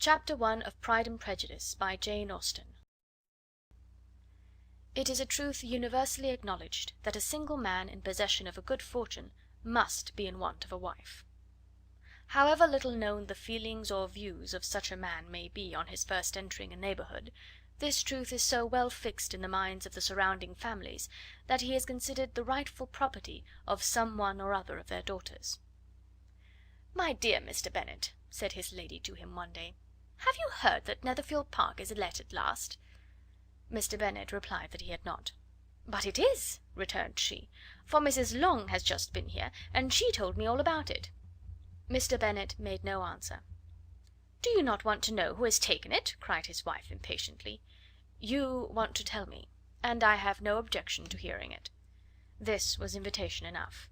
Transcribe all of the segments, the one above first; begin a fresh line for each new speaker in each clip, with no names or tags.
Chapter 1 of Pride and Prejudice by Jane Austen. It is a truth universally acknowledged that a single man in possession of a good fortune must be in want of a wife. However little known the feelings or views of such a man may be on his first entering a neighbourhood, this truth is so well fixed in the minds of the surrounding families that he is considered the rightful property of some one or other of their daughters. "My dear Mr. Bennet," said his lady to him one day, "have you heard that Netherfield Park is let at last?" Mr. Bennet replied that he had not. "But it is," returned she, "for Mrs. Long has just been here, and she told me all about it." Mr. Bennet made no answer. "Do you not want to know who has taken it?" cried his wife impatiently. "You want to tell me, and I have no objection to hearing it." This was invitation enough.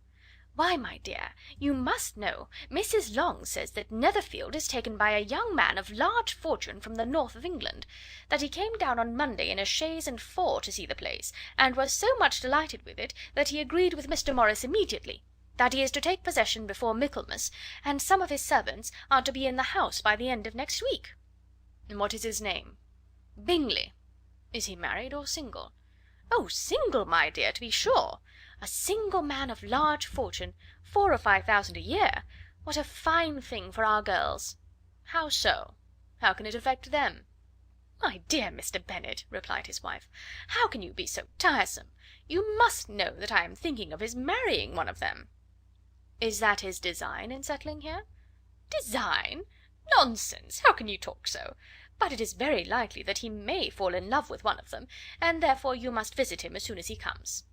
"Why, my dear, you must know. Mrs. Long says that Netherfield is taken by a young man of large fortune from the north of England; that he came down on Monday in a chaise and four to see the place, and was so much delighted with it that he agreed with Mr. Morris immediately; that he is to take possession before Michaelmas, and some of his servants are to be in the house by the end of next week." "And what is his name?" "Bingley." "Is he married or single?" "Oh, single, my dear, to be sure. A single man of large fortune, 4,000 or 5,000 a year. What a fine thing for our girls!" "How so? How can it affect them?" "My dear Mr. Bennet," replied his wife, "how can you be so tiresome? You must know that I am thinking of his marrying one of them." "Is that his design in settling here?" "Design? Nonsense! How can you talk so? But it is very likely that he may fall in love with one of them, and therefore you must visit him as soon as he comes."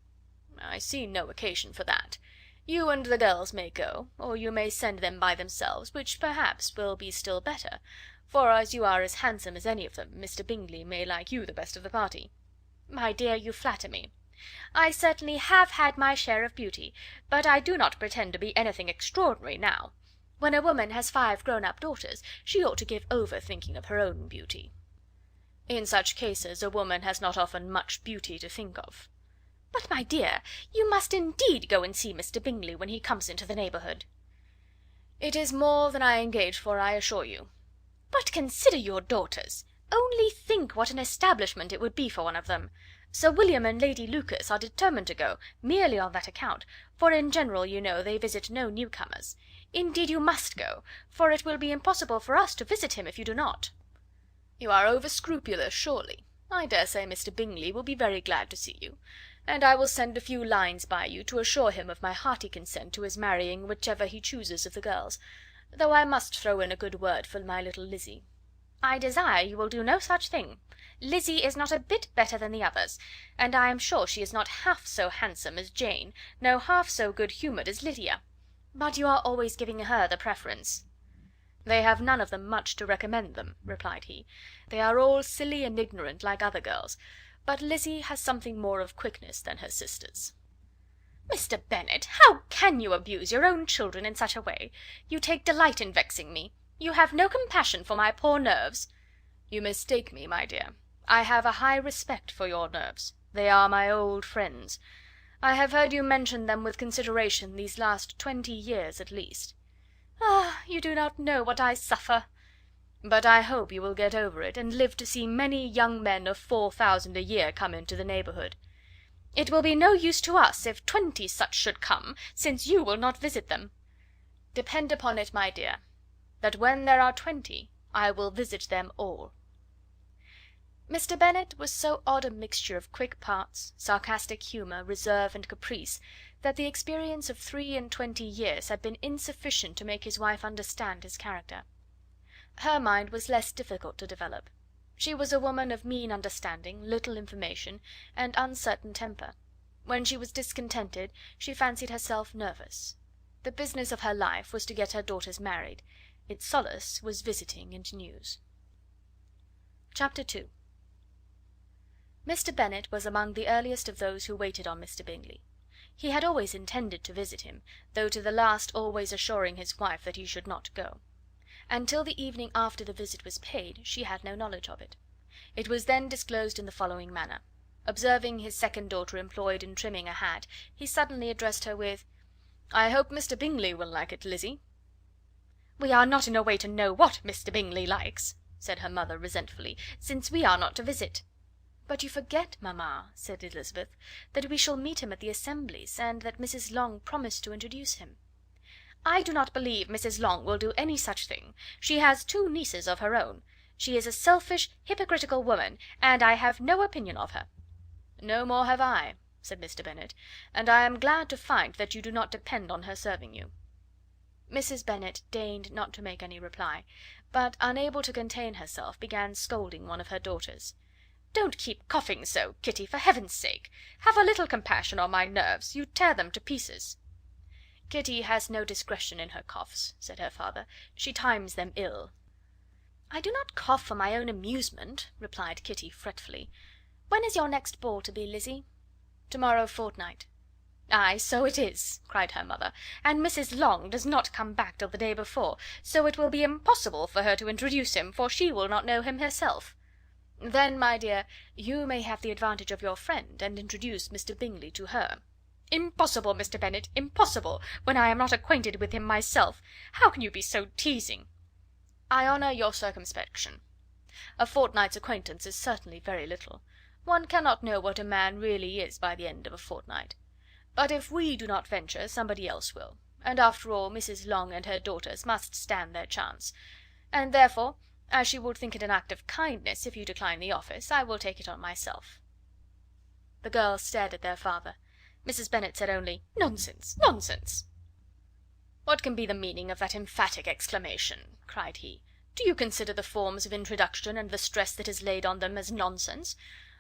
"I see no occasion for that. You and the girls may go, or you may send them by themselves, which perhaps will be still better, for as you are as handsome as any of them, Mr. Bingley may like you the best of the party." "My dear, you flatter me. I certainly have had my share of beauty, but I do not pretend to be anything extraordinary now. When a woman has 5 grown-up daughters, she ought to give over thinking of her own beauty." "In such cases a woman has not often much beauty to think of." "But, my dear, you must indeed go and see Mr. Bingley when he comes into the neighbourhood." "It is more than I engaged for, I assure you." "But consider your daughters. Only think what an establishment it would be for one of them. Sir William and Lady Lucas are determined to go, merely on that account, for in general, you know, they visit no newcomers. Indeed you must go, for it will be impossible for us to visit him if you do not." "You are over scrupulous, surely. I dare say Mr. Bingley will be very glad to see you, and I will send a few lines by you to assure him of my hearty consent to his marrying whichever he chooses of the girls, though I must throw in a good word for my little Lizzy." "I desire you will do no such thing. Lizzy is not a bit better than the others, and I am sure she is not half so handsome as Jane, nor half so good-humoured as Lydia. But you are always giving her the preference." "They have none of them much to recommend them," replied he. "They are all silly and ignorant like other girls, but Lizzy has something more of quickness than her sisters." "Mr. Bennet, how can you abuse your own children in such a way? You take delight in vexing me. You have no compassion for my poor nerves." "You mistake me, my dear. I have a high respect for your nerves. They are my old friends. I have heard you mention them with consideration these last 20 years at least." "Ah, you do not know what I suffer." "But I hope you will get over it, and live to see many young men of 4,000 a year come into the neighbourhood." "It will be no use to us if 20 such should come, since you will not visit them." "Depend upon it, my dear, that when there are 20 I will visit them all." Mr. Bennet was so odd a mixture of quick parts, sarcastic humour, reserve, and caprice, that the experience of 23 years had been insufficient to make his wife understand his character. Her mind was less difficult to develop. She was a woman of mean understanding, little information, and uncertain temper. When she was discontented, she fancied herself nervous. The business of her life was to get her daughters married. Its solace was visiting and news. Chapter 2. Mr. Bennet was among the earliest of those who waited on Mr. Bingley. He had always intended to visit him, though to the last always assuring his wife that he should not go. Until the evening after the visit was paid, she had no knowledge of it. It was then disclosed in the following manner. Observing his second daughter employed in trimming a hat, he suddenly addressed her with, "I hope Mr. Bingley will like it, Lizzy." "We are not in a way to know what Mr. Bingley likes." said her mother resentfully, "since we are not to visit." "But you forget, mamma," said Elizabeth, "that we shall meet him at the assemblies, and that Mrs. Long promised to introduce him." "I do not believe Mrs. Long will do any such thing. She has 2 nieces of her own. She is a selfish, hypocritical woman, and I have no opinion of her." "No more have I," said Mr. Bennet, "and I am glad to find that you do not depend on her serving you." Mrs. Bennet deigned not to make any reply, but, unable to contain herself, began scolding one of her daughters. "Don't keep coughing so, Kitty, for heaven's sake! Have a little compassion on my nerves, you tear them to pieces." "Kitty has no discretion in her coughs," said her father; "she times them ill." "I do not cough for my own amusement," replied Kitty fretfully. "When is your next ball to be, Lizzie?" "To-morrow fortnight." "Ay, so it is," cried her mother, "and Mrs. Long does not come back till the day before, so it will be impossible for her to introduce him, for she will not know him herself." "Then, my dear, you may have the advantage of your friend, and introduce Mr. Bingley to her." "Impossible, Mr. Bennet, impossible, when I am not acquainted with him myself. How can you be so teasing?" "I honour your circumspection. A fortnight's acquaintance is certainly very little. One cannot know what a man really is by the end of a fortnight. But if we do not venture, somebody else will, and after all Mrs. Long and her daughters must stand their chance; and therefore, as she would think it an act of kindness if you decline the office, I will take it on myself." The girls stared at their father. Mrs. Bennet said only, "Nonsense, nonsense!" "What can be the meaning of that emphatic exclamation?" cried he. "Do you consider the forms of introduction, and the stress that is laid on them, as nonsense?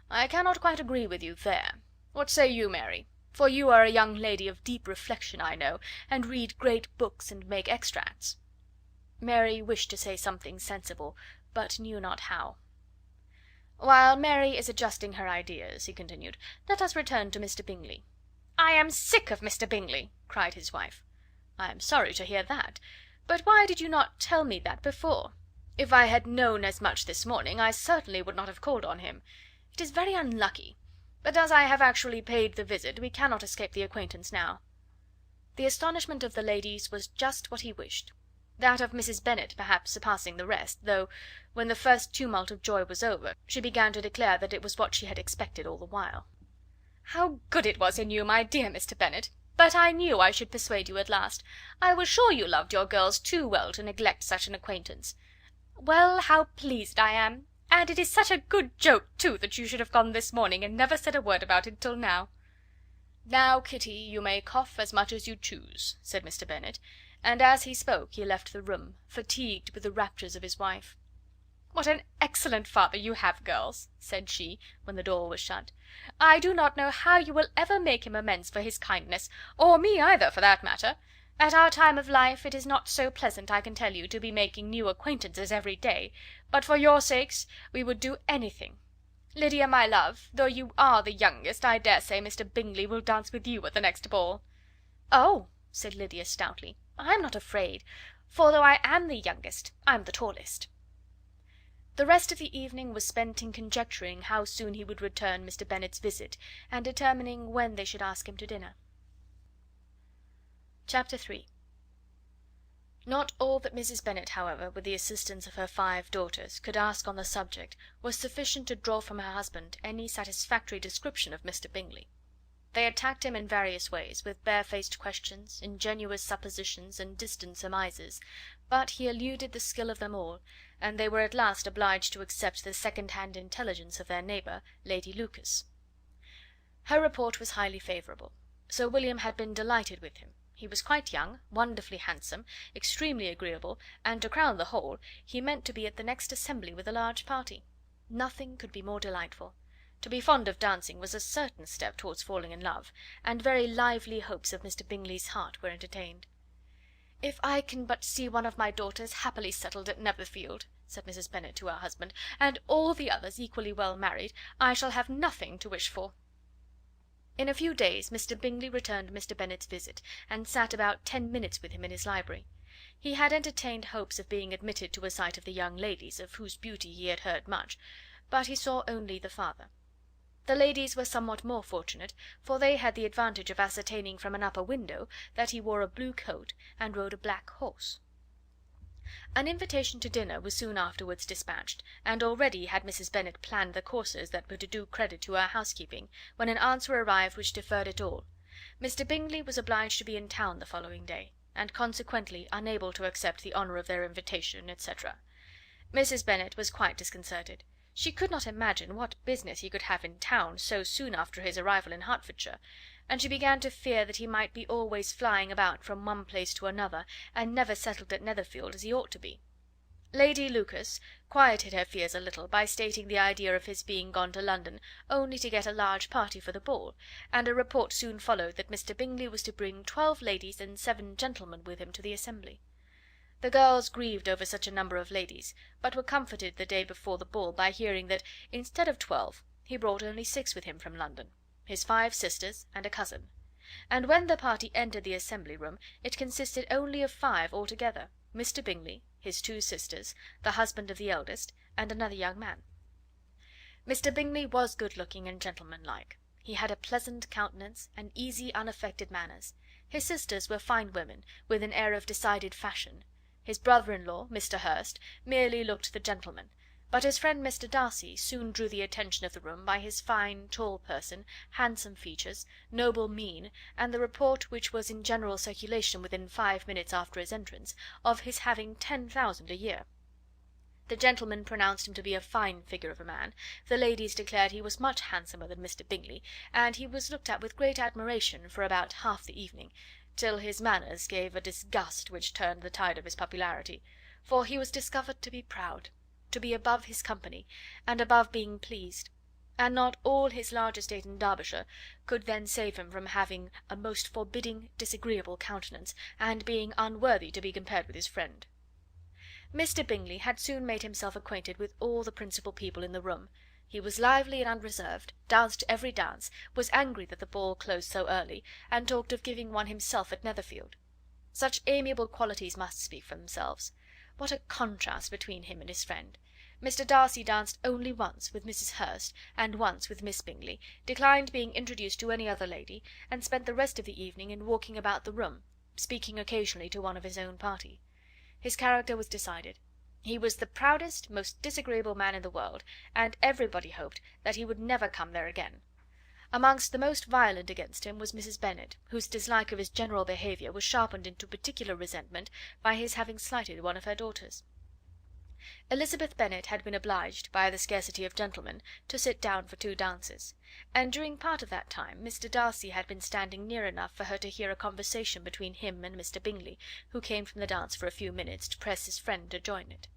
I cannot quite agree with you there. What say you, Mary? For you are a young lady of deep reflection, I know, and read great books and make extracts." Mary wished to say something sensible, but knew not how. "While Mary is adjusting her ideas," he continued, "let us return to Mr. Bingley." "I am sick of Mr. Bingley," cried his wife. "I am sorry to hear that. But why did you not tell me that before? If I had known as much this morning, I certainly would not have called on him. It is very unlucky, but as I have actually paid the visit, we cannot escape the acquaintance now." The astonishment of the ladies was just what he wished; that of Mrs. Bennet perhaps surpassing the rest, though, when the first tumult of joy was over, she began to declare that it was what she had expected all the while. "How good it was in you, my dear Mr. Bennet! But I knew I should persuade you at last. I was sure you loved your girls too well to neglect such an acquaintance. Well, how pleased I am! And it is such a good joke, too, that you should have gone this morning, and never said a word about it till now." "Now, Kitty, you may cough as much as you choose," said Mr. Bennet, and as he spoke he left the room, fatigued with the raptures of his wife. "What an excellent father you have, girls!" said she, when the door was shut. "I do not know how you will ever make him amends for his kindness, or me either, for that matter. At our time of life it is not so pleasant, I can tell you, to be making new acquaintances every day, but for your sakes we would do anything. Lydia, my love, though you are the youngest, I dare say Mr. Bingley will dance with you at the next ball." "Oh!" said Lydia stoutly, "I am not afraid, for though I am the youngest, I am the tallest." The rest of the evening was spent in conjecturing how soon he would return Mr. Bennet's visit, and determining when they should ask him to dinner. Chapter 3. Not all that Mrs. Bennet, however, with the assistance of her 5 daughters, could ask on the subject was sufficient to draw from her husband any satisfactory description of Mr. Bingley. They attacked him in various ways, with barefaced questions, ingenuous suppositions, and distant surmises, but he eluded the skill of them all, and they were at last obliged to accept the second-hand intelligence of their neighbour, Lady Lucas. Her report was highly favourable. Sir William had been delighted with him. He was quite young, wonderfully handsome, extremely agreeable, and, to crown the whole, he meant to be at the next assembly with a large party. Nothing could be more delightful. To be fond of dancing was a certain step towards falling in love, and very lively hopes of Mr. Bingley's heart were entertained. "If I can but see one of my daughters happily settled at Netherfield," said Mrs. Bennet to her husband, "and all the others equally well married, I shall have nothing to wish for." In a few days Mr. Bingley returned Mr. Bennet's visit, and sat about 10 minutes with him in his library. He had entertained hopes of being admitted to a sight of the young ladies, of whose beauty he had heard much, but he saw only the father. The ladies were somewhat more fortunate, for they had the advantage of ascertaining from an upper window that he wore a blue coat and rode a black horse. An invitation to dinner was soon afterwards dispatched, and already had Mrs. Bennet planned the courses that were to do credit to her housekeeping, when an answer arrived which deferred it all. Mr. Bingley was obliged to be in town the following day, and consequently unable to accept the honour of their invitation, etc. Mrs. Bennet was quite disconcerted. She could not imagine what business he could have in town so soon after his arrival in Hertfordshire, and she began to fear that he might be always flying about from one place to another, and never settled at Netherfield as he ought to be. Lady Lucas quieted her fears a little by stating the idea of his being gone to London only to get a large party for the ball, and a report soon followed that Mr. Bingley was to bring 12 ladies and 7 gentlemen with him to the assembly. The girls grieved over such a number of ladies, but were comforted the day before the ball by hearing that, instead of 12, he brought only 6 with him from London, his 5 sisters and a cousin; and when the party entered the assembly room it consisted only of 5 altogether: Mr. Bingley, his 2 sisters, the husband of the eldest, and another young man. Mr. Bingley was good looking and gentlemanlike. He had a pleasant countenance and easy unaffected manners. His sisters were fine women, with an air of decided fashion. His brother-in-law, Mr. Hurst, merely looked the gentleman, but his friend Mr. Darcy soon drew the attention of the room by his fine tall person, handsome features, noble mien, and the report which was in general circulation within 5 minutes after his entrance, of his having 10,000 a year. The gentlemen pronounced him to be a fine figure of a man, the ladies declared he was much handsomer than Mr. Bingley, and he was looked at with great admiration for about half the evening, till his manners gave a disgust which turned the tide of his popularity, for he was discovered to be proud, to be above his company, and above being pleased, and not all his large estate in Derbyshire could then save him from having a most forbidding, disagreeable countenance, and being unworthy to be compared with his friend. Mr. Bingley had soon made himself acquainted with all the principal people in the room. He was lively and unreserved, danced every dance, was angry that the ball closed so early, and talked of giving one himself at Netherfield. Such amiable qualities must speak for themselves. What a contrast between him and his friend! Mr. Darcy danced only once with Mrs. Hurst, and once with Miss Bingley, declined being introduced to any other lady, and spent the rest of the evening in walking about the room, speaking occasionally to one of his own party. His character was decided. He was the proudest, most disagreeable man in the world, and everybody hoped that he would never come there again. Amongst the most violent against him was Mrs. Bennet, whose dislike of his general behaviour was sharpened into particular resentment by his having slighted one of her daughters. Elizabeth Bennet had been obliged, by the scarcity of gentlemen, to sit down for 2 dances, and during part of that time Mr. Darcy had been standing near enough for her to hear a conversation between him and Mr. Bingley, who came from the dance for a few minutes to press his friend to join it.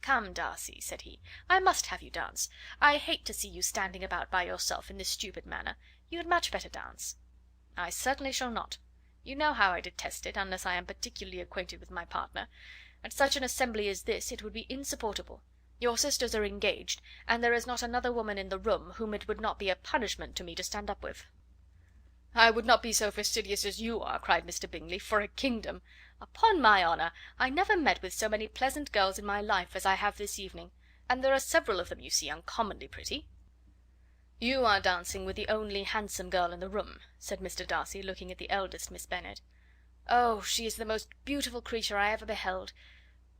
"Come, Darcy," said he, "I must have you dance. I hate to see you standing about by yourself in this stupid manner. You had much better dance." "I certainly shall not. You know how I detest it, unless I am particularly acquainted with my partner. At such an assembly as this it would be insupportable. Your sisters are engaged, and there is not another woman in the room whom it would not be a punishment to me to stand up with." "I would not be so fastidious as you are," cried Mr. Bingley, "for a kingdom. Upon my honour, I never met with so many pleasant girls in my life as I have this evening, and there are several of them, you see, uncommonly pretty." "You are dancing with the only handsome girl in the room," said Mr. Darcy, looking at the eldest Miss Bennet. "Oh, she is the most beautiful creature I ever beheld.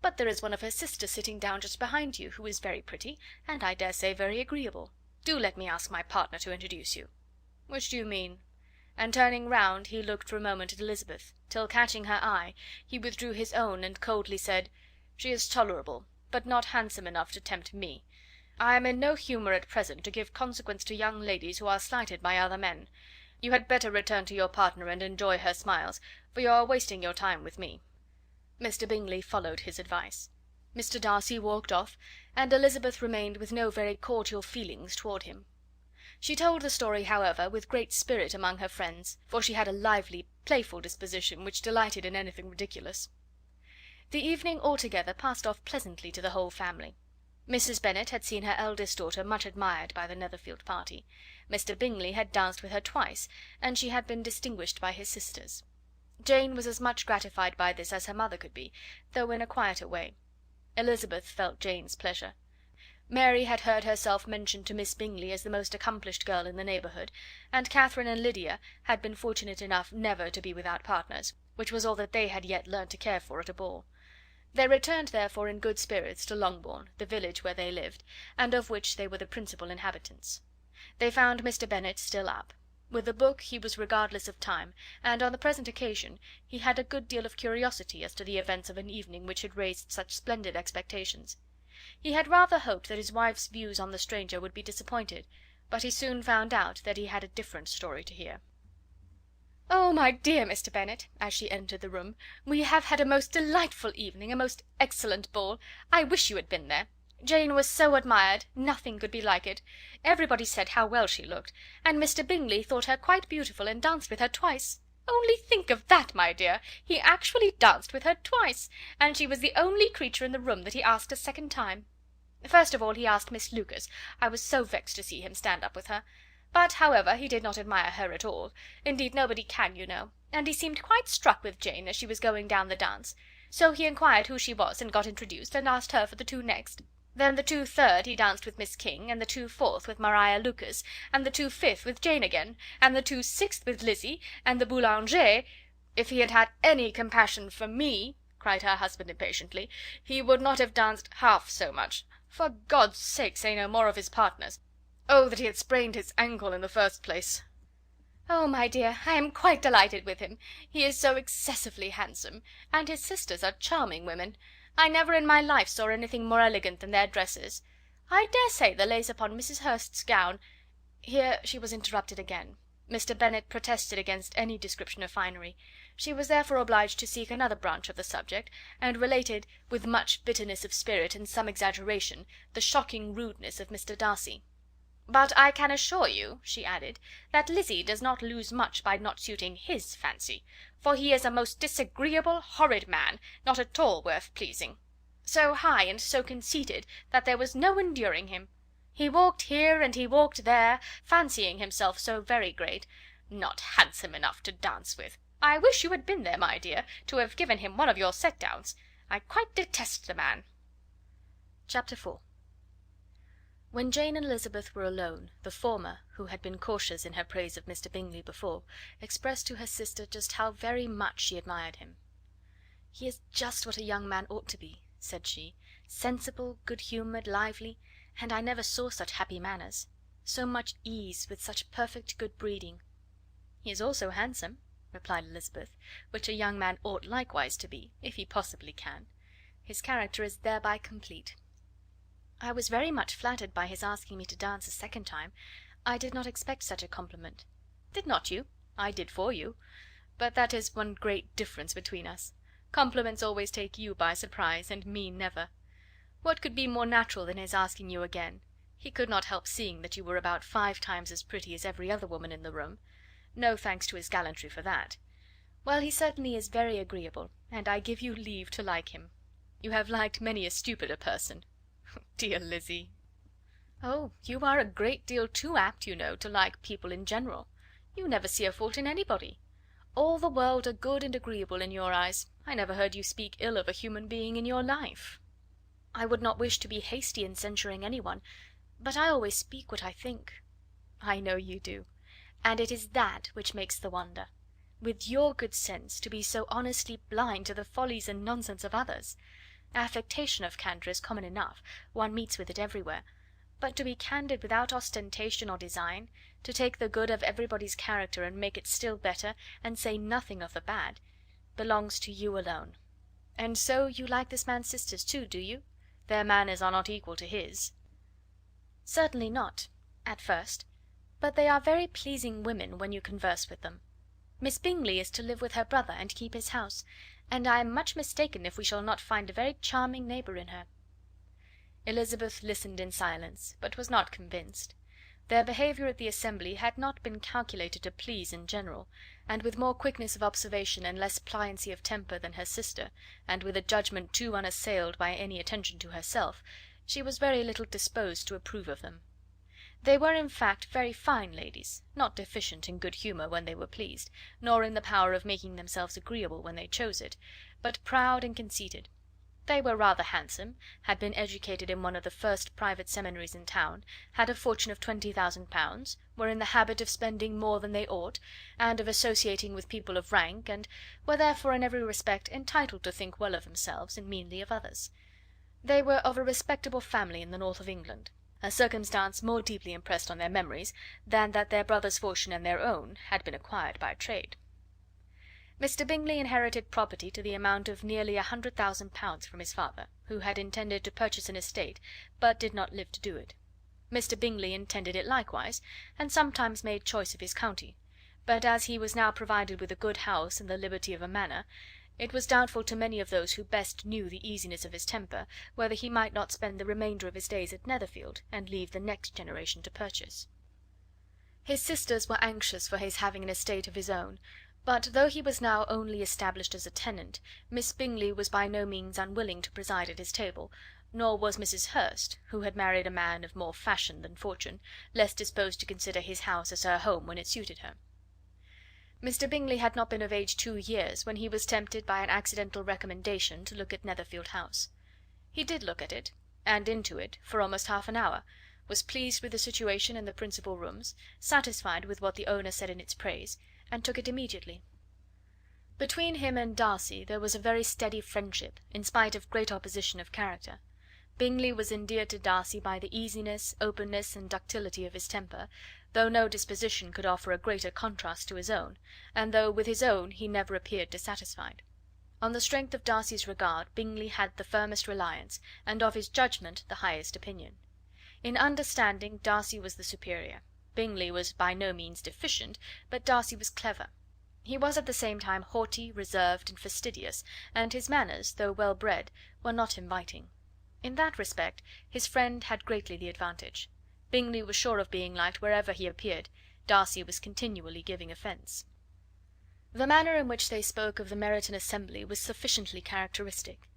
But there is one of her sisters sitting down just behind you, who is very pretty, and I dare say very agreeable. Do let me ask my partner to introduce you." "Which do you mean?" And turning round, he looked for a moment at Elizabeth, till catching her eye, he withdrew his own and coldly said, "She is tolerable, but not handsome enough to tempt me. I am in no humour at present to give consequence to young ladies who are slighted by other men. You had better return to your partner and enjoy her smiles, for you are wasting your time with me." Mr. Bingley followed his advice. Mr. Darcy walked off, and Elizabeth remained with no very cordial feelings toward him. She told the story, however, with great spirit among her friends, for she had a lively, playful disposition, which delighted in anything ridiculous. The evening altogether passed off pleasantly to the whole family. Mrs. Bennet had seen her eldest daughter much admired by the Netherfield party. Mr. Bingley had danced with her twice, and she had been distinguished by his sisters. Jane was as much gratified by this as her mother could be, though in a quieter way. Elizabeth felt Jane's pleasure. Mary had heard herself mentioned to Miss Bingley as the most accomplished girl in the neighbourhood, and Catherine and Lydia had been fortunate enough never to be without partners, which was all that they had yet learnt to care for at a ball. They returned therefore in good spirits to Longbourn, the village where they lived, and of which they were the principal inhabitants. They found Mr. Bennet still up. With a book he was regardless of time, and on the present occasion he had a good deal of curiosity as to the events of an evening which had raised such splendid expectations. He had rather hoped that his wife's views on the stranger would be disappointed, but he soon found out that he had a different story to hear. "Oh, my dear Mr. Bennet," as she entered the room, "we have had a most delightful evening, a most excellent ball. I wish you had been there. Jane was so admired, nothing could be like it. Everybody said how well she looked, and Mr. Bingley thought her quite beautiful, and danced with her twice. Only think of that, my dear! He actually danced with her twice, and she was the only creature in the room that he asked a second time. First of all he asked Miss Lucas. I was so vexed to see him stand up with her. But, however, he did not admire her at all. Indeed, nobody can, you know, and he seemed quite struck with Jane as she was going down the dance. So he inquired who she was, and got introduced, and asked her for the 2 next. Then the 2 third he danced with Miss King, and the 2 fourth with Maria Lucas, and the 2 fifth with Jane again, and the 2 sixth with Lizzie, and the boulanger. If he had had any compassion for me," cried her husband impatiently, "he would not have danced half so much. For God's sake, say no more of his partners. Oh, that he had sprained his ankle in the first place!" "Oh, my dear, I am quite delighted with him. He is so excessively handsome, and his sisters are charming women. I never in my life saw anything more elegant than their dresses. I dare say the lace upon Mrs. Hurst's gown—" Here she was interrupted again. Mr. Bennet protested against any description of finery. She was therefore obliged to seek another branch of the subject, and related, with much bitterness of spirit and some exaggeration, the shocking rudeness of Mr. Darcy. "But I can assure you," she added, "that Lizzie does not lose much by not suiting his fancy, for he is a most disagreeable, horrid man, not at all worth pleasing. So high and so conceited that there was no enduring him. He walked here and he walked there, fancying himself so very great. Not handsome enough to dance with. I wish you had been there, my dear, to have given him one of your set-downs. I quite detest the man." Chapter 4. When Jane and Elizabeth were alone, the former, who had been cautious in her praise of Mr. Bingley before, expressed to her sister just how very much she admired him. "He is just what a young man ought to be," said she, "sensible, good-humoured, lively, and I never saw such happy manners. So much ease, with such perfect good breeding." "He is also handsome," replied Elizabeth, "which a young man ought likewise to be, if he possibly can. His character is thereby complete." "I was very much flattered by his asking me to dance a second time. I did not expect such a compliment." "Did not you? I did for you. But that is one great difference between us. Compliments always take you by surprise, and me never. What could be more natural than his asking you again? He could not help seeing that you were about 5 times as pretty as every other woman in the room. No thanks to his gallantry for that. Well, he certainly is very agreeable, and I give you leave to like him. You have liked many a stupider person." "Dear Lizzie!" "Oh, you are a great deal too apt, you know, to like people in general. You never see a fault in anybody. All the world are good and agreeable in your eyes. I never heard you speak ill of a human being in your life." "I would not wish to be hasty in censuring anyone, but I always speak what I think." "I know you do, and it is that which makes the wonder. With your good sense, to be so honestly blind to the follies and nonsense of others. Affectation of candour is common enough, one meets with it everywhere, but to be candid without ostentation or design, to take the good of everybody's character and make it still better, and say nothing of the bad, belongs to you alone. And so you like this man's sisters too, do you? Their manners are not equal to his." "Certainly not, at first, but they are very pleasing women when you converse with them. Miss Bingley is to live with her brother and keep his house, and I am much mistaken if we shall not find a very charming neighbour in her." Elizabeth listened in silence, but was not convinced. Their behaviour at the assembly had not been calculated to please in general, and with more quickness of observation and less pliancy of temper than her sister, and with a judgment too unassailed by any attention to herself, she was very little disposed to approve of them. They were, in fact, very fine ladies, not deficient in good humour when they were pleased, nor in the power of making themselves agreeable when they chose it, but proud and conceited. They were rather handsome, had been educated in one of the first private seminaries in town, had a fortune of £20,000, were in the habit of spending more than they ought, and of associating with people of rank, and were therefore in every respect entitled to think well of themselves and meanly of others. They were of a respectable family in the north of England, a circumstance more deeply impressed on their memories than that their brother's fortune and their own had been acquired by trade. Mr. Bingley inherited property to the amount of nearly £100,000 from his father, who had intended to purchase an estate, but did not live to do it. Mr. Bingley intended it likewise, and sometimes made choice of his county; but as he was now provided with a good house and the liberty of a manor, it was doubtful to many of those who best knew the easiness of his temper whether he might not spend the remainder of his days at Netherfield, and leave the next generation to purchase. His sisters were anxious for his having an estate of his own, but though he was now only established as a tenant, Miss Bingley was by no means unwilling to preside at his table, nor was Mrs. Hurst, who had married a man of more fashion than fortune, less disposed to consider his house as her home when it suited her. Mr. Bingley had not been of age 2 years when he was tempted by an accidental recommendation to look at Netherfield House. He did look at it, and into it, for almost half an hour, was pleased with the situation and the principal rooms, satisfied with what the owner said in its praise, and took it immediately. Between him and Darcy there was a very steady friendship, in spite of great opposition of character. Bingley was endeared to Darcy by the easiness, openness, and ductility of his temper, though no disposition could offer a greater contrast to his own, and though with his own he never appeared dissatisfied. On the strength of Darcy's regard Bingley had the firmest reliance, and of his judgment the highest opinion. In understanding Darcy was the superior. Bingley was by no means deficient, but Darcy was clever. He was at the same time haughty, reserved, and fastidious, and his manners, though well bred, were not inviting. In that respect his friend had greatly the advantage. Bingley was sure of being liked wherever he appeared; Darcy was continually giving offence. The manner in which they spoke of the Meryton assembly was sufficiently characteristic.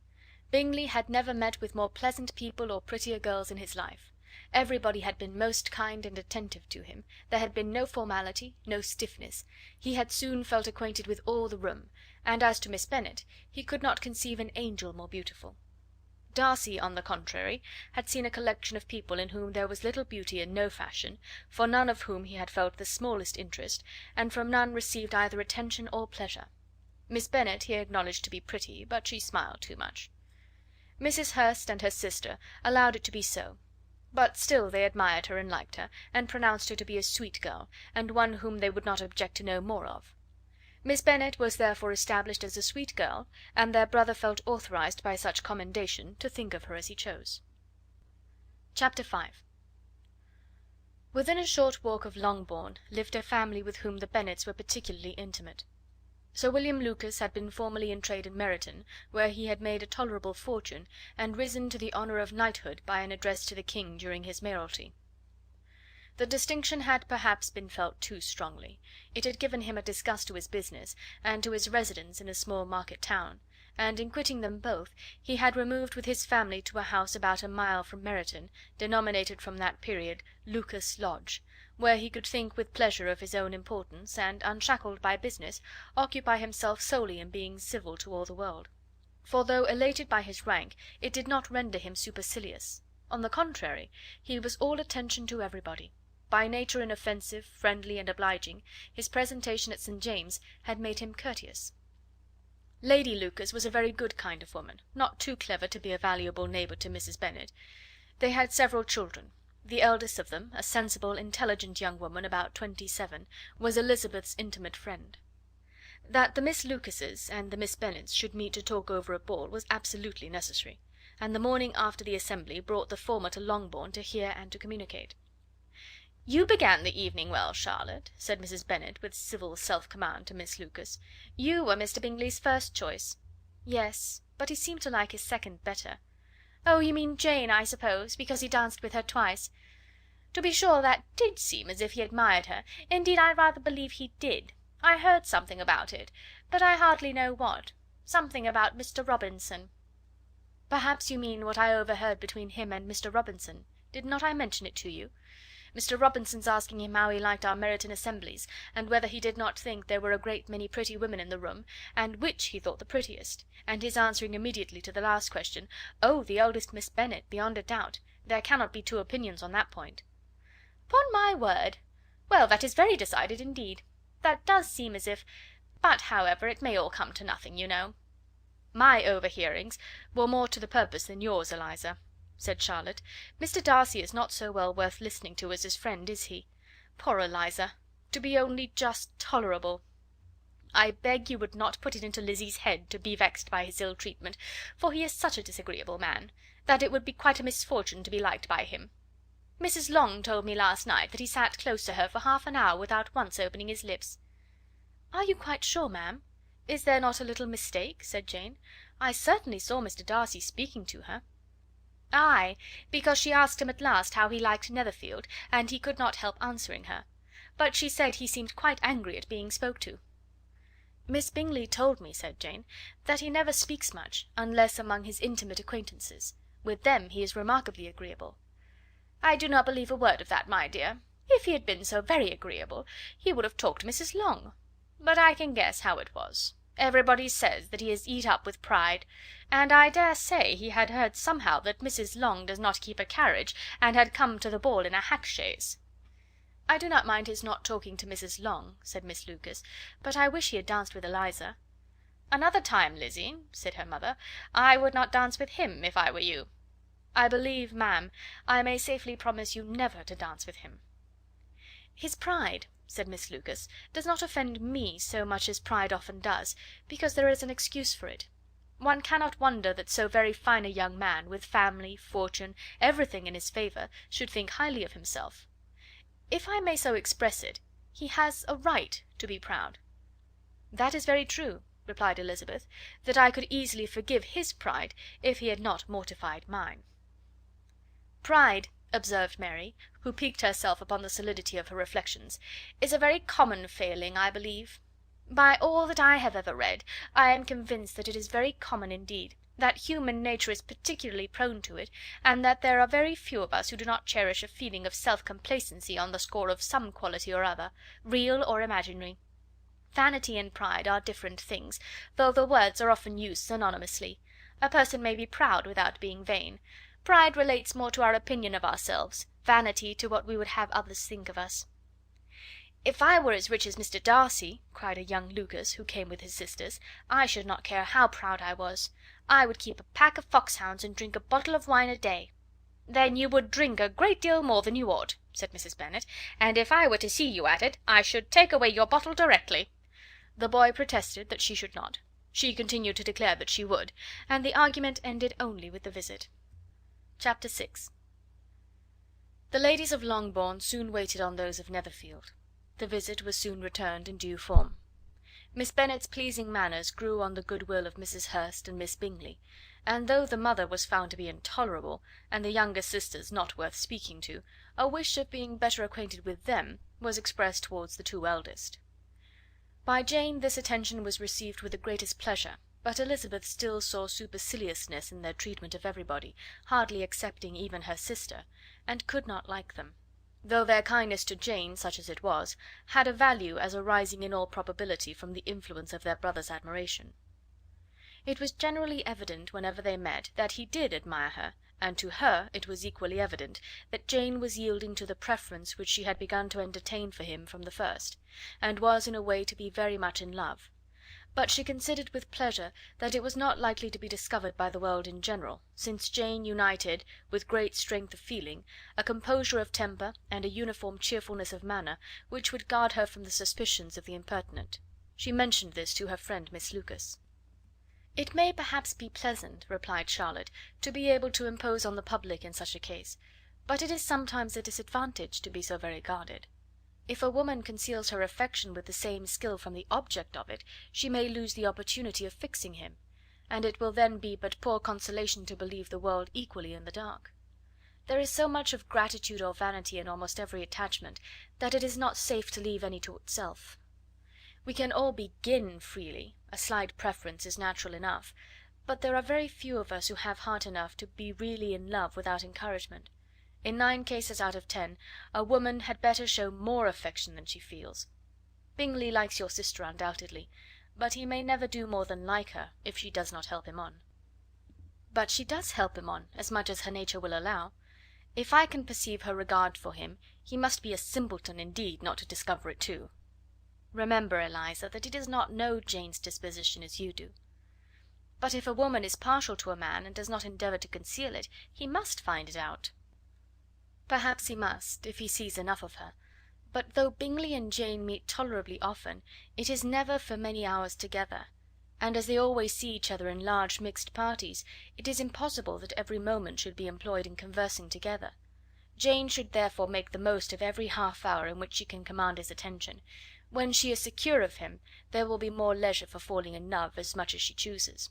Bingley had never met with more pleasant people or prettier girls in his life. Everybody had been most kind and attentive to him, there had been no formality, no stiffness; he had soon felt acquainted with all the room, and as to Miss Bennet, he could not conceive an angel more beautiful. Darcy, on the contrary, had seen a collection of people in whom there was little beauty and no fashion, for none of whom he had felt the smallest interest, and from none received either attention or pleasure. Miss Bennet he acknowledged to be pretty, but she smiled too much. Mrs. Hurst and her sister allowed it to be so, but still they admired her and liked her, and pronounced her to be a sweet girl, and one whom they would not object to know more of. Miss Bennet was therefore established as a sweet girl, and their brother felt authorized by such commendation to think of her as he chose. Chapter 5. Within a short walk of Longbourn lived a family with whom the Bennets were particularly intimate. Sir William Lucas had been formerly in trade in Meryton, where he had made a tolerable fortune, and risen to the honour of knighthood by an address to the king during his mayoralty. The distinction had perhaps been felt too strongly. It had given him a disgust to his business, and to his residence in a small market town, and in quitting them both, he had removed with his family to a house about a mile from Meryton, denominated from that period Lucas Lodge, where he could think with pleasure of his own importance, and, unshackled by business, occupy himself solely in being civil to all the world. For though elated by his rank, it did not render him supercilious. On the contrary, he was all attention to everybody. By nature inoffensive, friendly, and obliging, his presentation at St. James had made him courteous. Lady Lucas was a very good kind of woman, not too clever to be a valuable neighbour to Mrs. Bennet. They had several children. The eldest of them, a sensible, intelligent young woman about 27, was Elizabeth's intimate friend. That the Miss Lucases and the Miss Bennets should meet to talk over a ball was absolutely necessary, and the morning after the assembly brought the former to Longbourn to hear and to communicate. "You began the evening well, Charlotte," said Mrs. Bennet, with civil self-command, to Miss Lucas. "You were Mr. Bingley's first choice." "Yes, but he seemed to like his second better." "Oh, you mean Jane, I suppose, because he danced with her twice. To be sure, that did seem as if he admired her. Indeed, I rather believe he did. I heard something about it, but I hardly know what. Something about Mr. Robinson." "Perhaps you mean what I overheard between him and Mr. Robinson. Did not I mention it to you?" Mr. Robinson's asking him how he liked our Meryton assemblies, and whether he did not think there were a great many pretty women in the room, and which he thought the prettiest, and his answering immediately to the last question, 'Oh, the eldest Miss Bennet, beyond a doubt. There cannot be two opinions on that point.'" "'Pon my word! Well, that is very decided indeed. That does seem as if... But, however, it may all come to nothing, you know." "My overhearings were more to the purpose than yours, Eliza," said Charlotte. "Mr. Darcy is not so well worth listening to as his friend, is he? Poor Eliza! To be only just tolerable! I beg you would not put it into Lizzie's head to be vexed by his ill treatment, for he is such a disagreeable man, that it would be quite a misfortune to be liked by him. Mrs. Long told me last night that he sat close to her for half an hour without once opening his lips." "Are you quite sure, ma'am? Is there not a little mistake?" said Jane. "I certainly saw Mr. Darcy speaking to her." "Ay, because she asked him at last how he liked Netherfield, and he could not help answering her. But she said he seemed quite angry at being spoke to." "Miss Bingley told me," said Jane, "that he never speaks much, unless among his intimate acquaintances. With them he is remarkably agreeable." "I do not believe a word of that, my dear. If he had been so very agreeable, he would have talked to Mrs. Long. But I can guess how it was. Everybody says that he is eat up with pride, and I dare say he had heard somehow that Mrs. Long does not keep a carriage, and had come to the ball in a hack chaise." "I do not mind his not talking to Mrs. Long," said Miss Lucas, "but I wish he had danced with Eliza." "Another time, Lizzie," said her mother, "I would not dance with him, if I were you." "I believe, ma'am, I may safely promise you never to dance with him." "His pride," said Miss Lucas, "does not offend me so much as pride often does, because there is an excuse for it. One cannot wonder that so very fine a young man, with family, fortune, everything in his favour, should think highly of himself. If I may so express it, he has a right to be proud." "That is very true," replied Elizabeth, "that I could easily forgive his pride if he had not mortified mine." "Pride," observed Mary, who piqued herself upon the solidity of her reflections, "is a very common failing, I believe. By all that I have ever read, I am convinced that it is very common indeed, that human nature is particularly prone to it, and that there are very few of us who do not cherish a feeling of self-complacency on the score of some quality or other, real or imaginary. Vanity and pride are different things, though the words are often used synonymously. A person may be proud without being vain. Pride relates more to our opinion of ourselves, vanity to what we would have others think of us." "If I were as rich as Mr. Darcy," cried a young Lucas, who came with his sisters, "I should not care how proud I was. I would keep a pack of foxhounds and drink a bottle of wine a day." "Then you would drink a great deal more than you ought," said Mrs. Bennet, "and if I were to see you at it, I should take away your bottle directly." The boy protested that she should not. She continued to declare that she would, and the argument ended only with the visit. Chapter 6. The ladies of Longbourn soon waited on those of Netherfield. The visit was soon returned in due form. Miss Bennet's pleasing manners grew on the goodwill of Mrs. Hurst and Miss Bingley, and though the mother was found to be intolerable, and the younger sisters not worth speaking to, a wish of being better acquainted with them was expressed towards the two eldest. By Jane this attention was received with the greatest pleasure, but Elizabeth still saw superciliousness in their treatment of everybody, hardly excepting even her sister, and could not like them; though their kindness to Jane, such as it was, had a value as arising in all probability from the influence of their brother's admiration. It was generally evident, whenever they met, that he did admire her, and to her it was equally evident that Jane was yielding to the preference which she had begun to entertain for him from the first, and was in a way to be very much in love; but she considered with pleasure that it was not likely to be discovered by the world in general, since Jane united, with great strength of feeling, a composure of temper and a uniform cheerfulness of manner, which would guard her from the suspicions of the impertinent. She mentioned this to her friend Miss Lucas. "It may perhaps be pleasant," replied Charlotte, "to be able to impose on the public in such a case, but it is sometimes a disadvantage to be so very guarded. If a woman conceals her affection with the same skill from the object of it, she may lose the opportunity of fixing him, and it will then be but poor consolation to believe the world equally in the dark. There is so much of gratitude or vanity in almost every attachment, that it is not safe to leave any to itself. We can all begin freely, a slight preference is natural enough, but there are very few of us who have heart enough to be really in love without encouragement, In 9 cases out of 10 a woman had better show more affection than she feels. Bingley likes your sister undoubtedly, but he may never do more than like her if she does not help him on." "But she does help him on, as much as her nature will allow. If I can perceive her regard for him, he must be a simpleton indeed not to discover it too. Remember, Eliza, that he does not know Jane's disposition as you do." "But if a woman is partial to a man, and does not endeavour to conceal it, he must find it out." "Perhaps he must, if he sees enough of her; but though Bingley and Jane meet tolerably often, it is never for many hours together, and as they always see each other in large mixed parties, it is impossible that every moment should be employed in conversing together. Jane should therefore make the most of every half hour in which she can command his attention. When she is secure of him, there will be more leisure for falling in love as much as she chooses."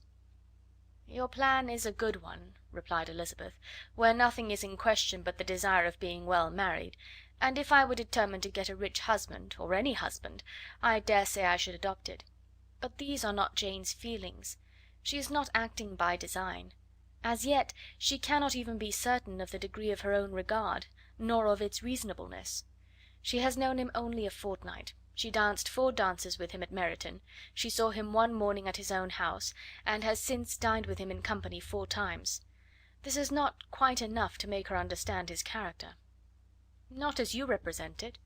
"Your plan is a good one," replied Elizabeth, "where nothing is in question but the desire of being well married, and if I were determined to get a rich husband, or any husband, I dare say I should adopt it. But these are not Jane's feelings. She is not acting by design. As yet she cannot even be certain of the degree of her own regard, nor of its reasonableness. She has known him only a fortnight. She danced 4 dances with him at Meryton, she saw him one morning at his own house, and has since dined with him in company 4 times. This is not quite enough to make her understand his character." "Not as you represent it.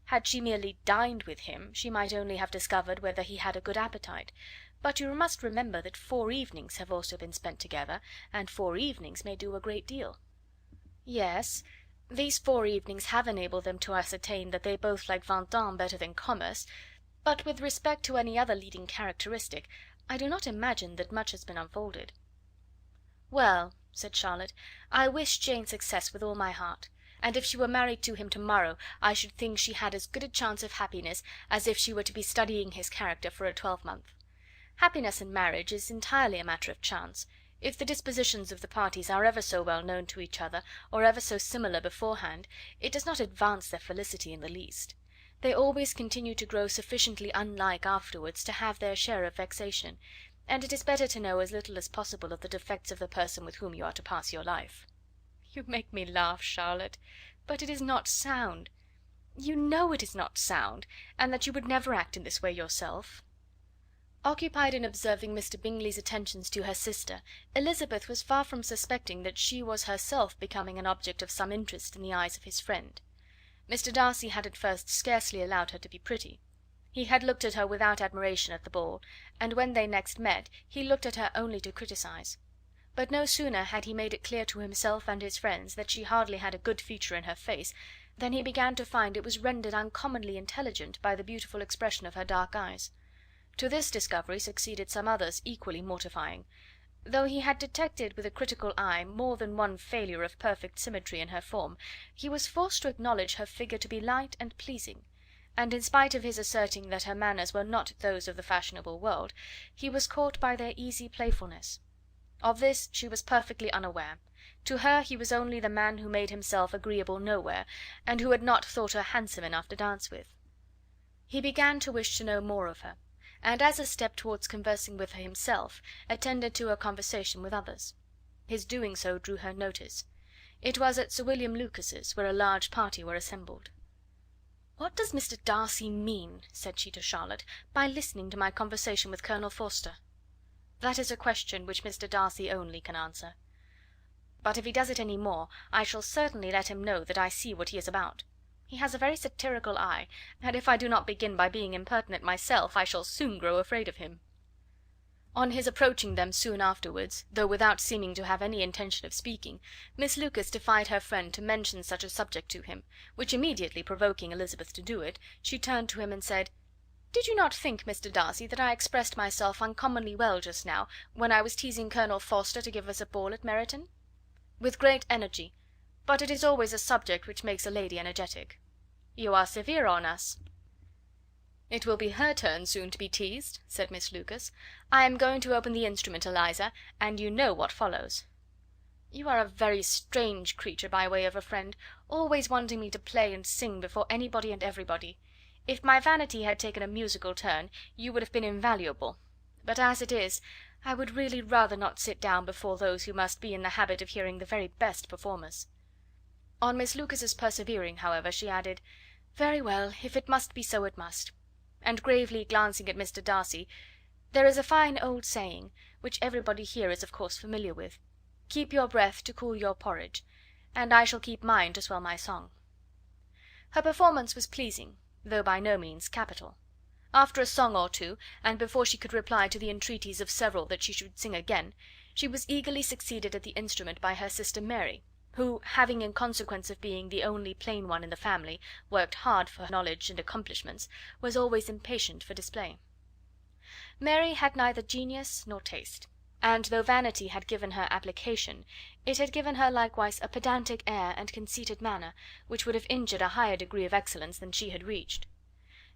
Had she merely dined with him, she might only have discovered whether he had a good appetite; but you must remember that 4 evenings have also been spent together, and 4 evenings may do a great deal." "Yes, these 4 evenings have enabled them to ascertain that they both like Vingt better than commerce, but with respect to any other leading characteristic, I do not imagine that much has been unfolded." "Well," said Charlotte, "I wish Jane success with all my heart, and if she were married to him to morrow, I should think she had as good a chance of happiness as if she were to be studying his character for a 12-month. Happiness in marriage is entirely a matter of chance. If the dispositions of the parties are ever so well known to each other, or ever so similar beforehand, it does not advance their felicity in the least. They always continue to grow sufficiently unlike afterwards to have their share of vexation, and it is better to know as little as possible of the defects of the person with whom you are to pass your life." "You make me laugh, Charlotte, but it is not sound. You know it is not sound, and that you would never act in this way yourself." Occupied in observing Mr. Bingley's attentions to her sister, Elizabeth was far from suspecting that she was herself becoming an object of some interest in the eyes of his friend. Mr. Darcy had at first scarcely allowed her to be pretty. He had looked at her without admiration at the ball, and when they next met he looked at her only to criticise. But no sooner had he made it clear to himself and his friends that she hardly had a good feature in her face, than he began to find it was rendered uncommonly intelligent by the beautiful expression of her dark eyes. To this discovery succeeded some others equally mortifying. Though he had detected with a critical eye more than one failure of perfect symmetry in her form, he was forced to acknowledge her figure to be light and pleasing, and in spite of his asserting that her manners were not those of the fashionable world, he was caught by their easy playfulness. Of this she was perfectly unaware. To her he was only the man who made himself agreeable nowhere, and who had not thought her handsome enough to dance with. He began to wish to know more of her, and as a step towards conversing with her himself, attended to her conversation with others. His doing so drew her notice. It was at Sir William Lucas's, where a large party were assembled. "What does Mr. Darcy mean," said she to Charlotte, "by listening to my conversation with Colonel Forster?" "That is a question which Mr. Darcy only can answer. But if he does it any more, I shall certainly let him know that I see what he is about. He has a very satirical eye, and if I do not begin by being impertinent myself, I shall soon grow afraid of him." On his approaching them soon afterwards, though without seeming to have any intention of speaking, Miss Lucas defied her friend to mention such a subject to him, which immediately provoking Elizabeth to do it, she turned to him and said, "Did you not think, Mr. Darcy, that I expressed myself uncommonly well just now, when I was teasing Colonel Forster to give us a ball at Meryton?" "With great energy, but it is always a subject which makes a lady energetic." "You are severe on us." "It will be her turn soon to be teased," said Miss Lucas. "I am going to open the instrument, Eliza, and you know what follows." "You are a very strange creature by way of a friend, always wanting me to play and sing before anybody and everybody. If my vanity had taken a musical turn, you would have been invaluable; but as it is, I would really rather not sit down before those who must be in the habit of hearing the very best performers." On Miss Lucas's persevering, however, she added, "Very well, if it must be so, it must." And gravely glancing at Mr. Darcy, "There is a fine old saying, which everybody here is of course familiar with, 'Keep your breath to cool your porridge,' and I shall keep mine to swell my song." Her performance was pleasing, though by no means capital. After a song or two, and before she could reply to the entreaties of several that she should sing again, she was eagerly succeeded at the instrument by her sister Mary, who, having in consequence of being the only plain one in the family worked hard for knowledge and accomplishments, was always impatient for display. Mary had neither genius nor taste, and though vanity had given her application, it had given her likewise a pedantic air and conceited manner, which would have injured a higher degree of excellence than she had reached.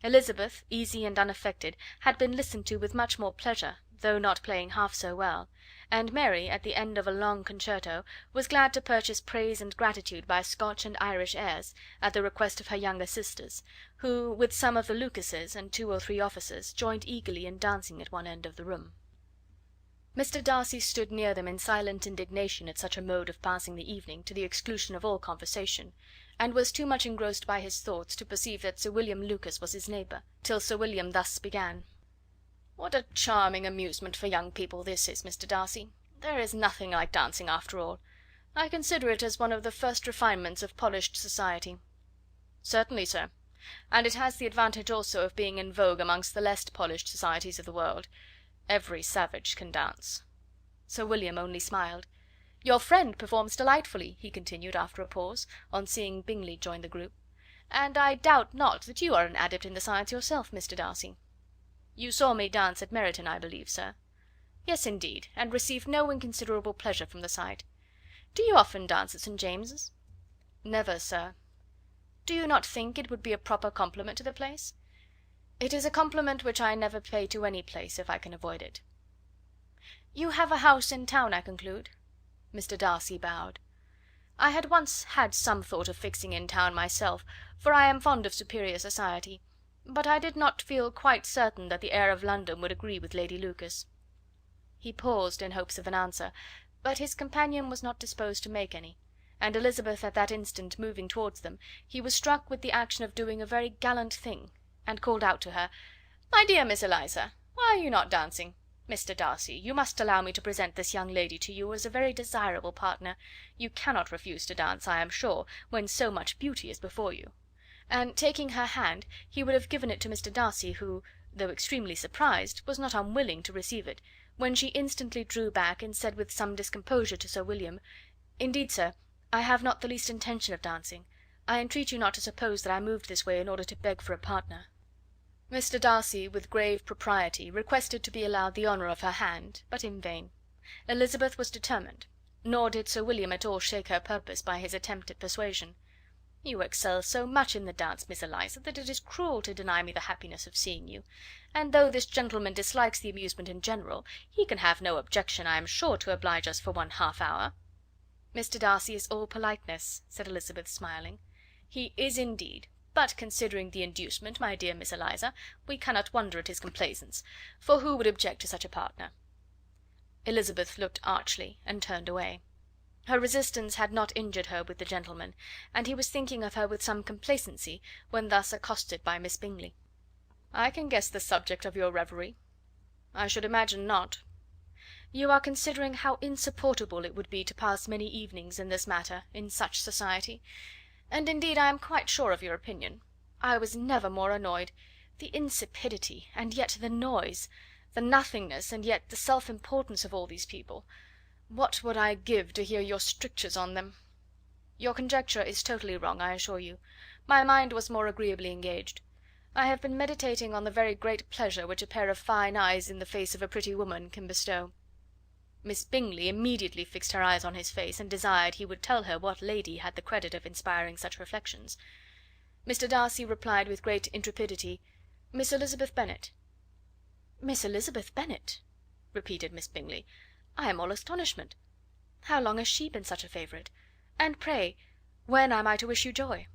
Elizabeth, easy and unaffected, had been listened to with much more pleasure, though not playing half so well, and Mary, at the end of a long concerto, was glad to purchase praise and gratitude by Scotch and Irish airs, at the request of her younger sisters, who, with some of the Lucases and 2 or 3 officers, joined eagerly in dancing at one end of the room. Mr. Darcy stood near them in silent indignation at such a mode of passing the evening, to the exclusion of all conversation, and was too much engrossed by his thoughts to perceive that Sir William Lucas was his neighbour, till Sir William thus began: "What a charming amusement for young people this is, Mr. Darcy! There is nothing like dancing after all. I consider it as one of the first refinements of polished society." "Certainly, sir, and it has the advantage also of being in vogue amongst the less polished societies of the world. Every savage can dance." Sir William only smiled. "Your friend performs delightfully," he continued after a pause, on seeing Bingley join the group, "and I doubt not that you are an adept in the science yourself, Mr. Darcy." "You saw me dance at Meryton, I believe, sir?" "Yes, indeed, and received no inconsiderable pleasure from the sight. Do you often dance at St. James's?" "Never, sir." "Do you not think it would be a proper compliment to the place?" "It is a compliment which I never pay to any place, if I can avoid it." "You have a house in town, I conclude?" Mr. Darcy bowed. "I had once had some thought of fixing in town myself, for I am fond of superior society, but I did not feel quite certain that the air of London would agree with Lady Lucas." He paused in hopes of an answer, but his companion was not disposed to make any, and Elizabeth at that instant moving towards them, he was struck with the action of doing a very gallant thing, and called out to her: "My dear Miss Eliza, why are you not dancing? Mr. Darcy, you must allow me to present this young lady to you as a very desirable partner. You cannot refuse to dance, I am sure, when so much beauty is before you." And taking her hand, he would have given it to Mr. Darcy, who, though extremely surprised, was not unwilling to receive it, when she instantly drew back, and said with some discomposure to Sir William: "Indeed, sir, I have not the least intention of dancing. I entreat you not to suppose that I moved this way in order to beg for a partner." Mr. Darcy, with grave propriety, requested to be allowed the honour of her hand, but in vain. Elizabeth was determined, nor did Sir William at all shake her purpose by his attempt at persuasion. "You excel so much in the dance, Miss Eliza, that it is cruel to deny me the happiness of seeing you, and though this gentleman dislikes the amusement in general, he can have no objection, I am sure, to oblige us for 1/2 hour." "Mr. Darcy is all politeness," said Elizabeth, smiling. "He is indeed, but considering the inducement, my dear Miss Eliza, we cannot wonder at his complaisance, for who would object to such a partner?" Elizabeth looked archly, and turned away. Her resistance had not injured her with the gentleman, and he was thinking of her with some complacency, when thus accosted by Miss Bingley. "I can guess the subject of your reverie." "I should imagine not." "You are considering how insupportable it would be to pass many evenings in this matter in such society, and indeed I am quite sure of your opinion. I was never more annoyed. The insipidity, and yet the noise, the nothingness, and yet the self-importance of all these people. What would I give to hear your strictures on them?" "Your conjecture is totally wrong, I assure you. My mind was more agreeably engaged. I have been meditating on the very great pleasure which a pair of fine eyes in the face of a pretty woman can bestow." Miss Bingley immediately fixed her eyes on his face, and desired he would tell her what lady had the credit of inspiring such reflections. Mr. Darcy replied with great intrepidity: "Miss Elizabeth Bennet." "Miss Elizabeth Bennet?" repeated Miss Bingley. "I am all astonishment. How long has she been such a favourite? And pray, when am I to wish you joy?"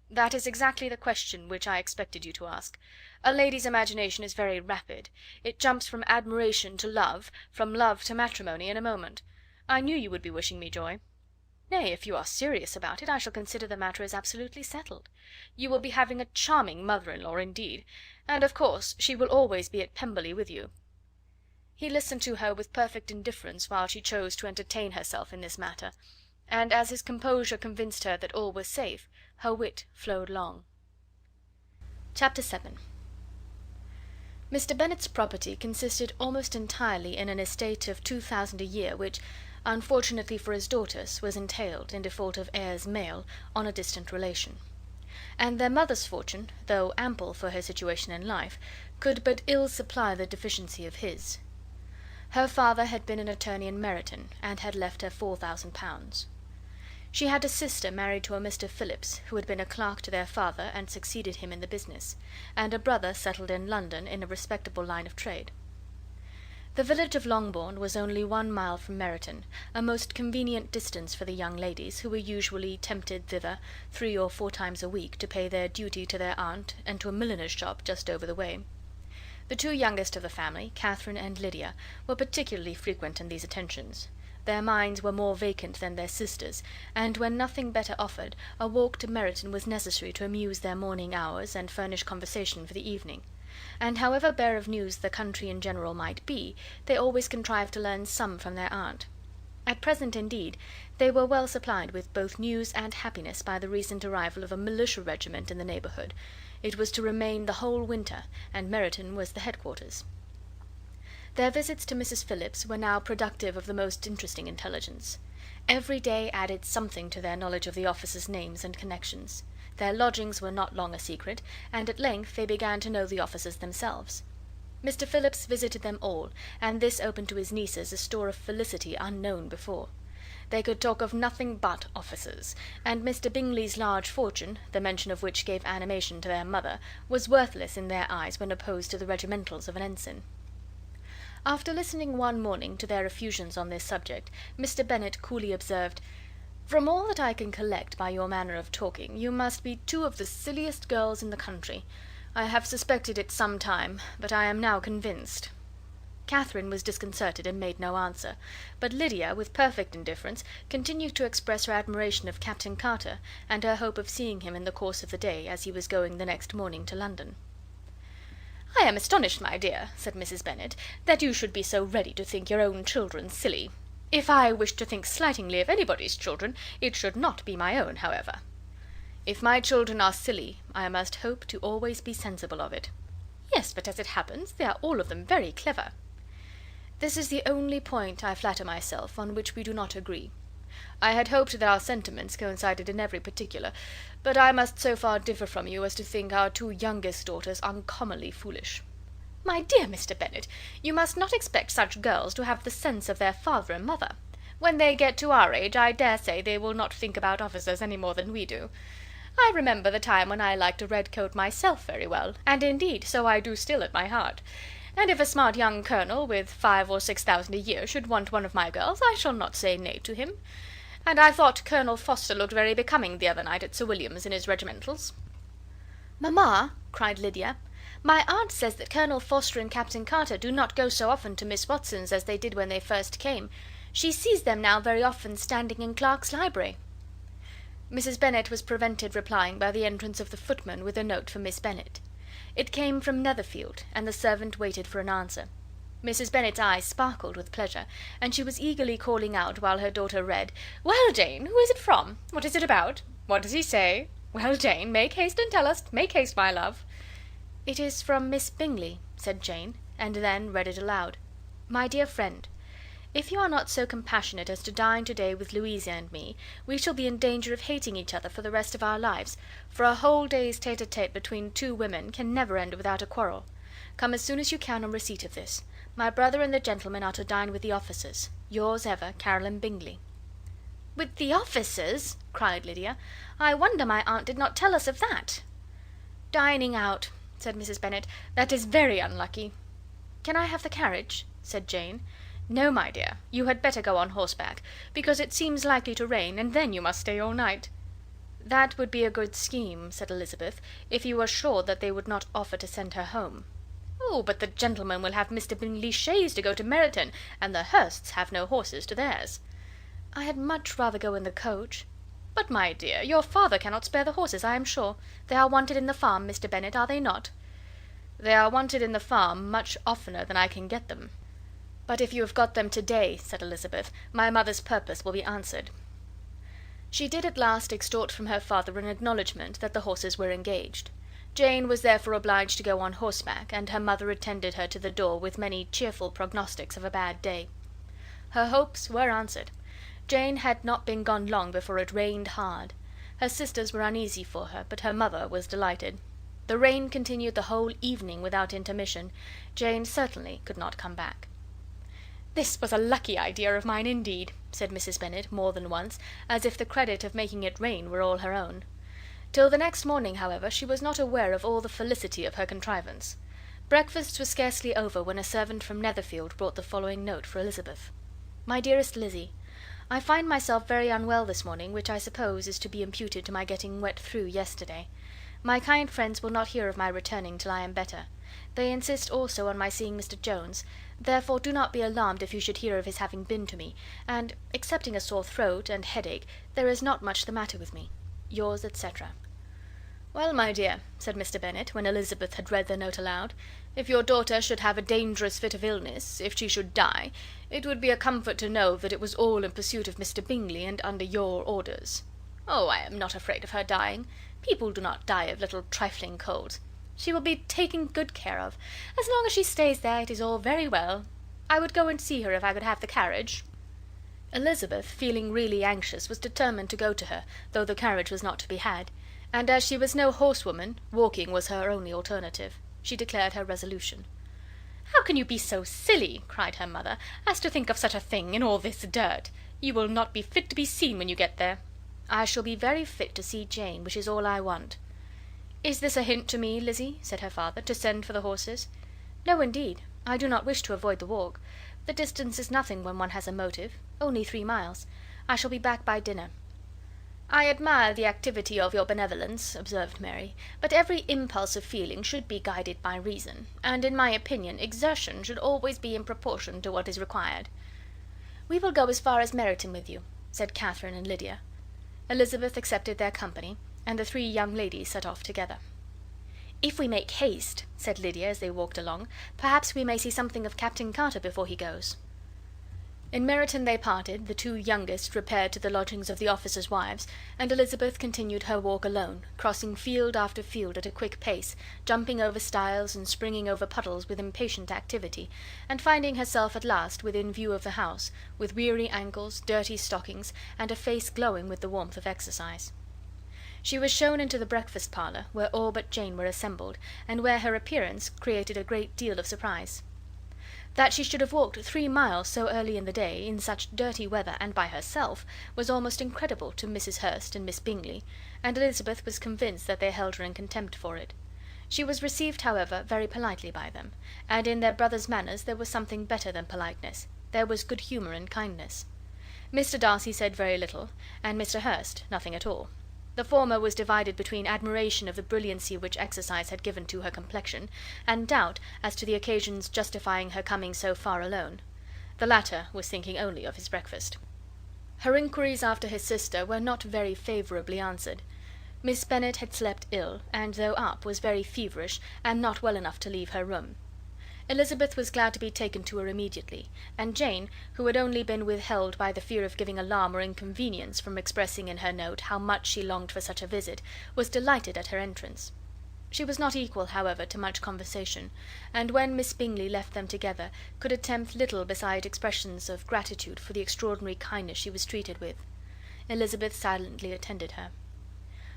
"That is exactly the question which I expected you to ask. A lady's imagination is very rapid. It jumps from admiration to love, from love to matrimony, in a moment. I knew you would be wishing me joy." Nay, if you are serious about it, I shall consider the matter as absolutely settled. You will be having a charming mother-in-law indeed, and of course she will always be at Pemberley with you." He listened to her with perfect indifference while she chose to entertain herself in this matter, and as his composure convinced her that all was safe, her wit flowed long. Chapter 7. Mr. Bennet's property consisted almost entirely in an estate of 2,000 a year, which, unfortunately for his daughters, was entailed, in default of heirs male, on a distant relation; and their mother's fortune, though ample for her situation in life, could but ill supply the deficiency of his. Her father had been an attorney in Meryton, and had left her £4,000. She had a sister married to a Mr. Phillips, who had been a clerk to their father and succeeded him in the business, and a brother settled in London in a respectable line of trade. The village of Longbourn was only 1 mile from Meryton, a most convenient distance for the young ladies, who were usually tempted thither 3 or 4 times a week to pay their duty to their aunt and to a milliner's shop just over the way. The 2 youngest of the family, Catherine and Lydia, were particularly frequent in these attentions. Their minds were more vacant than their sisters', and when nothing better offered, a walk to Meryton was necessary to amuse their morning hours and furnish conversation for the evening; and however bare of news the country in general might be, they always contrived to learn some from their aunt. At present, indeed, they were well supplied with both news and happiness by the recent arrival of a militia regiment in the neighbourhood. It was to remain the whole winter, and Meryton was the headquarters. Their visits to Mrs. Phillips were now productive of the most interesting intelligence. Every day added something to their knowledge of the officers' names and connections. Their lodgings were not long a secret, and at length they began to know the officers themselves. Mr. Phillips visited them all, and this opened to his nieces a store of felicity unknown before. They could talk of nothing but officers, and Mr. Bingley's large fortune, the mention of which gave animation to their mother, was worthless in their eyes when opposed to the regimentals of an ensign. After listening one morning to their effusions on this subject, Mr. Bennet coolly observed, "From all that I can collect by your manner of talking, you must be 2 of the silliest girls in the country. I have suspected it some time, but I am now convinced." Catherine was disconcerted and made no answer, but Lydia, with perfect indifference, continued to express her admiration of Captain Carter, and her hope of seeing him in the course of the day, as he was going the next morning to London. "I am astonished, my dear," said Mrs. Bennet, "that you should be so ready to think your own children silly. If I wished to think slightingly of anybody's children, it should not be my own, however. If my children are silly, I must hope to always be sensible of it." "Yes, but as it happens, they are all of them very clever." "This is the only point, I flatter myself, on which we do not agree. I had hoped that our sentiments coincided in every particular, but I must so far differ from you as to think our 2 youngest daughters uncommonly foolish." "My dear Mr. Bennet, you must not expect such girls to have the sense of their father and mother. When they get to our age, I dare say they will not think about officers any more than we do. I remember the time when I liked a red coat myself very well, and indeed so I do still at my heart; and if a smart young colonel, with 5 or 6,000 a year, should want one of my girls, I shall not say nay to him. And I thought Colonel Forster looked very becoming the other night at Sir William's in his regimentals." "Mamma," cried Lydia, "my aunt says that Colonel Forster and Captain Carter do not go so often to Miss Watson's as they did when they first came. She sees them now very often standing in Clark's library." Mrs. Bennet was prevented replying by the entrance of the footman with a note for Miss Bennet. It came from Netherfield, and the servant waited for an answer. Mrs. Bennet's eyes sparkled with pleasure, and she was eagerly calling out, while her daughter read, "Well, Jane, who is it from? What is it about? What does he say? Well, Jane, make haste and tell us. Make haste, my love." "It is from Miss Bingley," said Jane, and then read it aloud. "My dear friend, if you are not so compassionate as to dine to-day with Louisa and me, we shall be in danger of hating each other for the rest of our lives, for a whole day's tete-a-tete between 2 women can never end without a quarrel. Come as soon as you can on receipt of this. My brother and the gentlemen are to dine with the officers. Yours ever, Caroline Bingley." "With the officers!" cried Lydia. "I wonder my aunt did not tell us of that." "Dining out," said Mrs. Bennet. "That is very unlucky." "Can I have the carriage?" said Jane. "No, my dear, you had better go on horseback, because it seems likely to rain, and then you must stay all night." "That would be a good scheme," said Elizabeth, "if you were sure that they would not offer to send her home." "Oh, but the gentlemen will have Mr. Bingley's chaise to go to Meryton, and the Hursts have no horses to theirs." "I had much rather go in the coach." "But, my dear, your father cannot spare the horses, I am sure. They are wanted in the farm, Mr. Bennet, are they not?" "They are wanted in the farm much oftener than I can get them." "But if you have got them to-day," said Elizabeth, "my mother's purpose will be answered." She did at last extort from her father an acknowledgment that the horses were engaged. Jane was therefore obliged to go on horseback, and her mother attended her to the door with many cheerful prognostics of a bad day. Her hopes were answered. Jane had not been gone long before it rained hard. Her sisters were uneasy for her, but her mother was delighted. The rain continued the whole evening without intermission. Jane certainly could not come back. "This was a lucky idea of mine, indeed," said Mrs. Bennet more than once, as if the credit of making it rain were all her own. Till the next morning, however, she was not aware of all the felicity of her contrivance. Breakfast was scarcely over when a servant from Netherfield brought the following note for Elizabeth. "My dearest Lizzie, I find myself very unwell this morning, which I suppose is to be imputed to my getting wet through yesterday. My kind friends will not hear of my returning till I am better. They insist also on my seeing Mr. Jones, therefore do not be alarmed if you should hear of his having been to me, and, excepting a sore throat and headache, there is not much the matter with me. Yours, etc." "Well, my dear," said Mr. Bennet, when Elizabeth had read the note aloud, "if your daughter should have a dangerous fit of illness, if she should die, it would be a comfort to know that it was all in pursuit of Mr. Bingley and under your orders." "Oh, I am not afraid of her dying. People do not die of little trifling colds. She will be taken good care of. As long as she stays there, it is all very well. I would go and see her if I could have the carriage." Elizabeth, feeling really anxious, was determined to go to her, though the carriage was not to be had, and as she was no horsewoman, walking was her only alternative. She declared her resolution. "How can you be so silly," cried her mother, "as to think of such a thing, in all this dirt? You will not be fit to be seen when you get there." "I shall be very fit to see Jane, which is all I want." "Is this a hint to me, Lizzie," said her father, "to send for the horses?" "No, indeed. I do not wish to avoid the walk. The distance is nothing when one has a motive. Only 3 miles. I shall be back by dinner." "I admire the activity of your benevolence," observed Mary, "but every impulse of feeling should be guided by reason, and, in my opinion, exertion should always be in proportion to what is required." "We will go as far as Meryton with you," said Catherine and Lydia. Elizabeth accepted their company, and the 3 young ladies set off together. "If we make haste," said Lydia as they walked along, "perhaps we may see something of Captain Carter before he goes." In Meryton they parted, the 2 youngest repaired to the lodgings of the officers' wives, and Elizabeth continued her walk alone, crossing field after field at a quick pace, jumping over stiles and springing over puddles with impatient activity, and finding herself at last within view of the house, with weary ankles, dirty stockings, and a face glowing with the warmth of exercise. She was shown into the breakfast parlour, where all but Jane were assembled, and where her appearance created a great deal of surprise. That she should have walked 3 miles so early in the day, in such dirty weather, and by herself, was almost incredible to Mrs. Hurst and Miss Bingley, and Elizabeth was convinced that they held her in contempt for it. She was received, however, very politely by them, and in their brother's manners there was something better than politeness, there was good humour and kindness. Mr. Darcy said very little, and Mr. Hurst nothing at all. The former was divided between admiration of the brilliancy which exercise had given to her complexion, and doubt as to the occasions justifying her coming so far alone. The latter was thinking only of his breakfast. Her inquiries after his sister were not very favourably answered. Miss Bennet had slept ill, and though up, was very feverish, and not well enough to leave her room. Elizabeth was glad to be taken to her immediately, and Jane, who had only been withheld by the fear of giving alarm or inconvenience from expressing in her note how much she longed for such a visit, was delighted at her entrance. She was not equal, however, to much conversation, and when Miss Bingley left them together, could attempt little beside expressions of gratitude for the extraordinary kindness she was treated with. Elizabeth silently attended her.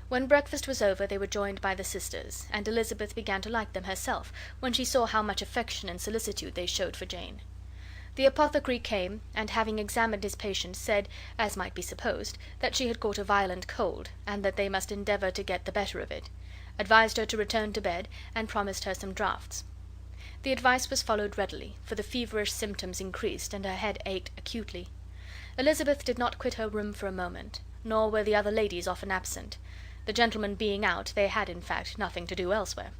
When breakfast was over they were joined by the sisters, and Elizabeth began to like them herself, when she saw how much affection and solicitude they showed for Jane. The apothecary came, and having examined his patient, said, as might be supposed, that she had caught a violent cold, and that they must endeavour to get the better of it, advised her to return to bed, and promised her some draughts. The advice was followed readily, for the feverish symptoms increased, and her head ached acutely. Elizabeth did not quit her room for a moment, nor were the other ladies often absent. The gentlemen being out, they had, in fact, nothing to do elsewhere.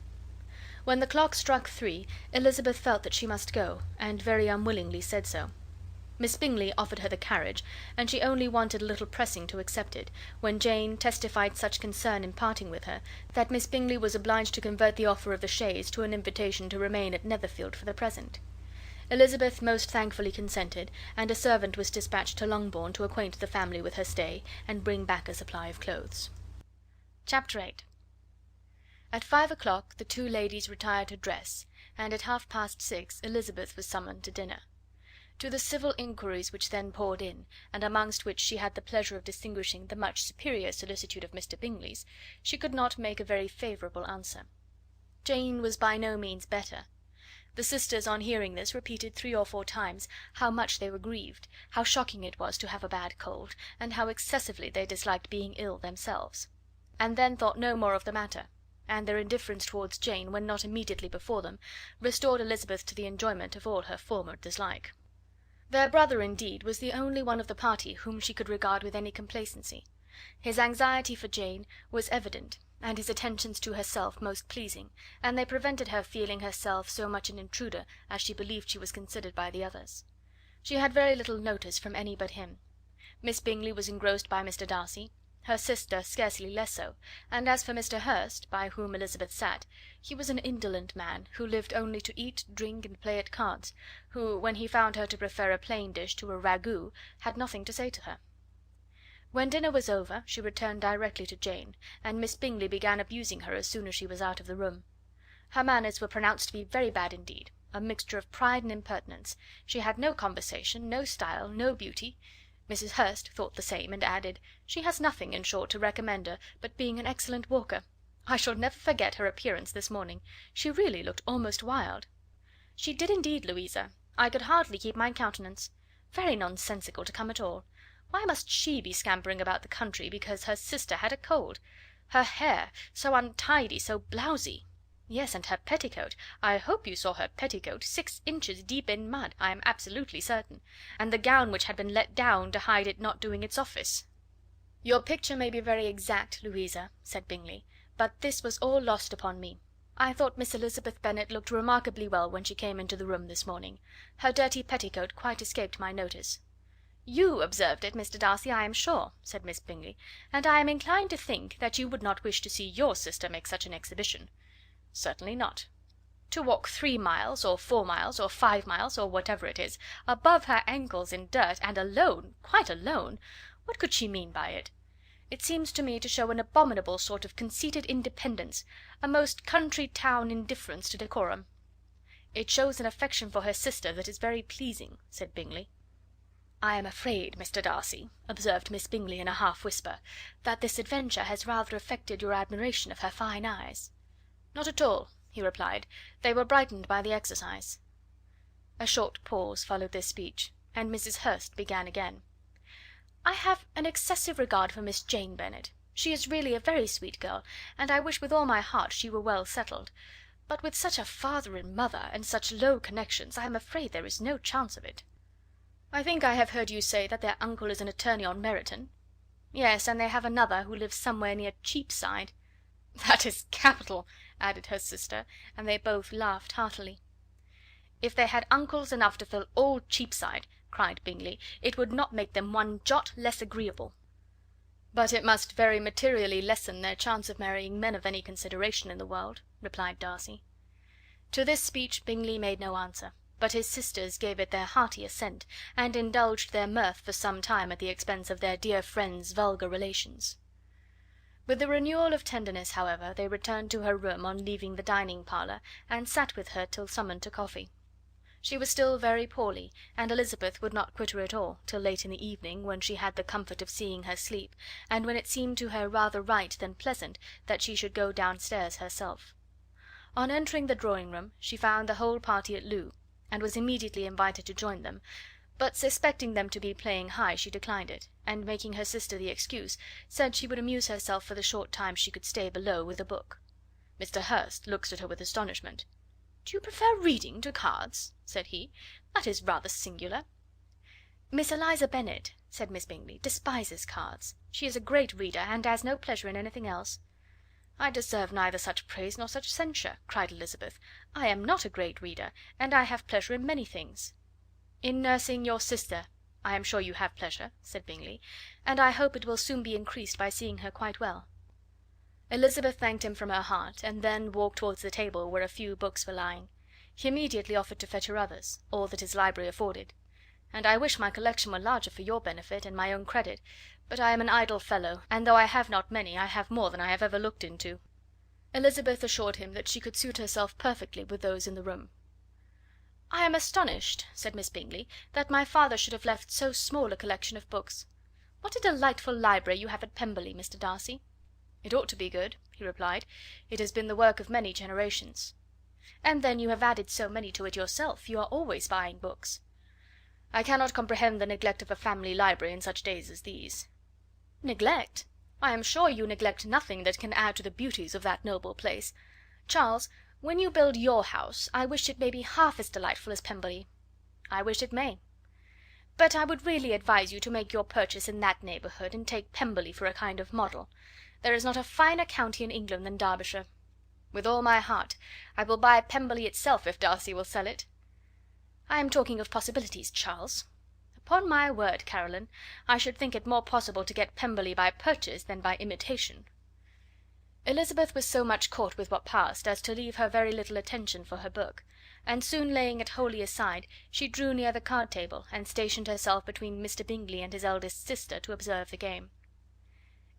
When the clock struck 3, Elizabeth felt that she must go, and very unwillingly said so. Miss Bingley offered her the carriage, and she only wanted a little pressing to accept it, when Jane testified such concern in parting with her, that Miss Bingley was obliged to convert the offer of the chaise to an invitation to remain at Netherfield for the present. Elizabeth most thankfully consented, and a servant was dispatched to Longbourn to acquaint the family with her stay, and bring back a supply of clothes. Chapter 8. At 5 o'clock the two ladies retired to dress, and at 6:30 Elizabeth was summoned to dinner. To the civil inquiries which then poured in, and amongst which she had the pleasure of distinguishing the much superior solicitude of Mr. Bingley's, she could not make a very favourable answer. Jane was by no means better. The sisters, on hearing this, repeated 3 or 4 times how much they were grieved, how shocking it was to have a bad cold, and how excessively they disliked being ill themselves; and then thought no more of the matter, and their indifference towards Jane, when not immediately before them, restored Elizabeth to the enjoyment of all her former dislike. Their brother, indeed, was the only one of the party whom she could regard with any complacency. His anxiety for Jane was evident, and his attentions to herself most pleasing, and they prevented her feeling herself so much an intruder as she believed she was considered by the others. She had very little notice from any but him. Miss Bingley was engrossed by Mr. Darcy, her sister scarcely less so, and as for Mr. Hurst, by whom Elizabeth sat, he was an indolent man, who lived only to eat, drink, and play at cards, who, when he found her to prefer a plain dish to a ragout, had nothing to say to her. When dinner was over, she returned directly to Jane, and Miss Bingley began abusing her as soon as she was out of the room. Her manners were pronounced to be very bad indeed, a mixture of pride and impertinence. She had no conversation, no style, no beauty. Mrs. Hurst thought the same, and added, "She has nothing, in short, to recommend her, but being an excellent walker. I shall never forget her appearance this morning. She really looked almost wild." "She did indeed, Louisa. I could hardly keep my countenance. Very nonsensical to come at all. Why must she be scampering about the country because her sister had a cold? Her hair, so untidy, so blousy! Yes, and her petticoat, I hope you saw her petticoat, 6 inches deep in mud, I am absolutely certain, and the gown which had been let down to hide it not doing its office." "Your picture may be very exact, Louisa," said Bingley, "but this was all lost upon me. I thought Miss Elizabeth Bennet looked remarkably well when she came into the room this morning. Her dirty petticoat quite escaped my notice." "You observed it, Mr. Darcy, I am sure," said Miss Bingley, "and I am inclined to think that you would not wish to see your sister make such an exhibition." "Certainly not." "To walk 3 miles, or 4 miles, or 5 miles, or whatever it is, above her ankles in dirt, and alone, quite alone! What could she mean by it? It seems to me to show an abominable sort of conceited independence, a most country town indifference to decorum." "It shows an affection for her sister that is very pleasing," said Bingley. "I am afraid, Mr. Darcy," observed Miss Bingley in a half whisper, "that this adventure has rather affected your admiration of her fine eyes." "Not at all," he replied; "they were brightened by the exercise." A short pause followed this speech, and Mrs. Hurst began again. "I have an excessive regard for Miss Jane Bennet. She is really a very sweet girl, and I wish with all my heart she were well settled; but with such a father and mother, and such low connections, I am afraid there is no chance of it." "I think I have heard you say that their uncle is an attorney on Meryton." "Yes, and they have another who lives somewhere near Cheapside." "That is capital," added her sister, and they both laughed heartily. "If they had uncles enough to fill all Cheapside," cried Bingley, "it would not make them one jot less agreeable." "But it must very materially lessen their chance of marrying men of any consideration in the world," replied Darcy. To this speech Bingley made no answer, but his sisters gave it their hearty assent, and indulged their mirth for some time at the expense of their dear friend's vulgar relations. With a renewal of tenderness, however, they returned to her room on leaving the dining parlour, and sat with her till summoned to coffee. She was still very poorly, and Elizabeth would not quit her at all till late in the evening, when she had the comfort of seeing her sleep, and when it seemed to her rather right than pleasant that she should go downstairs herself. On entering the drawing room she found the whole party at loo, and was immediately invited to join them, but suspecting them to be playing high she declined it, and making her sister the excuse, said she would amuse herself for the short time she could stay below with a book. Mr. Hurst looked at her with astonishment. "Do you prefer reading to cards?" said he. "That is rather singular." "Miss Eliza Bennet," said Miss Bingley, "despises cards. She is a great reader, and has no pleasure in anything else." "I deserve neither such praise nor such censure," cried Elizabeth. "I am not a great reader, and I have pleasure in many things." "In nursing your sister I am sure you have pleasure," said Bingley, "and I hope it will soon be increased by seeing her quite well." Elizabeth thanked him from her heart, and then walked towards the table where a few books were lying. He immediately offered to fetch her others, all that his library afforded. "And I wish my collection were larger for your benefit and my own credit, but I am an idle fellow, and though I have not many, I have more than I have ever looked into." Elizabeth assured him that she could suit herself perfectly with those in the room. "I am astonished," said Miss Bingley, "that my father should have left so small a collection of books. What a delightful library you have at Pemberley, Mr. Darcy!" "It ought to be good," he replied. "It has been the work of many generations." "And then you have added so many to it yourself. You are always buying books." "I cannot comprehend the neglect of a family library in such days as these." "Neglect? I am sure you neglect nothing that can add to the beauties of that noble place. Charles, when you build your house, I wish it may be half as delightful as Pemberley." "I wish it may." "But I would really advise you to make your purchase in that neighbourhood, and take Pemberley for a kind of model. There is not a finer county in England than Derbyshire." "With all my heart. I will buy Pemberley itself if Darcy will sell it." "I am talking of possibilities, Charles." "Upon my word, Caroline, I should think it more possible to get Pemberley by purchase than by imitation." Elizabeth was so much caught with what passed as to leave her very little attention for her book, and soon laying it wholly aside, she drew near the card table, and stationed herself between Mr. Bingley and his eldest sister to observe the game.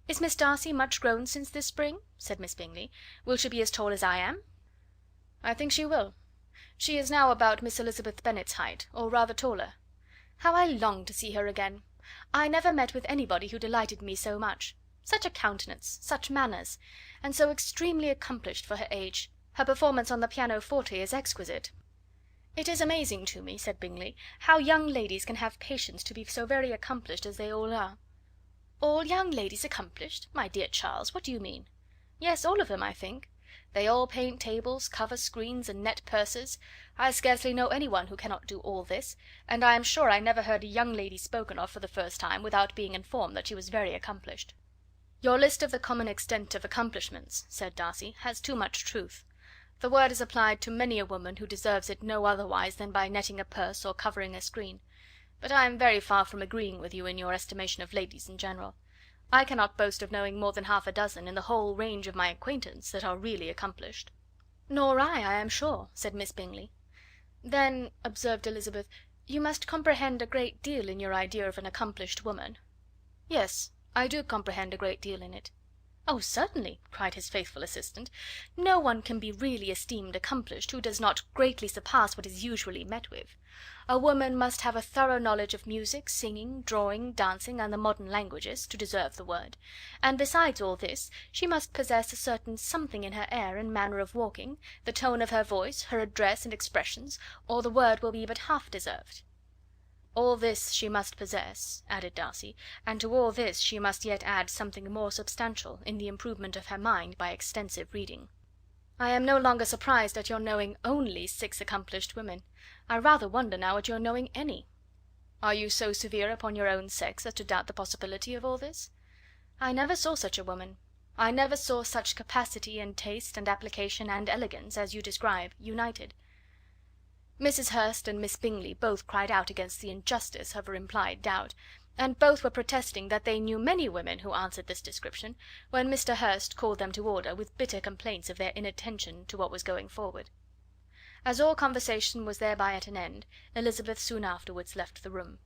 "Is Miss Darcy much grown since this spring?" said Miss Bingley. "Will she be as tall as I am?" "I think she will. She is now about Miss Elizabeth Bennet's height, or rather taller. How I long to see her again! I never met with anybody who delighted me so much. Such a countenance, such manners, and so extremely accomplished for her age. Her performance on the pianoforte is exquisite." "It is amazing to me," said Bingley, "how young ladies can have patience to be so very accomplished as they all are." "All young ladies accomplished? My dear Charles, what do you mean?" "Yes, all of them, I think. They all paint tables, cover screens, and net purses. I scarcely know any one who cannot do all this, and I am sure I never heard a young lady spoken of for the first time without being informed that she was very accomplished." "Your list of the common extent of accomplishments," said Darcy, "has too much truth. The word is applied to many a woman who deserves it no otherwise than by netting a purse or covering a screen. But I am very far from agreeing with you in your estimation of ladies in general. I cannot boast of knowing more than half a dozen, in the whole range of my acquaintance, that are really accomplished." "Nor I am sure," said Miss Bingley. "Then," observed Elizabeth, "you must comprehend a great deal in your idea of an accomplished woman." "Yes, I do comprehend a great deal in it." "Oh, certainly," cried his faithful assistant. "No one can be really esteemed accomplished who does not greatly surpass what is usually met with. A woman must have a thorough knowledge of music, singing, drawing, dancing, and the modern languages, to deserve the word; and besides all this, she must possess a certain something in her air and manner of walking, the tone of her voice, her address and expressions, or the word will be but half deserved." "All this she must possess," added Darcy, "and to all this she must yet add something more substantial, in the improvement of her mind by extensive reading." "I am no longer surprised at your knowing only 6 accomplished women. I rather wonder now at your knowing any." "Are you so severe upon your own sex as to doubt the possibility of all this?" "I never saw such a woman. I never saw such capacity and taste and application and elegance as you describe united." Mrs. Hurst and Miss Bingley both cried out against the injustice of her implied doubt, and both were protesting that they knew many women who answered this description, when Mr. Hurst called them to order, with bitter complaints of their inattention to what was going forward. As all conversation was thereby at an end, Elizabeth soon afterwards left the room.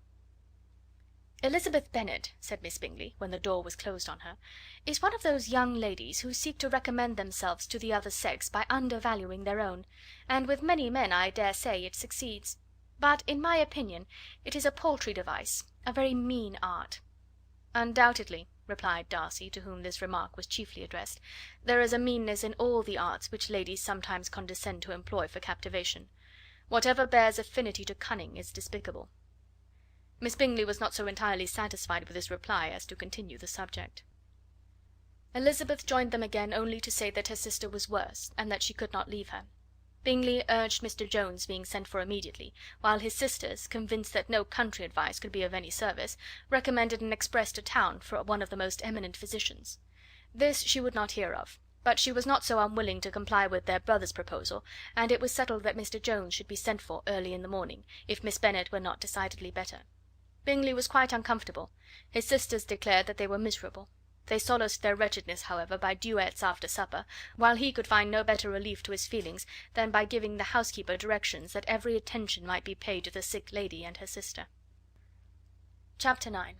"Elizabeth Bennet," said Miss Bingley, when the door was closed on her, "is one of those young ladies who seek to recommend themselves to the other sex by undervaluing their own, and with many men, I dare say, it succeeds; but, in my opinion, it is a paltry device, a very mean art." "Undoubtedly," replied Darcy, to whom this remark was chiefly addressed, "there is a meanness in all the arts which ladies sometimes condescend to employ for captivation. Whatever bears affinity to cunning is despicable." Miss Bingley was not so entirely satisfied with this reply as to continue the subject. Elizabeth joined them again only to say that her sister was worse, and that she could not leave her. Bingley urged Mr. Jones being sent for immediately, while his sisters, convinced that no country advice could be of any service, recommended an express to town for one of the most eminent physicians. This she would not hear of. but she was not so unwilling to comply with their brother's proposal, and it was settled that Mr. Jones should be sent for early in the morning, if Miss Bennet were not decidedly better. Bingley was quite uncomfortable. His sisters declared that they were miserable. They solaced their wretchedness, however, by duets after supper, while he could find no better relief to his feelings than by giving the housekeeper directions that every attention might be paid to the sick lady and her sister. Chapter 9.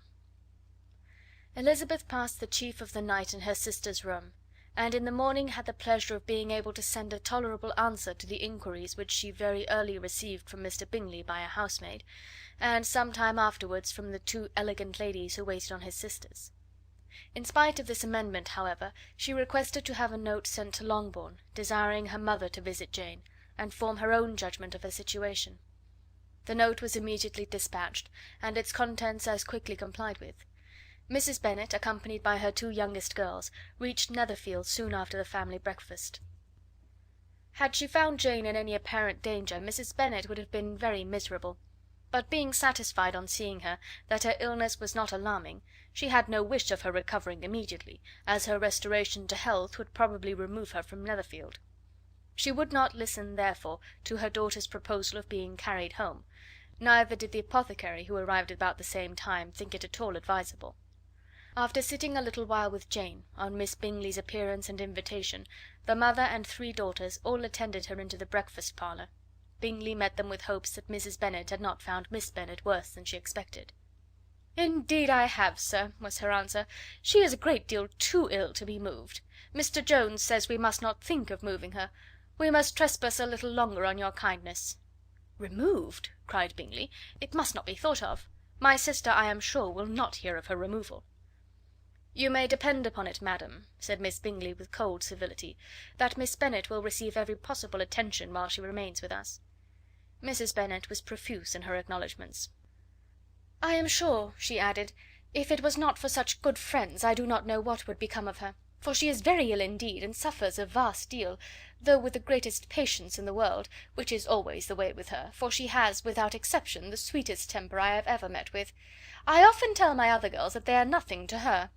Elizabeth passed the chief of the night in her sister's room, and in the morning had the pleasure of being able to send a tolerable answer to the inquiries which she very early received from Mr. Bingley by a housemaid, and some time afterwards from the two elegant ladies who waited on his sisters. In spite of this amendment, however, she requested to have a note sent to Longbourn, desiring her mother to visit Jane, and form her own judgment of her situation. The note was immediately dispatched, and its contents as quickly complied with. Mrs. Bennet, accompanied by her two youngest girls, reached Netherfield soon after the family breakfast. Had she found Jane in any apparent danger, Mrs. Bennet would have been very miserable; but being satisfied on seeing her that her illness was not alarming, she had no wish of her recovering immediately, as her restoration to health would probably remove her from Netherfield. She would not listen, therefore, to her daughter's proposal of being carried home, neither did the apothecary, who arrived about the same time, think it at all advisable. After sitting a little while with Jane, on Miss Bingley's appearance and invitation, the mother and three daughters all attended her into the breakfast parlour. Bingley met them with hopes that Mrs. Bennet had not found Miss Bennet worse than she expected. "Indeed I have, sir," was her answer. "She is a great deal too ill to be moved. Mr. Jones says we must not think of moving her. We must trespass a little longer on your kindness." "Removed!" cried Bingley. "It must not be thought of. My sister, I am sure, will not hear of her removal." "You may depend upon it, madam," said Miss Bingley with cold civility, "that Miss Bennet will receive every possible attention while she remains with us." Mrs. Bennet was profuse in her acknowledgments. "I am sure," she added, "if it was not for such good friends, I do not know what would become of her, for she is very ill indeed, and suffers a vast deal, though with the greatest patience in the world, which is always the way with her, for she has, without exception, the sweetest temper I have ever met with. I often tell my other girls that they are nothing to her.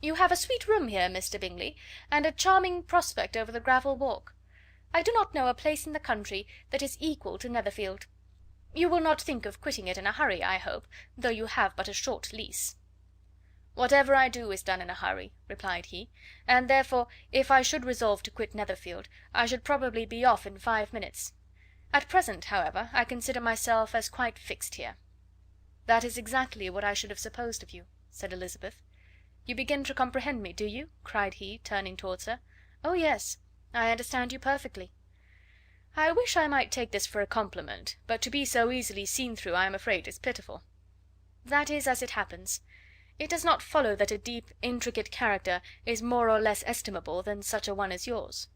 You have a sweet room here, Mr. Bingley, and a charming prospect over the gravel walk. I do not know a place in the country that is equal to Netherfield. You will not think of quitting it in a hurry, I hope, though you have but a short lease." "Whatever I do is done in a hurry," replied he, "and therefore, if I should resolve to quit Netherfield, I should probably be off in 5 minutes. At present, however, I consider myself as quite fixed here." "That is exactly what I should have supposed of you," said Elizabeth. "You begin to comprehend me, do you?" cried he, turning towards her. "Oh, yes, I understand you perfectly." "I wish I might take this for a compliment, but to be so easily seen through I am afraid is pitiful." "That is as it happens. It does not follow that a deep, intricate character is more or less estimable than such a one as yours."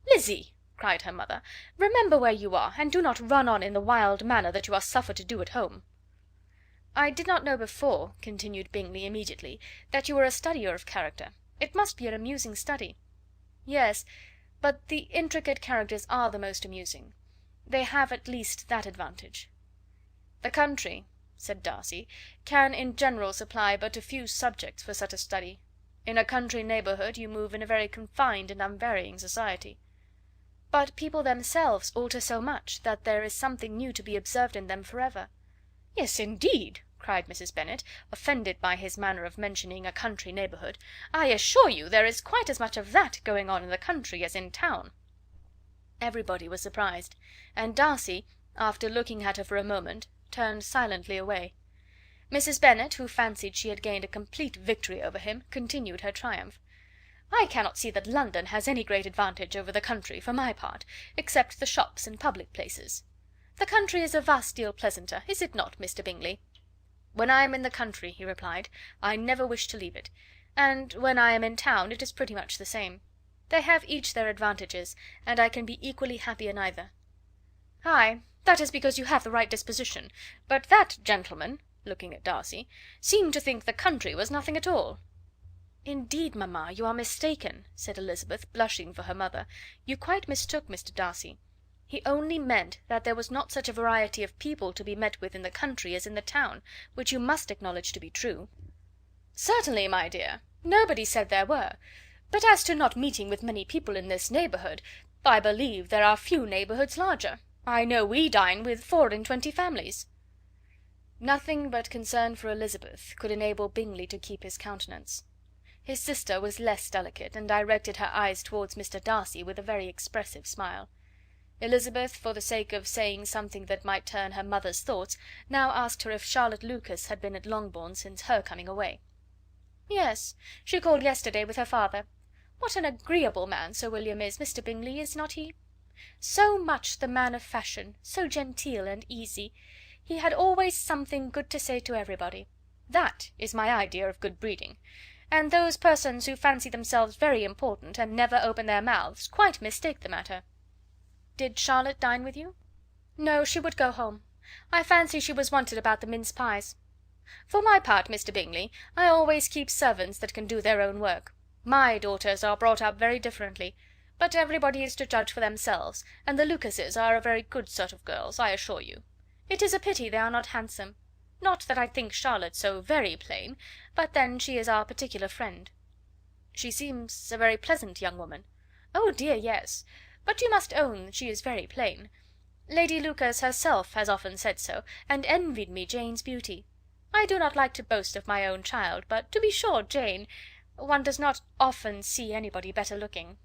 "Lizzy!" cried her mother, "remember where you are, and do not run on in the wild manner that you are suffered to do at home." "I did not know before," continued Bingley immediately, "that you were a studier of character. It must be an amusing study." "Yes, but the intricate characters are the most amusing. They have at least that advantage." "The country," said Darcy, "can in general supply but a few subjects for such a study. In a country neighbourhood you move in a very confined and unvarying society." "But people themselves alter so much that there is something new to be observed in them for ever." "Yes, indeed!" cried Mrs. Bennet, offended by his manner of mentioning a country neighbourhood. "I assure you there is quite as much of that going on in the country as in town." Everybody was surprised, and Darcy, after looking at her for a moment, turned silently away. Mrs. Bennet, who fancied she had gained a complete victory over him, continued her triumph. "I cannot see that London has any great advantage over the country, for my part, except the shops and public places. The country is a vast deal pleasanter, is it not, Mr. Bingley?" "When I am in the country," he replied, "I never wish to leave it, and when I am in town it is pretty much the same. They have each their advantages, and I can be equally happy in either." "Ay, that is because you have the right disposition, but that gentleman," looking at Darcy, "seemed to think the country was nothing at all." "Indeed, mamma, you are mistaken," said Elizabeth, blushing for her mother. "You quite mistook Mr. Darcy. He only meant that there was not such a variety of people to be met with in the country as in the town, which you must acknowledge to be true." "Certainly, my dear, nobody said there were. But as to not meeting with many people in this neighbourhood, I believe there are few neighbourhoods larger. I know we dine with 24 families." Nothing but concern for Elizabeth could enable Bingley to keep his countenance. His sister was less delicate, and directed her eyes towards Mr. Darcy with a very expressive smile. Elizabeth, for the sake of saying something that might turn her mother's thoughts, now asked her if Charlotte Lucas had been at Longbourn since her coming away. "Yes, she called yesterday with her father. What an agreeable man Sir William is, Mr. Bingley, is not he? So much the man of fashion, so genteel and easy. He had always something good to say to everybody. That is my idea of good breeding. And those persons who fancy themselves very important, and never open their mouths, quite mistake the matter." "Did Charlotte dine with you?" "No, she would go home. I fancy she was wanted about the mince pies. For my part, Mr. Bingley, I always keep servants that can do their own work. My daughters are brought up very differently, but everybody is to judge for themselves, and the Lucases are a very good sort of girls, I assure you. It is a pity they are not handsome. Not that I think Charlotte so very plain, but then she is our particular friend." "She seems a very pleasant young woman." "Oh dear, yes. But you must own she is very plain. Lady Lucas herself has often said so, and envied me Jane's beauty. I do not like to boast of my own child, but to be sure Jane, one does not often see anybody better looking."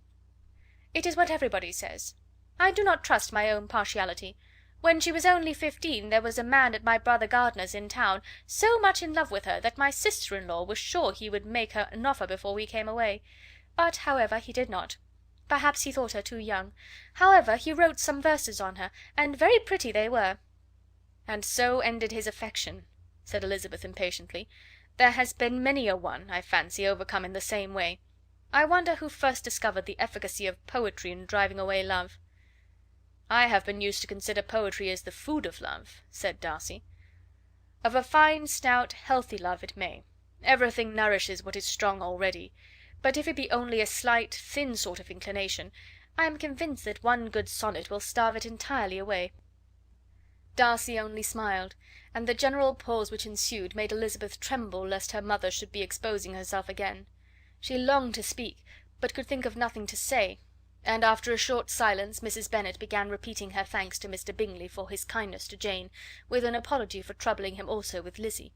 "It is what everybody says. I do not trust my own partiality. When she was only 15 there was a man at my brother Gardiner's in town so much in love with her that my sister-in-law was sure he would make her an offer before we came away. But, however, he did not. Perhaps he thought her too young. However, he wrote some verses on her, and very pretty they were." "And so ended his affection," said Elizabeth impatiently. "There has been many a one, I fancy, overcome in the same way. I wonder who first discovered the efficacy of poetry in driving away love." "I have been used to consider poetry as the food of love," said Darcy. "Of a fine, stout, healthy love it may. Everything nourishes what is strong already. But if it be only a slight, thin sort of inclination, I am convinced that one good sonnet will starve it entirely away." Darcy only smiled, and the general pause which ensued made Elizabeth tremble lest her mother should be exposing herself again. She longed to speak, but could think of nothing to say, and after a short silence Mrs. Bennet began repeating her thanks to Mr. Bingley for his kindness to Jane, with an apology for troubling him also with Lizzie.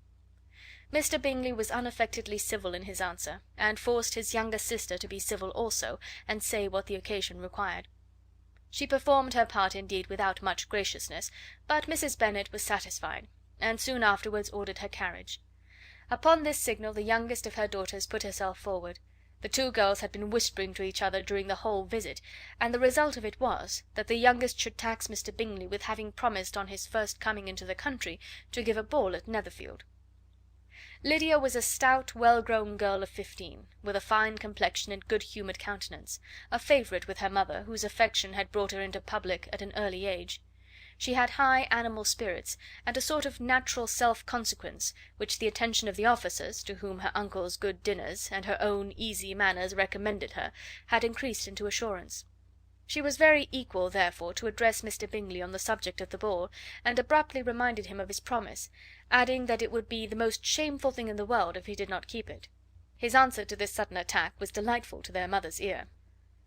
Mr. Bingley was unaffectedly civil in his answer, and forced his younger sister to be civil also, and say what the occasion required. She performed her part indeed without much graciousness, but Mrs. Bennet was satisfied, and soon afterwards ordered her carriage. Upon this signal the youngest of her daughters put herself forward. The two girls had been whispering to each other during the whole visit, and the result of it was, that the youngest should tax Mr. Bingley with having promised on his first coming into the country to give a ball at Netherfield. Lydia was a stout, well-grown girl of 15, with a fine complexion and good-humoured countenance, a favourite with her mother, whose affection had brought her into public at an early age. She had high animal spirits, and a sort of natural self-consequence, which the attention of the officers, to whom her uncle's good dinners, and her own easy manners recommended her, had increased into assurance. She was very equal, therefore, to address Mr. Bingley on the subject of the ball, and abruptly reminded him of his promise, adding that it would be the most shameful thing in the world if he did not keep it. His answer to this sudden attack was delightful to their mother's ear.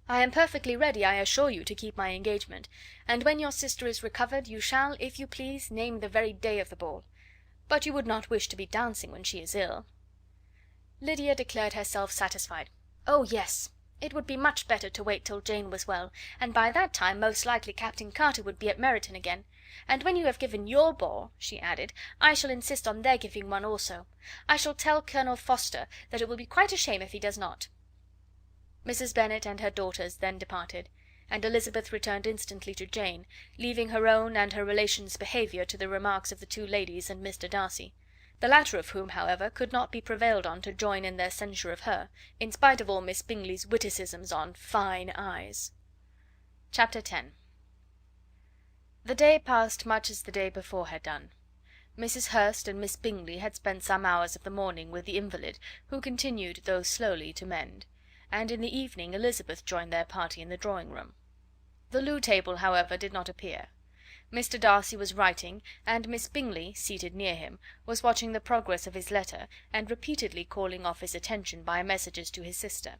"I am perfectly ready, I assure you, to keep my engagement, and when your sister is recovered you shall, if you please, name the very day of the ball. But you would not wish to be dancing when she is ill?" Lydia declared herself satisfied. "Oh, yes! It would be much better to wait till Jane was well, and by that time most likely Captain Carter would be at Meryton again. And when you have given your ball," she added, "I shall insist on their giving one also. I shall tell Colonel Forster that it will be quite a shame if he does not." Mrs. Bennet and her daughters then departed, and Elizabeth returned instantly to Jane, leaving her own and her relations' behaviour to the remarks of the two ladies and Mr. Darcy, the latter of whom, however, could not be prevailed on to join in their censure of her, in spite of all Miss Bingley's witticisms on fine eyes. Chapter 10. The day passed much as the day before had done. Mrs. Hurst and Miss Bingley had spent some hours of the morning with the invalid, who continued, though slowly, to mend, and in the evening Elizabeth joined their party in the drawing-room. The loo table, however, did not appear. Mr. Darcy was writing, and Miss Bingley, seated near him, was watching the progress of his letter, and repeatedly calling off his attention by messages to his sister.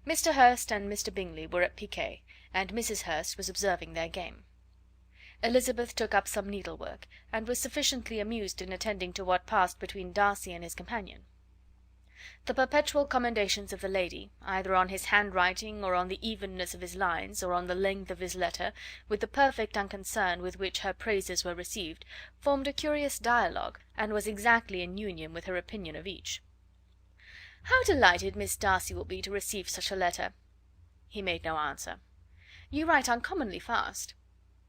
Mr. Hurst and Mr. Bingley were at piquet, and Mrs. Hurst was observing their game. Elizabeth took up some needlework, and was sufficiently amused in attending to what passed between Darcy and his companion. The perpetual commendations of the lady, either on his handwriting, or on the evenness of his lines, or on the length of his letter, with the perfect unconcern with which her praises were received, formed a curious dialogue, and was exactly in union with her opinion of each. "How delighted Miss Darcy will be to receive such a letter!" He made no answer. "You write uncommonly fast."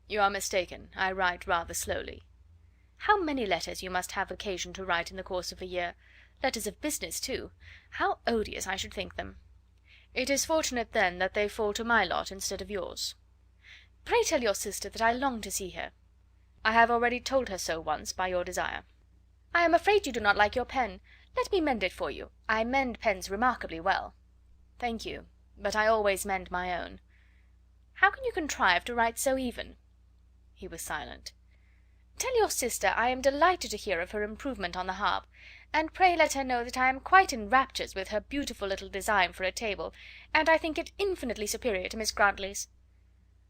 "You are mistaken, I write rather slowly." "How many letters you must have occasion to write in the course of a year! Letters of business, too. How odious I should think them!" "It is fortunate, then, that they fall to my lot instead of yours." "Pray tell your sister that I long to see her." "I have already told her so once, by your desire." "I am afraid you do not like your pen. Let me mend it for you. I mend pens remarkably well." "Thank you, but I always mend my own." "How can you contrive to write so even?" He was silent. "Tell your sister I am delighted to hear of her improvement on the harp, and pray let her know that I am quite in raptures with her beautiful little design for a table, and I think it infinitely superior to Miss Grantley's."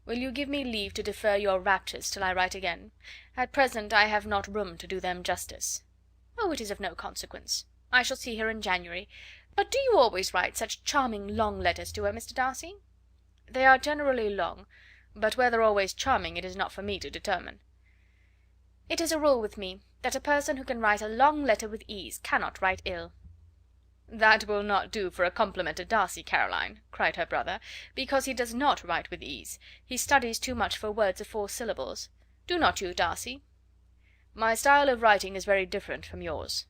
"Will you give me leave to defer your raptures till I write again? At present I have not room to do them justice." "Oh, it is of no consequence. I shall see her in January. But do you always write such charming long letters to her, Mr. Darcy?" "They are generally long, but whether always charming it is not for me to determine." "It is a rule with me, that a person who can write a long letter with ease cannot write ill." "That will not do for a compliment to Darcy, Caroline," cried her brother, "because he does not write with ease. He studies too much for words of 4 syllables. Do not you, Darcy?" "My style of writing is very different from yours."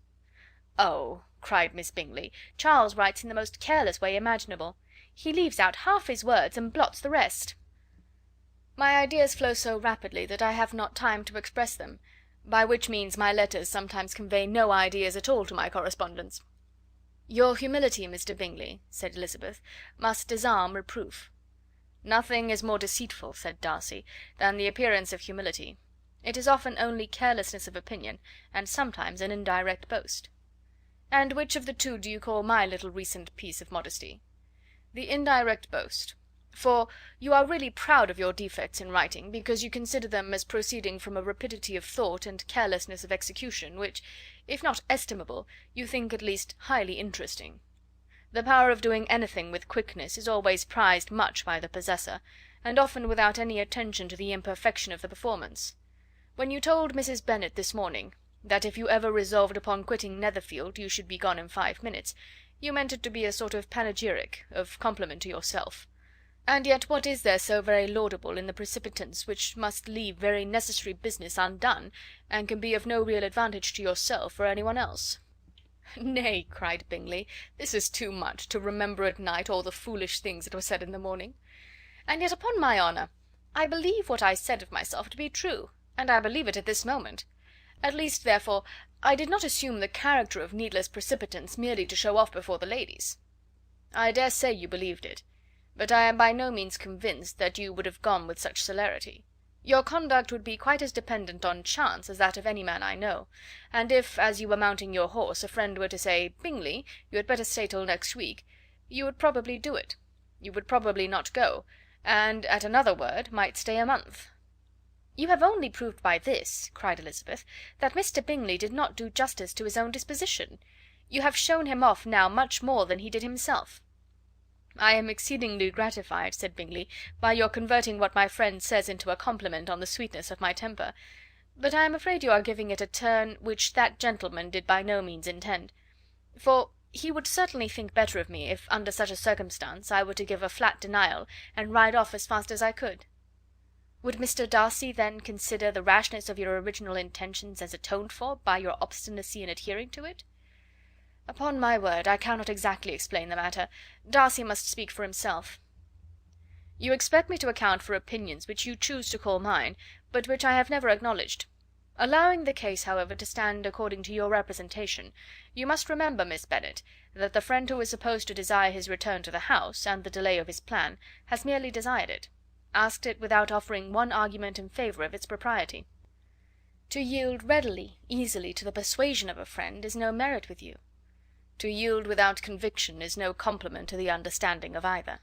"Oh!" cried Miss Bingley, "Charles writes in the most careless way imaginable. He leaves out half his words and blots the rest." "My ideas flow so rapidly that I have not time to express them, by which means my letters sometimes convey no ideas at all to my correspondents." "Your humility, Mr. Bingley," said Elizabeth, "must disarm reproof." "Nothing is more deceitful," said Darcy, "than the appearance of humility. It is often only carelessness of opinion, and sometimes an indirect boast." "And which of the two do you call my little recent piece of modesty?" "The indirect boast. For you are really proud of your defects in writing, because you consider them as proceeding from a rapidity of thought and carelessness of execution, which, if not estimable, you think at least highly interesting. The power of doing anything with quickness is always prized much by the possessor, and often without any attention to the imperfection of the performance. When you told Mrs. Bennet this morning that if you ever resolved upon quitting Netherfield you should be gone in 5 minutes, you meant it to be a sort of panegyric, of compliment to yourself. And yet what is there so very laudable in the precipitance which must leave very necessary business undone, and can be of no real advantage to yourself or any one else?" "Nay," cried Bingley, "this is too much, to remember at night all the foolish things that were said in the morning. And yet, upon my honour, I believe what I said of myself to be true, and I believe it at this moment. At least, therefore, I did not assume the character of needless precipitance merely to show off before the ladies." "I dare say you believed it, but I am by no means convinced that you would have gone with such celerity. Your conduct would be quite as dependent on chance as that of any man I know, and if, as you were mounting your horse, a friend were to say, 'Bingley, you had better stay till next week,' you would probably do it. You would probably not go, and, at another word, might stay a month." "You have only proved by this," cried Elizabeth, "that Mr. Bingley did not do justice to his own disposition. You have shown him off now much more than he did himself." "I am exceedingly gratified," said Bingley, "by your converting what my friend says into a compliment on the sweetness of my temper; but I am afraid you are giving it a turn which that gentleman did by no means intend; for he would certainly think better of me if, under such a circumstance, I were to give a flat denial, and ride off as fast as I could." "Would Mr. Darcy, then, consider the rashness of your original intentions as atoned for by your obstinacy in adhering to it?" "Upon my word, I cannot exactly explain the matter. Darcy must speak for himself." "You expect me to account for opinions which you choose to call mine, but which I have never acknowledged. Allowing the case, however, to stand according to your representation, you must remember, Miss Bennet, that the friend who is supposed to desire his return to the house, and the delay of his plan, has merely desired it, asked it without offering one argument in favour of its propriety. To yield readily, easily, to the persuasion of a friend, is no merit with you." To yield without conviction is no compliment to the understanding of either."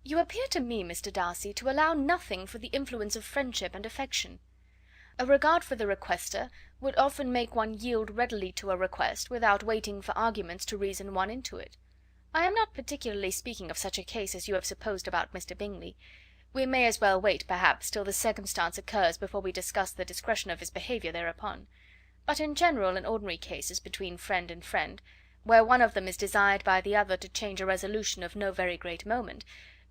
"You appear to me, Mr. Darcy, to allow nothing for the influence of friendship and affection. A regard for the requester would often make one yield readily to a request without waiting for arguments to reason one into it. I am not particularly speaking of such a case as you have supposed about Mr. Bingley. We may as well wait, perhaps, till the circumstance occurs before we discuss the discretion of his behaviour thereupon. But in general and ordinary cases between friend and friend, where one of them is desired by the other to change a resolution of no very great moment,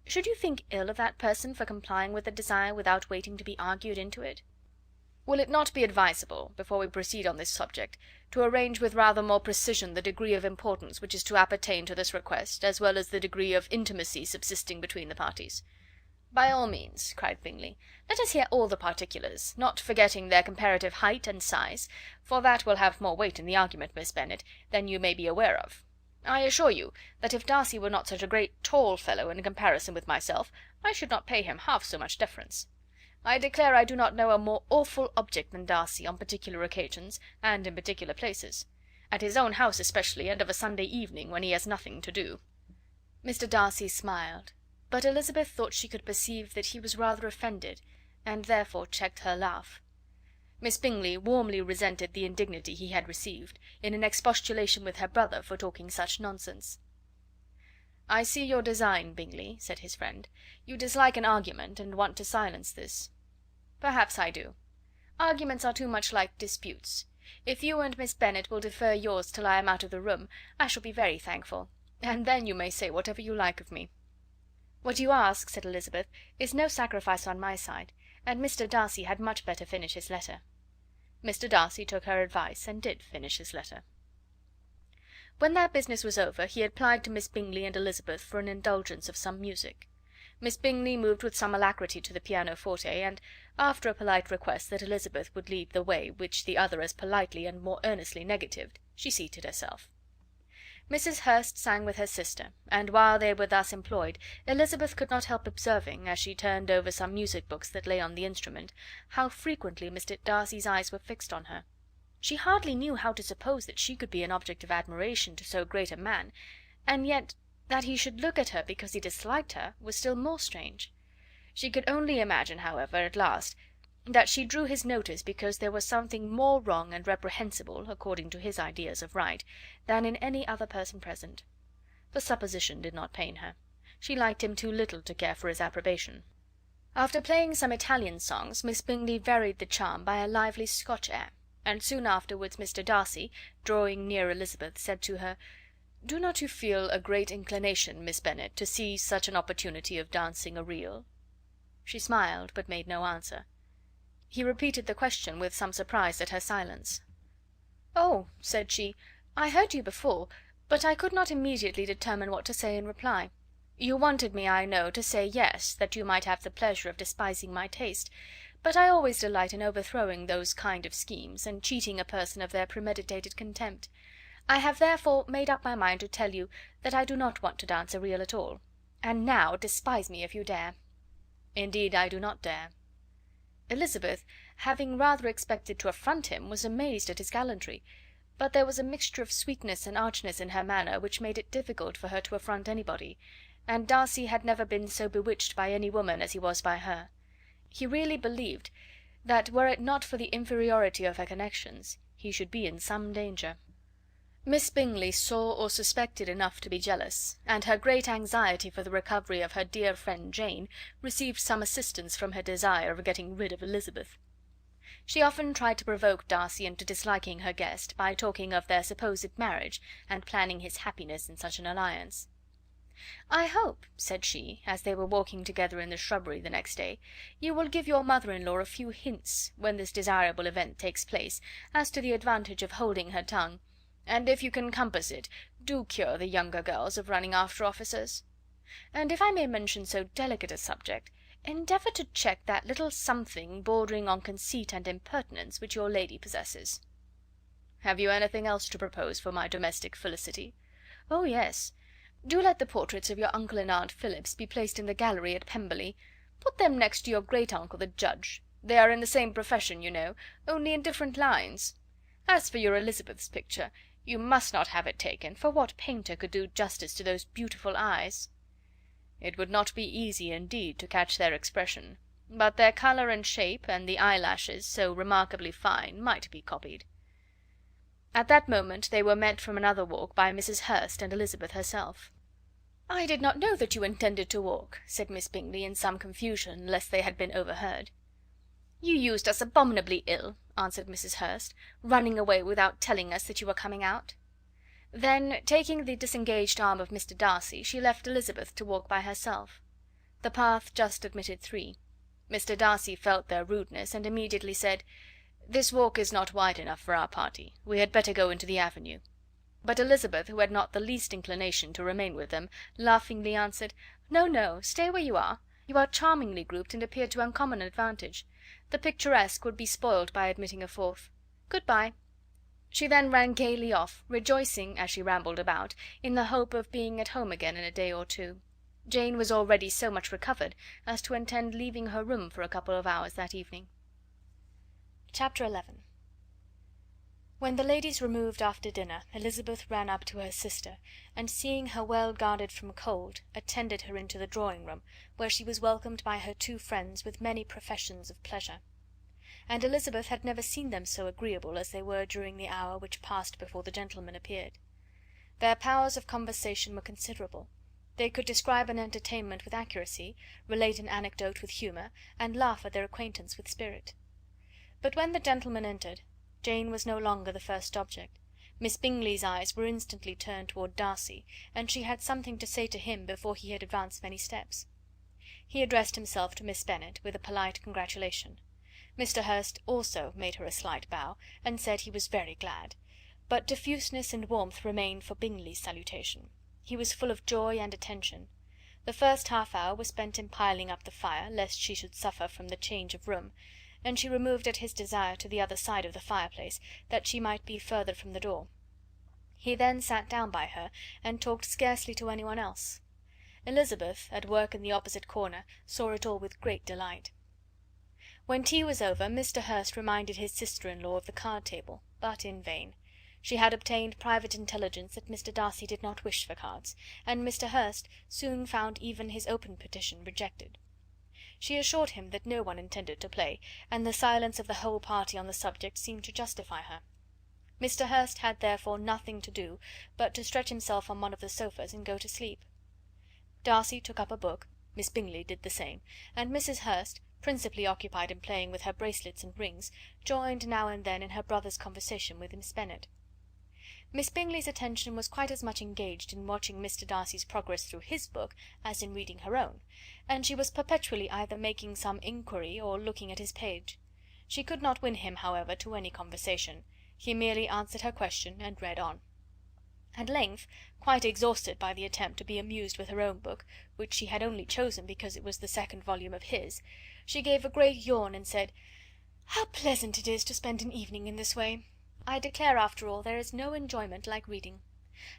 should you think ill of that person for complying with the desire without waiting to be argued into it? Will it not be advisable, before we proceed on this subject, to arrange with rather more precision the degree of importance which is to appertain to this request, as well as the degree of intimacy subsisting between the parties?" "By all means," cried Bingley. "Let us hear all the particulars, not forgetting their comparative height and size, for that will have more weight in the argument, Miss Bennet, than you may be aware of. I assure you that if Darcy were not such a great tall fellow in comparison with myself, I should not pay him half so much deference. I declare I do not know a more awful object than Darcy on particular occasions, and in particular places; at his own house especially, and of a Sunday evening, when he has nothing to do." Mr. Darcy smiled, but Elizabeth thought she could perceive that he was rather offended, and therefore checked her laugh. Miss Bingley warmly resented the indignity he had received, in an expostulation with her brother for talking such nonsense. "I see your design, Bingley," said his friend. "You dislike an argument, and want to silence this. Perhaps I do. Arguments are too much like disputes. If you and Miss Bennet will defer yours till I am out of the room, I shall be very thankful, and then you may say whatever you like of me." "What you ask," said Elizabeth, "is no sacrifice on my side, and Mr. Darcy had much better finish his letter." Mr. Darcy took her advice, and did finish his letter. When that business was over, he applied to Miss Bingley and Elizabeth for an indulgence of some music. Miss Bingley moved with some alacrity to the pianoforte, and, after a polite request that Elizabeth would lead the way, which the other as politely and more earnestly negatived, she seated herself. Mrs. Hurst sang with her sister, and while they were thus employed, Elizabeth could not help observing, as she turned over some music books that lay on the instrument, how frequently Mr. Darcy's eyes were fixed on her. She hardly knew how to suppose that she could be an object of admiration to so great a man, and yet that he should look at her because he disliked her was still more strange. She could only imagine, however, at last, that she drew his notice because there was something more wrong and reprehensible, according to his ideas of right, than in any other person present. The supposition did not pain her. She liked him too little to care for his approbation. After playing some Italian songs, Miss Bingley varied the charm by a lively Scotch air, and soon afterwards Mr. Darcy, drawing near Elizabeth, said to her, "Do not you feel a great inclination, Miss Bennet, to seize such an opportunity of dancing a reel?" She smiled, but made no answer. He repeated the question with some surprise at her silence. "Oh," said she, "I heard you before, but I could not immediately determine what to say in reply. You wanted me, I know, to say yes, that you might have the pleasure of despising my taste, but I always delight in overthrowing those kind of schemes, and cheating a person of their premeditated contempt. I have therefore made up my mind to tell you that I do not want to dance a reel at all. And now despise me if you dare." "Indeed I do not dare." Elizabeth, having rather expected to affront him, was amazed at his gallantry, but there was a mixture of sweetness and archness in her manner which made it difficult for her to affront anybody, and Darcy had never been so bewitched by any woman as he was by her. He really believed that, were it not for the inferiority of her connections, he should be in some danger. Miss Bingley saw or suspected enough to be jealous, and her great anxiety for the recovery of her dear friend Jane received some assistance from her desire of getting rid of Elizabeth. She often tried to provoke Darcy into disliking her guest by talking of their supposed marriage, and planning his happiness in such an alliance. "I hope," said she, as they were walking together in the shrubbery the next day, "you will give your mother-in-law a few hints, when this desirable event takes place, as to the advantage of holding her tongue, and if you can compass it, do cure the younger girls of running after officers. And if I may mention so delicate a subject, endeavour to check that little something bordering on conceit and impertinence which your lady possesses." "Have you anything else to propose for my domestic felicity?" "Oh, yes. Do let the portraits of your uncle and aunt Phillips be placed in the gallery at Pemberley. Put them next to your great uncle the judge. They are in the same profession, you know, only in different lines. As for your Elizabeth's picture, You must not have it taken, for what painter could do justice to those beautiful eyes?" "It would not be easy indeed to catch their expression, but their colour and shape, and the eyelashes, so remarkably fine, might be copied." At that moment they were met from another walk by Mrs. Hurst and Elizabeth herself. "I did not know that you intended to walk," said Miss Bingley, in some confusion, lest they had been overheard. "You used us abominably ill," answered Mrs. Hurst, "running away without telling us that you were coming out." Then, taking the disengaged arm of Mr. Darcy, she left Elizabeth to walk by herself. The path just admitted three. Mr. Darcy felt their rudeness, and immediately said, "This walk is not wide enough for our party. We had better go into the avenue." But Elizabeth, who had not the least inclination to remain with them, laughingly answered, "No, no, stay where you are. You are charmingly grouped, and appear to uncommon advantage. The picturesque would be spoiled by admitting a fourth. Good bye." She then ran gaily off, rejoicing, as she rambled about, in the hope of being at home again in a day or two. Jane was already so much recovered as to intend leaving her room for a couple of hours that evening. Chapter 11. When the ladies removed after dinner, Elizabeth ran up to her sister, and seeing her well guarded from cold, attended her into the drawing room, where she was welcomed by her two friends with many professions of pleasure. And Elizabeth had never seen them so agreeable as they were during the hour which passed before the gentlemen appeared. Their powers of conversation were considerable. They could describe an entertainment with accuracy, relate an anecdote with humour, and laugh at their acquaintance with spirit. But when the gentlemen entered, Jane was no longer the first object. Miss Bingley's eyes were instantly turned toward Darcy, and she had something to say to him before he had advanced many steps. He addressed himself to Miss Bennet with a polite congratulation. Mr. Hurst also made her a slight bow, and said he was very glad, but diffuseness and warmth remained for Bingley's salutation. He was full of joy and attention. The first half hour was spent in piling up the fire, lest she should suffer from the change of room, and she removed at his desire to the other side of the fireplace, that she might be further from the door. He then sat down by her, and talked scarcely to anyone else. Elizabeth, at work in the opposite corner, saw it all with great delight. When tea was over, Mr. Hurst reminded his sister-in-law of the card table, but in vain. She had obtained private intelligence that Mr. Darcy did not wish for cards, and Mr. Hurst soon found even his open petition rejected. She assured him that no one intended to play, and the silence of the whole party on the subject seemed to justify her. Mr. Hurst had therefore nothing to do but to stretch himself on one of the sofas and go to sleep. Darcy took up a book, Miss Bingley did the same, and Mrs. Hurst, principally occupied in playing with her bracelets and rings, joined now and then in her brother's conversation with Miss Bennet. Miss Bingley's attention was quite as much engaged in watching Mr. Darcy's progress through his book as in reading her own, and she was perpetually either making some inquiry or looking at his page. She could not win him, however, to any conversation. He merely answered her question and read on. At length, quite exhausted by the attempt to be amused with her own book, which she had only chosen because it was the second volume of his, she gave a great yawn and said, "How pleasant it is to spend an evening in this way! I declare, after all, there is no enjoyment like reading.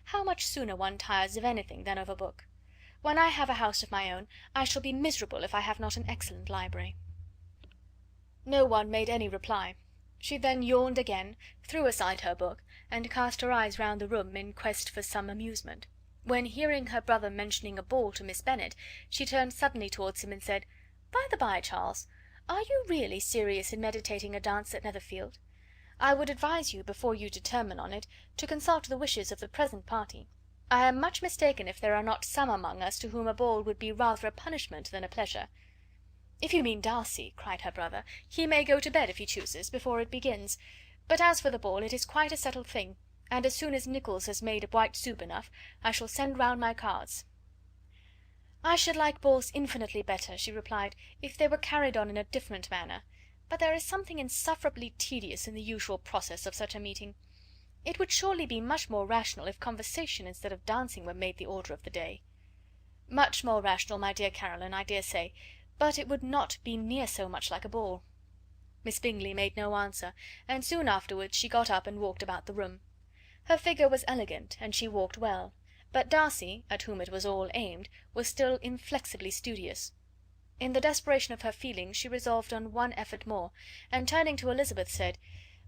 How much sooner one tires of anything than of a book! When I have a house of my own, I shall be miserable if I have not an excellent library." No one made any reply. She then yawned again, threw aside her book, and cast her eyes round the room in quest for some amusement, when, hearing her brother mentioning a ball to Miss Bennet, she turned suddenly towards him and said, "By the by, Charles, are you really serious in meditating a dance at Netherfield? I would advise you, before you determine on it, to consult the wishes of the present party. I am much mistaken if there are not some among us to whom a ball would be rather a punishment than a pleasure." "If you mean Darcy," cried her brother, "he may go to bed, if he chooses, before it begins; but as for the ball, it is quite a settled thing, and as soon as Nicholls has made white soup enough, I shall send round my cards." "I should like balls infinitely better," she replied, "if they were carried on in a different manner, but there is something insufferably tedious in the usual process of such a meeting. It would surely be much more rational if conversation instead of dancing were made the order of the day." "Much more rational, my dear Caroline, I dare say, but it would not be near so much like a ball." Miss Bingley made no answer, and soon afterwards she got up and walked about the room. Her figure was elegant, and she walked well, but Darcy, at whom it was all aimed, was still inflexibly studious. In the desperation of her feelings she resolved on one effort more, and turning to Elizabeth, said,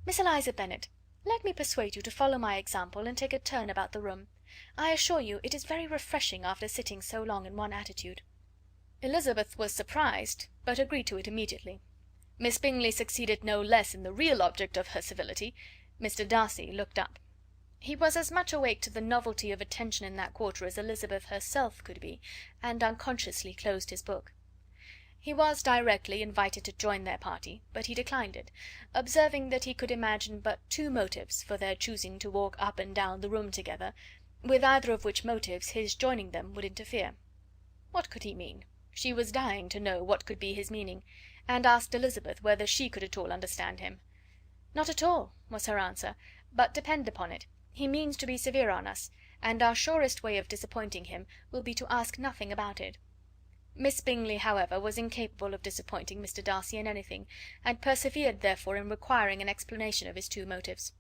"Miss Eliza Bennet, Let me persuade you to follow my example and take a turn about the room. I assure you it is very refreshing after sitting so long in one attitude." Elizabeth was surprised, but agreed to it immediately. Miss Bingley succeeded no less in the real object of her civility. Mr. Darcy looked up. He was as much awake to the novelty of attention in that quarter as Elizabeth herself could be, and unconsciously closed his book. He was directly invited to join their party, but he declined it, observing that he could imagine but two motives for their choosing to walk up and down the room together, with either of which motives his joining them would interfere. What could he mean? She was dying to know what could be his meaning, and asked Elizabeth whether she could at all understand him. "Not at all," was her answer, "but depend upon it, he means to be severe on us, and our surest way of disappointing him will be to ask nothing about it." Miss Bingley, however, was incapable of disappointing Mr. Darcy in anything, and persevered therefore in requiring an explanation of his two motives.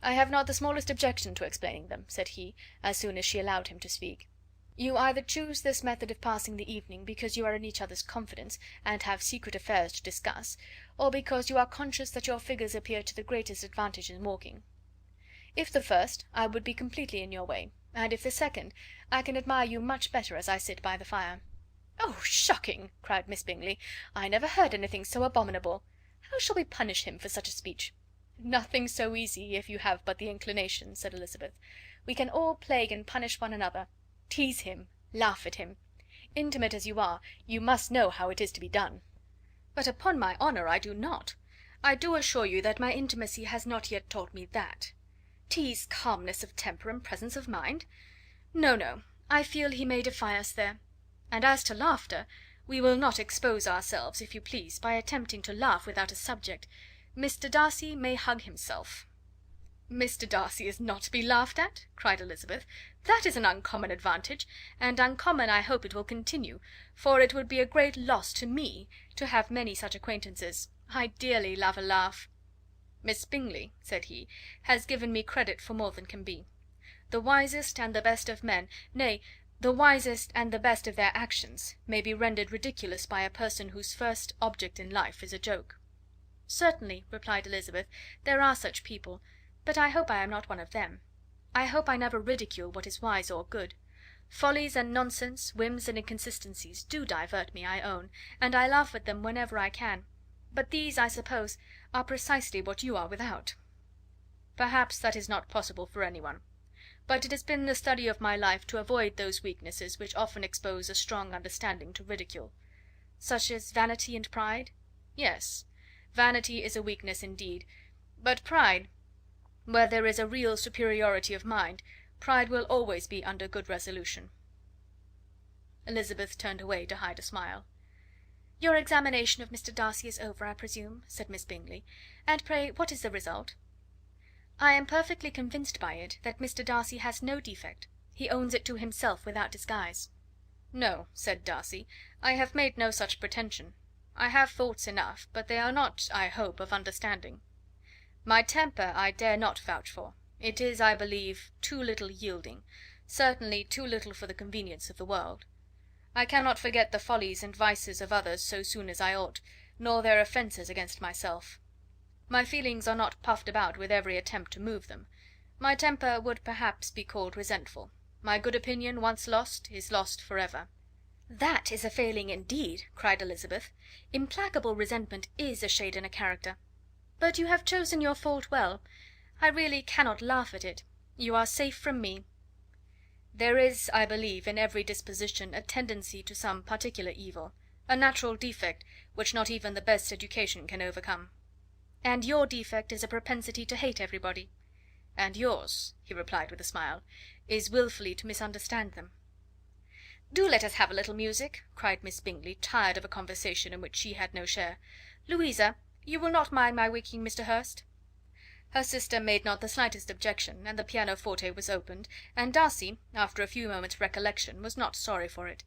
"I have not the smallest objection to explaining them," said he, as soon as she allowed him to speak. "You either choose this method of passing the evening because you are in each other's confidence, and have secret affairs to discuss, or because you are conscious that your figures appear to the greatest advantage in walking. If the first, I would be completely in your way, and if the second, I can admire you much better as I sit by the fire." "Oh, shocking!" cried Miss Bingley. "I never heard anything so abominable. How shall we punish him for such a speech?" "Nothing so easy, if you have but the inclination," said Elizabeth. "We can all plague and punish one another. Tease him, laugh at him. Intimate as you are, you must know how it is to be done." "But upon my honour I do not. I do assure you that my intimacy has not yet taught me that. Tease calmness of temper and presence of mind? No, no, I feel he may defy us there. And as to laughter, we will not expose ourselves, if you please, by attempting to laugh without a subject. Mr. Darcy may hug himself." "Mr. Darcy is not to be laughed at?" cried Elizabeth. "That is an uncommon advantage, and uncommon I hope it will continue, for it would be a great loss to me to have many such acquaintances. I dearly love a laugh." "Miss Bingley," said he, "has given me credit for more than can be. The wisest and the best of men, nay, the wisest and the best of their actions, may be rendered ridiculous by a person whose first object in life is a joke." "Certainly," replied Elizabeth, "there are such people, but I hope I am not one of them. I hope I never ridicule what is wise or good. Follies and nonsense, whims and inconsistencies, do divert me, I own, and I laugh at them whenever I can; but these, I suppose, are precisely what you are without." "Perhaps that is not possible for anyone. But it has been the study of my life to avoid those weaknesses which often expose a strong understanding to ridicule." "Such as vanity and pride?" "Yes, vanity is a weakness indeed, but pride, where there is a real superiority of mind, pride will always be under good resolution." Elizabeth turned away to hide a smile. "Your examination of Mr. Darcy is over, I presume," said Miss Bingley, "and pray what is the result?" "I am perfectly convinced by it that Mr. Darcy has no defect. He owns it to himself without disguise." "No," said Darcy, "I have made no such pretension. I have faults enough, but they are not, I hope, of understanding. My temper I dare not vouch for. It is, I believe, too little yielding, certainly too little for the convenience of the world. I cannot forget the follies and vices of others so soon as I ought, nor their offences against myself. My feelings are not puffed about with every attempt to move them. My temper would perhaps be called resentful. My good opinion, once lost, is lost for ever." "That is a failing indeed," cried Elizabeth. "Implacable resentment is a shade in a character. But you have chosen your fault well. I really cannot laugh at it. You are safe from me." "There is, I believe, in every disposition a tendency to some particular evil, a natural defect which not even the best education can overcome." "And your defect is a propensity to hate everybody." "And yours," he replied with a smile, "is wilfully to misunderstand them." "Do let us have a little music," cried Miss Bingley, tired of a conversation in which she had no share. "Louisa, you will not mind my waking Mr. Hurst?" Her sister made not the slightest objection, and the pianoforte was opened, and Darcy, after a few moments' recollection, was not sorry for it.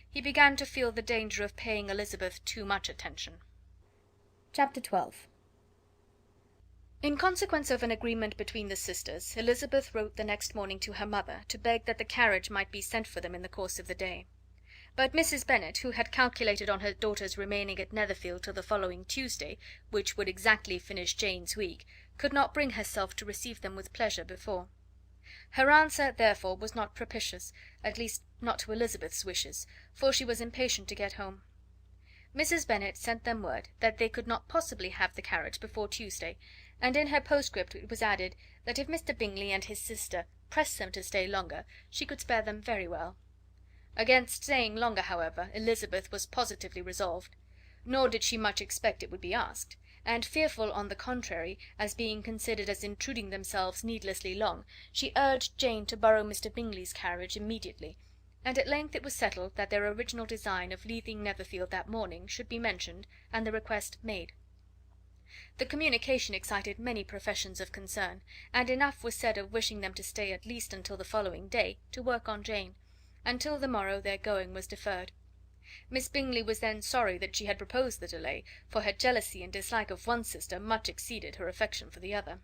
He began to feel the danger of paying Elizabeth too much attention. Chapter 12. In consequence of an agreement between the sisters, Elizabeth wrote the next morning to her mother to beg that the carriage might be sent for them in the course of the day. But Mrs. Bennet, who had calculated on her daughter's remaining at Netherfield till the following Tuesday, which would exactly finish Jane's week, could not bring herself to receive them with pleasure before. Her answer, therefore, was not propitious, at least not to Elizabeth's wishes, for she was impatient to get home. Mrs. Bennet sent them word that they could not possibly have the carriage before Tuesday, and in her postscript it was added that if Mr. Bingley and his sister pressed them to stay longer, she could spare them very well. Against staying longer, however, Elizabeth was positively resolved, nor did she much expect it would be asked, and fearful, on the contrary, as being considered as intruding themselves needlessly long, she urged Jane to borrow Mr. Bingley's carriage immediately, and at length it was settled that their original design of leaving Netherfield that morning should be mentioned, and the request made. The communication excited many professions of concern, and enough was said of wishing them to stay at least until the following day, to work on Jane. Until the morrow their going was deferred. Miss Bingley was then sorry that she had proposed the delay, for her jealousy and dislike of one sister much exceeded her affection for the other.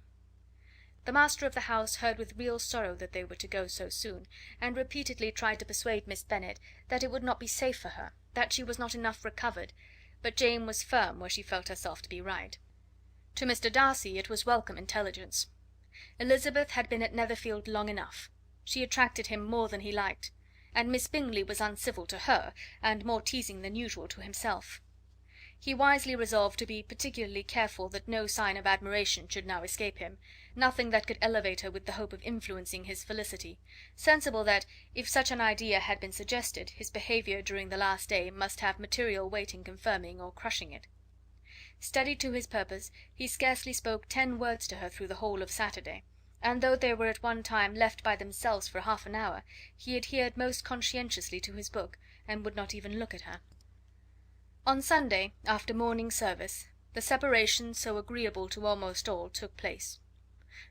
The master of the house heard with real sorrow that they were to go so soon, and repeatedly tried to persuade Miss Bennet that it would not be safe for her, that she was not enough recovered, but Jane was firm where she felt herself to be right. To Mr. Darcy it was welcome intelligence. Elizabeth had been at Netherfield long enough. She attracted him more than he liked, and Miss Bingley was uncivil to her, and more teasing than usual to himself. He wisely resolved to be particularly careful that no sign of admiration should now escape him, nothing that could elevate her with the hope of influencing his felicity, sensible that, if such an idea had been suggested, his behaviour during the last day must have material weight in confirming or crushing it. Steady to his purpose, he scarcely spoke 10 words to her through the whole of Saturday, and though they were at one time left by themselves for half an hour, he adhered most conscientiously to his book, and would not even look at her. On Sunday, after morning service, the separation, so agreeable to almost all, took place.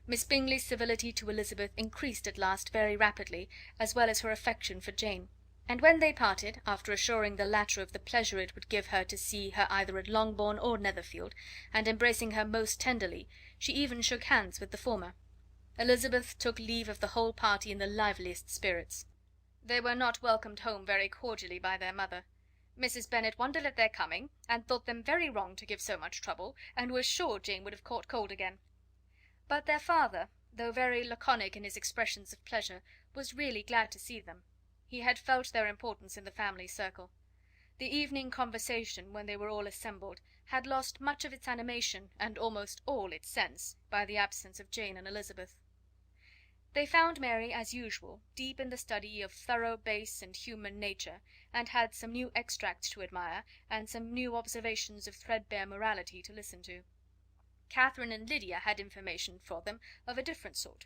Miss Bingley's civility to Elizabeth increased at last very rapidly, as well as her affection for Jane, and when they parted, after assuring the latter of the pleasure it would give her to see her either at Longbourn or Netherfield, and embracing her most tenderly, she even shook hands with the former. Elizabeth took leave of the whole party in the liveliest spirits. They were not welcomed home very cordially by their mother. Mrs. Bennet wondered at their coming, and thought them very wrong to give so much trouble, and was sure Jane would have caught cold again. But their father, though very laconic in his expressions of pleasure, was really glad to see them. He had felt their importance in the family circle. The evening conversation, when they were all assembled, had lost much of its animation, and almost all its sense, by the absence of Jane and Elizabeth. They found Mary, as usual, deep in the study of thorough base and human nature, and had some new extracts to admire, and some new observations of threadbare morality to listen to. Catherine and Lydia had information for them of a different sort.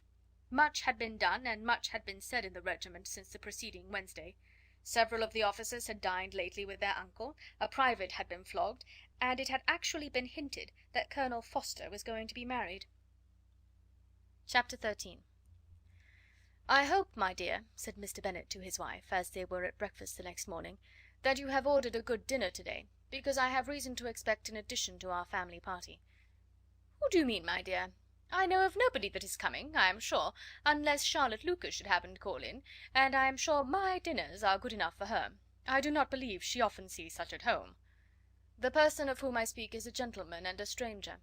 Much had been done, and much had been said in the regiment since the preceding Wednesday. Several of the officers had dined lately with their uncle, a private had been flogged, and it had actually been hinted that Colonel Forster was going to be married. Chapter 13. "I hope, my dear," said Mr. Bennet to his wife, as they were at breakfast the next morning, "that you have ordered a good dinner to-day, because I have reason to expect an addition to our family party." "Who do you mean, my dear? I know of nobody that is coming, I am sure, unless Charlotte Lucas should happen to call in, and I am sure my dinners are good enough for her. I do not believe she often sees such at home." "The person of whom I speak is a gentleman and a stranger."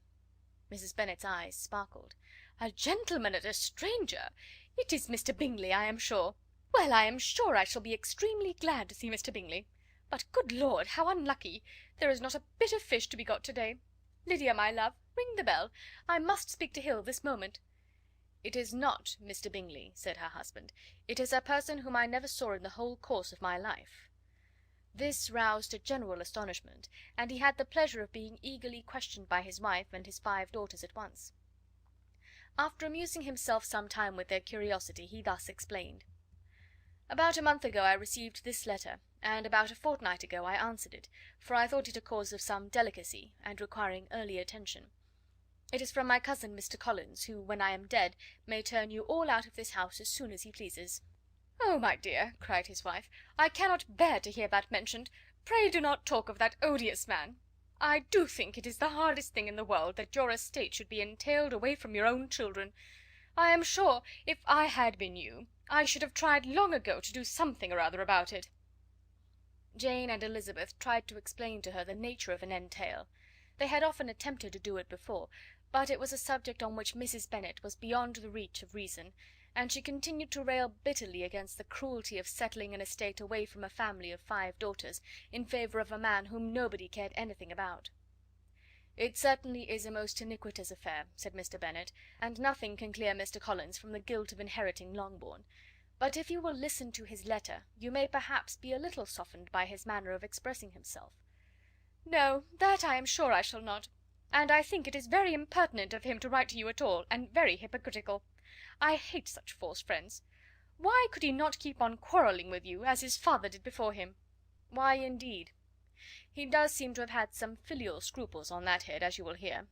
Mrs. Bennet's eyes sparkled. "A gentleman and a stranger! It is Mr. Bingley, I am sure. Well, I am sure I shall be extremely glad to see Mr. Bingley. But, good Lord, how unlucky! There is not a bit of fish to be got to-day. Lydia, my love, ring the bell. I must speak to Hill this moment." "It is not Mr. Bingley," said her husband. "It is a person whom I never saw in the whole course of my life." This roused a general astonishment, and he had the pleasure of being eagerly questioned by his wife and his 5 daughters at once. After amusing himself some time with their curiosity, he thus explained: "About a month ago I received this letter, and about a fortnight ago I answered it, for I thought it a cause of some delicacy, and requiring early attention. It is from my cousin Mr. Collins, who, when I am dead, may turn you all out of this house as soon as he pleases." "Oh, my dear," cried his wife, "I cannot bear to hear that mentioned. Pray do not talk of that odious man. I do think it is the hardest thing in the world that your estate should be entailed away from your own children. I am sure, if I had been you, I should have tried long ago to do something or other about it." Jane and Elizabeth tried to explain to her the nature of an entail. They had often attempted to do it before, but it was a subject on which Mrs. Bennet was beyond the reach of reason, and she continued to rail bitterly against the cruelty of settling an estate away from a family of 5 daughters in favour of a man whom nobody cared anything about. "It certainly is a most iniquitous affair," said Mr. Bennet, "and nothing can clear Mr. Collins from the guilt of inheriting Longbourn; but if you will listen to his letter, you may perhaps be a little softened by his manner of expressing himself." "No, that I am sure I shall not; and I think it is very impertinent of him to write to you at all, and very hypocritical. I hate such false friends. Why could he not keep on quarrelling with you, as his father did before him?" "Why, indeed? He does seem to have had some filial scruples on that head, as you will hear.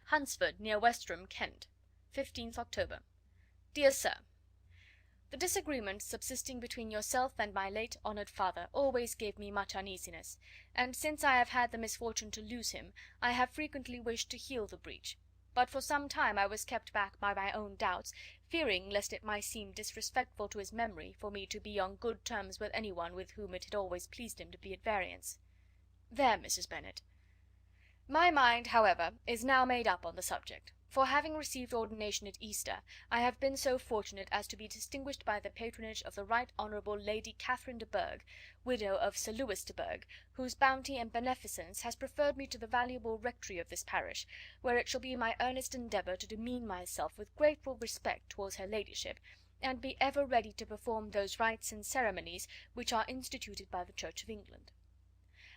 Hunsford, near Westerham, Kent, 15th October. Dear Sir, the disagreement subsisting between yourself and my late honoured father always gave me much uneasiness, and since I have had the misfortune to lose him, I have frequently wished to heal the breach, but for some time I was kept back by my own doubts, fearing lest it might seem disrespectful to his memory for me to be on good terms with any one with whom it had always pleased him to be at variance. There, Mrs. Bennet. My mind, however, is now made up on the subject, for having received ordination at Easter, I have been so fortunate as to be distinguished by the patronage of the Right Honourable Lady Catherine de Bourgh, widow of Sir Lewis de Bourgh, whose bounty and beneficence has preferred me to the valuable rectory of this parish, where it shall be my earnest endeavour to demean myself with grateful respect towards her ladyship, and be ever ready to perform those rites and ceremonies which are instituted by the Church of England.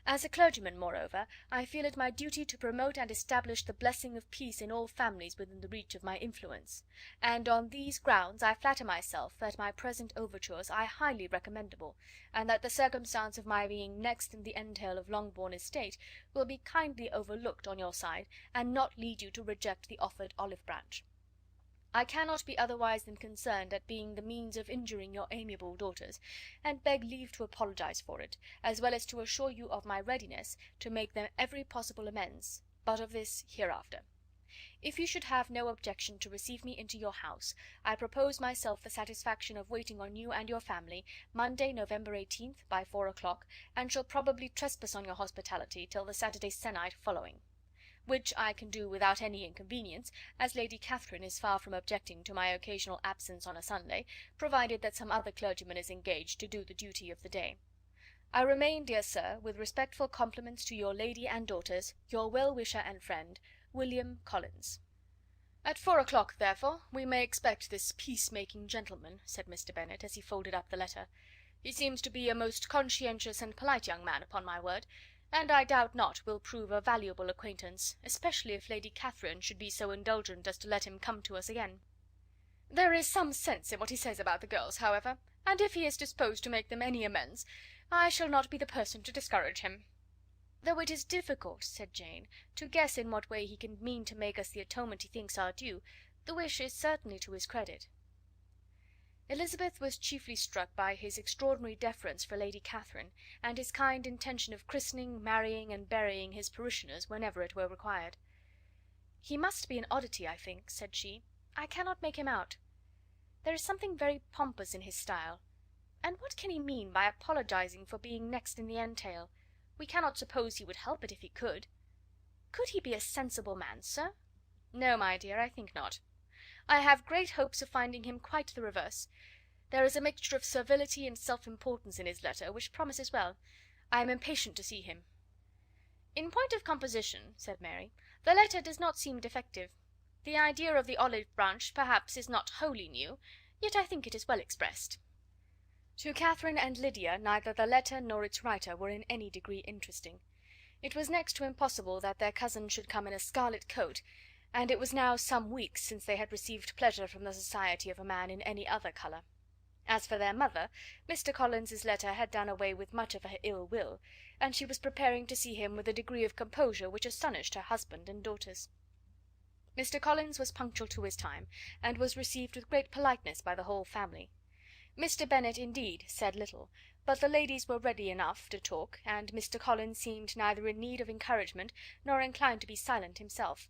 As a clergyman, moreover, I feel it my duty to promote and establish the blessing of peace in all families within the reach of my influence, and on these grounds I flatter myself that my present overtures are highly recommendable, and that the circumstance of my being next in the entail of Longbourn estate will be kindly overlooked on your side, and not lead you to reject the offered olive branch. I cannot be otherwise than concerned at being the means of injuring your amiable daughters, and beg leave to apologize for it, as well as to assure you of my readiness to make them every possible amends, but of this hereafter. If you should have no objection to receive me into your house, I propose myself the satisfaction of waiting on you and your family, Monday, November 18th, by 4 o'clock, and shall probably trespass on your hospitality till the Saturday sennight following, which I can do without any inconvenience, as Lady Catherine is far from objecting to my occasional absence on a Sunday, provided that some other clergyman is engaged to do the duty of the day. I remain, dear sir, with respectful compliments to your lady and daughters, your well-wisher and friend, William Collins. At 4 o'clock, therefore, we may expect this peace-making gentleman, said Mr. Bennet, as he folded up the letter. He seems to be a most conscientious and polite young man, upon my word, and I doubt not will prove a valuable acquaintance, especially if Lady Catherine should be so indulgent as to let him come to us again. There is some sense in what he says about the girls, however, and if he is disposed to make them any amends, I shall not be the person to discourage him. Though it is difficult, said Jane, to guess in what way he can mean to make us the atonement he thinks our due, the wish is certainly to his credit. Elizabeth was chiefly struck by his extraordinary deference for Lady Catherine, and his kind intention of christening, marrying, and burying his parishioners whenever it were required. "He must be an oddity, I think," said she. "I cannot make him out. There is something very pompous in his style. And what can he mean by apologizing for being next in the entail? We cannot suppose he would help it if he could. Could he be a sensible man, sir?" "No, my dear, I think not. I have great hopes of finding him quite the reverse. There is a mixture of servility and self-importance in his letter, which promises well. I am impatient to see him." "In point of composition," said Mary, "the letter does not seem defective. The idea of the olive branch perhaps is not wholly new, yet I think it is well expressed." To Catherine and Lydia neither the letter nor its writer were in any degree interesting. It was next to impossible that their cousin should come in a scarlet coat, and it was now some weeks since they had received pleasure from the society of a man in any other colour. As for their mother, Mr. Collins's letter had done away with much of her ill will, and she was preparing to see him with a degree of composure which astonished her husband and daughters. Mr. Collins was punctual to his time, and was received with great politeness by the whole family. Mr. Bennet, indeed, said little, but the ladies were ready enough to talk, and Mr. Collins seemed neither in need of encouragement nor inclined to be silent himself.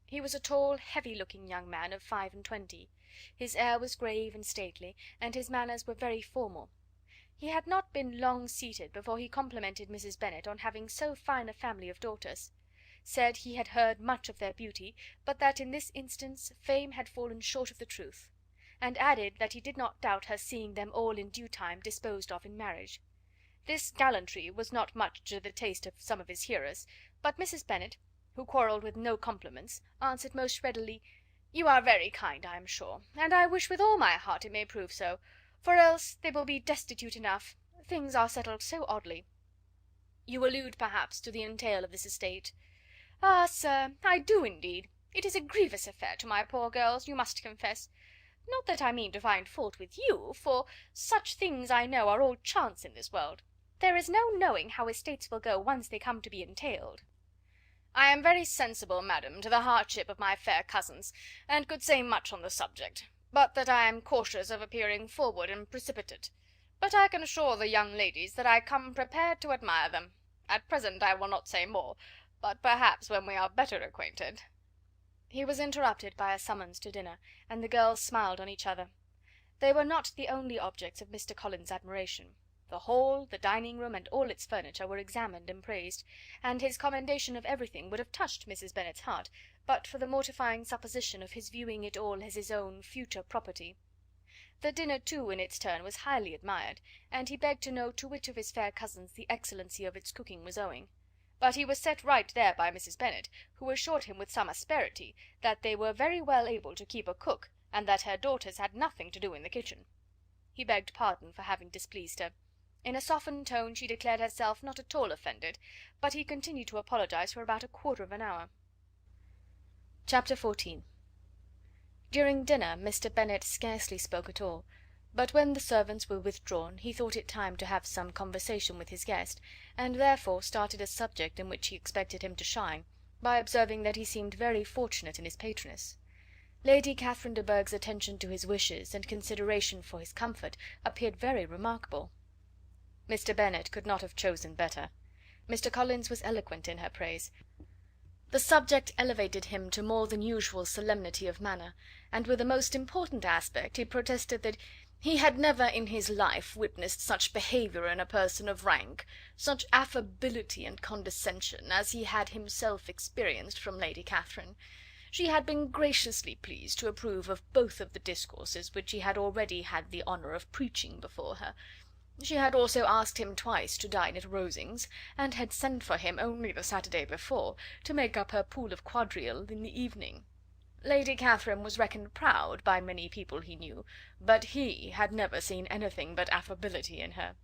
He was a tall, heavy-looking young man of 25. His air was grave and stately, and his manners were very formal. He had not been long seated before he complimented Mrs. Bennet on having so fine a family of daughters. said he had heard much of their beauty, but that in this instance fame had fallen short of the truth, and added that he did not doubt her seeing them all in due time disposed of in marriage. This gallantry was not much to the taste of some of his hearers, but Mrs. Bennet, who quarrelled with no compliments, answered most readily, "You are very kind, I am sure, and I wish with all my heart it may prove so, for else they will be destitute enough. Things are settled so oddly." "You allude, perhaps, to the entail of this estate?" "Ah, sir, I do indeed. It is a grievous affair to my poor girls, you must confess. Not that I mean to find fault with you, for such things I know are all chance in this world. There is no knowing how estates will go once they come to be entailed." "I am very sensible, madam, to the hardship of my fair cousins, and could say much on the subject, but that I am cautious of appearing forward and precipitate. But I can assure the young ladies that I come prepared to admire them. At present I will not say more, but perhaps when we are better acquainted—" He was interrupted by a summons to dinner, and the girls smiled on each other. They were not the only objects of Mr. Collins's admiration. The hall, the dining room, and all its furniture were examined and praised, and his commendation of everything would have touched Mrs. Bennet's heart, but for the mortifying supposition of his viewing it all as his own future property. The dinner, too, in its turn was highly admired, and he begged to know to which of his fair cousins the excellency of its cooking was owing. But he was set right there by Mrs. Bennet, who assured him with some asperity that they were very well able to keep a cook, and that her daughters had nothing to do in the kitchen. He begged pardon for having displeased her. In a softened tone she declared herself not at all offended, but he continued to apologise for about a quarter of an hour. Chapter 14. During dinner Mr. Bennet scarcely spoke at all, but when the servants were withdrawn he thought it time to have some conversation with his guest, and therefore started a subject in which he expected him to shine, by observing that he seemed very fortunate in his patroness. Lady Catherine de Bourgh's attention to his wishes, and consideration for his comfort, appeared very remarkable. Mr. Bennet could not have chosen better. Mr. Collins was eloquent in her praise. The subject elevated him to more than usual solemnity of manner, and with a most important aspect he protested that he had never in his life witnessed such behaviour in a person of rank, such affability and condescension, as he had himself experienced from Lady Catherine. She had been graciously pleased to approve of both of the discourses which he had already had the honour of preaching before her. She had also asked him twice to dine at Rosings, and had sent for him only the Saturday before, to make up her pool of quadrille in the evening. Lady Catherine was reckoned proud by many people he knew, but he had never seen anything but affability in her.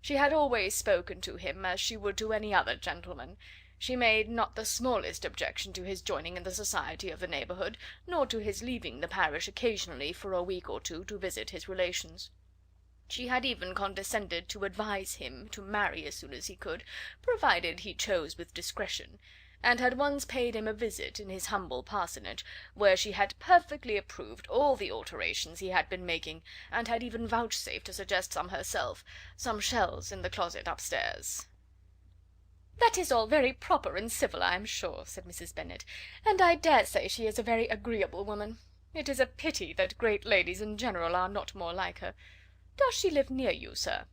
She had always spoken to him as she would to any other gentleman. She made not the smallest objection to his joining in the society of the neighbourhood, nor to his leaving the parish occasionally for a week or two to visit his relations. She had even condescended to advise him to marry as soon as he could, provided he chose with discretion, and had once paid him a visit in his humble parsonage, where she had perfectly approved all the alterations he had been making, and had even vouchsafed to suggest some herself, some shelves in the closet upstairs. "That is all very proper and civil, I am sure," said Mrs. Bennet, "and I dare say she is a very agreeable woman. It is a pity that great ladies in general are not more like her. Does she live near you, sir?"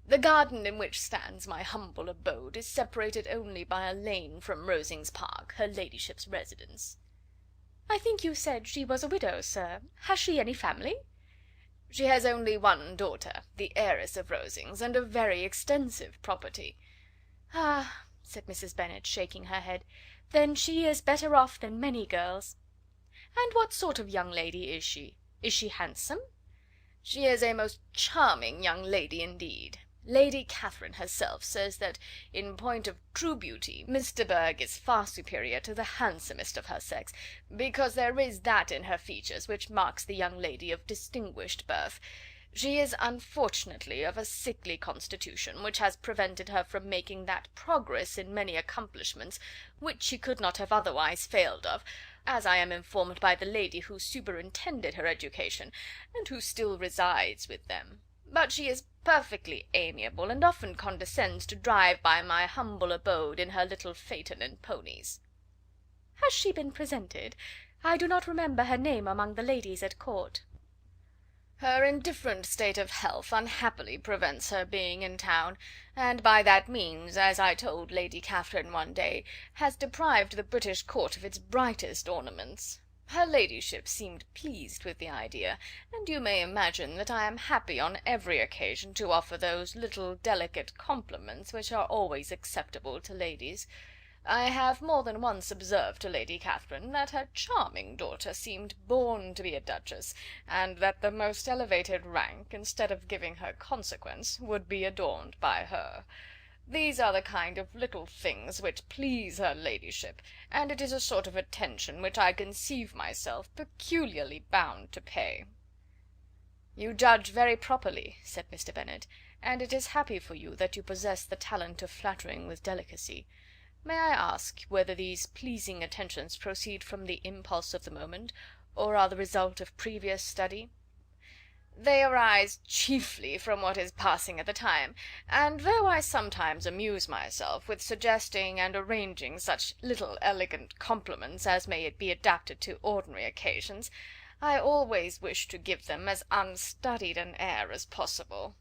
"The garden in which stands my humble abode is separated only by a lane from Rosings Park, her ladyship's residence." "I think you said she was a widow, sir. Has she any family?" "She has only one daughter, the heiress of Rosings, and a very extensive property." "Ah," said Mrs. Bennet, shaking her head, "then she is better off than many girls. And what sort of young lady is she? Is she handsome?" "She is a most charming young lady indeed. Lady Catherine herself says that, in point of true beauty, Miss de Bourgh is far superior to the handsomest of her sex, because there is that in her features which marks the young lady of distinguished birth. She is unfortunately of a sickly constitution, which has prevented her from making that progress in many accomplishments which she could not have otherwise failed of, as I am informed by the lady who superintended her education, and who still resides with them. But she is perfectly amiable, and often condescends to drive by my humble abode in her little phaeton and ponies." "Has she been presented? I do not remember her name among the ladies at court."
Her indifferent state of health unhappily prevents her being in town, and by that means, as I told Lady Catherine one day, has deprived the British court of its brightest ornaments. Her ladyship seemed pleased with the idea, and you may imagine that I am happy on every occasion to offer those little delicate compliments which are always acceptable to ladies. I have more than once observed to Lady Catherine that her charming daughter seemed born to be a duchess, and that the most elevated rank, instead of giving her consequence, would be adorned by her. These are the kind of little things which please her ladyship, and it is a sort of attention which I conceive myself peculiarly bound to pay." "You judge very properly," said Mr. Bennet, "and it is happy for you that you possess the talent of flattering with delicacy. May I ask whether these pleasing attentions proceed from the impulse of the moment, or are the result of previous study?" "They arise chiefly from what is passing at the time, and though I sometimes amuse myself with suggesting and arranging such little elegant compliments as may be adapted to ordinary occasions, I always wish to give them as unstudied an air as possible."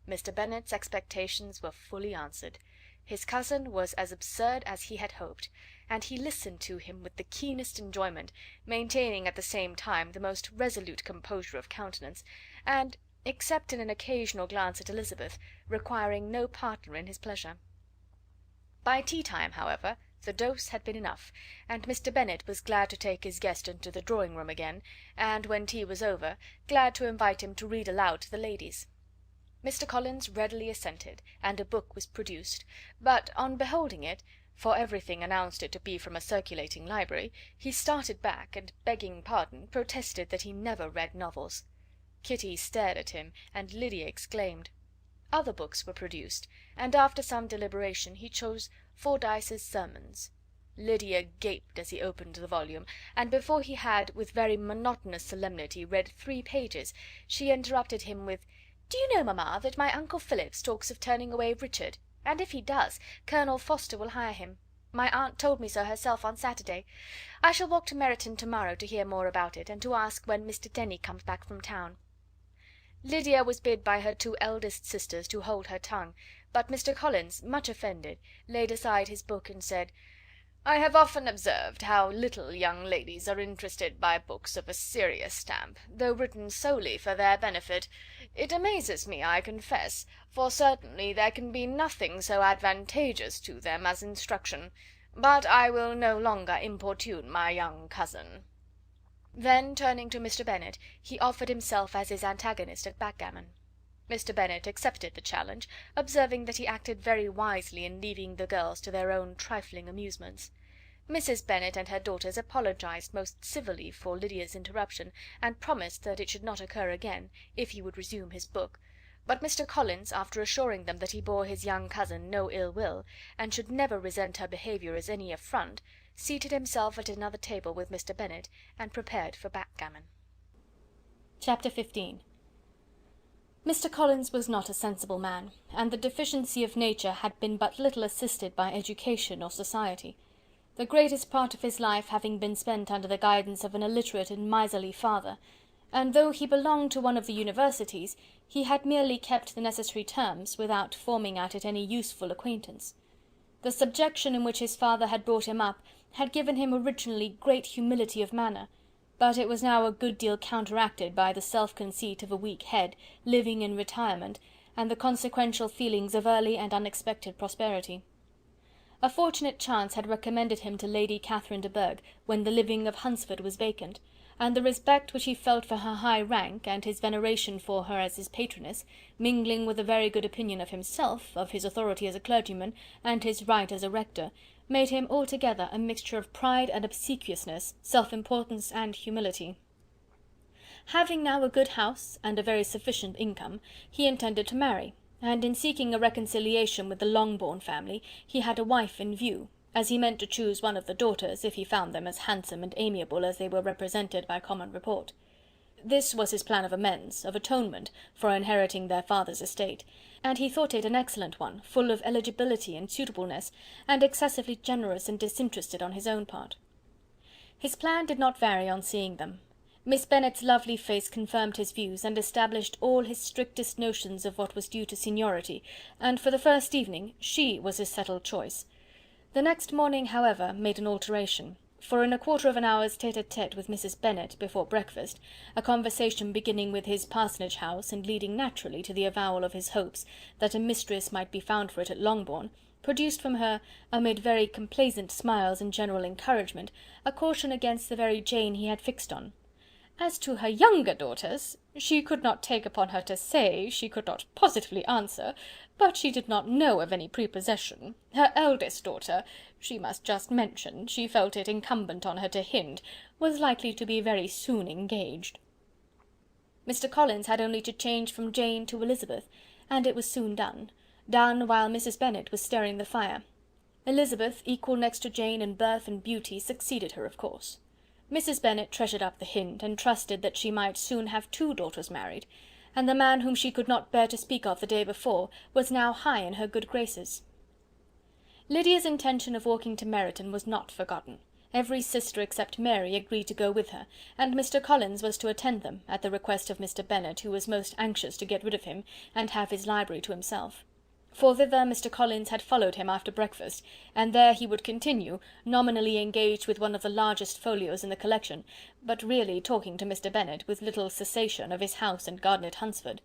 Mr. Bennet's expectations were fully answered. His cousin was as absurd as he had hoped, and he listened to him with the keenest enjoyment, maintaining at the same time the most resolute composure of countenance, and, except in an occasional glance at Elizabeth, requiring no partner in his pleasure. By tea time, however, the dose had been enough, and Mr. Bennet was glad to take his guest into the drawing room again, and, when tea was over, glad to invite him to read aloud to the ladies. Mr. Collins readily assented, and a book was produced, but on beholding it, for everything announced it to be from a circulating library, he started back, and, begging pardon, protested that he never read novels. Kitty stared at him, and Lydia exclaimed. Other books were produced, and after some deliberation he chose Fordyce's Sermons. Lydia gaped as he opened the volume, and before he had, with very monotonous solemnity, read 3 pages, she interrupted him with, "Do you know, mamma, that my uncle Phillips talks of turning away Richard, and if he does, Colonel Forster will hire him. My aunt told me so herself on Saturday. I shall walk to Meryton to-morrow to hear more about it, and to ask when Mr. Denny comes back from town." Lydia was bid by her 2 eldest sisters to hold her tongue, but Mr. Collins, much offended, laid aside his book and said, "I have often observed how little young ladies are interested by books of a serious stamp, though written solely for their benefit. It amazes me, I confess, for certainly there can be nothing so advantageous to them as instruction. But I will no longer importune my young cousin." Then, turning to Mr. Bennet, he offered himself as his antagonist at backgammon. Mr. Bennet accepted the challenge, observing that he acted very wisely in leaving the girls to their own trifling amusements. Mrs. Bennet and her daughters apologized most civilly for Lydia's interruption, and promised that it should not occur again, if he would resume his book; but Mr. Collins, after assuring them that he bore his young cousin no ill will, and should never resent her behaviour as any affront, seated himself at another table with Mr. Bennet, and prepared for backgammon. Chapter 15. Mr. Collins was not a sensible man, and the deficiency of nature had been but little assisted by education or society, the greatest part of his life having been spent under the guidance of an illiterate and miserly father, and though he belonged to one of the universities, he had merely kept the necessary terms, without forming at it any useful acquaintance. The subjection in which his father had brought him up had given him originally great humility of manner, but it was now a good deal counteracted by the self-conceit of a weak head, living in retirement, and the consequential feelings of early and unexpected prosperity. A fortunate chance had recommended him to Lady Catherine de Bourgh when the living of Hunsford was vacant, and the respect which he felt for her high rank, and his veneration for her as his patroness, mingling with a very good opinion of himself, of his authority as a clergyman, and his right as a rector, made him altogether a mixture of pride and obsequiousness, self-importance and humility. Having now a good house and a very sufficient income, he intended to marry, and in seeking a reconciliation with the Longbourn family, he had a wife in view, as he meant to choose one of the daughters, if he found them as handsome and amiable as they were represented by common report. This was his plan of amends, of atonement, for inheriting their father's estate, and he thought it an excellent one, full of eligibility and suitableness, and excessively generous and disinterested on his own part. His plan did not vary on seeing them.
Miss Bennet's lovely face confirmed his views, and established all his strictest notions of what was due to seniority, and for the first evening she was his settled choice. The next morning, however, made an alteration, for in a quarter of an hour's tete-a-tete with Mrs. Bennet before breakfast, a conversation beginning with his parsonage house, and leading naturally to the avowal of his hopes that a mistress might be found for it at Longbourn, produced from her, amid very complaisant smiles and general encouragement, a caution against the very Jane he had fixed on. As to her younger daughters, she could not take upon her to say, she could not positively answer, but she did not know of any prepossession. Her eldest daughter, she must just mention, she felt it incumbent on her to hint, was likely to be very soon engaged. Mr. Collins had only to change from Jane to Elizabeth, and it was soon done while Mrs. Bennet was stirring the fire. Elizabeth, equal next to Jane in birth and beauty, succeeded her, of course. Mrs. Bennet treasured up the hint, and trusted that she might soon have 2 daughters married, and the man whom she could not bear to speak of the day before was now high in her good graces. Lydia's intention of walking to Meryton was not forgotten. Every sister except Mary agreed to go with her, and Mr. Collins was to attend them, at the request of Mr. Bennet, who was most anxious to get rid of him, and have his library to himself. For thither Mr. Collins had followed him after breakfast, and there he would continue, nominally engaged with one of the largest folios in the collection, but really talking to Mr. Bennet, with little cessation, of his house and garden at Hunsford.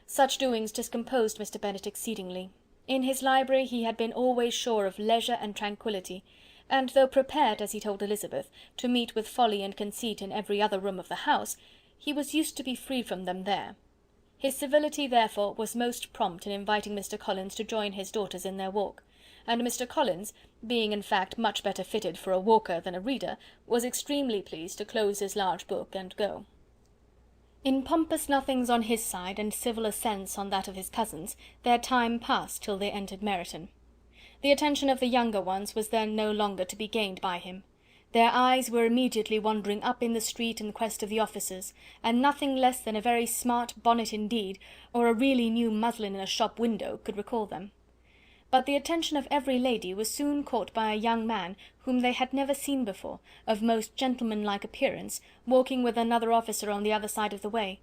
Such doings discomposed Mr. Bennet exceedingly. In his library he had been always sure of leisure and tranquillity, and though prepared, as he told Elizabeth, to meet with folly and conceit in every other room of the house, he was used to be free from them there. His civility, therefore, was most prompt in inviting Mr. Collins to join his daughters in their walk, and Mr. Collins, being in fact much better fitted for a walker than a reader, was extremely pleased to close his large book and go. In pompous nothings on his side, and civil assents on that of his cousins, their time passed till they entered Meryton. The attention of the younger ones was then no longer to be gained by him. Their eyes were immediately wandering up in the street in quest of the officers, and nothing less than a very smart bonnet indeed, or a really new muslin in a shop window, could recall them. But the attention of every lady was soon caught by a young man whom they had never seen before, of most gentlemanlike appearance, walking with another officer on the other side of the way.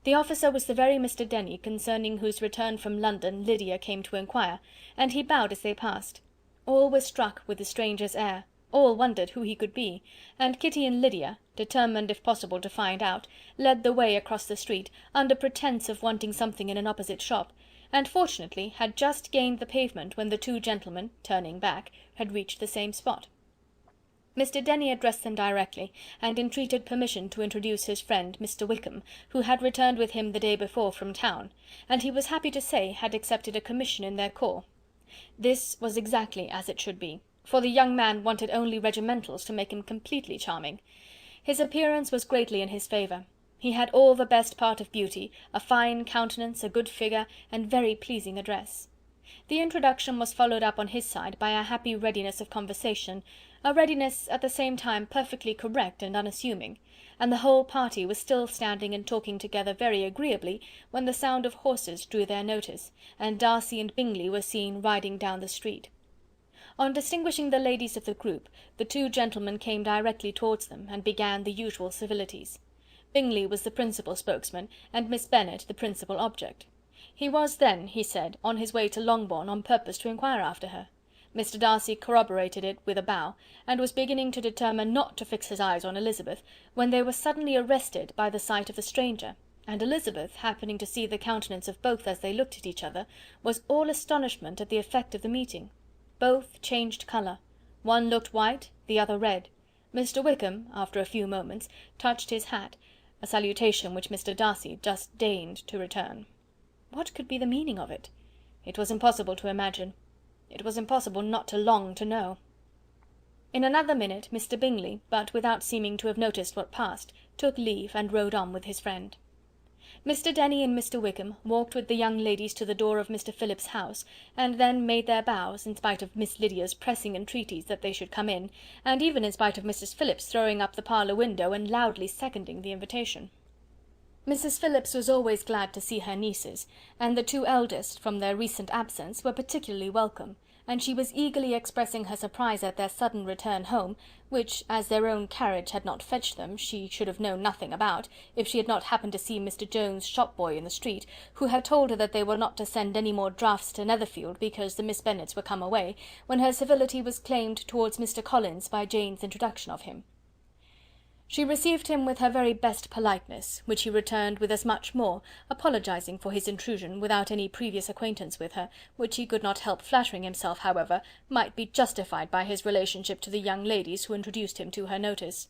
The officer was the very Mr. Denny concerning whose return from London Lydia came to inquire, and he bowed as they passed. All were struck with the stranger's air. All wondered who he could be, and Kitty and Lydia, determined if possible to find out, led the way across the street, under pretence of wanting something in an opposite shop, and fortunately had just gained the pavement when the 2 gentlemen, turning back, had reached the same spot. Mr. Denny addressed them directly, and entreated permission to introduce his friend Mr. Wickham, who had returned with him the day before from town, and he was happy to say had accepted a commission in their corps. This was exactly as it should be, for the young man wanted only regimentals to make him completely charming. His appearance was greatly in his favour. He had all the best part of beauty, a fine countenance, a good figure, and very pleasing address. The introduction was followed up on his side by a happy readiness of conversation, a readiness at the same time perfectly correct and unassuming, and the whole party was still standing and talking together very agreeably when the sound of horses drew their notice, and Darcy and Bingley were seen riding down the street. On distinguishing the ladies of the group, the 2 gentlemen came directly towards them, and began the usual civilities. Bingley was the principal spokesman, and Miss Bennet the principal object. He was then, he said, on his way to Longbourn on purpose to inquire after her. Mr. Darcy corroborated it with a bow, and was beginning to determine not to fix his eyes on Elizabeth, when they were suddenly arrested by the sight of the stranger, and Elizabeth, happening to see the countenance of both as they looked at each other, was all astonishment at the effect of the meeting. Both changed colour. One looked white, the other red. Mr. Wickham, after a few moments, touched his hat, a salutation which Mr. Darcy just deigned to return. What could be the meaning of it? It was impossible to imagine. It was impossible not to long to know. In another minute Mr. Bingley, but without seeming to have noticed what passed, took leave and rode on with his friend. Mr. Denny and Mr. Wickham walked with the young ladies to the door of Mr. Phillips's house, and then made their bows, in spite of Miss Lydia's pressing entreaties that they should come in, and even in spite of Mrs. Phillips throwing up the parlour window and loudly seconding the invitation. Mrs. Phillips was always glad to see her nieces, and the 2 eldest, from their recent absence, were particularly welcome, and she was eagerly expressing her surprise at their sudden return home, which, as their own carriage had not fetched them, she should have known nothing about, if she had not happened to see Mr. Jones' shop-boy in the street, who had told her that they were not to send any more draughts to Netherfield, because the Miss Bennets were come away, when her civility was claimed towards Mr. Collins by Jane's introduction of him. She received him with her very best politeness, which he returned with as much more, apologizing for his intrusion without any previous acquaintance with her, which he could not help flattering himself, however, might be justified by his relationship to the young ladies who introduced him to her notice.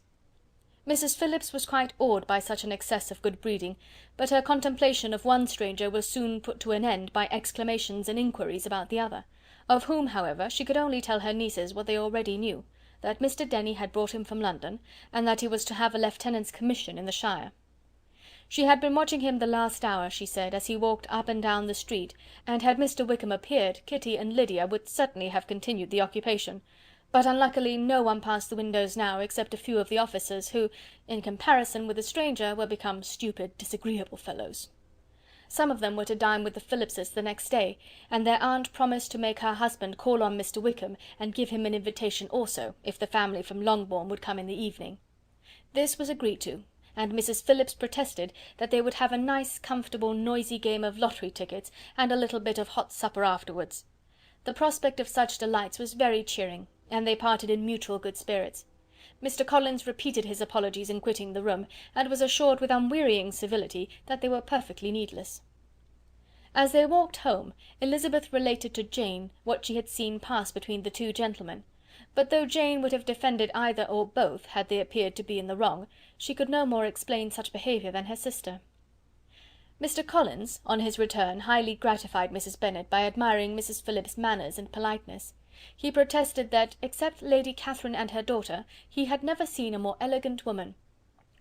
Mrs. Phillips was quite awed by such an excess of good breeding, but her contemplation of one stranger was soon put to an end by exclamations and inquiries about the other, of whom, however, she could only tell her nieces what they already knew, that Mr. Denny had brought him from London, and that he was to have a lieutenant's commission in the shire. She had been watching him the last hour, she said, as he walked up and down the street, and had Mr. Wickham appeared, Kitty and Lydia would certainly have continued the occupation, but unluckily no one passed the windows now, except a few of the officers, who, in comparison with a stranger, were become stupid, disagreeable fellows. Some of them were to dine with the Phillipses the next day, and their aunt promised to make her husband call on Mr. Wickham, and give him an invitation also, if the family from Longbourn would come in the evening. This was agreed to, and Mrs. Phillips protested that they would have a nice, comfortable, noisy game of lottery tickets, and a little bit of hot supper afterwards. The prospect of such delights was very cheering, and they parted in mutual good spirits. Mr. Collins repeated his apologies in quitting the room, and was assured with unwearying civility that they were perfectly needless. As they walked home, Elizabeth related to Jane what she had seen pass between the two gentlemen, but though Jane would have defended either or both had they appeared to be in the wrong, she could no more explain such behaviour than her sister. Mr. Collins, on his return, highly gratified Mrs. Bennet by admiring Mrs. Phillips's manners and politeness. He protested that, except Lady Catherine and her daughter, he had never seen a more elegant woman,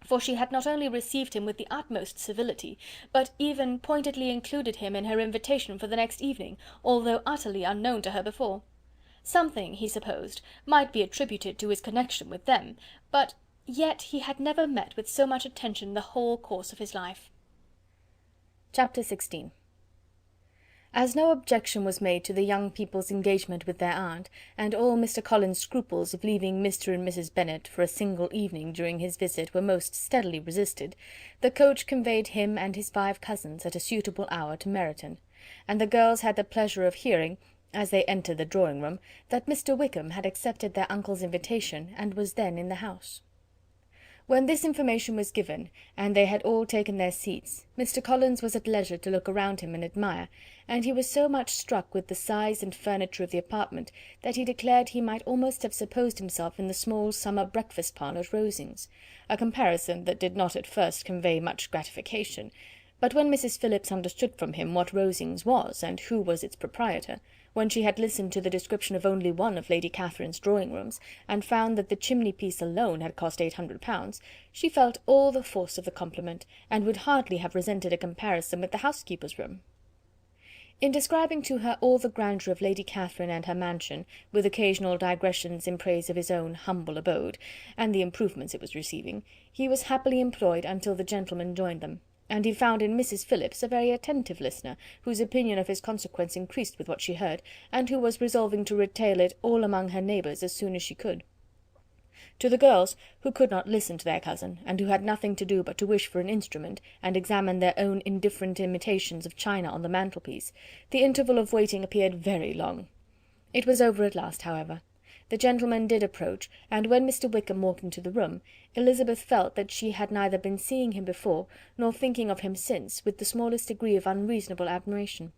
for she had not only received him with the utmost civility, but even pointedly included him in her invitation for the next evening, although utterly unknown to her before. Something, he supposed, might be attributed to his connection with them, but yet he had never met with so much attention in the whole course of his life. Chapter 16. As no objection was made to the young people's engagement with their aunt, and all Mr. Collins's scruples of leaving Mr. and Mrs. Bennet for a single evening during his visit were most steadily resisted, the coach conveyed him and his 5 cousins at a suitable hour to Meryton, and the girls had the pleasure of hearing, as they entered the drawing-room, that Mr. Wickham had accepted their uncle's invitation, and was then in the house. When this information was given, and they had all taken their seats, Mr. Collins was at leisure to look around him and admire, and he was so much struck with the size and furniture of the apartment, that he declared he might almost have supposed himself in the small summer breakfast parlour at Rosings, a comparison that did not at first convey much gratification, but when Mrs. Phillips understood from him what Rosings was, and who was its proprietor, when she had listened to the description of only one of Lady Catherine's drawing-rooms, and found that the chimney-piece alone had cost £800, she felt all the force of the compliment, and would hardly have resented a comparison with the housekeeper's room. In describing to her all the grandeur of Lady Catherine and her mansion, with occasional digressions in praise of his own humble abode, and the improvements it was receiving, he was happily employed until the gentlemen joined them, and he found in Mrs. Phillips a very attentive listener, whose opinion of his consequence increased with what she heard, and who was resolving to retail it all among her neighbours as soon as she could. To the girls, who could not listen to their cousin, and who had nothing to do but to wish for an instrument, and examine their own indifferent imitations of china on the mantelpiece, the interval of waiting appeared very long. It was over at last, however. The gentlemen did approach, and when Mr. Wickham walked into the room, Elizabeth felt that she had neither been seeing him before, nor thinking of him since, with the smallest degree of unreasonable admiration.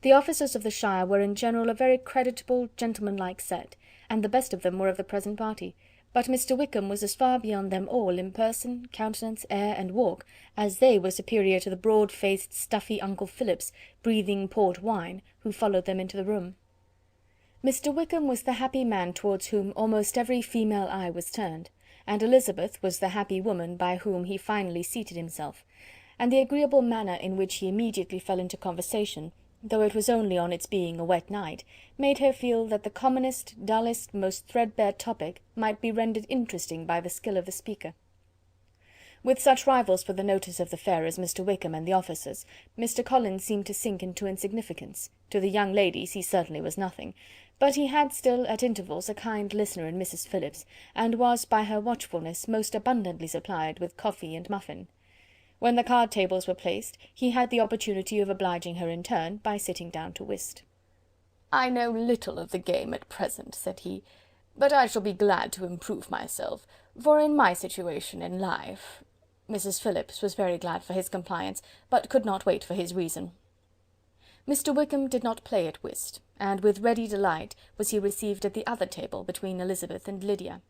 The officers of the shire were in general a very creditable, gentlemanlike set, and the best of them were of the present party, but Mr. Wickham was as far beyond them all in person, countenance, air, and walk, as they were superior to the broad-faced, stuffy uncle Phillips, breathing port wine, who followed them into the room. Mr. Wickham was the happy man towards whom almost every female eye was turned, and Elizabeth was the happy woman by whom he finally seated himself, and the agreeable manner in which he immediately fell into conversation, though it was only on its being a wet night, made her feel that the commonest, dullest, most threadbare topic might be rendered interesting by the skill of the speaker.
With such rivals for the notice of the fair as Mr. Wickham and the officers, Mr. Collins seemed to sink into insignificance. To the young ladies he certainly was nothing, but he had still at intervals a kind listener in Mrs. Phillips, and was by her watchfulness most abundantly supplied with coffee and muffin. When the card tables were placed, he had the opportunity of obliging her in turn by sitting down to whist. "I know little of the game at present," said he, "but I shall be glad to improve myself, for in my situation in life—" Mrs. Phillips was very glad for his compliance, but could not wait for his reason. Mr. Wickham did not play at whist, and with ready delight was he received at the other table between Elizabeth and Lydia.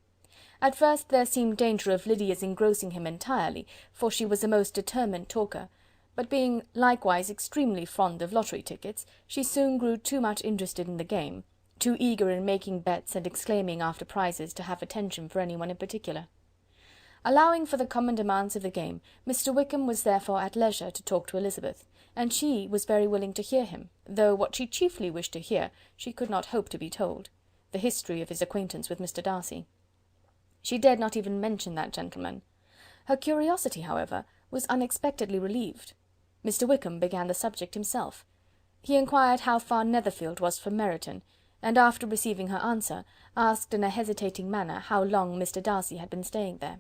At first there seemed danger of Lydia's engrossing him entirely, for she was a most determined talker, but being likewise extremely fond of lottery tickets, she soon grew too much interested in the game, too eager in making bets and exclaiming after prizes, to have attention for anyone in particular. Allowing for the common demands of the game, Mr. Wickham was therefore at leisure to talk to Elizabeth, and she was very willing to hear him, though what she chiefly wished to hear she could not hope to be told: the history of his acquaintance with Mr. Darcy. She dared not even mention that gentleman. Her curiosity, however, was unexpectedly relieved. Mr. Wickham began the subject himself. He inquired how far Netherfield was from Meryton, and after receiving her answer, asked in a hesitating manner how long Mr. Darcy had been staying there.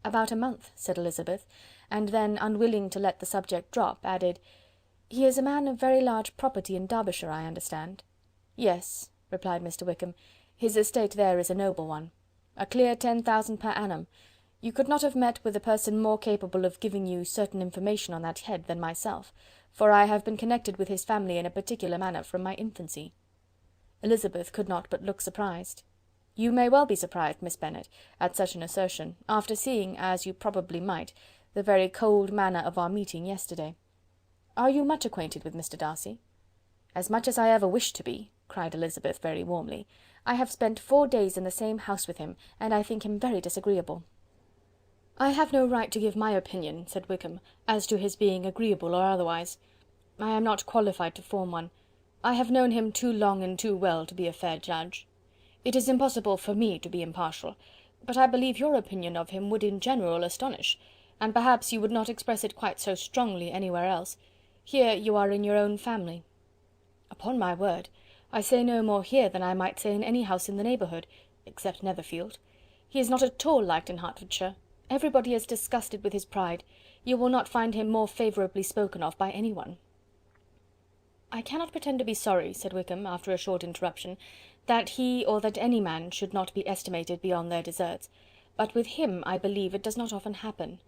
"About a month," said Elizabeth, and then, unwilling to let the subject drop, added, "He is a man of very large property in Derbyshire, I understand." "Yes," replied Mr. Wickham, "his estate there is a noble one. A clear 10,000 per annum. You could not have met with a person more capable of giving you certain information on that head than myself, for I have been connected with his family in a particular manner from my infancy." Elizabeth could not but look surprised. "You may well be surprised, Miss Bennet, at such an assertion, after seeing, as you probably might, the very cold manner of our meeting yesterday. Are you much acquainted with Mr. Darcy?" "As much as I ever wished to be," cried Elizabeth very warmly. "I have spent 4 days in the same house with him, and I think him very disagreeable." "I have no right to give my opinion," said Wickham, "as to his being agreeable or otherwise. I am not qualified to form one. I have known him too long and too well to be a fair judge. It is impossible for me to be impartial, but I believe your opinion of him would in general astonish, and perhaps you would not express it quite so strongly anywhere else. Here you are in your own family." "Upon my word, I say no more here than I might say in any house in the neighbourhood, except Netherfield. He is not at all liked in Hertfordshire. Everybody is disgusted with his pride. You will not find him more favourably spoken of by anyone." "I cannot pretend to be sorry," said Wickham, after a short interruption, "that he or that any man should not be estimated beyond their deserts, but with him, I believe, it does not often happen.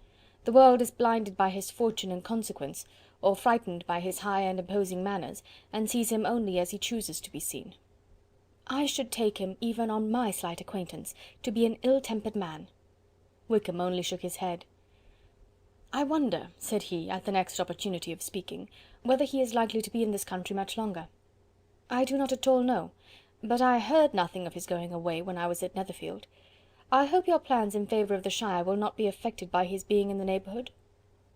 The world is blinded by his fortune and consequence, or frightened by his high and imposing manners, and sees him only as he chooses to be seen. I should take him, even on my slight acquaintance, to be an ill-tempered man." Wickham only shook his head. "I wonder," said he, at the next opportunity of speaking, "whether he is likely to be in this country much longer. I do not at all know, but I heard nothing of his going away when I was at Netherfield. I hope your plans in favour of the shire will not be affected by his being in the neighbourhood?"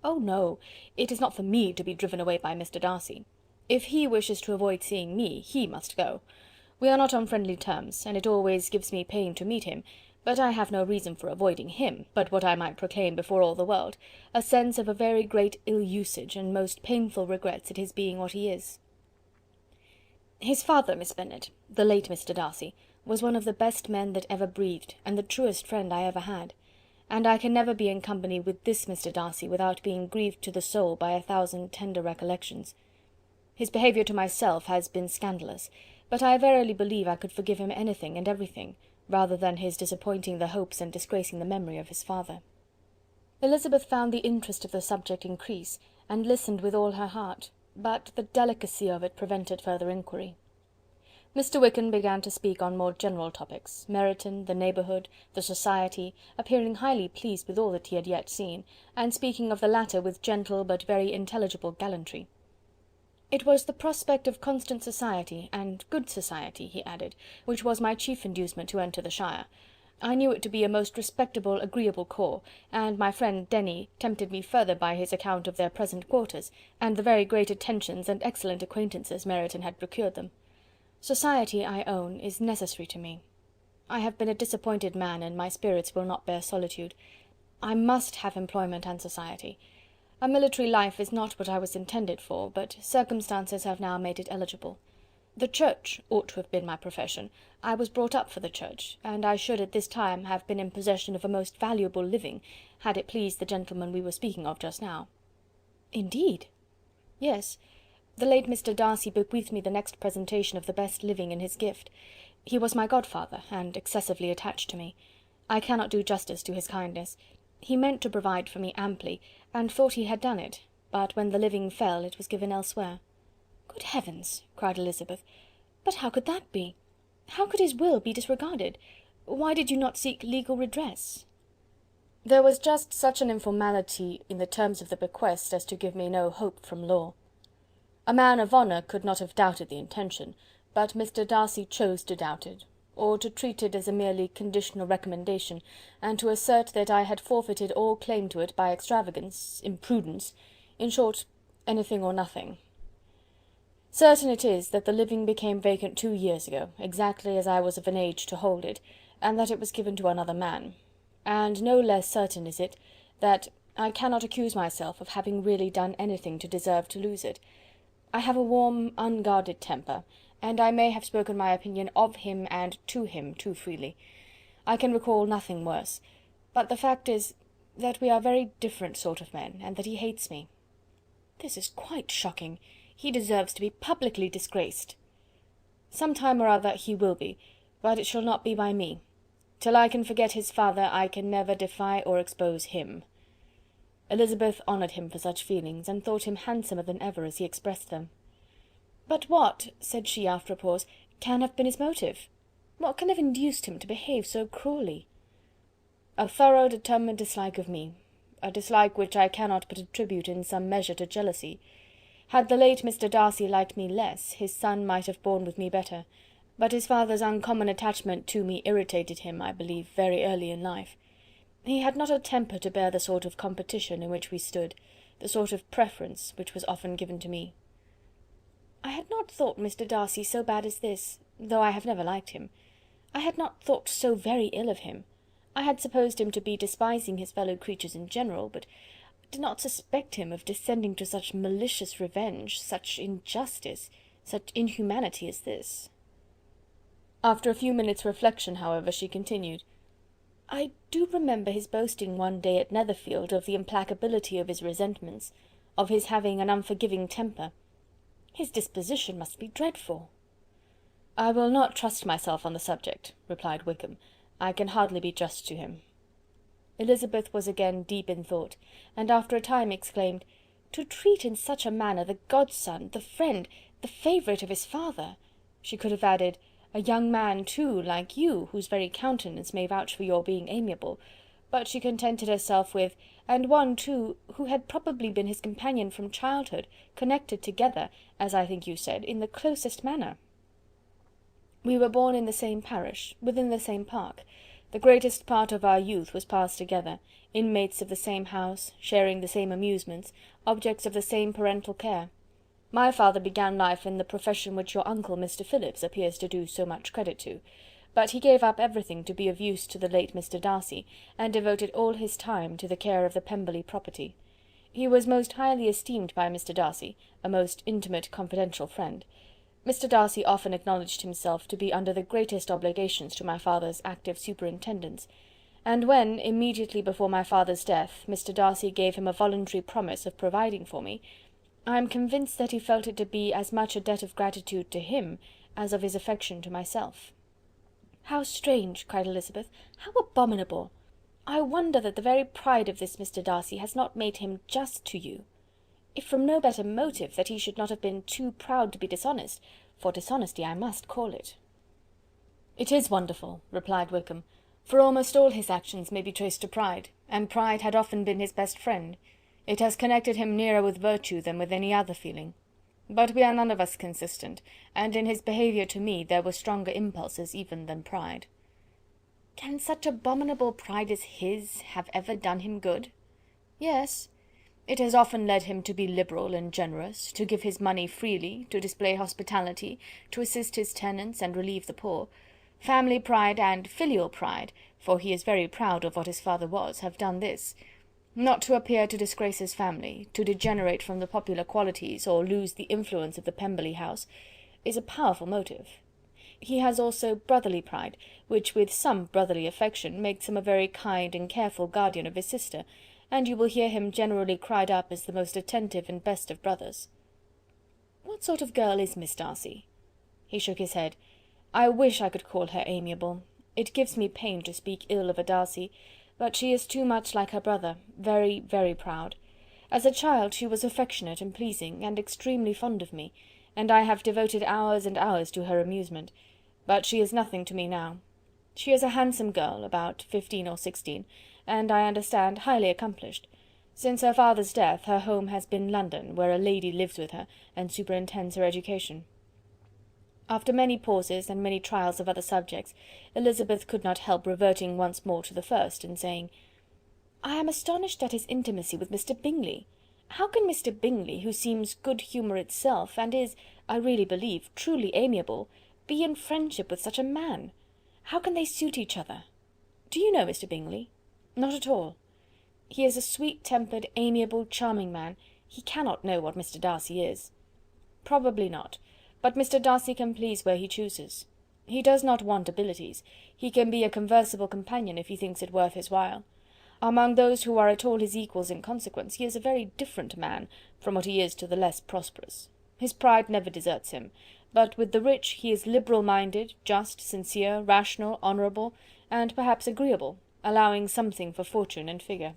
"Oh no, it is not for me to be driven away by Mr. Darcy. If he wishes to avoid seeing me, he must go. We are not on friendly terms, and it always gives me pain to meet him, but I have no reason for avoiding him, but what I might proclaim before all the world, a sense of a very great ill-usage and most painful regrets at his being what he is. His father, Miss Bennet, the late Mr. Darcy, was one of the best men that ever breathed, and the truest friend I ever had, and I can never be in company with this Mr. Darcy without being grieved to the soul by 1,000 tender recollections. His behaviour to myself has been scandalous, but I verily believe I could forgive him anything and everything, rather than his disappointing the hopes and disgracing the memory of his father." Elizabeth found the interest of the subject increase, and listened with all her heart, but the delicacy of it prevented further inquiry. Mr. Wickham began to speak on more general topics, Meryton, the neighbourhood, the society, appearing highly pleased with all that he had yet seen, and speaking of the latter with gentle but very intelligible gallantry. "It was the prospect of constant society, and good society," he added, "which was my chief inducement to enter the shire. I knew it to be a most respectable, agreeable corps, and my friend Denny tempted me further by his account of their present quarters, and the very great attentions and excellent acquaintances Meryton had procured them. Society, I own, is necessary to me. I have been a disappointed man, and my spirits will not bear solitude. I must have employment and society. A military life is not what I was intended for, but circumstances have now made it eligible. The Church ought to have been my profession. I was brought up for the Church, and I should at this time have been in possession of a most valuable living, had it pleased the gentleman we were speaking of just now." "Indeed?" "Yes. The late Mr. Darcy bequeathed me the next presentation of the best living in his gift. He was my godfather, and excessively attached to me. I cannot do justice to his kindness. He meant to provide for me amply, and thought he had done it, but when the living fell, it was given elsewhere." "Good heavens!" cried Elizabeth. "But how could that be? How could his will be disregarded? Why did you not seek legal redress?" "There was just such an informality in the terms of the bequest as to give me no hope from law. A man of honour could not have doubted the intention, but Mr. Darcy chose to doubt it, or to treat it as a merely conditional recommendation, and to assert that I had forfeited all claim to it by extravagance, imprudence, in short, anything or nothing. Certain it is that the living became vacant 2 years ago, exactly as I was of an age to hold it, and that it was given to another man. And no less certain is it, that I cannot accuse myself of having really done anything to deserve to lose it. I have a warm, unguarded temper, and I may have spoken my opinion of him and to him too freely. I can recall nothing worse, but the fact is, that we are very different sort of men, and that he hates me." "This is quite shocking. He deserves to be publicly disgraced." "Some time or other he will be, but it shall not be by me. Till I can forget his father, I can never defy or expose him." Elizabeth honoured him for such feelings, and thought him handsomer than ever as he expressed them. "But what," said she after a pause, "can have been his motive? What can have induced him to behave so cruelly?" "A thorough determined dislike of me, a dislike which I cannot but attribute in some measure to jealousy. Had the late Mr. Darcy liked me less, his son might have borne with me better, but his father's uncommon attachment to me irritated him, I believe, very early in life. He had not a temper to bear the sort of competition in which we stood, the sort of preference which was often given to me." "I had not thought Mr. Darcy so bad as this, though I have never liked him. I had not thought so very ill of him. I had supposed him to be despising his fellow creatures in general, but did not suspect him of descending to such malicious revenge, such injustice, such inhumanity as this." After a few minutes' reflection, however, she continued, "I do remember his boasting one day at Netherfield of the implacability of his resentments, of his having an unforgiving temper. His disposition must be dreadful." "I will not trust myself on the subject," replied Wickham. "I can hardly be just to him." Elizabeth was again deep in thought, and after a time exclaimed, "To treat in such a manner the godson, the friend, the favourite of his father!" She could have added, "a young man too, like you, whose very countenance may vouch for your being amiable," but she contented herself with, "and one too, who had probably been his companion from childhood, connected together, as I think you said, in the closest manner. We were born in the same parish, within the same park. The greatest part of our youth was passed together, inmates of the same house, sharing the same amusements, objects of the same parental care. My father began life in the profession which your uncle, Mr. Phillips, appears to do so much credit to, but he gave up everything to be of use to the late Mr. Darcy, and devoted all his time to the care of the Pemberley property. He was most highly esteemed by Mr. Darcy, a most intimate confidential friend. Mr. Darcy often acknowledged himself to be under the greatest obligations to my father's active superintendence, and when, immediately before my father's death, Mr. Darcy gave him a voluntary promise of providing for me, I am convinced that he felt it to be as much a debt of gratitude to him as of his affection to myself." "How strange!" cried Elizabeth. "How abominable! I wonder that the very pride of this Mr. Darcy has not made him just to you. If from no better motive, that he should not have been too proud to be dishonest, for dishonesty I must call it." "It is wonderful," replied Wickham, "for almost all his actions may be traced to pride, and pride had often been his best friend. It has connected him nearer with virtue than with any other feeling. But we are none of us consistent, and in his behaviour to me there were stronger impulses even than pride." "Can such abominable pride as his have ever done him good?" "Yes. It has often led him to be liberal and generous, to give his money freely, to display hospitality, to assist his tenants, and relieve the poor. Family pride and filial pride, for he is very proud of what his father was, have done this. Not to appear to disgrace his family, to degenerate from the popular qualities, or lose the influence of the Pemberley house, is a powerful motive. He has also brotherly pride, which with some brotherly affection makes him a very kind and careful guardian of his sister, and you will hear him generally cried up as the most attentive and best of brothers. What sort of girl is Miss Darcy? He shook his head. I wish I could call her amiable. It gives me pain to speak ill of a Darcy, but she is too much like her brother, very, very proud. As a child she was affectionate and pleasing, and extremely fond of me, and I have devoted hours and hours to her amusement, but she is nothing to me now. She is a handsome girl, about 15 or 16, and I understand highly accomplished. Since her father's death her home has been London, where a lady lives with her, and superintends her education. After many pauses and many trials of other subjects, Elizabeth could not help reverting once more to the first, and saying, "I am astonished at his intimacy with Mr. Bingley. How can Mr. Bingley, who seems good humour itself, and is, I really believe, truly amiable, be in friendship with such a man? How can they suit each other? Do you know Mr. Bingley?" "Not at all." "He is a sweet-tempered, amiable, charming man. He cannot know what Mr. Darcy is." "Probably not. But Mr. Darcy can please where he chooses. He does not want abilities. He can be a conversable companion if he thinks it worth his while. Among those who are at all his equals in consequence, he is a very different man from what he is to the less prosperous. His pride never deserts him, but with the rich he is liberal-minded, just, sincere, rational, honourable, and perhaps agreeable, allowing something for fortune and figure."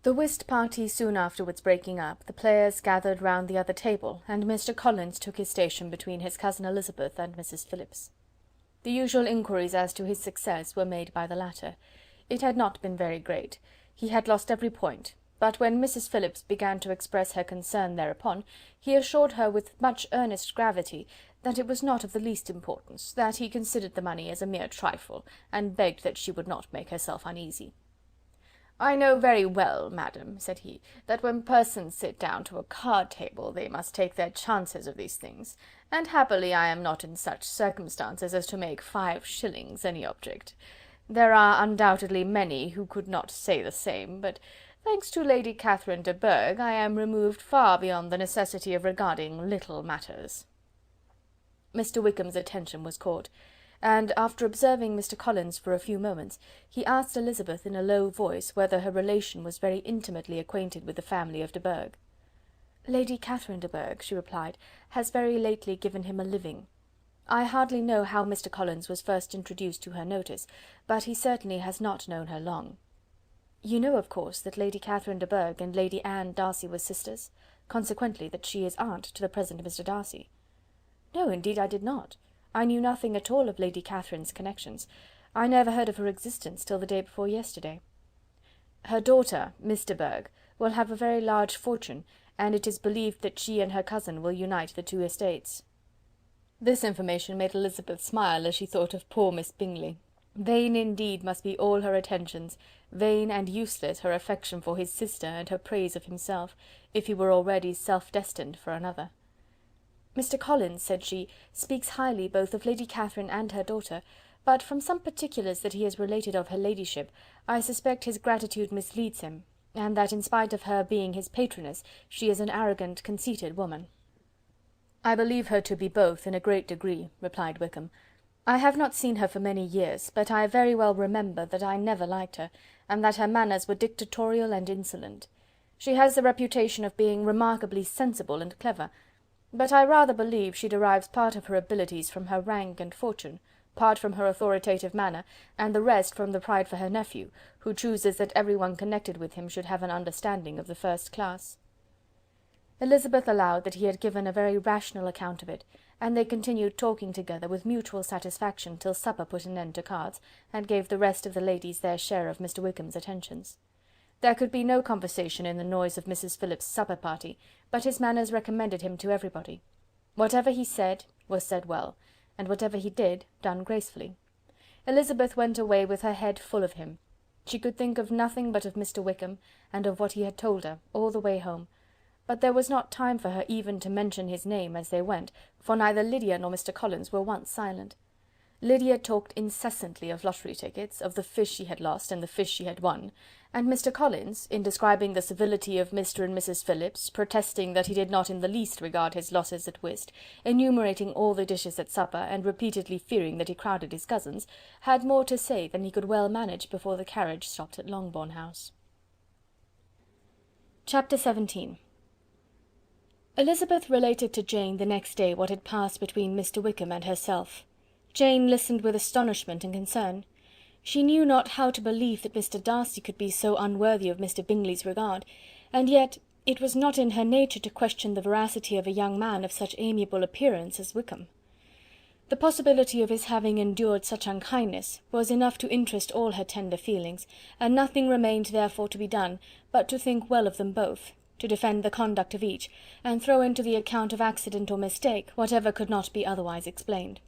The whist party soon afterwards breaking up, the players gathered round the other table, and Mr. Collins took his station between his cousin Elizabeth and Mrs. Phillips. The usual inquiries as to his success were made by the latter. It had not been very great. He had lost every point, but when Mrs. Phillips began to express her concern thereupon, he assured her with much earnest gravity that it was not of the least importance, that he considered the money as a mere trifle, and begged that she would not make herself uneasy. "I know very well, madam," said he, "that when persons sit down to a card-table they must take their chances of these things, and happily I am not in such circumstances as to make 5 shillings any object. There are undoubtedly many who could not say the same, but thanks to Lady Catherine de Bourgh, I am removed far beyond the necessity of regarding little matters." Mr. Wickham's attention was caught, and after observing Mr. Collins for a few moments, he asked Elizabeth in a low voice whether her relation was very intimately acquainted with the family of de Bourgh. "Lady Catherine de Bourgh," she replied, "has very lately given him a living. I hardly know how Mr. Collins was first introduced to her notice, but he certainly has not known her long. You know, of course, that Lady Catherine de Bourgh and Lady Anne Darcy were sisters, consequently that she is aunt to the present Mr. Darcy." "No, indeed I did not. I knew nothing at all of Lady Catherine's connections. I never heard of her existence till the day before yesterday." "Her daughter, Miss de Bourgh, will have a very large fortune, and it is believed that she and her cousin will unite the 2 estates." This information made Elizabeth smile as she thought of poor Miss Bingley. Vain indeed must be all her attentions, vain and useless her affection for his sister and her praise of himself, if he were already self-destined for another. "Mr. Collins," said she, "speaks highly both of Lady Catherine and her daughter, but from some particulars that he has related of her ladyship, I suspect his gratitude misleads him, and that in spite of her being his patroness, she is an arrogant, conceited woman." "I believe her to be both in a great degree," replied Wickham. "I have not seen her for many years, but I very well remember that I never liked her, and that her manners were dictatorial and insolent. She has the reputation of being remarkably sensible and clever, but I rather believe she derives part of her abilities from her rank and fortune, part from her authoritative manner, and the rest from the pride for her nephew, who chooses that every one connected with him should have an understanding of the first class." Elizabeth allowed that he had given a very rational account of it, and they continued talking together with mutual satisfaction till supper put an end to cards, and gave the rest of the ladies their share of Mr. Wickham's attentions. There could be no conversation in the noise of Mrs. Phillips's supper party, but his manners recommended him to everybody. Whatever he said was said well, and whatever he did, done gracefully. Elizabeth went away with her head full of him. She could think of nothing but of Mr. Wickham, and of what he had told her, all the way home, but there was not time for her even to mention his name as they went, for neither Lydia nor Mr. Collins were once silent. Lydia talked incessantly of lottery tickets, of the fish she had lost and the fish she had won, and Mr. Collins, in describing the civility of Mr. and Mrs. Phillips, protesting that he did not in the least regard his losses at whist, enumerating all the dishes at supper, and repeatedly fearing that he crowded his cousins, had more to say than he could well manage before the carriage stopped at Longbourn House. Chapter 17. Elizabeth related to Jane the next day what had passed between Mr. Wickham and herself. Jane listened with astonishment and concern. She knew not how to believe that Mr. Darcy could be so unworthy of Mr. Bingley's regard, and yet it was not in her nature to question the veracity of a young man of such amiable appearance as Wickham. The possibility of his having endured such unkindness was enough to interest all her tender feelings, and nothing remained therefore to be done but to think well of them both, to defend the conduct of each, and throw into the account of accident or mistake whatever could not be otherwise explained.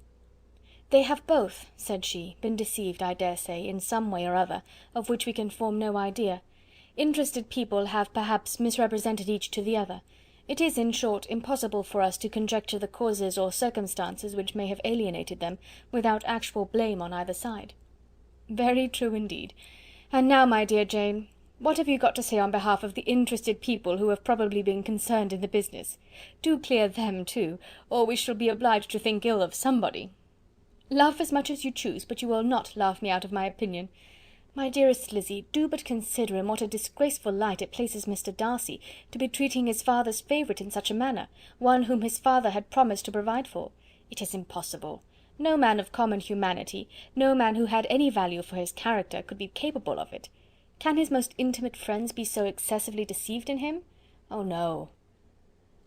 "They have both," said she, "been deceived, I dare say, in some way or other, of which we can form no idea. Interested people have perhaps misrepresented each to the other. It is, in short, impossible for us to conjecture the causes or circumstances which may have alienated them, without actual blame on either side." "Very true indeed. And now, my dear Jane, what have you got to say on behalf of the interested people who have probably been concerned in the business? Do clear them too, or we shall be obliged to think ill of somebody." "Laugh as much as you choose, but you will not laugh me out of my opinion. My dearest Lizzy, do but consider in what a disgraceful light it places Mr. Darcy, to be treating his father's favourite in such a manner, one whom his father had promised to provide for. It is impossible. No man of common humanity, no man who had any value for his character, could be capable of it. Can his most intimate friends be so excessively deceived in him? Oh no!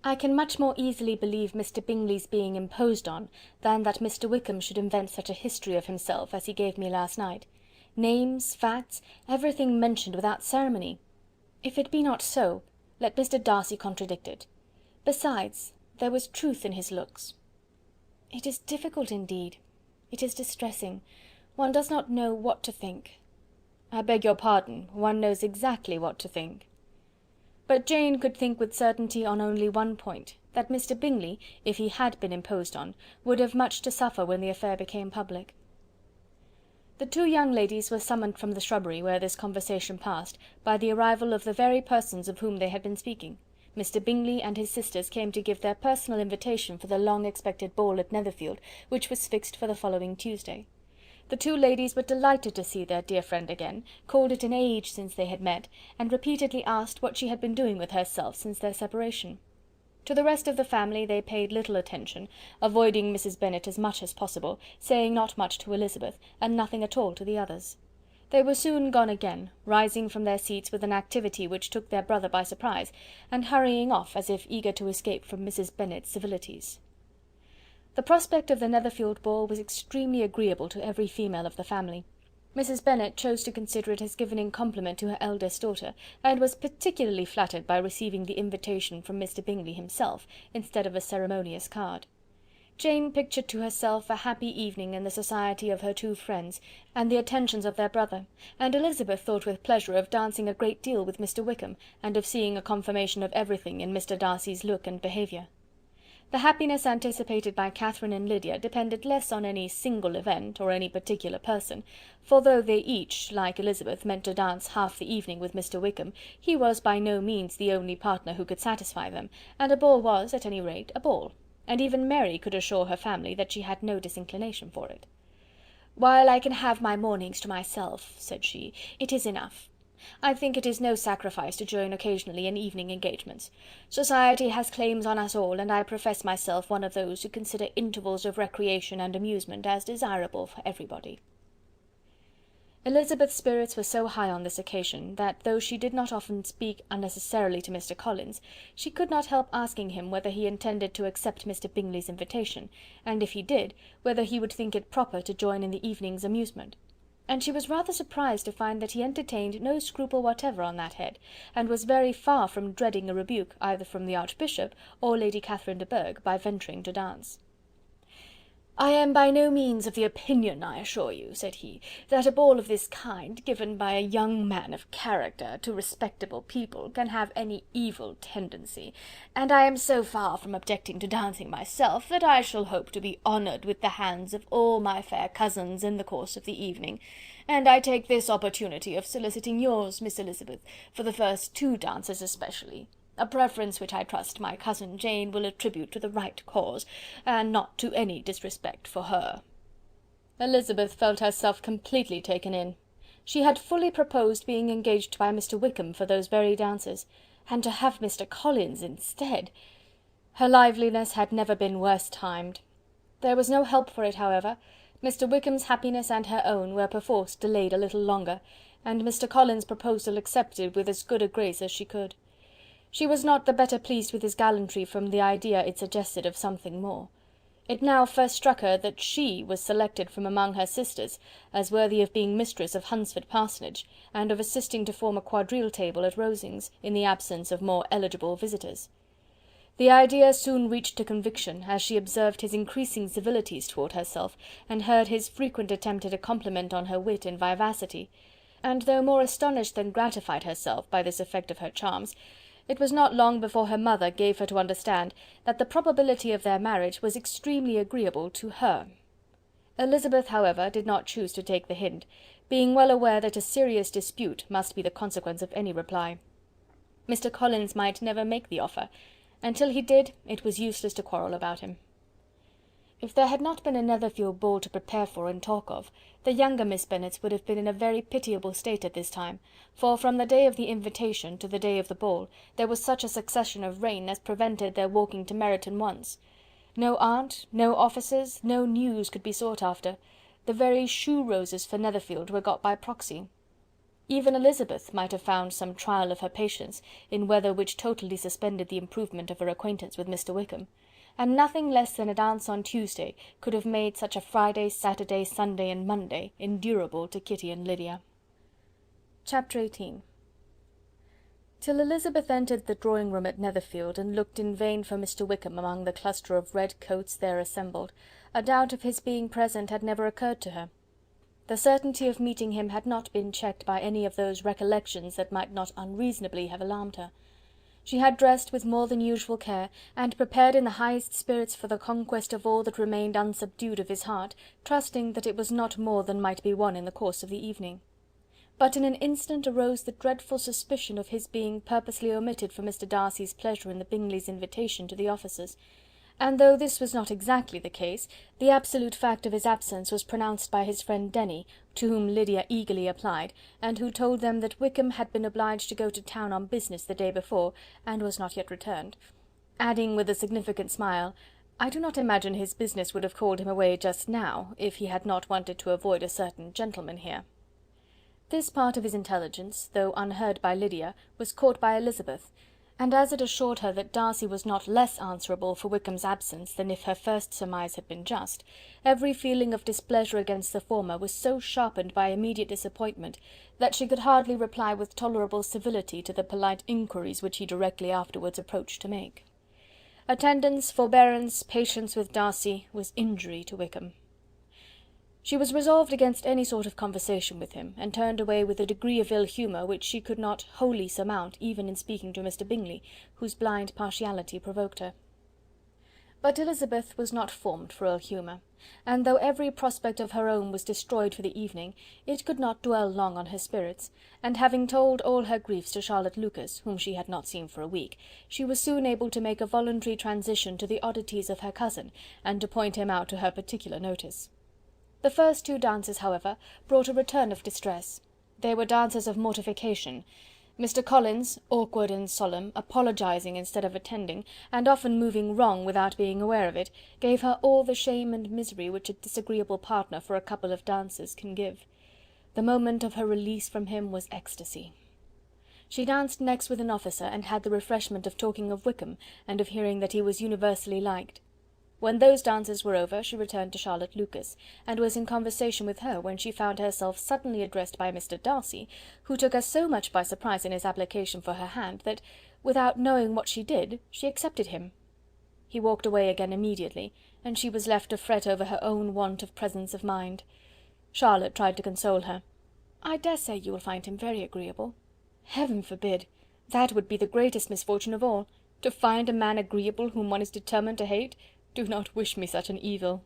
I can much more easily believe Mr. Bingley's being imposed on, than that Mr. Wickham should invent such a history of himself as he gave me last night. Names, facts, everything mentioned without ceremony. If it be not so, let Mr. Darcy contradict it. Besides, there was truth in his looks. It is difficult indeed. It is distressing. One does not know what to think. I beg your pardon, one knows exactly what to think. But Jane could think with certainty on only one point, that Mr. Bingley, if he had been imposed on, would have much to suffer when the affair became public. The two young ladies were summoned from the shrubbery where this conversation passed, by the arrival of the very persons of whom they had been speaking. Mr. Bingley and his sisters came to give their personal invitation for the long-expected ball at Netherfield, which was fixed for the following Tuesday. The two ladies were delighted to see their dear friend again, called it an age since they had met, and repeatedly asked what she had been doing with herself since their separation. To the rest of the family they paid little attention, avoiding Mrs. Bennet as much as possible, saying not much to Elizabeth, and nothing at all to the others. They were soon gone again, rising from their seats with an activity which took their brother by surprise, and hurrying off as if eager to escape from Mrs. Bennet's civilities. The prospect of the Netherfield ball was extremely agreeable to every female of the family. Mrs. Bennet chose to consider it as given in compliment to her eldest daughter, and was particularly flattered by receiving the invitation from Mr. Bingley himself, instead of a ceremonious card. Jane pictured to herself a happy evening in the society of her two friends, and the attentions of their brother, and Elizabeth thought with pleasure of dancing a great deal with Mr. Wickham, and of seeing a confirmation of everything in Mr. Darcy's look and behaviour. The happiness anticipated by Catherine and Lydia depended less on any single event, or any particular person, for though they each, like Elizabeth, meant to dance half the evening with Mr. Wickham, he was by no means the only partner who could satisfy them, and a ball was, at any rate, a ball, and even Mary could assure her family that she had no disinclination for it. "While I can have my mornings to myself," said she, "it is enough. I think it is no sacrifice to join occasionally in evening engagements. Society has claims on us all, and I profess myself one of those who consider intervals of recreation and amusement as desirable for everybody." Elizabeth's spirits were so high on this occasion, that though she did not often speak unnecessarily to Mr. Collins, she could not help asking him whether he intended to accept Mr. Bingley's invitation, and if he did, whether he would think it proper to join in the evening's amusement. And she was rather surprised to find that he entertained no scruple whatever on that head, and was very far from dreading a rebuke either from the Archbishop or Lady Catherine de Bourgh by venturing to dance. "I am by no means of the opinion, I assure you," said he, "that a ball of this kind, given by a young man of character to respectable people, can have any evil tendency, and I am so far from objecting to dancing myself, that I shall hope to be honoured with the hands of all my fair cousins in the course of the evening, and I take this opportunity of soliciting yours, Miss Elizabeth, for the first 2 dances especially. A preference which I trust my cousin Jane will attribute to the right cause, and not to any disrespect for her." Elizabeth felt herself completely taken in. She had fully proposed being engaged by Mr. Wickham for those very dances, and to have Mr. Collins instead! Her liveliness had never been worse timed. There was no help for it, however. Mr. Wickham's happiness and her own were perforce delayed a little longer, and Mr. Collins' proposal accepted with as good a grace as she could. She was not the better pleased with his gallantry from the idea it suggested of something more. It now first struck her that she was selected from among her sisters as worthy of being mistress of Hunsford Parsonage, and of assisting to form a quadrille table at Rosings, in the absence of more eligible visitors. The idea soon reached to conviction, as she observed his increasing civilities towards herself, and heard his frequent attempt at a compliment on her wit and vivacity, and though more astonished than gratified herself by this effect of her charms, it was not long before her mother gave her to understand that the probability of their marriage was extremely agreeable to her. Elizabeth, however, did not choose to take the hint, being well aware that a serious dispute must be the consequence of any reply. Mr. Collins might never make the offer, and till he did, it was useless to quarrel about him. If there had not been a Netherfield ball to prepare for and talk of, the younger Miss Bennets would have been in a very pitiable state at this time, for from the day of the invitation to the day of the ball, there was such a succession of rain as prevented their walking to Meryton once. No aunt, no officers, no news could be sought after. The very shoe roses for Netherfield were got by proxy. Even Elizabeth might have found some trial of her patience in weather which totally suspended the improvement of her acquaintance with Mr. Wickham, and nothing less than a dance on Tuesday could have made such a Friday, Saturday, Sunday, and Monday endurable to Kitty and Lydia. Chapter 18. Till Elizabeth entered the drawing-room at Netherfield, and looked in vain for Mr. Wickham among the cluster of red coats there assembled, a doubt of his being present had never occurred to her. The certainty of meeting him had not been checked by any of those recollections that might not unreasonably have alarmed her. She had dressed with more than usual care, and prepared in the highest spirits for the conquest of all that remained unsubdued of his heart, trusting that it was not more than might be won in the course of the evening. But in an instant arose the dreadful suspicion of his being purposely omitted for Mr. Darcy's pleasure in the Bingleys' invitation to the officers, and though this was not exactly the case, the absolute fact of his absence was pronounced by his friend Denny, to whom Lydia eagerly applied, and who told them that Wickham had been obliged to go to town on business the day before, and was not yet returned, adding with a significant smile, "I do not imagine his business would have called him away just now, if he had not wanted to avoid a certain gentleman here." This part of his intelligence, though unheard by Lydia, was caught by Elizabeth, and as it assured her that Darcy was not less answerable for Wickham's absence than if her first surmise had been just, every feeling of displeasure against the former was so sharpened by immediate disappointment, that she could hardly reply with tolerable civility to the polite inquiries which he directly afterwards approached to make. Attendance, forbearance, patience with Darcy, was injury to Wickham. She was resolved against any sort of conversation with him, and turned away with a degree of ill humour which she could not wholly surmount even in speaking to Mr. Bingley, whose blind partiality provoked her. But Elizabeth was not formed for ill humour, and though every prospect of her own was destroyed for the evening, it could not dwell long on her spirits, and having told all her griefs to Charlotte Lucas, whom she had not seen for a week, she was soon able to make a voluntary transition to the oddities of her cousin, and to point him out to her particular notice. The first 2 dances, however, brought a return of distress. They were dances of mortification. Mr. Collins, awkward and solemn, apologizing instead of attending, and often moving wrong without being aware of it, gave her all the shame and misery which a disagreeable partner for a couple of dances can give. The moment of her release from him was ecstasy. She danced next with an officer, and had the refreshment of talking of Wickham, and of hearing that he was universally liked. When those dances were over, she returned to Charlotte Lucas, and was in conversation with her when she found herself suddenly addressed by Mr. Darcy, who took her so much by surprise in his application for her hand, that, without knowing what she did, she accepted him. He walked away again immediately, and she was left to fret over her own want of presence of mind. Charlotte tried to console her. "I dare say you will find him very agreeable." "Heaven forbid! That would be the greatest misfortune of all. To find a man agreeable whom one is determined to hate. Do not wish me such an evil."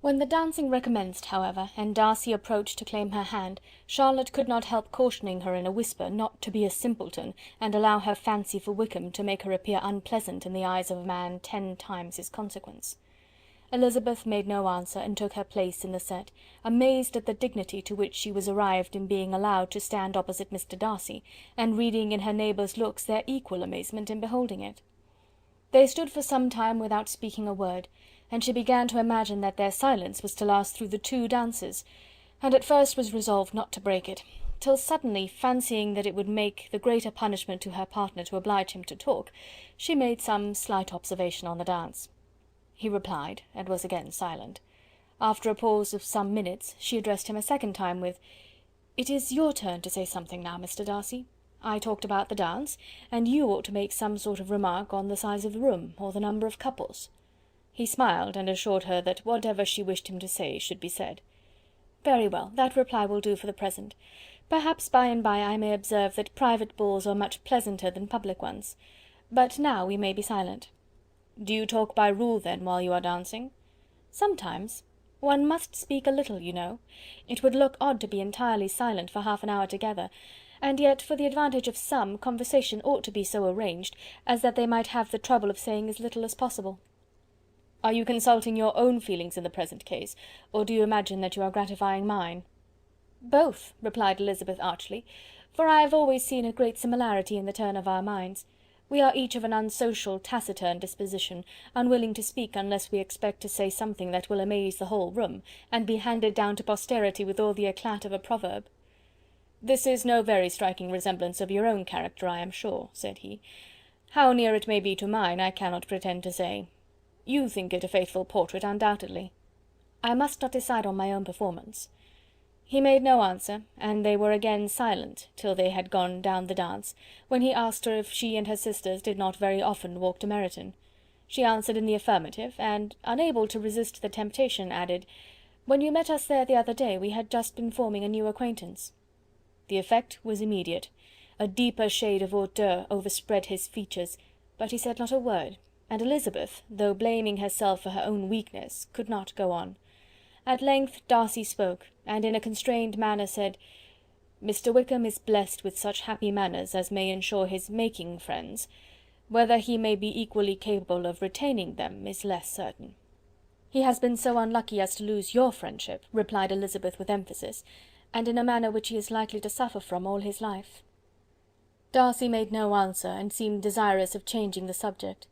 When the dancing recommenced, however, and Darcy approached to claim her hand, Charlotte could not help cautioning her in a whisper not to be a simpleton, and allow her fancy for Wickham to make her appear unpleasant in the eyes of a man 10 times his consequence. Elizabeth made no answer, and took her place in the set, amazed at the dignity to which she was arrived in being allowed to stand opposite Mr. Darcy, and reading in her neighbours' looks their equal amazement in beholding it. They stood for some time without speaking a word, and she began to imagine that their silence was to last through the 2 dances, and at first was resolved not to break it, till suddenly, fancying that it would make the greater punishment to her partner to oblige him to talk, she made some slight observation on the dance. He replied, and was again silent. After a pause of some minutes, she addressed him a second time with: "It is your turn to say something now, Mr. Darcy. I talked about the dance, and you ought to make some sort of remark on the size of the room, or the number of couples." He smiled, and assured her that whatever she wished him to say should be said. "Very well, that reply will do for the present. Perhaps by and by I may observe that private balls are much pleasanter than public ones. But now we may be silent." "Do you talk by rule, then, while you are dancing?" "Sometimes. One must speak a little, you know. It would look odd to be entirely silent for half an hour together, and yet, for the advantage of some, conversation ought to be so arranged as that they might have the trouble of saying as little as possible." "Are you consulting your own feelings in the present case, or do you imagine that you are gratifying mine?" "Both," replied Elizabeth archly, "for I have always seen a great similarity in the turn of our minds. We are each of an unsocial, taciturn disposition, unwilling to speak unless we expect to say something that will amaze the whole room, and be handed down to posterity with all the eclat of a proverb." "This is no very striking resemblance of your own character, I am sure," said he. "How near it may be to mine, I cannot pretend to say. You think it a faithful portrait, undoubtedly." "I must not decide on my own performance." He made no answer, and they were again silent till they had gone down the dance, when he asked her if she and her sisters did not very often walk to Meryton. She answered in the affirmative, and, unable to resist the temptation, added: "When you met us there the other day, we had just been forming a new acquaintance." The effect was immediate. A deeper shade of hauteur overspread his features, but he said not a word, and Elizabeth, though blaming herself for her own weakness, could not go on. At length Darcy spoke, and in a constrained manner said: "Mr. Wickham is blessed with such happy manners as may ensure his making friends. Whether he may be equally capable of retaining them is less certain." "He has been so unlucky as to lose your friendship," replied Elizabeth with emphasis, "and in a manner which he is likely to suffer from all his life." Darcy made no answer, and seemed desirous of changing the subject.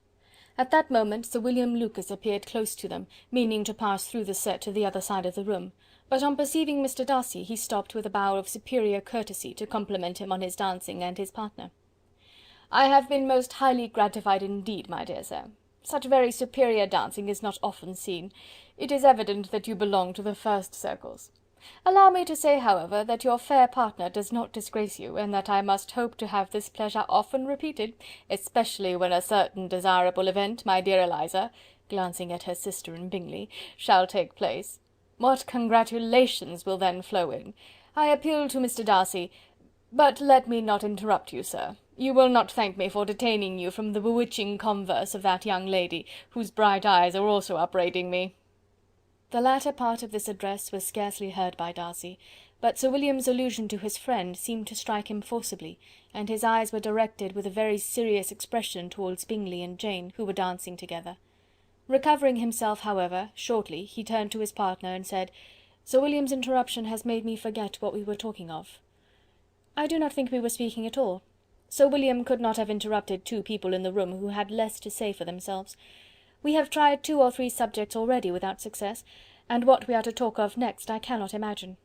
At that moment Sir William Lucas appeared close to them, meaning to pass through the set to the other side of the room, but on perceiving Mr. Darcy, he stopped with a bow of superior courtesy to compliment him on his dancing and his partner. "I have been most highly gratified indeed, my dear sir. Such very superior dancing is not often seen. It is evident that you belong to the first circles. Allow me to say, however, that your fair partner does not disgrace you, and that I must hope to have this pleasure often repeated, especially when a certain desirable event, my dear Eliza," glancing at her sister in Bingley, "shall take place. What congratulations will then flow in! I appeal to Mr. Darcy... But let me not interrupt you, sir. You will not thank me for detaining you from the bewitching converse of that young lady, whose bright eyes are also upbraiding me." The latter part of this address was scarcely heard by Darcy, but Sir William's allusion to his friend seemed to strike him forcibly, and his eyes were directed with a very serious expression towards Bingley and Jane, who were dancing together. Recovering himself, however, shortly, he turned to his partner and said: "Sir William's interruption has made me forget what we were talking of." "I do not think we were speaking at all. Sir William could not have interrupted 2 people in the room who had less to say for themselves. We have tried 2 or 3 subjects already without success, and what we are to talk of next I cannot imagine."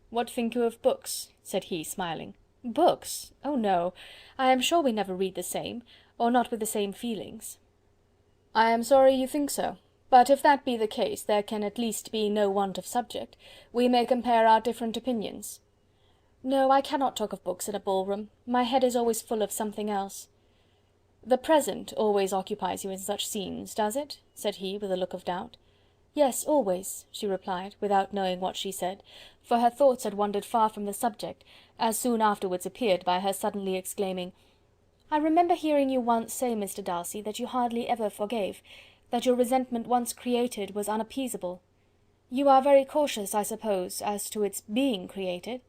"What think you of books?" said he, smiling. "Books? Oh no! I am sure we never read the same, or not with the same feelings." "I am sorry you think so, but if that be the case, there can at least be no want of subject. We may compare our different opinions." "No, I cannot talk of books in a ball-room. My head is always full of something else." "The present always occupies you in such scenes, does it?" said he, with a look of doubt. "Yes, always," she replied, without knowing what she said, for her thoughts had wandered far from the subject, as soon afterwards appeared by her suddenly exclaiming, "I remember hearing you once say, Mr. Darcy, that you hardly ever forgave, that your resentment once created was unappeasable. You are very cautious, I suppose, as to its being created?"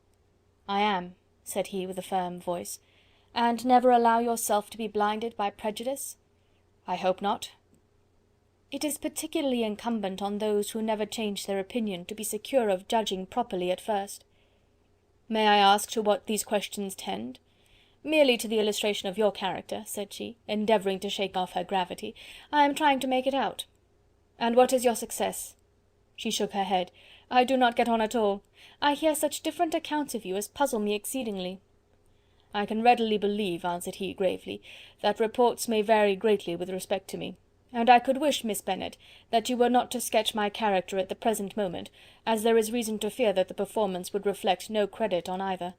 "I am," said he, with a firm voice. "And never allow yourself to be blinded by prejudice?" "I hope not." "It is particularly incumbent on those who never change their opinion to be secure of judging properly at first." "May I ask to what these questions tend?" "Merely to the illustration of your character," said she, endeavouring to shake off her gravity. "I am trying to make it out." "And what is your success?" She shook her head. "I do not get on at all. I hear such different accounts of you as puzzle me exceedingly." "I can readily believe," answered he, gravely, "that reports may vary greatly with respect to me, and I could wish, Miss Bennet, that you were not to sketch my character at the present moment, as there is reason to fear that the performance would reflect no credit on either.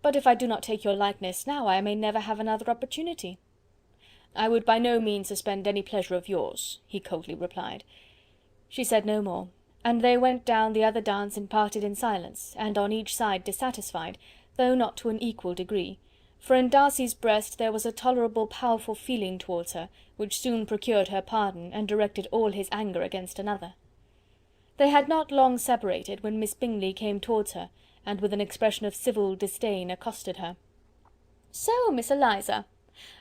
But if I do not take your likeness now, I may never have another opportunity." "I would by no means suspend any pleasure of yours," he coldly replied. She said no more, and they went down the other dance and parted in silence, and on each side dissatisfied, though not to an equal degree, for in Darcy's breast there was a tolerable powerful feeling towards her, which soon procured her pardon, and directed all his anger against another. They had not long separated when Miss Bingley came towards her, and with an expression of civil disdain accosted her. "So, Miss Eliza,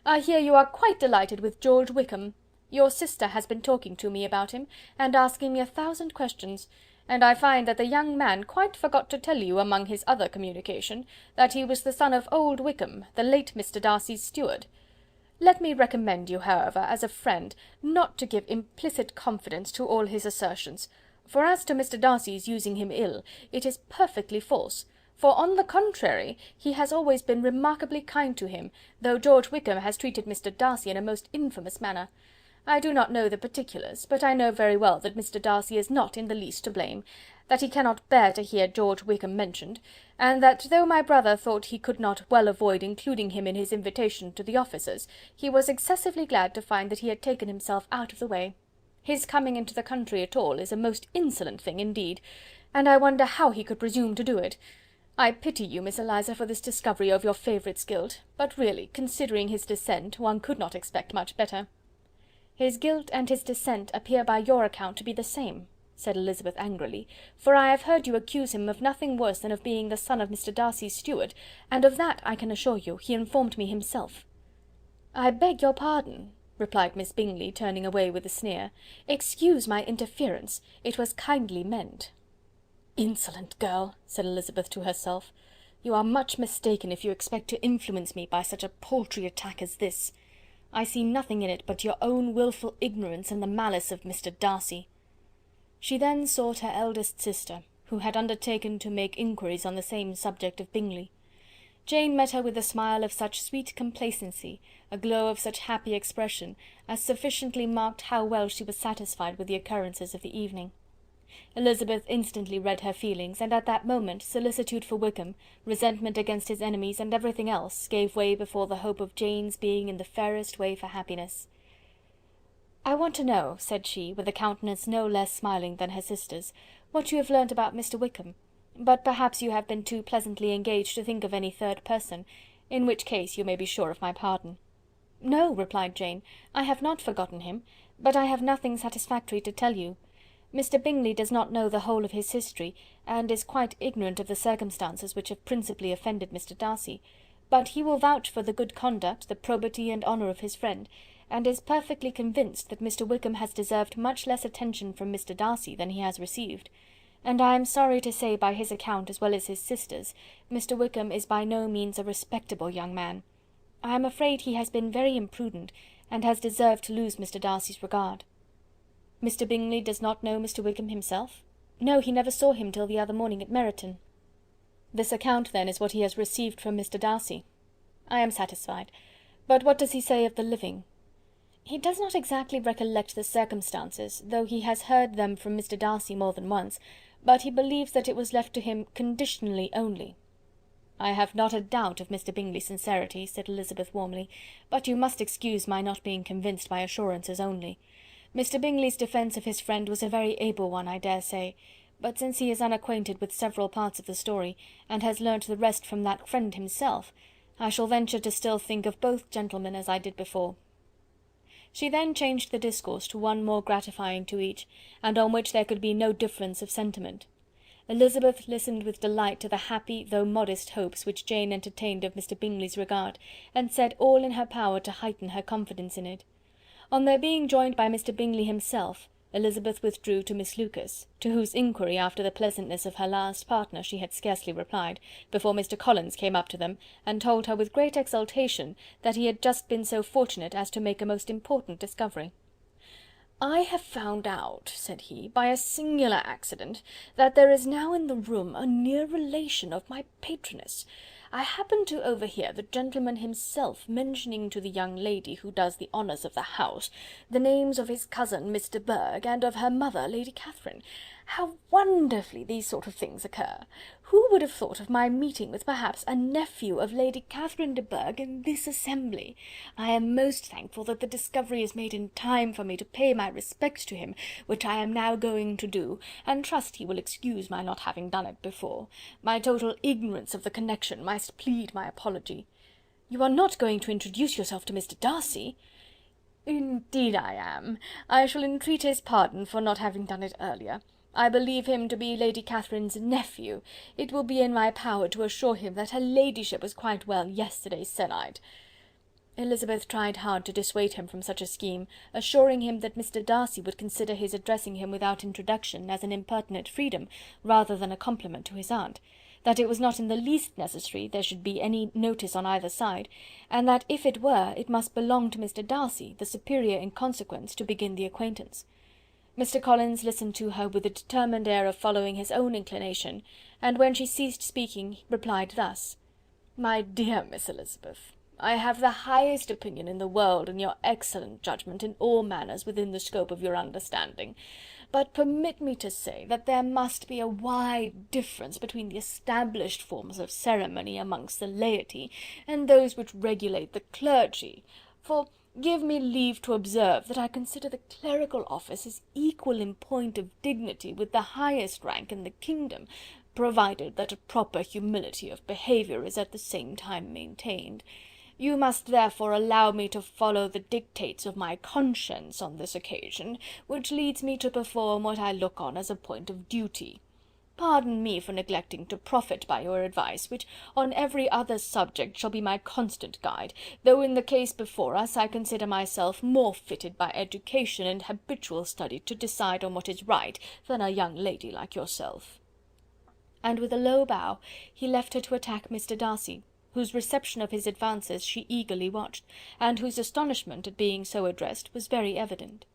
I hear you are quite delighted with George Wickham. Your sister has been talking to me about him, and asking me 1,000 questions, and I find that the young man quite forgot to tell you, among his other communication, that he was the son of old Wickham, the late Mr. Darcy's steward. Let me recommend you, however, as a friend, not to give implicit confidence to all his assertions, for as to Mr. Darcy's using him ill, it is perfectly false, for on the contrary, he has always been remarkably kind to him, though George Wickham has treated Mr. Darcy in a most infamous manner. I do not know the particulars, but I know very well that Mr. Darcy is not in the least to blame, that he cannot bear to hear George Wickham mentioned, and that though my brother thought he could not well avoid including him in his invitation to the officers, he was excessively glad to find that he had taken himself out of the way. His coming into the country at all is a most insolent thing indeed, and I wonder how he could presume to do it. I pity you, Miss Eliza, for this discovery of your favourite's guilt, but really, considering his descent, one could not expect much better." "His guilt and his descent appear by your account to be the same," said Elizabeth angrily, "for I have heard you accuse him of nothing worse than of being the son of Mr. Darcy's steward, and of that, I can assure you, he informed me himself." "I beg your pardon," replied Miss Bingley, turning away with a sneer. "Excuse my interference, it was kindly meant." "Insolent girl," said Elizabeth to herself, "you are much mistaken if you expect to influence me by such a paltry attack as this. I see nothing in it but your own wilful ignorance and the malice of Mr. Darcy." She then sought her eldest sister, who had undertaken to make inquiries on the same subject of Bingley. Jane met her with a smile of such sweet complacency, a glow of such happy expression, as sufficiently marked how well she was satisfied with the occurrences of the evening. Elizabeth instantly read her feelings, and at that moment solicitude for Wickham, resentment against his enemies, and everything else, gave way before the hope of Jane's being in the fairest way for happiness. "I want to know," said she, with a countenance no less smiling than her sister's, "what you have learnt about Mr. Wickham, but perhaps you have been too pleasantly engaged to think of any third person, in which case you may be sure of my pardon." "No," replied Jane, "I have not forgotten him, but I have nothing satisfactory to tell you. Mr. Bingley does not know the whole of his history, and is quite ignorant of the circumstances which have principally offended Mr. Darcy, but he will vouch for the good conduct, the probity and honour of his friend, and is perfectly convinced that Mr. Wickham has deserved much less attention from Mr. Darcy than he has received, and I am sorry to say by his account as well as his sister's, Mr. Wickham is by no means a respectable young man. I am afraid he has been very imprudent, and has deserved to lose Mr. Darcy's regard." "Mr. Bingley does not know Mr. Wickham himself?" "No, he never saw him till the other morning at Meryton." "This account, then, is what he has received from Mr. Darcy. I am satisfied. But what does he say of the living?" "He does not exactly recollect the circumstances, though he has heard them from Mr. Darcy more than once, but he believes that it was left to him conditionally only." "I have not a doubt of Mr. Bingley's sincerity," said Elizabeth warmly, "but you must excuse my not being convinced by assurances only. Mr. Bingley's defence of his friend was a very able one, I dare say, but since he is unacquainted with several parts of the story, and has learnt the rest from that friend himself, I shall venture to still think of both gentlemen as I did before." She then changed the discourse to one more gratifying to each, and on which there could be no difference of sentiment. Elizabeth listened with delight to the happy though modest hopes which Jane entertained of Mr. Bingley's regard, and said all in her power to heighten her confidence in it. On their being joined by Mr. Bingley himself, Elizabeth withdrew to Miss Lucas, to whose inquiry after the pleasantness of her last partner she had scarcely replied, before Mr. Collins came up to them, and told her with great exultation that he had just been so fortunate as to make a most important discovery. "I have found out," said he, "by a singular accident, that there is now in the room a near relation of my patroness. I happened to overhear the gentleman himself mentioning to the young lady who does the honours of the house the names of his cousin Miss de Bourgh, and of her mother Lady Catherine. How wonderfully these sort of things occur! Who would have thought of my meeting with perhaps a nephew of Lady Catherine de Bourgh in this assembly? I am most thankful that the discovery is made in time for me to pay my respects to him, which I am now going to do, and trust he will excuse my not having done it before. My total ignorance of the connection must plead my apology." "You are not going to introduce yourself to Mr. Darcy?" "Indeed I am. I shall entreat his pardon for not having done it earlier. I believe him to be Lady Catherine's nephew. It will be in my power to assure him that her ladyship was quite well yesterday se'nnight." Elizabeth tried hard to dissuade him from such a scheme, assuring him that Mr. Darcy would consider his addressing him without introduction as an impertinent freedom, rather than a compliment to his aunt, that it was not in the least necessary there should be any notice on either side, and that if it were, it must belong to Mr. Darcy, the superior in consequence, to begin the acquaintance. Mr. Collins listened to her with a determined air of following his own inclination, and when she ceased speaking, replied thus: "My dear Miss Elizabeth, I have the highest opinion in the world in your excellent judgment in all matters within the scope of your understanding, but permit me to say that there must be a wide difference between the established forms of ceremony amongst the laity and those which regulate the clergy, for give me leave to observe that I consider the clerical office as equal in point of dignity with the highest rank in the kingdom, provided that a proper humility of behaviour is at the same time maintained. You must therefore allow me to follow the dictates of my conscience on this occasion, which leads me to perform what I look on as a point of duty. Pardon me for neglecting to profit by your advice, which on every other subject shall be my constant guide, though in the case before us I consider myself more fitted by education and habitual study to decide on what is right than a young lady like yourself." And with a low bow he left her to attack Mr. Darcy, whose reception of his advances she eagerly watched, and whose astonishment at being so addressed was very evident.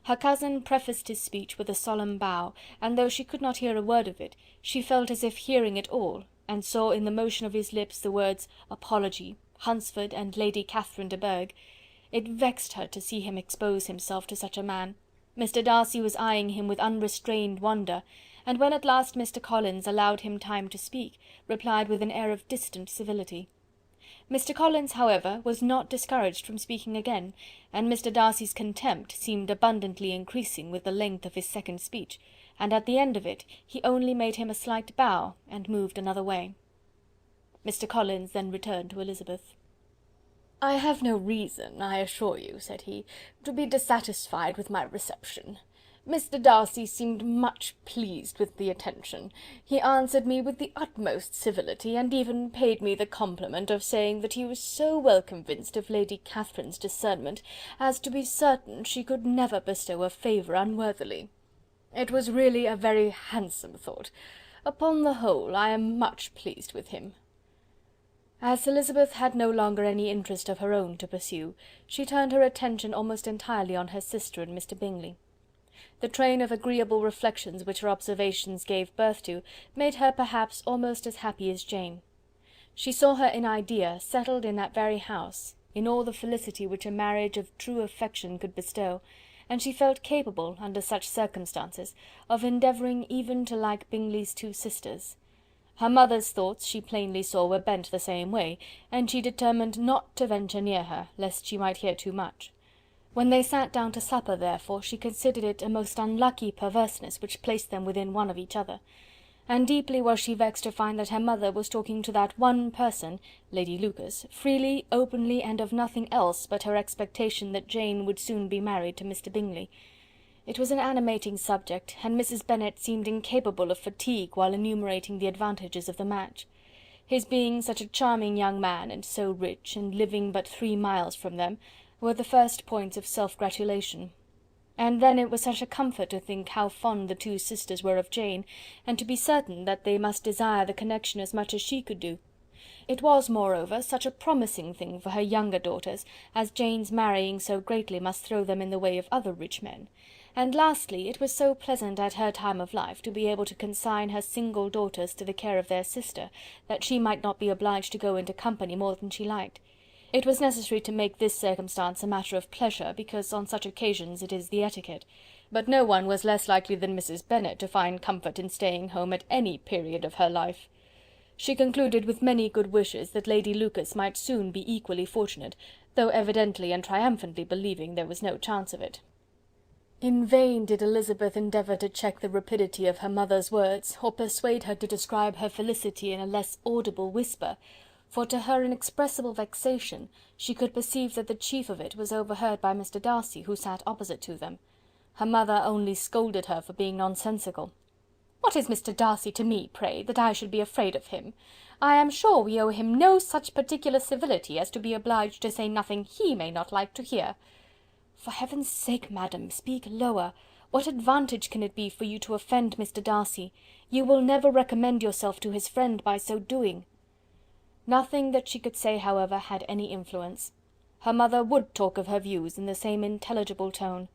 Her cousin prefaced his speech with a solemn bow, and though she could not hear a word of it, she felt as if hearing it all, and saw in the motion of his lips the words apology, Hunsford, and Lady Catherine de Bourgh. It vexed her to see him expose himself to such a man. Mr. Darcy was eyeing him with unrestrained wonder, and when at last Mr. Collins allowed him time to speak, replied with an air of distant civility. Mr. Collins, however, was not discouraged from speaking again, and Mr. Darcy's contempt seemed abundantly increasing with the length of his second speech, and at the end of it he only made him a slight bow, and moved another way. Mr. Collins then returned to Elizabeth. "I have no reason, I assure you," said he, "to be dissatisfied with my reception. Mr. Darcy seemed much pleased with the attention. He answered me with the utmost civility, and even paid me the compliment of saying that he was so well convinced of Lady Catherine's discernment as to be certain she could never bestow a favour unworthily. It was really a very handsome thought. Upon the whole, I am much pleased with him." As Elizabeth had no longer any interest of her own to pursue, she turned her attention almost entirely on her sister and Mr. Bingley. The train of agreeable reflections which her observations gave birth to made her perhaps almost as happy as Jane. She saw her in idea settled in that very house, in all the felicity which a marriage of true affection could bestow, and she felt capable, under such circumstances, of endeavouring even to like Bingley's two sisters. Her mother's thoughts she plainly saw were bent the same way, and she determined not to venture near her, lest she might hear too much. When they sat down to supper, therefore, she considered it a most unlucky perverseness which placed them within one of each other, and deeply was she vexed to find that her mother was talking to that one person, Lady Lucas, freely, openly, and of nothing else but her expectation that Jane would soon be married to Mr. Bingley. It was an animating subject, and Mrs. Bennet seemed incapable of fatigue while enumerating the advantages of the match. His being such a charming young man, and so rich, and living but 3 miles from them, were the first points of self-gratulation. And then it was such a comfort to think how fond the 2 sisters were of Jane, and to be certain that they must desire the connection as much as she could do. It was, moreover, such a promising thing for her younger daughters, as Jane's marrying so greatly must throw them in the way of other rich men. And lastly, it was so pleasant at her time of life to be able to consign her single daughters to the care of their sister, that she might not be obliged to go into company more than she liked. It was necessary to make this circumstance a matter of pleasure, because on such occasions it is the etiquette, but no one was less likely than Mrs. Bennet to find comfort in staying home at any period of her life. She concluded with many good wishes that Lady Lucas might soon be equally fortunate, though evidently and triumphantly believing there was no chance of it. In vain did Elizabeth endeavour to check the rapidity of her mother's words, or persuade her to describe her felicity in a less audible whisper, for to her inexpressible vexation she could perceive that the chief of it was overheard by Mr. Darcy, who sat opposite to them. Her mother only scolded her for being nonsensical. "What is Mr. Darcy to me, pray, that I should be afraid of him? I am sure we owe him no such particular civility as to be obliged to say nothing he may not like to hear." "For heaven's sake, madam, speak lower. What advantage can it be for you to offend Mr. Darcy? You will never recommend yourself to his friend by so doing." Nothing that she could say, however, had any influence. Her mother would talk of her views in the same intelligible tone.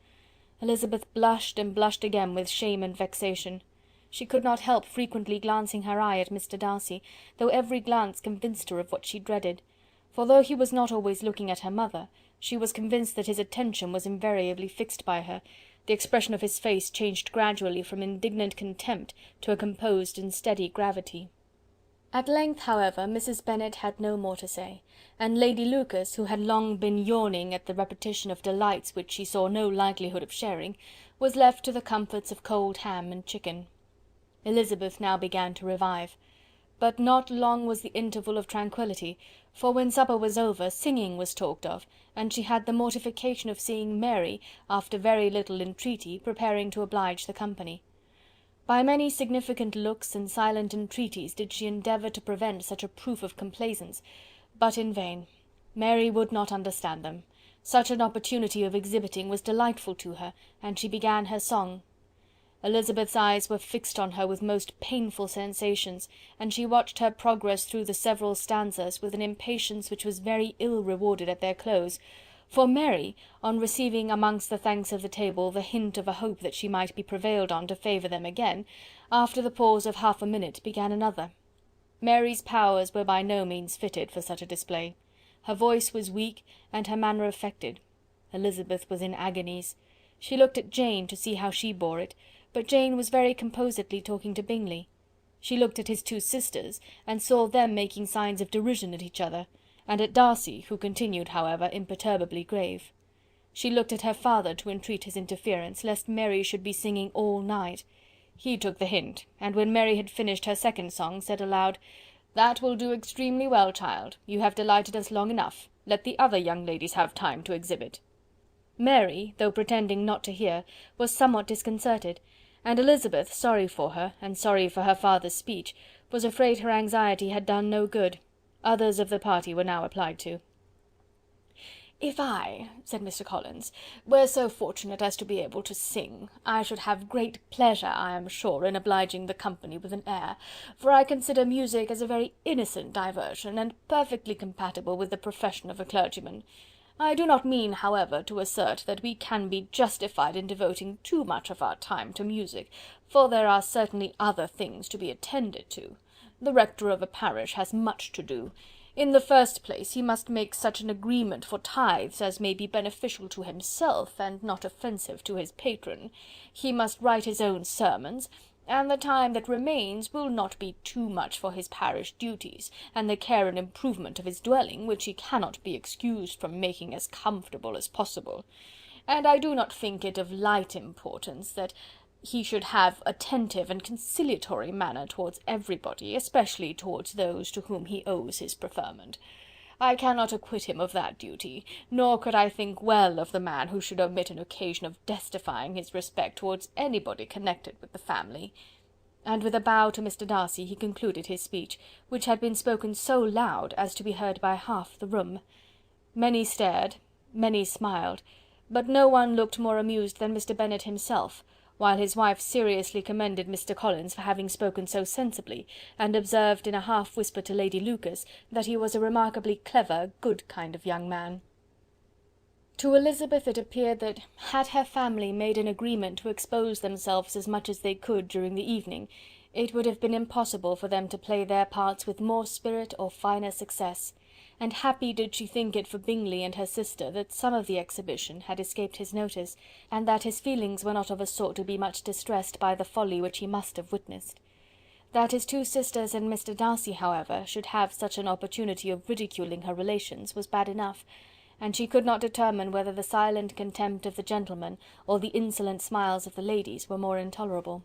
Elizabeth blushed and blushed again with shame and vexation. She could not help frequently glancing her eye at Mr. Darcy, though every glance convinced her of what she dreaded, for though he was not always looking at her mother, she was convinced that his attention was invariably fixed by her. The expression of his face changed gradually from indignant contempt to a composed and steady gravity. At length, however, Mrs. Bennet had no more to say, and Lady Lucas, who had long been yawning at the repetition of delights which she saw no likelihood of sharing, was left to the comforts of cold ham and chicken. Elizabeth now began to revive. But not long was the interval of tranquillity, for when supper was over, singing was talked of, and she had the mortification of seeing Mary, after very little entreaty, preparing to oblige the company. By many significant looks and silent entreaties did she endeavour to prevent such a proof of complaisance, but in vain. Mary would not understand them. Such an opportunity of exhibiting was delightful to her, and she began her song. Elizabeth's eyes were fixed on her with most painful sensations, and she watched her progress through the several stanzas with an impatience which was very ill rewarded at their close, for Mary, on receiving amongst the thanks of the table the hint of a hope that she might be prevailed on to favour them again, after the pause of half a minute began another. Mary's powers were by no means fitted for such a display. Her voice was weak, and her manner affected. Elizabeth was in agonies. She looked at Jane to see how she bore it, but Jane was very composedly talking to Bingley. She looked at his 2 sisters, and saw them making signs of derision at each other, and at Darcy, who continued, however, imperturbably grave. She looked at her father to entreat his interference, lest Mary should be singing all night. He took the hint, and when Mary had finished her second song, said aloud, "That will do extremely well, child. You have delighted us long enough. Let the other young ladies have time to exhibit." Mary, though pretending not to hear, was somewhat disconcerted, and Elizabeth, sorry for her, and sorry for her father's speech, was afraid her anxiety had done no good. Others of the party were now applied to. "If I," said Mr. Collins, "were so fortunate as to be able to sing, I should have great pleasure, I am sure, in obliging the company with an air, for I consider music as a very innocent diversion, and perfectly compatible with the profession of a clergyman. I do not mean, however, to assert that we can be justified in devoting too much of our time to music, for there are certainly other things to be attended to. The rector of a parish has much to do. In the first place, he must make such an agreement for tithes as may be beneficial to himself, and not offensive to his patron. He must write his own sermons, and the time that remains will not be too much for his parish duties, and the care and improvement of his dwelling, which he cannot be excused from making as comfortable as possible. And I do not think it of light importance that he should have attentive and conciliatory manner towards everybody, especially towards those to whom he owes his preferment. I cannot acquit him of that duty, nor could I think well of the man who should omit an occasion of testifying his respect towards anybody connected with the family." And with a bow to Mr. Darcy he concluded his speech, which had been spoken so loud as to be heard by half the room. Many stared, many smiled, but no one looked more amused than Mr. Bennet himself, while his wife seriously commended Mr. Collins for having spoken so sensibly, and observed in a half whisper to Lady Lucas that he was a remarkably clever, good kind of young man. To Elizabeth it appeared that, had her family made an agreement to expose themselves as much as they could during the evening, it would have been impossible for them to play their parts with more spirit or finer success, and happy did she think it for Bingley and her sister that some of the exhibition had escaped his notice, and that his feelings were not of a sort to be much distressed by the folly which he must have witnessed. That his two sisters and Mr. Darcy, however, should have such an opportunity of ridiculing her relations was bad enough, and she could not determine whether the silent contempt of the gentlemen or the insolent smiles of the ladies were more intolerable.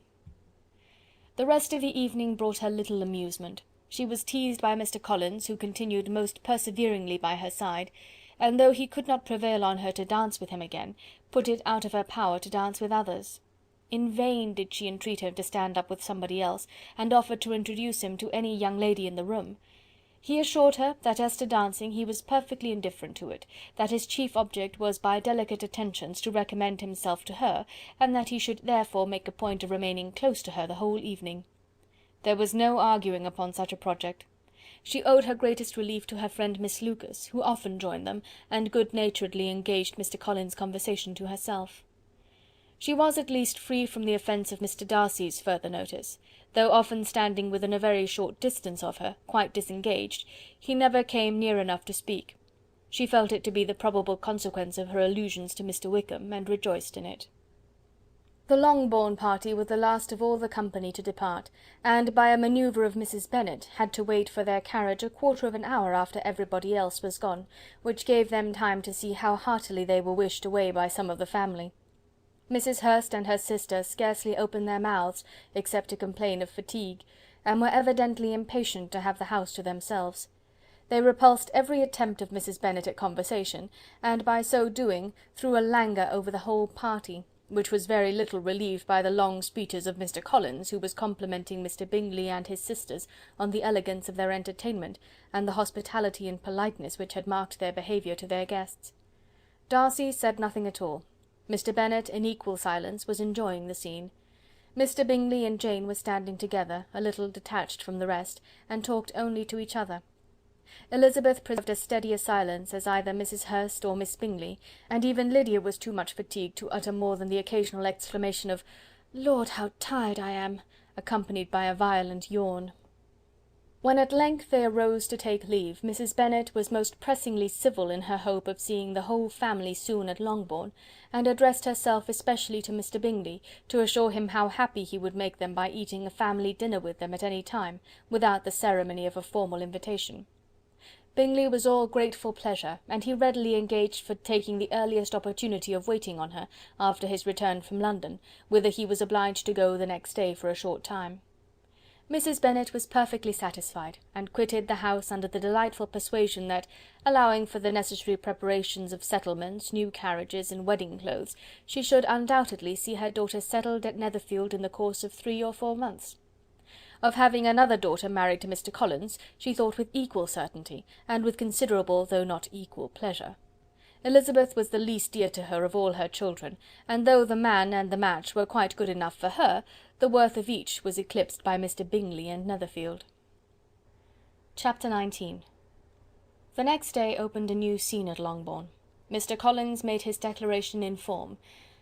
The rest of the evening brought her little amusement. She was teased by Mr. Collins, who continued most perseveringly by her side, and though he could not prevail on her to dance with him again, put it out of her power to dance with others. In vain did she entreat him to stand up with somebody else, and offered to introduce him to any young lady in the room. He assured her that as to dancing he was perfectly indifferent to it, that his chief object was by delicate attentions to recommend himself to her, and that he should therefore make a point of remaining close to her the whole evening. There was no arguing upon such a project. She owed her greatest relief to her friend Miss Lucas, who often joined them, and good-naturedly engaged Mr. Collins' conversation to herself. She was at least free from the offence of Mr. Darcy's further notice. Though often standing within a very short distance of her, quite disengaged, he never came near enough to speak. She felt it to be the probable consequence of her allusions to Mr. Wickham, and rejoiced in it. The Longbourn party were the last of all the company to depart, and by a manoeuvre of Mrs. Bennet had to wait for their carriage a quarter of an hour after everybody else was gone, which gave them time to see how heartily they were wished away by some of the family. Mrs. Hurst and her sister scarcely opened their mouths, except to complain of fatigue, and were evidently impatient to have the house to themselves. They repulsed every attempt of Mrs. Bennet at conversation, and by so doing threw a languor over the whole party, which was very little relieved by the long speeches of Mr. Collins, who was complimenting Mr. Bingley and his sisters on the elegance of their entertainment, and the hospitality and politeness which had marked their behaviour to their guests. Darcy said nothing at all. Mr. Bennet, in equal silence, was enjoying the scene. Mr. Bingley and Jane were standing together, a little detached from the rest, and talked only to each other. Elizabeth preserved as steady a silence as either Mrs. Hurst or Miss Bingley, and even Lydia was too much fatigued to utter more than the occasional exclamation of "Lord, how tired I am!" accompanied by a violent yawn. When at length they arose to take leave, Mrs. Bennet was most pressingly civil in her hope of seeing the whole family soon at Longbourn, and addressed herself especially to Mr. Bingley, to assure him how happy he would make them by eating a family dinner with them at any time, without the ceremony of a formal invitation. Bingley was all grateful pleasure, and he readily engaged for taking the earliest opportunity of waiting on her, after his return from London, whither he was obliged to go the next day for a short time. Mrs. Bennet was perfectly satisfied, and quitted the house under the delightful persuasion that, allowing for the necessary preparations of settlements, new carriages, and wedding clothes, she should undoubtedly see her daughter settled at Netherfield in the course of 3 or 4 months. Of having another daughter married to Mr. Collins, she thought with equal certainty, and with considerable though not equal pleasure. Elizabeth was the least dear to her of all her children, and though the man and the match were quite good enough for her, the worth of each was eclipsed by Mr. Bingley and Netherfield. Chapter 19. The next day opened a new scene at Longbourn. Mr. Collins made his declaration in form,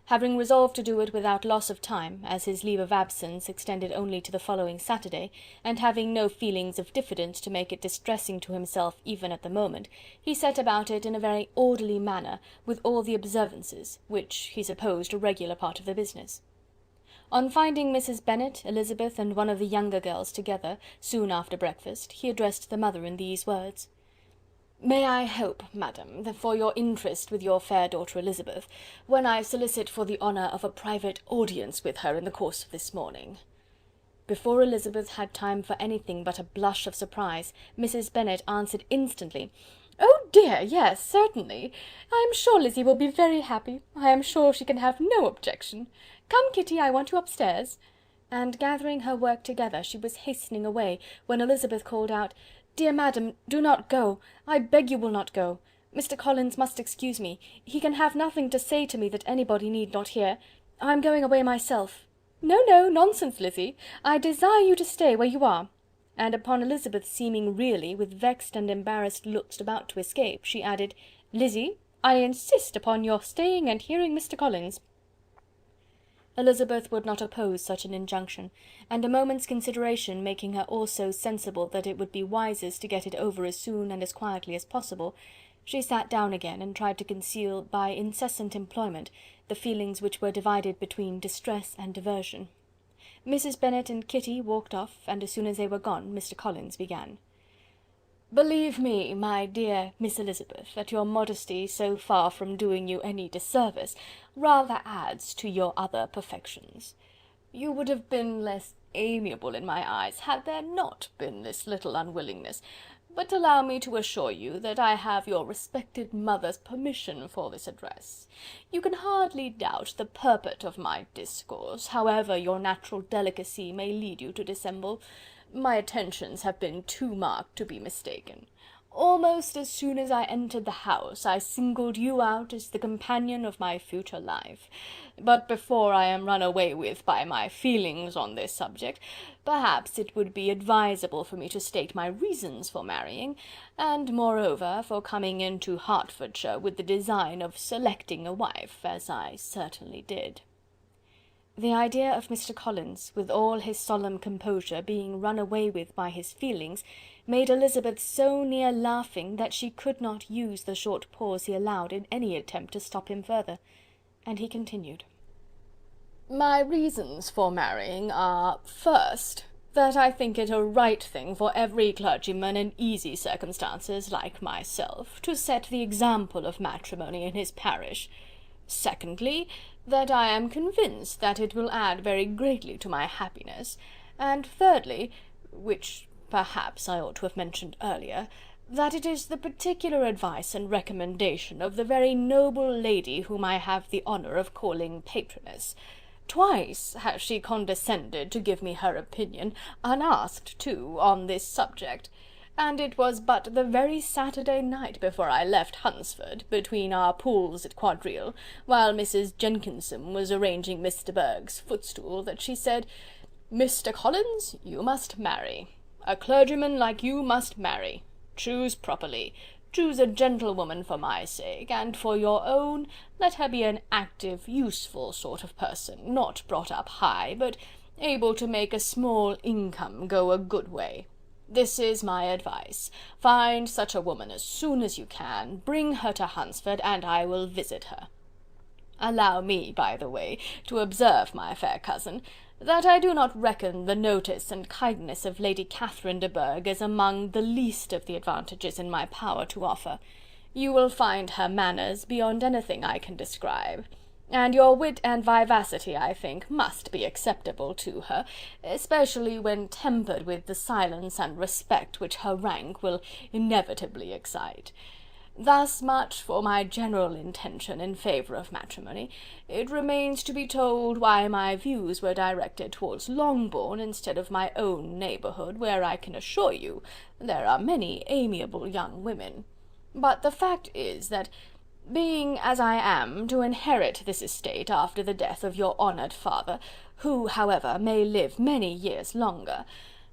having resolved to do it without loss of time, as his leave of absence extended only to the following Saturday, and having no feelings of diffidence to make it distressing to himself even at the moment, he set about it in a very orderly manner, with all the observances, which he supposed a regular part of the business. On finding Mrs. Bennet, Elizabeth, and one of the younger girls together, soon after breakfast, he addressed the mother in these words: "May I hope, madam, that for your interest with your fair daughter Elizabeth, when I solicit for the honour of a private audience with her in the course of this morning?" Before Elizabeth had time for anything but a blush of surprise, Mrs. Bennet answered instantly: "Oh dear, yes, certainly. I am sure Lizzy will be very happy. I am sure she can have no objection. Come, Kitty, I want you upstairs." And gathering her work together, she was hastening away, when Elizabeth called out: "Dear madam, do not go. I beg you will not go. Mr. Collins must excuse me. He can have nothing to say to me that anybody need not hear. I am going away myself." "No, no, nonsense, Lizzy. I desire you to stay where you are." And upon Elizabeth seeming really, with vexed and embarrassed looks, about to escape, she added: "Lizzy, I insist upon your staying and hearing Mr. Collins." Elizabeth would not oppose such an injunction, and a moment's consideration making her also sensible that it would be wisest to get it over as soon and as quietly as possible, she sat down again and tried to conceal by incessant employment the feelings which were divided between distress and diversion. Mrs. Bennet and Kitty walked off, and as soon as they were gone, Mr. Collins began: "Believe me, my dear Miss Elizabeth, that your modesty, so far from doing you any disservice, rather adds to your other perfections. You would have been less amiable in my eyes, had there not been this little unwillingness, but allow me to assure you that I have your respected mother's permission for this address. You can hardly doubt the purport of my discourse, however your natural delicacy may lead you to dissemble. My attentions have been too marked to be mistaken. Almost as soon as I entered the house, I singled you out as the companion of my future life. But before I am run away with by my feelings on this subject, perhaps it would be advisable for me to state my reasons for marrying, and moreover for coming into Hertfordshire with the design of selecting a wife, as I certainly did." The idea of Mr. Collins, with all his solemn composure, being run away with by his feelings, made Elizabeth so near laughing that she could not use the short pause he allowed in any attempt to stop him further, and he continued: "My reasons for marrying are, first, that I think it a right thing for every clergyman in easy circumstances, like myself, to set the example of matrimony in his parish. Secondly, that I am convinced that it will add very greatly to my happiness, and thirdly, which perhaps I ought to have mentioned earlier, that it is the particular advice and recommendation of the very noble lady whom I have the honour of calling patroness. Twice has she condescended to give me her opinion, unasked too, on this subject, and it was but the very Saturday night before I left Hunsford, between our pools at quadrille, while Mrs. Jenkinson was arranging Miss de Bourgh's footstool, that she said, 'Mr. Collins, you must marry. A clergyman like you must marry. Choose properly. Choose a gentlewoman for my sake, and for your own, let her be an active, useful sort of person, not brought up high, but able to make a small income go a good way. This is my advice. Find such a woman as soon as you can, bring her to Hunsford, and I will visit her. Allow me, by the way, to observe, my fair cousin, that I do not reckon the notice and kindness of Lady Catherine de Bourgh as among the least of the advantages in my power to offer. You will find her manners beyond anything I can describe, and your wit and vivacity, I think, must be acceptable to her, especially when tempered with the silence and respect which her rank will inevitably excite. Thus much for my general intention in favour of matrimony. It remains to be told why my views were directed towards Longbourn instead of my own neighbourhood, where I can assure you there are many amiable young women. But the fact is that, being as I am to inherit this estate after the death of your honoured father, who, however, may live many years longer,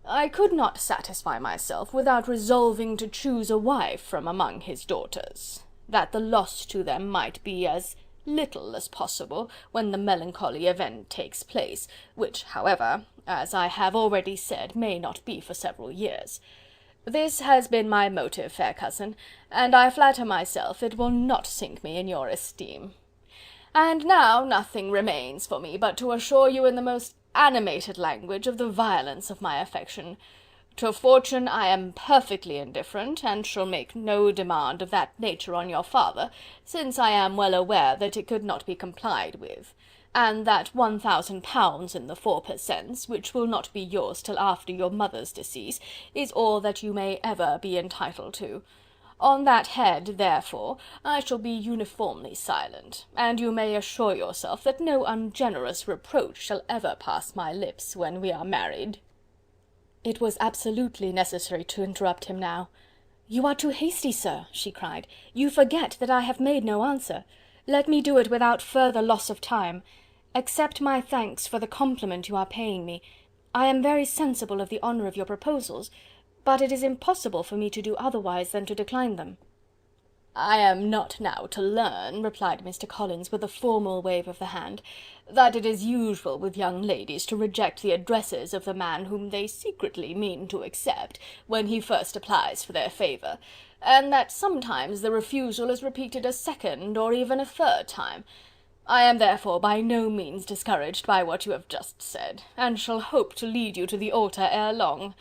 I could not satisfy myself without resolving to choose a wife from among his daughters, that the loss to them might be as little as possible when the melancholy event takes place, which, however, as I have already said, may not be for several years. This has been my motive, fair cousin, and I flatter myself it will not sink me in your esteem.
And now nothing remains for me but to assure you in the most animated language of the violence of my affection. To fortune I am perfectly indifferent, and shall make no demand of that nature on your father, since I am well aware that it could not be complied with, and that £1000 in the 4 per cents, which will not be yours till after your mother's decease, is all that you may ever be entitled to. On that head, therefore, I shall be uniformly silent, and you may assure yourself that no ungenerous reproach shall ever pass my lips when we are married."
It was absolutely necessary to interrupt him now. "You are too hasty, sir," she cried. "You forget that I have made no answer. Let me do it without further loss of time. Accept my thanks for the compliment you are paying me. I am very sensible of the honour of your proposals, but it is impossible for me to do otherwise than to decline them."
"I am not now to learn," replied Mr. Collins, with a formal wave of the hand, "that it is usual with young ladies to reject the addresses of the man whom they secretly mean to accept, when he first applies for their favour, and that sometimes the refusal is repeated a second or even a third time. I am therefore by no means discouraged by what you have just said, and shall hope to lead you to the altar ere long."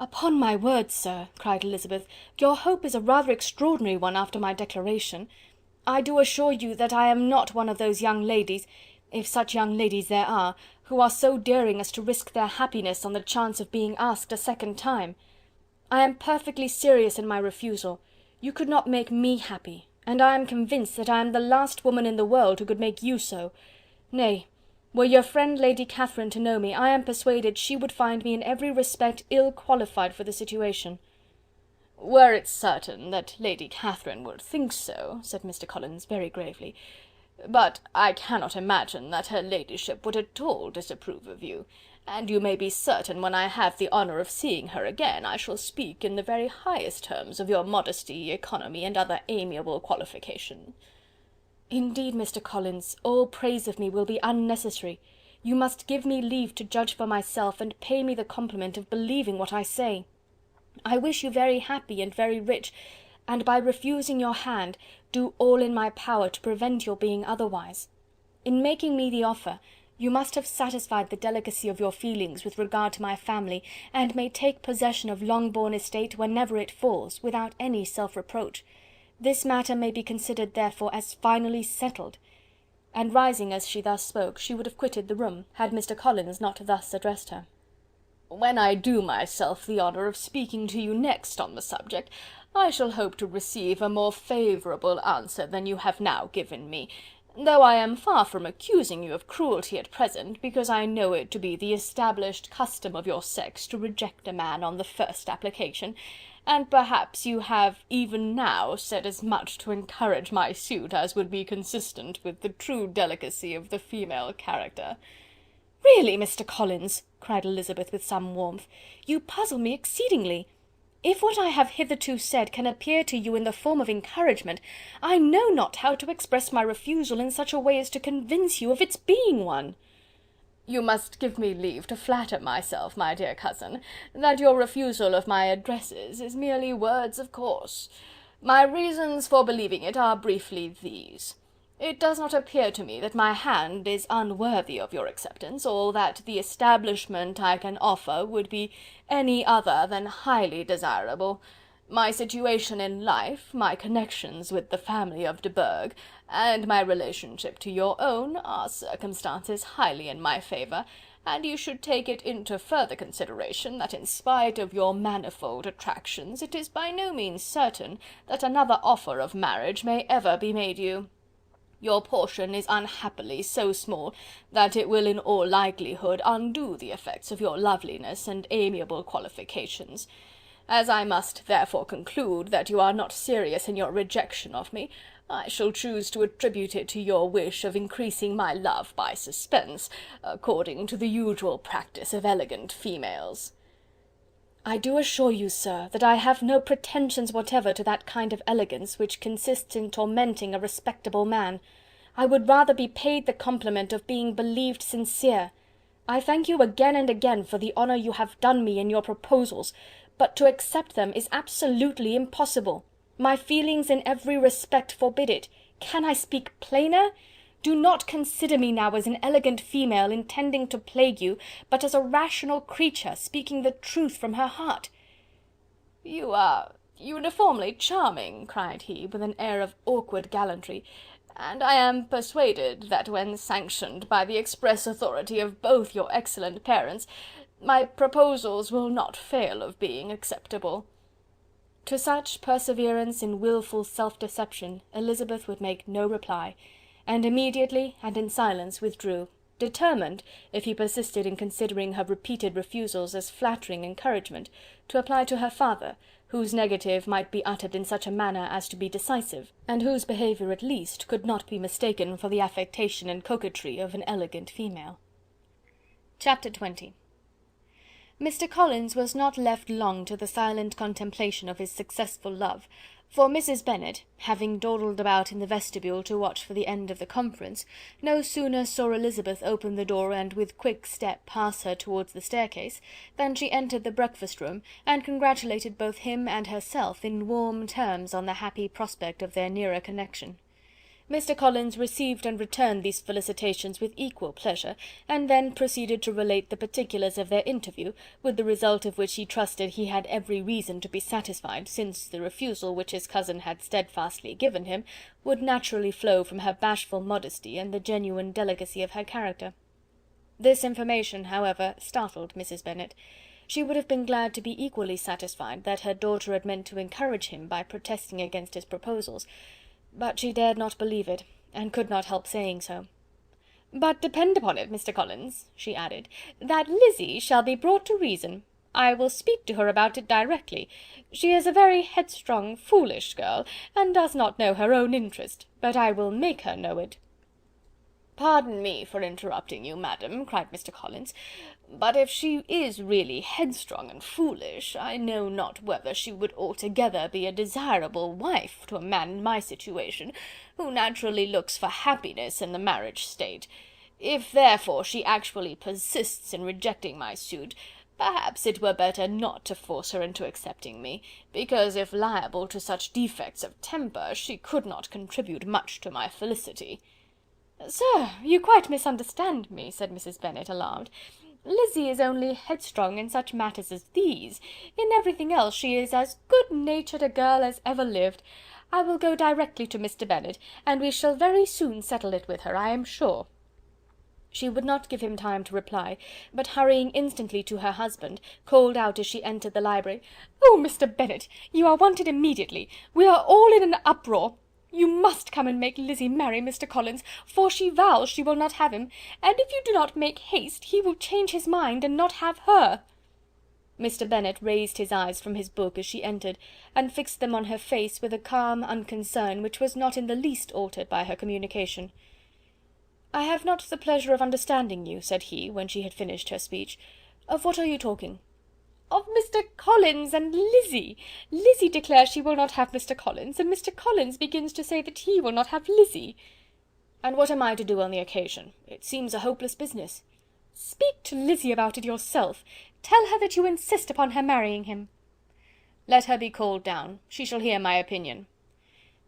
"Upon my word, sir," cried Elizabeth, "your hope is a rather extraordinary one after my declaration. I do assure you that I am not one of those young ladies, if such young ladies there are, who are so daring as to risk their happiness on the chance of being asked a second time. I am perfectly serious in my refusal. You could not make me happy, and I am convinced that I am the last woman in the world who could make you so. Nay, were your friend Lady Catherine to know me, I am persuaded she would find me in every respect ill qualified for the situation."
"Were it certain that Lady Catherine would think so," said Mr. Collins very gravely, "but I cannot imagine that her ladyship would at all disapprove of you, and you may be certain when I have the honour of seeing her again, I shall speak in the very highest terms of your modesty, economy, and other amiable qualification."
"Indeed, Mr. Collins, all praise of me will be unnecessary. You must give me leave to judge for myself, and pay me the compliment of believing what I say. I wish you very happy and very rich, and by refusing your hand, do all in my power to prevent your being otherwise. In making me the offer, you must have satisfied the delicacy of your feelings with regard to my family, and may take possession of Longbourn estate whenever it falls, without any self-reproach. This matter may be considered, therefore, as finally settled." And rising as she thus spoke, she would have quitted the room, had Mr. Collins not thus addressed her.
"When I do myself the honour of speaking to you next on the subject, I shall hope to receive a more favourable answer than you have now given me, though I am far from accusing you of cruelty at present, because I know it to be the established custom of your sex to reject a man on the first application, and perhaps you have even now said as much to encourage my suit as would be consistent with the true delicacy of the female character."
"Really, Mr. Collins," cried Elizabeth with some warmth, "you puzzle me exceedingly. If what I have hitherto said can appear to you in the form of encouragement, I know not how to express my refusal in such a way as to convince you of its being one."
"You must give me leave to flatter myself, my dear cousin, that your refusal of my addresses is merely words of course. My reasons for believing it are briefly these. It does not appear to me that my hand is unworthy of your acceptance, or that the establishment I can offer would be any other than highly desirable. My situation in life, my connections with the family of de Bourgh, and my relationship to your own, are circumstances highly in my favour, and you should take it into further consideration that in spite of your manifold attractions, it is by no means certain that another offer of marriage may ever be made you. Your portion is unhappily so small that it will in all likelihood undo the effects of your loveliness and amiable qualifications. As I must therefore conclude that you are not serious in your rejection of me, I shall choose to attribute it to your wish of increasing my love by suspense, according to the usual practice of elegant females."
"I do assure you, sir, that I have no pretensions whatever to that kind of elegance which consists in tormenting a respectable man. I would rather be paid the compliment of being believed sincere. I thank you again and again for the honour you have done me in your proposals, but to accept them is absolutely impossible. My feelings in every respect forbid it. Can I speak plainer? Do not consider me now as an elegant female intending to plague you, but as a rational creature speaking the truth from her heart." "You are uniformly charming," cried he, with an air of awkward gallantry, "and I am persuaded that when sanctioned by the express authority of both your excellent parents, my proposals will not fail of being acceptable." To such perseverance in wilful self-deception Elizabeth would make no reply, and immediately and in silence withdrew, determined, if he persisted in considering her repeated refusals as flattering encouragement, to apply to her father, whose negative might be uttered in such a manner as to be decisive, and whose behaviour at least could not be mistaken for the affectation and coquetry of an elegant female. Chapter 20. Mr. Collins was not left long to the silent contemplation of his successful love, for Mrs. Bennet, having dawdled about in the vestibule to watch for the end of the conference, no sooner saw Elizabeth open the door and with quick step pass her towards the staircase, than she entered the breakfast-room, and congratulated both him and herself in warm terms on the happy prospect of their nearer connection. Mr. Collins received and returned these felicitations with equal pleasure, and then proceeded to relate the particulars of their interview, with the result of which he trusted he had every reason to be satisfied, since the refusal which his cousin had steadfastly given him would naturally flow from her bashful modesty and the genuine delicacy of her character. This information, however, startled Mrs. Bennet. She would have been glad to be equally satisfied that her daughter had meant to encourage him by protesting against his proposals, but she dared not believe it, and could not help saying so. "But depend upon it, Mr. Collins," she added, "that Lizzy shall be brought to reason. I will speak to her about it directly. She is a very headstrong, foolish girl, and does not know her own interest, but I will make her know it." "Pardon me for interrupting you, madam," cried Mr. Collins, "but if she is really headstrong and foolish, I know not whether she would altogether be a desirable wife to a man in my situation, who naturally looks for happiness in the marriage state. If therefore she actually persists in rejecting my suit, perhaps it were better not to force her into accepting me, because if liable to such defects of temper, she could not contribute much to my felicity." "Sir, you quite misunderstand me," said Mrs. Bennet, alarmed. "Lizzy is only headstrong in such matters as these. In everything else she is as good-natured a girl as ever lived. I will go directly to Mr. Bennet, and we shall very soon settle it with her, I am sure." She would not give him time to reply, but hurrying instantly to her husband, called out as she entered the library, "Oh, Mr. Bennet, you are wanted immediately. We are all in an uproar. You must come and make Lizzy marry Mr. Collins, for she vows she will not have him, and if you do not make haste, he will change his mind and not have her." Mr. Bennet raised his eyes from his book as she entered, and fixed them on her face with a calm unconcern which was not in the least altered by her communication. "I have not the pleasure of understanding you," said he, when she had finished her speech. "Of what are you talking?" "Of Mr. Collins and Lizzy. Lizzy declares she will not have Mr. Collins, and Mr. Collins begins to say that he will not have Lizzy." "And what am I to do on the occasion? It seems a hopeless business." "Speak to Lizzy about it yourself. Tell her that you insist upon her marrying him." "Let her be called down. She shall hear my opinion."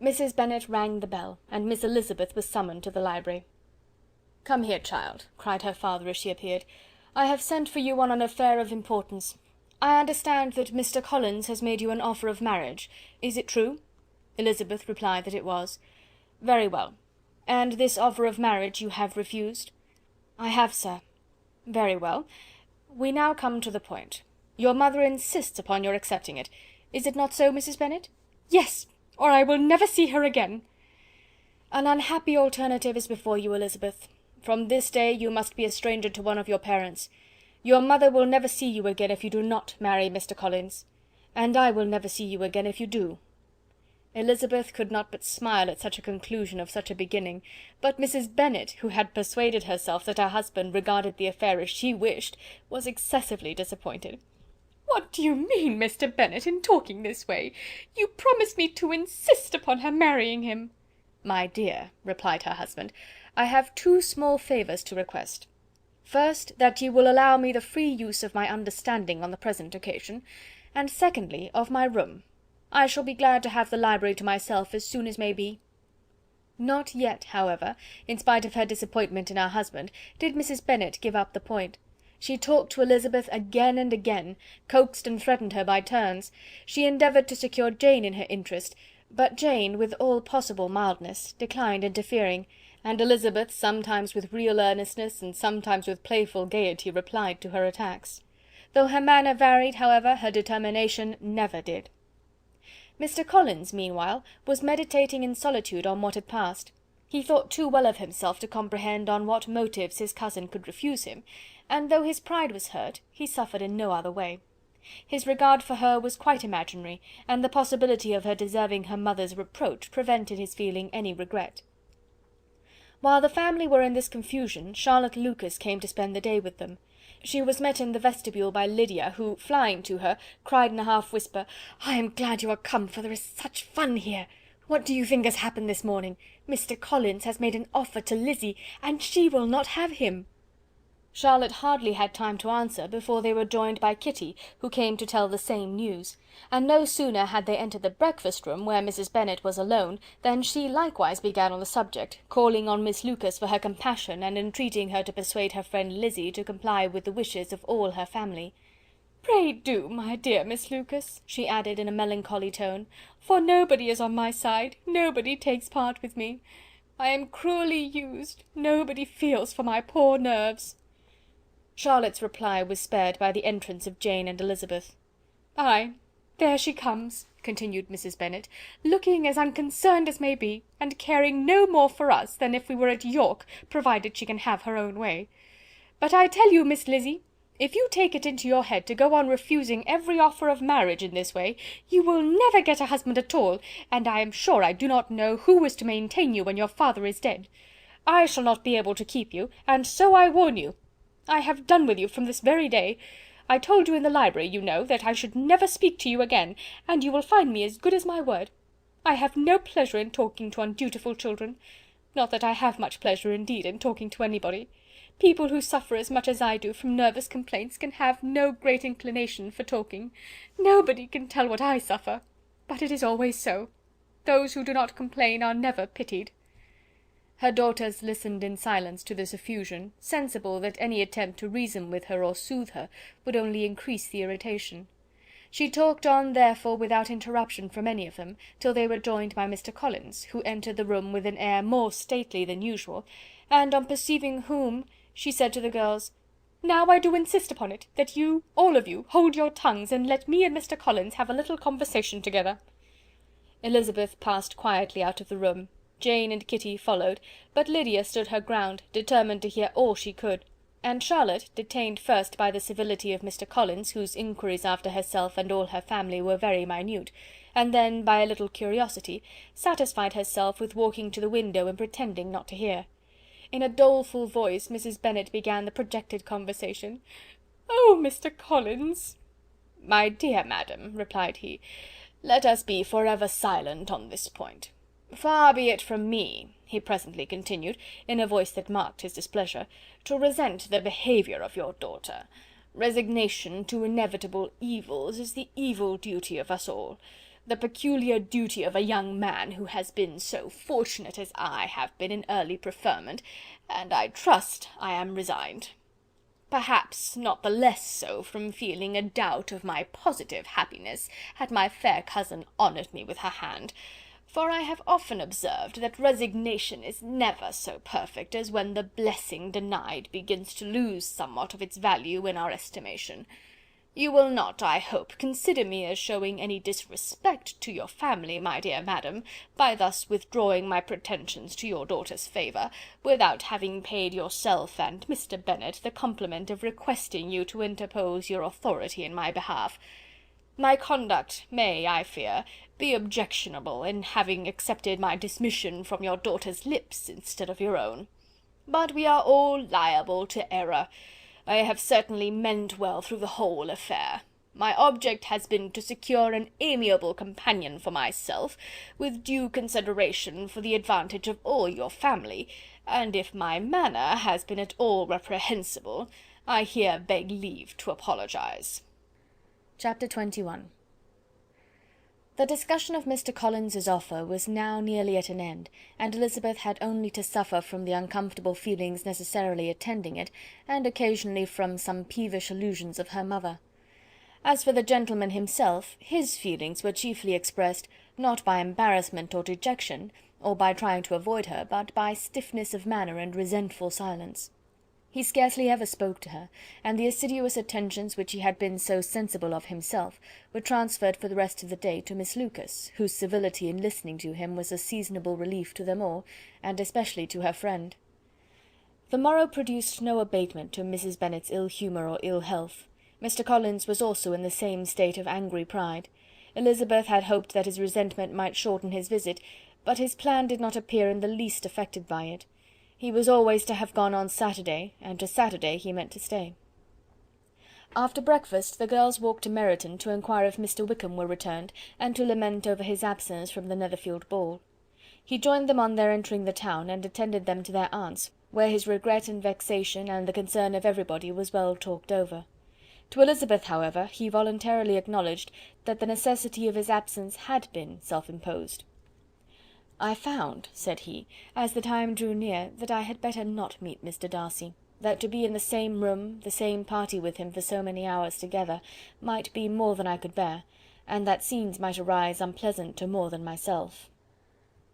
Mrs. Bennet rang the bell, and Miss Elizabeth was summoned to the library. "Come here, child," cried her father as she appeared. "I have sent for you on an affair of importance. I understand that Mr. Collins has made you an offer of marriage. Is it true?" Elizabeth replied that it was. "Very well. And this offer of marriage you have refused?" "I have, sir." "Very well. We now come to the point. Your mother insists upon your accepting it. Is it not so, Mrs. Bennet?" "Yes, or I will never see her again." "An unhappy alternative is before you, Elizabeth. From this day you must be a stranger to one of your parents. Your mother will never see you again if you do not marry Mr. Collins, and I will never see you again if you do." Elizabeth could not but smile at such a conclusion of such a beginning, but Mrs. Bennet, who had persuaded herself that her husband regarded the affair as she wished, was excessively disappointed. "What do you mean, Mr. Bennet, in talking this way? You promised me to insist upon her marrying him." "My dear," replied her husband, "I have two small favours to request. First, that you will allow me the free use of my understanding on the present occasion, and secondly, of my room. I shall be glad to have the library to myself as soon as may be." Not yet, however, in spite of her disappointment in her husband, did Mrs. Bennet give up the point. She talked to Elizabeth again and again, coaxed and threatened her by turns. She endeavoured to secure Jane in her interest, but Jane, with all possible mildness, declined interfering, and Elizabeth, sometimes with real earnestness and sometimes with playful gaiety, replied to her attacks. Though her manner varied, however, her determination never did. Mr. Collins, meanwhile, was meditating in solitude on what had passed. He thought too well of himself to comprehend on what motives his cousin could refuse him, and though his pride was hurt, he suffered in no other way. His regard for her was quite imaginary, and the possibility of her deserving her mother's reproach prevented his feeling any regret. While the family were in this confusion, Charlotte Lucas came to spend the day with them. She was met in the vestibule by Lydia, who, flying to her, cried in a half-whisper, "I am glad you are come, for there is such fun here. What do you think has happened this morning? Mr. Collins has made an offer to Lizzie, and she will not have him." Charlotte hardly had time to answer before they were joined by Kitty, who came to tell the same news, and no sooner had they entered the breakfast-room, where Mrs. Bennet was alone, than she likewise began on the subject, calling on Miss Lucas for her compassion, and entreating her to persuade her friend Lizzie to comply with the wishes of all her family. "Pray do, my dear Miss Lucas," she added in a melancholy tone, "for nobody is on my side, nobody takes part with me. I am cruelly used, nobody feels for my poor nerves." Charlotte's reply was spared by the entrance of Jane and Elizabeth. "Ay, there she comes," continued Mrs. Bennet, "looking as unconcerned as may be, and caring no more for us than if we were at York, provided she can have her own way. But I tell you, Miss Lizzie, if you take it into your head to go on refusing every offer of marriage in this way, you will never get a husband at all, and I am sure I do not know who is to maintain you when your father is dead. I shall not be able to keep you, and so I warn you. I have done with you from this very day. I told you in the library, you know, that I should never speak to you again, and you will find me as good as my word. I have no pleasure in talking to undutiful children. Not that I have much pleasure indeed in talking to anybody. People who suffer as much as I do from nervous complaints can have no great inclination for talking. Nobody can tell what I suffer, but it is always so. Those who do not complain are never pitied." Her daughters listened in silence to this effusion, sensible that any attempt to reason with her or soothe her would only increase the irritation. She talked on, therefore, without interruption from any of them, till they were joined by Mr. Collins, who entered the room with an air more stately than usual, and on perceiving whom, she said to the girls, "Now I do insist upon it, that you, all of you, hold your tongues, and let me and Mr. Collins have a little conversation together." Elizabeth passed quietly out of the room. Jane and Kitty followed, but Lydia stood her ground, determined to hear all she could, and Charlotte, detained first by the civility of Mr. Collins, whose inquiries after herself and all her family were very minute, and then by a little curiosity, satisfied herself with walking to the window and pretending not to hear. In a doleful voice Mrs. Bennet began the projected conversation. "Oh, Mr. Collins!" "My dear madam," replied he, "let us be for ever silent on this point. Far be it from me," he presently continued, in a voice that marked his displeasure, "to resent the behaviour of your daughter. Resignation to inevitable evils is the evil duty of us all, the peculiar duty of a young man who has been so fortunate as I have been in early preferment, and I trust I am resigned. Perhaps not the less so from feeling a doubt of my positive happiness had my fair cousin honoured me with her hand, for I have often observed that resignation is never so perfect as when the blessing denied begins to lose somewhat of its value in our estimation. You will not, I hope, consider me as showing any disrespect to your family, my dear madam, by thus withdrawing my pretensions to your daughter's favour, without having paid yourself and Mr. Bennet the compliment of requesting you to interpose your authority in my behalf. My conduct may, I fear, be objectionable in having accepted my dismission from your daughter's lips instead of your own. But we are all liable to error. I have certainly meant well through the whole affair. My object has been to secure an amiable companion for myself, with due consideration for the advantage of all your family, and if my manner has been at all reprehensible, I here beg leave to apologize." Chapter 21. The discussion of Mr. Collins's offer was now nearly at an end, and Elizabeth had only to suffer from the uncomfortable feelings necessarily attending it, and occasionally from some peevish allusions of her mother. As for the gentleman himself, his feelings were chiefly expressed, not by embarrassment or dejection, or by trying to avoid her, but by stiffness of manner and resentful silence. He scarcely ever spoke to her, and the assiduous attentions which he had been so sensible of himself were transferred for the rest of the day to Miss Lucas, whose civility in listening to him was a seasonable relief to them all, and especially to her friend. The morrow produced no abatement to Mrs. Bennet's ill humour or ill health. Mr. Collins was also in the same state of angry pride. Elizabeth had hoped that his resentment might shorten his visit, but his plan did not appear in the least affected by it. He was always to have gone on Saturday, and to Saturday he meant to stay. After breakfast the girls walked to Meryton to inquire if Mr. Wickham were returned, and to lament over his absence from the Netherfield ball. He joined them on their entering the town, and attended them to their aunt's, where his regret and vexation, and the concern of everybody, was well talked over. To Elizabeth, however, he voluntarily acknowledged that the necessity of his absence had been self-imposed. "I found," said he, "as the time drew near, that I had better not meet Mr. Darcy, that to be in the same room, the same party with him for so many hours together, might be more than I could bear, and that scenes might arise unpleasant to more than myself."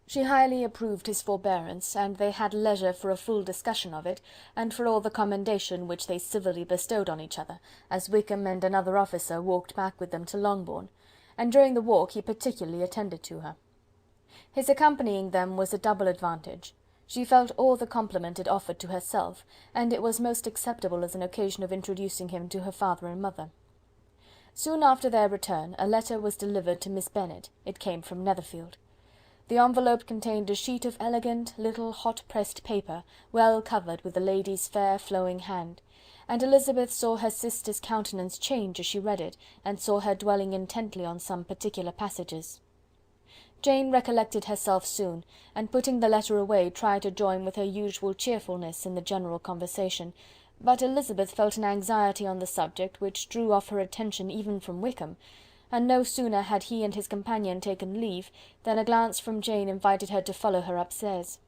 She highly approved his forbearance, and they had leisure for a full discussion of it, and for all the commendation which they civilly bestowed on each other, as Wickham and another officer walked back with them to Longbourn, and during the walk he particularly attended to her. His accompanying them was a double advantage. She felt all the compliment it offered to herself, and it was most acceptable as an occasion of introducing him to her father and mother. Soon after their return a letter was delivered to Miss Bennet. It came from Netherfield. The envelope contained a sheet of elegant, little, hot-pressed paper, well covered with the lady's fair flowing hand, and Elizabeth saw her sister's countenance change as she read it, and saw her dwelling intently on some particular passages. Jane recollected herself soon, and putting the letter away, tried to join with her usual cheerfulness in the general conversation, but Elizabeth felt an anxiety on the subject which drew off her attention even from Wickham, and no sooner had he and his companion taken leave, than a glance from Jane invited her to follow her upstairs.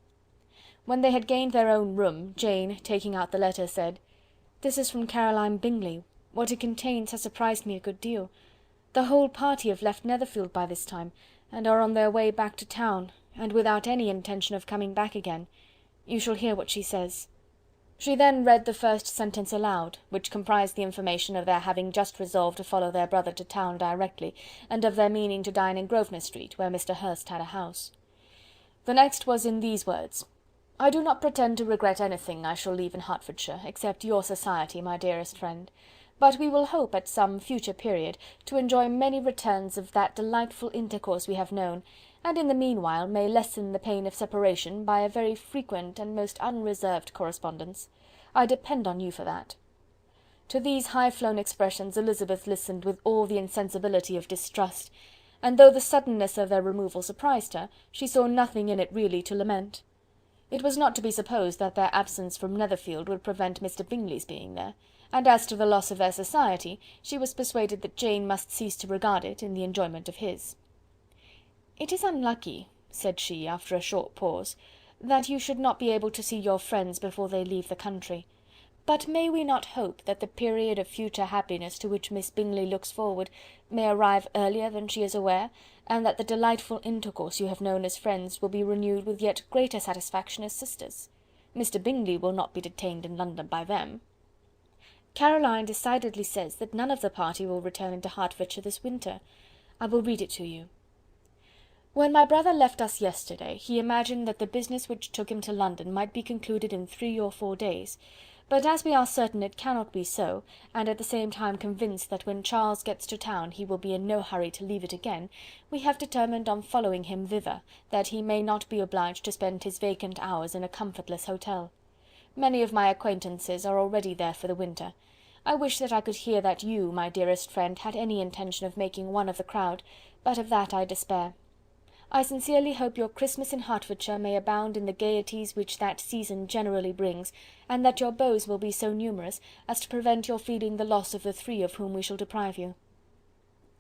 When they had gained their own room, Jane, taking out the letter, said, "This is from Caroline Bingley. What it contains has surprised me a good deal. The whole party have left Netherfield by this time, and are on their way back to town, and without any intention of coming back again. You shall hear what she says." She then read the first sentence aloud, which comprised the information of their having just resolved to follow their brother to town directly, and of their meaning to dine in Grosvenor Street, where Mr. Hurst had a house. The next was in these words: "I do not pretend to regret anything I shall leave in Hertfordshire, except your society, my dearest friend. But we will hope, at some future period, to enjoy many returns of that delightful intercourse we have known, and in the meanwhile may lessen the pain of separation by a very frequent and most unreserved correspondence. I depend on you for that." To these high-flown expressions Elizabeth listened with all the insensibility of distrust, and though the suddenness of their removal surprised her, she saw nothing in it really to lament. It was not to be supposed that their absence from Netherfield would prevent Mr. Bingley's being there, and as to the loss of their society, she was persuaded that Jane must cease to regard it in the enjoyment of his. "It is unlucky," said she, after a short pause, "that you should not be able to see your friends before they leave the country. But may we not hope that the period of future happiness to which Miss Bingley looks forward may arrive earlier than she is aware, and that the delightful intercourse you have known as friends will be renewed with yet greater satisfaction as sisters? Mr. Bingley will not be detained in London by them. Caroline decidedly says that none of the party will return into Hertfordshire this winter. I will read it to you. When my brother left us yesterday, he imagined that the business which took him to London might be concluded in 3 or 4 days, but as we are certain it cannot be so, and at the same time convinced that when Charles gets to town he will be in no hurry to leave it again, we have determined on following him thither, that he may not be obliged to spend his vacant hours in a comfortless hotel. Many of my acquaintances are already there for the winter. I wish that I could hear that you, my dearest friend, had any intention of making one of the crowd, but of that I despair. I sincerely hope your Christmas in Hertfordshire may abound in the gaieties which that season generally brings, and that your beaux will be so numerous as to prevent your feeling the loss of the 3 of whom we shall deprive you."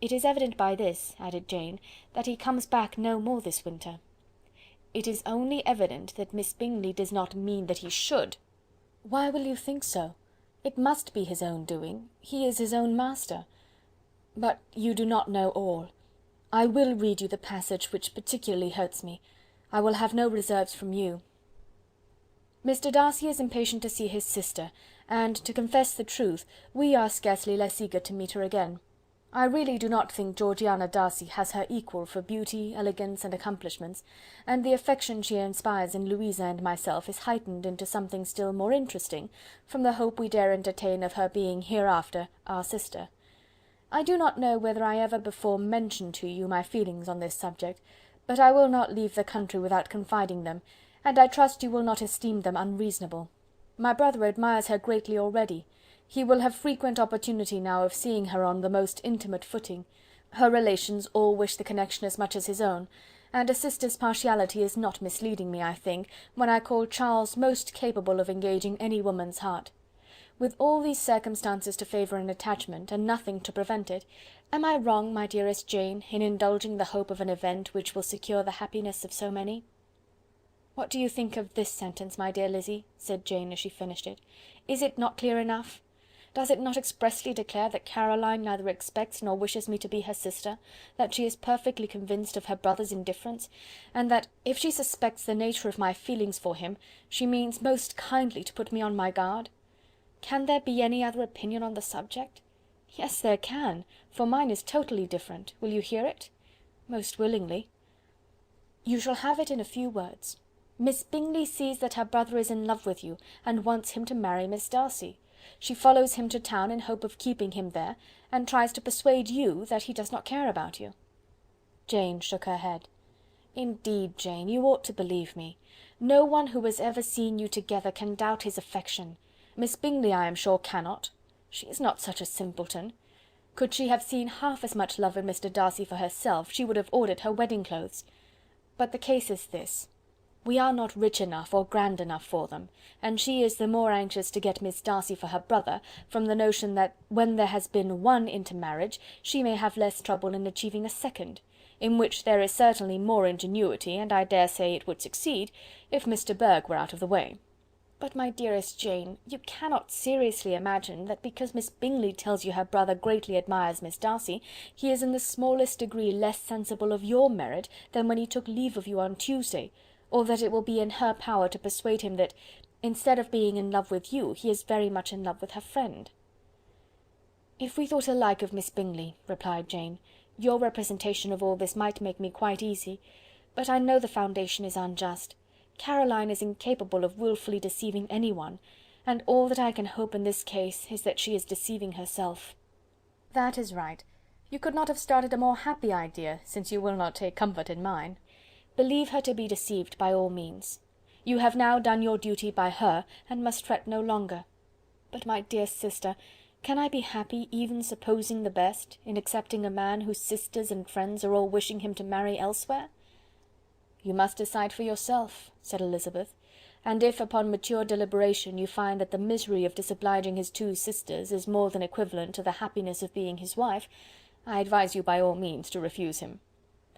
It is evident by this," added Jane, "that he comes back no more this winter." "It is only evident that Miss Bingley does not mean that he should." "Why will you think so? It must be his own doing. He is his own master. But you do not know all. I will read you the passage which particularly hurts me. I will have no reserves from you. Mr. Darcy is impatient to see his sister, and, to confess the truth, we are scarcely less eager to meet her again. I really do not think Georgiana Darcy has her equal for beauty, elegance, and accomplishments, and the affection she inspires in Louisa and myself is heightened into something still more interesting from the hope we dare entertain of her being hereafter our sister. I do not know whether I ever before mentioned to you my feelings on this subject, but I will not leave the country without confiding them, and I trust you will not esteem them unreasonable. My brother admires her greatly already. He will have frequent opportunity now of seeing her on the most intimate footing. Her relations all wish the connection as much as his own, and a sister's partiality is not misleading me, I think, when I call Charles most capable of engaging any woman's heart. With all these circumstances to favour an attachment, and nothing to prevent it, am I wrong, my dearest Jane, in indulging the hope of an event which will secure the happiness of so many?" "What do you think of this sentence, my dear Lizzy?" said Jane, as she finished it. "Is it not clear enough? Does it not expressly declare that Caroline neither expects nor wishes me to be her sister, that she is perfectly convinced of her brother's indifference, and that, if she suspects the nature of my feelings for him, she means most kindly to put me on my guard? Can there be any other opinion on the subject? Yes, there can, for mine is totally different. Will you hear it?" "Most willingly." "You shall have it in a few words. Miss Bingley sees that her brother is in love with you, and wants him to marry Miss Darcy. She follows him to town in hope of keeping him there, and tries to persuade you that he does not care about you." Jane shook her head. "Indeed, Jane, you ought to believe me. No one who has ever seen you together can doubt his affection. Miss Bingley, I am sure, cannot. She is not such a simpleton. Could she have seen half as much love in Mr. Darcy for herself, she would have ordered her wedding clothes. But the case is this. We are not rich enough or grand enough for them, and she is the more anxious to get Miss Darcy for her brother, from the notion that when there has been one intermarriage, she may have less trouble in achieving a second, in which there is certainly more ingenuity, and I dare say it would succeed, if Mr. Burgh were out of the way. But, my dearest Jane, you cannot seriously imagine that because Miss Bingley tells you her brother greatly admires Miss Darcy, he is in the smallest degree less sensible of your merit than when he took leave of you on Tuesday, or that it will be in her power to persuade him that, instead of being in love with you, he is very much in love with her friend." "If we thought alike of Miss Bingley," replied Jane, "your representation of all this might make me quite easy, but I know the foundation is unjust. Caroline is incapable of wilfully deceiving anyone, and all that I can hope in this case is that she is deceiving herself." "That is right. You could not have started a more happy idea, since you will not take comfort in mine. Believe her to be deceived by all means. You have now done your duty by her, and must fret no longer. But, my dear sister, can I be happy, even supposing the best, in accepting a man whose sisters and friends are all wishing him to marry elsewhere?" "You must decide for yourself," said Elizabeth, "and if, upon mature deliberation, you find that the misery of disobliging his two sisters is more than equivalent to the happiness of being his wife, I advise you by all means to refuse him."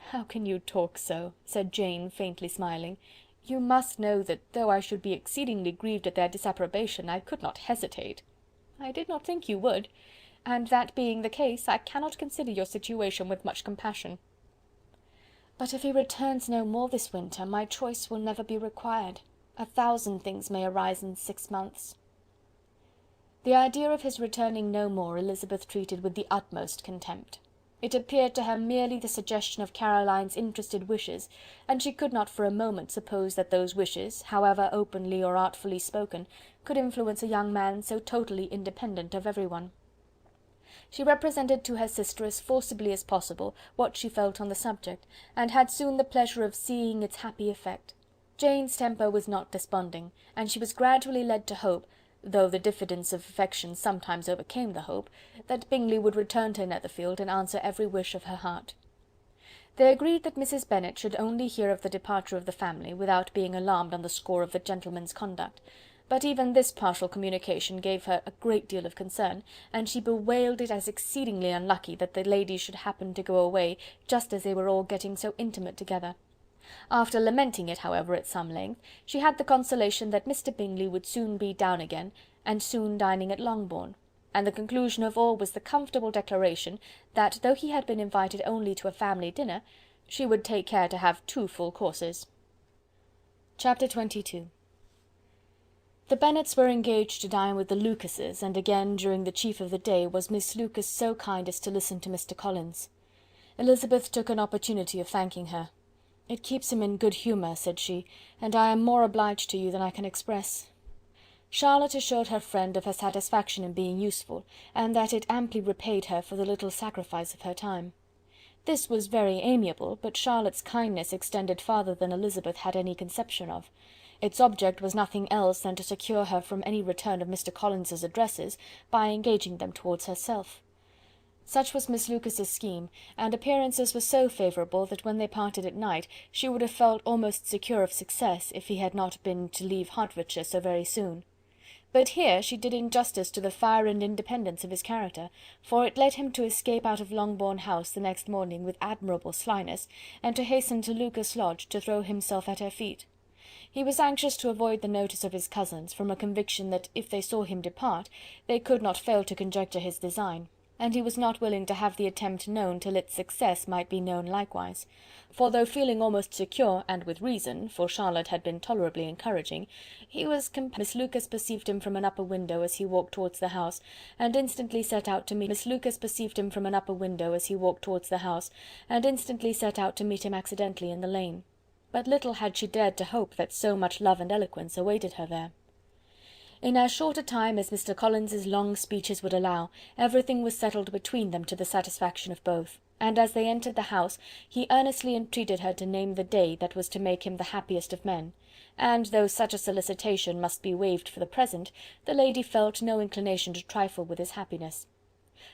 "How can you talk so?" said Jane, faintly smiling. "You must know that though I should be exceedingly grieved at their disapprobation, I could not hesitate." "I did not think you would, and that being the case, I cannot consider your situation with much compassion. But if he returns no more this winter, my choice will never be required. 1,000 things may arise in 6 months." The idea of his returning no more Elizabeth treated with the utmost contempt. It appeared to her merely the suggestion of Caroline's interested wishes, and she could not for a moment suppose that those wishes, however openly or artfully spoken, could influence a young man so totally independent of everyone. She represented to her sister as forcibly as possible what she felt on the subject, and had soon the pleasure of seeing its happy effect. Jane's temper was not desponding, and she was gradually led to hope, though the diffidence of affection sometimes overcame the hope, that Bingley would return to Netherfield and answer every wish of her heart. They agreed that Mrs. Bennet should only hear of the departure of the family, without being alarmed on the score of the gentleman's conduct, But even this partial communication gave her a great deal of concern, and she bewailed it as exceedingly unlucky that the ladies should happen to go away just as they were all getting so intimate together. After lamenting it, however, at some length, she had the consolation that Mr. Bingley would soon be down again, and soon dining at Longbourn, and the conclusion of all was the comfortable declaration that, though he had been invited only to a family dinner, she would take care to have 2 full courses. Chapter 22. The Bennets were engaged to dine with the Lucases, and again during the chief of the day was Miss Lucas so kind as to listen to Mr. Collins. Elizabeth took an opportunity of thanking her. "It keeps him in good humour," said she, "and I am more obliged to you than I can express." Charlotte assured her friend of her satisfaction in being useful, and that it amply repaid her for the little sacrifice of her time. This was very amiable, but Charlotte's kindness extended farther than Elizabeth had any conception of. Its object was nothing else than to secure her from any return of Mr. Collins's addresses, by engaging them towards herself. Such was Miss Lucas's scheme, and appearances were so favourable that when they parted at night she would have felt almost secure of success if he had not been to leave Hertfordshire so very soon. But here she did injustice to the fire and independence of his character, for it led him to escape out of Longbourn House the next morning with admirable slyness, and to hasten to Lucas Lodge to throw himself at her feet. He was anxious to avoid the notice of his cousins, from a conviction that if they saw him depart, they could not fail to conjecture his design, and he was not willing to have the attempt known till its success might be known likewise; for though feeling almost secure, and with reason, for Charlotte had been tolerably encouraging, he was Miss Lucas perceived him from an upper window as he walked towards the house, and instantly set out to meet him accidentally in the lane. But little had she dared to hope that so much love and eloquence awaited her there. In as short a time as Mr. Collins's long speeches would allow, everything was settled between them to the satisfaction of both, and as they entered the house, he earnestly entreated her to name the day that was to make him the happiest of men, and though such a solicitation must be waived for the present, the lady felt no inclination to trifle with his happiness.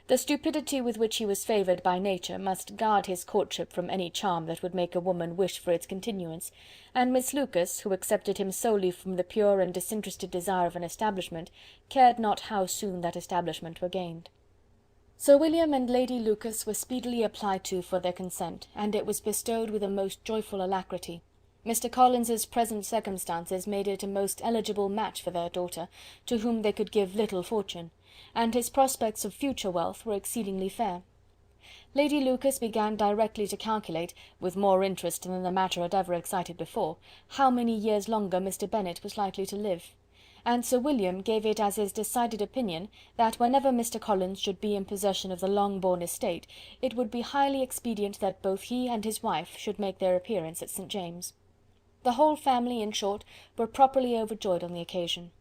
The stupidity with which he was favoured by nature must guard his courtship from any charm that would make a woman wish for its continuance, and Miss Lucas, who accepted him solely from the pure and disinterested desire of an establishment, cared not how soon that establishment were gained. Sir William and Lady Lucas were speedily applied to for their consent, and it was bestowed with a most joyful alacrity. Mr. Collins's present circumstances made it a most eligible match for their daughter, to whom they could give little fortune, and his prospects of future wealth were exceedingly fair. Lady Lucas began directly to calculate, with more interest than the matter had ever excited before, how many years longer Mr. Bennet was likely to live, and Sir William gave it as his decided opinion that whenever Mr. Collins should be in possession of the Longbourn estate, it would be highly expedient that both he and his wife should make their appearance at St. James's. The whole family, in short, were properly overjoyed on the occasion.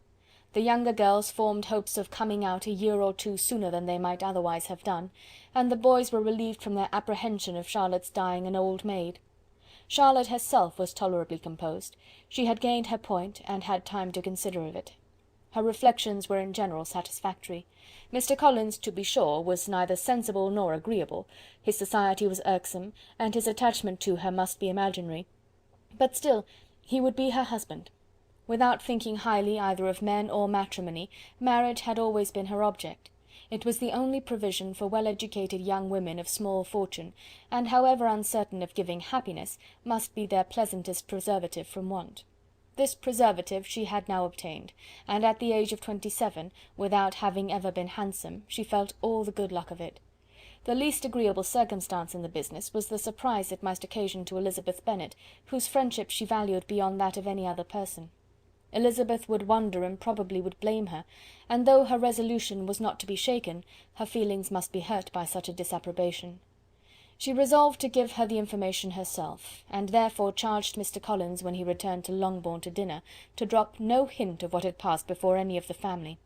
The younger girls formed hopes of coming out a year or 2 sooner than they might otherwise have done, and the boys were relieved from their apprehension of Charlotte's dying an old maid. Charlotte herself was tolerably composed. She had gained her point, and had time to consider of it. Her reflections were in general satisfactory. Mr. Collins, to be sure, was neither sensible nor agreeable, his society was irksome, and his attachment to her must be imaginary, but still he would be her husband. Without thinking highly either of men or matrimony, marriage had always been her object. It was the only provision for well-educated young women of small fortune, and however uncertain of giving happiness, must be their pleasantest preservative from want. This preservative she had now obtained, and at the age of 27, without having ever been handsome, she felt all the good luck of it. The least agreeable circumstance in the business was the surprise it must occasion to Elizabeth Bennet, whose friendship she valued beyond that of any other person. Elizabeth would wonder and probably would blame her, and though her resolution was not to be shaken, her feelings must be hurt by such a disapprobation. She resolved to give her the information herself, and therefore charged Mr. Collins, when he returned to Longbourn to dinner, to drop no hint of what had passed before any of the family.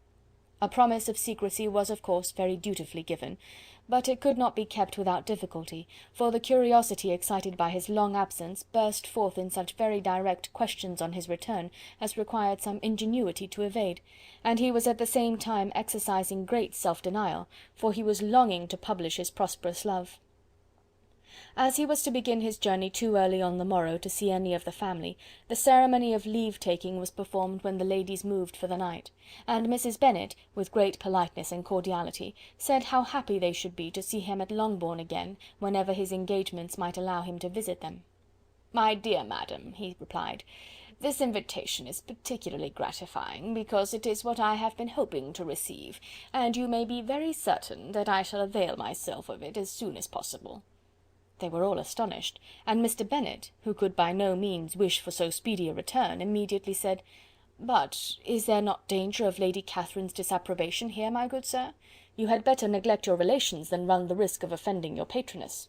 A promise of secrecy was of course very dutifully given, but it could not be kept without difficulty, for the curiosity excited by his long absence burst forth in such very direct questions on his return as required some ingenuity to evade, and he was at the same time exercising great self-denial, for he was longing to publish his prosperous love. As he was to begin his journey too early on the morrow to see any of the family, the ceremony of leave-taking was performed when the ladies moved for the night, and Mrs. Bennet, with great politeness and cordiality, said how happy they should be to see him at Longbourn again, whenever his engagements might allow him to visit them. "My dear madam," he replied, "this invitation is particularly gratifying, because it is what I have been hoping to receive, and you may be very certain that I shall avail myself of it as soon as possible." They were all astonished, and Mr. Bennet, who could by no means wish for so speedy a return, immediately said, "But is there not danger of Lady Catherine's disapprobation here, my good sir? You had better neglect your relations than run the risk of offending your patroness."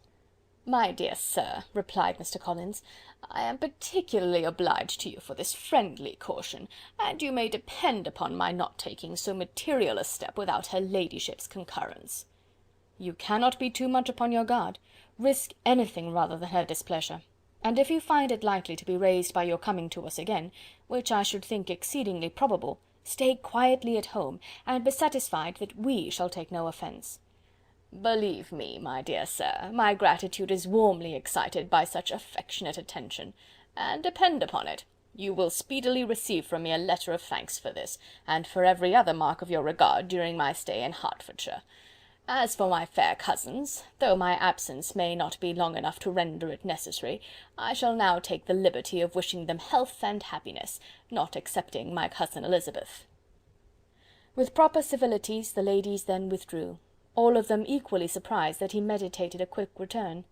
"My dear sir," replied Mr. Collins, "I am particularly obliged to you for this friendly caution, and you may depend upon my not taking so material a step without her ladyship's concurrence." "You cannot be too much upon your guard. Risk anything rather than her displeasure. And if you find it likely to be raised by your coming to us again, which I should think exceedingly probable, stay quietly at home, and be satisfied that we shall take no offence." "Believe me, my dear sir, my gratitude is warmly excited by such affectionate attention, and depend upon it, you will speedily receive from me a letter of thanks for this, and for every other mark of your regard during my stay in Hertfordshire. As for my fair cousins, though my absence may not be long enough to render it necessary, I shall now take the liberty of wishing them health and happiness, not excepting my cousin Elizabeth." With proper civilities the ladies then withdrew, all of them equally surprised that he meditated a quick return.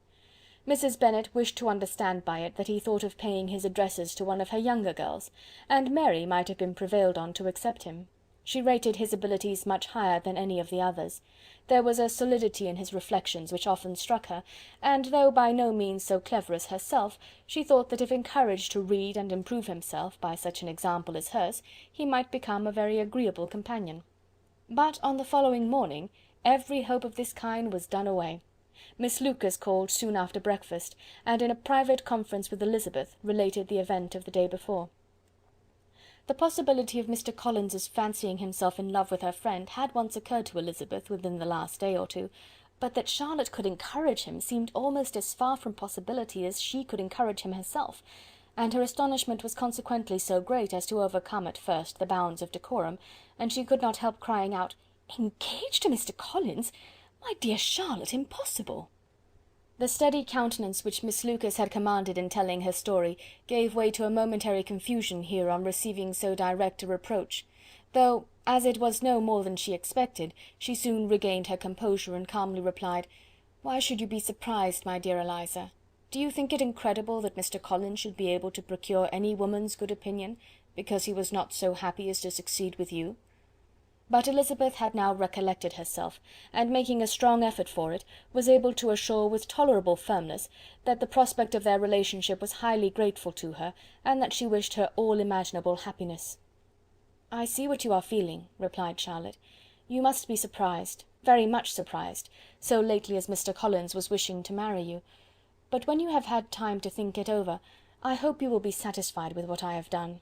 Mrs. Bennet wished to understand by it that he thought of paying his addresses to one of her younger girls, and Mary might have been prevailed on to accept him. She rated his abilities much higher than any of the others. There was a solidity in his reflections which often struck her, and though by no means so clever as herself, she thought that if encouraged to read and improve himself by such an example as hers, he might become a very agreeable companion. But on the following morning every hope of this kind was done away. Miss Lucas called soon after breakfast, and in a private conference with Elizabeth related the event of the day before. The possibility of Mr. Collins's fancying himself in love with her friend had once occurred to Elizabeth within the last day or two, but that Charlotte could encourage him seemed almost as far from possibility as she could encourage him herself, and her astonishment was consequently so great as to overcome at first the bounds of decorum, and she could not help crying out, "Engaged to Mr. Collins! My dear Charlotte, impossible!" The steady countenance which Miss Lucas had commanded in telling her story gave way to a momentary confusion here on receiving so direct a reproach, though, as it was no more than she expected, she soon regained her composure and calmly replied, "Why should you be surprised, my dear Eliza? Do you think it incredible that Mr. Collins should be able to procure any woman's good opinion, because he was not so happy as to succeed with you?" But Elizabeth had now recollected herself, and making a strong effort for it, was able to assure with tolerable firmness that the prospect of their relationship was highly grateful to her, and that she wished her all imaginable happiness. "I see what you are feeling," replied Charlotte. "You must be surprised, very much surprised, so lately as Mr. Collins was wishing to marry you. But when you have had time to think it over, I hope you will be satisfied with what I have done.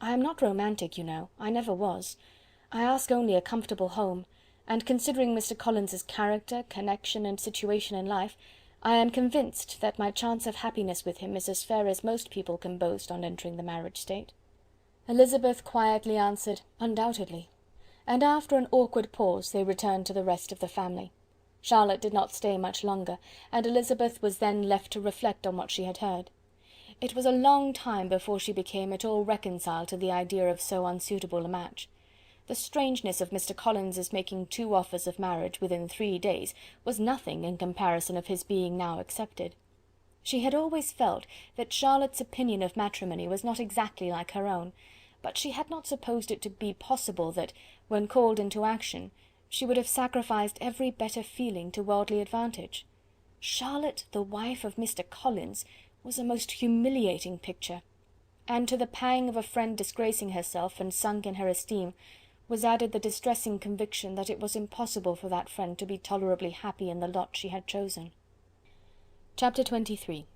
I am not romantic, you know, I never was. I ask only a comfortable home, and considering Mr. Collins's character, connection, and situation in life, I am convinced that my chance of happiness with him is as fair as most people can boast on entering the marriage state." Elizabeth quietly answered, "Undoubtedly," and after an awkward pause they returned to the rest of the family. Charlotte did not stay much longer, and Elizabeth was then left to reflect on what she had heard. It was a long time before she became at all reconciled to the idea of so unsuitable a match. The strangeness of Mr. Collins's making 2 offers of marriage within 3 days was nothing in comparison of his being now accepted. She had always felt that Charlotte's opinion of matrimony was not exactly like her own, but she had not supposed it to be possible that, when called into action, she would have sacrificed every better feeling to worldly advantage. Charlotte, the wife of Mr. Collins, was a most humiliating picture, and to the pang of a friend disgracing herself and sunk in her esteem, was added the distressing conviction that it was impossible for that friend to be tolerably happy in the lot she had chosen. Chapter 23.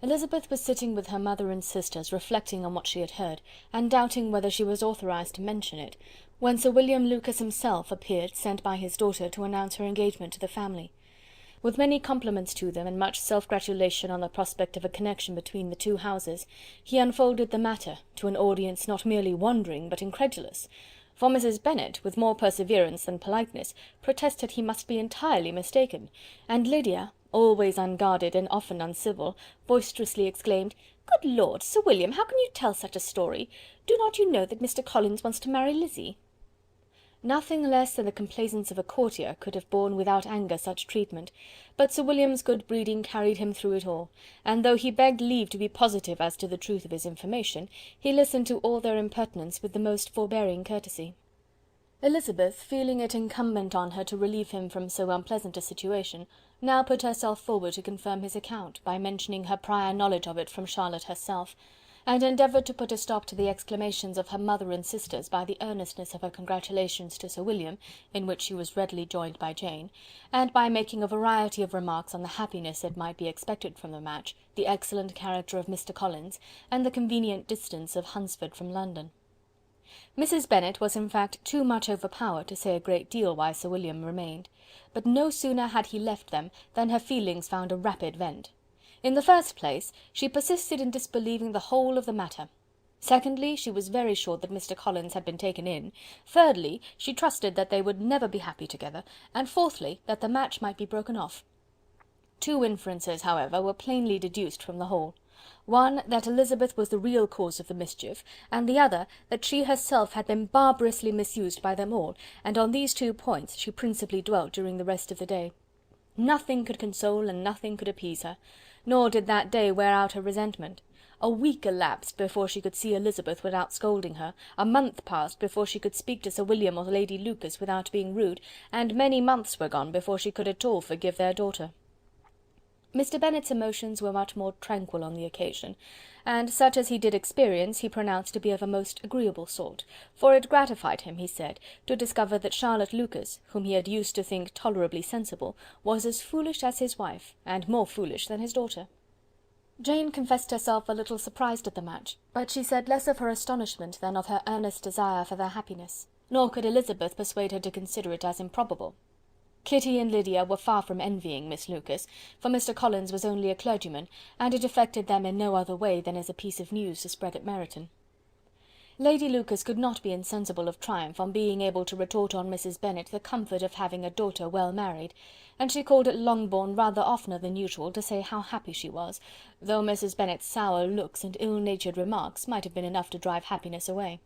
Elizabeth was sitting with her mother and sisters, reflecting on what she had heard, and doubting whether she was authorized to mention it, when Sir William Lucas himself appeared, sent by his daughter to announce her engagement to the family. With many compliments to them, and much self-gratulation on the prospect of a connection between the two houses, he unfolded the matter to an audience not merely wondering but incredulous, for Mrs. Bennet, with more perseverance than politeness, protested he must be entirely mistaken, and Lydia, always unguarded and often uncivil, boisterously exclaimed, "Good Lord, Sir William, how can you tell such a story? Do not you know that Mr. Collins wants to marry Lizzie?" Nothing less than the complaisance of a courtier could have borne without anger such treatment, but Sir William's good breeding carried him through it all, and though he begged leave to be positive as to the truth of his information, he listened to all their impertinence with the most forbearing courtesy. Elizabeth, feeling it incumbent on her to relieve him from so unpleasant a situation, now put herself forward to confirm his account, by mentioning her prior knowledge of it from Charlotte herself, and endeavoured to put a stop to the exclamations of her mother and sisters by the earnestness of her congratulations to Sir William, in which she was readily joined by Jane, and by making a variety of remarks on the happiness that might be expected from the match, the excellent character of Mr. Collins, and the convenient distance of Hunsford from London. Mrs. Bennet was in fact too much overpowered to say a great deal while Sir William remained, but no sooner had he left them than her feelings found a rapid vent. In the first place, she persisted in disbelieving the whole of the matter. Secondly, she was very sure that Mr. Collins had been taken in. Thirdly, she trusted that they would never be happy together, and fourthly, that the match might be broken off. Two inferences, however, were plainly deduced from the whole. One, that Elizabeth was the real cause of the mischief, and the other, that she herself had been barbarously misused by them all, and on these two points she principally dwelt during the rest of the day. Nothing could console and nothing could appease her, nor did that day wear out her resentment. A week elapsed before she could see Elizabeth without scolding her, a month passed before she could speak to Sir William or Lady Lucas without being rude, and many months were gone before she could at all forgive their daughter. Mr. Bennet's emotions were much more tranquil on the occasion, and such as he did experience he pronounced to be of a most agreeable sort, for it gratified him, he said, to discover that Charlotte Lucas, whom he had used to think tolerably sensible, was as foolish as his wife, and more foolish than his daughter. Jane confessed herself a little surprised at the match, but she said less of her astonishment than of her earnest desire for their happiness, nor could Elizabeth persuade her to consider it as improbable. Kitty and Lydia were far from envying Miss Lucas, for Mr. Collins was only a clergyman, and it affected them in no other way than as a piece of news to spread at Meryton. Lady Lucas could not be insensible of triumph on being able to retort on Mrs. Bennet the comfort of having a daughter well married, and she called at Longbourn rather oftener than usual to say how happy she was, though Mrs. Bennet's sour looks and ill-natured remarks might have been enough to drive happiness away.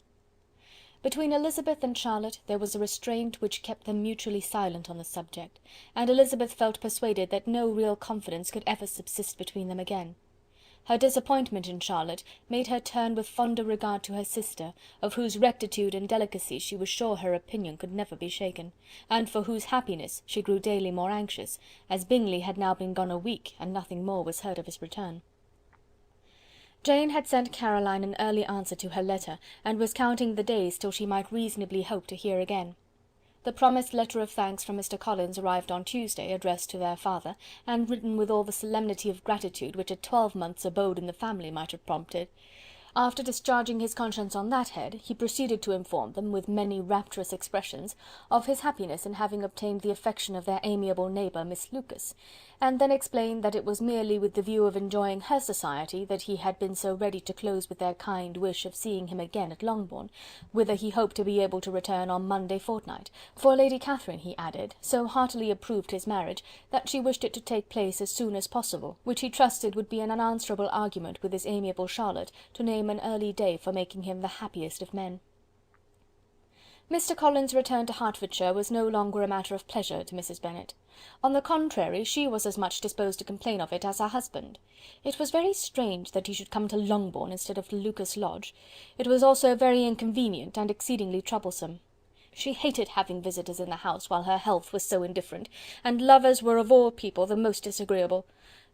Between Elizabeth and Charlotte there was a restraint which kept them mutually silent on the subject, and Elizabeth felt persuaded that no real confidence could ever subsist between them again. Her disappointment in Charlotte made her turn with fonder regard to her sister, of whose rectitude and delicacy she was sure her opinion could never be shaken, and for whose happiness she grew daily more anxious, as Bingley had now been gone a week, and nothing more was heard of his return. Jane had sent Caroline an early answer to her letter, and was counting the days till she might reasonably hope to hear again. The promised letter of thanks from Mr. Collins arrived on Tuesday, addressed to their father, and written with all the solemnity of gratitude which a 12-month's abode in the family might have prompted. After discharging his conscience on that head, he proceeded to inform them, with many rapturous expressions, of his happiness in having obtained the affection of their amiable neighbour Miss Lucas, and then explained that it was merely with the view of enjoying her society that he had been so ready to close with their kind wish of seeing him again at Longbourn, whither he hoped to be able to return on Monday fortnight, for Lady Catherine, he added, so heartily approved his marriage, that she wished it to take place as soon as possible, which he trusted would be an unanswerable argument with his amiable Charlotte to name an early day for making him the happiest of men. Mr. Collins' return to Hertfordshire was no longer a matter of pleasure to Mrs. Bennet. On the contrary, she was as much disposed to complain of it as her husband. It was very strange that he should come to Longbourn instead of to Lucas Lodge. It was also very inconvenient and exceedingly troublesome. She hated having visitors in the house while her health was so indifferent, and lovers were of all people the most disagreeable.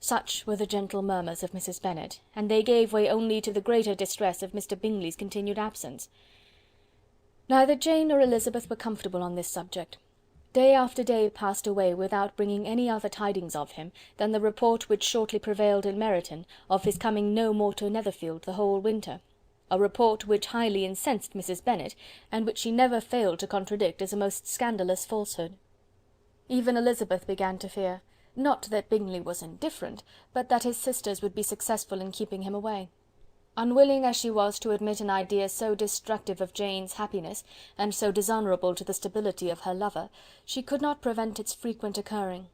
Such were the gentle murmurs of Mrs. Bennet, and they gave way only to the greater distress of Mr. Bingley's continued absence. Neither Jane nor Elizabeth were comfortable on this subject. Day after day passed away without bringing any other tidings of him than the report which shortly prevailed in Meryton of his coming no more to Netherfield the whole winter, a report which highly incensed Mrs. Bennet, and which she never failed to contradict as a most scandalous falsehood. Even Elizabeth began to fear. Not that Bingley was indifferent, but that his sisters would be successful in keeping him away. Unwilling as she was to admit an idea so destructive of Jane's happiness, and so dishonourable to the stability of her lover, she could not prevent its frequent occurring.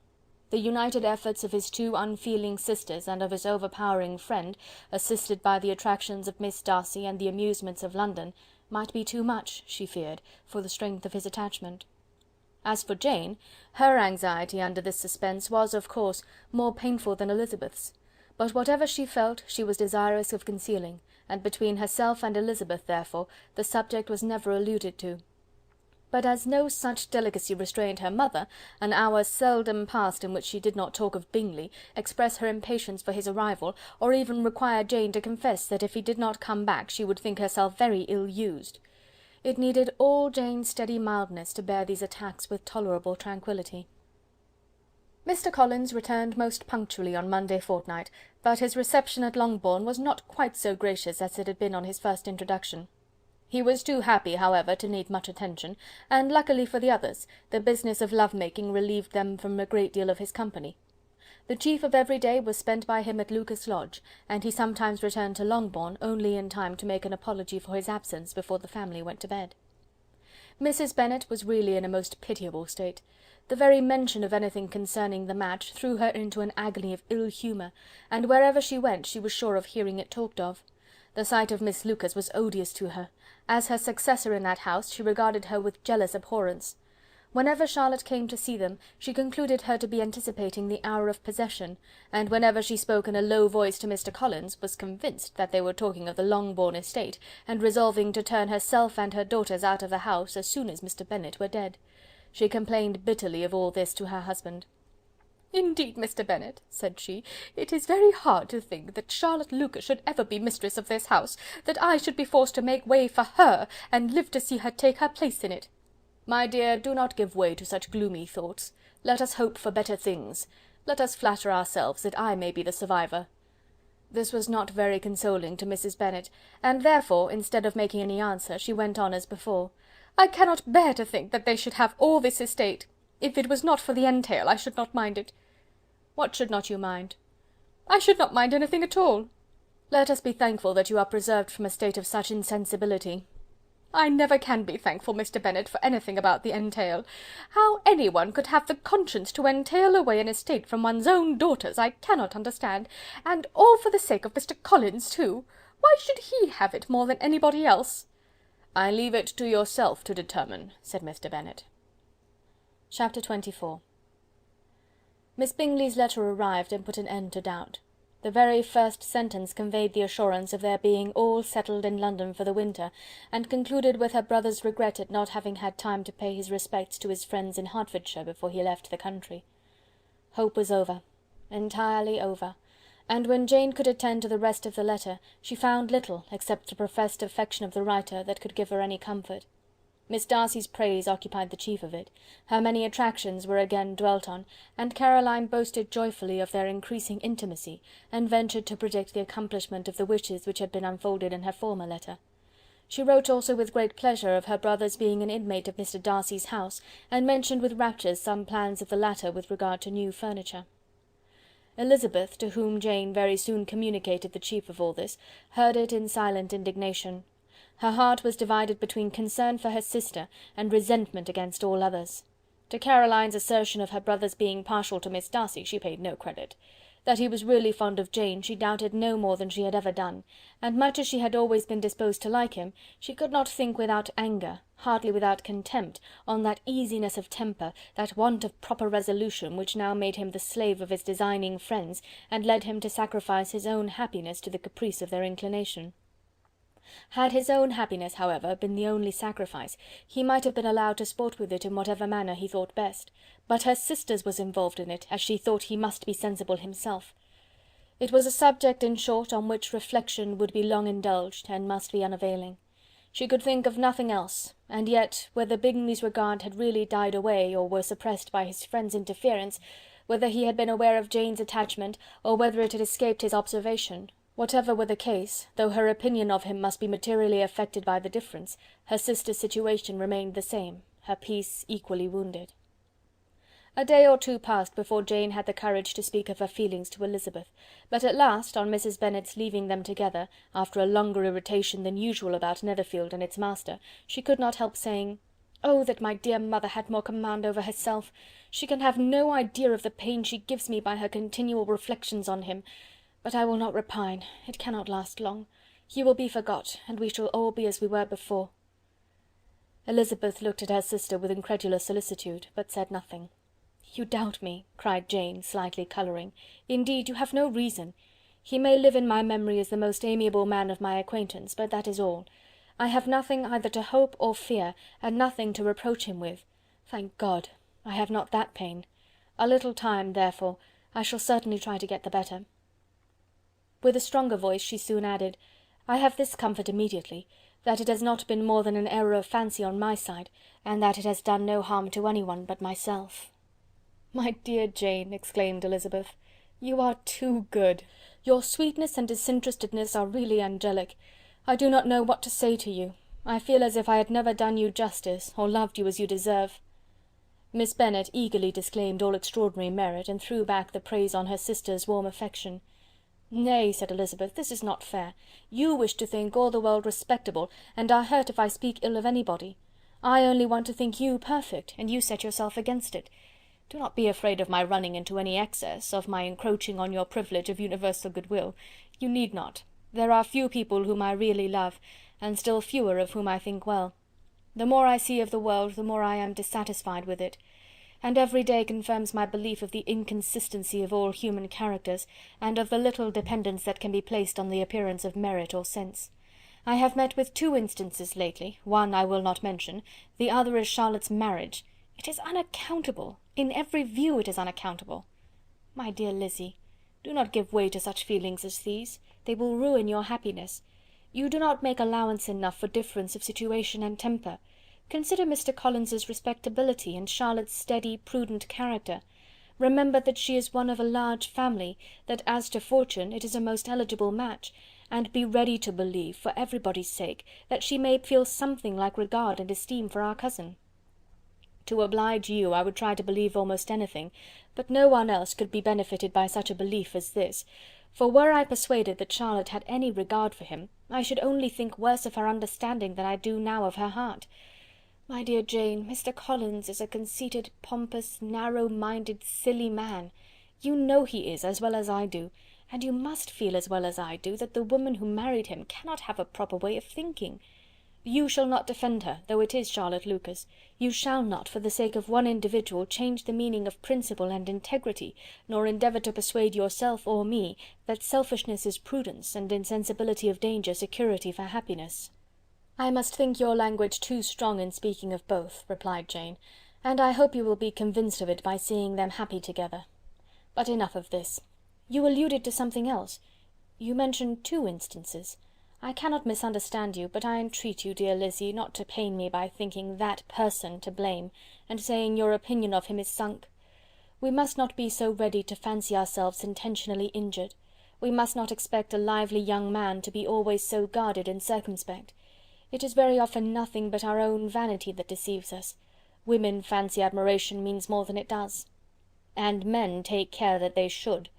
The united efforts of his two unfeeling sisters and of his overpowering friend, assisted by the attractions of Miss Darcy and the amusements of London, might be too much, she feared, for the strength of his attachment. As for Jane, her anxiety under this suspense was, of course, more painful than Elizabeth's, but whatever she felt she was desirous of concealing, and between herself and Elizabeth, therefore, the subject was never alluded to. But as no such delicacy restrained her mother, an hour seldom passed in which she did not talk of Bingley, express her impatience for his arrival, or even require Jane to confess that if he did not come back she would think herself very ill-used. It needed all Jane's steady mildness to bear these attacks with tolerable tranquillity. Mr. Collins returned most punctually on Monday fortnight, but his reception at Longbourn was not quite so gracious as it had been on his first introduction. He was too happy, however, to need much attention, and luckily for the others, the business of love-making relieved them from a great deal of his company. The chief of every day was spent by him at Lucas Lodge, and he sometimes returned to Longbourn only in time to make an apology for his absence before the family went to bed. Mrs. Bennet was really in a most pitiable state. The very mention of anything concerning the match threw her into an agony of ill humour, and wherever she went she was sure of hearing it talked of. The sight of Miss Lucas was odious to her. As her successor in that house, she regarded her with jealous abhorrence. Whenever Charlotte came to see them, she concluded her to be anticipating the hour of possession, and whenever she spoke in a low voice to Mr. Collins, was convinced that they were talking of the Longbourn estate, and resolving to turn herself and her daughters out of the house as soon as Mr. Bennet were dead. She complained bitterly of all this to her husband. "Indeed, Mr. Bennet," said she, "it is very hard to think that Charlotte Lucas should ever be mistress of this house, that I should be forced to make way for her, and live to see her take her place in it." "My dear, do not give way to such gloomy thoughts. Let us hope for better things. Let us flatter ourselves that I may be the survivor." This was not very consoling to Mrs. Bennet, and therefore, instead of making any answer, she went on as before. "I cannot bear to think that they should have all this estate. If it was not for the entail, I should not mind it." "What should not you mind?" "I should not mind anything at all." "Let us be thankful that you are preserved from a state of such insensibility." "I never can be thankful, Mr. Bennet, for anything about the entail. How any one could have the conscience to entail away an estate from one's own daughters, I cannot understand, and all for the sake of Mr. Collins, too. Why should he have it more than anybody else?" "I leave it to yourself to determine," said Mr. Bennet. Chapter 24. Miss Bingley's letter arrived and put an end to doubt. The very first sentence conveyed the assurance of their being all settled in London for the winter, and concluded with her brother's regret at not having had time to pay his respects to his friends in Hertfordshire before he left the country. Hope was over, entirely over, and when Jane could attend to the rest of the letter, she found little, except the professed affection of the writer, that could give her any comfort. Miss Darcy's praise occupied the chief of it, her many attractions were again dwelt on, and Caroline boasted joyfully of their increasing intimacy, and ventured to predict the accomplishment of the wishes which had been unfolded in her former letter. She wrote also with great pleasure of her brother's being an inmate of Mr. Darcy's house, and mentioned with raptures some plans of the latter with regard to new furniture. Elizabeth, to whom Jane very soon communicated the chief of all this, heard it in silent indignation. Her heart was divided between concern for her sister and resentment against all others. To Caroline's assertion of her brother's being partial to Miss Darcy she paid no credit. That he was really fond of Jane she doubted no more than she had ever done, and much as she had always been disposed to like him, she could not think without anger, hardly without contempt, on that easiness of temper, that want of proper resolution, which now made him the slave of his designing friends, and led him to sacrifice his own happiness to the caprice of their inclination. Had his own happiness, however, been the only sacrifice, he might have been allowed to sport with it in whatever manner he thought best, but her sister's was involved in it, as she thought he must be sensible himself. It was a subject, in short, on which reflection would be long indulged, and must be unavailing. She could think of nothing else, and yet, whether Bingley's regard had really died away, or were suppressed by his friend's interference, whether he had been aware of Jane's attachment, or whether it had escaped his observation, whatever were the case, though her opinion of him must be materially affected by the difference, her sister's situation remained the same, her peace equally wounded. A day or two passed before Jane had the courage to speak of her feelings to Elizabeth, but at last, on Mrs. Bennet's leaving them together, after a longer irritation than usual about Netherfield and its master, she could not help saying, "Oh, that my dear mother had more command over herself! She can have no idea of the pain she gives me by her continual reflections on him. But I will not repine, it cannot last long. He will be forgot, and we shall all be as we were before." Elizabeth looked at her sister with incredulous solicitude, but said nothing. "You doubt me," cried Jane, slightly colouring. "Indeed, you have no reason. He may live in my memory as the most amiable man of my acquaintance, but that is all. I have nothing either to hope or fear, and nothing to reproach him with. Thank God, I have not that pain. A little time, therefore, I shall certainly try to get the better." With a stronger voice she soon added, "I have this comfort immediately, that it has not been more than an error of fancy on my side, and that it has done no harm to anyone but myself." "My dear Jane," exclaimed Elizabeth, "you are too good. Your sweetness and disinterestedness are really angelic. I do not know what to say to you. I feel as if I had never done you justice, or loved you as you deserve." Miss Bennet eagerly disclaimed all extraordinary merit, and threw back the praise on her sister's warm affection. "Nay," said Elizabeth, "this is not fair. You wish to think all the world respectable, and are hurt if I speak ill of anybody. I only want to think you perfect, and you set yourself against it. Do not be afraid of my running into any excess, of my encroaching on your privilege of universal goodwill. You need not. There are few people whom I really love, and still fewer of whom I think well. The more I see of the world, the more I am dissatisfied with it, and every day confirms my belief of the inconsistency of all human characters, and of the little dependence that can be placed on the appearance of merit or sense. I have met with 2 instances lately, one I will not mention, the other is Charlotte's marriage. It is unaccountable. In every view it is unaccountable. My dear Lizzy, do not give way to such feelings as these. They will ruin your happiness. You do not make allowance enough for difference of situation and temper. Consider Mr. Collins's respectability, and Charlotte's steady, prudent character. Remember that she is one of a large family, that as to fortune it is a most eligible match, and be ready to believe, for everybody's sake, that she may feel something like regard and esteem for our cousin. To oblige you, I would try to believe almost anything, but no one else could be benefited by such a belief as this, for were I persuaded that Charlotte had any regard for him, I should only think worse of her understanding than I do now of her heart. My dear Jane, Mr. Collins is a conceited, pompous, narrow-minded, silly man. You know he is, as well as I do, and you must feel as well as I do, that the woman who married him cannot have a proper way of thinking. You shall not defend her, though it is Charlotte Lucas. You shall not, for the sake of one individual, change the meaning of principle and integrity, nor endeavour to persuade yourself or me that selfishness is prudence, and insensibility of danger security for happiness." "I must think your language too strong in speaking of both," replied Jane, "and I hope you will be convinced of it by seeing them happy together. But enough of this. You alluded to something else. You mentioned 2 instances. I cannot misunderstand you, but I entreat you, dear Lizzy, not to pain me by thinking that person to blame, and saying your opinion of him is sunk. We must not be so ready to fancy ourselves intentionally injured. We must not expect a lively young man to be always so guarded and circumspect. It is very often nothing but our own vanity that deceives us. Women fancy admiration means more than it does. And men take care that they should.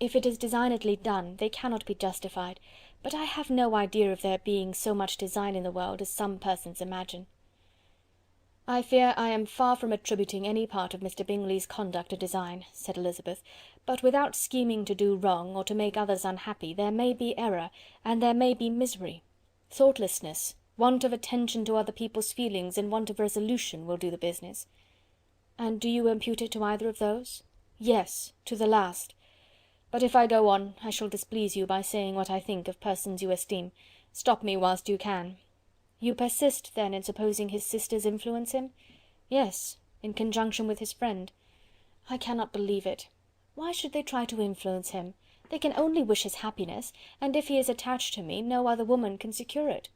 If it is designedly done, they cannot be justified, but I have no idea of there being so much design in the world as some persons imagine." "I fear I am far from attributing any part of Mr. Bingley's conduct to design," said Elizabeth, "but without scheming to do wrong, or to make others unhappy, there may be error, and there may be misery. Thoughtlessness, want of attention to other people's feelings, and want of resolution will do the business." "And do you impute it to either of those?" "Yes, to the last. But if I go on, I shall displease you by saying what I think of persons you esteem. Stop me whilst you can." "You persist, then, in supposing his sisters influence him?" "Yes, in conjunction with his friend." "I cannot believe it. Why should they try to influence him? They can only wish his happiness, and if he is attached to me, no other woman can secure it."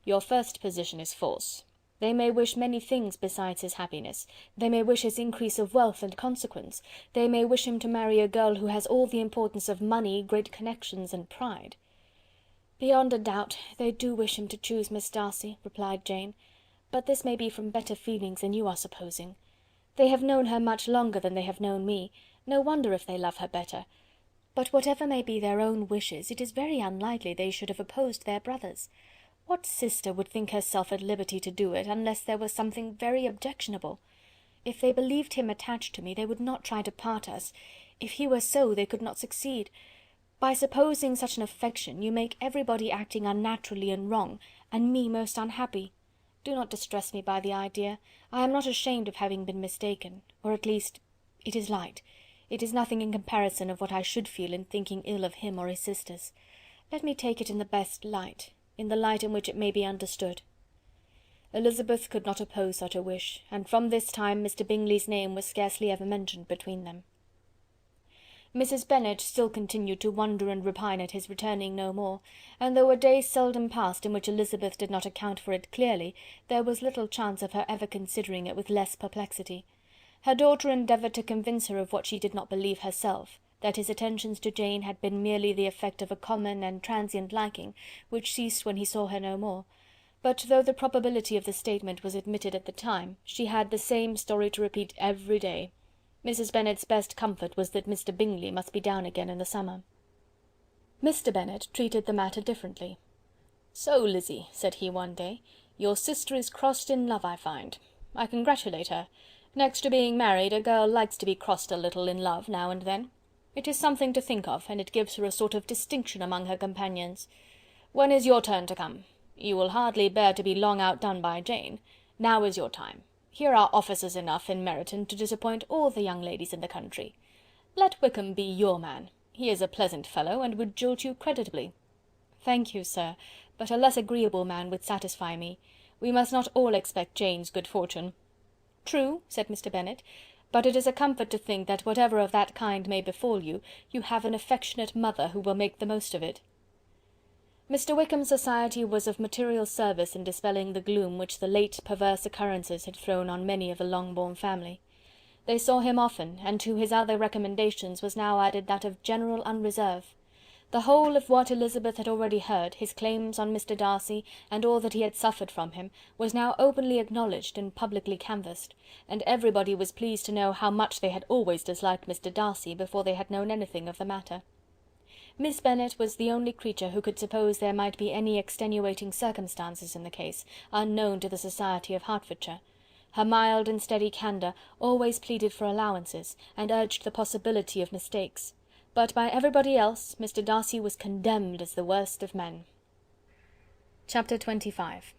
"Your first position is false. They may wish many things besides his happiness. They may wish his increase of wealth and consequence. They may wish him to marry a girl who has all the importance of money, great connections, and pride." "Beyond a doubt they do wish him to choose Miss Darcy," replied Jane, "but this may be from better feelings than you are supposing. They have known her much longer than they have known me. No wonder if they love her better. But whatever may be their own wishes, it is very unlikely they should have opposed their brothers. What sister would think herself at liberty to do it, unless there was something very objectionable? If they believed him attached to me, they would not try to part us. If he were so, they could not succeed. By supposing such an affection, you make everybody acting unnaturally and wrong, and me most unhappy. Do not distress me by the idea. I am not ashamed of having been mistaken, or at least it is light. It is nothing in comparison of what I should feel in thinking ill of him or his sisters. Let me take it in the best light, in the light in which it may be understood." Elizabeth could not oppose such a wish, and from this time Mr. Bingley's name was scarcely ever mentioned between them. Mrs. Bennet still continued to wonder and repine at his returning no more, and though a day seldom passed in which Elizabeth did not account for it clearly, there was little chance of her ever considering it with less perplexity. Her daughter endeavoured to convince her of what she did not believe herself, that his attentions to Jane had been merely the effect of a common and transient liking, which ceased when he saw her no more. But though the probability of the statement was admitted at the time, she had the same story to repeat every day. Mrs. Bennet's best comfort was that Mr. Bingley must be down again in the summer. Mr. Bennet treated the matter differently. "So, Lizzy," said he one day, "your sister is crossed in love, I find. I congratulate her. Next to being married, a girl likes to be crossed a little in love now and then. It is something to think of, and it gives her a sort of distinction among her companions. When is your turn to come? You will hardly bear to be long outdone by Jane. Now is your time. Here are officers enough in Meryton to disappoint all the young ladies in the country. Let Wickham be your man. He is a pleasant fellow, and would jilt you creditably." "Thank you, sir, but a less agreeable man would satisfy me. We must not all expect Jane's good fortune." "True," said Mr. Bennet, "but it is a comfort to think that whatever of that kind may befall you, you have an affectionate mother who will make the most of it." Mr. Wickham's society was of material service in dispelling the gloom which the late perverse occurrences had thrown on many of the Longbourn family. They saw him often, and to his other recommendations was now added that of general unreserve. The whole of what Elizabeth had already heard, his claims on Mr. Darcy, and all that he had suffered from him, was now openly acknowledged and publicly canvassed, and everybody was pleased to know how much they had always disliked Mr. Darcy before they had known anything of the matter. Miss Bennet was the only creature who could suppose there might be any extenuating circumstances in the case, unknown to the society of Hertfordshire. Her mild and steady candour always pleaded for allowances, and urged the possibility of mistakes. But by everybody else, Mr. Darcy was condemned as the worst of men. Chapter 25.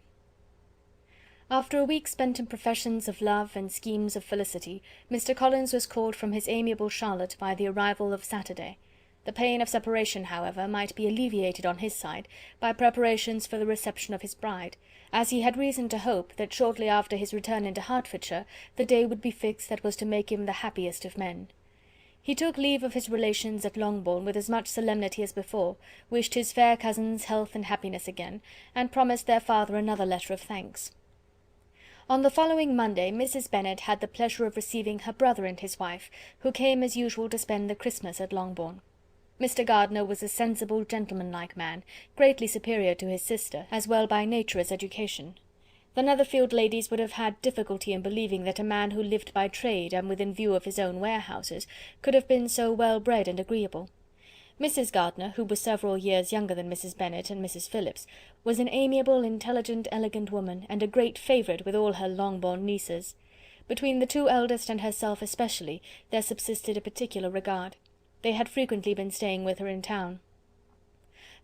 After a week spent in professions of love and schemes of felicity, Mr. Collins was called from his amiable Charlotte by the arrival of Saturday. The pain of separation, however, might be alleviated on his side by preparations for the reception of his bride, as he had reason to hope that shortly after his return into Hertfordshire the day would be fixed that was to make him the happiest of men. He took leave of his relations at Longbourn with as much solemnity as before, wished his fair cousins health and happiness again, and promised their father another letter of thanks. On the following Monday Mrs. Bennet had the pleasure of receiving her brother and his wife, who came as usual to spend the Christmas at Longbourn. Mr. Gardiner was a sensible, gentlemanlike man, greatly superior to his sister, as well by nature as education. The Netherfield ladies would have had difficulty in believing that a man who lived by trade and within view of his own warehouses could have been so well bred and agreeable. Mrs. Gardiner, who was several years younger than Mrs. Bennet and Mrs. Phillips, was an amiable, intelligent, elegant woman, and a great favourite with all her Longbourn nieces. Between the two eldest and herself especially there subsisted a particular regard. They had frequently been staying with her in town.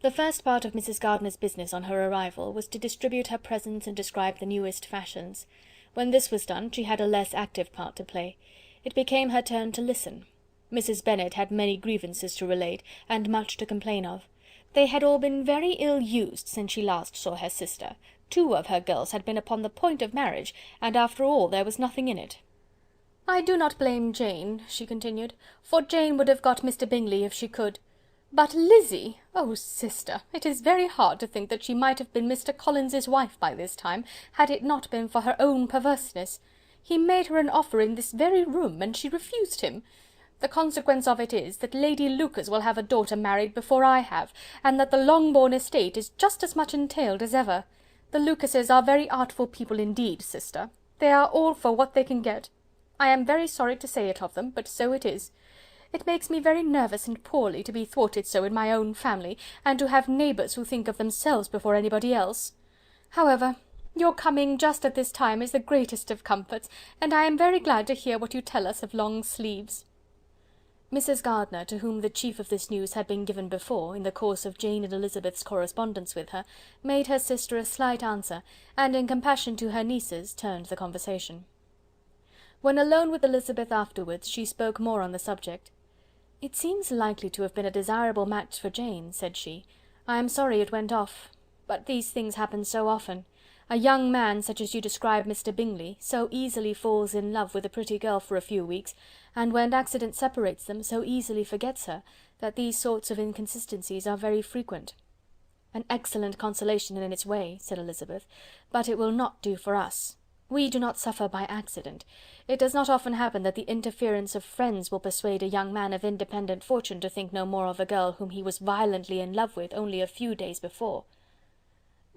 The first part of Mrs. Gardiner's business on her arrival was to distribute her presents and describe the newest fashions. When this was done, she had a less active part to play. It became her turn to listen. Mrs. Bennet had many grievances to relate, and much to complain of. They had all been very ill used since she last saw her sister. 2 of her girls had been upon the point of marriage, and after all there was nothing in it. "I do not blame Jane," she continued, "for Jane would have got Mr. Bingley if she could. But Lizzy! Oh, sister, it is very hard to think that she might have been Mr. Collins's wife by this time, had it not been for her own perverseness. He made her an offer in this very room, and she refused him. The consequence of it is, that Lady Lucas will have a daughter married before I have, and that the Longbourn estate is just as much entailed as ever. The Lucases are very artful people indeed, sister. They are all for what they can get." I am very sorry to say it of them, but so it is. It makes me very nervous and poorly to be thwarted so in my own family, and to have neighbours who think of themselves before anybody else. However, your coming just at this time is the greatest of comforts, and I am very glad to hear what you tell us of long sleeves." Mrs. Gardiner, to whom the chief of this news had been given before, in the course of Jane and Elizabeth's correspondence with her, made her sister a slight answer, and in compassion to her nieces, turned the conversation. When alone with Elizabeth afterwards, she spoke more on the subject. "It seems likely to have been a desirable match for Jane," said she. "I am sorry it went off. But these things happen so often. A young man, such as you describe Mr. Bingley, so easily falls in love with a pretty girl for a few weeks, and when accident separates them, so easily forgets her, that these sorts of inconsistencies are very frequent." "An excellent consolation in its way," said Elizabeth, "but it will not do for us. We do not suffer by accident. It does not often happen that the interference of friends will persuade a young man of independent fortune to think no more of a girl whom he was violently in love with only a few days before."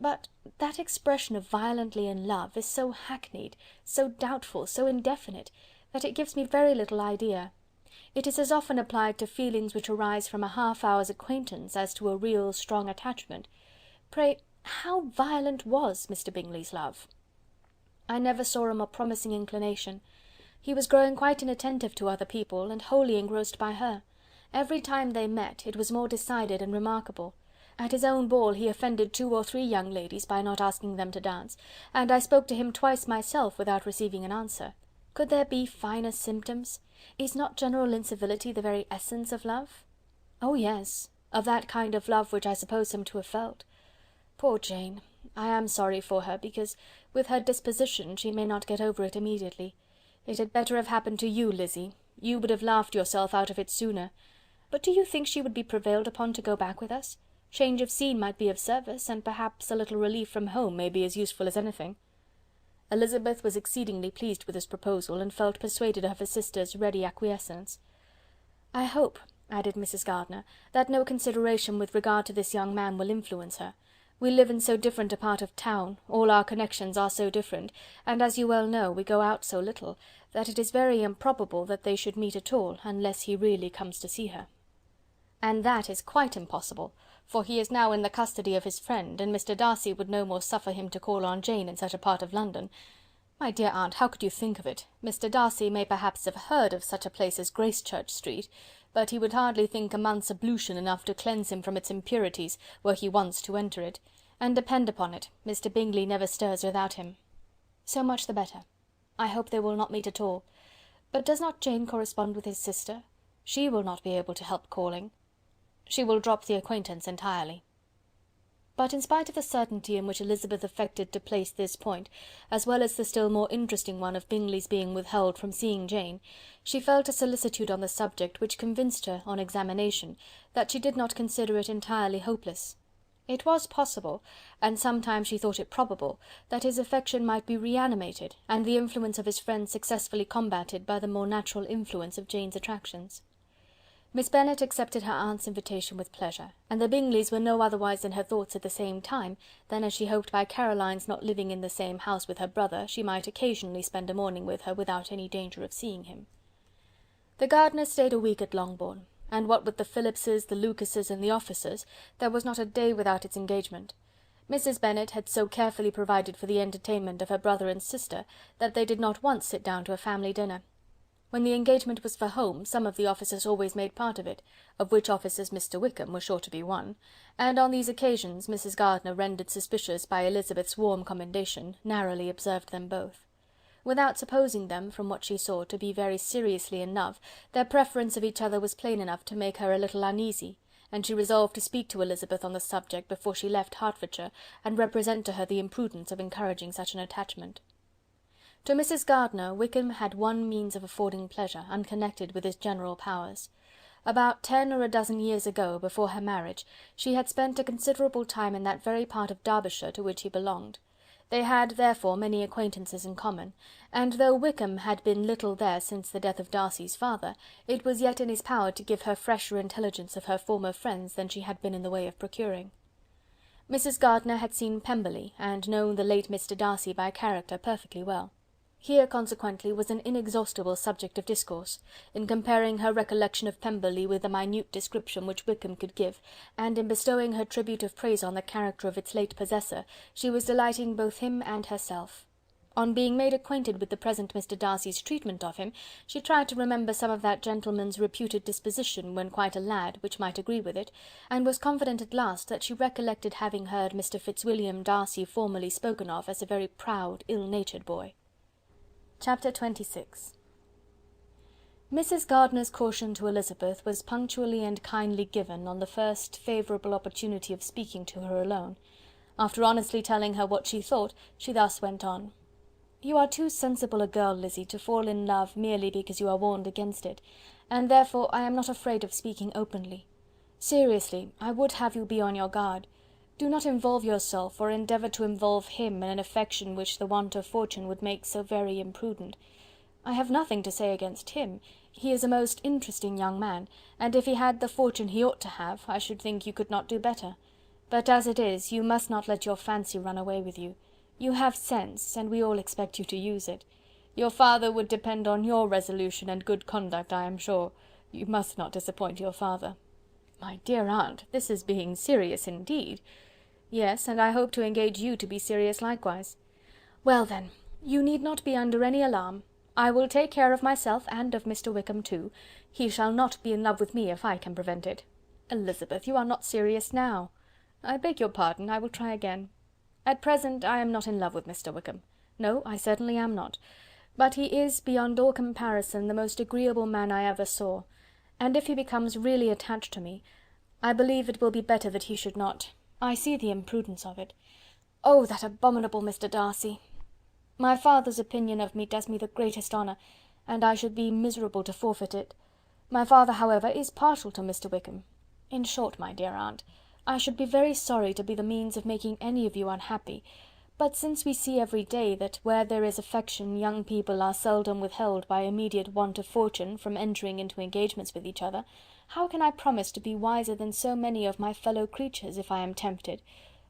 "But that expression of violently in love is so hackneyed, so doubtful, so indefinite, that it gives me very little idea. It is as often applied to feelings which arise from a half-hour's acquaintance as to a real strong attachment. Pray, how violent was Mr. Bingley's love?" "I never saw a more promising inclination. He was growing quite inattentive to other people, and wholly engrossed by her. Every time they met, it was more decided and remarkable. At his own ball he offended 2 or 3 young ladies by not asking them to dance, and I spoke to him twice myself without receiving an answer. Could there be finer symptoms? Is not general incivility the very essence of love?" "Oh yes, of that kind of love which I suppose him to have felt. Poor Jane! I am sorry for her, because, with her disposition, she may not get over it immediately. It had better have happened to you, Lizzy. You would have laughed yourself out of it sooner. But do you think she would be prevailed upon to go back with us? Change of scene might be of service, and perhaps a little relief from home may be as useful as anything." Elizabeth was exceedingly pleased with this proposal, and felt persuaded of her sister's ready acquiescence. "I hope," added Mrs. Gardiner, "that no consideration with regard to this young man will influence her. We live in so different a part of town, all our connections are so different, and as you well know, we go out so little, that it is very improbable that they should meet at all, unless he really comes to see her." "And that is quite impossible, for he is now in the custody of his friend, and Mr. Darcy would no more suffer him to call on Jane in such a part of London. My dear aunt, how could you think of it? Mr. Darcy may perhaps have heard of such a place as Gracechurch Street, but he would hardly think a month's ablution enough to cleanse him from its impurities, were he once to enter it, and depend upon it, Mr. Bingley never stirs without him." "So much the better. I hope they will not meet at all. But does not Jane correspond with his sister? She will not be able to help calling." "She will drop the acquaintance entirely." But in spite of the certainty in which Elizabeth affected to place this point, as well as the still more interesting one of Bingley's being withheld from seeing Jane, she felt a solicitude on the subject which convinced her, on examination, that she did not consider it entirely hopeless. It was possible, and sometimes she thought it probable, that his affection might be reanimated, and the influence of his friends successfully combated by the more natural influence of Jane's attractions. Miss Bennet accepted her aunt's invitation with pleasure, and the Bingleys were no otherwise in her thoughts at the same time than as she hoped by Caroline's not living in the same house with her brother, she might occasionally spend a morning with her without any danger of seeing him. The Gardiners stayed a week at Longbourn, and what with the Phillipses, the Lucases, and the officers, there was not a day without its engagement. Mrs. Bennet had so carefully provided for the entertainment of her brother and sister, that they did not once sit down to a family dinner. When the engagement was for home, some of the officers always made part of it, of which officers Mr. Wickham was sure to be one, and on these occasions Mrs. Gardiner, rendered suspicious by Elizabeth's warm commendation, narrowly observed them both. Without supposing them, from what she saw, to be very seriously in love, their preference of each other was plain enough to make her a little uneasy, and she resolved to speak to Elizabeth on the subject before she left Hertfordshire, and represent to her the imprudence of encouraging such an attachment. To Mrs. Gardiner, Wickham had one means of affording pleasure, unconnected with his general powers. About 10 or a dozen years ago, before her marriage, she had spent a considerable time in that very part of Derbyshire to which he belonged. They had, therefore, many acquaintances in common, and though Wickham had been little there since the death of Darcy's father, it was yet in his power to give her fresher intelligence of her former friends than she had been in the way of procuring. Mrs. Gardiner had seen Pemberley, and known the late Mr. Darcy by character perfectly well. Here, consequently, was an inexhaustible subject of discourse, in comparing her recollection of Pemberley with the minute description which Wickham could give, and in bestowing her tribute of praise on the character of its late possessor, she was delighting both him and herself. On being made acquainted with the present Mr. Darcy's treatment of him, she tried to remember some of that gentleman's reputed disposition when quite a lad, which might agree with it, and was confident at last that she recollected having heard Mr. Fitzwilliam Darcy formerly spoken of as a very proud, ill-natured boy. Chapter 26. Mrs. Gardiner's caution to Elizabeth was punctually and kindly given on the first favourable opportunity of speaking to her alone. After honestly telling her what she thought, she thus went on. "You are too sensible a girl, Lizzy, to fall in love merely because you are warned against it, and therefore I am not afraid of speaking openly. Seriously, I would have you be on your guard. Do not involve yourself, or endeavour to involve him in an affection which the want of fortune would make so very imprudent. I have nothing to say against him. He is a most interesting young man, and if he had the fortune he ought to have, I should think you could not do better. But as it is, you must not let your fancy run away with you. You have sense, and we all expect you to use it. Your father would depend on your resolution and good conduct, I am sure. You must not disappoint your father." "My dear aunt, this is being serious indeed." "Yes, and I hope to engage you to be serious likewise." "Well then, you need not be under any alarm. I will take care of myself, and of Mr. Wickham too. He shall not be in love with me if I can prevent it." "Elizabeth, you are not serious now." "I beg your pardon, I will try again. At present I am not in love with Mr. Wickham. No, I certainly am not. But he is, beyond all comparison, the most agreeable man I ever saw, and if he becomes really attached to me, I believe it will be better that he should not. I see the imprudence of it. Oh, that abominable Mr. Darcy! My father's opinion of me does me the greatest honour, and I should be miserable to forfeit it. My father, however, is partial to Mr. Wickham. In short, my dear aunt, I should be very sorry to be the means of making any of you unhappy, but since we see every day that where there is affection young people are seldom withheld by immediate want of fortune from entering into engagements with each other, how can I promise to be wiser than so many of my fellow creatures if I am tempted,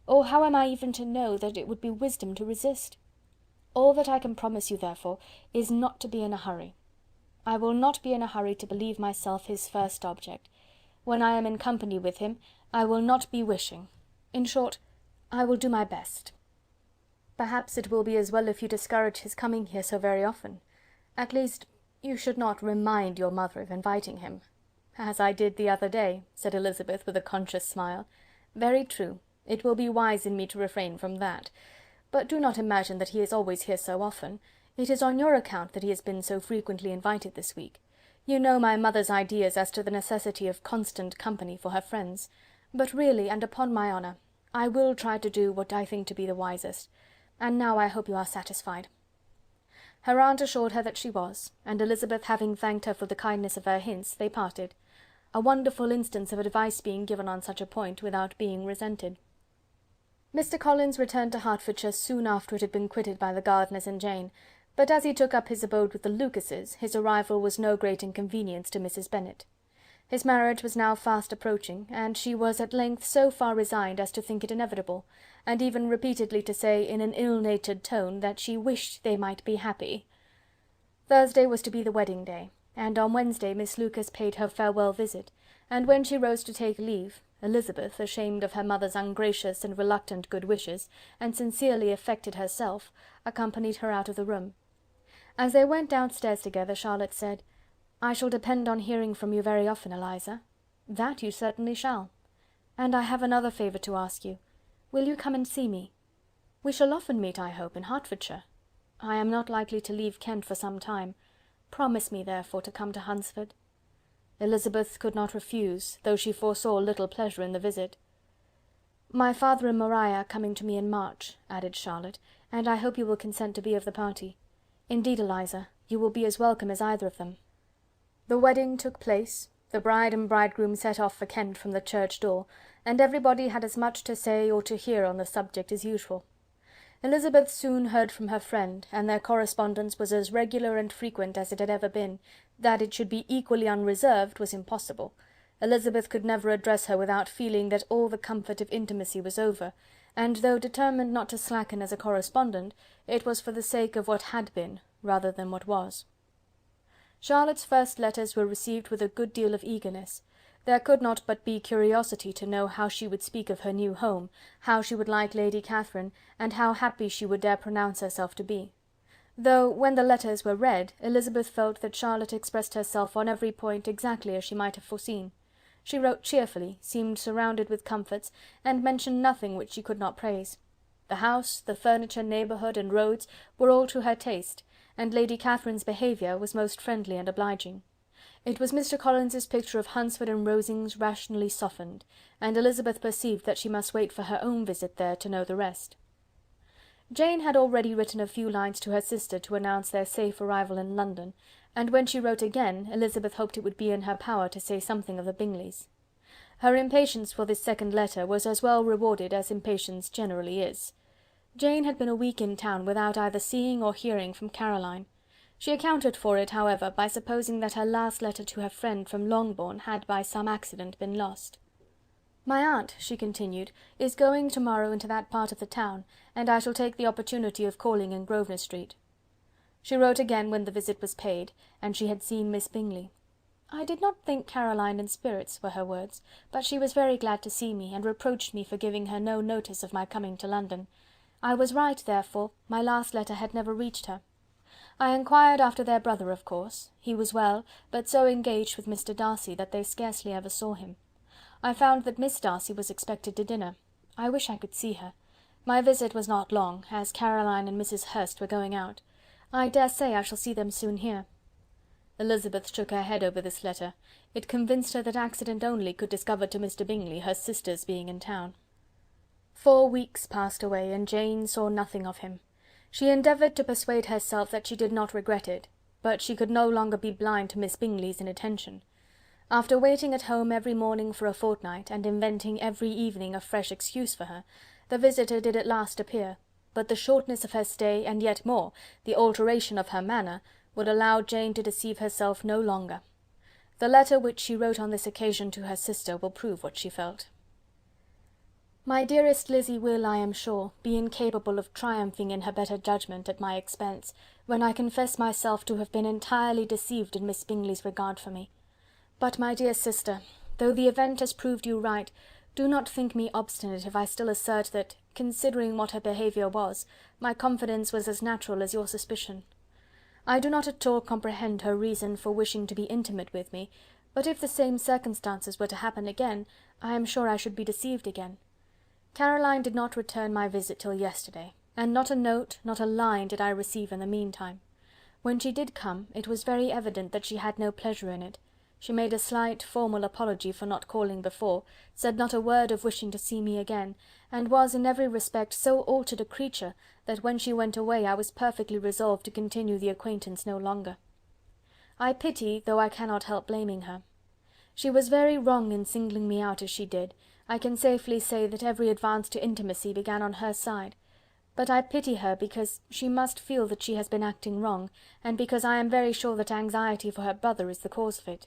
or how am I even to know that it would be wisdom to resist? All that I can promise you, therefore, is not to be in a hurry. I will not be in a hurry to believe myself his first object. When I am in company with him, I will not be wishing. In short, I will do my best. Perhaps it will be as well if you discourage his coming here so very often. At least, you should not remind your mother of inviting him." "As I did the other day," said Elizabeth with a conscious smile. "Very true. It will be wise in me to refrain from that. But do not imagine that he is always here so often. It is on your account that he has been so frequently invited this week. You know my mother's ideas as to the necessity of constant company for her friends. But really, and upon my honour, I will try to do what I think to be the wisest. And now I hope you are satisfied." Her aunt assured her that she was, and Elizabeth having thanked her for the kindness of her hints, they parted. A wonderful instance of advice being given on such a point without being resented. Mr. Collins returned to Hertfordshire soon after it had been quitted by the Gardiners and Jane, but as he took up his abode with the Lucases, his arrival was no great inconvenience to Mrs. Bennet. His marriage was now fast approaching, and she was at length so far resigned as to think it inevitable, and even repeatedly to say in an ill-natured tone that she wished they might be happy. Thursday was to be the wedding day, and on Wednesday Miss Lucas paid her farewell visit, and when she rose to take leave, Elizabeth, ashamed of her mother's ungracious and reluctant good wishes, and sincerely affected herself, accompanied her out of the room. As they went downstairs together, Charlotte said, "I shall depend on hearing from you very often, Eliza." "That you certainly shall. And I have another favour to ask you. Will you come and see me? We shall often meet, I hope, in Hertfordshire. I am not likely to leave Kent for some time. Promise me, therefore, to come to Hunsford." Elizabeth could not refuse, though she foresaw little pleasure in the visit. "My father and Maria are coming to me in March," added Charlotte, "and I hope you will consent to be of the party. Indeed, Eliza, you will be as welcome as either of them." The wedding took place, the bride and bridegroom set off for Kent from the church door, and everybody had as much to say or to hear on the subject as usual. Elizabeth soon heard from her friend, and their correspondence was as regular and frequent as it had ever been. That it should be equally unreserved was impossible. Elizabeth could never address her without feeling that all the comfort of intimacy was over, and though determined not to slacken as a correspondent, it was for the sake of what had been, rather than what was. Charlotte's first letters were received with a good deal of eagerness. There could not but be curiosity to know how she would speak of her new home, how she would like Lady Catherine, and how happy she would dare pronounce herself to be. Though, when the letters were read, Elizabeth felt that Charlotte expressed herself on every point exactly as she might have foreseen. She wrote cheerfully, seemed surrounded with comforts, and mentioned nothing which she could not praise. The house, the furniture, neighbourhood, and roads were all to her taste, and Lady Catherine's behaviour was most friendly and obliging. It was Mr. Collins's picture of Hunsford and Rosings rationally softened, and Elizabeth perceived that she must wait for her own visit there to know the rest. Jane had already written a few lines to her sister to announce their safe arrival in London, and when she wrote again, Elizabeth hoped it would be in her power to say something of the Bingleys. Her impatience for this second letter was as well rewarded as impatience generally is. Jane had been a week in town without either seeing or hearing from Caroline. She accounted for it, however, by supposing that her last letter to her friend from Longbourn had by some accident been lost. "My aunt," she continued, "is going to-morrow into that part of the town, and I shall take the opportunity of calling in Grosvenor Street." She wrote again when the visit was paid, and she had seen Miss Bingley. "I did not think Caroline in spirits," were her words, "but she was very glad to see me, and reproached me for giving her no notice of my coming to London. I was right, therefore, my last letter had never reached her. I inquired after their brother, of course. He was well, but so engaged with Mr. Darcy that they scarcely ever saw him. I found that Miss Darcy was expected to dinner. I wish I could see her. My visit was not long, as Caroline and Mrs. Hurst were going out. I dare say I shall see them soon here." Elizabeth shook her head over this letter. It convinced her that accident only could discover to Mr. Bingley her sister's being in town. 4 weeks passed away, and Jane saw nothing of him. She endeavoured to persuade herself that she did not regret it, but she could no longer be blind to Miss Bingley's inattention. After waiting at home every morning for a fortnight, and inventing every evening a fresh excuse for her, the visitor did at last appear, but the shortness of her stay, and yet more, the alteration of her manner, would allow Jane to deceive herself no longer. The letter which she wrote on this occasion to her sister will prove what she felt. "My dearest Lizzy will, I am sure, be incapable of triumphing in her better judgment at my expense, when I confess myself to have been entirely deceived in Miss Bingley's regard for me. But, my dear sister, though the event has proved you right, do not think me obstinate if I still assert that, considering what her behaviour was, my confidence was as natural as your suspicion. I do not at all comprehend her reason for wishing to be intimate with me, but if the same circumstances were to happen again, I am sure I should be deceived again. Caroline did not return my visit till yesterday, and not a note, not a line did I receive in the meantime. When she did come, it was very evident that she had no pleasure in it. She made a slight, formal apology for not calling before, said not a word of wishing to see me again, and was in every respect so altered a creature, that when she went away I was perfectly resolved to continue the acquaintance no longer. I pity, though I cannot help blaming her. She was very wrong in singling me out as she did. I can safely say that every advance to intimacy began on her side, but I pity her because she must feel that she has been acting wrong, and because I am very sure that anxiety for her brother is the cause of it.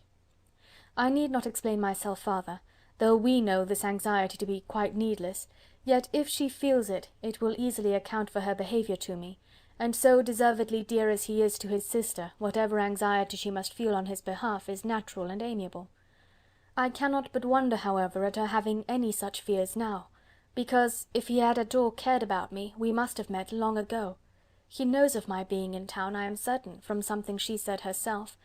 I need not explain myself farther, though we know this anxiety to be quite needless, yet if she feels it, it will easily account for her behaviour to me, and so deservedly dear as he is to his sister, whatever anxiety she must feel on his behalf is natural and amiable. I cannot but wonder, however, at her having any such fears now, because, if he had at all cared about me, we must have met long ago. He knows of my being in town, I am certain, from something she said herself,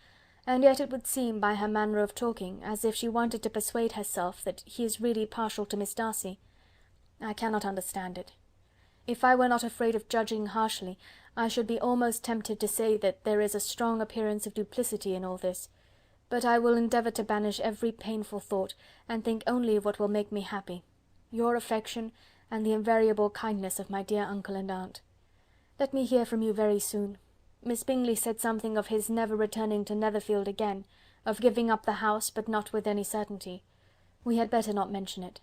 and yet it would seem, by her manner of talking, as if she wanted to persuade herself that he is really partial to Miss Darcy. I cannot understand it. If I were not afraid of judging harshly, I should be almost tempted to say that there is a strong appearance of duplicity in all this, but I will endeavour to banish every painful thought, and think only of what will make me happy, your affection, and the invariable kindness of my dear uncle and aunt. Let me hear from you very soon. Miss Bingley said something of his never returning to Netherfield again, of giving up the house, but not with any certainty. We had better not mention it.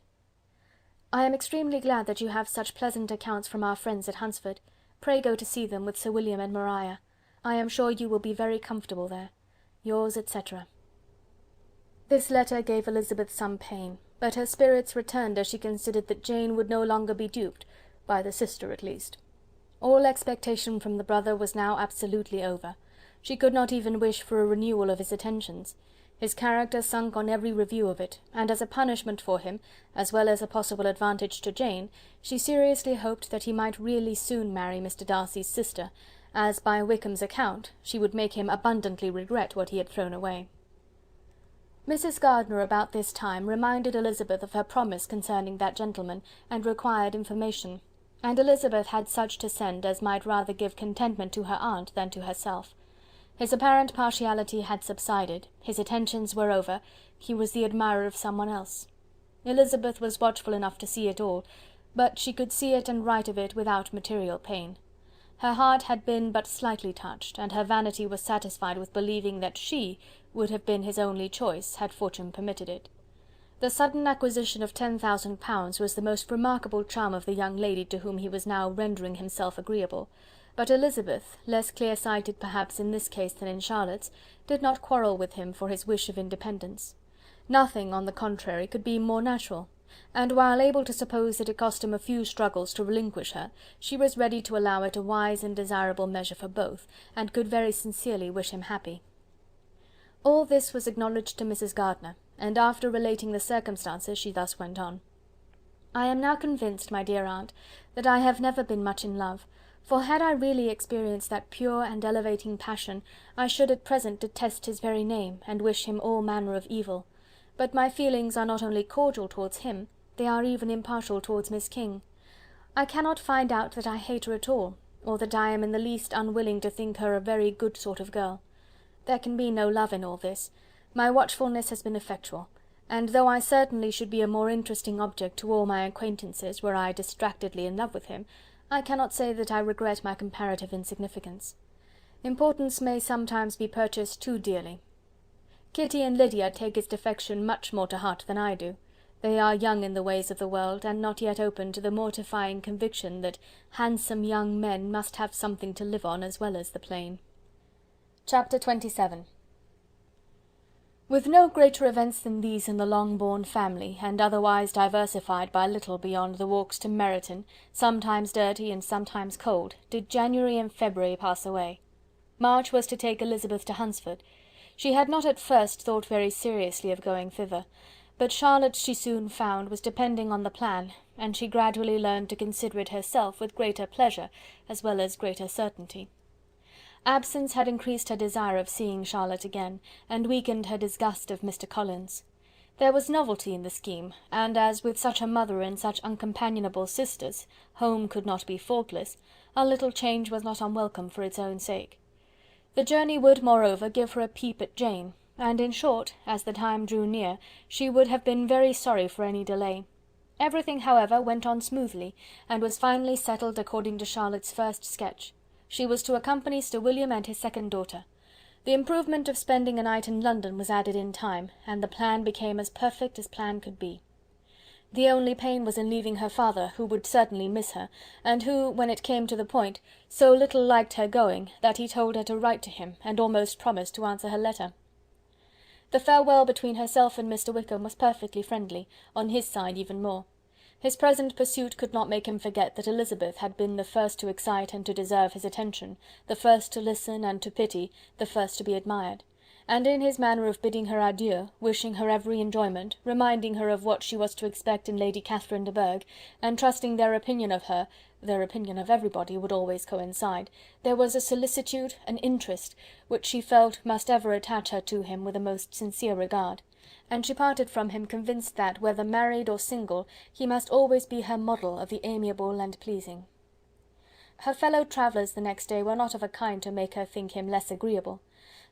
I am extremely glad that you have such pleasant accounts from our friends at Hunsford. Pray go to see them with Sir William and Maria. I am sure you will be very comfortable there. Yours, etc. This letter gave Elizabeth some pain, but her spirits returned as she considered that Jane would no longer be duped, by the sister at least. All expectation from the brother was now absolutely over. She could not even wish for a renewal of his attentions. His character sunk on every review of it, and as a punishment for him, as well as a possible advantage to Jane, she seriously hoped that he might really soon marry Mr. Darcy's sister, as, by Wickham's account, she would make him abundantly regret what he had thrown away. Mrs. Gardiner about this time reminded Elizabeth of her promise concerning that gentleman, and required information, and Elizabeth had such to send as might rather give contentment to her aunt than to herself. His apparent partiality had subsided, his attentions were over, he was the admirer of someone else. Elizabeth was watchful enough to see it all, but she could see it and write of it without material pain. Her heart had been but slightly touched, and her vanity was satisfied with believing that she would have been his only choice, had fortune permitted it. The sudden acquisition of £10,000 was the most remarkable charm of the young lady to whom he was now rendering himself agreeable, but Elizabeth, less clear-sighted perhaps in this case than in Charlotte's, did not quarrel with him for his wish of independence. Nothing, on the contrary, could be more natural, and while able to suppose that it cost him a few struggles to relinquish her, she was ready to allow it a wise and desirable measure for both, and could very sincerely wish him happy. All this was acknowledged to Mrs. Gardiner, and after relating the circumstances, she thus went on. "I am now convinced, my dear aunt, that I have never been much in love, for had I really experienced that pure and elevating passion, I should at present detest his very name, and wish him all manner of evil. But my feelings are not only cordial towards him, they are even impartial towards Miss King. I cannot find out that I hate her at all, or that I am in the least unwilling to think her a very good sort of girl. There can be no love in all this. My watchfulness has been effectual, and though I certainly should be a more interesting object to all my acquaintances were I distractedly in love with him, I cannot say that I regret my comparative insignificance. Importance may sometimes be purchased too dearly. Kitty and Lydia take his defection much more to heart than I do. They are young in the ways of the world, and not yet open to the mortifying conviction that handsome young men must have something to live on as well as the plain." Chapter 27. With no greater events than these in the Longbourn family, and otherwise diversified by little beyond the walks to Meryton, sometimes dirty and sometimes cold, did January and February pass away. March was to take Elizabeth to Hunsford. She had not at first thought very seriously of going thither, but Charlotte, she soon found, was depending on the plan, and she gradually learned to consider it herself with greater pleasure as well as greater certainty. Absence had increased her desire of seeing Charlotte again, and weakened her disgust of Mr. Collins. There was novelty in the scheme, and as with such a mother and such uncompanionable sisters, home could not be faultless, a little change was not unwelcome for its own sake. The journey would, moreover, give her a peep at Jane, and in short, as the time drew near, she would have been very sorry for any delay. Everything, however, went on smoothly, and was finally settled according to Charlotte's first sketch. She was to accompany Sir William and his second daughter. The improvement of spending a night in London was added in time, and the plan became as perfect as plan could be. The only pain was in leaving her father, who would certainly miss her, and who, when it came to the point, so little liked her going, that he told her to write to him, and almost promised to answer her letter. The farewell between herself and Mr. Wickham was perfectly friendly, on his side even more. His present pursuit could not make him forget that Elizabeth had been the first to excite and to deserve his attention, the first to listen and to pity, the first to be admired; and in his manner of bidding her adieu, wishing her every enjoyment, reminding her of what she was to expect in Lady Catherine de Bourgh, and trusting their opinion of her, their opinion of everybody, would always coincide, there was a solicitude, an interest, which she felt must ever attach her to him with a most sincere regard; and she parted from him convinced that, whether married or single, he must always be her model of the amiable and pleasing. Her fellow travellers the next day were not of a kind to make her think him less agreeable.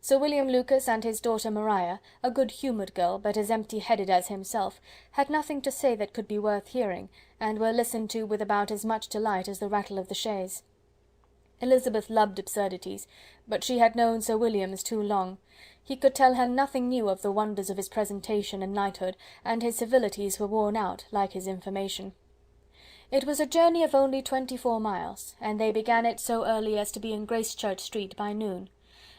Sir William Lucas and his daughter Maria, a good-humoured girl, but as empty-headed as himself, had nothing to say that could be worth hearing, and were listened to with about as much delight as the rattle of the chaise. Elizabeth loved absurdities, but she had known Sir William's too long. He could tell her nothing new of the wonders of his presentation and knighthood, and his civilities were worn out, like his information. It was a journey of only 24 miles, and they began it so early as to be in Gracechurch Street by noon.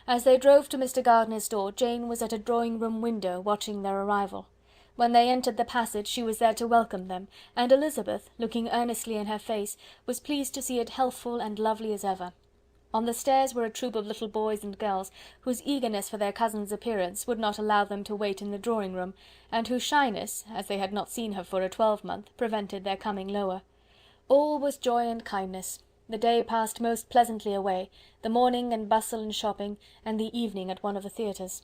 As they drove to Mr. Gardiner's door, Jane was at a drawing-room window watching their arrival. When they entered the passage she was there to welcome them, and Elizabeth, looking earnestly in her face, was pleased to see it healthful and lovely as ever. On the stairs were a troop of little boys and girls, whose eagerness for their cousin's appearance would not allow them to wait in the drawing-room, and whose shyness, as they had not seen her for a twelvemonth, prevented their coming lower. All was joy and kindness. The day passed most pleasantly away, the morning in bustle and shopping, and the evening at one of the theatres.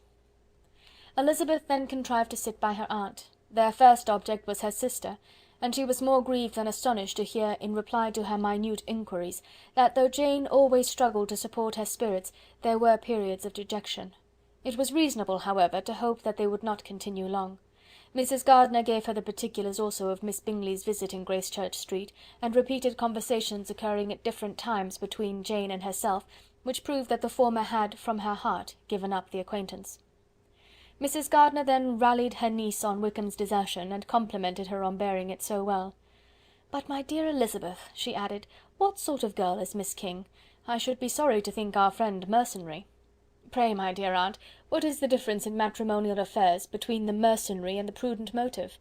Elizabeth then contrived to sit by her aunt. Their first object was her sister, and she was more grieved than astonished to hear, in reply to her minute inquiries, that though Jane always struggled to support her spirits, there were periods of dejection. It was reasonable, however, to hope that they would not continue long. Mrs. Gardiner gave her the particulars also of Miss Bingley's visit in Gracechurch Street, and repeated conversations occurring at different times between Jane and herself, which proved that the former had, from her heart, given up the acquaintance. Mrs. Gardiner then rallied her niece on Wickham's desertion, and complimented her on bearing it so well. "But, my dear Elizabeth," she added, "what sort of girl is Miss King? I should be sorry to think our friend mercenary." "Pray, my dear aunt, what is the difference in matrimonial affairs between the mercenary and the prudent motive?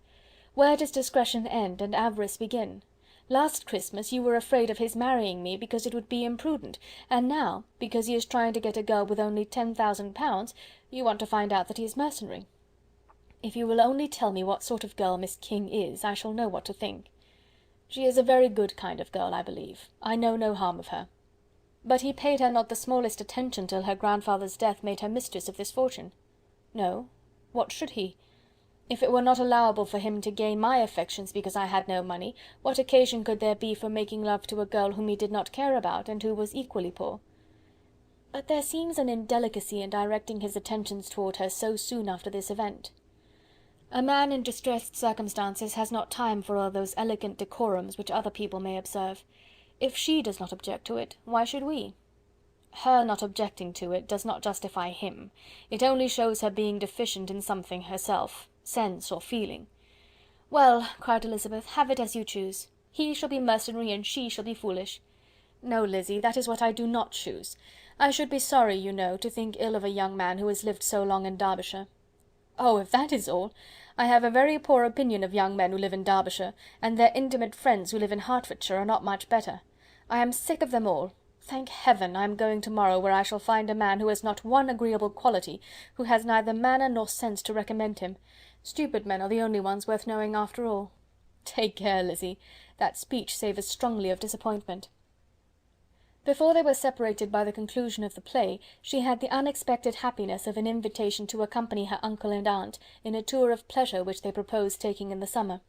Where does discretion end and avarice begin? Last Christmas you were afraid of his marrying me because it would be imprudent, and now, because he is trying to get a girl with only 10,000 pounds, you want to find out that he is mercenary. If you will only tell me what sort of girl Miss King is, I shall know what to think. She is a very good kind of girl, I believe. I know no harm of her. But he paid her not the smallest attention till her grandfather's death made her mistress of this fortune. No, what should he? If it were not allowable for him to gain my affections because I had no money, what occasion could there be for making love to a girl whom he did not care about, and who was equally poor? But there seems an indelicacy in directing his attentions toward her so soon after this event. A man in distressed circumstances has not time for all those elegant decorums which other people may observe. If she does not object to it, why should we? Her not objecting to it does not justify him. It only shows her being deficient in something herself, sense or feeling. "Well," cried Elizabeth, "have it as you choose. He shall be mercenary and she shall be foolish." "No, Lizzy, that is what I do not choose. I should be sorry, you know, to think ill of a young man who has lived so long in Derbyshire." "Oh, if that is all! I have a very poor opinion of young men who live in Derbyshire, and their intimate friends who live in Hertfordshire are not much better. I am sick of them all. Thank heaven, I am going to-morrow, where I shall find a man who has not one agreeable quality, who has neither manner nor sense to recommend him. Stupid men are the only ones worth knowing after all." "Take care, Lizzy. That speech savours strongly of disappointment." Before they were separated by the conclusion of the play, she had the unexpected happiness of an invitation to accompany her uncle and aunt in a tour of pleasure which they proposed taking in the summer.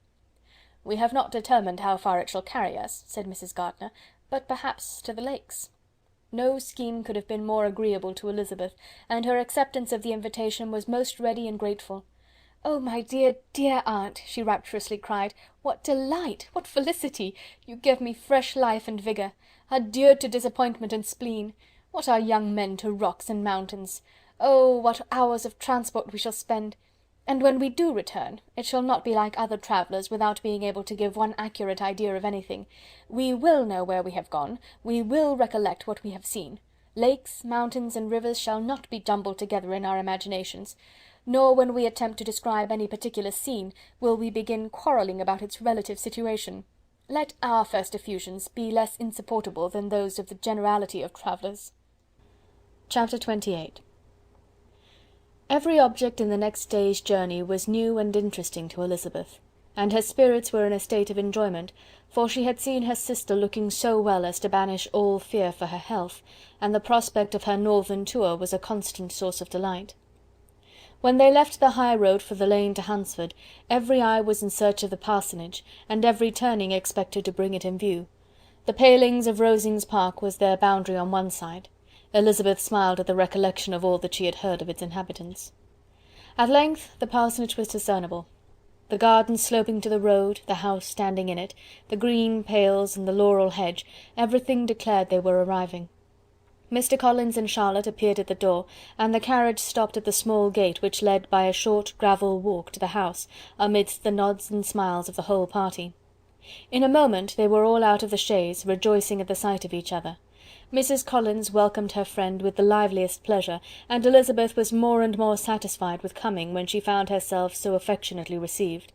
"We have not determined how far it shall carry us," said Mrs. Gardiner, "but perhaps to the Lakes." No scheme could have been more agreeable to Elizabeth, and her acceptance of the invitation was most ready and grateful. "Oh, my dear, dear aunt," she rapturously cried, "what delight! What felicity! You give me fresh life and vigour. Adieu to disappointment and spleen. What are young men to rocks and mountains? Oh, what hours of transport we shall spend! And when we do return, it shall not be like other travellers, without being able to give one accurate idea of anything. We will know where we have gone, we will recollect what we have seen. Lakes, mountains, and rivers shall not be jumbled together in our imaginations, nor when we attempt to describe any particular scene, will we begin quarrelling about its relative situation. Let our first effusions be less insupportable than those of the generality of travellers." Chapter 28. Every object in the next day's journey was new and interesting to Elizabeth, and her spirits were in a state of enjoyment, for she had seen her sister looking so well as to banish all fear for her health, and the prospect of her northern tour was a constant source of delight. When they left the high road for the lane to Hunsford, every eye was in search of the parsonage, and every turning expected to bring it in view. The palings of Rosings Park was their boundary on one side. Elizabeth smiled at the recollection of all that she had heard of its inhabitants. At length the parsonage was discernible. The garden sloping to the road, the house standing in it, the green pales and the laurel hedge, everything declared they were arriving. Mr. Collins and Charlotte appeared at the door, and the carriage stopped at the small gate which led by a short gravel walk to the house, amidst the nods and smiles of the whole party. In a moment they were all out of the chaise, rejoicing at the sight of each other. Mrs. Collins welcomed her friend with the liveliest pleasure, and Elizabeth was more and more satisfied with coming when she found herself so affectionately received.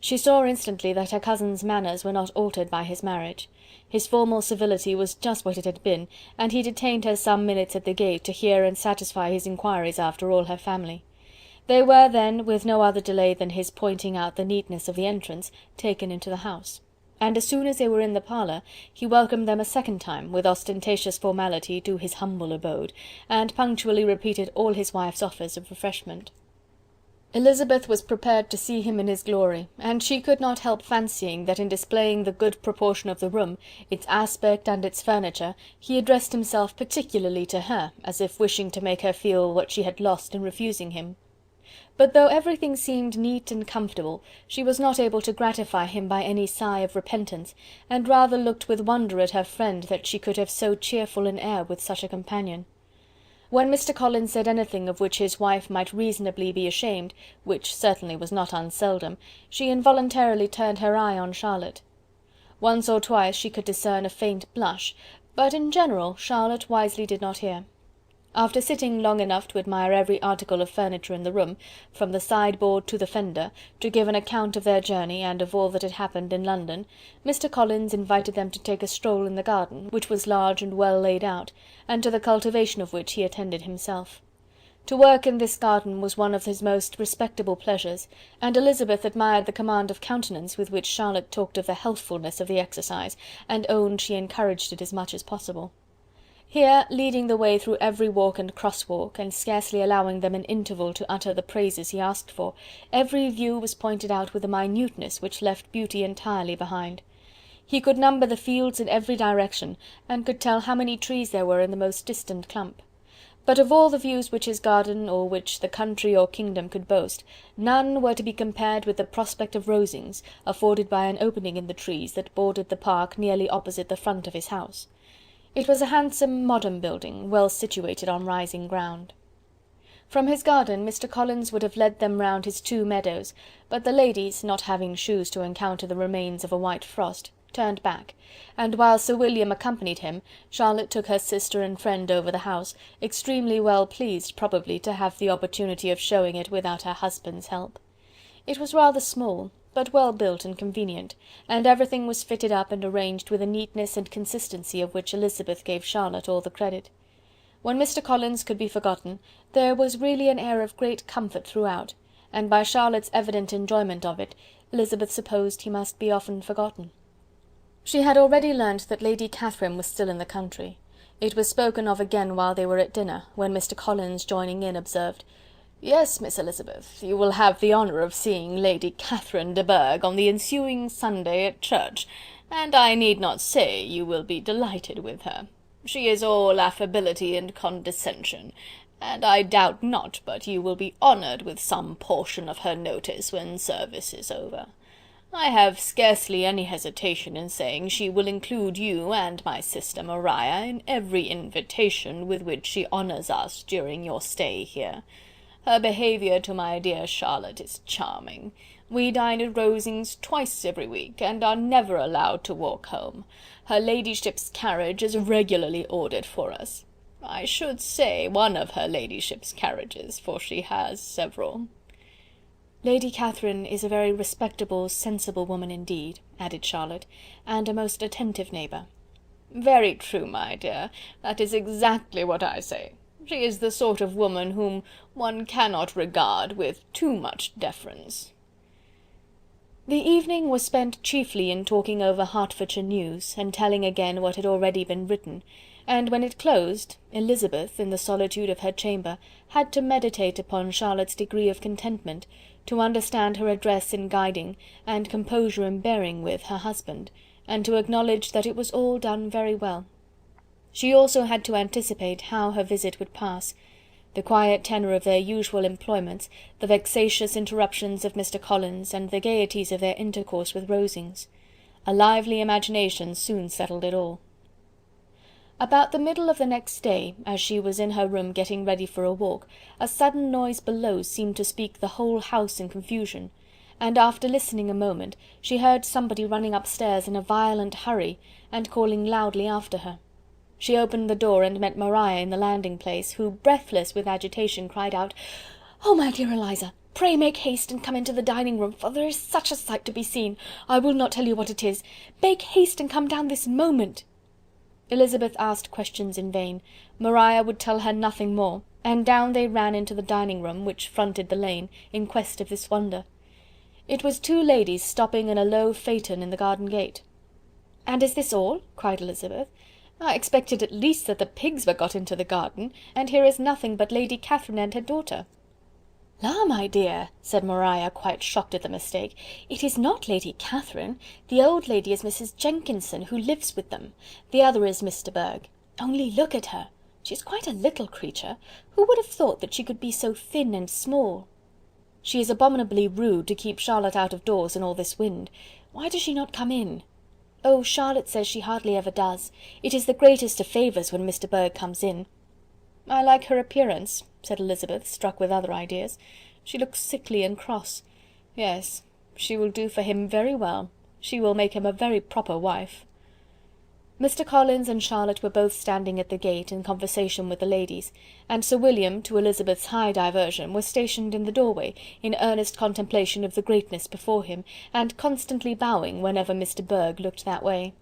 She saw instantly that her cousin's manners were not altered by his marriage. His formal civility was just what it had been, and he detained her some minutes at the gate to hear and satisfy his inquiries after all her family. They were then, with no other delay than his pointing out the neatness of the entrance, taken into the house; and as soon as they were in the parlour, he welcomed them a second time, with ostentatious formality, to his humble abode, and punctually repeated all his wife's offers of refreshment. Elizabeth was prepared to see him in his glory, and she could not help fancying that in displaying the good proportion of the room, its aspect and its furniture, he addressed himself particularly to her, as if wishing to make her feel what she had lost in refusing him. But though everything seemed neat and comfortable, she was not able to gratify him by any sigh of repentance, and rather looked with wonder at her friend that she could have so cheerful an air with such a companion. When Mr. Collins said anything of which his wife might reasonably be ashamed, which certainly was not unseldom, she involuntarily turned her eye on Charlotte. Once or twice she could discern a faint blush, but in general Charlotte wisely did not hear. After sitting long enough to admire every article of furniture in the room, from the sideboard to the fender, to give an account of their journey and of all that had happened in London, Mr. Collins invited them to take a stroll in the garden, which was large and well laid out, and to the cultivation of which he attended himself. To work in this garden was one of his most respectable pleasures, and Elizabeth admired the command of countenance with which Charlotte talked of the healthfulness of the exercise, and owned she encouraged it as much as possible. Here, leading the way through every walk and cross-walk, and scarcely allowing them an interval to utter the praises he asked for, every view was pointed out with a minuteness which left beauty entirely behind. He could number the fields in every direction, and could tell how many trees there were in the most distant clump. But of all the views which his garden, or which the country or kingdom could boast, none were to be compared with the prospect of Rosings, afforded by an opening in the trees that bordered the park nearly opposite the front of his house. It was a handsome modern building, well situated on rising ground. From his garden Mr. Collins would have led them round his 2 meadows, but the ladies, not having shoes to encounter the remains of a white frost, turned back, and while Sir William accompanied him, Charlotte took her sister and friend over the house, extremely well pleased probably to have the opportunity of showing it without her husband's help. It was rather small, but well built and convenient, and everything was fitted up and arranged with a neatness and consistency of which Elizabeth gave Charlotte all the credit. When Mr. Collins could be forgotten, there was really an air of great comfort throughout, and by Charlotte's evident enjoyment of it, Elizabeth supposed he must be often forgotten. She had already learnt that Lady Catherine was still in the country. It was spoken of again while they were at dinner, when Mr. Collins, joining in, observed: "Yes, Miss Elizabeth, you will have the honour of seeing Lady Catherine de Bourgh on the ensuing Sunday at church, and I need not say you will be delighted with her. She is all affability and condescension, and I doubt not but you will be honoured with some portion of her notice when service is over. I have scarcely any hesitation in saying she will include you and my sister Maria in every invitation with which she honours us during your stay here. Her behaviour to my dear Charlotte is charming. We dine at Rosings twice every week, and are never allowed to walk home. Her ladyship's carriage is regularly ordered for us. I should say one of her ladyship's carriages, for she has several." "Lady Catherine is a very respectable, sensible woman indeed," added Charlotte, "and a most attentive neighbour." "Very true, my dear, that is exactly what I say. She is the sort of woman whom one cannot regard with too much deference." The evening was spent chiefly in talking over Hertfordshire news, and telling again what had already been written, and when it closed, Elizabeth, in the solitude of her chamber, had to meditate upon Charlotte's degree of contentment, to understand her address in guiding, and composure in bearing with, her husband, and to acknowledge that it was all done very well. She also had to anticipate how her visit would pass: the quiet tenor of their usual employments, the vexatious interruptions of Mr. Collins, and the gaieties of their intercourse with Rosings. A lively imagination soon settled it all. About the middle of the next day, as she was in her room getting ready for a walk, a sudden noise below seemed to speak the whole house in confusion, and after listening a moment, she heard somebody running upstairs in a violent hurry, and calling loudly after her. She opened the door and met Maria in the landing-place, who, breathless with agitation, cried out, "Oh, my dear Eliza, pray make haste and come into the dining-room, for there is such a sight to be seen, I will not tell you what it is. Make haste and come down this moment." Elizabeth asked questions in vain. Maria would tell her nothing more, and down they ran into the dining-room, which fronted the lane, in quest of this wonder. It was two ladies stopping in a low phaeton in the garden gate. "And is this all?" cried Elizabeth. "I expected at least that the pigs were got into the garden, and here is nothing but Lady Catherine and her daughter." "La, my dear," said Maria, quite shocked at the mistake, "it is not Lady Catherine. The old lady is Mrs. Jenkinson, who lives with them. The other is Miss de Bourgh. Only look at her! She is quite a little creature. Who would have thought that she could be so thin and small? She is abominably rude to keep Charlotte out of doors in all this wind. Why does she not come in?" "Oh, Charlotte says she hardly ever does. It is the greatest of favours when Mr. Bourgh comes in." "I like her appearance," said Elizabeth, struck with other ideas. "She looks sickly and cross. Yes, she will do for him very well. She will make him a very proper wife." Mr. Collins and Charlotte were both standing at the gate in conversation with the ladies, and Sir William, to Elizabeth's high diversion, was stationed in the doorway, in earnest contemplation of the greatness before him, and constantly bowing whenever Mr. Bourgh looked that way.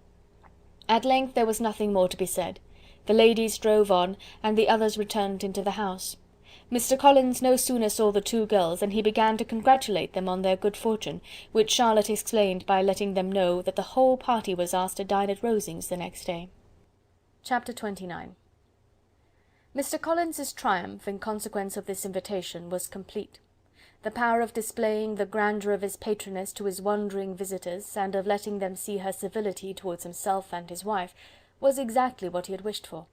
At length there was nothing more to be said. The ladies drove on, and the others returned into the house. Mr. Collins no sooner saw the two girls than he began to congratulate them on their good fortune, which Charlotte explained by letting them know that the whole party was asked to dine at Rosings the next day. Chapter 29. Mr. Collins's triumph, in consequence of this invitation, was complete. The power of displaying the grandeur of his patroness to his wandering visitors, and of letting them see her civility towards himself and his wife, was exactly what he had wished for,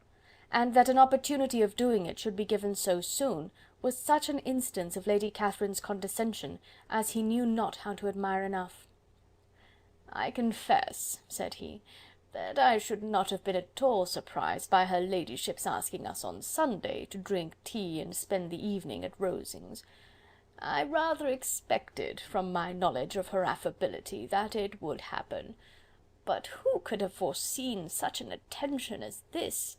and that an opportunity of doing it should be given so soon, was such an instance of Lady Catherine's condescension as he knew not how to admire enough. "I confess," said he, "that I should not have been at all surprised by her ladyship's asking us on Sunday to drink tea and spend the evening at Rosings. I rather expected, from my knowledge of her affability, that it would happen. But who could have foreseen such an attention as this?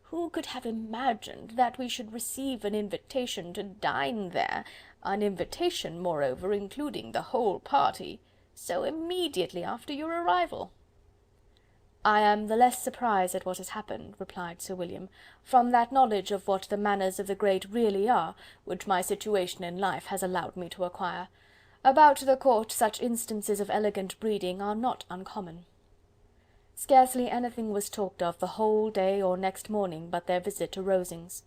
Who could have imagined that we should receive an invitation to dine there, an invitation, moreover, including the whole party, so immediately after your arrival?" "I am the less surprised at what has happened," replied Sir William, "from that knowledge of what the manners of the great really are, which my situation in life has allowed me to acquire. About the court such instances of elegant breeding are not uncommon." Scarcely anything was talked of the whole day or next morning but their visit to Rosings.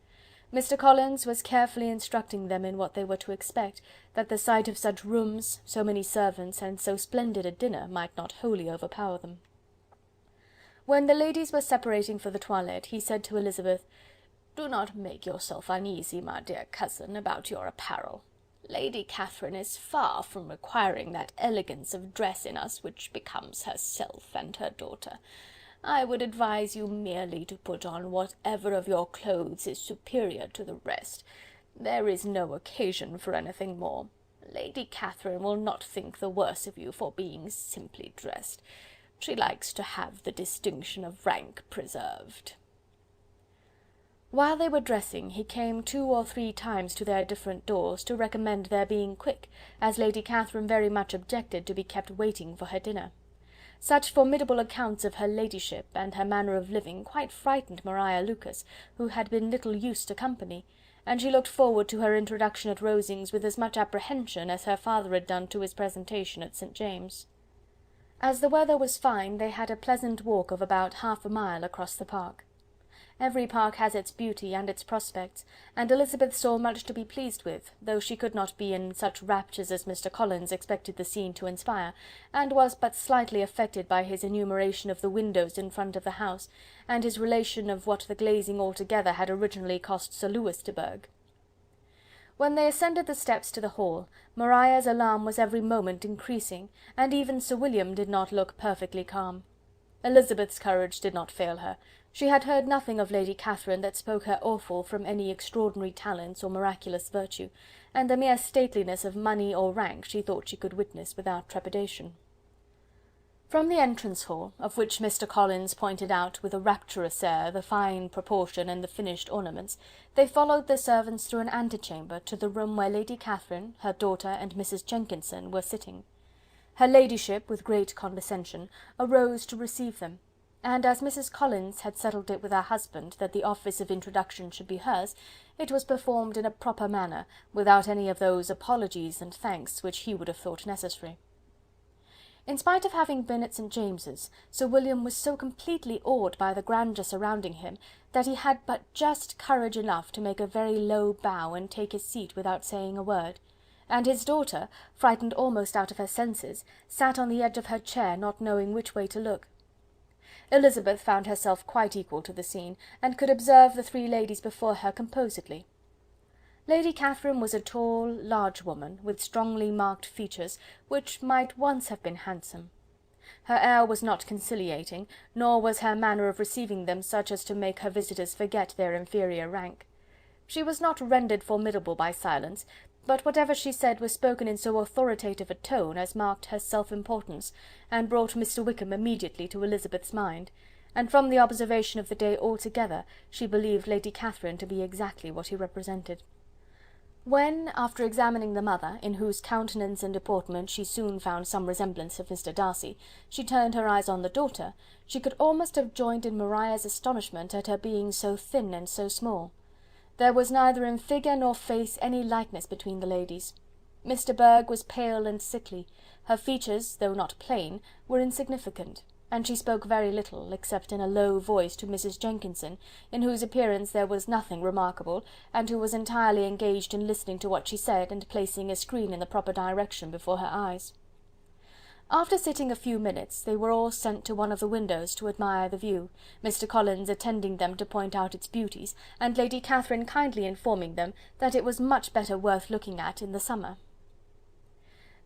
Mr. Collins was carefully instructing them in what they were to expect, that the sight of such rooms, so many servants, and so splendid a dinner might not wholly overpower them. When the ladies were separating for the toilette, he said to Elizabeth, "Do not make yourself uneasy, my dear cousin, about your apparel. Lady Catherine is far from requiring that elegance of dress in us which becomes herself and her daughter. I would advise you merely to put on whatever of your clothes is superior to the rest. There is no occasion for anything more. Lady Catherine will not think the worse of you for being simply dressed. She likes to have the distinction of rank preserved." While they were dressing, he came 2 or 3 times to their different doors, to recommend their being quick, as Lady Catherine very much objected to be kept waiting for her dinner. Such formidable accounts of her ladyship, and her manner of living, quite frightened Maria Lucas, who had been little used to company, and she looked forward to her introduction at Rosings with as much apprehension as her father had done to his presentation at St. James'. As the weather was fine, they had a pleasant walk of about half a mile across the park. Every park has its beauty and its prospects, and Elizabeth saw much to be pleased with, though she could not be in such raptures as Mr. Collins expected the scene to inspire, and was but slightly affected by his enumeration of the windows in front of the house, and his relation of what the glazing altogether had originally cost Sir Louis de Bourgh. When they ascended the steps to the hall, Maria's alarm was every moment increasing, and even Sir William did not look perfectly calm. Elizabeth's courage did not fail her. She had heard nothing of Lady Catherine that spoke her awful from any extraordinary talents or miraculous virtue, and the mere stateliness of money or rank she thought she could witness without trepidation. From the entrance hall, of which Mr. Collins pointed out with a rapturous air the fine proportion and the finished ornaments, they followed the servants through an antechamber to the room where Lady Catherine, her daughter, and Mrs. Jenkinson were sitting. Her ladyship, with great condescension, arose to receive them, and as Mrs. Collins had settled it with her husband that the office of introduction should be hers, it was performed in a proper manner, without any of those apologies and thanks which he would have thought necessary. In spite of having been at St. James's, Sir William was so completely awed by the grandeur surrounding him, that he had but just courage enough to make a very low bow and take his seat without saying a word, and his daughter, frightened almost out of her senses, sat on the edge of her chair, not knowing which way to look. Elizabeth found herself quite equal to the scene, and could observe the three ladies before her composedly. Lady Catherine was a tall, large woman, with strongly marked features, which might once have been handsome. Her air was not conciliating, nor was her manner of receiving them such as to make her visitors forget their inferior rank. She was not rendered formidable by silence, but whatever she said was spoken in so authoritative a tone as marked her self-importance, and brought Mr. Wickham immediately to Elizabeth's mind, and from the observation of the day altogether, she believed Lady Catherine to be exactly what he represented. When, after examining the mother, in whose countenance and deportment she soon found some resemblance of Mr. Darcy, she turned her eyes on the daughter, she could almost have joined in Maria's astonishment at her being so thin and so small. There was neither in figure nor face any likeness between the ladies. Mr. Burgh was pale and sickly, her features, though not plain, were insignificant, and she spoke very little, except in a low voice to Mrs. Jenkinson, in whose appearance there was nothing remarkable, and who was entirely engaged in listening to what she said, and placing a screen in the proper direction before her eyes. After sitting a few minutes, they were all sent to one of the windows to admire the view, Mr. Collins attending them to point out its beauties, and Lady Catherine kindly informing them that it was much better worth looking at in the summer.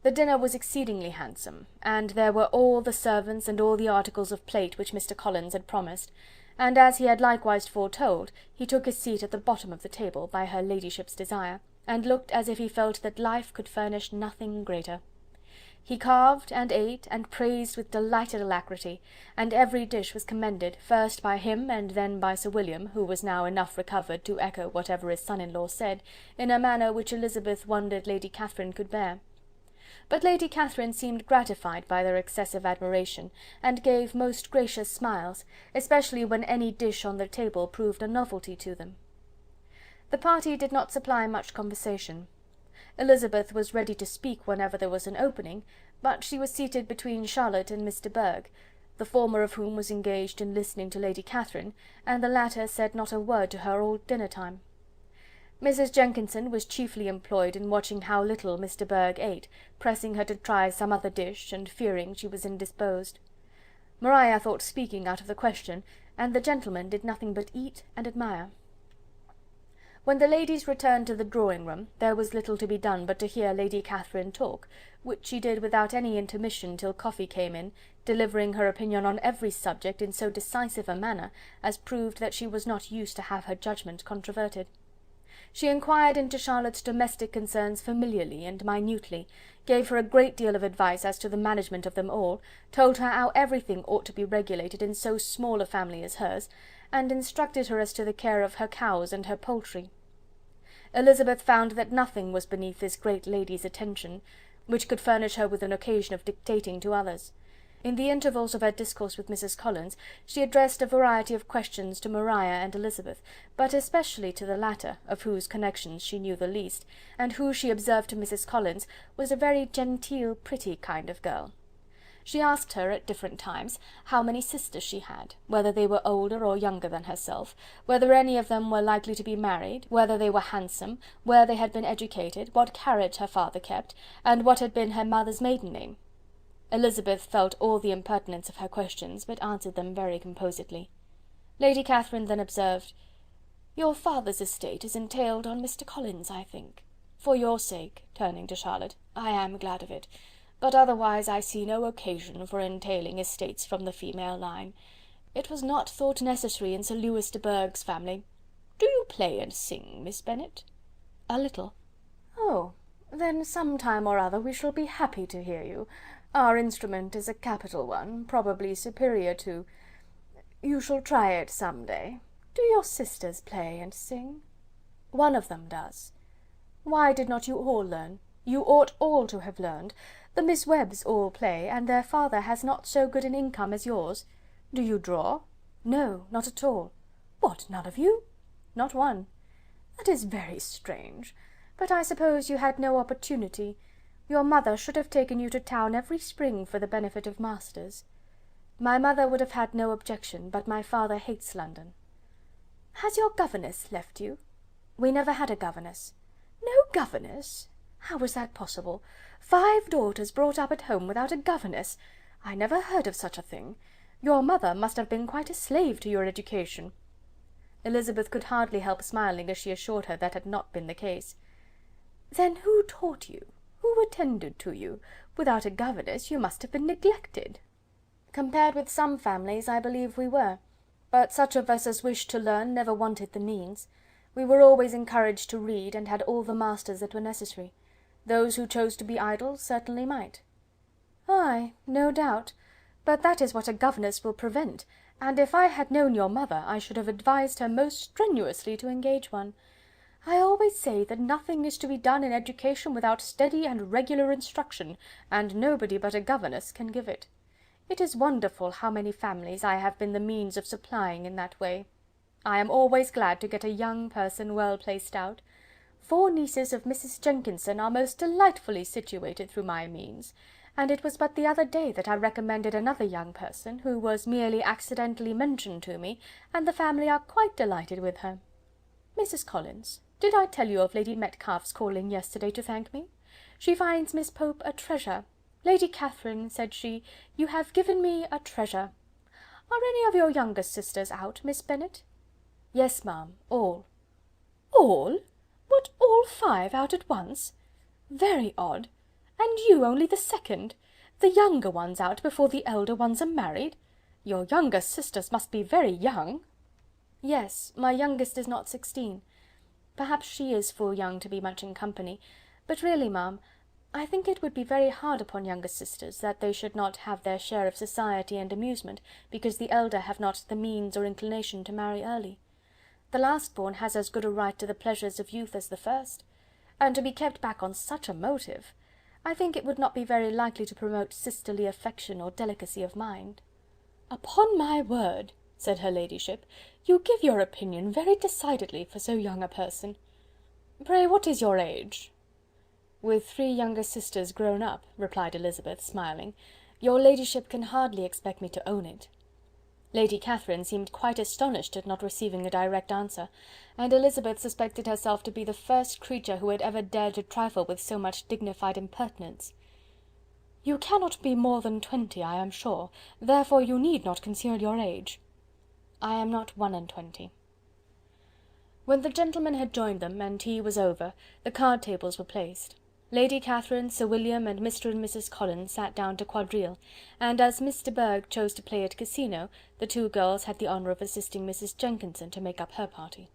The dinner was exceedingly handsome, and there were all the servants and all the articles of plate which Mr. Collins had promised, and as he had likewise foretold, he took his seat at the bottom of the table, by her ladyship's desire, and looked as if he felt that life could furnish nothing greater. He carved, and ate, and praised with delighted alacrity, and every dish was commended, first by him and then by Sir William, who was now enough recovered to echo whatever his son-in-law said, in a manner which Elizabeth wondered Lady Catherine could bear. But Lady Catherine seemed gratified by their excessive admiration, and gave most gracious smiles, especially when any dish on the table proved a novelty to them. The party did not supply much conversation. Elizabeth was ready to speak whenever there was an opening, but she was seated between Charlotte and Mr. Burgh, the former of whom was engaged in listening to Lady Catherine, and the latter said not a word to her all dinner-time. Mrs. Jenkinson was chiefly employed in watching how little Mr. Burgh ate, pressing her to try some other dish, and fearing she was indisposed. Maria thought speaking out of the question, and the gentlemen did nothing but eat and admire. When the ladies returned to the drawing-room, there was little to be done but to hear Lady Catherine talk, which she did without any intermission till coffee came in, delivering her opinion on every subject in so decisive a manner as proved that she was not used to have her judgment controverted. She inquired into Charlotte's domestic concerns familiarly and minutely, gave her a great deal of advice as to the management of them all, told her how everything ought to be regulated in so small a family as hers, and instructed her as to the care of her cows and her poultry. Elizabeth found that nothing was beneath this great lady's attention, which could furnish her with an occasion of dictating to others. In the intervals of her discourse with Mrs. Collins, she addressed a variety of questions to Maria and Elizabeth, but especially to the latter, of whose connections she knew the least, and who, she observed to Mrs. Collins, was a very genteel, pretty kind of girl. She asked her, at different times, how many sisters she had, whether they were older or younger than herself, whether any of them were likely to be married, whether they were handsome, where they had been educated, what carriage her father kept, and what had been her mother's maiden name. Elizabeth felt all the impertinence of her questions, but answered them very composedly. Lady Catherine then observed, "Your father's estate is entailed on Mr. Collins, I think. For your sake," turning to Charlotte, "I am glad of it, but otherwise I see no occasion for entailing estates from the female line. It was not thought necessary in Sir Lewis de Bourgh's family. Do you play and sing, Miss Bennet?" "A little." "Oh, then some time or other we shall be happy to hear you. Our instrument is a capital one, probably superior to... You shall try it some day. Do your sisters play and sing?" "One of them does." "Why did not you all learn? You ought all to have learned. The Miss Webbs all play, and their father has not so good an income as yours. Do you draw?" "No, not at all." "What, none of you?" "Not one." "That is very strange. But I suppose you had no opportunity. Your mother should have taken you to town every spring for the benefit of masters." "My mother would have had no objection, but my father hates London." "Has your governess left you?" "We never had a governess." "No governess! How was that possible? 5 daughters brought up at home without a governess! I never heard of such a thing. Your mother must have been quite a slave to your education." Elizabeth could hardly help smiling as she assured her that had not been the case. "Then who taught you? Who attended to you? Without a governess you must have been neglected." "Compared with some families, I believe we were. But such of us as wished to learn never wanted the means. We were always encouraged to read, and had all the masters that were necessary. Those who chose to be idle certainly might." "Ay, no doubt. But that is what a governess will prevent, and if I had known your mother, I should have advised her most strenuously to engage one. I always say that nothing is to be done in education without steady and regular instruction, and nobody but a governess can give it. It is wonderful how many families I have been the means of supplying in that way. I am always glad to get a young person well placed out. 4 nieces of Mrs. Jenkinson are most delightfully situated through my means, and it was but the other day that I recommended another young person, who was merely accidentally mentioned to me, and the family are quite delighted with her. Mrs. Collins, did I tell you of Lady Metcalfe's calling yesterday to thank me? She finds Miss Pope a treasure. Lady Catherine, said she, you have given me a treasure. Are any of your younger sisters out, Miss Bennet?" "Yes, ma'am, all." "All? What, all 5 out at once? Very odd. And you only the second? The younger ones out before the elder ones are married? Your younger sisters must be very young." "Yes, my youngest is not 16. Perhaps she is full young to be much in company, but really, ma'am, I think it would be very hard upon younger sisters that they should not have their share of society and amusement, because the elder have not the means or inclination to marry early. The last born has as good a right to the pleasures of youth as the first, and to be kept back on such a motive, I think it would not be very likely to promote sisterly affection or delicacy of mind." "Upon my word," said her ladyship, "you give your opinion very decidedly for so young a person. Pray, what is your age?" "With 3 younger sisters grown up," replied Elizabeth, smiling, "your ladyship can hardly expect me to own it." Lady Catherine seemed quite astonished at not receiving a direct answer, and Elizabeth suspected herself to be the first creature who had ever dared to trifle with so much dignified impertinence. "You cannot be more than 20, I am sure, therefore you need not conceal your age." "I am not 21." When the gentlemen had joined them, and tea was over, the card tables were placed. Lady Catherine, Sir William, and Mr. and Mrs. Collins sat down to quadrille, and as Miss de Bourgh chose to play at casino, the 2 girls had the honour of assisting Mrs. Jenkinson to make up her party.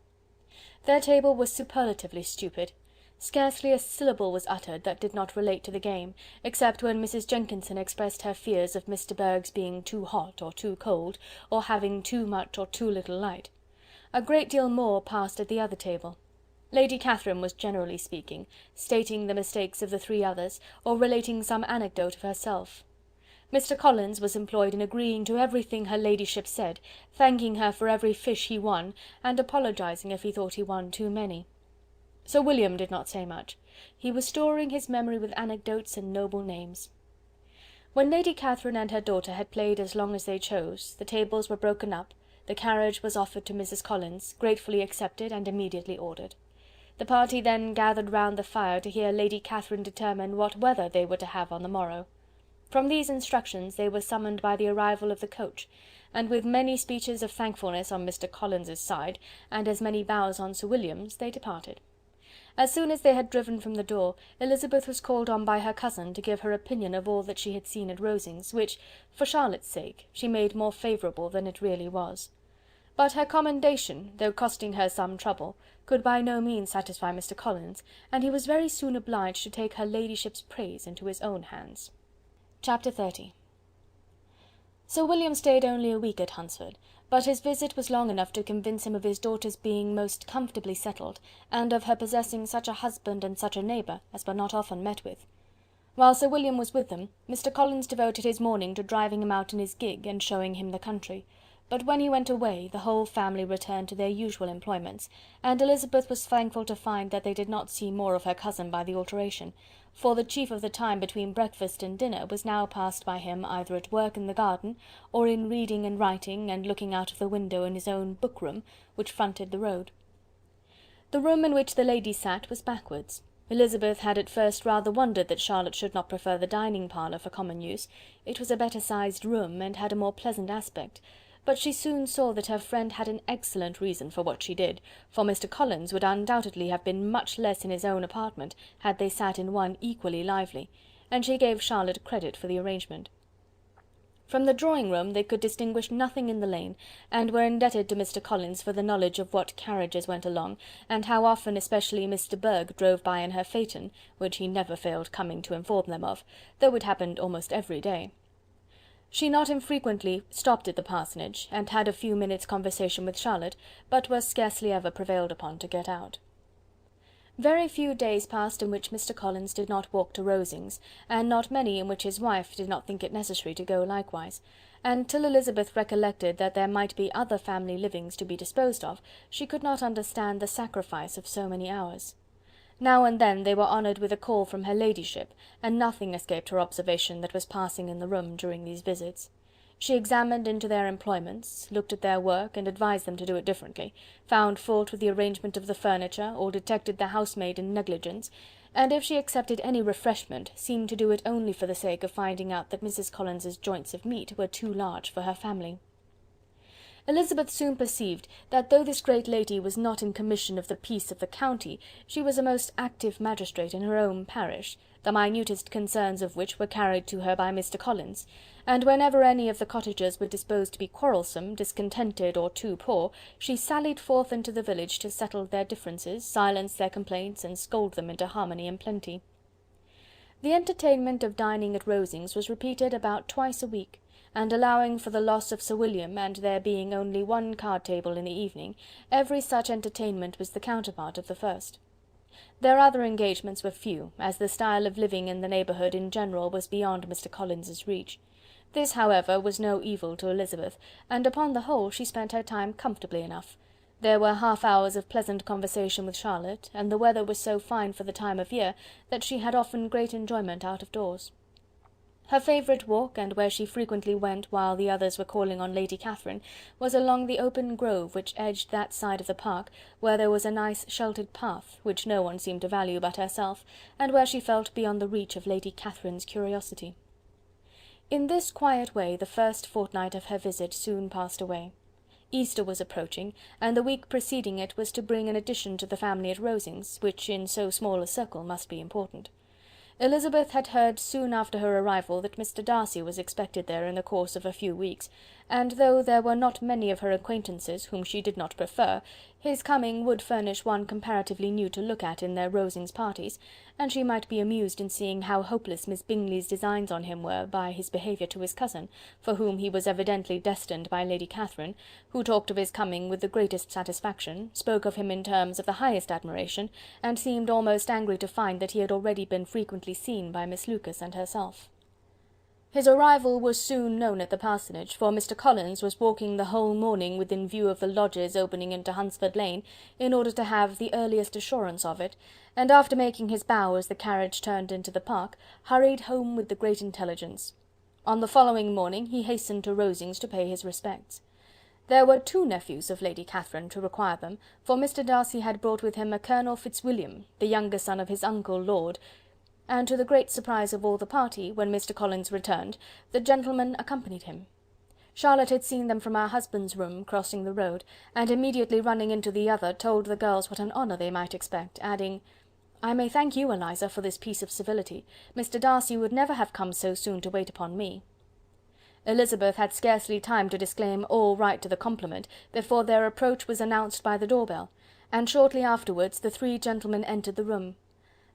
Their table was superlatively stupid. Scarcely a syllable was uttered that did not relate to the game, except when Mrs. Jenkinson expressed her fears of Miss de Bourgh's being too hot or too cold, or having too much or too little light. A great deal more passed at the other table. Lady Catherine was generally speaking, stating the mistakes of the 3 others, or relating some anecdote of herself. Mr. Collins was employed in agreeing to everything her ladyship said, thanking her for every fish he won, and apologizing if he thought he won too many. Sir William did not say much. He was storing his memory with anecdotes and noble names. When Lady Catherine and her daughter had played as long as they chose, the tables were broken up, the carriage was offered to Mrs. Collins, gratefully accepted, and immediately ordered. The party then gathered round the fire to hear Lady Catherine determine what weather they were to have on the morrow. From these instructions they were summoned by the arrival of the coach, and with many speeches of thankfulness on Mr. Collins's side, and as many bows on Sir William's, they departed. As soon as they had driven from the door, Elizabeth was called on by her cousin to give her opinion of all that she had seen at Rosings, which, for Charlotte's sake, she made more favourable than it really was. But her commendation, though costing her some trouble, could by no means satisfy Mr. Collins, and he was very soon obliged to take her ladyship's praise into his own hands. Chapter 30. Sir William stayed only a week at Hunsford, but his visit was long enough to convince him of his daughter's being most comfortably settled, and of her possessing such a husband and such a neighbour as were not often met with. While Sir William was with them, Mr. Collins devoted his morning to driving him out in his gig and showing him the country, but when he went away the whole family returned to their usual employments, and Elizabeth was thankful to find that they did not see more of her cousin by the alteration, for the chief of the time between breakfast and dinner was now passed by him either at work in the garden, or in reading and writing, and looking out of the window in his own book-room, which fronted the road. The room in which the ladies sat was backwards. Elizabeth had at first rather wondered that Charlotte should not prefer the dining parlour for common use. It was a better-sized room, and had a more pleasant aspect, but she soon saw that her friend had an excellent reason for what she did, for Mr. Collins would undoubtedly have been much less in his own apartment had they sat in one equally lively, and she gave Charlotte credit for the arrangement. From the drawing-room they could distinguish nothing in the lane, and were indebted to Mr. Collins for the knowledge of what carriages went along, and how often especially Mr. Burge drove by in her phaeton, which he never failed coming to inform them of, though it happened almost every day. She not infrequently stopped at the parsonage, and had a few minutes' conversation with Charlotte, but was scarcely ever prevailed upon to get out. Very few days passed in which Mr. Collins did not walk to Rosings, and not many in which his wife did not think it necessary to go likewise, and till Elizabeth recollected that there might be other family livings to be disposed of, she could not understand the sacrifice of so many hours. Now and then they were honoured with a call from her ladyship, and nothing escaped her observation that was passing in the room during these visits. She examined into their employments, looked at their work, and advised them to do it differently, found fault with the arrangement of the furniture, or detected the housemaid in negligence, and if she accepted any refreshment, seemed to do it only for the sake of finding out that Mrs. Collins's joints of meat were too large for her family. Elizabeth soon perceived that though this great lady was not in commission of the peace of the county, she was a most active magistrate in her own parish, the minutest concerns of which were carried to her by Mr. Collins, and whenever any of the cottagers were disposed to be quarrelsome, discontented, or too poor, she sallied forth into the village to settle their differences, silence their complaints, and scold them into harmony and plenty. The entertainment of dining at Rosings was repeated about twice a week, and allowing for the loss of Sir William and there being only one card-table in the evening, every such entertainment was the counterpart of the first. Their other engagements were few, as the style of living in the neighbourhood in general was beyond Mr. Collins's reach. This, however, was no evil to Elizabeth, and upon the whole she spent her time comfortably enough. There were half-hours of pleasant conversation with Charlotte, and the weather was so fine for the time of year that she had often great enjoyment out of doors. Her favourite walk, and where she frequently went while the others were calling on Lady Catherine, was along the open grove which edged that side of the park, where there was a nice sheltered path, which no one seemed to value but herself, and where she felt beyond the reach of Lady Catherine's curiosity. In this quiet way the first fortnight of her visit soon passed away. Easter was approaching, and the week preceding it was to bring an addition to the family at Rosings, which in so small a circle must be important. Elizabeth had heard soon after her arrival that Mr. Darcy was expected there in the course of a few weeks, and though there were not many of her acquaintances whom she did not prefer, his coming would furnish one comparatively new to look at in their Rosings parties, and she might be amused in seeing how hopeless Miss Bingley's designs on him were by his behaviour to his cousin, for whom he was evidently destined by Lady Catherine, who talked of his coming with the greatest satisfaction, spoke of him in terms of the highest admiration, and seemed almost angry to find that he had already been frequently seen by Miss Lucas and herself. His arrival was soon known at the parsonage, for Mr. Collins was walking the whole morning within view of the lodges opening into Hunsford Lane, in order to have the earliest assurance of it, and after making his bow as the carriage turned into the park, hurried home with the great intelligence. On the following morning he hastened to Rosings to pay his respects. There were two nephews of Lady Catherine to require them, for Mr. Darcy had brought with him a Colonel Fitzwilliam, the younger son of his uncle Lord, and to the great surprise of all the party, when Mr. Collins returned, the gentleman accompanied him. Charlotte had seen them from her husband's room, crossing the road, and immediately running into the other, told the girls what an honour they might expect, adding, "I may thank you, Eliza, for this piece of civility. Mr. Darcy would never have come so soon to wait upon me." Elizabeth had scarcely time to disclaim all right to the compliment, before their approach was announced by the door-bell, and shortly afterwards the three gentlemen entered the room.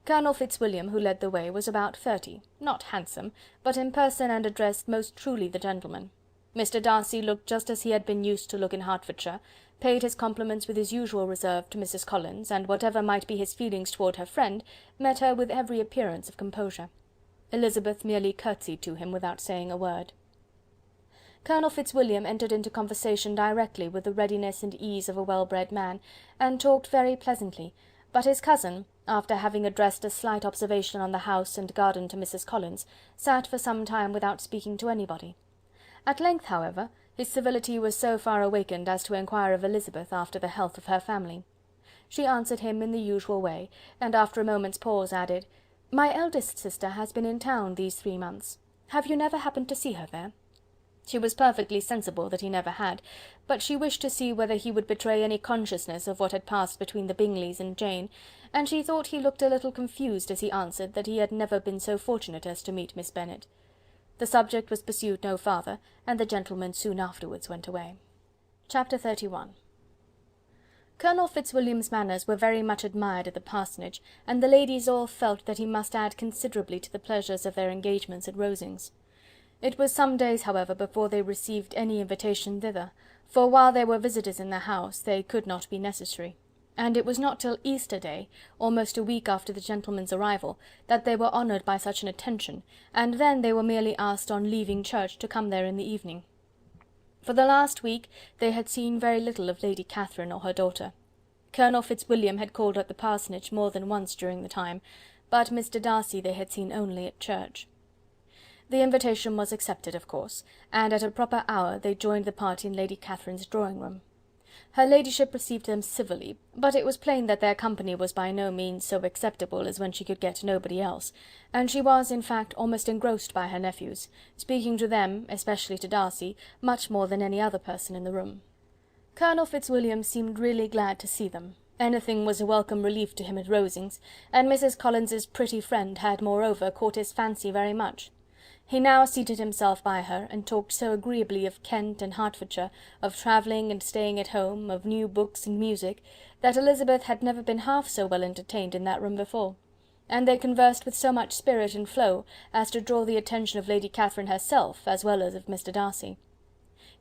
Colonel Fitzwilliam, who led the way, was about 30, not handsome, but in person and address most truly the gentleman. Mr. Darcy looked just as he had been used to look in Hertfordshire, paid his compliments with his usual reserve to Mrs. Collins, and whatever might be his feelings toward her friend, met her with every appearance of composure. Elizabeth merely curtsied to him without saying a word. Colonel Fitzwilliam entered into conversation directly with the readiness and ease of a well-bred man, and talked very pleasantly, but his cousin, after having addressed a slight observation on the house and garden to Mrs. Collins, sat for some time without speaking to anybody. At length, however, his civility was so far awakened as to inquire of Elizabeth after the health of her family. She answered him in the usual way, and after a moment's pause added, "My eldest sister has been in town these 3 months. Have you never happened to see her there?" She was perfectly sensible that he never had, but she wished to see whether he would betray any consciousness of what had passed between the Bingleys and Jane, and she thought he looked a little confused as he answered that he had never been so fortunate as to meet Miss Bennet. The subject was pursued no farther, and the gentleman soon afterwards went away. Chapter 31. Colonel Fitzwilliam's manners were very much admired at the parsonage, and the ladies all felt that he must add considerably to the pleasures of their engagements at Rosings. It was some days, however, before they received any invitation thither, for while there were visitors in the house they could not be necessary, and it was not till Easter Day, almost a week after the gentleman's arrival, that they were honoured by such an attention, and then they were merely asked on leaving church to come there in the evening. For the last week they had seen very little of Lady Catherine or her daughter. Colonel Fitzwilliam had called at the parsonage more than once during the time, but Mr. Darcy they had seen only at church. The invitation was accepted, of course, and at a proper hour they joined the party in Lady Catherine's drawing-room. Her ladyship received them civilly, but it was plain that their company was by no means so acceptable as when she could get nobody else, and she was, in fact, almost engrossed by her nephews, speaking to them, especially to Darcy, much more than any other person in the room. Colonel Fitzwilliam seemed really glad to see them. Anything was a welcome relief to him at Rosings, and Mrs. Collins's pretty friend had moreover caught his fancy very much. He now seated himself by her, and talked so agreeably of Kent and Hertfordshire, of travelling and staying at home, of new books and music, that Elizabeth had never been half so well entertained in that room before, and they conversed with so much spirit and flow as to draw the attention of Lady Catherine herself as well as of Mr. Darcy.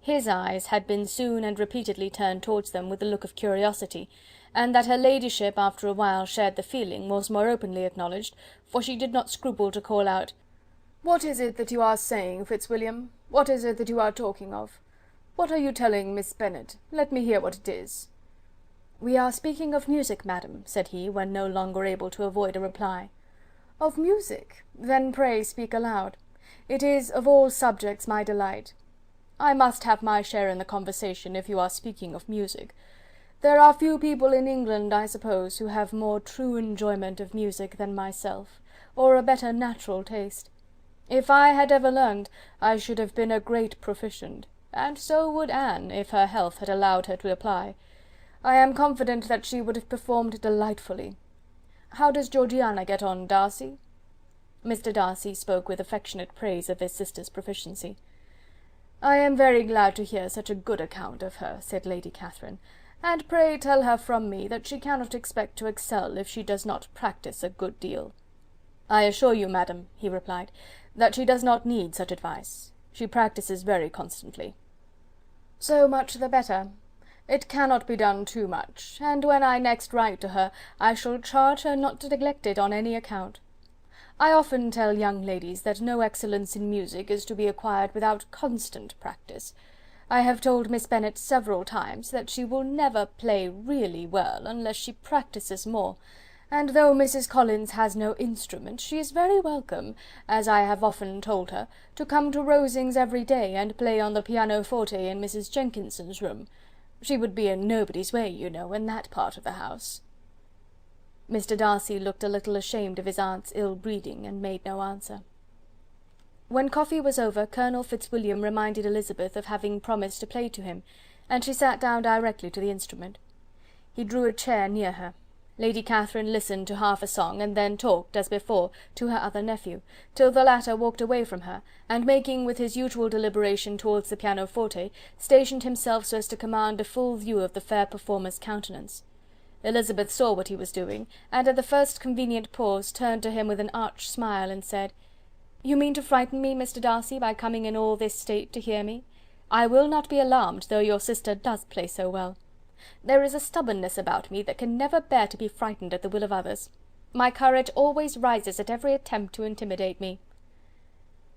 His eyes had been soon and repeatedly turned towards them with a look of curiosity, and that her ladyship after a while shared the feeling was more openly acknowledged, for she did not scruple to call out, "What is it that you are saying, Fitzwilliam? What is it that you are talking of? What are you telling Miss Bennet? Let me hear what it is." "We are speaking of music, madam," said he, when no longer able to avoid a reply. "Of music? Then pray speak aloud. It is of all subjects my delight. I must have my share in the conversation if you are speaking of music. There are few people in England, I suppose, who have more true enjoyment of music than myself, or a better natural taste. If I had ever learned, I should have been a great proficient, and so would Anne, if her health had allowed her to apply. I am confident that she would have performed delightfully. How does Georgiana get on, Darcy?" Mr. Darcy spoke with affectionate praise of his sister's proficiency. "I am very glad to hear such a good account of her," said Lady Catherine, "and pray tell her from me that she cannot expect to excel if she does not practise a good deal." "I assure you, madam," he replied, "that she does not need such advice. She practises very constantly." "So much the better. It cannot be done too much, and when I next write to her, I shall charge her not to neglect it on any account. I often tell young ladies that no excellence in music is to be acquired without constant practice. I have told Miss Bennet several times that she will never play really well unless she practises more, and though Mrs. Collins has no instrument, she is very welcome, as I have often told her, to come to Rosings every day and play on the pianoforte in Mrs. Jenkinson's room. She would be in nobody's way, you know, in that part of the house." Mr. Darcy looked a little ashamed of his aunt's ill-breeding, and made no answer. When coffee was over, Colonel Fitzwilliam reminded Elizabeth of having promised to play to him, and she sat down directly to the instrument. He drew a chair near her. Lady Catherine listened to half a song, and then talked, as before, to her other nephew, till the latter walked away from her, and making with his usual deliberation towards the pianoforte, stationed himself so as to command a full view of the fair performer's countenance. Elizabeth saw what he was doing, and at the first convenient pause turned to him with an arch smile, and said, "You mean to frighten me, Mr. Darcy, by coming in all this state to hear me? I will not be alarmed, though your sister does play so well. There is a stubbornness about me that can never bear to be frightened at the will of others. My courage always rises at every attempt to intimidate me."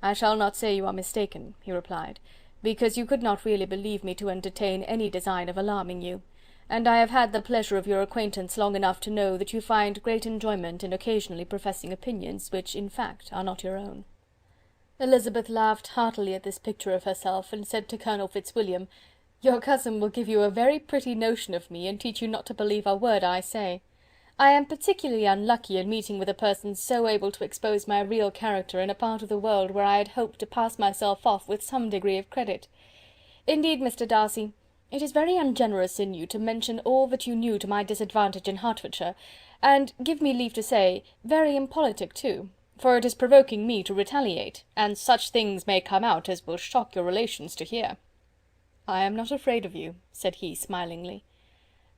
"I shall not say you are mistaken," he replied, "because you could not really believe me to entertain any design of alarming you, and I have had the pleasure of your acquaintance long enough to know that you find great enjoyment in occasionally professing opinions which, in fact, are not your own." Elizabeth laughed heartily at this picture of herself, and said to Colonel Fitzwilliam, "Your cousin will give you a very pretty notion of me, and teach you not to believe a word I say. I am particularly unlucky in meeting with a person so able to expose my real character in a part of the world where I had hoped to pass myself off with some degree of credit. Indeed, Mr. Darcy, it is very ungenerous in you to mention all that you knew to my disadvantage in Hertfordshire, and, give me leave to say, very impolitic too, for it is provoking me to retaliate, and such things may come out as will shock your relations to hear." "I am not afraid of you," said he, smilingly.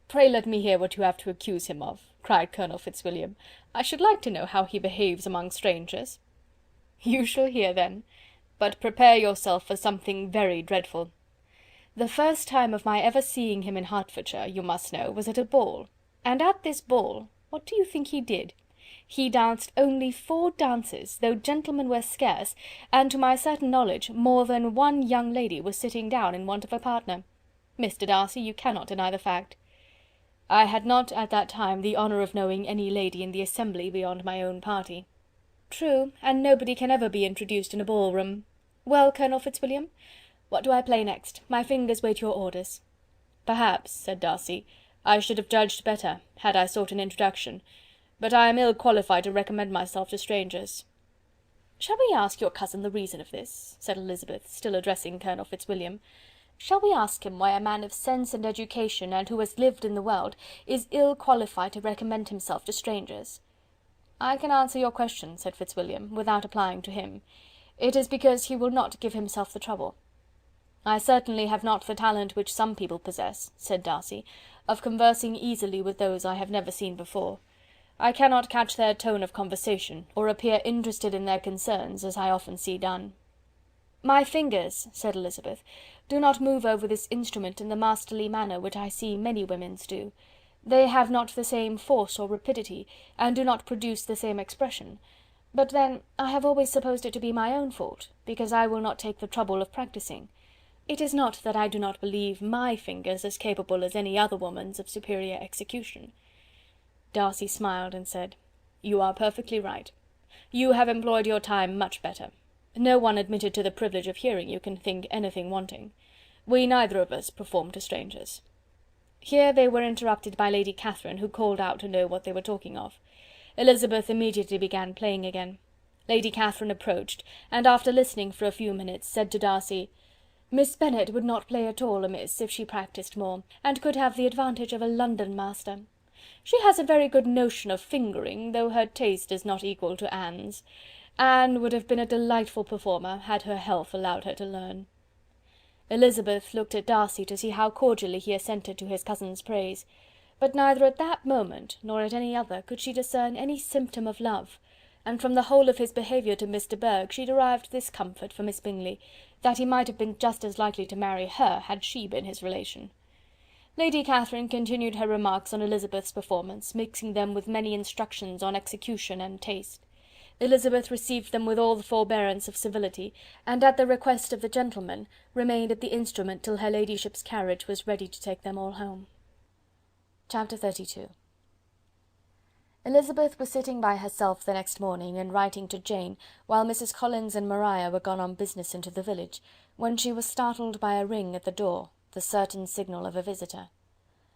"Pray let me hear what you have to accuse him of," cried Colonel Fitzwilliam. "I should like to know how he behaves among strangers." "You shall hear then, but prepare yourself for something very dreadful. The first time of my ever seeing him in Hertfordshire, you must know, was at a ball, and at this ball, what do you think he did? He danced only 4 dances, though gentlemen were scarce, and to my certain knowledge more than one young lady was sitting down in want of a partner. Mr. Darcy, you cannot deny the fact." "I had not at that time the honour of knowing any lady in the assembly beyond my own party." "True, and nobody can ever be introduced in a ball-room. Well, Colonel Fitzwilliam, what do I play next? My fingers wait your orders." "Perhaps," said Darcy, "I should have judged better, had I sought an introduction, but I am ill qualified to recommend myself to strangers." "Shall we ask your cousin the reason of this?" said Elizabeth, still addressing Colonel Fitzwilliam. "Shall we ask him why a man of sense and education, and who has lived in the world, is ill qualified to recommend himself to strangers?" "I can answer your question," said Fitzwilliam, without applying to him. "It is because he will not give himself the trouble." "I certainly have not the talent which some people possess," said Darcy, "of conversing easily with those I have never seen before. I cannot catch their tone of conversation, or appear interested in their concerns, as I often see done." "My fingers," said Elizabeth, "do not move over this instrument in the masterly manner which I see many women's do. They have not the same force or rapidity, and do not produce the same expression. But then I have always supposed it to be my own fault, because I will not take the trouble of practising. It is not that I do not believe my fingers as capable as any other woman's of superior execution." Darcy smiled and said, "You are perfectly right. You have employed your time much better. No one admitted to the privilege of hearing you can think anything wanting. We neither of us perform to strangers." Here they were interrupted by Lady Catherine, who called out to know what they were talking of. Elizabeth immediately began playing again. Lady Catherine approached, and after listening for a few minutes, said to Darcy, "Miss Bennet would not play at all amiss if she practised more, and could have the advantage of a London master. She has a very good notion of fingering, though her taste is not equal to Anne's. Anne would have been a delightful performer, had her health allowed her to learn." Elizabeth looked at Darcy to see how cordially he assented to his cousin's praise, but neither at that moment, nor at any other, could she discern any symptom of love, and from the whole of his behaviour to Mr. Burke she derived this comfort for Miss Bingley, that he might have been just as likely to marry her had she been his relation. Lady Catherine continued her remarks on Elizabeth's performance, mixing them with many instructions on execution and taste. Elizabeth received them with all the forbearance of civility, and at the request of the gentlemen, remained at the instrument till her ladyship's carriage was ready to take them all home. Chapter 32. Elizabeth was sitting by herself the next morning, and writing to Jane, while Mrs. Collins and Maria were gone on business into the village, when she was startled by a ring at the door, the certain signal of a visitor.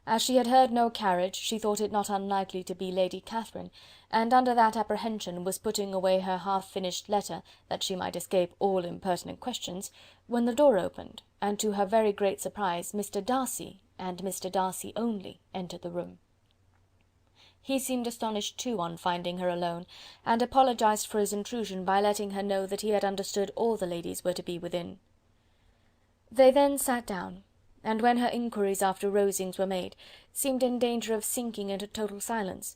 As she had heard no carriage, she thought it not unlikely to be Lady Catherine, and under that apprehension was putting away her half-finished letter, that she might escape all impertinent questions, when the door opened, and to her very great surprise, Mr. Darcy, and Mr. Darcy only, entered the room. He seemed astonished too on finding her alone, and apologized for his intrusion by letting her know that he had understood all the ladies were to be within. They then sat down, and when her inquiries after Rosings were made, seemed in danger of sinking into total silence.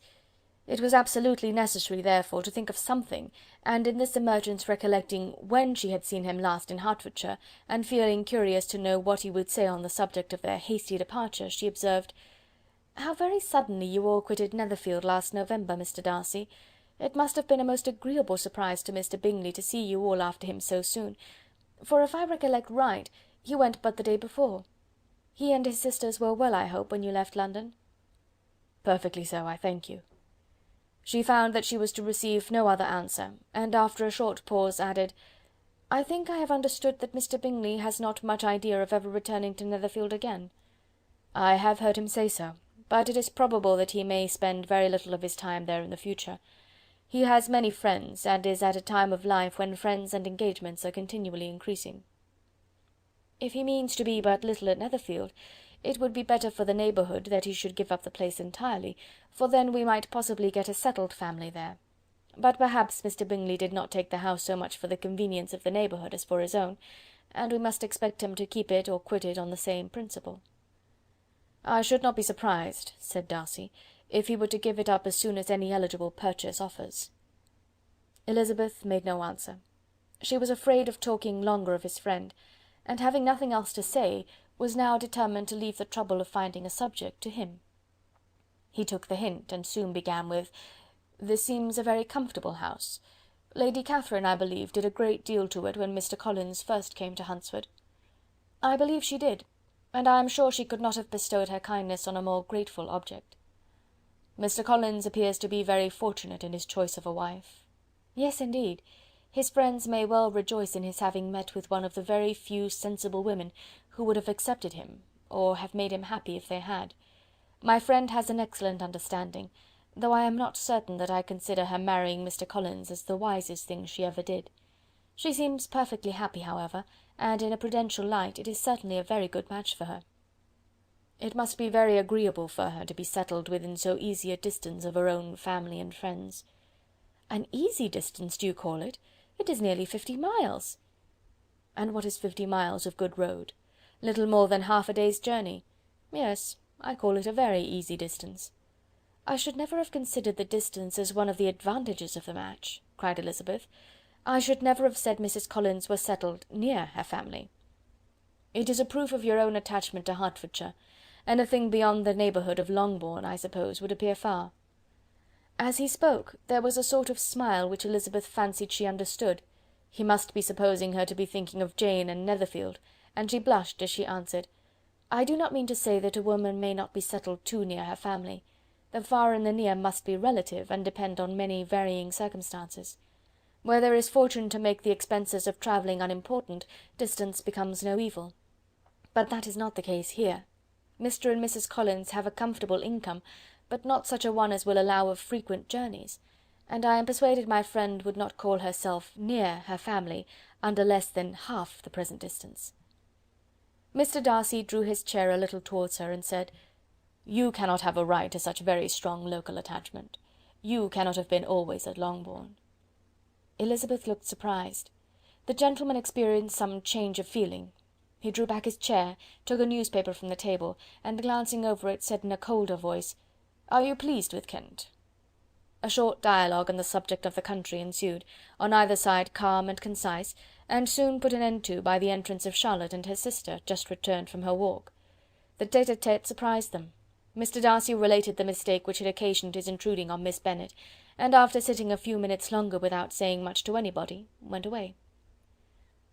It was absolutely necessary, therefore, to think of something, and in this emergence recollecting when she had seen him last in Hertfordshire, and feeling curious to know what he would say on the subject of their hasty departure, she observed, "How very suddenly you all quitted Netherfield last November, Mr. Darcy. It must have been a most agreeable surprise to Mr. Bingley to see you all after him so soon, for if I recollect right, he went but the day before. He and his sisters were well, I hope, when you left London?" "Perfectly so, I thank you." She found that she was to receive no other answer, and after a short pause added, "I think I have understood that Mr. Bingley has not much idea of ever returning to Netherfield again." "I have heard him say so, but it is probable that he may spend very little of his time there in the future. He has many friends, and is at a time of life when friends and engagements are continually increasing." "If he means to be but little at Netherfield, it would be better for the neighbourhood that he should give up the place entirely, for then we might possibly get a settled family there. But perhaps Mr. Bingley did not take the house so much for the convenience of the neighbourhood as for his own, and we must expect him to keep it or quit it on the same principle." "I should not be surprised," said Darcy, "if he were to give it up as soon as any eligible purchase offers." Elizabeth made no answer. She was afraid of talking longer of his friend, and having nothing else to say, was now determined to leave the trouble of finding a subject to him. He took the hint, and soon began with, "This seems a very comfortable house. Lady Catherine, I believe, did a great deal to it when Mr. Collins first came to Hunsford." "I believe she did, and I am sure she could not have bestowed her kindness on a more grateful object." "Mr. Collins appears to be very fortunate in his choice of a wife." "Yes, indeed. His friends may well rejoice in his having met with one of the very few sensible women who would have accepted him, or have made him happy if they had. My friend has an excellent understanding, though I am not certain that I consider her marrying Mr. Collins as the wisest thing she ever did. She seems perfectly happy, however, and in a prudential light it is certainly a very good match for her." "It must be very agreeable for her to be settled within so easy a distance of her own family and friends." "An easy distance, do you call it? It is nearly 50 miles." "And what is 50 miles of good road? Little more than half a day's journey. Yes, I call it a very easy distance." "I should never have considered the distance as one of the advantages of the match," cried Elizabeth. "I should never have said Mrs. Collins was settled near her family." "It is a proof of your own attachment to Hertfordshire. Anything beyond the neighbourhood of Longbourn, I suppose, would appear far." As he spoke, there was a sort of smile which Elizabeth fancied she understood. He must be supposing her to be thinking of Jane and Netherfield, and she blushed as she answered, "I do not mean to say that a woman may not be settled too near her family. The far and the near must be relative, and depend on many varying circumstances. Where there is fortune to make the expenses of travelling unimportant, distance becomes no evil. But that is not the case here. Mr. and Mrs. Collins have a comfortable income, but not such a one as will allow of frequent journeys, and I am persuaded my friend would not call herself near her family under less than half the present distance." Mr. Darcy drew his chair a little towards her, and said, "You cannot have a right to such very strong local attachment. You cannot have been always at Longbourn." Elizabeth looked surprised. The gentleman experienced some change of feeling. He drew back his chair, took a newspaper from the table, and glancing over it, said in a colder voice, "Are you pleased with Kent?" A short dialogue on the subject of the country ensued, on either side calm and concise, and soon put an end to by the entrance of Charlotte and her sister, just returned from her walk. The tete-a-tete surprised them. Mr. Darcy related the mistake which had occasioned his intruding on Miss Bennet, and after sitting a few minutes longer without saying much to anybody, went away.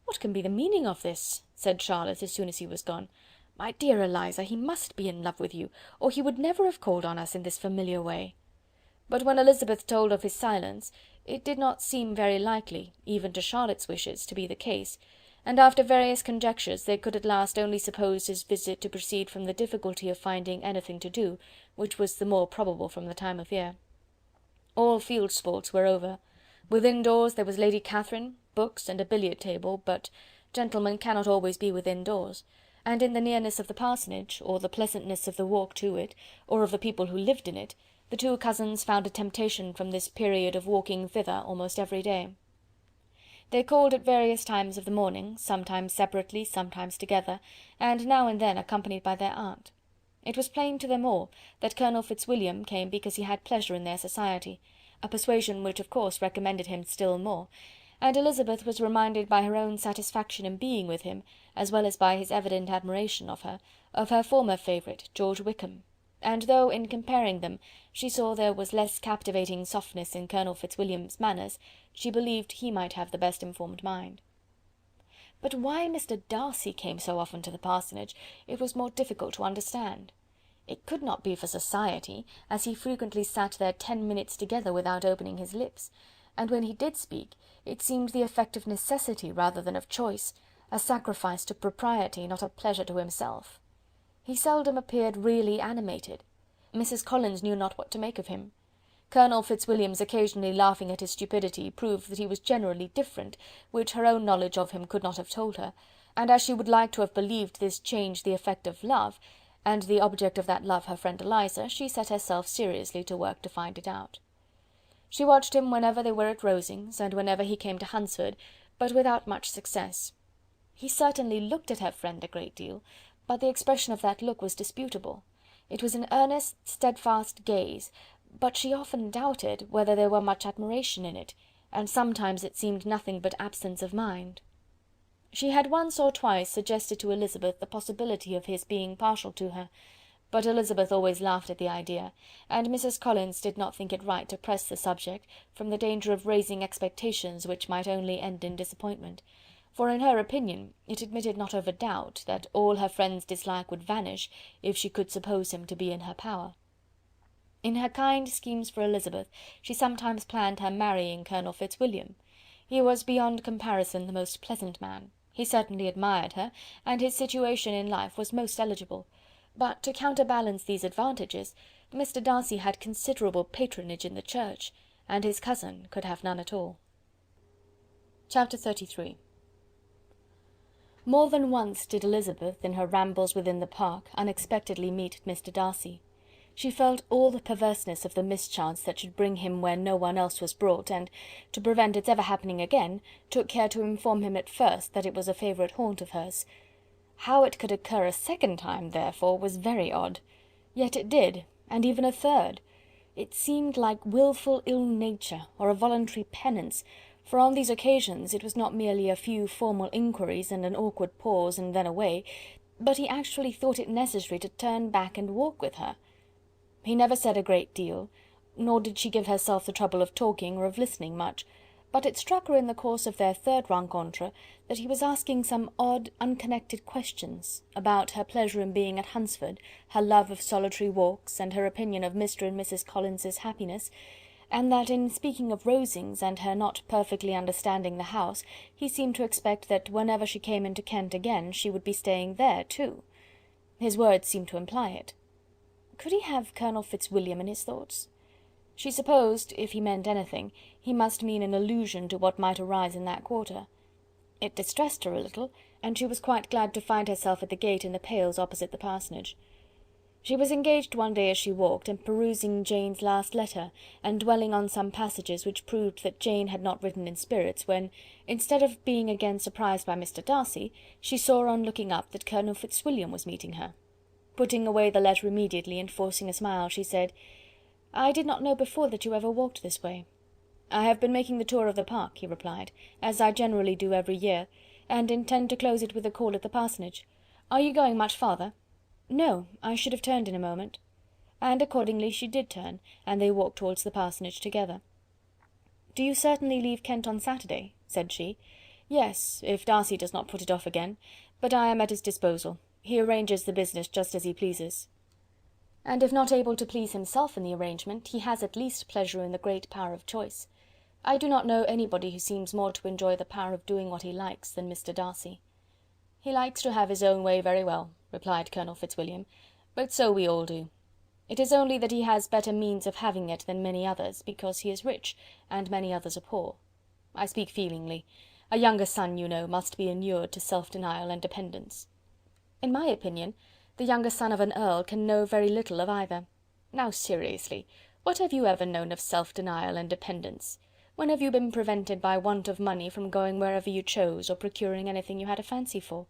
"What can be the meaning of this?" said Charlotte as soon as he was gone. "My dear Eliza, he must be in love with you, or he would never have called on us in this familiar way." But when Elizabeth told of his silence, it did not seem very likely, even to Charlotte's wishes, to be the case, and after various conjectures they could at last only suppose his visit to proceed from the difficulty of finding anything to do, which was the more probable from the time of year. All field sports were over. Within doors there was Lady Catherine, books, and a billiard table, but gentlemen cannot always be within doors, and in the nearness of the parsonage, or the pleasantness of the walk to it, or of the people who lived in it, the two cousins found a temptation from this period of walking thither almost every day. They called at various times of the morning, sometimes separately, sometimes together, and now and then accompanied by their aunt. It was plain to them all that Colonel Fitzwilliam came because he had pleasure in their society, a persuasion which of course recommended him still more, and Elizabeth was reminded by her own satisfaction in being with him, as well as by his evident admiration of her former favourite, George Wickham, and though, in comparing them, she saw there was less captivating softness in Colonel Fitzwilliam's manners, she believed he might have the best informed mind. But why Mr. Darcy came so often to the parsonage, it was more difficult to understand. It could not be for society, as he frequently sat there 10 minutes together without opening his lips, and when he did speak, it seemed the effect of necessity rather than of choice, a sacrifice to propriety, not a pleasure to himself. He seldom appeared really animated. Mrs. Collins knew not what to make of him. Colonel Fitzwilliam's occasionally laughing at his stupidity proved that he was generally different, which her own knowledge of him could not have told her, and as she would like to have believed this change the effect of love, and the object of that love her friend Eliza, she set herself seriously to work to find it out. She watched him whenever they were at Rosings, and whenever he came to Hunsford, but without much success. He certainly looked at her friend a great deal, but the expression of that look was disputable. It was an earnest, steadfast gaze, but she often doubted whether there were much admiration in it, and sometimes it seemed nothing but absence of mind. She had once or twice suggested to Elizabeth the possibility of his being partial to her, but Elizabeth always laughed at the idea, and Mrs. Collins did not think it right to press the subject, from the danger of raising expectations which might only end in disappointment, for in her opinion it admitted not of a doubt that all her friend's dislike would vanish if she could suppose him to be in her power. In her kind schemes for Elizabeth, she sometimes planned her marrying Colonel Fitzwilliam. He was beyond comparison the most pleasant man. He certainly admired her, and his situation in life was most eligible. But to counterbalance these advantages, Mr. Darcy had considerable patronage in the church, and his cousin could have none at all. Chapter 33. More than once did Elizabeth, in her rambles within the park, unexpectedly meet Mr. Darcy. She felt all the perverseness of the mischance that should bring him where no one else was brought, and, to prevent its ever happening again, took care to inform him at first that it was a favourite haunt of hers. How it could occur a second time, therefore, was very odd. Yet it did, and even a third. It seemed like wilful ill-nature, or a voluntary penance, for on these occasions it was not merely a few formal inquiries and an awkward pause and then away, but he actually thought it necessary to turn back and walk with her. He never said a great deal, nor did she give herself the trouble of talking or of listening much, but it struck her in the course of their third rencontre that he was asking some odd, unconnected questions about her pleasure in being at Hunsford, her love of solitary walks, and her opinion of Mr. and Mrs. Collins's happiness, and that in speaking of Rosings and her not perfectly understanding the house, he seemed to expect that whenever she came into Kent again she would be staying there too. His words seemed to imply it. Could he have Colonel Fitzwilliam in his thoughts? She supposed, if he meant anything, he must mean an allusion to what might arise in that quarter. It distressed her a little, and she was quite glad to find herself at the gate in the pales opposite the parsonage. She was engaged one day as she walked, in perusing Jane's last letter, and dwelling on some passages which proved that Jane had not written in spirits, when, instead of being again surprised by Mr. Darcy, she saw on looking up that Colonel Fitzwilliam was meeting her. Putting away the letter immediately, and forcing a smile, she said, "I did not know before that you ever walked this way." "I have been making the tour of the park," he replied, "as I generally do every year, and intend to close it with a call at the parsonage. Are you going much farther?" "No, I should have turned in a moment." And accordingly she did turn, and they walked towards the parsonage together. "Do you certainly leave Kent on Saturday?" said she. "Yes, if Darcy does not put it off again, but I am at his disposal. He arranges the business just as he pleases." And if not able to please himself in the arrangement, he has at least pleasure in the great power of choice. I do not know anybody who seems more to enjoy the power of doing what he likes than Mr. Darcy. "He likes to have his own way very well," replied Colonel Fitzwilliam, "but so we all do. It is only that he has better means of having it than many others, because he is rich, and many others are poor. I speak feelingly. A younger son, you know, must be inured to self-denial and dependence. In my opinion, the younger son of an earl can know very little of either. Now seriously, what have you ever known of self-denial and dependence? When have you been prevented by want of money from going wherever you chose, or procuring anything you had a fancy for?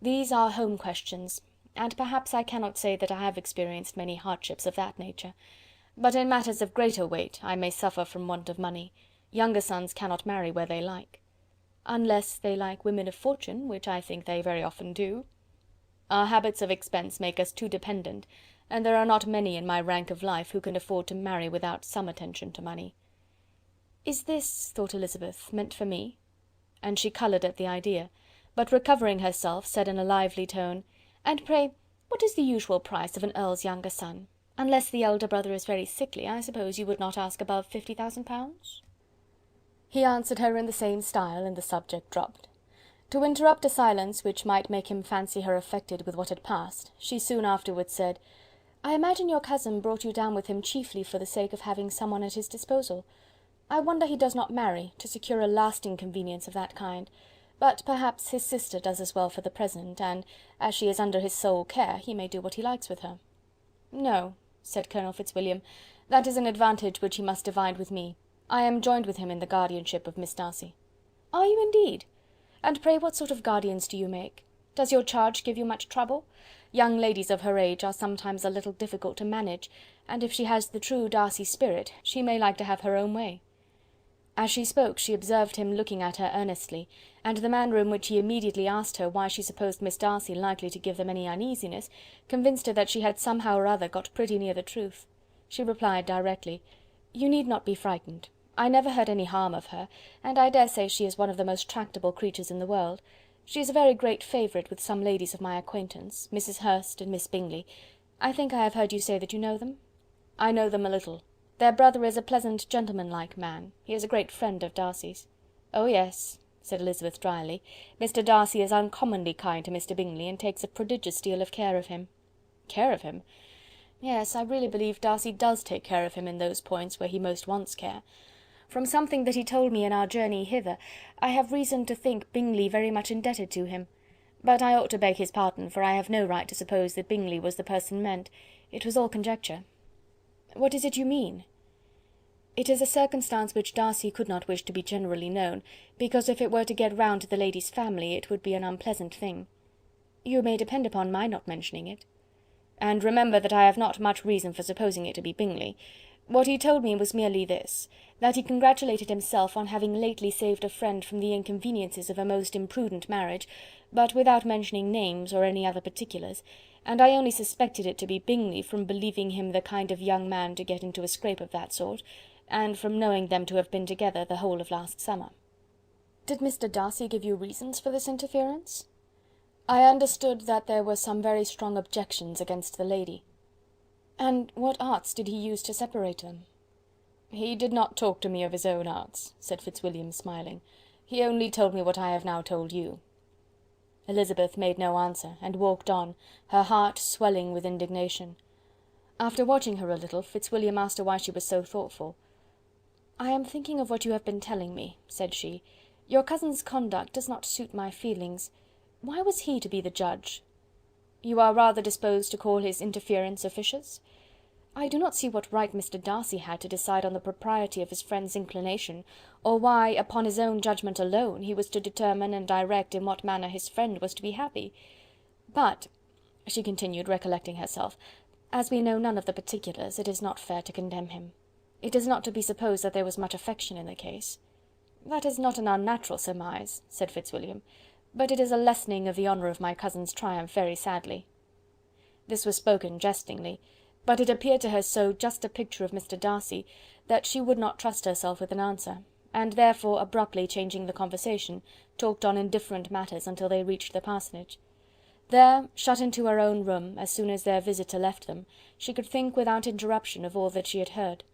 These are home questions, and perhaps I cannot say that I have experienced many hardships of that nature. But in matters of greater weight I may suffer from want of money. Younger sons cannot marry where they like. Unless they like women of fortune, which I think they very often do. Our habits of expense make us too dependent, and there are not many in my rank of life who can afford to marry without some attention to money. Is this, thought Elizabeth, meant for me? And she coloured at the idea, but recovering herself, said in a lively tone, "And pray, what is the usual price of an earl's younger son? Unless the elder brother is very sickly, I suppose you would not ask above 50,000 pounds?" He answered her in the same style, and the subject dropped. To interrupt a silence which might make him fancy her affected with what had passed, she soon afterwards said, "I imagine your cousin brought you down with him chiefly for the sake of having some one at his disposal. I wonder he does not marry, to secure a lasting convenience of that kind, but perhaps his sister does as well for the present, and, as she is under his sole care, he may do what he likes with her." "No," said Colonel Fitzwilliam, "that is an advantage which he must divide with me. I am joined with him in the guardianship of Miss Darcy." "Are you indeed? And pray what sort of guardians do you make? Does your charge give you much trouble? Young ladies of her age are sometimes a little difficult to manage, and if she has the true Darcy spirit, she may like to have her own way." As she spoke she observed him looking at her earnestly, and the manner in which he immediately asked her why she supposed Miss Darcy likely to give them any uneasiness, convinced her that she had somehow or other got pretty near the truth. She replied directly, "You need not be frightened. I never heard any harm of her, and I dare say she is one of the most tractable creatures in the world. She is a very great favourite with some ladies of my acquaintance, Mrs. Hurst and Miss Bingley. I think I have heard you say that you know them?" "I know them a little. Their brother is a pleasant gentlemanlike man. He is a great friend of Darcy's." "Oh yes," said Elizabeth drily. "Mr. Darcy is uncommonly kind to Mr. Bingley, and takes a prodigious deal of care of him." "Care of him?" "Yes, I really believe Darcy does take care of him in those points where he most wants care. From something that he told me in our journey hither, I have reason to think Bingley very much indebted to him. But I ought to beg his pardon, for I have no right to suppose that Bingley was the person meant. It was all conjecture." "What is it you mean?" "It is a circumstance which Darcy could not wish to be generally known, because if it were to get round to the lady's family it would be an unpleasant thing." "You may depend upon my not mentioning it." "And remember that I have not much reason for supposing it to be Bingley. What he told me was merely this, that he congratulated himself on having lately saved a friend from the inconveniences of a most imprudent marriage, but without mentioning names or any other particulars, and I only suspected it to be Bingley from believing him the kind of young man to get into a scrape of that sort, and from knowing them to have been together the whole of last summer." "Did Mr. Darcy give you reasons for this interference?" "I understood that there were some very strong objections against the lady." "And what arts did he use to separate them?" "He did not talk to me of his own arts," said Fitzwilliam, smiling. "He only told me what I have now told you." Elizabeth made no answer, and walked on, her heart swelling with indignation. After watching her a little, Fitzwilliam asked her why she was so thoughtful. "I am thinking of what you have been telling me," said she. "Your cousin's conduct does not suit my feelings. Why was he to be the judge?" "You are rather disposed to call his interference officious?" "I do not see what right Mr. Darcy had to decide on the propriety of his friend's inclination, or why, upon his own judgment alone, he was to determine and direct in what manner his friend was to be happy. But," she continued, recollecting herself, "as we know none of the particulars, it is not fair to condemn him. It is not to be supposed that there was much affection in the case." "That is not an unnatural surmise," said Fitzwilliam, "but it is a lessening of the honour of my cousin's triumph very sadly." This was spoken jestingly, but it appeared to her so just a picture of Mr. Darcy, that she would not trust herself with an answer, and therefore, abruptly changing the conversation, talked on indifferent matters until they reached the parsonage. There, shut into her own room, as soon as their visitor left them, she could think without interruption of all that she had heard.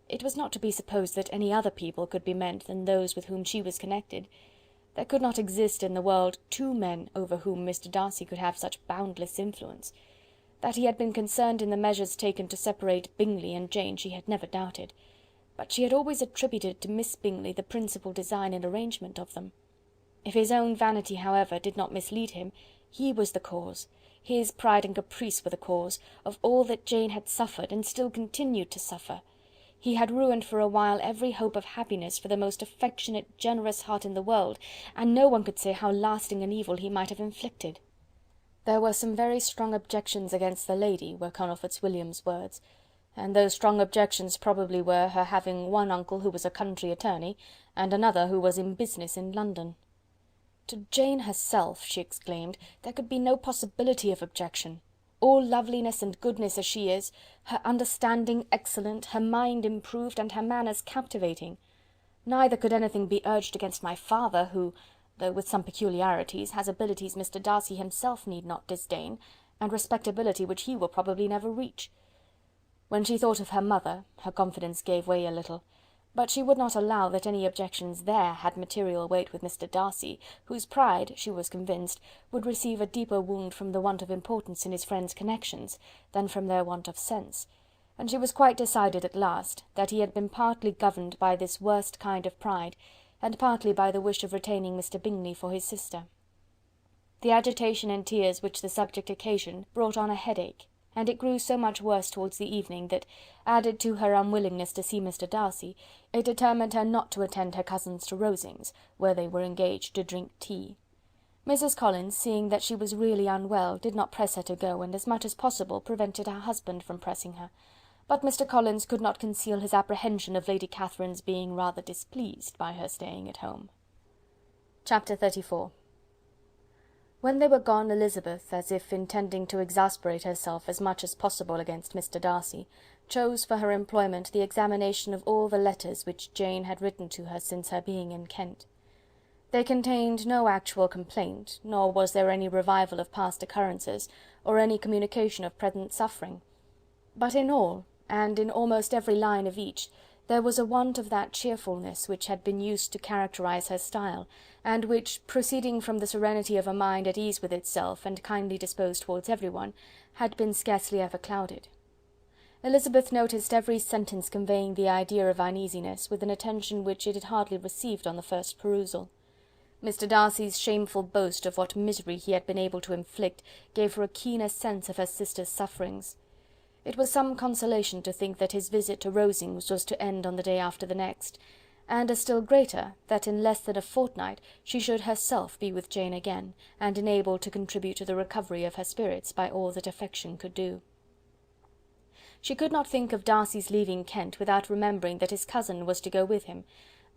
It was not to be supposed that any other people could be meant than those with whom she was connected. There could not exist in the world two men over whom Mr. Darcy could have such boundless influence. That he had been concerned in the measures taken to separate Bingley and Jane she had never doubted, but she had always attributed to Miss Bingley the principal design and arrangement of them. If his own vanity, however, did not mislead him, he was the cause, his pride and caprice were the cause, of all that Jane had suffered and still continued to suffer. He had ruined for a while every hope of happiness for the most affectionate, generous heart in the world, and no one could say how lasting an evil he might have inflicted. There were some very strong objections against the lady, were Colonel Fitzwilliam's words, and those strong objections probably were her having one uncle who was a country attorney, and another who was in business in London. To Jane herself, she exclaimed, there could be no possibility of objection. All loveliness and goodness as she is, her understanding excellent, her mind improved, and her manners captivating. Neither could anything be urged against my father, who, though with some peculiarities, has abilities Mr. Darcy himself need not disdain, and respectability which he will probably never reach. When she thought of her mother, her confidence gave way a little, but she would not allow that any objections there had material weight with Mr. Darcy, whose pride, she was convinced, would receive a deeper wound from the want of importance in his friends' connections, than from their want of sense, and she was quite decided at last, that he had been partly governed by this worst kind of pride, and partly by the wish of retaining Mr. Bingley for his sister. The agitation and tears which the subject occasioned brought on a headache, and it grew so much worse towards the evening that, added to her unwillingness to see Mr. Darcy, it determined her not to attend her cousins to Rosings, where they were engaged to drink tea. Mrs. Collins, seeing that she was really unwell, did not press her to go, and as much as possible prevented her husband from pressing her, but Mr. Collins could not conceal his apprehension of Lady Catherine's being rather displeased by her staying at home. Chapter 34. When they were gone, Elizabeth, as if intending to exasperate herself as much as possible against Mr. Darcy, chose for her employment the examination of all the letters which Jane had written to her since her being in Kent. They contained no actual complaint, nor was there any revival of past occurrences, or any communication of present suffering. But in all, and in almost every line of each, there was a want of that cheerfulness which had been used to characterize her style, and which, proceeding from the serenity of a mind at ease with itself and kindly disposed towards everyone, had been scarcely ever clouded. Elizabeth noticed every sentence conveying the idea of uneasiness with an attention which it had hardly received on the first perusal. Mr. Darcy's shameful boast of what misery he had been able to inflict gave her a keener sense of her sister's sufferings. It was some consolation to think that his visit to Rosings was to end on the day after the next, and a still greater, that in less than a fortnight she should herself be with Jane again, and enabled to contribute to the recovery of her spirits by all that affection could do. She could not think of Darcy's leaving Kent without remembering that his cousin was to go with him,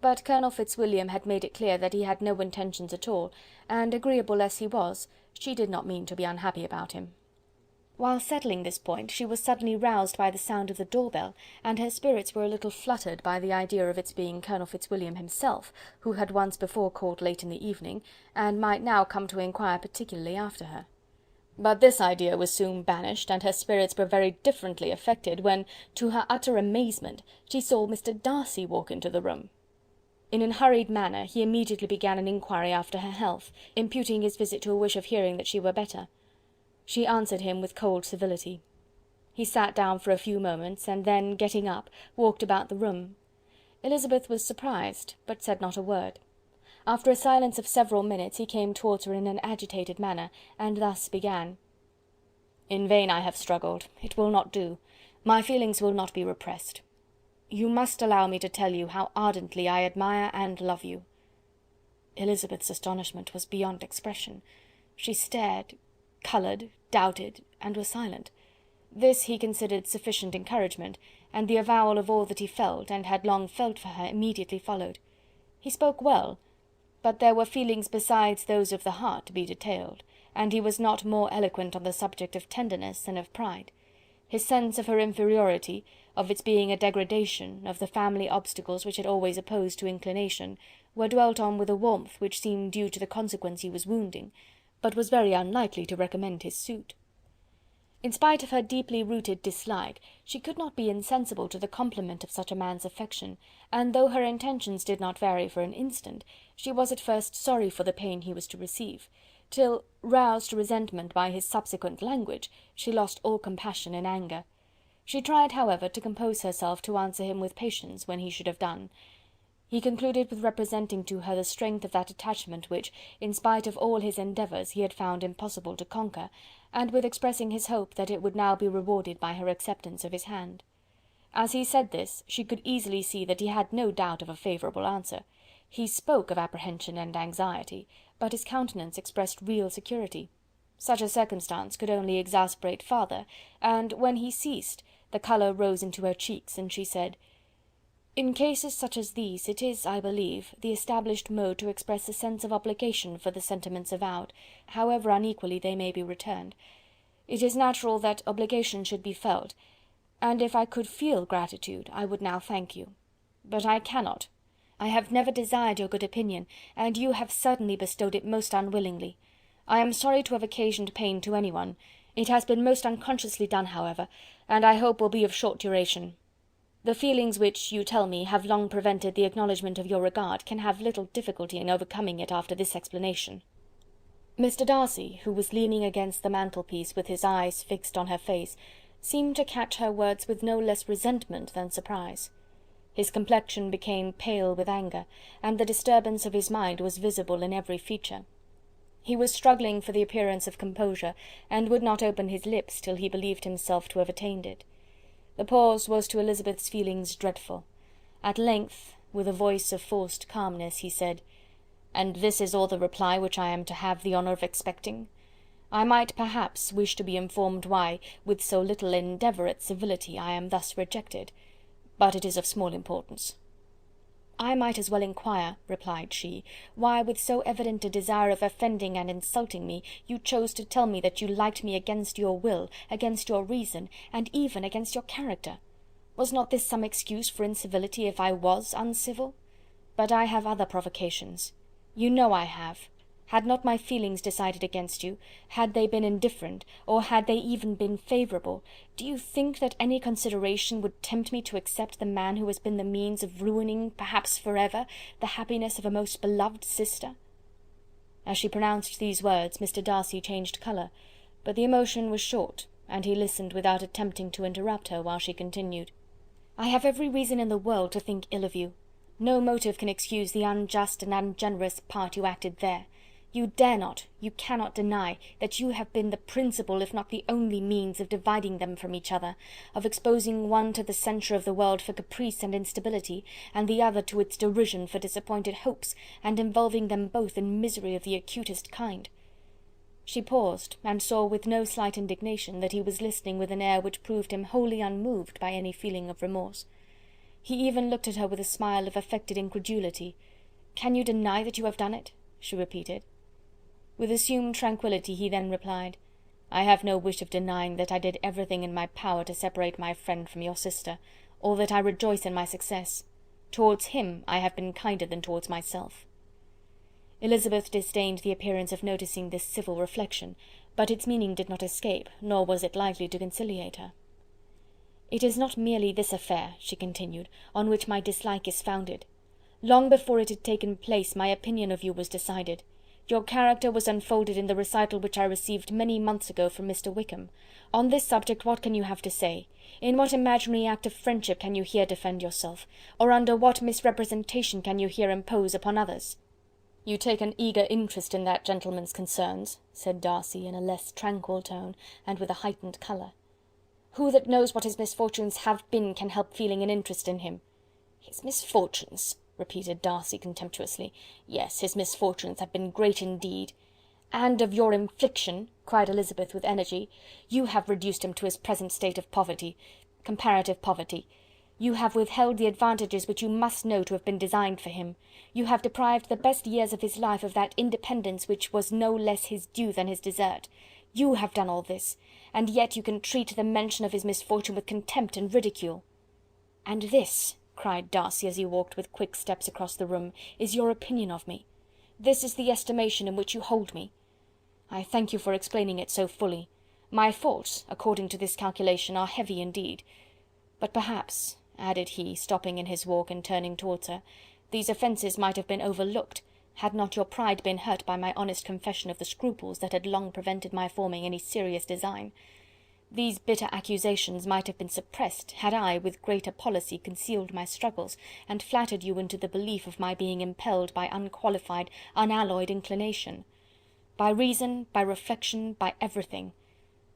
but Colonel Fitzwilliam had made it clear that he had no intentions at all, and, agreeable as he was, she did not mean to be unhappy about him. While settling this point, she was suddenly roused by the sound of the door-bell, and her spirits were a little fluttered by the idea of its being Colonel Fitzwilliam himself, who had once before called late in the evening, and might now come to inquire particularly after her. But this idea was soon banished, and her spirits were very differently affected, when, to her utter amazement, she saw Mr. Darcy walk into the room. In an hurried manner he immediately began an inquiry after her health, imputing his visit to a wish of hearing that she were better. She answered him with cold civility. He sat down for a few moments, and then, getting up, walked about the room. Elizabeth was surprised, but said not a word. After a silence of several minutes he came towards her in an agitated manner, and thus began: "In vain I have struggled. It will not do. My feelings will not be repressed. You must allow me to tell you how ardently I admire and love you." Elizabeth's astonishment was beyond expression. She stared, coloured, doubted, and was silent. This he considered sufficient encouragement, and the avowal of all that he felt, and had long felt for her, immediately followed. He spoke well, but there were feelings besides those of the heart to be detailed, and he was not more eloquent on the subject of tenderness than of pride. His sense of her inferiority, of its being a degradation, of the family obstacles which had always opposed to inclination, were dwelt on with a warmth which seemed due to the consequence he was wounding, but was very unlikely to recommend his suit. In spite of her deeply rooted dislike, she could not be insensible to the compliment of such a man's affection, and though her intentions did not vary for an instant, she was at first sorry for the pain he was to receive, till, roused to resentment by his subsequent language, she lost all compassion in anger. She tried, however, to compose herself to answer him with patience when he should have done. He concluded with representing to her the strength of that attachment which, in spite of all his endeavours, he had found impossible to conquer, and with expressing his hope that it would now be rewarded by her acceptance of his hand. As he said this, she could easily see that he had no doubt of a favourable answer. He spoke of apprehension and anxiety, but his countenance expressed real security. Such a circumstance could only exasperate farther, and when he ceased, the colour rose into her cheeks, and she said: "In cases such as these, it is, I believe, the established mode to express a sense of obligation for the sentiments avowed, however unequally they may be returned. It is natural that obligation should be felt, and if I could feel gratitude, I would now thank you. But I cannot. I have never desired your good opinion, and you have certainly bestowed it most unwillingly. I am sorry to have occasioned pain to anyone. It has been most unconsciously done, however, and I hope will be of short duration. The feelings which, you tell me, have long prevented the acknowledgment of your regard, can have little difficulty in overcoming it after this explanation." Mr. Darcy, who was leaning against the mantelpiece with his eyes fixed on her face, seemed to catch her words with no less resentment than surprise. His complexion became pale with anger, and the disturbance of his mind was visible in every feature. He was struggling for the appearance of composure, and would not open his lips till he believed himself to have attained it. The pause was to Elizabeth's feelings dreadful. At length, with a voice of forced calmness, he said: "And this is all the reply which I am to have the honour of expecting? I might, perhaps, wish to be informed why, with so little endeavour at civility, I am thus rejected, but it is of small importance." "I might as well inquire," replied she, "why, with so evident a desire of offending and insulting me, you chose to tell me that you liked me against your will, against your reason, and even against your character. Was not this some excuse for incivility if I was uncivil? But I have other provocations. You know I have. Had not my feelings decided against you, had they been indifferent, or had they even been favourable, do you think that any consideration would tempt me to accept the man who has been the means of ruining, perhaps for ever, the happiness of a most beloved sister?" As she pronounced these words, Mr. Darcy changed colour, but the emotion was short, and he listened without attempting to interrupt her while she continued: "I have every reason in the world to think ill of you. No motive can excuse the unjust and ungenerous part you acted there. You dare not, you cannot deny, that you have been the principal, if not the only means of dividing them from each other, of exposing one to the censure of the world for caprice and instability, and the other to its derision for disappointed hopes, and involving them both in misery of the acutest kind." She paused, and saw with no slight indignation that he was listening with an air which proved him wholly unmoved by any feeling of remorse. He even looked at her with a smile of affected incredulity. "Can you deny that you have done it?" she repeated. With assumed tranquillity he then replied: "I have no wish of denying that I did everything in my power to separate my friend from your sister, or that I rejoice in my success. Towards him I have been kinder than towards myself." Elizabeth disdained the appearance of noticing this civil reflection, but its meaning did not escape, nor was it likely to conciliate her. "It is not merely this affair," she continued, "on which my dislike is founded. Long before it had taken place my opinion of you was decided. Your character was unfolded in the recital which I received many months ago from Mr. Wickham. On this subject what can you have to say? In what imaginary act of friendship can you here defend yourself? Or under what misrepresentation can you here impose upon others?" "You take an eager interest in that gentleman's concerns," said Darcy, in a less tranquil tone, and with a heightened colour. "Who that knows what his misfortunes have been can help feeling an interest in him?" "His misfortunes!" repeated Darcy contemptuously. "Yes, his misfortunes have been great indeed." "And of your infliction," cried Elizabeth with energy. "You have reduced him to his present state of poverty, comparative poverty. You have withheld the advantages which you must know to have been designed for him. You have deprived the best years of his life of that independence which was no less his due than his desert. You have done all this, and yet you can treat the mention of his misfortune with contempt and ridicule." "And this," cried Darcy, as he walked with quick steps across the room, "is your opinion of me? This is the estimation in which you hold me? I thank you for explaining it so fully. My faults, according to this calculation, are heavy indeed. But perhaps," added he, stopping in his walk and turning towards her, "these offences might have been overlooked, had not your pride been hurt by my honest confession of the scruples that had long prevented my forming any serious design. These bitter accusations might have been suppressed, had I, with greater policy, concealed my struggles, and flattered you into the belief of my being impelled by unqualified, unalloyed inclination. By reason, by reflection, by everything.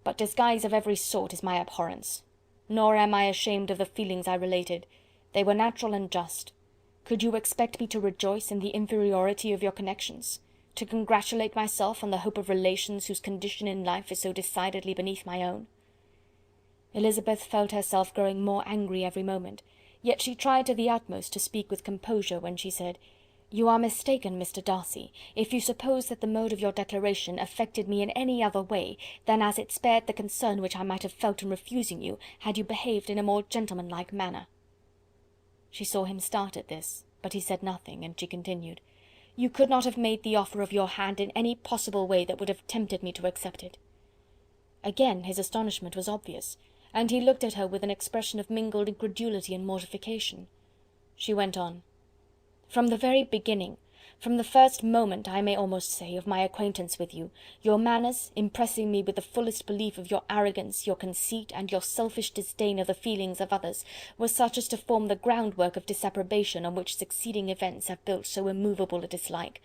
But disguise of every sort is my abhorrence. nor am I ashamed of the feelings I related. They were natural and just. Could you expect me to rejoice in the inferiority of your connections? To congratulate myself on the hope of relations whose condition in life is so decidedly beneath my own?" Elizabeth felt herself growing more angry every moment, yet she tried to the utmost to speak with composure when she said, "You are mistaken, Mr. Darcy, if you suppose that the mode of your declaration affected me in any other way than as it spared the concern which I might have felt in refusing you, had you behaved in a more gentlemanlike manner." She saw him start at this, but he said nothing, and she continued, "You could not have made the offer of your hand in any possible way that would have tempted me to accept it." Again his astonishment was obvious, and he looked at her with an expression of mingled incredulity and mortification. She went on, "From the very beginning, from the first moment, I may almost say, of my acquaintance with you, your manners, impressing me with the fullest belief of your arrogance, your conceit, and your selfish disdain of the feelings of others, were such as to form the groundwork of disapprobation on which succeeding events have built so immovable a dislike.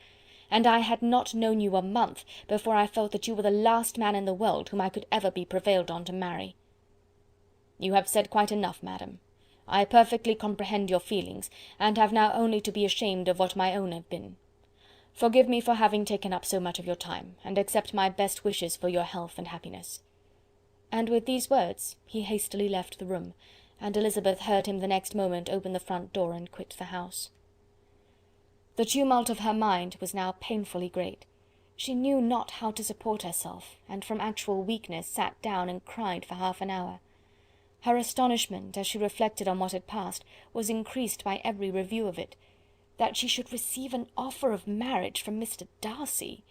And I had not known you a month before I felt that you were the last man in the world whom I could ever be prevailed on to marry." "You have said quite enough, madam. I perfectly comprehend your feelings, and have now only to be ashamed of what my own have been. Forgive me for having taken up so much of your time, and accept my best wishes for your health and happiness." And with these words he hastily left the room, and Elizabeth heard him the next moment open the front door and quit the house. The tumult of her mind was now painfully great. She knew not how to support herself, and from actual weakness sat down and cried for half an hour. Her astonishment, as she reflected on what had passed, was increased by every review of it. That she should receive an offer of marriage from Mr. Darcy!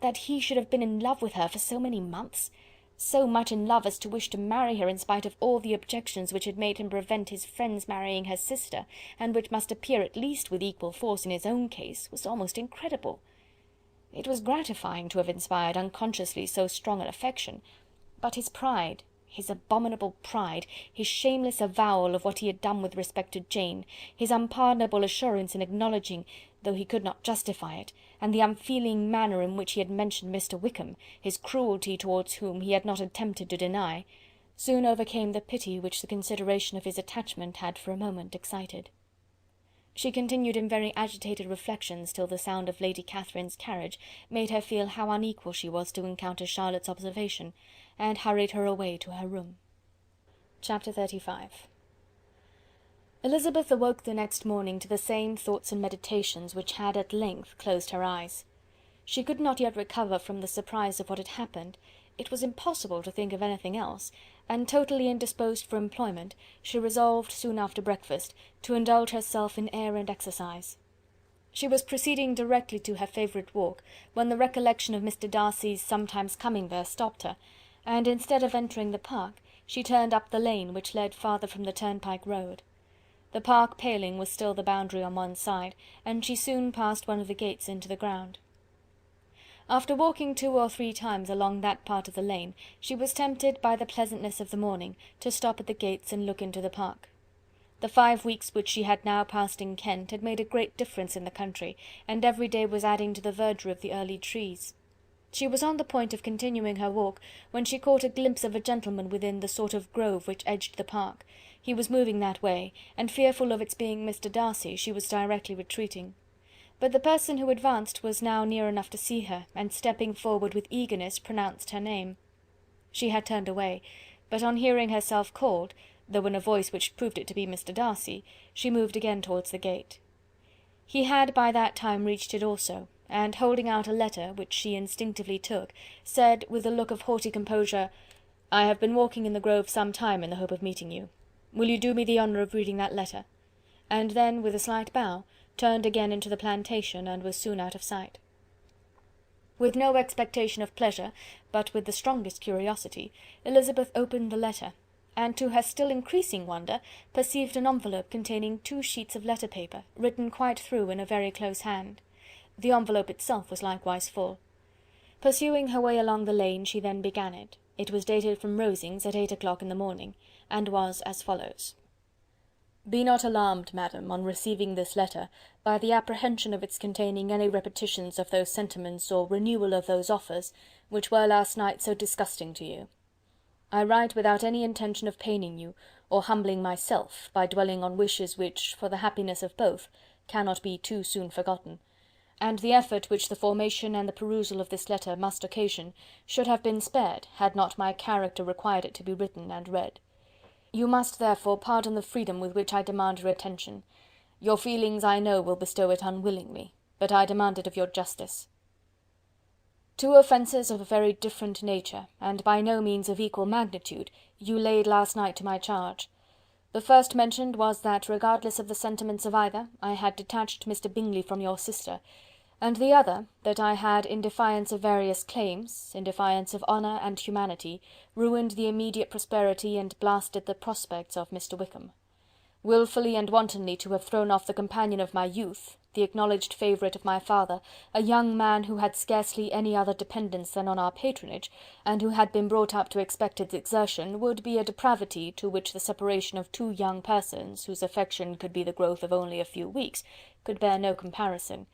That he should have been in love with her for so many months! So much in love as to wish to marry her in spite of all the objections which had made him prevent his friends marrying her sister, and which must appear at least with equal force in his own case, was almost incredible. It was gratifying to have inspired unconsciously so strong an affection, but his pride, his abominable pride, his shameless avowal of what he had done with respect to Jane, his unpardonable assurance in acknowledging, though he could not justify it, and the unfeeling manner in which he had mentioned Mr. Wickham, his cruelty towards whom he had not attempted to deny, soon overcame the pity which the consideration of his attachment had for a moment excited. She continued in very agitated reflections till the sound of Lady Catherine's carriage made her feel how unequal she was to encounter Charlotte's observation, and hurried her away to her room. Chapter 35. Elizabeth awoke the next morning to the same thoughts and meditations which had at length closed her eyes. She could not yet recover from the surprise of what had happened. It was impossible to think of anything else, and totally indisposed for employment, she resolved, soon after breakfast, to indulge herself in air and exercise. She was proceeding directly to her favourite walk, when the recollection of Mr. Darcy's sometimes coming there stopped her, and instead of entering the park, she turned up the lane which led farther from the turnpike road. The park paling was still the boundary on one side, and she soon passed one of the gates into the ground. After walking 2 or 3 times along that part of the lane, she was tempted by the pleasantness of the morning to stop at the gates and look into the park. The 5 weeks which she had now passed in Kent had made a great difference in the country, and every day was adding to the verdure of the early trees. She was on the point of continuing her walk, when she caught a glimpse of a gentleman within the sort of grove which edged the park. He was moving that way, and fearful of its being Mr. Darcy, she was directly retreating. But the person who advanced was now near enough to see her, and stepping forward with eagerness, pronounced her name. She had turned away, but on hearing herself called, though in a voice which proved it to be Mr. Darcy, she moved again towards the gate. He had by that time reached it also, and holding out a letter, which she instinctively took, said, with a look of haughty composure, "I have been walking in the grove some time in the hope of meeting you. Will you do me the honour of reading that letter?" And then, with a slight bow, turned again into the plantation, and was soon out of sight. With no expectation of pleasure, but with the strongest curiosity, Elizabeth opened the letter, and to her still increasing wonder, perceived an envelope containing 2 sheets of letter paper, written quite through in a very close hand. The envelope itself was likewise full. Pursuing her way along the lane, she then began it. It was dated from Rosings at 8 o'clock in the morning, and was as follows: "Be not alarmed, madam, on receiving this letter, by the apprehension of its containing any repetitions of those sentiments or renewal of those offers which were last night so disgusting to you. I write without any intention of paining you, or humbling myself, by dwelling on wishes which, for the happiness of both, cannot be too soon forgotten, and the effort which the formation and the perusal of this letter must occasion should have been spared had not my character required it to be written and read. You must therefore pardon the freedom with which I demand your attention. Your feelings I know will bestow it unwillingly, but I demand it of your justice. Two offences of a very different nature, and by no means of equal magnitude, you laid last night to my charge. The first mentioned was that, regardless of the sentiments of either, I had detached Mr. Bingley from your sister, and the other, that I had, in defiance of various claims, in defiance of honour and humanity, ruined the immediate prosperity and blasted the prospects of Mr. Wickham. Wilfully and wantonly to have thrown off the companion of my youth, the acknowledged favourite of my father, a young man who had scarcely any other dependence than on our patronage, and who had been brought up to expect its exertion, would be a depravity to which the separation of two young persons, whose affection could be the growth of only a few weeks, could bear no comparison.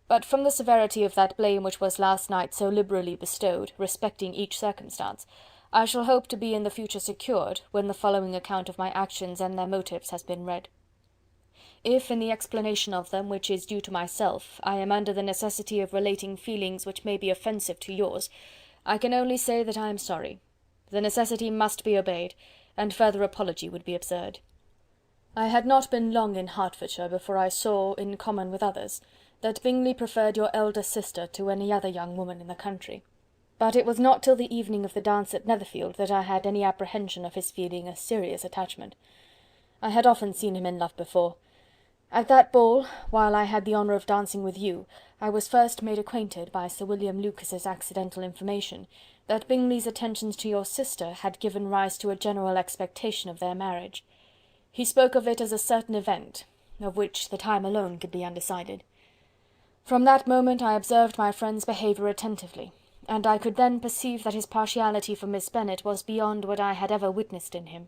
But from the severity of that blame which was last night so liberally bestowed, respecting each circumstance, I shall hope to be in the future secured, when the following account of my actions and their motives has been read. If, in the explanation of them, which is due to myself, I am under the necessity of relating feelings which may be offensive to yours, I can only say that I am sorry. The necessity must be obeyed, and further apology would be absurd. I had not been long in Hertfordshire before I saw, in common with others, that Bingley preferred your elder sister to any other young woman in the country. But it was not till the evening of the dance at Netherfield that I had any apprehension of his feeling a serious attachment. I had often seen him in love before. At that ball, while I had the honour of dancing with you, I was first made acquainted, by Sir William Lucas's accidental information, that Bingley's attentions to your sister had given rise to a general expectation of their marriage. He spoke of it as a certain event, of which the time alone could be undecided. From that moment I observed my friend's behaviour attentively, and I could then perceive that his partiality for Miss Bennet was beyond what I had ever witnessed in him.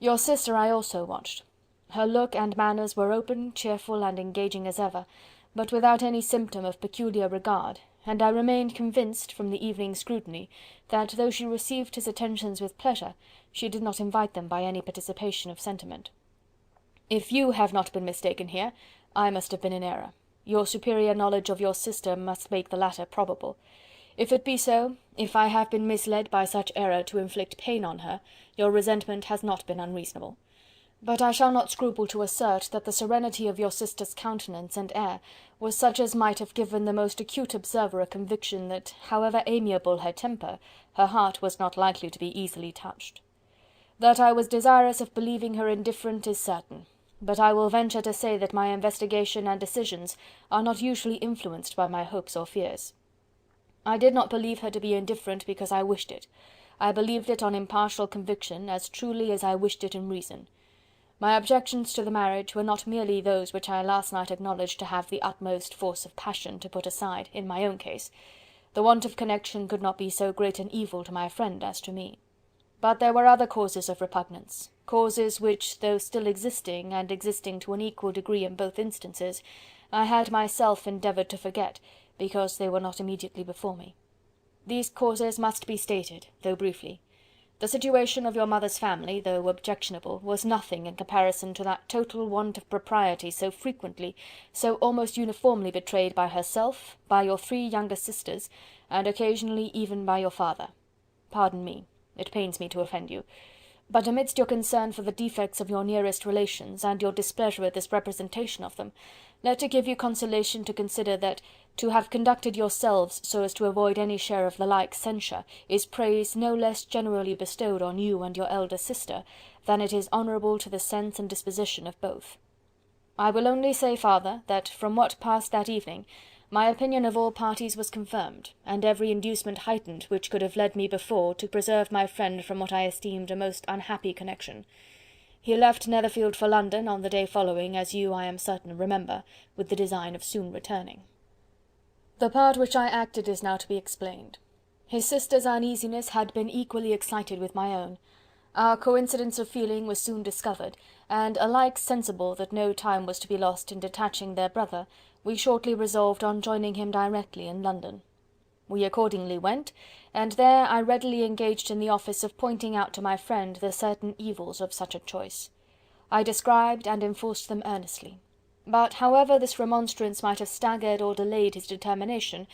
Your sister I also watched. Her look and manners were open, cheerful, and engaging as ever, but without any symptom of peculiar regard, and I remained convinced, from the evening's scrutiny, that though she received his attentions with pleasure, she did not invite them by any participation of sentiment. If you have not been mistaken here, I must have been in error. Your superior knowledge of your sister must make the latter probable. If it be so, if I have been misled by such error to inflict pain on her, your resentment has not been unreasonable. But I shall not scruple to assert that the serenity of your sister's countenance and air was such as might have given the most acute observer a conviction that, however amiable her temper, her heart was not likely to be easily touched. That I was desirous of believing her indifferent is certain, but I will venture to say that my investigation and decisions are not usually influenced by my hopes or fears. I did not believe her to be indifferent because I wished it. I believed it on impartial conviction as truly as I wished it in reason. My objections to the marriage were not merely those which I last night acknowledged to have the utmost force of passion to put aside, in my own case. The want of connection could not be so great an evil to my friend as to me. But there were other causes of repugnance, causes which, though still existing, and existing to an equal degree in both instances, I had myself endeavoured to forget, because they were not immediately before me. These causes must be stated, though briefly. The situation of your mother's family, though objectionable, was nothing in comparison to that total want of propriety so frequently, so almost uniformly betrayed by herself, by your 3 younger sisters, and occasionally even by your father. Pardon me, it pains me to offend you, but amidst your concern for the defects of your nearest relations, and your displeasure at this representation of them, let it give you consolation to consider that to have conducted yourselves so as to avoid any share of the like censure is praise no less generally bestowed on you and your elder sister than it is honourable to the sense and disposition of both. I will only say farther, that from what passed that evening, my opinion of all parties was confirmed, and every inducement heightened which could have led me before to preserve my friend from what I esteemed a most unhappy connection. He left Netherfield for London on the day following, as you, I am certain, remember, with the design of soon returning. The part which I acted is now to be explained. His sister's uneasiness had been equally excited with my own. Our coincidence of feeling was soon discovered, and, alike sensible that no time was to be lost in detaching their brother, we shortly resolved on joining him directly in London. We accordingly went, and there I readily engaged in the office of pointing out to my friend the certain evils of such a choice. I described and enforced them earnestly. But however this remonstrance might have staggered or delayed his determination,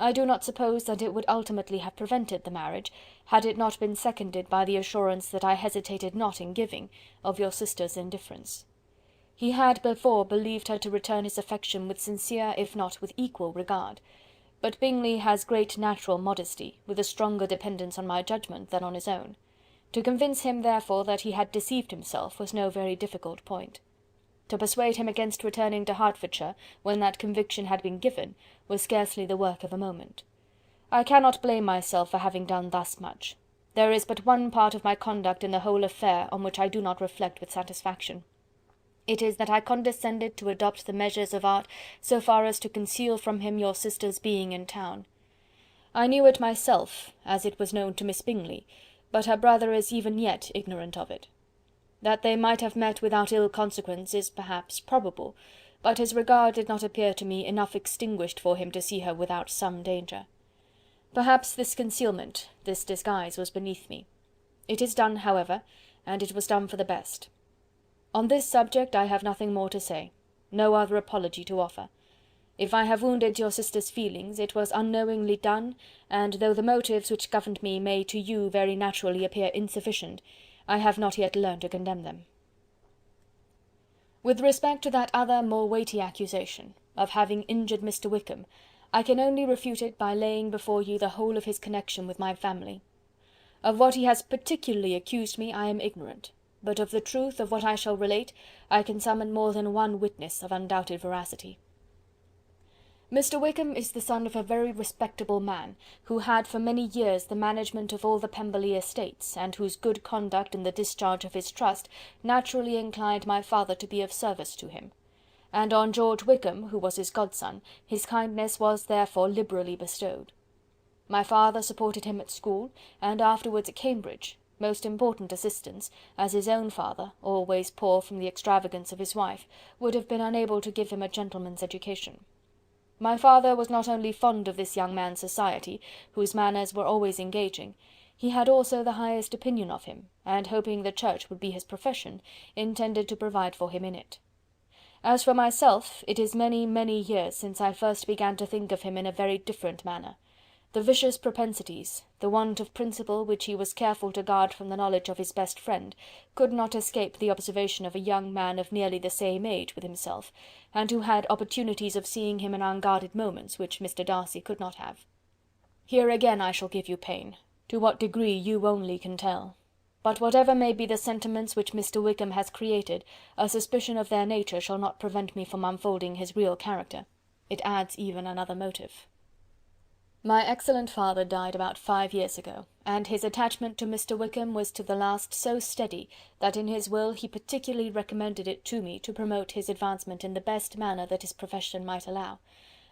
I do not suppose that it would ultimately have prevented the marriage, had it not been seconded by the assurance that I hesitated not in giving, of your sister's indifference. He had before believed her to return his affection with sincere, if not with equal regard. But Bingley has great natural modesty, with a stronger dependence on my judgment than on his own. To convince him, therefore, that he had deceived himself was no very difficult point. To persuade him against returning to Hertfordshire, when that conviction had been given, was scarcely the work of a moment. I cannot blame myself for having done thus much. There is but one part of my conduct in the whole affair on which I do not reflect with satisfaction. It is that I condescended to adopt the measures of art so far as to conceal from him your sister's being in town. I knew it myself, as it was known to Miss Bingley, but her brother is even yet ignorant of it. That they might have met without ill consequence is perhaps probable, but his regard did not appear to me enough extinguished for him to see her without some danger. Perhaps this concealment, this disguise, was beneath me. It is done, however, and it was done for the best. On this subject I have nothing more to say, no other apology to offer. If I have wounded your sister's feelings, it was unknowingly done, and though the motives which governed me may to you very naturally appear insufficient, I have not yet learned to condemn them. With respect to that other more weighty accusation, of having injured Mr. Wickham, I can only refute it by laying before you the whole of his connection with my family. Of what he has particularly accused me I am ignorant, but of the truth of what I shall relate I can summon more than one witness of undoubted veracity. Mr. Wickham is the son of a very respectable man, who had for many years the management of all the Pemberley estates, and whose good conduct in the discharge of his trust naturally inclined my father to be of service to him. And on George Wickham, who was his godson, his kindness was therefore liberally bestowed. My father supported him at school, and afterwards at Cambridge, most important assistance, as his own father, always poor from the extravagance of his wife, would have been unable to give him a gentleman's education. My father was not only fond of this young man's society, whose manners were always engaging, he had also the highest opinion of him, and hoping the church would be his profession, intended to provide for him in it. As for myself, it is many, many years since I first began to think of him in a very different manner. The vicious propensities, the want of principle which he was careful to guard from the knowledge of his best friend, could not escape the observation of a young man of nearly the same age with himself, and who had opportunities of seeing him in unguarded moments, which Mr. Darcy could not have. Here again I shall give you pain, to what degree you only can tell. But whatever may be the sentiments which Mr. Wickham has created, a suspicion of their nature shall not prevent me from unfolding his real character. It adds even another motive. My excellent father died about 5 years ago, and his attachment to Mr. Wickham was to the last so steady, that in his will he particularly recommended it to me to promote his advancement in the best manner that his profession might allow,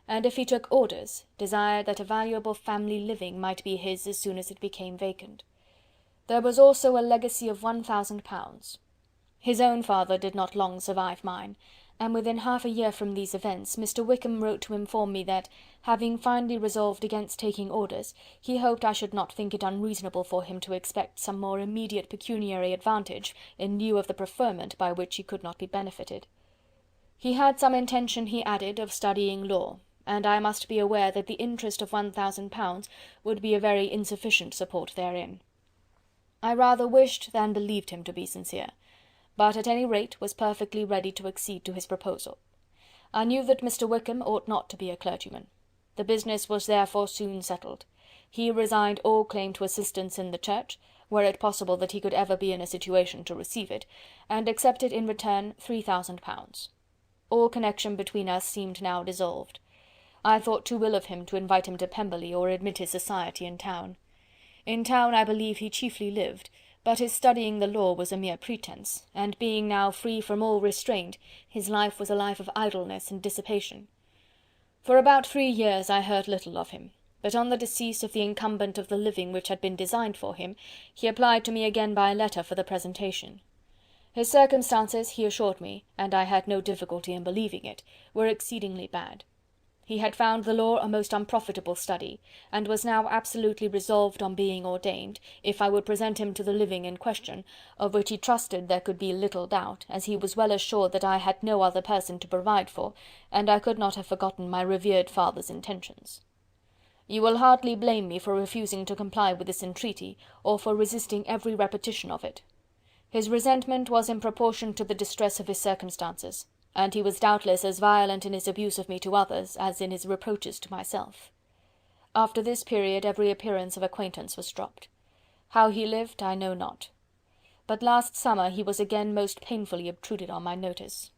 and if he took orders, desired that a valuable family living might be his as soon as it became vacant. There was also a legacy of £1000. His own father did not long survive mine, and within half a year from these events, Mr. Wickham wrote to inform me that, having finally resolved against taking orders, he hoped I should not think it unreasonable for him to expect some more immediate pecuniary advantage in lieu of the preferment by which he could not be benefited. He had some intention, he added, of studying law, and I must be aware that the interest of £1000 would be a very insufficient support therein. I rather wished than believed him to be sincere, but at any rate was perfectly ready to accede to his proposal. I knew that Mr. Wickham ought not to be a clergyman. The business was therefore soon settled. He resigned all claim to assistance in the church, were it possible that he could ever be in a situation to receive it, and accepted in return £3000. All connection between us seemed now dissolved. I thought too ill of him to invite him to Pemberley or admit his society in town. In town I believe he chiefly lived, but his studying the law was a mere pretence, and being now free from all restraint, his life was a life of idleness and dissipation. For about 3 years I heard little of him, but on the decease of the incumbent of the living which had been designed for him, he applied to me again by letter for the presentation. His circumstances, he assured me, and I had no difficulty in believing it, were exceedingly bad. He had found the law a most unprofitable study, and was now absolutely resolved on being ordained, if I would present him to the living in question, of which he trusted there could be little doubt, as he was well assured that I had no other person to provide for, and I could not have forgotten my revered father's intentions. You will hardly blame me for refusing to comply with this entreaty, or for resisting every repetition of it. His resentment was in proportion to the distress of his circumstances, and he was doubtless as violent in his abuse of me to others as in his reproaches to myself. After this period every appearance of acquaintance was dropped. How he lived I know not. But last summer he was again most painfully obtruded on my notice.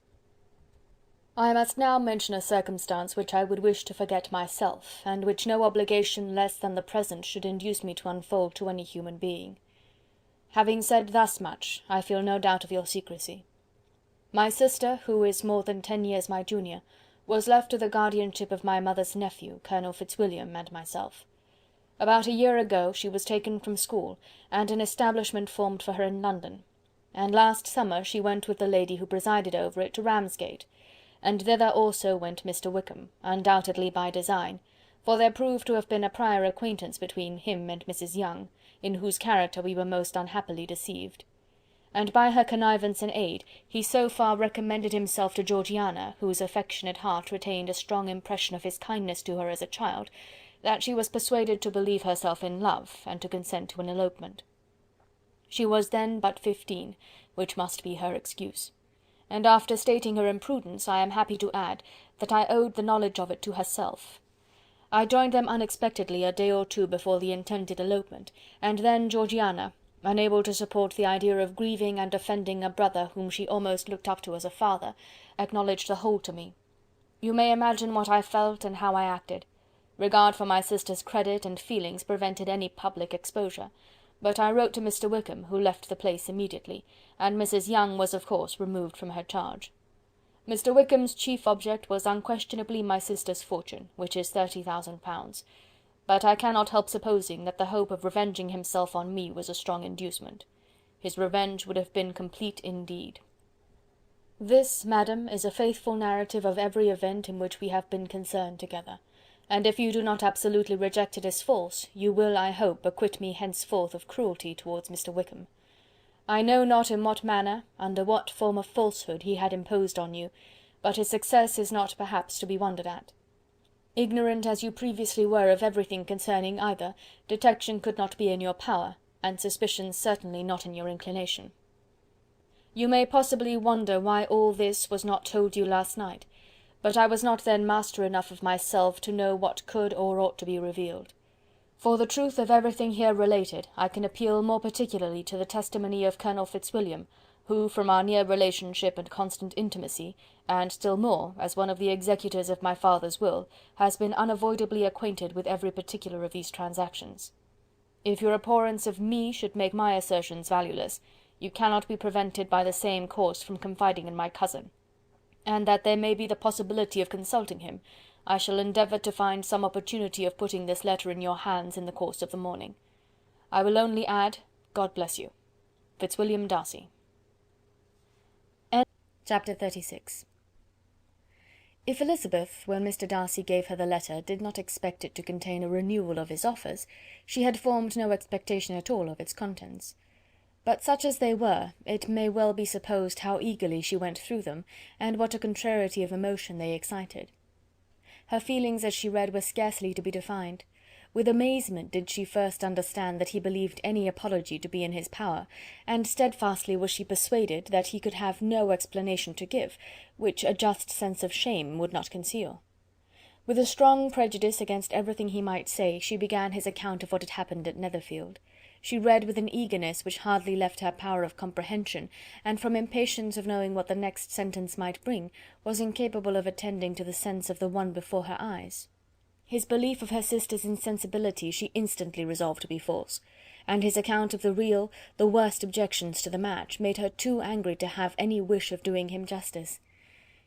I must now mention a circumstance which I would wish to forget myself, and which no obligation less than the present should induce me to unfold to any human being. Having said thus much, I feel no doubt of your secrecy. My sister, who is more than 10 years my junior, was left to the guardianship of my mother's nephew, Colonel Fitzwilliam, and myself. About a year ago she was taken from school, and an establishment formed for her in London, and last summer she went with the lady who presided over it to Ramsgate, and thither also went Mr. Wickham, undoubtedly by design, for there proved to have been a prior acquaintance between him and Mrs. Young, in whose character we were most unhappily deceived. And by her connivance and aid, he so far recommended himself to Georgiana, whose affectionate heart retained a strong impression of his kindness to her as a child, that she was persuaded to believe herself in love, and to consent to an elopement. She was then but 15, which must be her excuse, and after stating her imprudence, I am happy to add, that I owed the knowledge of it to herself. I joined them unexpectedly a day or two before the intended elopement, and then Georgiana, unable to support the idea of grieving and offending a brother whom she almost looked up to as a father, acknowledged the whole to me. You may imagine what I felt and how I acted. Regard for my sister's credit and feelings prevented any public exposure, but I wrote to Mr. Wickham, who left the place immediately, and Mrs. Young was of course removed from her charge. Mr. Wickham's chief object was unquestionably my sister's fortune, which is £30,000, but I cannot help supposing that the hope of revenging himself on me was a strong inducement. His revenge would have been complete indeed. This, madam, is a faithful narrative of every event in which we have been concerned together, and if you do not absolutely reject it as false, you will, I hope, acquit me henceforth of cruelty towards Mr. Wickham. I know not in what manner, under what form of falsehood he had imposed on you, but his success is not perhaps to be wondered at. Ignorant as you previously were of everything concerning either, detection could not be in your power, and suspicion certainly not in your inclination. You may possibly wonder why all this was not told you last night, but I was not then master enough of myself to know what could or ought to be revealed. For the truth of everything here related, I can appeal more particularly to the testimony of Colonel Fitzwilliam, who, from our near relationship and constant intimacy, and still more, as one of the executors of my father's will, has been unavoidably acquainted with every particular of these transactions. If your abhorrence of me should make my assertions valueless, you cannot be prevented by the same course from confiding in my cousin, and that there may be the possibility of consulting him, I shall endeavour to find some opportunity of putting this letter in your hands in the course of the morning. I will only add, God bless you. Fitzwilliam Darcy. Chapter 36. If Elizabeth, when Mr. Darcy gave her the letter, did not expect it to contain a renewal of his offers, she had formed no expectation at all of its contents. But such as they were, it may well be supposed how eagerly she went through them, and what a contrariety of emotion they excited. Her feelings as she read were scarcely to be defined. With amazement did she first understand that he believed any apology to be in his power, and steadfastly was she persuaded that he could have no explanation to give, which a just sense of shame would not conceal. With a strong prejudice against everything he might say, she began his account of what had happened at Netherfield. She read with an eagerness which hardly left her power of comprehension, and from impatience of knowing what the next sentence might bring, was incapable of attending to the sense of the one before her eyes. His belief of her sister's insensibility she instantly resolved to be false, and his account of the real, the worst objections to the match, made her too angry to have any wish of doing him justice.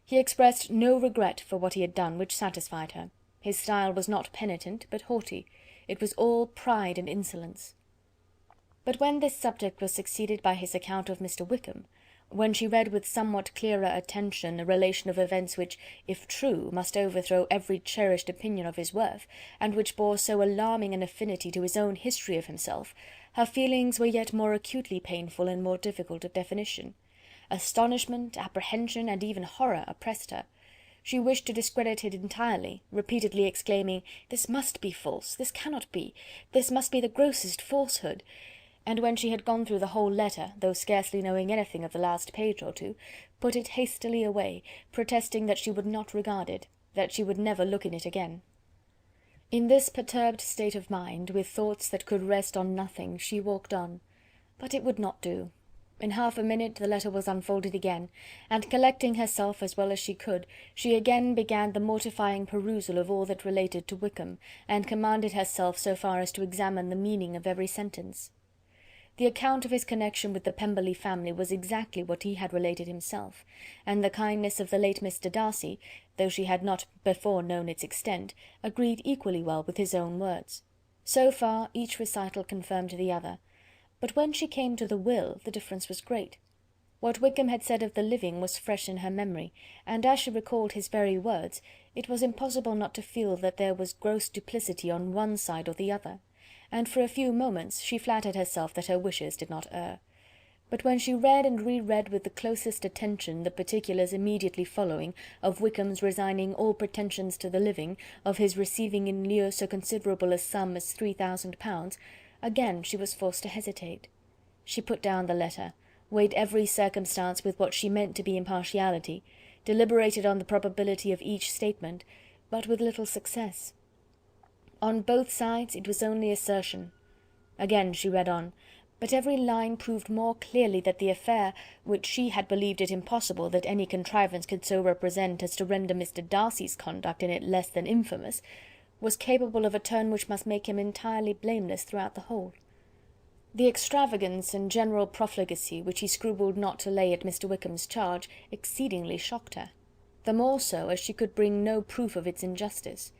He expressed no regret for what he had done, which satisfied her. His style was not penitent, but haughty. It was all pride and insolence. But when this subject was succeeded by his account of Mr. Wickham, When she read with somewhat clearer attention a relation of events which, if true, must overthrow every cherished opinion of his worth, and which bore so alarming an affinity to his own history of himself, her feelings were yet more acutely painful and more difficult of definition. Astonishment, apprehension, and even horror oppressed her. She wished to discredit it entirely, repeatedly exclaiming, "This must be false, this cannot be, this must be the grossest falsehood," and when she had gone through the whole letter, though scarcely knowing anything of the last page or two, put it hastily away, protesting that she would not regard it, that she would never look in it again. In this perturbed state of mind, with thoughts that could rest on nothing, she walked on. But it would not do. In half a minute the letter was unfolded again, and collecting herself as well as she could, she again began the mortifying perusal of all that related to Wickham, and commanded herself so far as to examine the meaning of every sentence. The account of his connection with the Pemberley family was exactly what he had related himself, and the kindness of the late Mr. Darcy, though she had not before known its extent, agreed equally well with his own words. So far each recital confirmed the other, but when she came to the will the difference was great. What Wickham had said of the living was fresh in her memory, and as she recalled his very words, it was impossible not to feel that there was gross duplicity on one side or the other, and for a few moments she flattered herself that her wishes did not err. But when she read and re-read with the closest attention the particulars immediately following, of Wickham's resigning all pretensions to the living, of his receiving in lieu so considerable a sum as £3000, again she was forced to hesitate. She put down the letter, weighed every circumstance with what she meant to be impartiality, deliberated on the probability of each statement, but with little success. On both sides it was only assertion. Again she read on, but every line proved more clearly that the affair, which she had believed it impossible that any contrivance could so represent as to render Mr. Darcy's conduct in it less than infamous, was capable of a turn which must make him entirely blameless throughout the whole. The extravagance and general profligacy which he scrupled not to lay at Mr. Wickham's charge exceedingly shocked her, the more so as she could bring no proof of its injustice.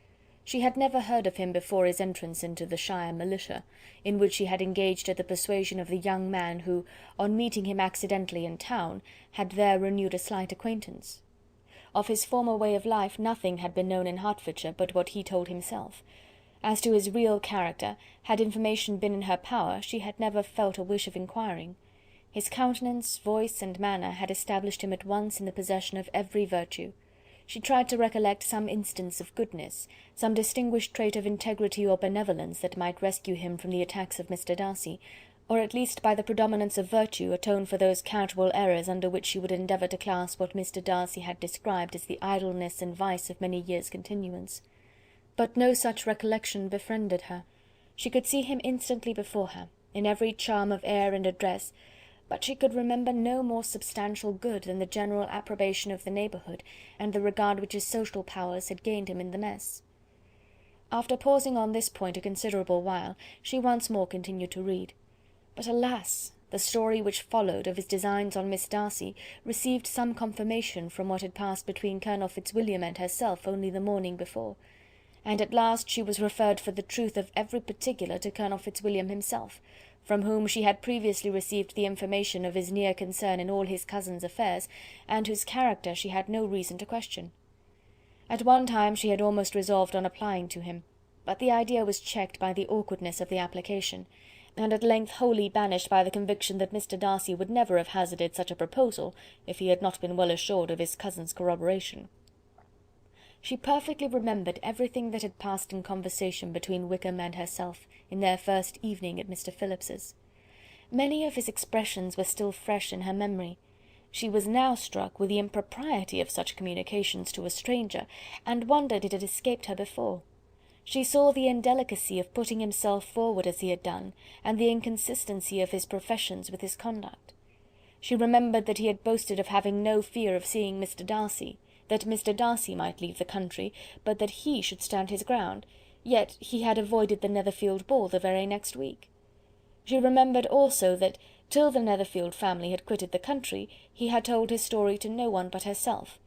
She had never heard of him before his entrance into the shire militia, in which he had engaged at the persuasion of the young man who, on meeting him accidentally in town, had there renewed a slight acquaintance. Of his former way of life nothing had been known in Hertfordshire but what he told himself. As to his real character, had information been in her power, she had never felt a wish of inquiring. His countenance, voice, and manner had established him at once in the possession of every virtue. She tried to recollect some instance of goodness, some distinguished trait of integrity or benevolence that might rescue him from the attacks of Mr. Darcy, or at least by the predominance of virtue atone for those charitable errors under which she would endeavour to class what Mr. Darcy had described as the idleness and vice of many years' continuance. But no such recollection befriended her. She could see him instantly before her, in every charm of air and address, but she could remember no more substantial good than the general approbation of the neighbourhood, and the regard which his social powers had gained him in the mess. After pausing on this point a considerable while, she once more continued to read. But alas! the story which followed of his designs on Miss Darcy received some confirmation from what had passed between Colonel Fitzwilliam and herself only the morning before, and at last she was referred for the truth of every particular to Colonel Fitzwilliam himself, from whom she had previously received the information of his near concern in all his cousin's affairs, and whose character she had no reason to question. At one time she had almost resolved on applying to him, but the idea was checked by the awkwardness of the application, and at length wholly banished by the conviction that Mr. Darcy would never have hazarded such a proposal if he had not been well assured of his cousin's corroboration. She perfectly remembered everything that had passed in conversation between Wickham and herself in their first evening at Mr. Phillips's. Many of his expressions were still fresh in her memory. She was now struck with the impropriety of such communications to a stranger, and wondered it had escaped her before. She saw the indelicacy of putting himself forward as he had done, and the inconsistency of his professions with his conduct. She remembered that he had boasted of having no fear of seeing Mr. Darcy, that Mr. Darcy might leave the country, but that he should stand his ground, yet he had avoided the Netherfield ball the very next week. She remembered also that, till the Netherfield family had quitted the country, he had told his story to no one but herself,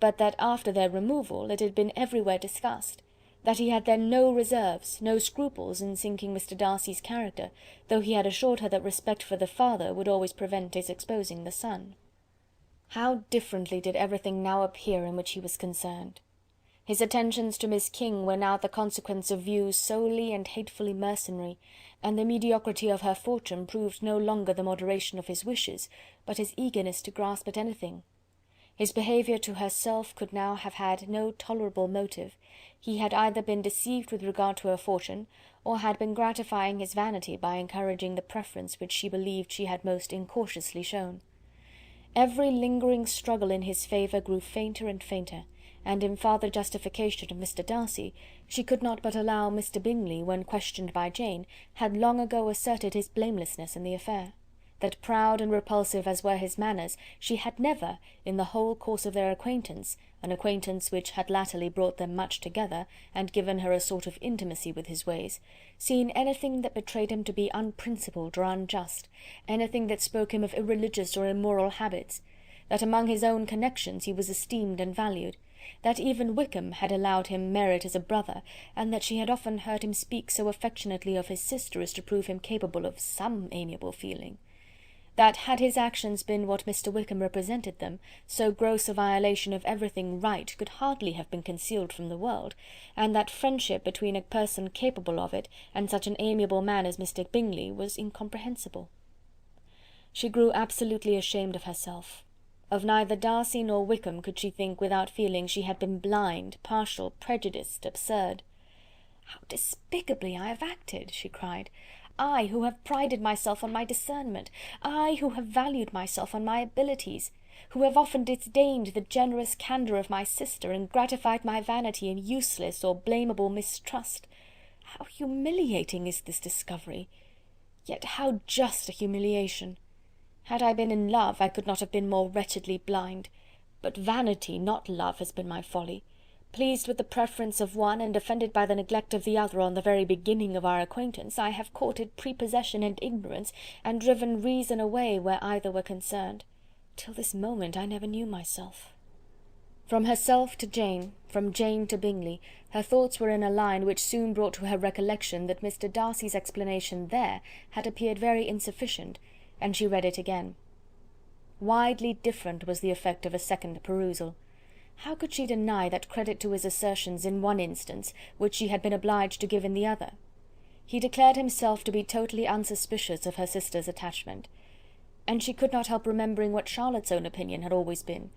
but that after their removal it had been everywhere discussed, that he had then no reserves, no scruples in sinking Mr. Darcy's character, though he had assured her that respect for the father would always prevent his exposing the son. How differently did everything now appear in which he was concerned! His attentions to Miss King were now the consequence of views solely and hatefully mercenary, and the mediocrity of her fortune proved no longer the moderation of his wishes, but his eagerness to grasp at anything. His behaviour to herself could now have had no tolerable motive. He had either been deceived with regard to her fortune, or had been gratifying his vanity by encouraging the preference which she believed she had most incautiously shown. Every lingering struggle in his favour grew fainter and fainter, and in farther justification of Mr. Darcy, she could not but allow Mr. Bingley, when questioned by Jane, had long ago asserted his blamelessness in the affair. That proud and repulsive as were his manners, she had never, in the whole course of their acquaintance, an acquaintance which had latterly brought them much together, and given her a sort of intimacy with his ways, seen anything that betrayed him to be unprincipled or unjust, anything that spoke him of irreligious or immoral habits; that among his own connections he was esteemed and valued; that even Wickham had allowed him merit as a brother, and that she had often heard him speak so affectionately of his sister as to prove him capable of some amiable feeling; that, had his actions been what Mr. Wickham represented them, so gross a violation of everything right could hardly have been concealed from the world, and that friendship between a person capable of it and such an amiable man as Mr. Bingley was incomprehensible. She grew absolutely ashamed of herself. Of neither Darcy nor Wickham could she think without feeling she had been blind, partial, prejudiced, absurd. "How despicably I have acted!" she cried. "I, who have prided myself on my discernment, I, who have valued myself on my abilities, who have often disdained the generous candour of my sister, and gratified my vanity in useless or blameable mistrust. How humiliating is this discovery! Yet how just a humiliation! Had I been in love, I could not have been more wretchedly blind. But vanity, not love, has been my folly. Pleased with the preference of one, and offended by the neglect of the other on the very beginning of our acquaintance, I have courted prepossession and ignorance, and driven reason away where either were concerned. Till this moment I never knew myself." From herself to Jane, from Jane to Bingley, her thoughts were in a line which soon brought to her recollection that Mr. Darcy's explanation there had appeared very insufficient, and she read it again. Widely different was the effect of a second perusal. How could she deny that credit to his assertions in one instance, which she had been obliged to give in the other? He declared himself to be totally unsuspicious of her sister's attachment, and she could not help remembering what Charlotte's own opinion had always been.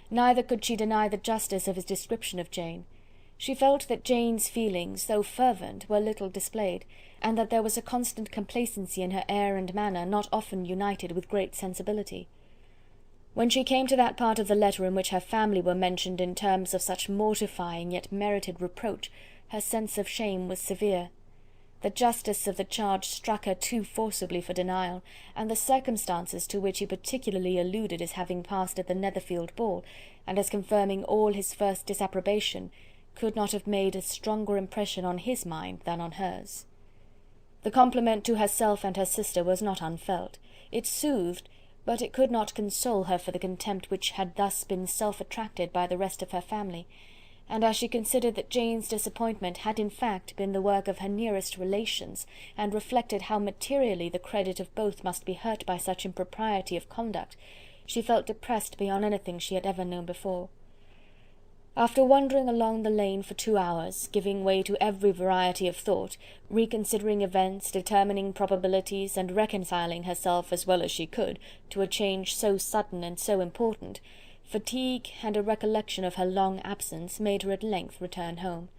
Neither could she deny the justice of his description of Jane. She felt that Jane's feelings, though fervent, were little displayed, and that there was a constant complacency in her air and manner not often united with great sensibility. When she came to that part of the letter in which her family were mentioned in terms of such mortifying yet merited reproach, her sense of shame was severe. The justice of the charge struck her too forcibly for denial, and the circumstances to which he particularly alluded as having passed at the Netherfield ball, and as confirming all his first disapprobation, could not have made a stronger impression on his mind than on hers. The compliment to herself and her sister was not unfelt. It soothed, but it could not console her for the contempt which had thus been self-attracted by the rest of her family, and as she considered that Jane's disappointment had in fact been the work of her nearest relations, and reflected how materially the credit of both must be hurt by such impropriety of conduct, she felt depressed beyond anything she had ever known before. After wandering along the lane for 2 hours, giving way to every variety of thought, reconsidering events, determining probabilities, and reconciling herself as well as she could to a change so sudden and so important, fatigue and a recollection of her long absence made her at length return home,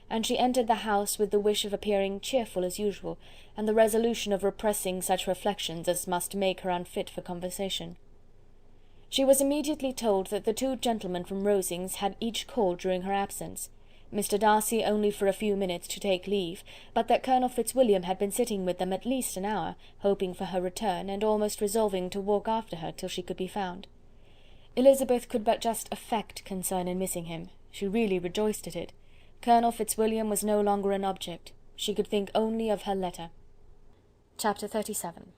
and she entered the house with the wish of appearing cheerful as usual, and the resolution of repressing such reflections as must make her unfit for conversation. She was immediately told that the 2 gentlemen from Rosings had each called during her absence, Mr. Darcy only for a few minutes to take leave, but that Colonel Fitzwilliam had been sitting with them at least an hour, hoping for her return, and almost resolving to walk after her till she could be found. Elizabeth could but just affect concern in missing him. She really rejoiced at it. Colonel Fitzwilliam was no longer an object. She could think only of her letter. Chapter 37.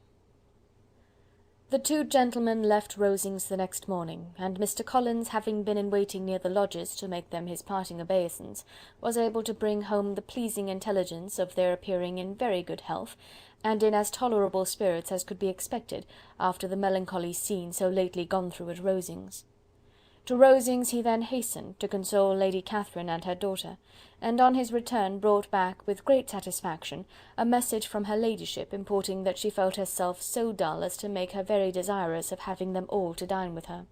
The 2 gentlemen left Rosings the next morning, and Mr. Collins, having been in waiting near the lodges to make them his parting obeisance, was able to bring home the pleasing intelligence of their appearing in very good health, and in as tolerable spirits as could be expected after the melancholy scene so lately gone through at Rosings. To Rosings he then hastened, to console Lady Catherine and her daughter, and on his return brought back, with great satisfaction, a message from her ladyship, importing that she felt herself so dull as to make her very desirous of having them all to dine with her.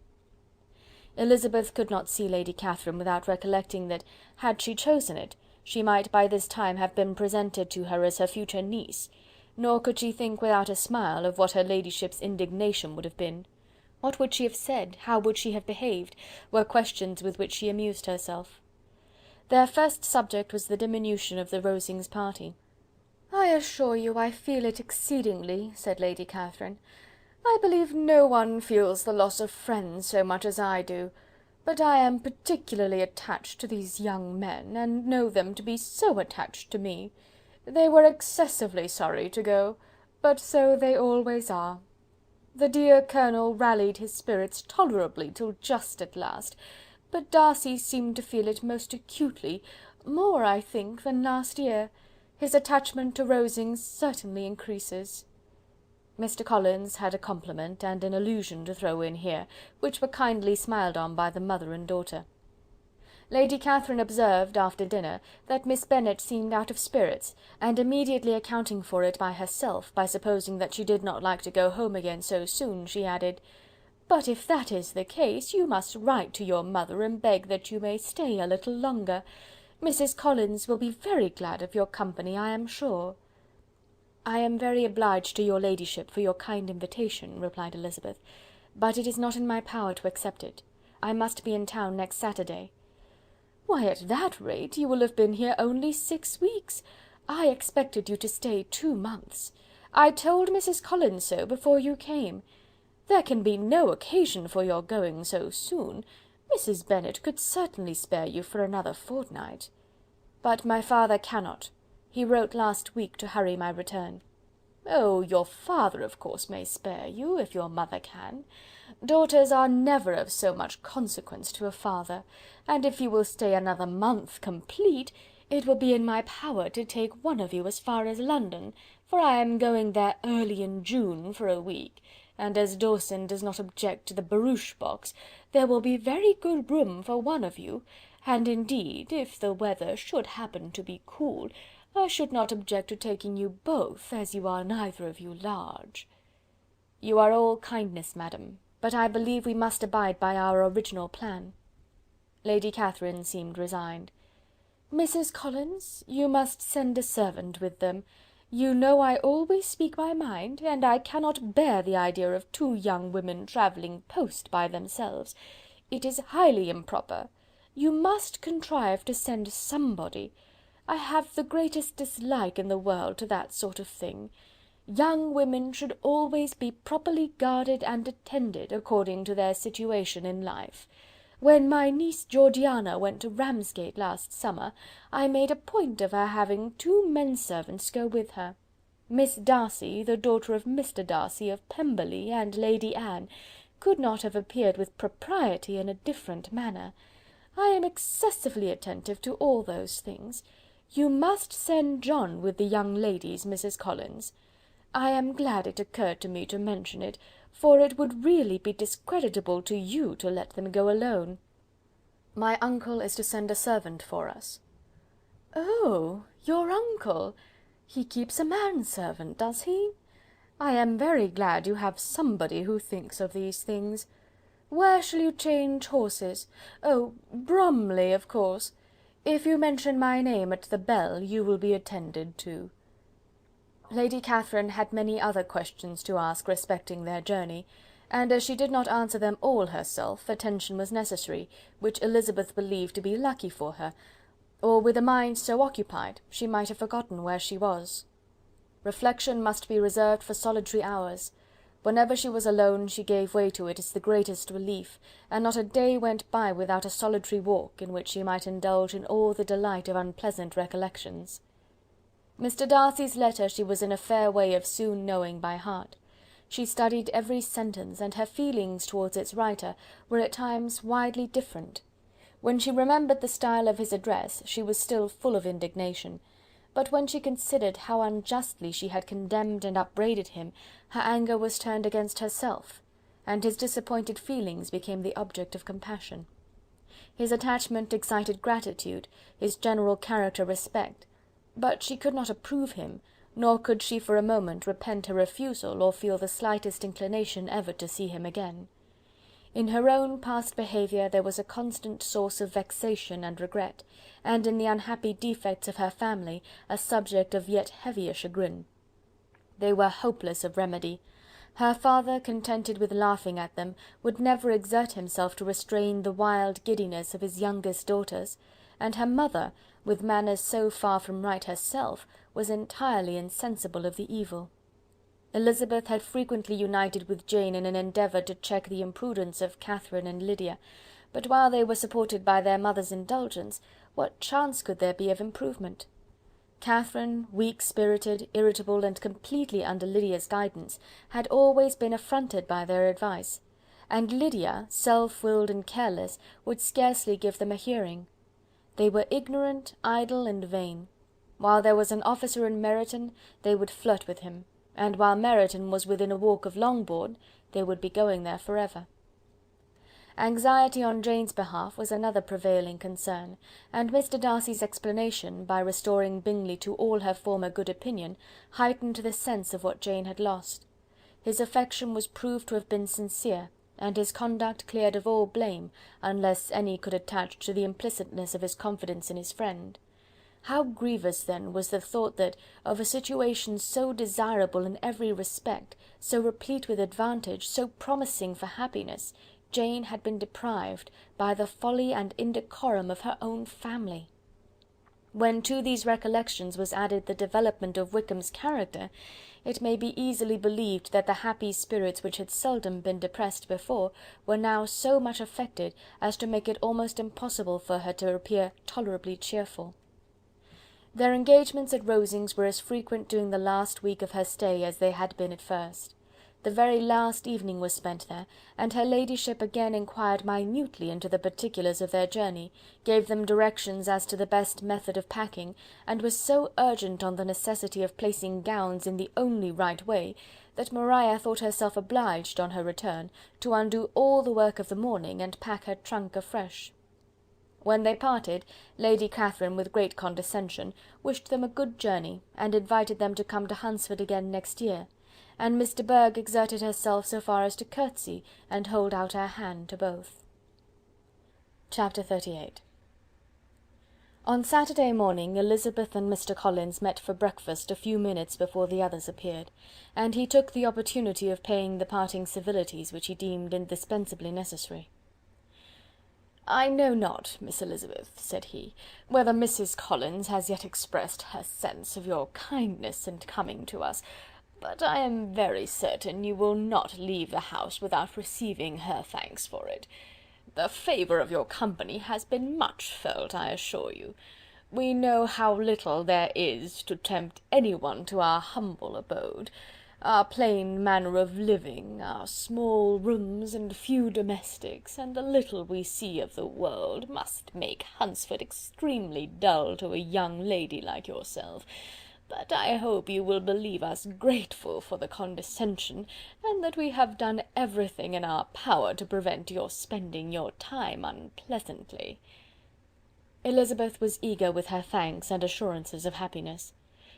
Elizabeth could not see Lady Catherine without recollecting that, had she chosen it, she might by this time have been presented to her as her future niece, nor could she think without a smile of what her ladyship's indignation would have been. What would she have said, how would she have behaved, were questions with which she amused herself. Their first subject was the diminution of the Rosings party. "I assure you I feel it exceedingly," said Lady Catherine. "I believe no one feels the loss of friends so much as I do, but I am particularly attached to these young men, and know them to be so attached to me. They were excessively sorry to go, but so they always are. The dear Colonel rallied his spirits tolerably till just at last, but Darcy seemed to feel it most acutely, more, I think, than last year. His attachment to Rosings certainly increases." Mr. Collins had a compliment and an allusion to throw in here, which were kindly smiled on by the mother and daughter. Lady Catherine observed, after dinner, that Miss Bennet seemed out of spirits, and immediately accounting for it by herself, by supposing that she did not like to go home again so soon, she added, "But if that is the case, you must write to your mother and beg that you may stay a little longer. Mrs. Collins will be very glad of your company, I am sure." "I am very obliged to your ladyship for your kind invitation," replied Elizabeth, "but it is not in my power to accept it. I must be in town next Saturday." "Why, at that rate, you will have been here only 6 weeks. I expected you to stay 2 months. I told Mrs. Collins so before you came. There can be no occasion for your going so soon. Mrs. Bennet could certainly spare you for another fortnight." "But my father cannot. He wrote last week to hurry my return." "Oh, your father, of course, may spare you, if your mother can. Daughters are never of so much consequence to a father, and if you will stay another month complete, it will be in my power to take one of you as far as London, for I am going there early in June for a week, and as Dawson does not object to the barouche box, there will be very good room for one of you, and indeed, if the weather should happen to be cool, I should not object to taking you both, as you are neither of you large." "You are all kindness, madam, but I believe we must abide by our original plan." Lady Catherine seemed resigned. "Mrs. Collins, you must send a servant with them. You know I always speak my mind, and I cannot bear the idea of 2 young women travelling post by themselves. It is highly improper. You must contrive to send somebody. I have the greatest dislike in the world to that sort of thing. Young women should always be properly guarded and attended, according to their situation in life. When my niece Georgiana went to Ramsgate last summer, I made a point of her having 2 men-servants go with her. Miss Darcy, the daughter of Mr. Darcy of Pemberley, and Lady Anne, could not have appeared with propriety in a different manner. I am excessively attentive to all those things. You must send John with the young ladies, Mrs. Collins. I am glad it occurred to me to mention it, for it would really be discreditable to you to let them go alone." "My uncle is to send a servant for us." "Oh, your uncle! He keeps a manservant, does he? I am very glad you have somebody who thinks of these things. Where shall you change horses? Oh, Bromley, of course. If you mention my name at the bell, you will be attended to." Lady Catherine had many other questions to ask respecting their journey, and as she did not answer them all herself, attention was necessary, which Elizabeth believed to be lucky for her, or with a mind so occupied, she might have forgotten where she was. Reflection must be reserved for solitary hours. Whenever she was alone, she gave way to it as the greatest relief, and not a day went by without a solitary walk, in which she might indulge in all the delight of unpleasant recollections. Mr. Darcy's letter she was in a fair way of soon knowing by heart. She studied every sentence, and her feelings towards its writer were at times widely different. When she remembered the style of his address, she was still full of indignation, but when she considered how unjustly she had condemned and upbraided him, her anger was turned against herself. and his disappointed feelings became the object of compassion. His attachment excited gratitude, his general character respect, but she could not approve him, nor could she for a moment repent her refusal or feel the slightest inclination ever to see him again. In her own past behaviour there was a constant source of vexation and regret, and in the unhappy defects of her family a subject of yet heavier chagrin. They were hopeless of remedy. Her father, contented with laughing at them, would never exert himself to restrain the wild giddiness of his youngest daughters, and her mother, with manners so far from right herself, was entirely insensible of the evil. Elizabeth had frequently united with Jane in an endeavour to check the imprudence of Catherine and Lydia, but while they were supported by their mother's indulgence, what chance could there be of improvement? Catherine, weak-spirited, irritable, and completely under Lydia's guidance, had always been affronted by their advice, and Lydia, self-willed and careless, would scarcely give them a hearing. They were ignorant, idle, and vain. While there was an officer in Meryton, they would flirt with him, and while Meryton was within a walk of Longbourn, they would be going there for ever. Anxiety on Jane's behalf was another prevailing concern, and Mr. Darcy's explanation, by restoring Bingley to all her former good opinion, heightened the sense of what Jane had lost. His affection was proved to have been sincere, and his conduct cleared of all blame, unless any could attach to the implicitness of his confidence in his friend. How grievous, then, was the thought that, of a situation so desirable in every respect, so replete with advantage, so promising for happiness, Jane had been deprived by the folly and indecorum of her own family. When to these recollections was added the development of Wickham's character, it may be easily believed that the happy spirits which had seldom been depressed before were now so much affected as to make it almost impossible for her to appear tolerably cheerful. Their engagements at Rosings were as frequent during the last week of her stay as they had been at first. The very last evening was spent there, and her ladyship again inquired minutely into the particulars of their journey, gave them directions as to the best method of packing, and was so urgent on the necessity of placing gowns in the only right way, that Maria thought herself obliged, on her return, to undo all the work of the morning, and pack her trunk afresh. When they parted, Lady Catherine, with great condescension, wished them a good journey, and invited them to come to Hunsford again next year, and Miss de Bourgh exerted herself so far as to curtsy and hold out her hand to both. Chapter 38. On Saturday morning Elizabeth and Mr. Collins met for breakfast a few minutes before the others appeared, and he took the opportunity of paying the parting civilities which he deemed indispensably necessary. "I know not, Miss Elizabeth," said he, "whether Mrs. Collins has yet expressed her sense of your kindness in coming to us, but I am very certain you will not leave the house without receiving her thanks for it. The favour of your company has been much felt, I assure you. We know how little there is to tempt anyone to our humble abode. Our plain manner of living, our small rooms and few domestics, and the little we see of the world, must make Hunsford extremely dull to a young lady like yourself. But I hope you will believe us grateful for the condescension, and that we have done everything in our power to prevent your spending your time unpleasantly." Elizabeth was eager with her thanks and assurances of happiness.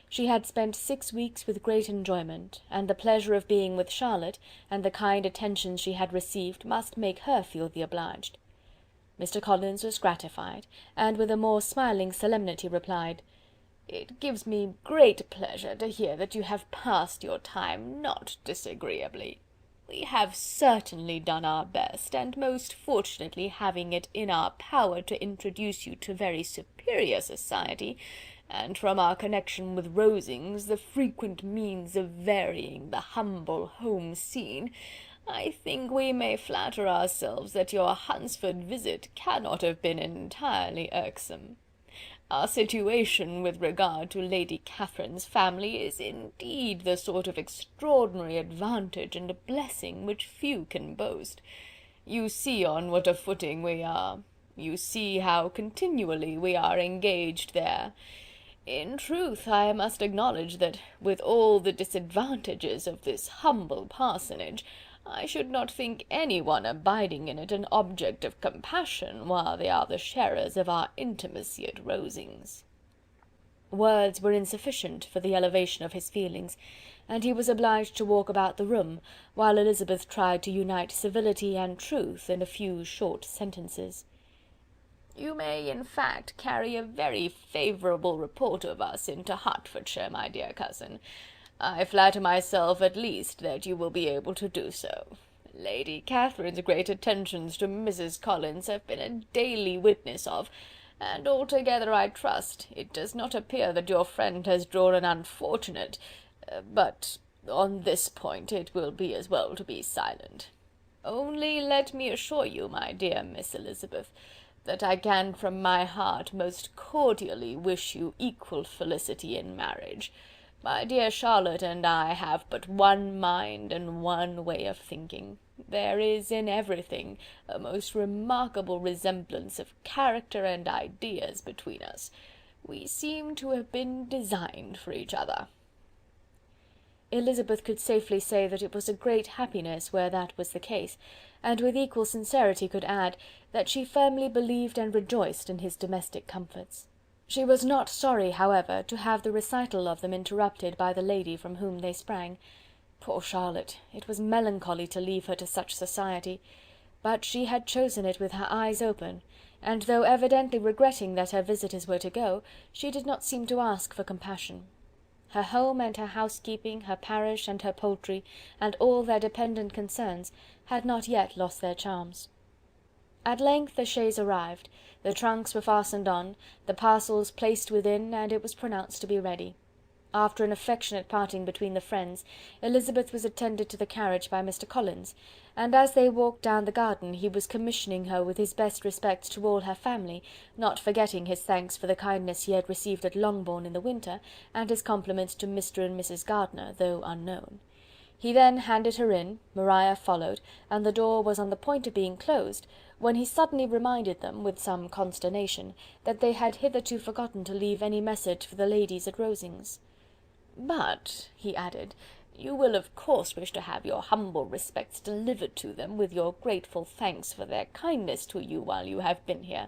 She had spent 6 weeks with great enjoyment, and the pleasure of being with Charlotte, and the kind attentions she had received, must make her feel the obliged. Mr. Collins was gratified, and with a more smiling solemnity replied, "It gives me great pleasure to hear that you have passed your time not disagreeably. We have certainly done our best, and most fortunately having it in our power to introduce you to very superior society, and from our connection with Rosings, the frequent means of varying the humble home scene, I think we may flatter ourselves that your Hunsford visit cannot have been entirely irksome. Our situation with regard to Lady Catherine's family is indeed the sort of extraordinary advantage and blessing which few can boast. You see on what a footing we are. You see how continually we are engaged there. In truth, I must acknowledge that, with all the disadvantages of this humble parsonage, I should not think any one abiding in it an object of compassion, while they are the sharers of our intimacy at Rosings." Words were insufficient for the elevation of his feelings, and he was obliged to walk about the room, while Elizabeth tried to unite civility and truth in a few short sentences. "You may, in fact, carry a very favourable report of us into Hertfordshire, my dear cousin. I flatter myself, at least, that you will be able to do so. Lady Catherine's great attentions to Mrs. Collins have been a daily witness of, and altogether, I trust, it does not appear that your friend has drawn an unfortunate... but on this point it will be as well to be silent. Only let me assure you, my dear Miss Elizabeth, that I can from my heart most cordially wish you equal felicity in marriage. My dear Charlotte and I have but one mind and one way of thinking. There is in everything a most remarkable resemblance of character and ideas between us. We seem to have been designed for each other." Elizabeth could safely say that it was a great happiness where that was the case, and with equal sincerity could add, that she firmly believed and rejoiced in his domestic comforts. She was not sorry, however, to have the recital of them interrupted by the lady from whom they sprang. Poor Charlotte! It was melancholy to leave her to such society, but she had chosen it with her eyes open, and though evidently regretting that her visitors were to go, she did not seem to ask for compassion. Her home and her housekeeping, her parish and her poultry, and all their dependent concerns, had not yet lost their charms. At length the chaise arrived, the trunks were fastened on, the parcels placed within, and it was pronounced to be ready. After an affectionate parting between the friends, Elizabeth was attended to the carriage by Mr. Collins, and as they walked down the garden he was commissioning her with his best respects to all her family, not forgetting his thanks for the kindness he had received at Longbourn in the winter, and his compliments to Mr. and Mrs. Gardiner, though unknown. He then handed her in, Maria followed, and the door was on the point of being closed, when he suddenly reminded them, with some consternation, that they had hitherto forgotten to leave any message for the ladies at Rosings. "But," he added, "you will of course wish to have your humble respects delivered to them, with your grateful thanks for their kindness to you while you have been here."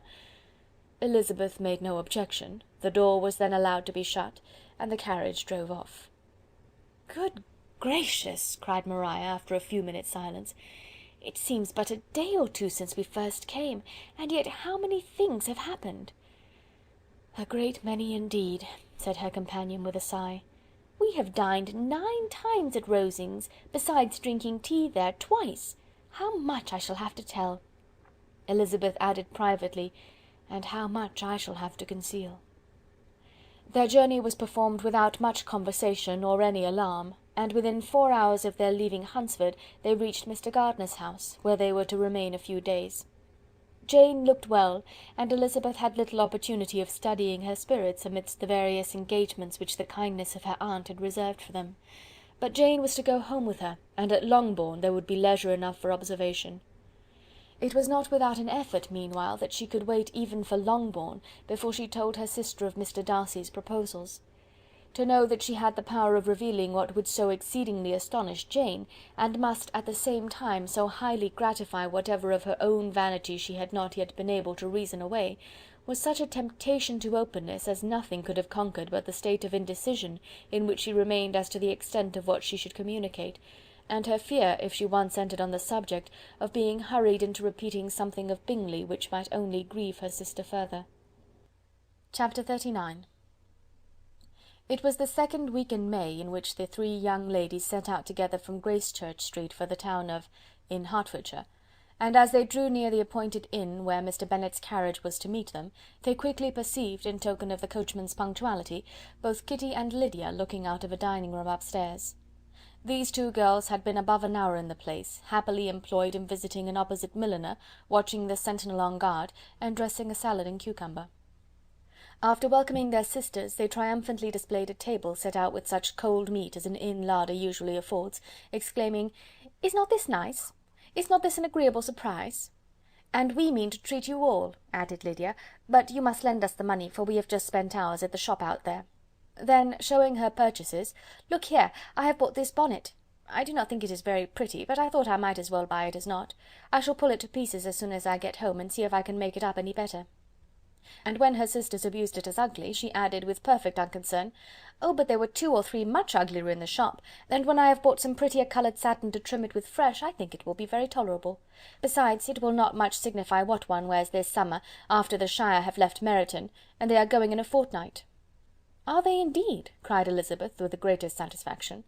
Elizabeth made no objection, the door was then allowed to be shut, and the carriage drove off. "Good gracious!" cried Maria, after a few minutes' silence, "it seems but a day or two since we first came, and yet how many things have happened!" "A great many indeed," said her companion with a sigh. "We have dined 9 times at Rosings, besides drinking tea there twice. How much I shall have to tell!" Elizabeth added privately, "and how much I shall have to conceal." Their journey was performed without much conversation or any alarm, and within 4 hours of their leaving Hunsford they reached Mr. Gardiner's house, where they were to remain a few days. Jane looked well, and Elizabeth had little opportunity of studying her spirits amidst the various engagements which the kindness of her aunt had reserved for them. But Jane was to go home with her, and at Longbourn there would be leisure enough for observation. It was not without an effort, meanwhile, that she could wait even for Longbourn before she told her sister of Mr. Darcy's proposals. To know that she had the power of revealing what would so exceedingly astonish Jane, and must at the same time so highly gratify whatever of her own vanity she had not yet been able to reason away, was such a temptation to openness as nothing could have conquered but the state of indecision in which she remained as to the extent of what she should communicate, and her fear, if she once entered on the subject, of being hurried into repeating something of Bingley which might only grieve her sister further. Chapter 39. It was the second week in May in which the 3 young ladies set out together from Gracechurch Street for the town of in Hertfordshire, and as they drew near the appointed inn where Mr. Bennet's carriage was to meet them, they quickly perceived, in token of the coachman's punctuality, both Kitty and Lydia looking out of a dining-room upstairs. These 2 girls had been above an hour in the place, happily employed in visiting an opposite milliner, watching the sentinel on guard, and dressing a salad and cucumber. After welcoming their sisters, they triumphantly displayed a table set out with such cold meat as an inn larder usually affords, exclaiming, "Is not this nice? Is not this an agreeable surprise?" "And we mean to treat you all," added Lydia, "but you must lend us the money, for we have just spent ours at the shop out there." Then, showing her purchases, "Look here, I have bought this bonnet." I do not think it is very pretty, but I thought I might as well buy it as not. I shall pull it to pieces as soon as I get home, and see if I can make it up any better." And when her sisters abused it as ugly, she added, with perfect unconcern, "Oh, but there were 2 or 3 much uglier in the shop, and when I have bought some prettier coloured satin to trim it with fresh, I think it will be very tolerable. Besides, it will not much signify what one wears this summer, after the Shire have left Meryton, and they are going in a fortnight." "Are they indeed?" cried Elizabeth, with the greatest satisfaction.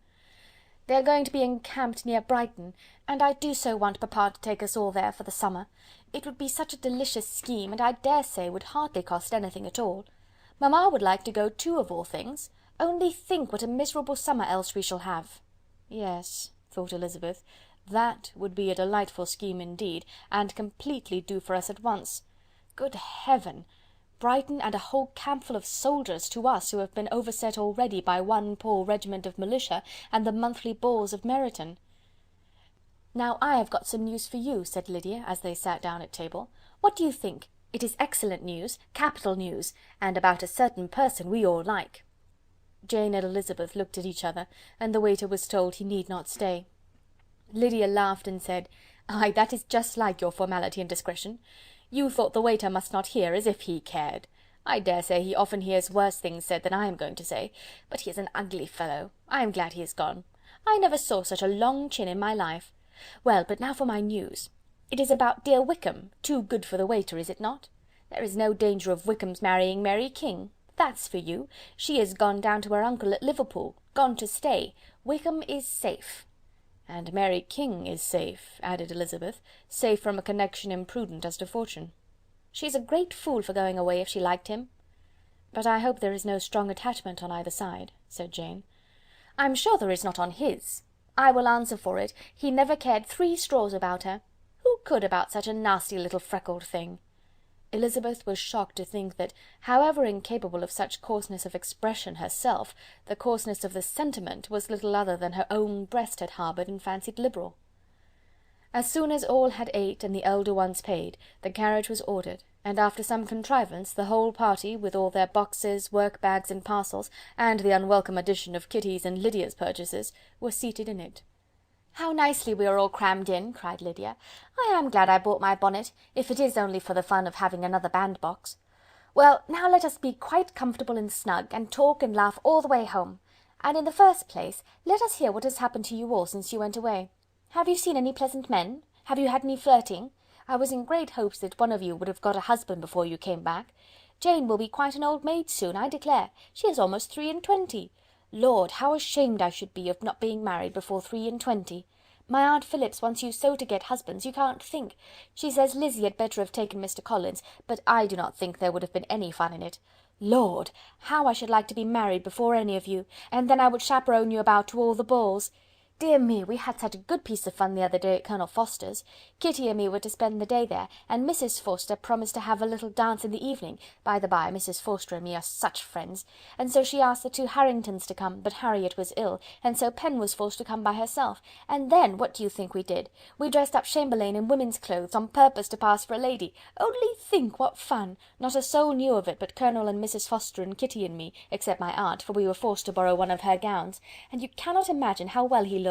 "They are going to be encamped near Brighton, and I do so want papa to take us all there for the summer. It would be such a delicious scheme, and I dare say would hardly cost anything at all. Mamma would like to go too, of all things. Only think what a miserable summer else we shall have." "Yes," thought Elizabeth, "that would be a delightful scheme indeed, and completely do for us at once. Good heaven! Brighton and a whole campful of soldiers to us, who have been overset already by one poor regiment of militia and the monthly balls of Meryton." "Now I have got some news for you," said Lydia, as they sat down at table. "What do you think? It is excellent news, capital news, and about a certain person we all like." Jane and Elizabeth looked at each other, and the waiter was told he need not stay. Lydia laughed and said, "Ay, that is just like your formality and discretion. You thought the waiter must not hear, as if he cared. I dare say he often hears worse things said than I am going to say, but he is an ugly fellow. I am glad he is gone. I never saw such a long chin in my life. Well, but now for my news. It is about dear Wickham, too good for the waiter, is it not? There is no danger of Wickham's marrying Mary King. That's for you. She is gone down to her uncle at Liverpool, gone to stay. Wickham is safe." "And Mary King is safe," added Elizabeth, "safe from a connection imprudent as to fortune." "She's a great fool for going away if she liked him." "But I hope there is no strong attachment on either side," said Jane. "I'm sure there is not on his. I will answer for it, he never cared 3 straws about her. Who could about such a nasty little freckled thing?" Elizabeth was shocked to think that, however incapable of such coarseness of expression herself, the coarseness of the sentiment was little other than her own breast had harboured and fancied liberal. As soon as all had ate and the elder ones paid, the carriage was ordered, and after some contrivance, the whole party, with all their boxes, work-bags and parcels, and the unwelcome addition of Kitty's and Lydia's purchases, were seated in it. "How nicely we are all crammed in," cried Lydia. "I am glad I bought my bonnet, if it is only for the fun of having another bandbox. Well, now let us be quite comfortable and snug, and talk and laugh all the way home. And in the first place, let us hear what has happened to you all since you went away. Have you seen any pleasant men? Have you had any flirting? I was in great hopes that one of you would have got a husband before you came back. Jane will be quite an old maid soon, I declare. She is almost 23. Lord, how ashamed I should be of not being married before 23. My Aunt Phillips wants you so to get husbands, you can't think. She says Lizzie had better have taken Mr. Collins, but I do not think there would have been any fun in it. Lord, how I should like to be married before any of you, and then I would chaperone you about to all the balls. Dear me, we had such a good piece of fun the other day at Colonel Forster's. Kitty and me were to spend the day there, and Mrs. Forster promised to have a little dance in the evening. By the by, Mrs. Forster and me are such friends, and so she asked the 2 Harringtons to come, but Harriet was ill, and so Pen was forced to come by herself. And then, what do you think we did? We dressed up Chamberlain in women's clothes, on purpose to pass for a lady. Only think what fun! Not a soul knew of it but Colonel and Mrs. Forster and Kitty and me, except my aunt, for we were forced to borrow one of her gowns, and you cannot imagine how well he looked.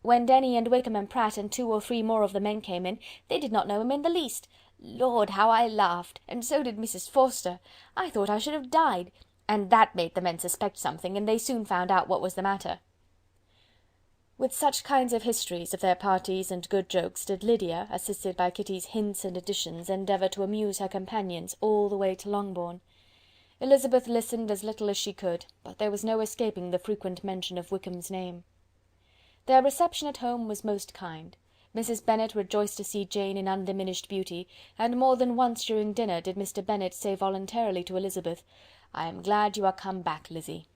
When Denny and Wickham and Pratt and 2 or 3 more of the men came in, they did not know him in the least. Lord, how I laughed, and so did Mrs. Forster. I thought I should have died, and that made the men suspect something, and they soon found out what was the matter." With such kinds of histories of their parties and good jokes did Lydia, assisted by Kitty's hints and additions, endeavour to amuse her companions all the way to Longbourn. Elizabeth listened as little as she could, but there was no escaping the frequent mention of Wickham's name. Their reception at home was most kind. Mrs. Bennet rejoiced to see Jane in undiminished beauty, and more than once during dinner did Mr. Bennet say voluntarily to Elizabeth, "I am glad you are come back, Lizzie."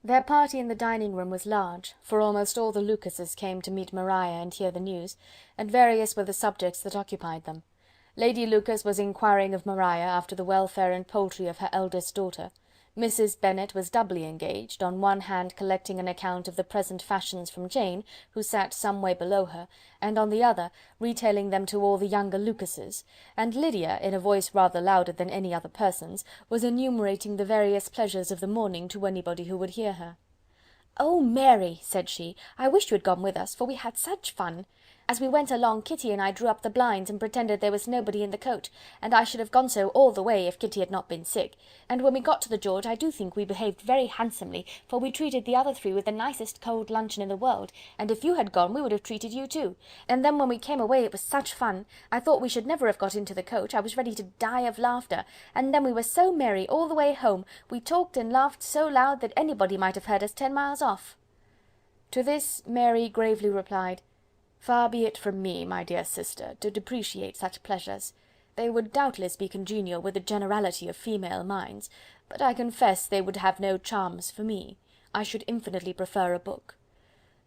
Their party in the dining-room was large, for almost all the Lucases came to meet Maria and hear the news, and various were the subjects that occupied them. Lady Lucas was inquiring of Maria after the welfare and poultry of her eldest daughter. Mrs. Bennet was doubly engaged, on one hand collecting an account of the present fashions from Jane, who sat some way below her, and on the other retailing them to all the younger Lucases, and Lydia, in a voice rather louder than any other person's, was enumerating the various pleasures of the morning to anybody who would hear her. "Oh, Mary," said she, "I wish you had gone with us, for we had such fun. As we went along, Kitty and I drew up the blinds and pretended there was nobody in the coach, and I should have gone so all the way if Kitty had not been sick. And when we got to the George, I do think we behaved very handsomely, for we treated the other three with the nicest cold luncheon in the world, and if you had gone we would have treated you too. And then when we came away it was such fun. I thought we should never have got into the coach. I was ready to die of laughter, and then we were so merry all the way home. We talked and laughed so loud that anybody might have heard us 10 miles off." To this Mary gravely replied, "Far be it from me, my dear sister, to depreciate such pleasures. They would doubtless be congenial with the generality of female minds, but I confess they would have no charms for me. I should infinitely prefer a book."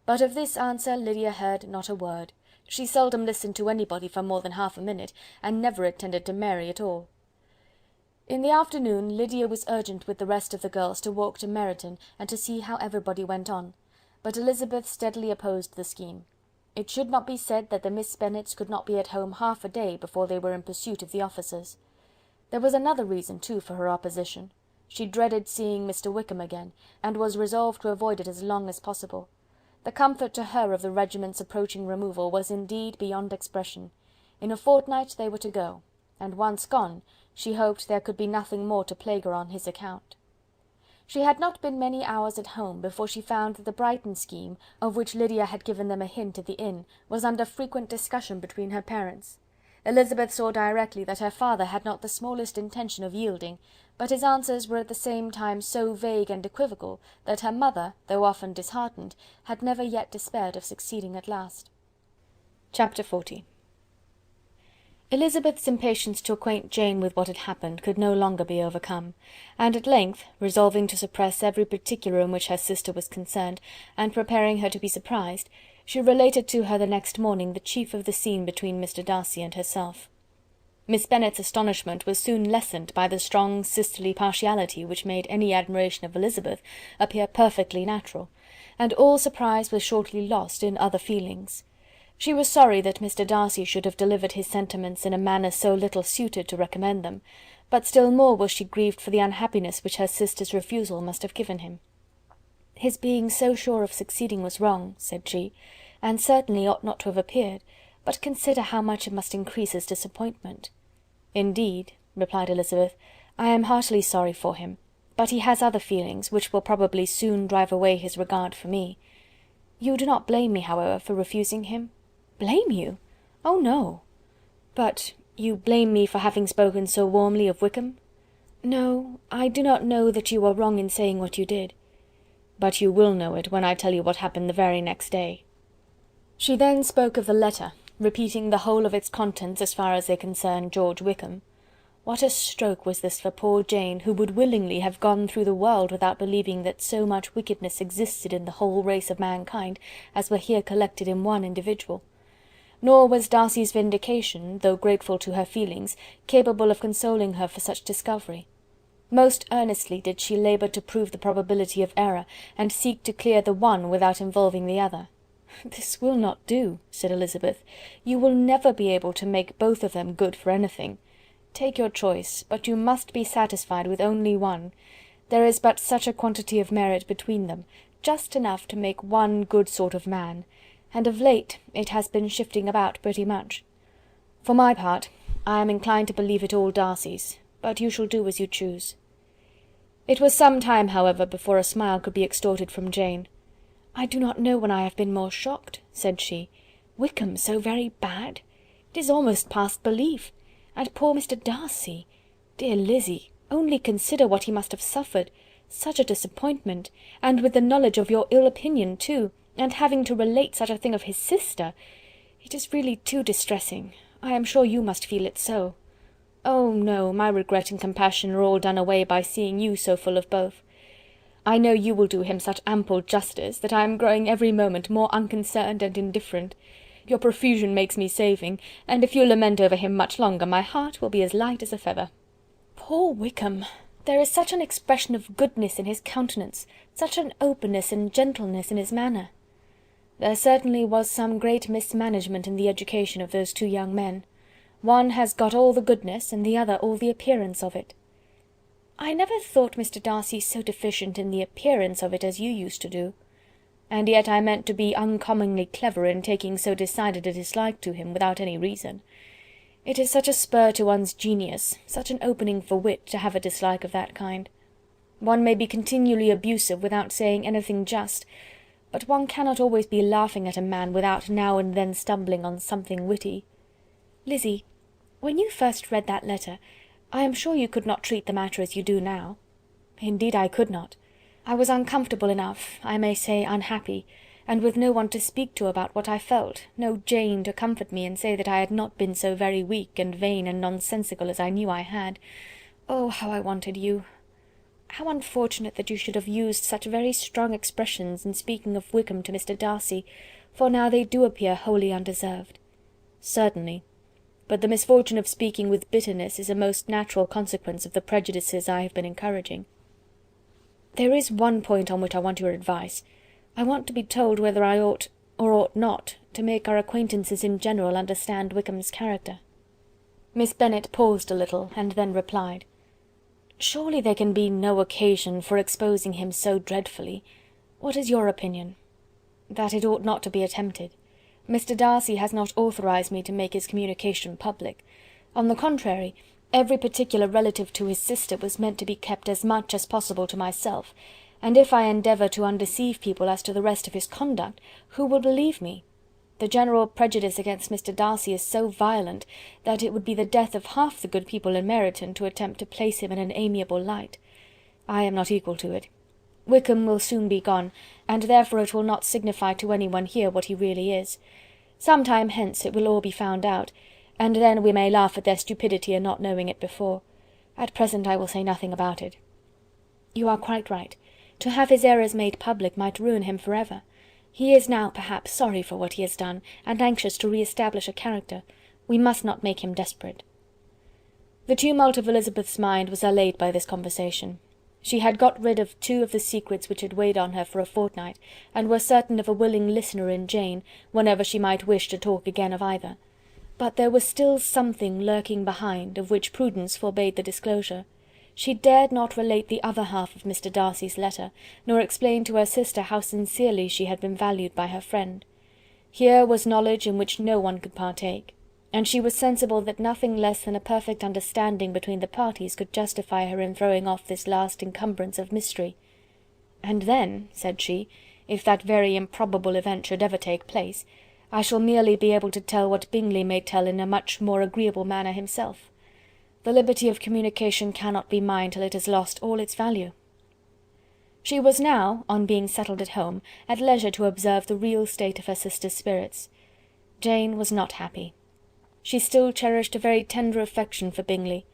But of this answer Lydia heard not a word. She seldom listened to anybody for more than half a minute, and never attended to Mary at all. In the afternoon Lydia was urgent with the rest of the girls to walk to Meryton, and to see how everybody went on, but Elizabeth steadily opposed the scheme. It should not be said that the Miss Bennets could not be at home half a day before they were in pursuit of the officers. There was another reason, too, for her opposition. She dreaded seeing Mr. Wickham again, and was resolved to avoid it as long as possible. The comfort to her of the regiment's approaching removal was indeed beyond expression. In a fortnight they were to go, and once gone, she hoped there could be nothing more to plague her on his account. She had not been many hours at home before she found that the Brighton scheme, of which Lydia had given them a hint at the inn, was under frequent discussion between her parents. Elizabeth saw directly that her father had not the smallest intention of yielding, but his answers were at the same time so vague and equivocal that her mother, though often disheartened, had never yet despaired of succeeding at last. Chapter 40. Elizabeth's impatience to acquaint Jane with what had happened could no longer be overcome, and at length, resolving to suppress every particular in which her sister was concerned, and preparing her to be surprised, she related to her the next morning the chief of the scene between Mr. Darcy and herself. Miss Bennet's astonishment was soon lessened by the strong sisterly partiality which made any admiration of Elizabeth appear perfectly natural, and all surprise was shortly lost in other feelings. She was sorry that Mr. Darcy should have delivered his sentiments in a manner so little suited to recommend them, but still more was she grieved for the unhappiness which her sister's refusal must have given him. "His being so sure of succeeding was wrong," said she, "and certainly ought not to have appeared, but consider how much it must increase his disappointment." "Indeed," replied Elizabeth, "I am heartily sorry for him, but he has other feelings, which will probably soon drive away his regard for me. You do not blame me, however, for refusing him?" "Blame you? Oh, no." "But you blame me for having spoken so warmly of Wickham?" "No, I do not know that you are wrong in saying what you did." "But you will know it when I tell you what happened the very next day." She then spoke of the letter, repeating the whole of its contents as far as they concerned George Wickham. What a stroke was this for poor Jane, who would willingly have gone through the world without believing that so much wickedness existed in the whole race of mankind as were here collected in one individual. Nor was Darcy's vindication, though grateful to her feelings, capable of consoling her for such discovery. Most earnestly did she labour to prove the probability of error, and seek to clear the one without involving the other. "This will not do," said Elizabeth. "You will never be able to make both of them good for anything. Take your choice, but you must be satisfied with only one. There is but such a quantity of merit between them, just enough to make one good sort of man, and of late it has been shifting about pretty much. For my part, I am inclined to believe it all Darcy's, but you shall do as you choose." It was some time, however, before a smile could be extorted from Jane. "I do not know when I have been more shocked," said she. "Wickham so very bad? It is almost past belief. And poor Mr. Darcy! Dear Lizzy, only consider what he must have suffered. Such a disappointment, and with the knowledge of your ill opinion too, and having to relate such a thing of his sister. It is really too distressing. I am sure you must feel it so. Oh, no, my regret and compassion are all done away by seeing you so full of both. I know you will do him such ample justice, that I am growing every moment more unconcerned and indifferent. Your profusion makes me saving, and if you lament over him much longer, my heart will be as light as a feather." "Poor Wickham! There is such an expression of goodness in his countenance, such an openness and gentleness in his manner." There certainly was some great mismanagement in the education of those two young men. One has got all the goodness, and the other all the appearance of it. "I never thought Mr. Darcy so deficient in the appearance of it as you used to do." and yet I meant to be uncommonly clever in taking so decided a dislike to him without any reason. It is such a spur to one's genius, such an opening for wit, to have a dislike of that kind. One may be continually abusive without saying anything just, but one cannot always be laughing at a man without now and then stumbling on something witty. Lizzy, when you first read that letter, I am sure you could not treat the matter as you do now. Indeed I could not. I was uncomfortable enough, I may say unhappy, and with no one to speak to about what I felt, no Jane to comfort me and say that I had not been so very weak and vain and nonsensical as I knew I had. Oh, how I wanted you! How unfortunate that you should have used such very strong expressions in speaking of Wickham to Mr. Darcy, for now they do appear wholly undeserved. Certainly, but the misfortune of speaking with bitterness is a most natural consequence of the prejudices I have been encouraging. There is one point on which I want your advice. I want to be told whether I ought or ought not to make our acquaintances in general understand Wickham's character." Miss Bennet paused a little, and then replied, "Surely there can be no occasion for exposing him so dreadfully. What is your opinion?" "That it ought not to be attempted. Mr. Darcy has not authorized me to make his communication public. On the contrary, every particular relative to his sister was meant to be kept as much as possible to myself, and if I endeavour to undeceive people as to the rest of his conduct, who will believe me? The general prejudice against Mr. Darcy is so violent, that it would be the death of half the good people in Meryton to attempt to place him in an amiable light. I am not equal to it. Wickham will soon be gone, and therefore it will not signify to any one here what he really is. Some time hence it will all be found out, and then we may laugh at their stupidity in not knowing it before. At present I will say nothing about it." "You are quite right. To have his errors made public might ruin him for ever. He is now, perhaps, sorry for what he has done, and anxious to re-establish a character. We must not make him desperate." The tumult of Elizabeth's mind was allayed by this conversation. She had got rid of two of the secrets which had weighed on her for a fortnight, and was certain of a willing listener in Jane, whenever she might wish to talk again of either. But there was still something lurking behind, of which prudence forbade the disclosure. She dared not relate the other half of Mr. Darcy's letter, nor explain to her sister how sincerely she had been valued by her friend. Here was knowledge in which no one could partake, and she was sensible that nothing less than a perfect understanding between the parties could justify her in throwing off this last encumbrance of mystery. "And then," said she, "if that very improbable event should ever take place, I shall merely be able to tell what Bingley may tell in a much more agreeable manner himself. The liberty of communication cannot be mine till it has lost all its value." She was now, on being settled at home, at leisure to observe the real state of her sister's spirits. Jane was not happy. She still cherished a very tender affection for Bingley.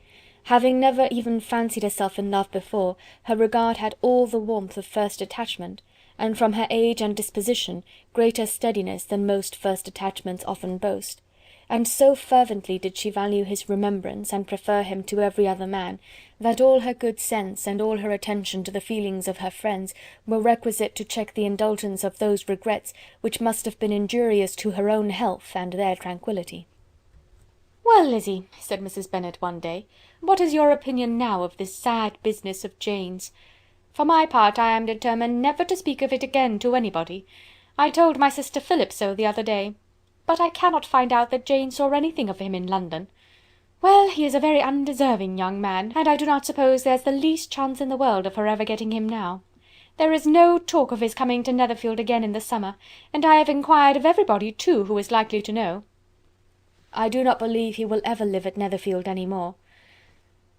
Having never even fancied herself in love before, her regard had all the warmth of first attachment, and from her age and disposition, greater steadiness than most first attachments often boast. And so fervently did she value his remembrance, and prefer him to every other man, that all her good sense and all her attention to the feelings of her friends were requisite to check the indulgence of those regrets which must have been injurious to her own health and their tranquillity. "Well, Lizzy," said Mrs. Bennet one day, "what is your opinion now of this sad business of Jane's? For my part, I am determined never to speak of it again to anybody. I told my sister Philip so the other day. But I cannot find out that Jane saw anything of him in London. Well, he is a very undeserving young man, and I do not suppose there's the least chance in the world of her ever getting him now. There is no talk of his coming to Netherfield again in the summer, and I have inquired of everybody, too, who is likely to know." "I do not believe he will ever live at Netherfield any more."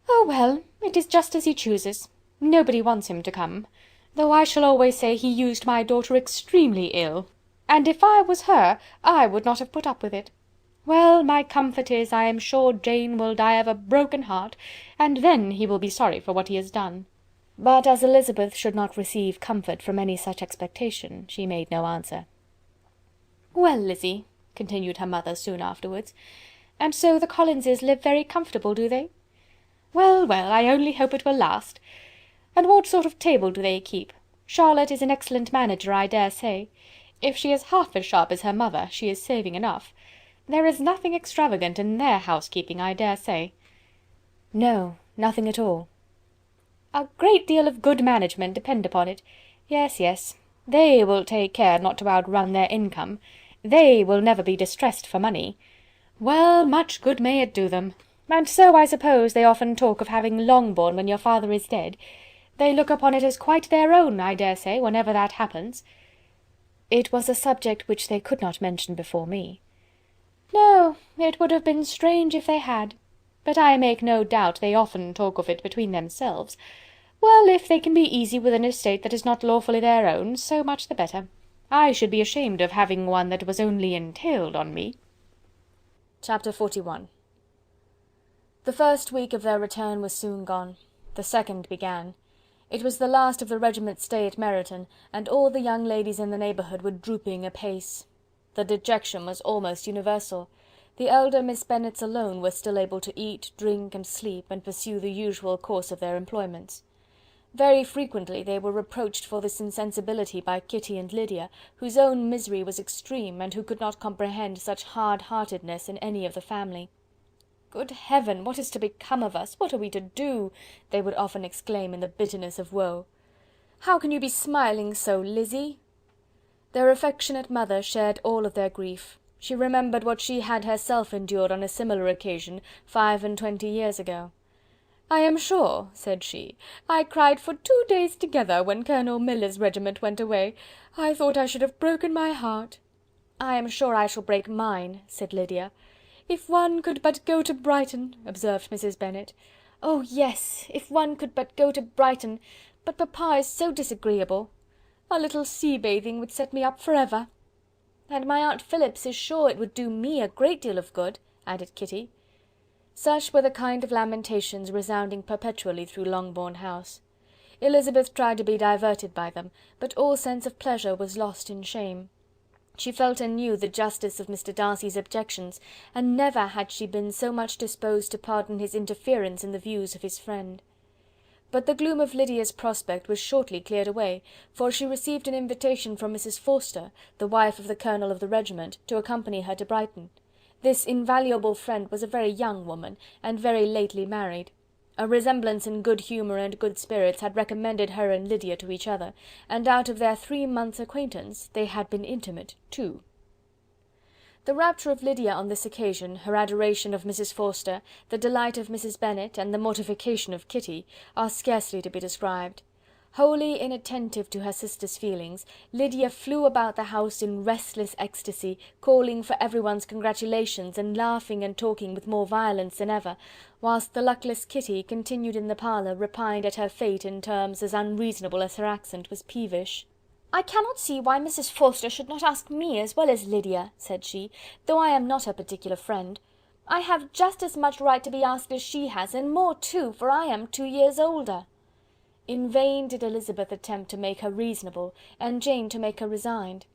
"Oh, well, it is just as he chooses. Nobody wants him to come, though I shall always say he used my daughter extremely ill, and if I was her, I would not have put up with it. Well, my comfort is, I am sure Jane will die of a broken heart, and then he will be sorry for what he has done." But as Elizabeth should not receive comfort from any such expectation, she made no answer. "Well, Lizzy," continued her mother soon afterwards, "and so the Collinses live very comfortable, do they? Well, well, I only hope it will last. And what sort of table do they keep? Charlotte is an excellent manager, I dare say. If she is half as sharp as her mother, she is saving enough. There is nothing extravagant in their housekeeping, I dare say." "No, nothing at all." "A great deal of good management, depend upon it. Yes, yes. They will take care not to outrun their income. They will never be distressed for money. Well, much good may it do them. And so I suppose they often talk of having Longbourn when your father is dead. They look upon it as quite their own, I dare say, whenever that happens." "It was a subject which they could not mention before me." "No, it would have been strange if they had. But I make no doubt they often talk of it between themselves. Well, if they can be easy with an estate that is not lawfully their own, so much the better. I should be ashamed of having one that was only entailed on me."
Chapter 41. The first week of their return was soon gone. The second began. It was the last of the regiment's stay at Meryton, and all the young ladies in the neighbourhood were drooping apace. The dejection was almost universal. The elder Miss Bennets alone were still able to eat, drink, and sleep, and pursue the usual course of their employments. Very frequently they were reproached for this insensibility by Kitty and Lydia, whose own misery was extreme, and who could not comprehend such hard-heartedness in any of the family. "Good heaven! What is to become of us? What are we to do?" they would often exclaim in the bitterness of woe. "How can you be smiling so, Lizzy?" Their affectionate mother shared all of their grief. She remembered what she had herself endured on a similar occasion 25 years ago. "I am sure," said she, "I cried for 2 days together when Colonel Miller's regiment went away. I thought I should have broken my heart." "I am sure I shall break mine," said Lydia. "If one could but go to Brighton," observed Mrs. Bennet. "Oh yes, if one could but go to Brighton, but papa is so disagreeable. A little sea bathing would set me up for ever." "And my Aunt Phillips is sure it would do me a great deal of good," added Kitty. Such were the kind of lamentations resounding perpetually through Longbourn House. Elizabeth tried to be diverted by them, but all sense of pleasure was lost in shame. She felt anew the justice of Mr. Darcy's objections, and never had she been so much disposed to pardon his interference in the views of his friend. But the gloom of Lydia's prospect was shortly cleared away, for she received an invitation from Mrs. Forster, the wife of the colonel of the regiment, to accompany her to Brighton. This invaluable friend was a very young woman, and very lately married. A resemblance in good humour and good spirits had recommended her and Lydia to each other, and out of their 3 months' acquaintance they had been intimate too. The rapture of Lydia on this occasion, her adoration of Mrs. Forster, the delight of Mrs. Bennet, and the mortification of Kitty, are scarcely to be described. Wholly inattentive to her sister's feelings, Lydia flew about the house in restless ecstasy, calling for everyone's congratulations, and laughing and talking with more violence than ever, whilst the luckless Kitty continued in the parlour, repined at her fate in terms as unreasonable as her accent was peevish. "I cannot see why Mrs. Forster should not ask me as well as Lydia," said she, "though I am not her particular friend. I have just as much right to be asked as she has, and more too, for I am 2 years older." In vain did Elizabeth attempt to make her reasonable, and Jane to make her resigned.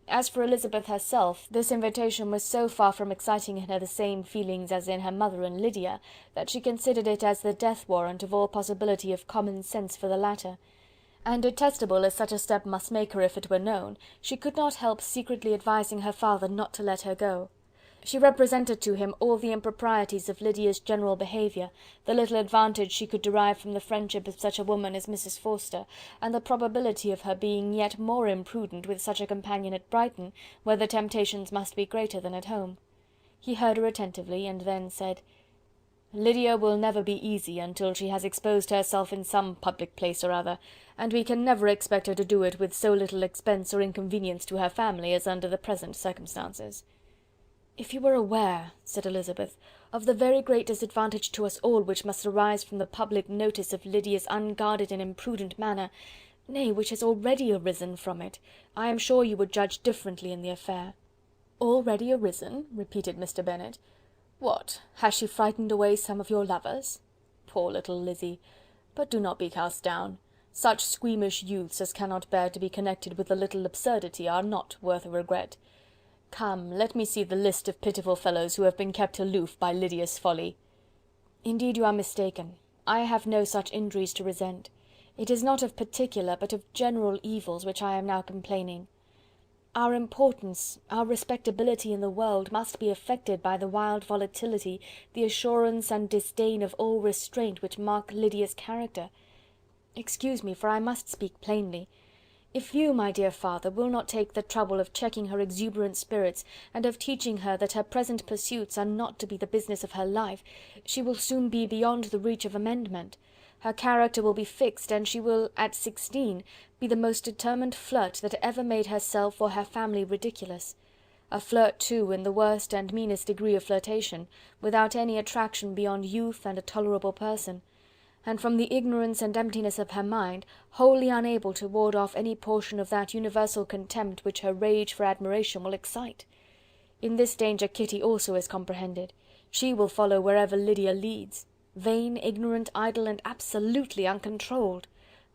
As for Elizabeth herself, this invitation was so far from exciting in her the same feelings as in her mother and Lydia, that she considered it as the death warrant of all possibility of common sense for the latter; and detestable as such a step must make her if it were known, she could not help secretly advising her father not to let her go. She represented to him all the improprieties of Lydia's general behaviour, the little advantage she could derive from the friendship of such a woman as Mrs. Forster, and the probability of her being yet more imprudent with such a companion at Brighton, where the temptations must be greater than at home. He heard her attentively, and then said, "Lydia will never be easy until she has exposed herself in some public place or other, and we can never expect her to do it with so little expense or inconvenience to her family as under the present circumstances." "If you were aware," said Elizabeth, "of the very great disadvantage to us all which must arise from the public notice of Lydia's unguarded and imprudent manner, nay, which has already arisen from it, I am sure you would judge differently in the affair." "Already arisen?" repeated Mr. Bennet. "What, has she frightened away some of your lovers? Poor little Lizzy! But do not be cast down. Such squeamish youths as cannot bear to be connected with a little absurdity are not worth a regret. Come, let me see the list of pitiful fellows who have been kept aloof by Lydia's folly." "Indeed you are mistaken. I have no such injuries to resent. It is not of particular, but of general evils which I am now complaining. Our importance, our respectability in the world must be affected by the wild volatility, the assurance and disdain of all restraint which mark Lydia's character. Excuse me, for I must speak plainly.
If you, my dear father, will not take the trouble of checking her exuberant spirits, and of teaching her that her present pursuits are not to be the business of her life, she will soon be beyond the reach of amendment. Her character will be fixed, and she will, at 16, be the most determined flirt that ever made herself or her family ridiculous. A flirt, too, in the worst and meanest degree of flirtation, without any attraction beyond youth and a tolerable person, and from the ignorance and emptiness of her mind, wholly unable to ward off any portion of that universal contempt which her rage for admiration will excite. In this danger Kitty also is comprehended. She will follow wherever Lydia leads. Vain, ignorant, idle, and absolutely uncontrolled.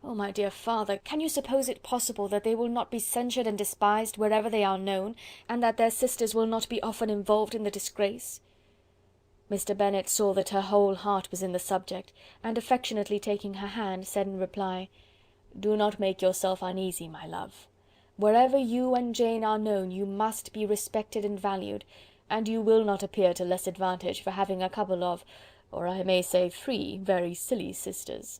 Oh, my dear father, can you suppose it possible that they will not be censured and despised wherever they are known, and that their sisters will not be often involved in the disgrace? Mr. Bennet saw that her whole heart was in the subject, and affectionately taking her hand, said in reply, "Do not make yourself uneasy, my love. Wherever you and Jane are known, you must be respected and valued, and you will not appear to less advantage for having a couple of, or I may say 3, very silly sisters.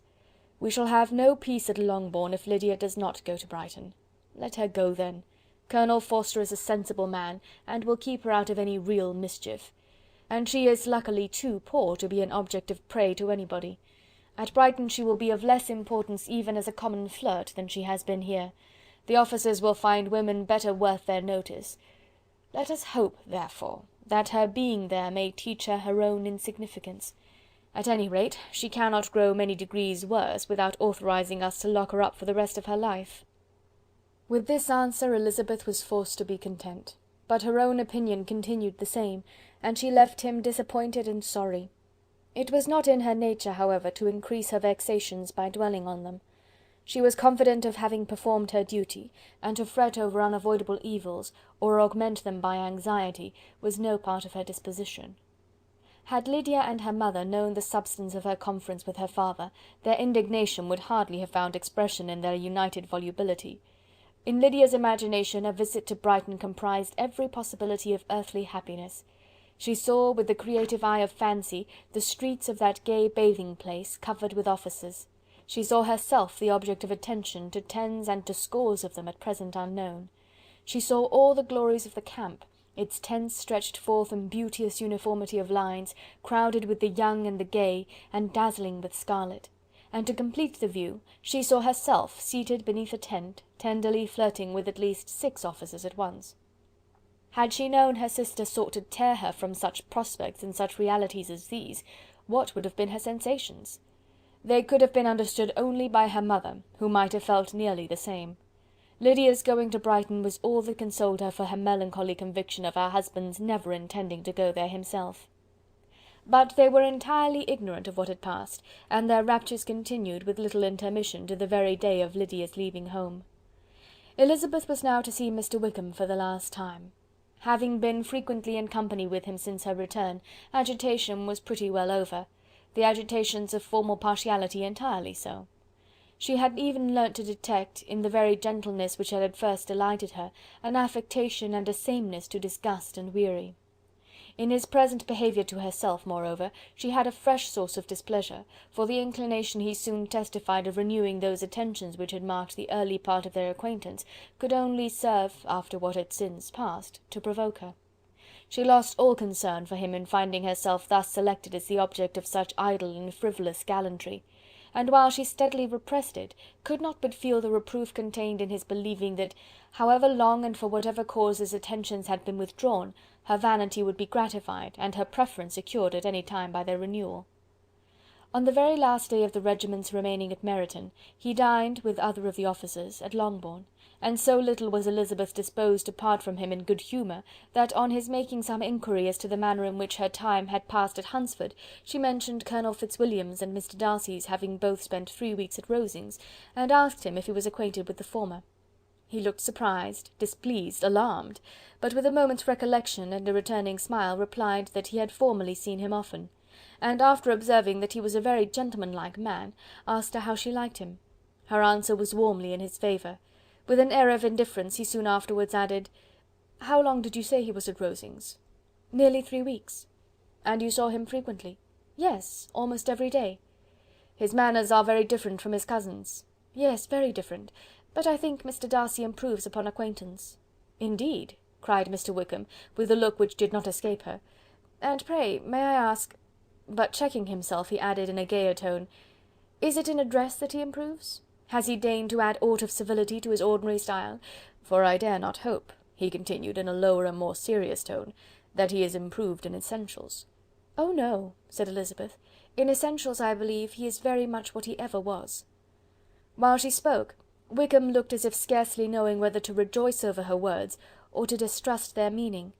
We shall have no peace at Longbourn if Lydia does not go to Brighton. Let her go then. Colonel Forster is a sensible man, and will keep her out of any real mischief. And she is luckily too poor to be an object of prey to anybody. At Brighton she will be of less importance even as a common flirt than she has been here. The officers will find women better worth their notice. Let us hope, therefore, that her being there may teach her her own insignificance. At any rate, she cannot grow many degrees worse without authorizing us to lock her up for the rest of her life." With this answer Elizabeth was forced to be content, but her own opinion continued the same, and she left him disappointed and sorry. It was not in her nature, however, to increase her vexations by dwelling on them. She was confident of having performed her duty, and to fret over unavoidable evils, or augment them by anxiety, was no part of her disposition. Had Lydia and her mother known the substance of her conference with her father, their indignation would hardly have found expression in their united volubility. In Lydia's imagination a visit to Brighton comprised every possibility of earthly happiness. She saw, with the creative eye of fancy, the streets of that gay bathing-place covered with officers. She saw herself the object of attention to tens and to scores of them at present unknown. She saw all the glories of the camp, its tents stretched forth in beauteous uniformity of lines, crowded with the young and the gay, and dazzling with scarlet. And to complete the view, she saw herself seated beneath a tent, tenderly flirting with at least 6 officers at once. Had she known her sister sought to tear her from such prospects and such realities as these, what would have been her sensations? They could have been understood only by her mother, who might have felt nearly the same. Lydia's going to Brighton was all that consoled her for her melancholy conviction of her husband's never intending to go there himself. But they were entirely ignorant of what had passed, and their raptures continued with little intermission to the very day of Lydia's leaving home. Elizabeth was now to see Mr. Wickham for the last time. Having been frequently in company with him since her return, agitation was pretty well over, the agitations of formal partiality entirely so. She had even learnt to detect, in the very gentleness which had at first delighted her, an affectation and a sameness to disgust and weary. In his present behaviour to herself, moreover, she had a fresh source of displeasure, for the inclination he soon testified of renewing those attentions which had marked the early part of their acquaintance could only serve, after what had since passed, to provoke her. She lost all concern for him in finding herself thus selected as the object of such idle and frivolous gallantry, and while she steadily repressed it, could not but feel the reproof contained in his believing that, however long and for whatever cause his attentions had been withdrawn, her vanity would be gratified, and her preference secured at any time by their renewal. On the very last day of the regiment's remaining at Meryton, he dined, with other of the officers, at Longbourn, and so little was Elizabeth disposed to part from him in good humour, that on his making some inquiry as to the manner in which her time had passed at Hunsford, she mentioned Colonel Fitzwilliam's and Mr. Darcy's having both spent 3 weeks at Rosings, and asked him if he was acquainted with the former. He looked surprised, displeased, alarmed, but with a moment's recollection and a returning smile replied that he had formerly seen him often, and after observing that he was a very gentlemanlike man, asked her how she liked him. Her answer was warmly in his favour. With an air of indifference he soon afterwards added, "How long did you say he was at Rosings?" "Nearly 3 weeks." "And you saw him frequently?" "Yes, almost every day." "His manners are very different from his cousin's." "Yes, very different. but I think Mr. Darcy improves upon acquaintance." "Indeed!" cried Mr. Wickham, with a look which did not escape her. "And pray, may I ask—" but checking himself, he added in a gayer tone, "is it in address that he improves? Has he deigned to add aught of civility to his ordinary style? For I dare not hope," he continued in a lower and more serious tone, "that he is improved in essentials." "Oh no," said Elizabeth. "In essentials, I believe, he is very much what he ever was." While she spoke, Wickham looked as if scarcely knowing whether to rejoice over her words, or to distrust their meaning.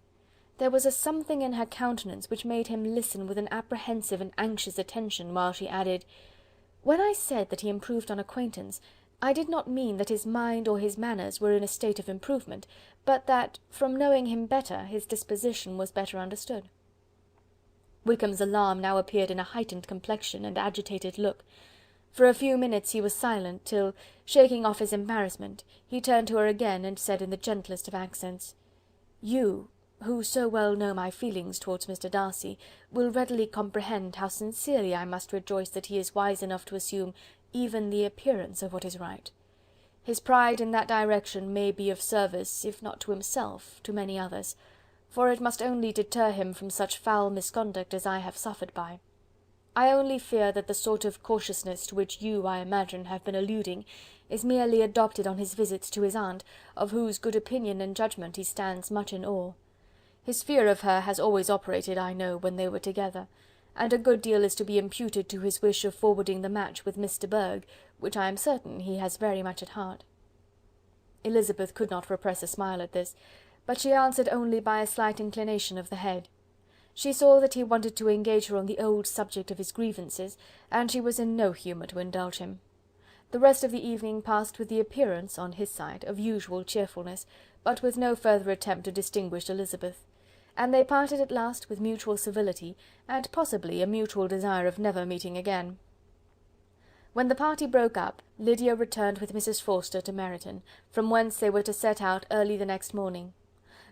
There was a something in her countenance which made him listen with an apprehensive and anxious attention, while she added, "When I said that he improved on acquaintance, I did not mean that his mind or his manners were in a state of improvement, but that, from knowing him better, his disposition was better understood." Wickham's alarm now appeared in a heightened complexion and agitated look. For a few minutes he was silent, till, shaking off his embarrassment, he turned to her again, and said in the gentlest of accents, "You, who so well know my feelings towards Mr. Darcy, will readily comprehend how sincerely I must rejoice that he is wise enough to assume even the appearance of what is right. His pride in that direction may be of service, if not to himself, to many others, for it must only deter him from such foul misconduct as I have suffered by. I only fear that the sort of cautiousness to which you, I imagine, have been alluding, is merely adopted on his visits to his aunt, of whose good opinion and judgment he stands much in awe. His fear of her has always operated, I know, when they were together, and a good deal is to be imputed to his wish of forwarding the match with Miss de Bourgh, which I am certain he has very much at heart." Elizabeth could not repress a smile at this, but she answered only by a slight inclination of the head. She saw that he wanted to engage her on the old subject of his grievances, and she was in no humour to indulge him. The rest of the evening passed with the appearance, on his side, of usual cheerfulness, but with no further attempt to distinguish Elizabeth, and they parted at last with mutual civility, and possibly a mutual desire of never meeting again. When the party broke up, Lydia returned with Mrs. Forster to Meryton, from whence they were to set out early the next morning.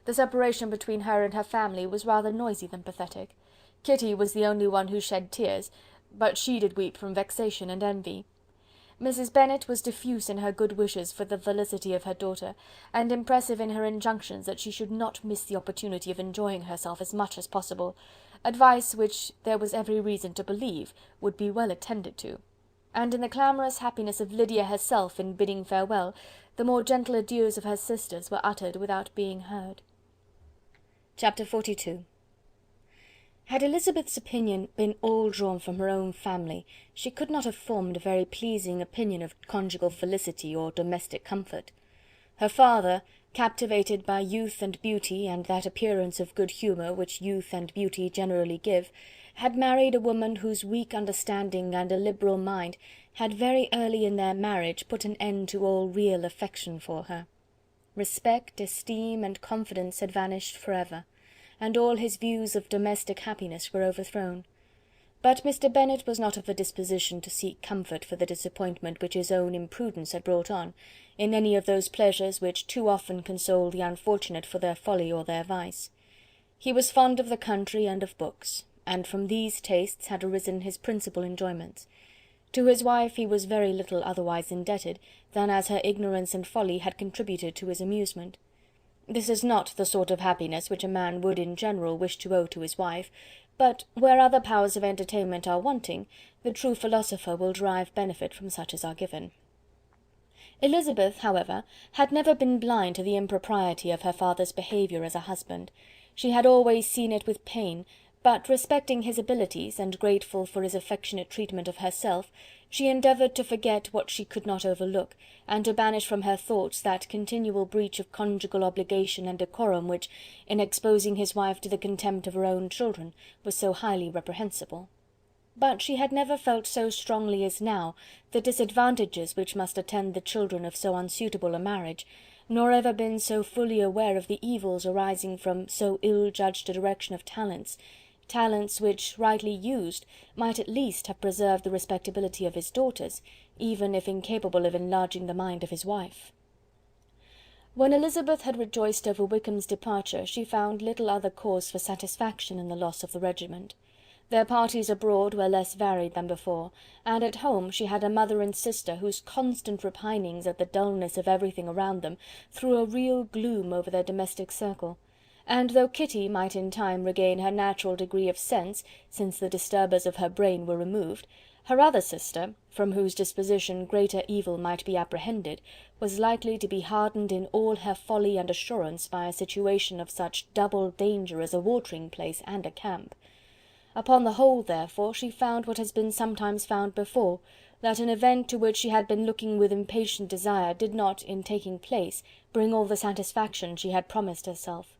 The separation between her and her family was rather noisy than pathetic. Kitty was the only one who shed tears, but she did weep from vexation and envy. Mrs. Bennet was diffuse in her good wishes for the felicity of her daughter, and impressive in her injunctions that she should not miss the opportunity of enjoying herself as much as possible, advice which there was every reason to believe would be well attended to. And in the clamorous happiness of Lydia herself in bidding farewell, the more gentle adieus of her sisters were uttered without being heard. Chapter 42. Had Elizabeth's opinion been all drawn from her own family, she could not have formed a very pleasing opinion of conjugal felicity or domestic comfort. Her father, captivated by youth and beauty, and that appearance of good humour which youth and beauty generally give, had married a woman whose weak understanding and illiberal mind had very early in their marriage put an end to all real affection for her. Respect, esteem, and confidence had vanished for ever, and all his views of domestic happiness were overthrown. But Mr. Bennet was not of a disposition to seek comfort for the disappointment which his own imprudence had brought on, in any of those pleasures which too often console the unfortunate for their folly or their vice. He was fond of the country and of books, and from these tastes had arisen his principal enjoyments. To his wife he was very little otherwise indebted than as her ignorance and folly had contributed to his amusement. This is not the sort of happiness which a man would in general wish to owe to his wife, but where other powers of entertainment are wanting, the true philosopher will derive benefit from such as are given. Elizabeth, however, had never been blind to the impropriety of her father's behaviour as a husband. She had always seen it with pain, but respecting his abilities, and grateful for his affectionate treatment of herself, she endeavoured to forget what she could not overlook, and to banish from her thoughts that continual breach of conjugal obligation and decorum which, in exposing his wife to the contempt of her own children, was so highly reprehensible. But she had never felt so strongly as now the disadvantages which must attend the children of so unsuitable a marriage, nor ever been so fully aware of the evils arising from so ill-judged a direction of talents which, rightly used, might at least have preserved the respectability of his daughters, even if incapable of enlarging the mind of his wife. When Elizabeth had rejoiced over Wickham's departure, she found little other cause for satisfaction in the loss of the regiment. Their parties abroad were less varied than before, and at home she had a mother and sister whose constant repinings at the dullness of everything around them threw a real gloom over their domestic circle. And though Kitty might in time regain her natural degree of sense, since the disturbers of her brain were removed, her other sister, from whose disposition greater evil might be apprehended, was likely to be hardened in all her folly and assurance by a situation of such double danger as a watering-place and a camp. Upon the whole, therefore, she found what has been sometimes found before, that an event to which she had been looking with impatient desire did not, in taking place, bring all the satisfaction she had promised herself.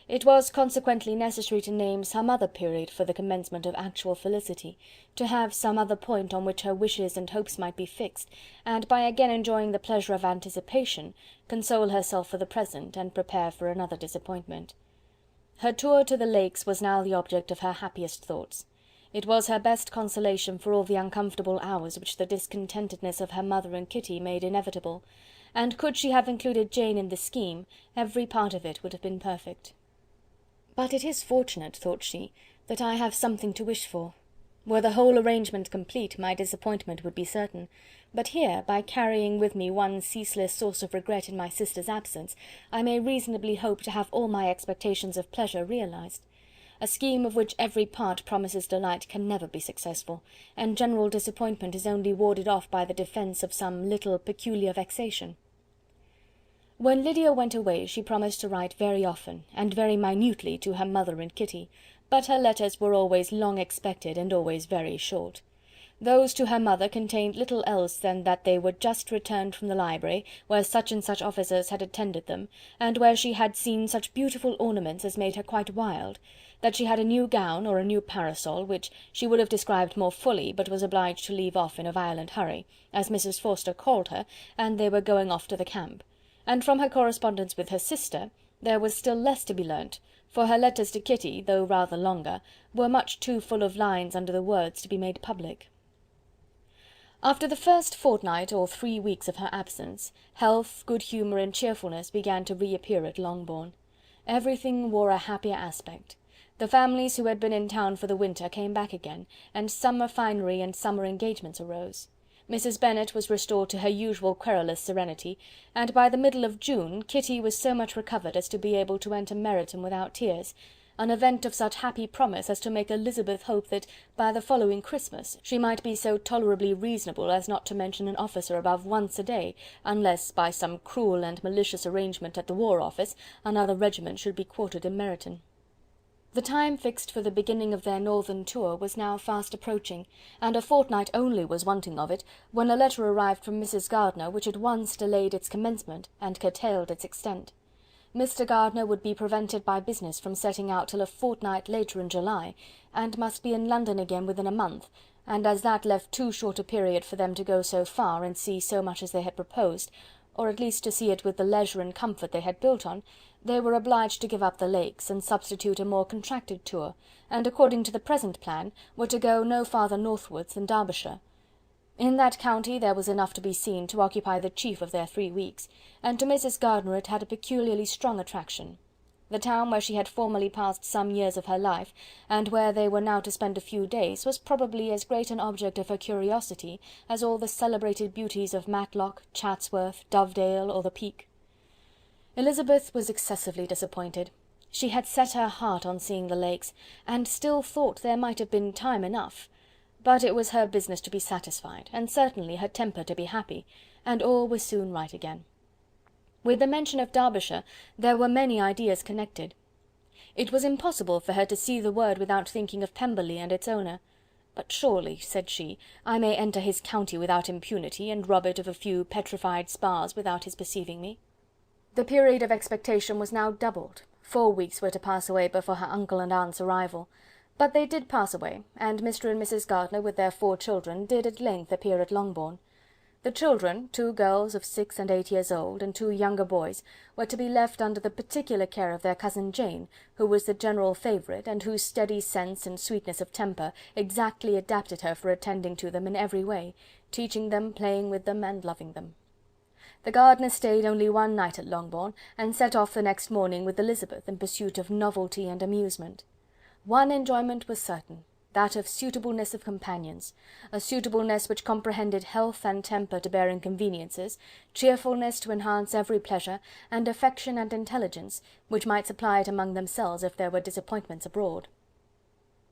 It was consequently necessary to name some other period for the commencement of actual felicity, to have some other point on which her wishes and hopes might be fixed, and by again enjoying the pleasure of anticipation, console herself for the present, and prepare for another disappointment. Her tour to the Lakes was now the object of her happiest thoughts. It was her best consolation for all the uncomfortable hours which the discontentedness of her mother and Kitty made inevitable, and could she have included Jane in the scheme, every part of it would have been perfect. "But it is fortunate," thought she, "that I have something to wish for. Were the whole arrangement complete, my disappointment would be certain, but here, by carrying with me one ceaseless source of regret in my sister's absence, I may reasonably hope to have all my expectations of pleasure realized. A scheme of which every part promises delight can never be successful, and general disappointment is only warded off by the defence of some little peculiar vexation." When Lydia went away, she promised to write very often, and very minutely, to her mother and Kitty, but her letters were always long expected and always very short. Those to her mother contained little else than that they were just returned from the library, where such and such officers had attended them, and where she had seen such beautiful ornaments as made her quite wild, that she had a new gown, or a new parasol, which she would have described more fully, but was obliged to leave off in a violent hurry, as Mrs. Forster called her, and they were going off to the camp. And from her correspondence with her sister, there was still less to be learnt, for her letters to Kitty, though rather longer, were much too full of lines under the words to be made public. After the first fortnight or 3 weeks of her absence, health, good humour, and cheerfulness began to reappear at Longbourn. Everything wore a happier aspect. The families who had been in town for the winter came back again, and summer finery and summer engagements arose. Mrs. Bennet was restored to her usual querulous serenity, and by the middle of June Kitty was so much recovered as to be able to enter Meryton without tears, an event of such happy promise as to make Elizabeth hope that by the following Christmas she might be so tolerably reasonable as not to mention an officer above once a day, unless, by some cruel and malicious arrangement at the War Office, another regiment should be quartered in Meryton. The time fixed for the beginning of their northern tour was now fast approaching, and a fortnight only was wanting of it, when a letter arrived from Mrs. Gardiner, which at once delayed its commencement, and curtailed its extent. Mr. Gardiner would be prevented by business from setting out till a fortnight later in July, and must be in London again within a month, and as that left too short a period for them to go so far and see so much as they had proposed, or at least to see it with the leisure and comfort they had built on, they were obliged to give up the Lakes, and substitute a more contracted tour, and according to the present plan, were to go no farther northwards than Derbyshire. In that county there was enough to be seen to occupy the chief of their 3 weeks, and to Mrs. Gardiner it had a peculiarly strong attraction. The town where she had formerly passed some years of her life, and where they were now to spend a few days, was probably as great an object of her curiosity as all the celebrated beauties of Matlock, Chatsworth, Dovedale, or the Peak. Elizabeth was excessively disappointed. She had set her heart on seeing the Lakes, and still thought there might have been time enough, but it was her business to be satisfied, and certainly her temper to be happy, and all was soon right again. With the mention of Derbyshire there were many ideas connected. It was impossible for her to see the word without thinking of Pemberley and its owner. "But surely," said she, "I may enter his county without impunity, and rob it of a few petrified spars without his perceiving me." The period of expectation was now doubled. 4 weeks were to pass away before her uncle and aunt's arrival. But they did pass away, and Mr. and Mrs. Gardiner, with their 4 children, did at length appear at Longbourn. The children, 2 girls of 6 and 8 years old, and 2 younger boys, were to be left under the particular care of their cousin Jane, who was the general favourite, and whose steady sense and sweetness of temper exactly adapted her for attending to them in every way, teaching them, playing with them, and loving them. The Gardiners stayed only 1 night at Longbourn, and set off the next morning with Elizabeth in pursuit of novelty and amusement. One enjoyment was certain: that of suitableness of companions, a suitableness which comprehended health and temper to bear inconveniences, cheerfulness to enhance every pleasure, and affection and intelligence, which might supply it among themselves if there were disappointments abroad.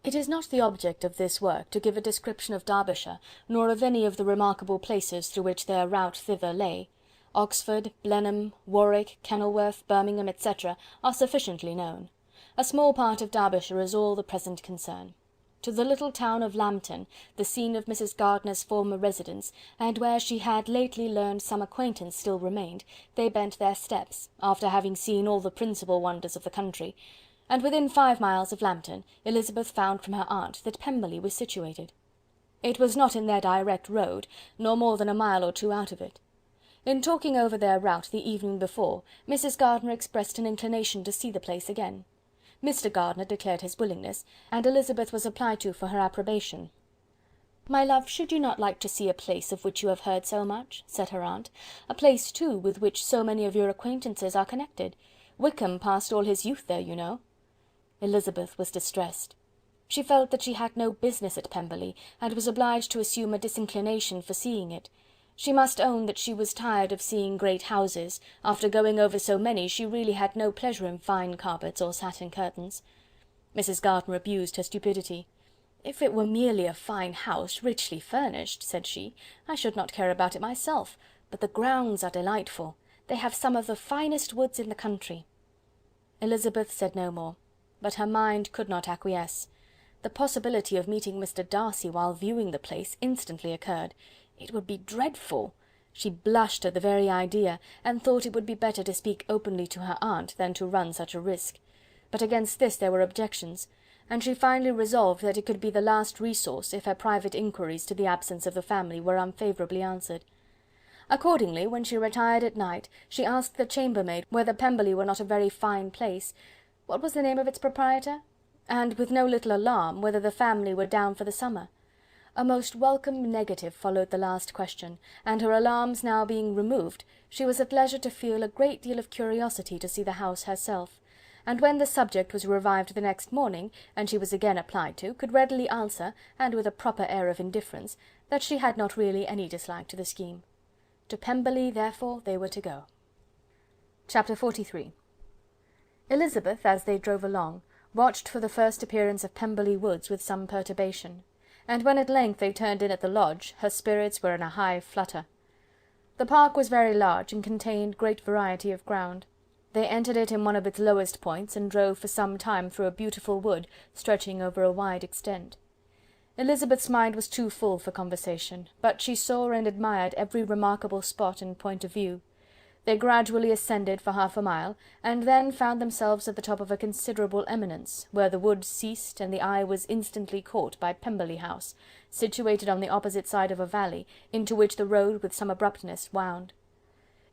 It is not the object of this work to give a description of Derbyshire, nor of any of the remarkable places through which their route thither lay. Oxford, Blenheim, Warwick, Kenilworth, Birmingham, etc., are sufficiently known. A small part of Derbyshire is all the present concern. To the little town of Lambton, the scene of Mrs. Gardiner's former residence, and where she had lately learned some acquaintance still remained, they bent their steps, after having seen all the principal wonders of the country, and within 5 miles of Lambton, Elizabeth found from her aunt that Pemberley was situated. It was not in their direct road, nor more than a mile or 2 out of it. In talking over their route the evening before, Mrs. Gardiner expressed an inclination to see the place again. Mr. Gardiner declared his willingness, and Elizabeth was applied to for her approbation. "My love, should you not like to see a place of which you have heard so much?" said her aunt. "A place, too, with which so many of your acquaintances are connected. Wickham passed all his youth there, you know." Elizabeth was distressed. She felt that she had no business at Pemberley, and was obliged to assume a disinclination for seeing it. She must own that she was tired of seeing great houses. After going over so many, she really had no pleasure in fine carpets or satin curtains. Mrs. Gardiner abused her stupidity. "If it were merely a fine house, richly furnished," said she, "I should not care about it myself, but the grounds are delightful. They have some of the finest woods in the country." Elizabeth said no more, but her mind could not acquiesce. The possibility of meeting Mr. Darcy while viewing the place instantly occurred. It would be dreadful. She blushed at the very idea, and thought it would be better to speak openly to her aunt than to run such a risk. But against this there were objections, and she finally resolved that it could be the last resource if her private inquiries to the absence of the family were unfavourably answered. Accordingly, when she retired at night, she asked the chambermaid whether Pemberley were not a very fine place. What was the name of its proprietor? And, with no little alarm, whether the family were down for the summer. A most welcome negative followed the last question, and her alarms now being removed, she was at leisure to feel a great deal of curiosity to see the house herself, and when the subject was revived the next morning, and she was again applied to, could readily answer, and with a proper air of indifference, that she had not really any dislike to the scheme. To Pemberley, therefore, they were to go. Chapter 43. Elizabeth, as they drove along, watched for the first appearance of Pemberley Woods with some perturbation, and when at length they turned in at the lodge, her spirits were in a high flutter. The park was very large, and contained great variety of ground. They entered it in one of its lowest points, and drove for some time through a beautiful wood, stretching over a wide extent. Elizabeth's mind was too full for conversation, but she saw and admired every remarkable spot and point of view. They gradually ascended for half a mile, and then found themselves at the top of a considerable eminence, where the wood ceased, and the eye was instantly caught by Pemberley House, situated on the opposite side of a valley, into which the road with some abruptness wound.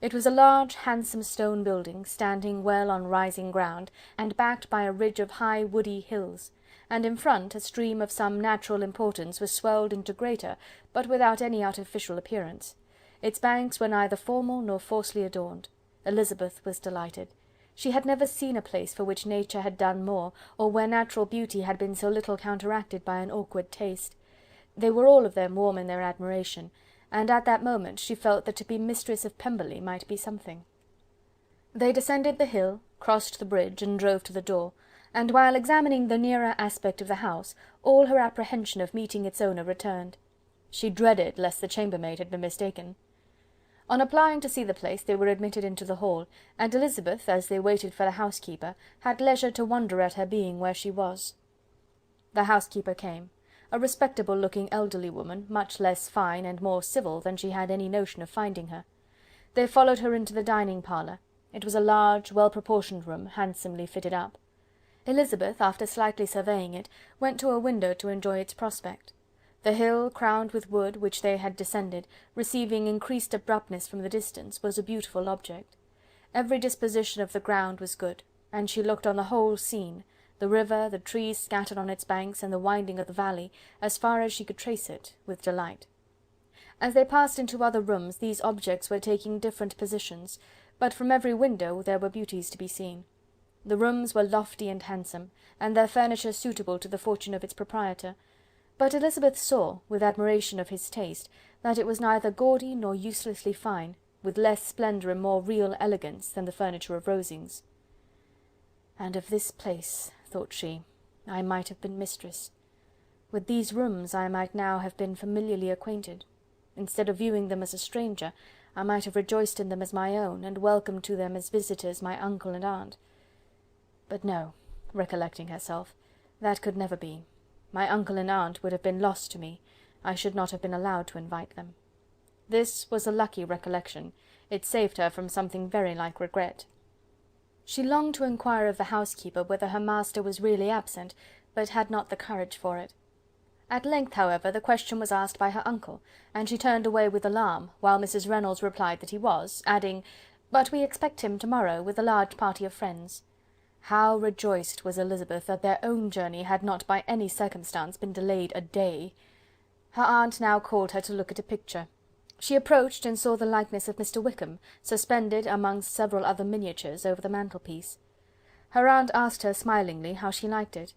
It was a large, handsome stone building, standing well on rising ground, and backed by a ridge of high woody hills, and in front a stream of some natural importance was swelled into greater, but without any artificial appearance. Its banks were neither formal nor falsely adorned. Elizabeth was delighted. She had never seen a place for which nature had done more, or where natural beauty had been so little counteracted by an awkward taste. They were all of them warm in their admiration, and at that moment she felt that to be mistress of Pemberley might be something. They descended the hill, crossed the bridge, and drove to the door, and while examining the nearer aspect of the house, all her apprehension of meeting its owner returned. She dreaded lest the chambermaid had been mistaken. On applying to see the place, they were admitted into the hall, and Elizabeth, as they waited for the housekeeper, had leisure to wonder at her being where she was. The housekeeper came, a respectable-looking elderly woman, much less fine and more civil than she had any notion of finding her. They followed her into the dining-parlour. It was a large, well-proportioned room, handsomely fitted up. Elizabeth, after slightly surveying it, went to a window to enjoy its prospect. The hill, crowned with wood, which they had descended, receiving increased abruptness from the distance, was a beautiful object. Every disposition of the ground was good, and she looked on the whole scene, the river, the trees scattered on its banks, and the winding of the valley, as far as she could trace it, with delight. As they passed into other rooms, these objects were taking different positions, but from every window there were beauties to be seen. The rooms were lofty and handsome, and their furniture suitable to the fortune of its proprietor. But Elizabeth saw, with admiration of his taste, that it was neither gaudy nor uselessly fine, with less splendour and more real elegance than the furniture of Rosings. "And of this place," thought she, "I might have been mistress. With these rooms I might now have been familiarly acquainted. Instead of viewing them as a stranger, I might have rejoiced in them as my own, and welcomed to them as visitors my uncle and aunt. But no," recollecting herself, "that could never be. My uncle and aunt would have been lost to me. I should not have been allowed to invite them." This was a lucky recollection. It saved her from something very like regret. She longed to inquire of the housekeeper whether her master was really absent, but had not the courage for it. At length, however, the question was asked by her uncle, and she turned away with alarm, while Mrs. Reynolds replied that he was, adding, "But we expect him to-morrow, with a large party of friends." How rejoiced was Elizabeth that their own journey had not by any circumstance been delayed a day! Her aunt now called her to look at a picture. She approached and saw the likeness of Mr. Wickham, suspended amongst several other miniatures, over the mantelpiece. Her aunt asked her smilingly how she liked it.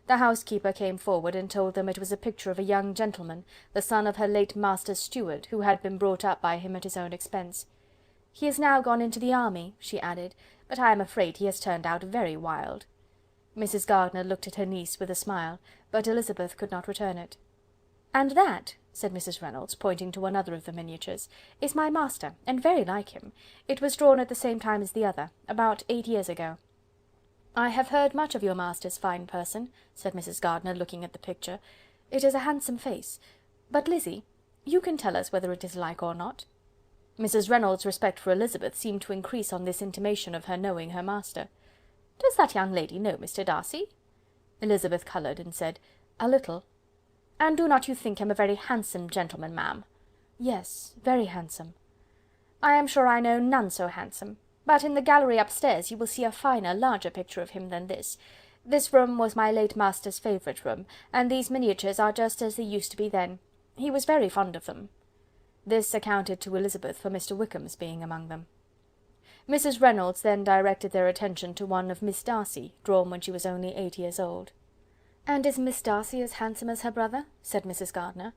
The housekeeper came forward and told them it was a picture of a young gentleman, the son of her late master's steward, who had been brought up by him at his own expense. "He is now gone into the army," she added, "but I am afraid he has turned out very wild." Mrs. Gardiner looked at her niece with a smile, but Elizabeth could not return it. "And that," said Mrs. Reynolds, pointing to another of the miniatures, "is my master, and very like him. It was drawn at the same time as the other, about 8 years ago." "I have heard much of your master's fine person," said Mrs. Gardiner, looking at the picture. "It is a handsome face. But, Lizzy, you can tell us whether it is like or not." Mrs. Reynolds' respect for Elizabeth seemed to increase on this intimation of her knowing her master. "Does that young lady know Mr. Darcy?" Elizabeth coloured, and said, "A little." "And do not you think him a very handsome gentleman, ma'am?" "Yes, very handsome." "I am sure I know none so handsome. But in the gallery upstairs you will see a finer, larger picture of him than this. This room was my late master's favourite room, and these miniatures are just as they used to be then. He was very fond of them." This accounted to Elizabeth for Mr. Wickham's being among them. Mrs. Reynolds then directed their attention to one of Miss Darcy, drawn when she was only 8 years old. "And is Miss Darcy as handsome as her brother?" said Mrs. Gardiner.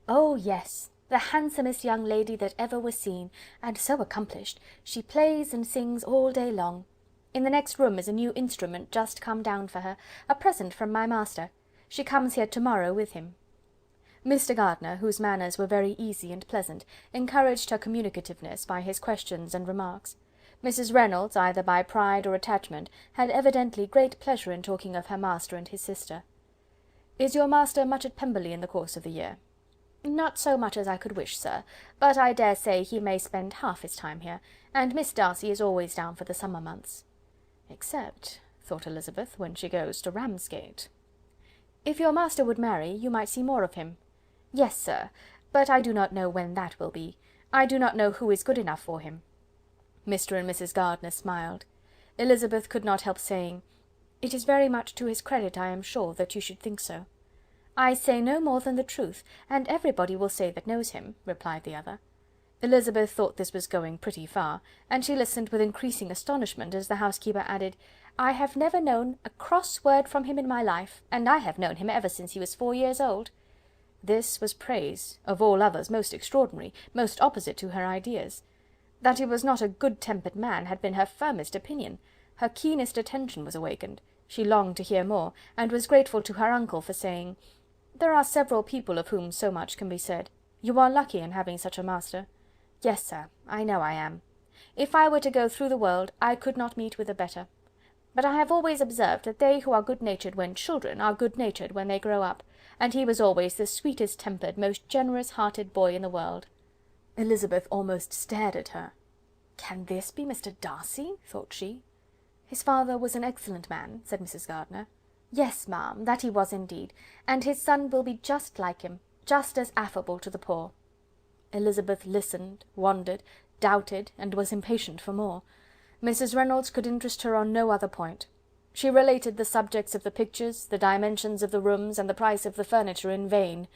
"Oh, yes, the handsomest young lady that ever was seen, and so accomplished. She plays and sings all day long. In the next room is a new instrument just come down for her, a present from my master. She comes here to-morrow with him." Mr. Gardiner, whose manners were very easy and pleasant, encouraged her communicativeness by his questions and remarks. Mrs. Reynolds, either by pride or attachment, had evidently great pleasure in talking of her master and his sister. "Is your master much at Pemberley in the course of the year?" "Not so much as I could wish, sir, but I dare say he may spend half his time here, and Miss Darcy is always down for the summer months." "Except," thought Elizabeth, "when she goes to Ramsgate." "If your master would marry, you might see more of him." "Yes, sir, but I do not know when that will be. I do not know who is good enough for him." Mr. and Mrs. Gardiner smiled. Elizabeth could not help saying, "It is very much to his credit, I am sure, that you should think so." "I say no more than the truth, and everybody will say that knows him," replied the other. Elizabeth thought this was going pretty far, and she listened with increasing astonishment as the housekeeper added, "I have never known a cross word from him in my life, and I have known him ever since he was 4 years old." This was praise, of all others most extraordinary, most opposite to her ideas. That he was not a good-tempered man had been her firmest opinion. Her keenest attention was awakened. She longed to hear more, and was grateful to her uncle for saying, "There are several people of whom so much can be said. You are lucky in having such a master." "Yes, sir, I know I am. If I were to go through the world, I could not meet with a better. But I have always observed that they who are good-natured when children are good-natured when they grow up, and he was always the sweetest-tempered, most generous-hearted boy in the world." Elizabeth almost stared at her. "Can this be Mr. Darcy?" thought she. "His father was an excellent man," said Mrs. Gardiner. "Yes, ma'am, that he was indeed, and his son will be just like him, just as affable to the poor." Elizabeth listened, wondered, doubted, and was impatient for more. Mrs. Reynolds could interest her on no other point. She related the subjects of the pictures, the dimensions of the rooms, and the price of the furniture in vain.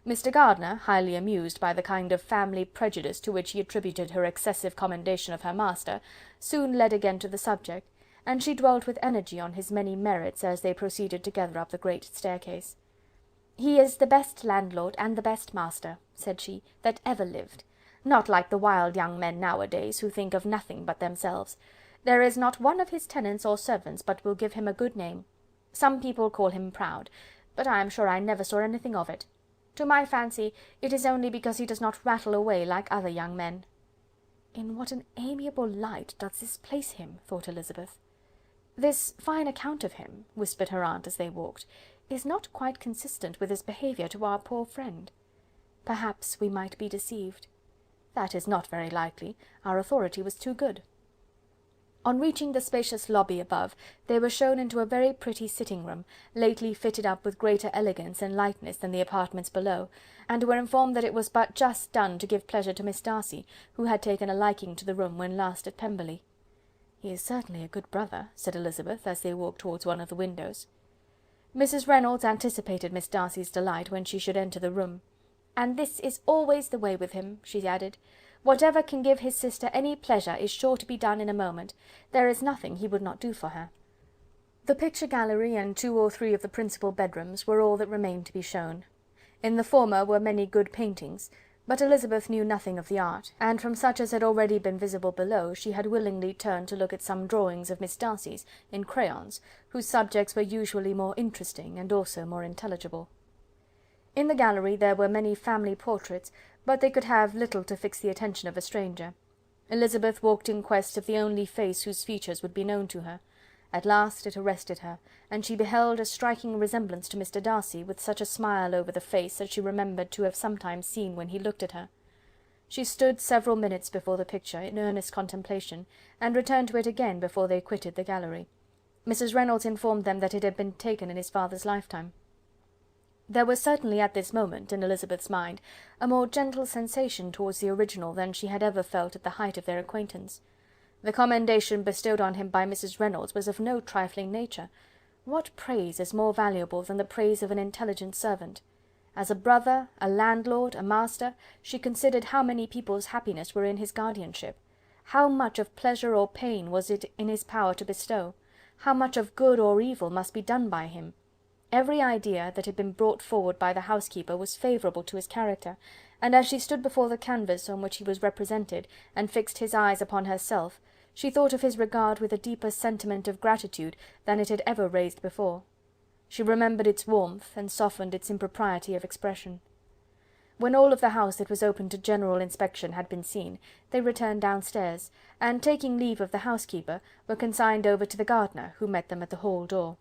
Mr. Gardiner, highly amused by the kind of family prejudice to which he attributed her excessive commendation of her master, soon led again to the subject, and she dwelt with energy on his many merits as they proceeded together up the great staircase. "He is the best landlord and the best master," said she, "that ever lived. Not like the wild young men nowadays, who think of nothing but themselves. There is not one of his tenants or servants but will give him a good name. Some people call him proud, but I am sure I never saw anything of it. To my fancy, it is only because he does not rattle away like other young men." "In what an amiable light does this place him!" thought Elizabeth. "This fine account of him," whispered her aunt as they walked, "is not quite consistent with his behaviour to our poor friend. Perhaps we might be deceived. That is not very likely, our authority was too good." On reaching the spacious lobby above, they were shown into a very pretty sitting room, lately fitted up with greater elegance and lightness than the apartments below, and were informed that it was but just done to give pleasure to Miss Darcy, who had taken a liking to the room when last at Pemberley. "He is certainly a good brother," said Elizabeth, as they walked towards one of the windows. Mrs. Reynolds anticipated Miss Darcy's delight when she should enter the room. "And this is always the way with him," she added. "Whatever can give his sister any pleasure is sure to be done in a moment. There is nothing he would not do for her." The picture gallery and 2 or 3 of the principal bedrooms were all that remained to be shown. In the former were many good paintings, but Elizabeth knew nothing of the art, and from such as had already been visible below, she had willingly turned to look at some drawings of Miss Darcy's, in crayons, whose subjects were usually more interesting and also more intelligible. In the gallery there were many family portraits, but they could have little to fix the attention of a stranger. Elizabeth walked in quest of the only face whose features would be known to her. At last it arrested her, and she beheld a striking resemblance to Mr. Darcy, with such a smile over the face as she remembered to have sometimes seen when he looked at her. She stood several minutes before the picture, in earnest contemplation, and returned to it again before they quitted the gallery. Mrs. Reynolds informed them that it had been taken in his father's lifetime. There was certainly at this moment, in Elizabeth's mind, a more gentle sensation towards the original than she had ever felt at the height of their acquaintance. The commendation bestowed on him by Mrs. Reynolds was of no trifling nature. What praise is more valuable than the praise of an intelligent servant? As a brother, a landlord, a master, she considered how many people's happiness were in his guardianship. How much of pleasure or pain was it in his power to bestow? How much of good or evil must be done by him? Every idea that had been brought forward by the housekeeper was favourable to his character, and as she stood before the canvas on which he was represented, and fixed his eyes upon herself, she thought of his regard with a deeper sentiment of gratitude than it had ever raised before. She remembered its warmth, and softened its impropriety of expression. When all of the house that was open to general inspection had been seen, they returned downstairs, and taking leave of the housekeeper, were consigned over to the gardener, who met them at the hall door.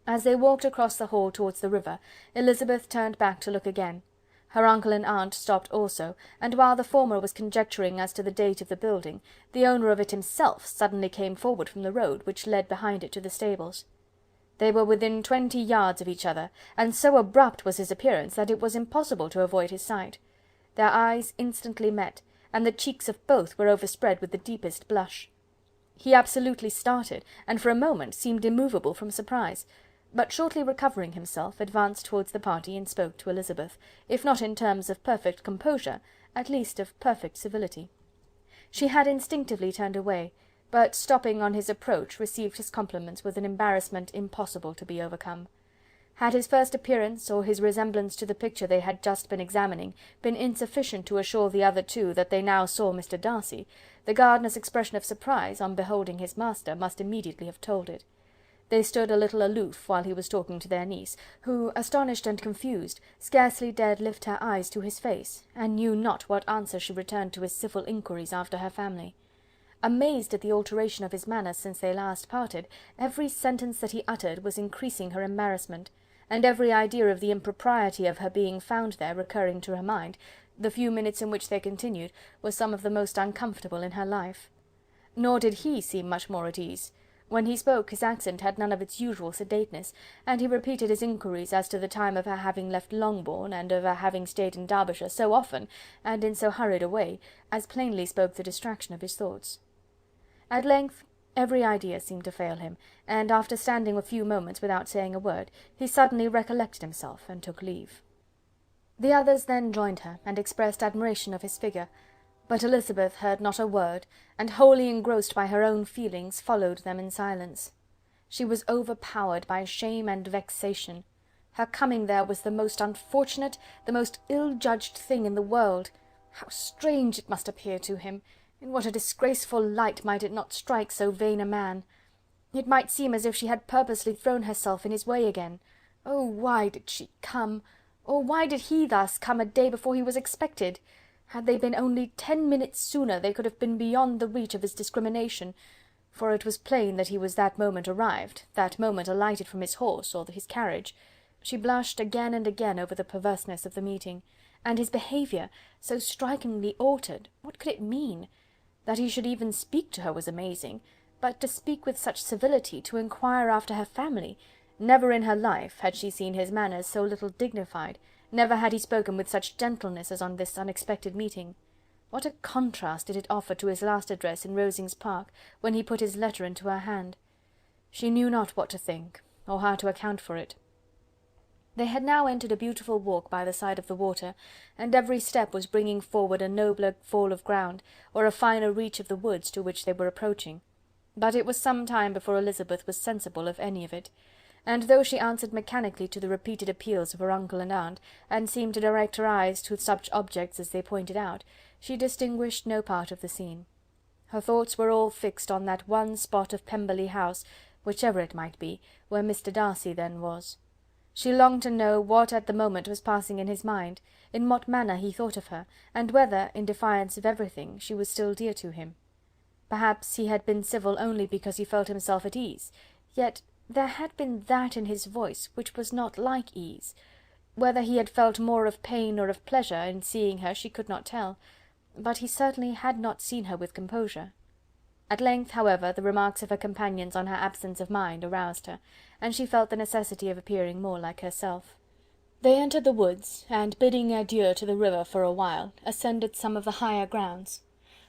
As they walked across the hall towards the river, Elizabeth turned back to look again. Her uncle and aunt stopped also, and while the former was conjecturing as to the date of the building, the owner of it himself suddenly came forward from the road, which led behind it to the stables. They were within 20 yards of each other, and so abrupt was his appearance that it was impossible to avoid his sight. Their eyes instantly met, and the cheeks of both were overspread with the deepest blush. He absolutely started, and for a moment seemed immovable from surprise, but shortly recovering himself, advanced towards the party and spoke to Elizabeth, if not in terms of perfect composure, at least of perfect civility. She had instinctively turned away, but stopping on his approach, received his compliments with an embarrassment impossible to be overcome. Had his first appearance, or his resemblance to the picture they had just been examining, been insufficient to assure the other two that they now saw Mr. Darcy, the gardener's expression of surprise, on beholding his master, must immediately have told it. They stood a little aloof while he was talking to their niece, who, astonished and confused, scarcely dared lift her eyes to his face, and knew not what answer she returned to his civil inquiries after her family. Amazed at the alteration of his manner since they last parted, every sentence that he uttered was increasing her embarrassment, and every idea of the impropriety of her being found there recurring to her mind, the few minutes in which they continued were some of the most uncomfortable in her life. Nor did he seem much more at ease. When he spoke, his accent had none of its usual sedateness, and he repeated his inquiries as to the time of her having left Longbourn, and of her having stayed in Derbyshire so often, and in so hurried a way, as plainly spoke the distraction of his thoughts. At length every idea seemed to fail him, and after standing a few moments without saying a word, he suddenly recollected himself, and took leave. The others then joined her, and expressed admiration of his figure, but Elizabeth heard not a word, and wholly engrossed by her own feelings, followed them in silence. She was overpowered by shame and vexation. Her coming there was the most unfortunate, the most ill-judged thing in the world. How strange it must appear to him! In what a disgraceful light might it not strike so vain a man! It might seem as if she had purposely thrown herself in his way again. Oh, why did she come? Or why did he thus come a day before he was expected? Had they been only 10 minutes sooner, they could have been beyond the reach of his discrimination, for it was plain that he was that moment arrived, that moment alighted from his horse or his carriage. She blushed again and again over the perverseness of the meeting. And his behaviour, so strikingly altered, what could it mean? That he should even speak to her was amazing, but to speak with such civility, to inquire after her family— never in her life had she seen his manners so little dignified, never had he spoken with such gentleness as on this unexpected meeting. What a contrast did it offer to his last address in Rosings Park, when he put his letter into her hand! She knew not what to think, or how to account for it. They had now entered a beautiful walk by the side of the water, and every step was bringing forward a nobler fall of ground, or a finer reach of the woods to which they were approaching. But it was some time before Elizabeth was sensible of any of it, and though she answered mechanically to the repeated appeals of her uncle and aunt, and seemed to direct her eyes to such objects as they pointed out, she distinguished no part of the scene. Her thoughts were all fixed on that one spot of Pemberley House, whichever it might be, where Mr. Darcy then was. She longed to know what at the moment was passing in his mind, in what manner he thought of her, and whether, in defiance of everything, she was still dear to him. Perhaps he had been civil only because he felt himself at ease, yet there had been that in his voice which was not like ease. Whether he had felt more of pain or of pleasure in seeing her she could not tell, but he certainly had not seen her with composure. At length, however, the remarks of her companions on her absence of mind aroused her, and she felt the necessity of appearing more like herself. They entered the woods, and bidding adieu to the river for a while, ascended some of the higher grounds,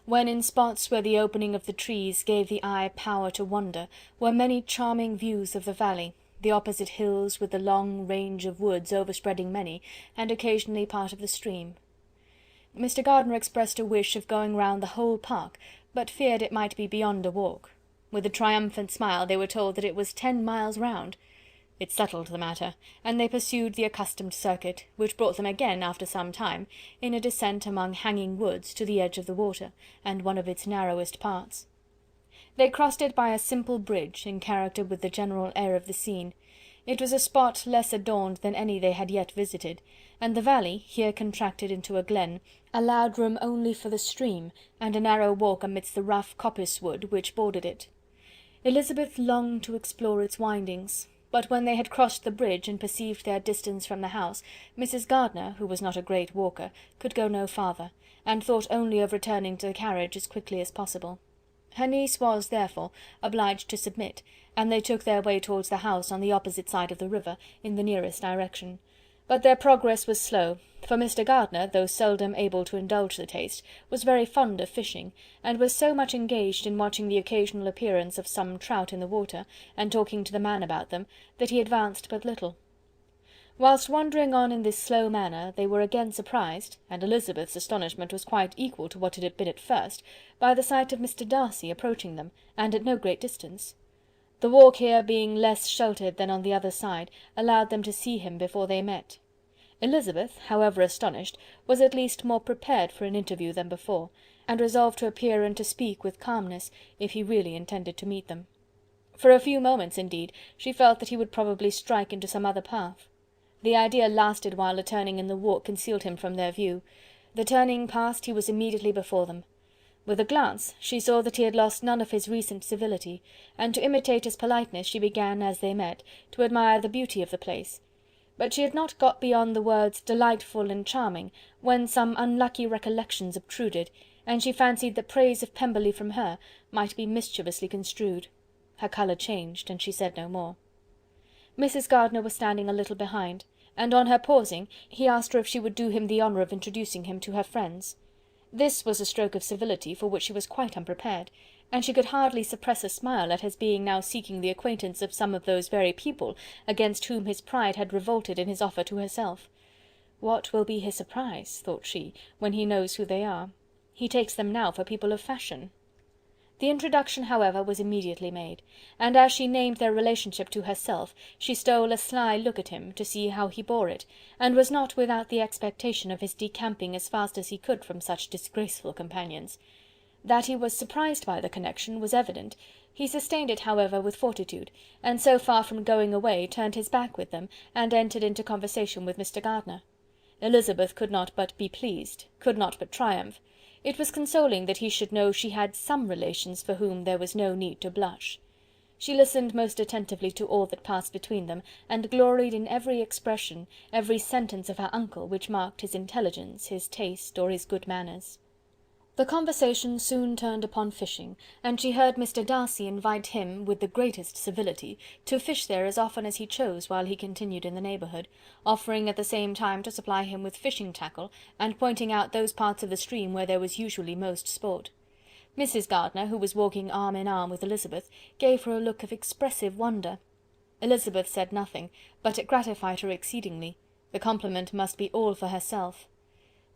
when in spots where the opening of the trees gave the eye power to wander, were many charming views of the valley, the opposite hills with the long range of woods overspreading many, and occasionally part of the stream. Mr. Gardiner expressed a wish of going round the whole park, but feared it might be beyond a walk. With a triumphant smile they were told that it was 10 miles round. It settled the matter, and they pursued the accustomed circuit, which brought them again, after some time, in a descent among hanging woods, to the edge of the water, and one of its narrowest parts. They crossed it by a simple bridge, in character with the general air of the scene. It was a spot less adorned than any they had yet visited, and the valley, here contracted into a glen, allowed room only for the stream, and a narrow walk amidst the rough coppice wood which bordered it. Elizabeth longed to explore its windings, but when they had crossed the bridge and perceived their distance from the house, Mrs. Gardiner, who was not a great walker, could go no farther, and thought only of returning to the carriage as quickly as possible. Her niece was, therefore, obliged to submit, and they took their way towards the house on the opposite side of the river, in the nearest direction. But their progress was slow, for Mr. Gardiner, though seldom able to indulge the taste, was very fond of fishing, and was so much engaged in watching the occasional appearance of some trout in the water, and talking to the man about them, that he advanced but little. Whilst wandering on in this slow manner, they were again surprised, and Elizabeth's astonishment was quite equal to what it had been at first, by the sight of Mr. Darcy approaching them, and at no great distance. The walk here being less sheltered than on the other side, allowed them to see him before they met. Elizabeth, however astonished, was at least more prepared for an interview than before, and resolved to appear and to speak with calmness, if he really intended to meet them. For a few moments, indeed, she felt that he would probably strike into some other path. The idea lasted while a turning in the walk concealed him from their view. The turning past, he was immediately before them. With a glance she saw that he had lost none of his recent civility, and to imitate his politeness she began, as they met, to admire the beauty of the place. But she had not got beyond the words delightful and charming, when some unlucky recollections obtruded, and she fancied that praise of Pemberley from her might be mischievously construed. Her colour changed, and she said no more. Mrs. Gardiner was standing a little behind, and on her pausing, he asked her if she would do him the honour of introducing him to her friends. This was a stroke of civility for which she was quite unprepared, and she could hardly suppress a smile at his being now seeking the acquaintance of some of those very people against whom his pride had revolted in his offer to herself. What will be his surprise, thought she, when he knows who they are? He takes them now for people of fashion. The introduction, however, was immediately made, and as she named their relationship to herself, she stole a sly look at him, to see how he bore it, and was not without the expectation of his decamping as fast as he could from such disgraceful companions. That he was surprised by the connection was evident. He sustained it, however, with fortitude, and so far from going away, turned his back with them, and entered into conversation with Mr. Gardiner. Elizabeth could not but be pleased, could not but triumph. It was consoling that he should know she had some relations for whom there was no need to blush. She listened most attentively to all that passed between them, and gloried in every expression, every sentence of her uncle, which marked his intelligence, his taste, or his good manners. The conversation soon turned upon fishing, and she heard Mr. Darcy invite him, with the greatest civility, to fish there as often as he chose while he continued in the neighbourhood, offering at the same time to supply him with fishing tackle, and pointing out those parts of the stream where there was usually most sport. Mrs. Gardiner, who was walking arm in arm with Elizabeth, gave her a look of expressive wonder. Elizabeth said nothing, but it gratified her exceedingly. The compliment must be all for herself.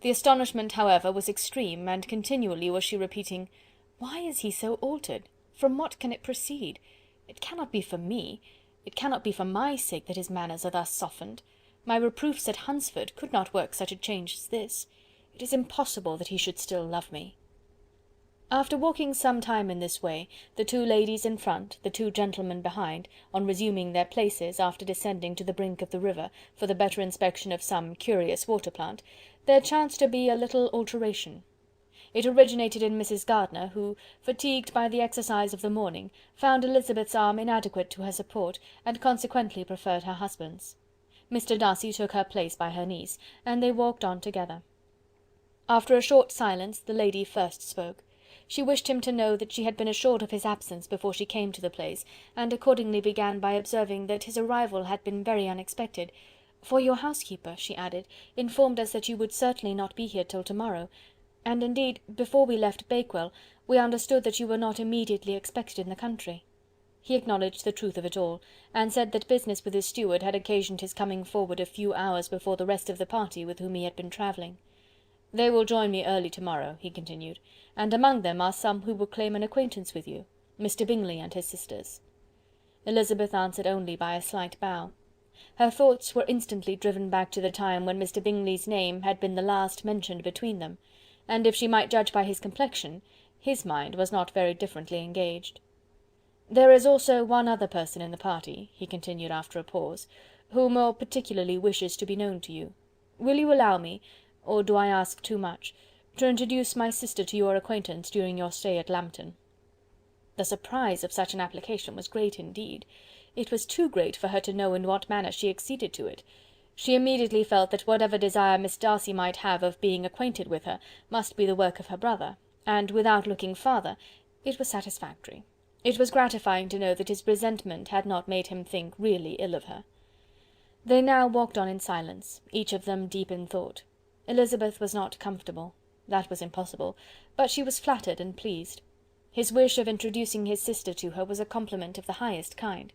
The astonishment, however, was extreme, and continually was she repeating, "Why is he so altered? From what can it proceed? It cannot be for me, it cannot be for my sake that his manners are thus softened. My reproofs at Hunsford could not work such a change as this. It is impossible that he should still love me." After walking some time in this way, the two ladies in front, the two gentlemen behind, on resuming their places, after descending to the brink of the river, for the better inspection of some curious water plant, there chanced to be a little alteration. It originated in Mrs. Gardiner, who, fatigued by the exercise of the morning, found Elizabeth's arm inadequate to her support, and consequently preferred her husband's. Mr. Darcy took her place by her niece, and they walked on together. After a short silence, the lady first spoke. She wished him to know that she had been assured of his absence before she came to the place, and accordingly began by observing that his arrival had been very unexpected. "For your housekeeper," she added, "informed us that you would certainly not be here till to-morrow, and indeed, before we left Bakewell, we understood that you were not immediately expected in the country." He acknowledged the truth of it all, and said that business with his steward had occasioned his coming forward a few hours before the rest of the party with whom he had been travelling. "They will join me early to-morrow," he continued, "and among them are some who will claim an acquaintance with you, Mr. Bingley and his sisters." Elizabeth answered only by a slight bow. Her thoughts were instantly driven back to the time when Mr. Bingley's name had been the last mentioned between them, and if she might judge by his complexion, his mind was not very differently engaged. "There is also one other person in the party," he continued after a pause, "who more particularly wishes to be known to you. Will you allow me, or do I ask too much, to introduce my sister to your acquaintance during your stay at Lambton?" The surprise of such an application was great indeed. It was too great for her to know in what manner she acceded to it. She immediately felt that whatever desire Miss Darcy might have of being acquainted with her must be the work of her brother, and without looking farther, it was satisfactory. It was gratifying to know that his resentment had not made him think really ill of her. They now walked on in silence, each of them deep in thought. Elizabeth was not comfortable. That was impossible, but she was flattered and pleased. His wish of introducing his sister to her was a compliment of the highest kind.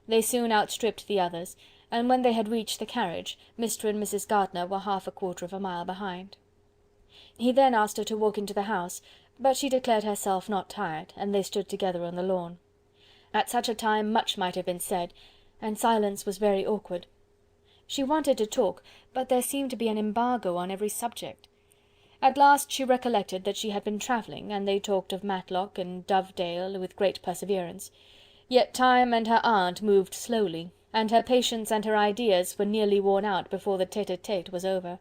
They soon outstripped the others, and when they had reached the carriage, Mr. and Mrs. Gardiner were half a quarter of a mile behind. He then asked her to walk into the house, but she declared herself not tired, and they stood together on the lawn. At such a time much might have been said, and silence was very awkward. She wanted to talk, but there seemed to be an embargo on every subject. At last she recollected that she had been travelling, and they talked of Matlock and Dovedale with great perseverance. Yet time and her aunt moved slowly, and her patience and her ideas were nearly worn out before the tete-a-tete was over.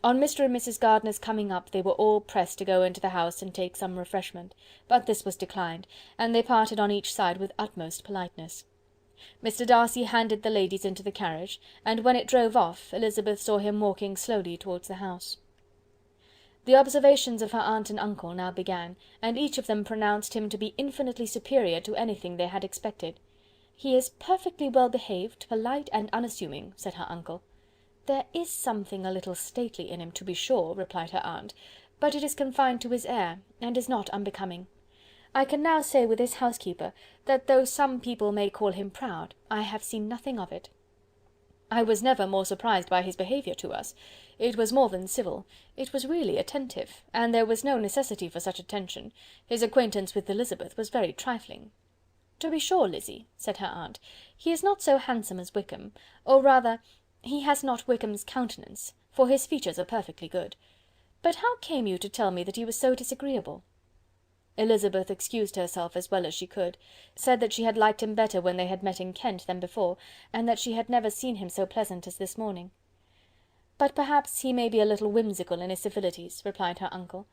On Mr. and Mrs. Gardiner's coming up, they were all pressed to go into the house and take some refreshment, but this was declined, and they parted on each side with utmost politeness. Mr. Darcy handed the ladies into the carriage, and when it drove off, Elizabeth saw him walking slowly towards the house. The observations of her aunt and uncle now began, and each of them pronounced him to be infinitely superior to anything they had expected. "He is perfectly well behaved, polite, and unassuming," said her uncle. "There is something a little stately in him, to be sure," replied her aunt, "but it is confined to his air, and is not unbecoming. I can now say with his housekeeper, that though some people may call him proud, I have seen nothing of it." I was never more surprised by his behaviour to us. It was more than civil, it was really attentive, and there was no necessity for such attention. His acquaintance with Elizabeth was very trifling." "To be sure, Lizzy," said her aunt, "he is not so handsome as Wickham, or rather, he has not Wickham's countenance, for his features are perfectly good. But how came you to tell me that he was so disagreeable?" Elizabeth excused herself as well as she could, said that she had liked him better when they had met in Kent than before, and that she had never seen him so pleasant as this morning. "But perhaps he may be a little whimsical in his civilities," replied her uncle.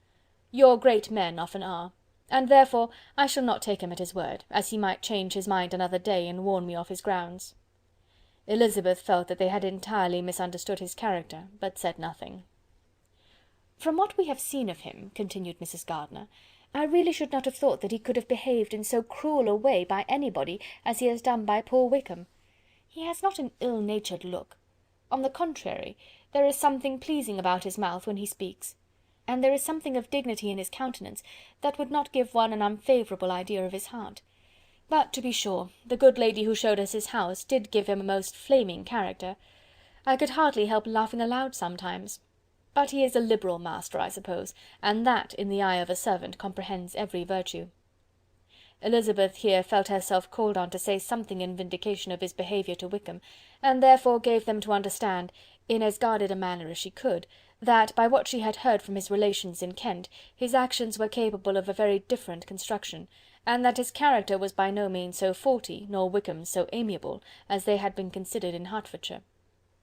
"Your great men often are, and therefore I shall not take him at his word, as he might change his mind another day and warn me off his grounds." Elizabeth felt that they had entirely misunderstood his character, but said nothing. "From what we have seen of him," continued Mrs. Gardiner, "I really should not have thought that he could have behaved in so cruel a way by anybody as he has done by poor Wickham. He has not an ill-natured look. On the contrary, there is something pleasing about his mouth when he speaks, and there is something of dignity in his countenance that would not give one an unfavourable idea of his heart. But, to be sure, the good lady who showed us his house did give him a most flaming character. I could hardly help laughing aloud sometimes. But he is a liberal master, I suppose, and that, in the eye of a servant, comprehends every virtue." Elizabeth here felt herself called on to say something in vindication of his behaviour to Wickham, and therefore gave them to understand, in as guarded a manner as she could, that, by what she had heard from his relations in Kent, his actions were capable of a very different construction, and that his character was by no means so faulty, nor Wickham's so amiable, as they had been considered in Hertfordshire.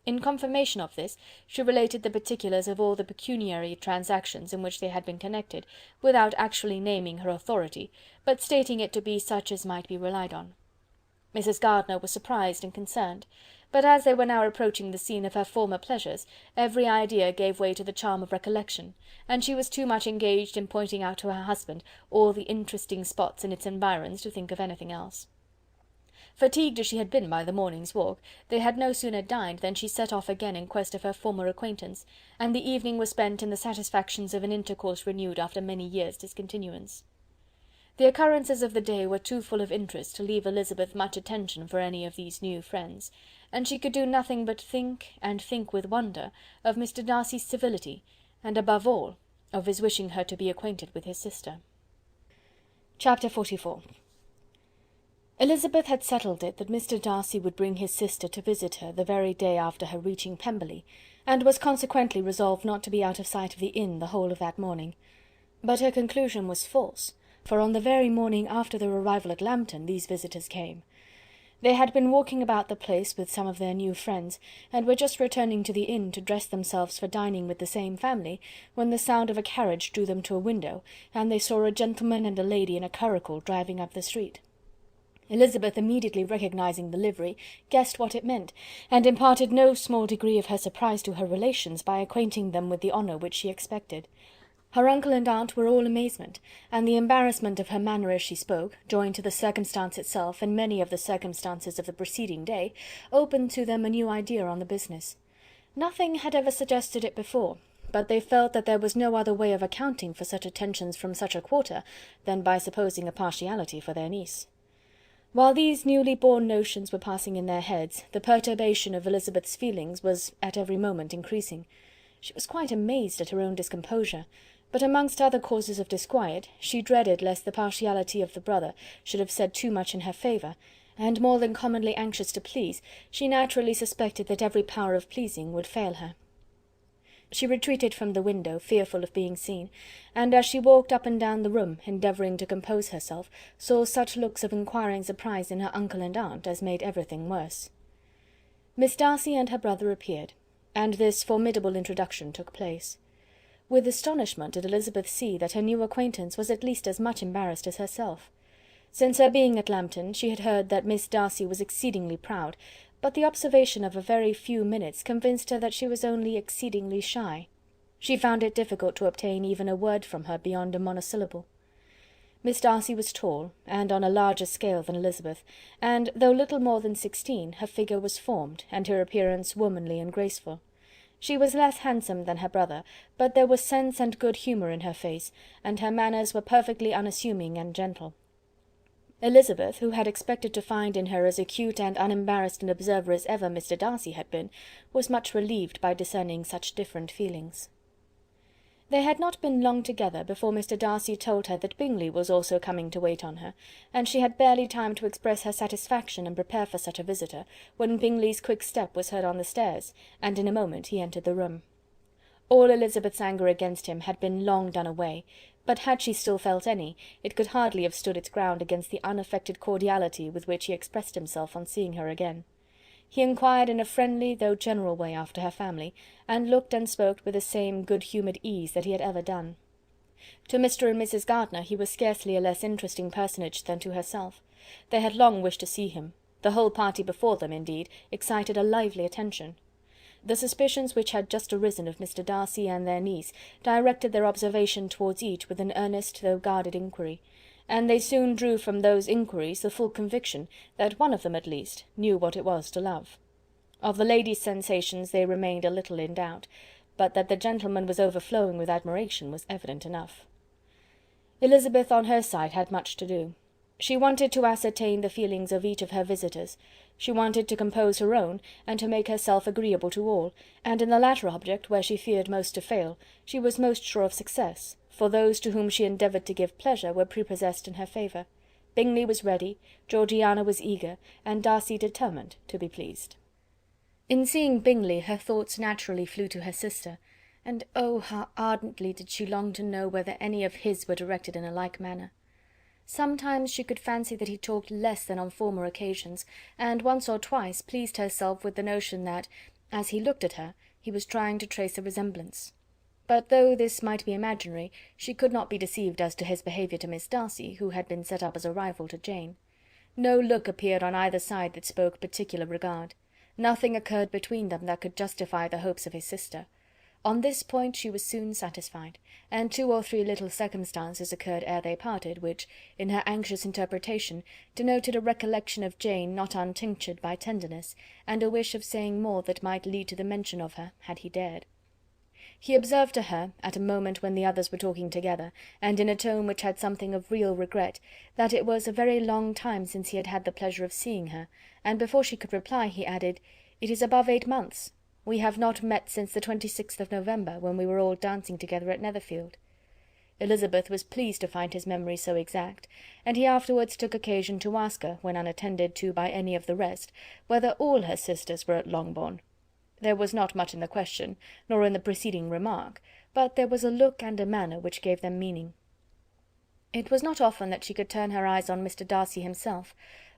In confirmation of this, she related the particulars of all the pecuniary transactions in which they had been connected, without actually naming her authority, but stating it to be such as might be relied on. Mrs. Gardiner was surprised and concerned, but as they were now approaching the scene of her former pleasures, every idea gave way to the charm of recollection, and she was too much engaged in pointing out to her husband all the interesting spots in its environs to think of anything else. Fatigued as she had been by the morning's walk, they had no sooner dined than she set off again in quest of her former acquaintance, and the evening was spent in the satisfactions of an intercourse renewed after many years' discontinuance. The occurrences of the day were too full of interest to leave Elizabeth much attention for any of these new friends, and she could do nothing but think, and think with wonder, of Mr. Darcy's civility, and above all, of his wishing her to be acquainted with his sister. Chapter 44. Elizabeth had settled it that Mr. Darcy would bring his sister to visit her the very day after her reaching Pemberley, and was consequently resolved not to be out of sight of the inn the whole of that morning. But her conclusion was false, for on the very morning after their arrival at Lambton these visitors came. They had been walking about the place with some of their new friends, and were just returning to the inn to dress themselves for dining with the same family, when the sound of a carriage drew them to a window, and they saw a gentleman and a lady in a curricle driving up the street. Elizabeth, immediately recognising the livery, guessed what it meant, and imparted no small degree of her surprise to her relations by acquainting them with the honour which she expected. Her uncle and aunt were all amazement, and the embarrassment of her manner as she spoke, joined to the circumstance itself and many of the circumstances of the preceding day, opened to them a new idea on the business. Nothing had ever suggested it before, but they felt that there was no other way of accounting for such attentions from such a quarter than by supposing a partiality for their niece. While these newly born notions were passing in their heads, the perturbation of Elizabeth's feelings was at every moment increasing. She was quite amazed at her own discomposure, but amongst other causes of disquiet, she dreaded lest the partiality of the brother should have said too much in her favour, and more than commonly anxious to please, she naturally suspected that every power of pleasing would fail her. She retreated from the window, fearful of being seen, and as she walked up and down the room, endeavouring to compose herself, saw such looks of inquiring surprise in her uncle and aunt as made everything worse. Miss Darcy and her brother appeared, and this formidable introduction took place. With astonishment did Elizabeth see that her new acquaintance was at least as much embarrassed as herself. Since her being at Lambton, she had heard that Miss Darcy was exceedingly proud, but the observation of a very few minutes convinced her that she was only exceedingly shy. She found it difficult to obtain even a word from her beyond a monosyllable. Miss Darcy was tall, and on a larger scale than Elizabeth, and, though little more than 16, her figure was formed, and her appearance womanly and graceful. She was less handsome than her brother, but there was sense and good humour in her face, and her manners were perfectly unassuming and gentle. Elizabeth, who had expected to find in her as acute and unembarrassed an observer as ever Mr. Darcy had been, was much relieved by discerning such different feelings. They had not been long together before Mr. Darcy told her that Bingley was also coming to wait on her, and she had barely time to express her satisfaction and prepare for such a visitor, when Bingley's quick step was heard on the stairs, and in a moment he entered the room. All Elizabeth's anger against him had been long done away, but had she still felt any, it could hardly have stood its ground against the unaffected cordiality with which he expressed himself on seeing her again. He inquired in a friendly though general way after her family, and looked and spoke with the same good-humoured ease that he had ever done. To Mr. and Mrs. Gardiner he was scarcely a less interesting personage than to herself. They had long wished to see him. The whole party before them, indeed, excited a lively attention. The suspicions which had just arisen of Mr. Darcy and their niece directed their observation towards each with an earnest though guarded inquiry, and they soon drew from those inquiries the full conviction that one of them at least knew what it was to love. Of the lady's sensations they remained a little in doubt, but that the gentleman was overflowing with admiration was evident enough. Elizabeth on her side had much to do. She wanted to ascertain the feelings of each of her visitors. She wanted to compose her own, and to make herself agreeable to all, and in the latter object, where she feared most to fail, she was most sure of success, for those to whom she endeavoured to give pleasure were prepossessed in her favour. Bingley was ready, Georgiana was eager, and Darcy determined to be pleased. In seeing Bingley her thoughts naturally flew to her sister, and oh, how ardently did she long to know whether any of his were directed in a like manner. Sometimes she could fancy that he talked less than on former occasions, and once or twice pleased herself with the notion that, as he looked at her, he was trying to trace a resemblance. But though this might be imaginary, she could not be deceived as to his behaviour to Miss Darcy, who had been set up as a rival to Jane. No look appeared on either side that spoke particular regard. Nothing occurred between them that could justify the hopes of his sister. On this point she was soon satisfied, and 2 or 3 little circumstances occurred ere they parted, which, in her anxious interpretation, denoted a recollection of Jane not untinctured by tenderness, and a wish of saying more that might lead to the mention of her, had he dared. He observed to her, at a moment when the others were talking together, and in a tone which had something of real regret, that it was a very long time since he had had the pleasure of seeing her, and before she could reply, he added, "It is above 8 months. We have not met since the 26th of November, when we were all dancing together at Netherfield." Elizabeth was pleased to find his memory so exact, and he afterwards took occasion to ask her, when unattended to by any of the rest, whether all her sisters were at Longbourn. There was not much in the question, nor in the preceding remark, but there was a look and a manner which gave them meaning. It was not often that she could turn her eyes on Mr. Darcy himself,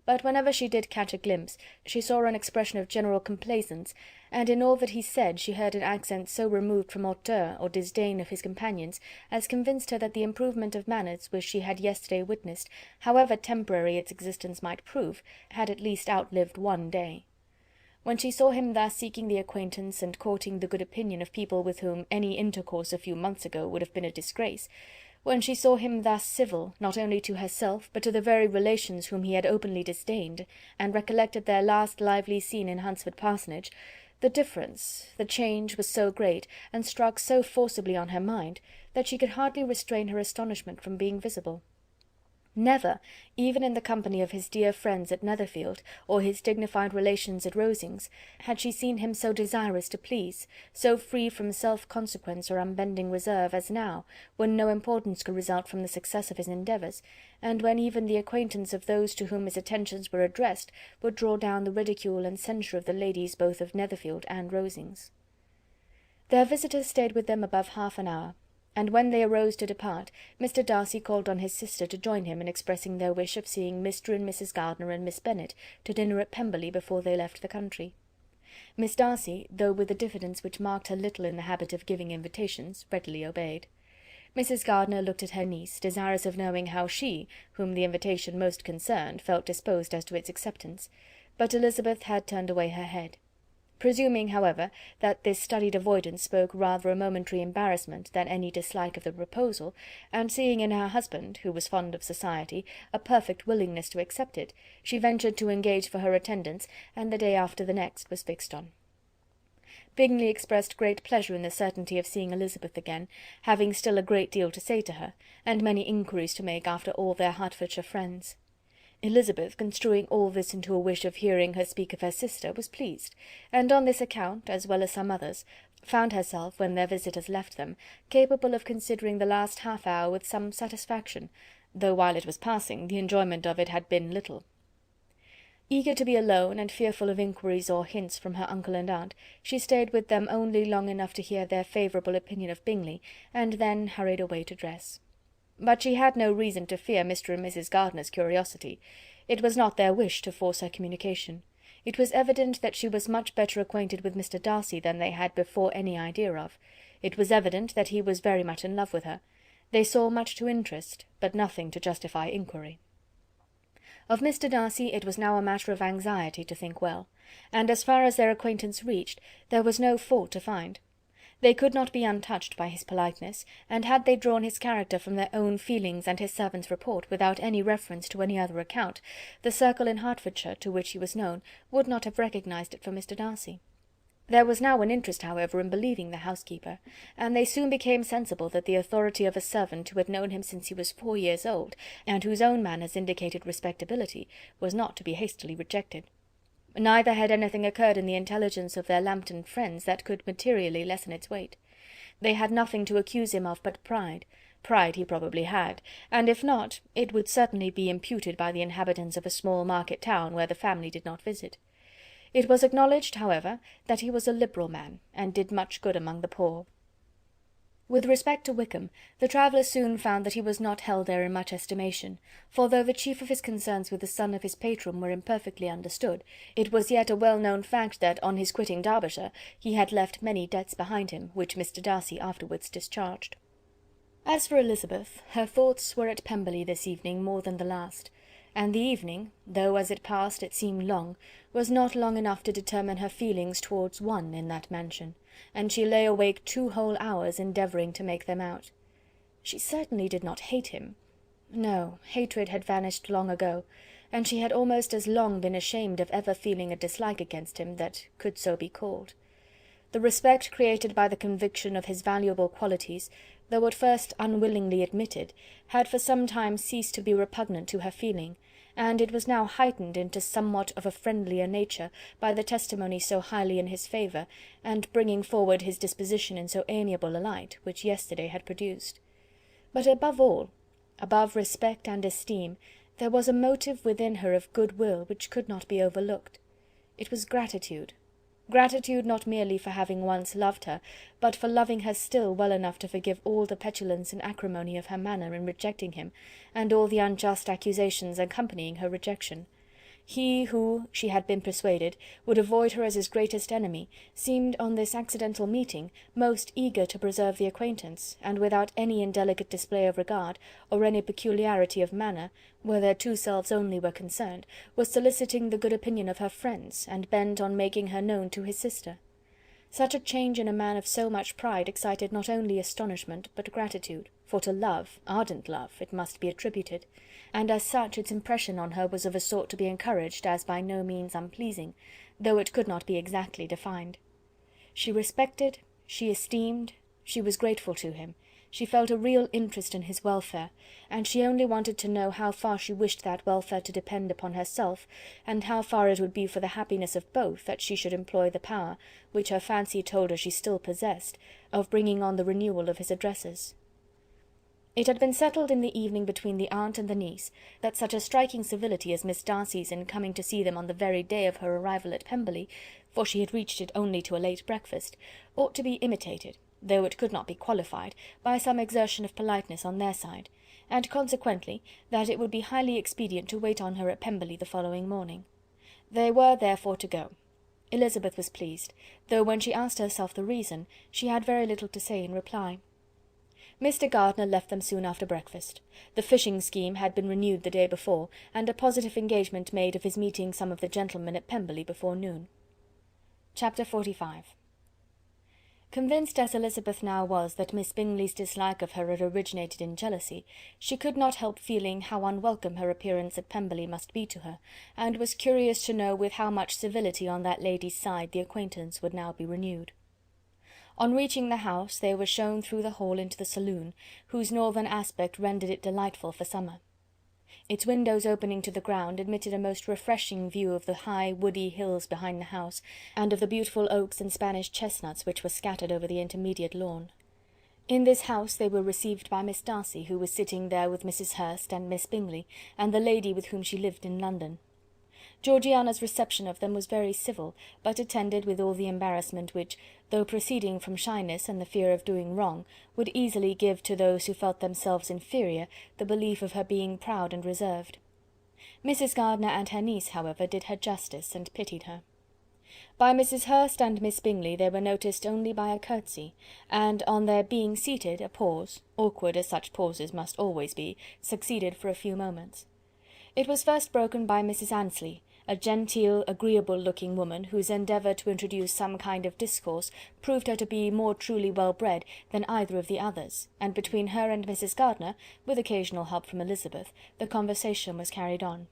but whenever she did catch a glimpse, she saw an expression of general complaisance, and in all that he said she heard an accent so removed from hauteur or disdain of his companions, as convinced her that the improvement of manners which she had yesterday witnessed, however temporary its existence might prove, had at least outlived one day. When she saw him thus seeking the acquaintance and courting the good opinion of people with whom any intercourse a few months ago would have been a disgrace, when she saw him thus civil, not only to herself, but to the very relations whom he had openly disdained, and recollected their last lively scene in Hunsford Parsonage, the difference, the change was so great, and struck so forcibly on her mind, that she could hardly restrain her astonishment from being visible. Never, even in the company of his dear friends at Netherfield, or his dignified relations at Rosings, had she seen him so desirous to please, so free from self-consequence or unbending reserve, as now, when no importance could result from the success of his endeavours, and when even the acquaintance of those to whom his attentions were addressed would draw down the ridicule and censure of the ladies both of Netherfield and Rosings. Their visitors stayed with them above half an hour, and when they arose to depart, Mr. Darcy called on his sister to join him in expressing their wish of seeing Mr. and Mrs. Gardiner and Miss Bennet to dinner at Pemberley before they left the country. Miss Darcy, though with a diffidence which marked her little in the habit of giving invitations, readily obeyed. Mrs. Gardiner looked at her niece, desirous of knowing how she, whom the invitation most concerned, felt disposed as to its acceptance, but Elizabeth had turned away her head. Presuming, however, that this studied avoidance spoke rather a momentary embarrassment than any dislike of the proposal, and seeing in her husband, who was fond of society, a perfect willingness to accept it, she ventured to engage for her attendance, and the day after the next was fixed on. Bingley expressed great pleasure in the certainty of seeing Elizabeth again, having still a great deal to say to her, and many inquiries to make after all their Hertfordshire friends. Elizabeth, construing all this into a wish of hearing her speak of her sister, was pleased, and on this account, as well as some others, found herself, when their visitors left them, capable of considering the last half-hour with some satisfaction, though while it was passing, the enjoyment of it had been little. Eager to be alone, and fearful of inquiries or hints from her uncle and aunt, she stayed with them only long enough to hear their favourable opinion of Bingley, and then hurried away to dress. But she had no reason to fear Mr. and Mrs. Gardiner's curiosity. It was not their wish to force her communication. It was evident that she was much better acquainted with Mr. Darcy than they had before any idea of. It was evident that he was very much in love with her. They saw much to interest, but nothing to justify inquiry. Of Mr. Darcy it was now a matter of anxiety to think well, and as far as their acquaintance reached, there was no fault to find. They could not be untouched by his politeness, and had they drawn his character from their own feelings and his servant's report, without any reference to any other account, the circle in Hertfordshire, to which he was known, would not have recognised it for Mr. Darcy. There was now an interest, however, in believing the housekeeper, and they soon became sensible that the authority of a servant who had known him since he was 4 years old, and whose own manners indicated respectability, was not to be hastily rejected. Neither had anything occurred in the intelligence of their Lambton friends that could materially lessen its weight. They had nothing to accuse him of but pride. Pride he probably had, and if not, it would certainly be imputed by the inhabitants of a small market town where the family did not visit. It was acknowledged, however, that he was a liberal man, and did much good among the poor. With respect to Wickham, the traveller soon found that he was not held there in much estimation, for though the chief of his concerns with the son of his patron were imperfectly understood, it was yet a well-known fact that, on his quitting Derbyshire, he had left many debts behind him, which Mr. Darcy afterwards discharged. As for Elizabeth, her thoughts were at Pemberley this evening more than the last, and the evening, though as it passed it seemed long, was not long enough to determine her feelings towards one in that mansion, and she lay awake 2 whole hours endeavouring to make them out. She certainly did not hate him. No, hatred had vanished long ago, and she had almost as long been ashamed of ever feeling a dislike against him that could so be called. The respect created by the conviction of his valuable qualities, though at first unwillingly admitted, had for some time ceased to be repugnant to her feeling, and it was now heightened into somewhat of a friendlier nature by the testimony so highly in his favour, and bringing forward his disposition in so amiable a light, which yesterday had produced. But above all, above respect and esteem, there was a motive within her of good-will which could not be overlooked. It was gratitude. Gratitude not merely for having once loved her, but for loving her still well enough to forgive all the petulance and acrimony of her manner in rejecting him, and all the unjust accusations accompanying her rejection. He who, she had been persuaded, would avoid her as his greatest enemy, seemed on this accidental meeting most eager to preserve the acquaintance, and without any indelicate display of regard, or any peculiarity of manner, where their 2 selves only were concerned, was soliciting the good opinion of her friends, and bent on making her known to his sister. Such a change in a man of so much pride excited not only astonishment but gratitude, for to love, ardent love, it must be attributed, and as such its impression on her was of a sort to be encouraged as by no means unpleasing, though it could not be exactly defined. She respected, she esteemed, she was grateful to him, she felt a real interest in his welfare, and she only wanted to know how far she wished that welfare to depend upon herself, and how far it would be for the happiness of both that she should employ the power, which her fancy told her she still possessed, of bringing on the renewal of his addresses. It had been settled in the evening between the aunt and the niece, that such a striking civility as Miss Darcy's in coming to see them on the very day of her arrival at Pemberley, for she had reached it only to a late breakfast, ought to be imitated, though it could not be qualified, by some exertion of politeness on their side, and consequently that it would be highly expedient to wait on her at Pemberley the following morning. They were therefore to go. Elizabeth was pleased, though when she asked herself the reason, she had very little to say in reply. Mr. Gardiner left them soon after breakfast. The fishing scheme had been renewed the day before, and a positive engagement made of his meeting some of the gentlemen at Pemberley before noon. Chapter 45. Convinced as Elizabeth now was that Miss Bingley's dislike of her had originated in jealousy, she could not help feeling how unwelcome her appearance at Pemberley must be to her, and was curious to know with how much civility on that lady's side the acquaintance would now be renewed. On reaching the house, they were shown through the hall into the saloon, whose northern aspect rendered it delightful for summer. Its windows opening to the ground admitted a most refreshing view of the high woody hills behind the house, and of the beautiful oaks and Spanish chestnuts which were scattered over the intermediate lawn. In this house they were received by Miss Darcy, who was sitting there with Mrs. Hurst and Miss Bingley, and the lady with whom she lived in London. Georgiana's reception of them was very civil, but attended with all the embarrassment which, though proceeding from shyness and the fear of doing wrong, would easily give to those who felt themselves inferior the belief of her being proud and reserved. Mrs. Gardiner and her niece, however, did her justice, and pitied her. By Mrs. Hurst and Miss Bingley they were noticed only by a curtsy, and on their being seated a pause, awkward as such pauses must always be, succeeded for a few moments. It was first broken by Mrs. Annesley, a genteel, agreeable-looking woman, whose endeavour to introduce some kind of discourse proved her to be more truly well-bred than either of the others, and between her and Mrs. Gardiner, with occasional help from Elizabeth, the conversation was carried on.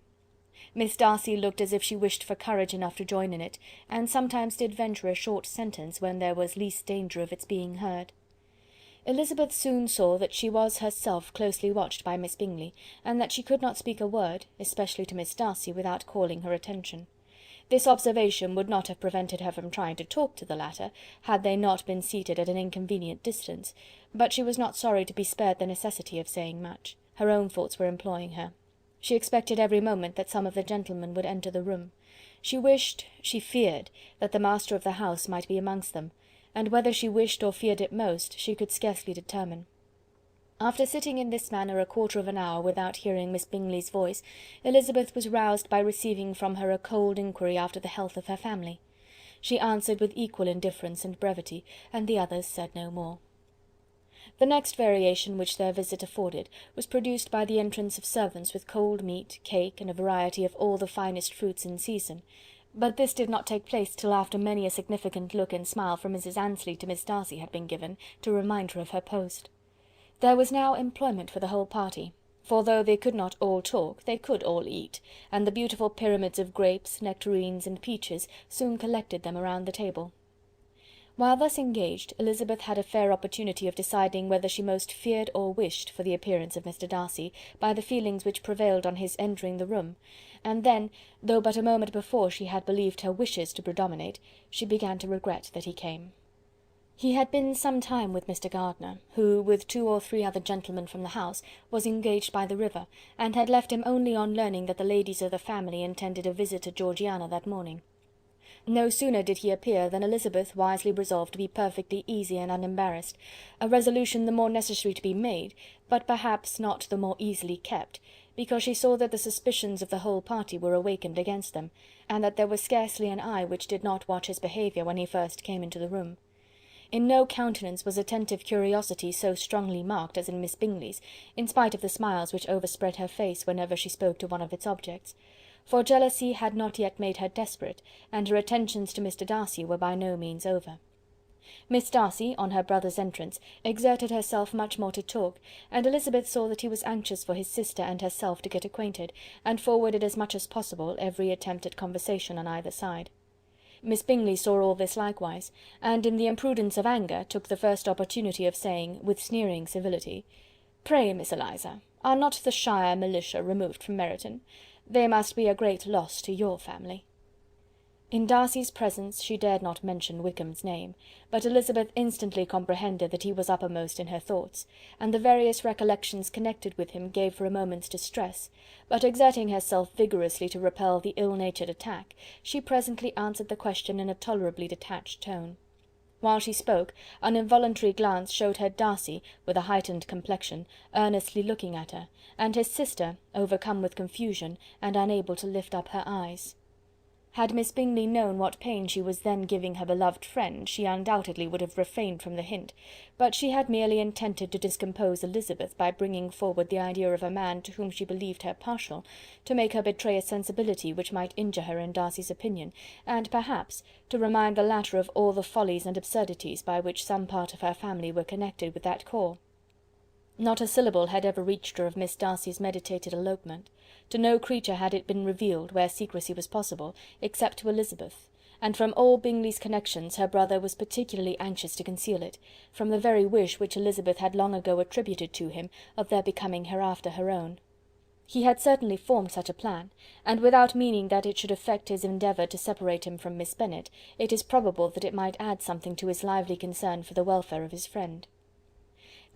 Miss Darcy looked as if she wished for courage enough to join in it, and sometimes did venture a short sentence when there was least danger of its being heard. Elizabeth soon saw that she was herself closely watched by Miss Bingley, and that she could not speak a word, especially to Miss Darcy, without calling her attention. This observation would not have prevented her from trying to talk to the latter, had they not been seated at an inconvenient distance, but she was not sorry to be spared the necessity of saying much. Her own thoughts were employing her. She expected every moment that some of the gentlemen would enter the room. She wished, she feared, that the master of the house might be amongst them, and whether she wished or feared it most, she could scarcely determine. After sitting in this manner a quarter of an hour without hearing Miss Bingley's voice, Elizabeth was roused by receiving from her a cold inquiry after the health of her family. She answered with equal indifference and brevity, and the others said no more. The next variation which their visit afforded was produced by the entrance of servants with cold meat, cake, and a variety of all the finest fruits in season, but this did not take place till after many a significant look and smile from Mrs. Annesley to Miss Darcy had been given, to remind her of her post. There was now employment for the whole party, for though they could not all talk, they could all eat, and the beautiful pyramids of grapes, nectarines, and peaches soon collected them around the table. While thus engaged, Elizabeth had a fair opportunity of deciding whether she most feared or wished for the appearance of Mr. Darcy, by the feelings which prevailed on his entering the room, and then, though but a moment before she had believed her wishes to predominate, she began to regret that he came. He had been some time with Mr. Gardiner, who, with 2 or 3 other gentlemen from the house, was engaged by the river, and had left him only on learning that the ladies of the family intended a visit to Georgiana that morning. No sooner did he appear than Elizabeth wisely resolved to be perfectly easy and unembarrassed, a resolution the more necessary to be made, but perhaps not the more easily kept, because she saw that the suspicions of the whole party were awakened against them, and that there was scarcely an eye which did not watch his behaviour when he first came into the room. In no countenance was attentive curiosity so strongly marked as in Miss Bingley's, in spite of the smiles which overspread her face whenever she spoke to one of its objects. For jealousy had not yet made her desperate, and her attentions to Mr. Darcy were by no means over. Miss Darcy, on her brother's entrance, exerted herself much more to talk, and Elizabeth saw that he was anxious for his sister and herself to get acquainted, and forwarded as much as possible every attempt at conversation on either side. Miss Bingley saw all this likewise, and in the imprudence of anger took the first opportunity of saying, with sneering civility, "Pray, Miss Eliza, are not the shire militia removed from Meryton? They must be a great loss to your family." In Darcy's presence she dared not mention Wickham's name, but Elizabeth instantly comprehended that he was uppermost in her thoughts, and the various recollections connected with him gave her a moment's distress, but exerting herself vigorously to repel the ill-natured attack, she presently answered the question in a tolerably detached tone. While she spoke, an involuntary glance showed her Darcy, with a heightened complexion, earnestly looking at her, and his sister, overcome with confusion, and unable to lift up her eyes. Had Miss Bingley known what pain she was then giving her beloved friend, she undoubtedly would have refrained from the hint, but she had merely intended to discompose Elizabeth by bringing forward the idea of a man to whom she believed her partial, to make her betray a sensibility which might injure her in Darcy's opinion, and perhaps to remind the latter of all the follies and absurdities by which some part of her family were connected with that corps. Not a syllable had ever reached her of Miss Darcy's meditated elopement. To no creature had it been revealed, where secrecy was possible, except to Elizabeth, and from all Bingley's connections her brother was particularly anxious to conceal it, from the very wish which Elizabeth had long ago attributed to him of their becoming hereafter her own. He had certainly formed such a plan, and without meaning that it should affect his endeavour to separate him from Miss Bennet, it is probable that it might add something to his lively concern for the welfare of his friend.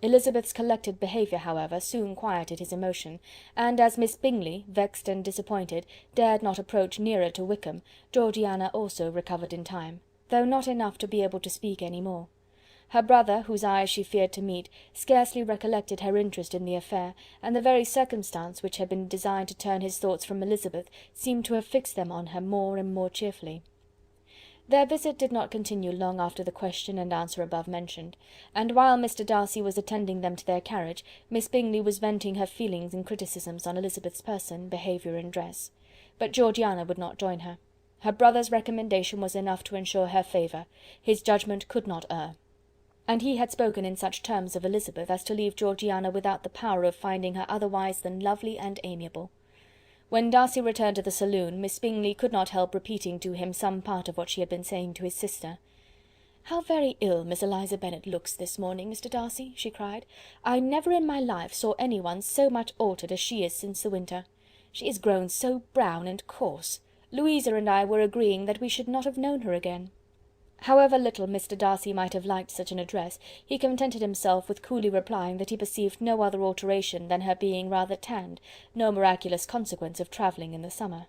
Elizabeth's collected behaviour, however, soon quieted his emotion, and as Miss Bingley, vexed and disappointed, dared not approach nearer to Wickham, Georgiana also recovered in time, though not enough to be able to speak any more. Her brother, whose eyes she feared to meet, scarcely recollected her interest in the affair, and the very circumstance which had been designed to turn his thoughts from Elizabeth seemed to have fixed them on her more and more cheerfully. Their visit did not continue long after the question and answer above mentioned, and while Mr. Darcy was attending them to their carriage, Miss Bingley was venting her feelings and criticisms on Elizabeth's person, behaviour, and dress. But Georgiana would not join her. Her brother's recommendation was enough to ensure her favour. His judgment could not err. And he had spoken in such terms of Elizabeth as to leave Georgiana without the power of finding her otherwise than lovely and amiable. When Darcy returned to the saloon, Miss Bingley could not help repeating to him some part of what she had been saying to his sister. "How very ill Miss Eliza Bennet looks this morning, Mr. Darcy," she cried. "I never in my life saw any one so much altered as she is since the winter. She is grown so brown and coarse. Louisa and I were agreeing that we should not have known her again." However little Mr. Darcy might have liked such an address, he contented himself with coolly replying that he perceived no other alteration than her being rather tanned, no miraculous consequence of travelling in the summer.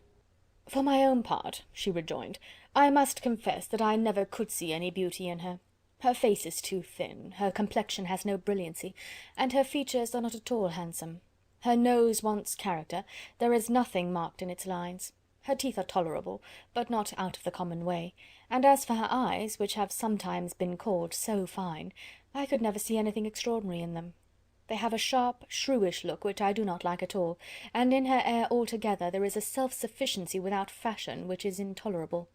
"For my own part," she rejoined, "I must confess that I never could see any beauty in her. Her face is too thin, her complexion has no brilliancy, and her features are not at all handsome. Her nose wants character, there is nothing marked in its lines. Her teeth are tolerable, but not out of the common way, and as for her eyes, which have sometimes been called so fine, I could never see anything extraordinary in them. They have a sharp, shrewish look, which I do not like at all, and in her air altogether there is a self-sufficiency without fashion, which is intolerable."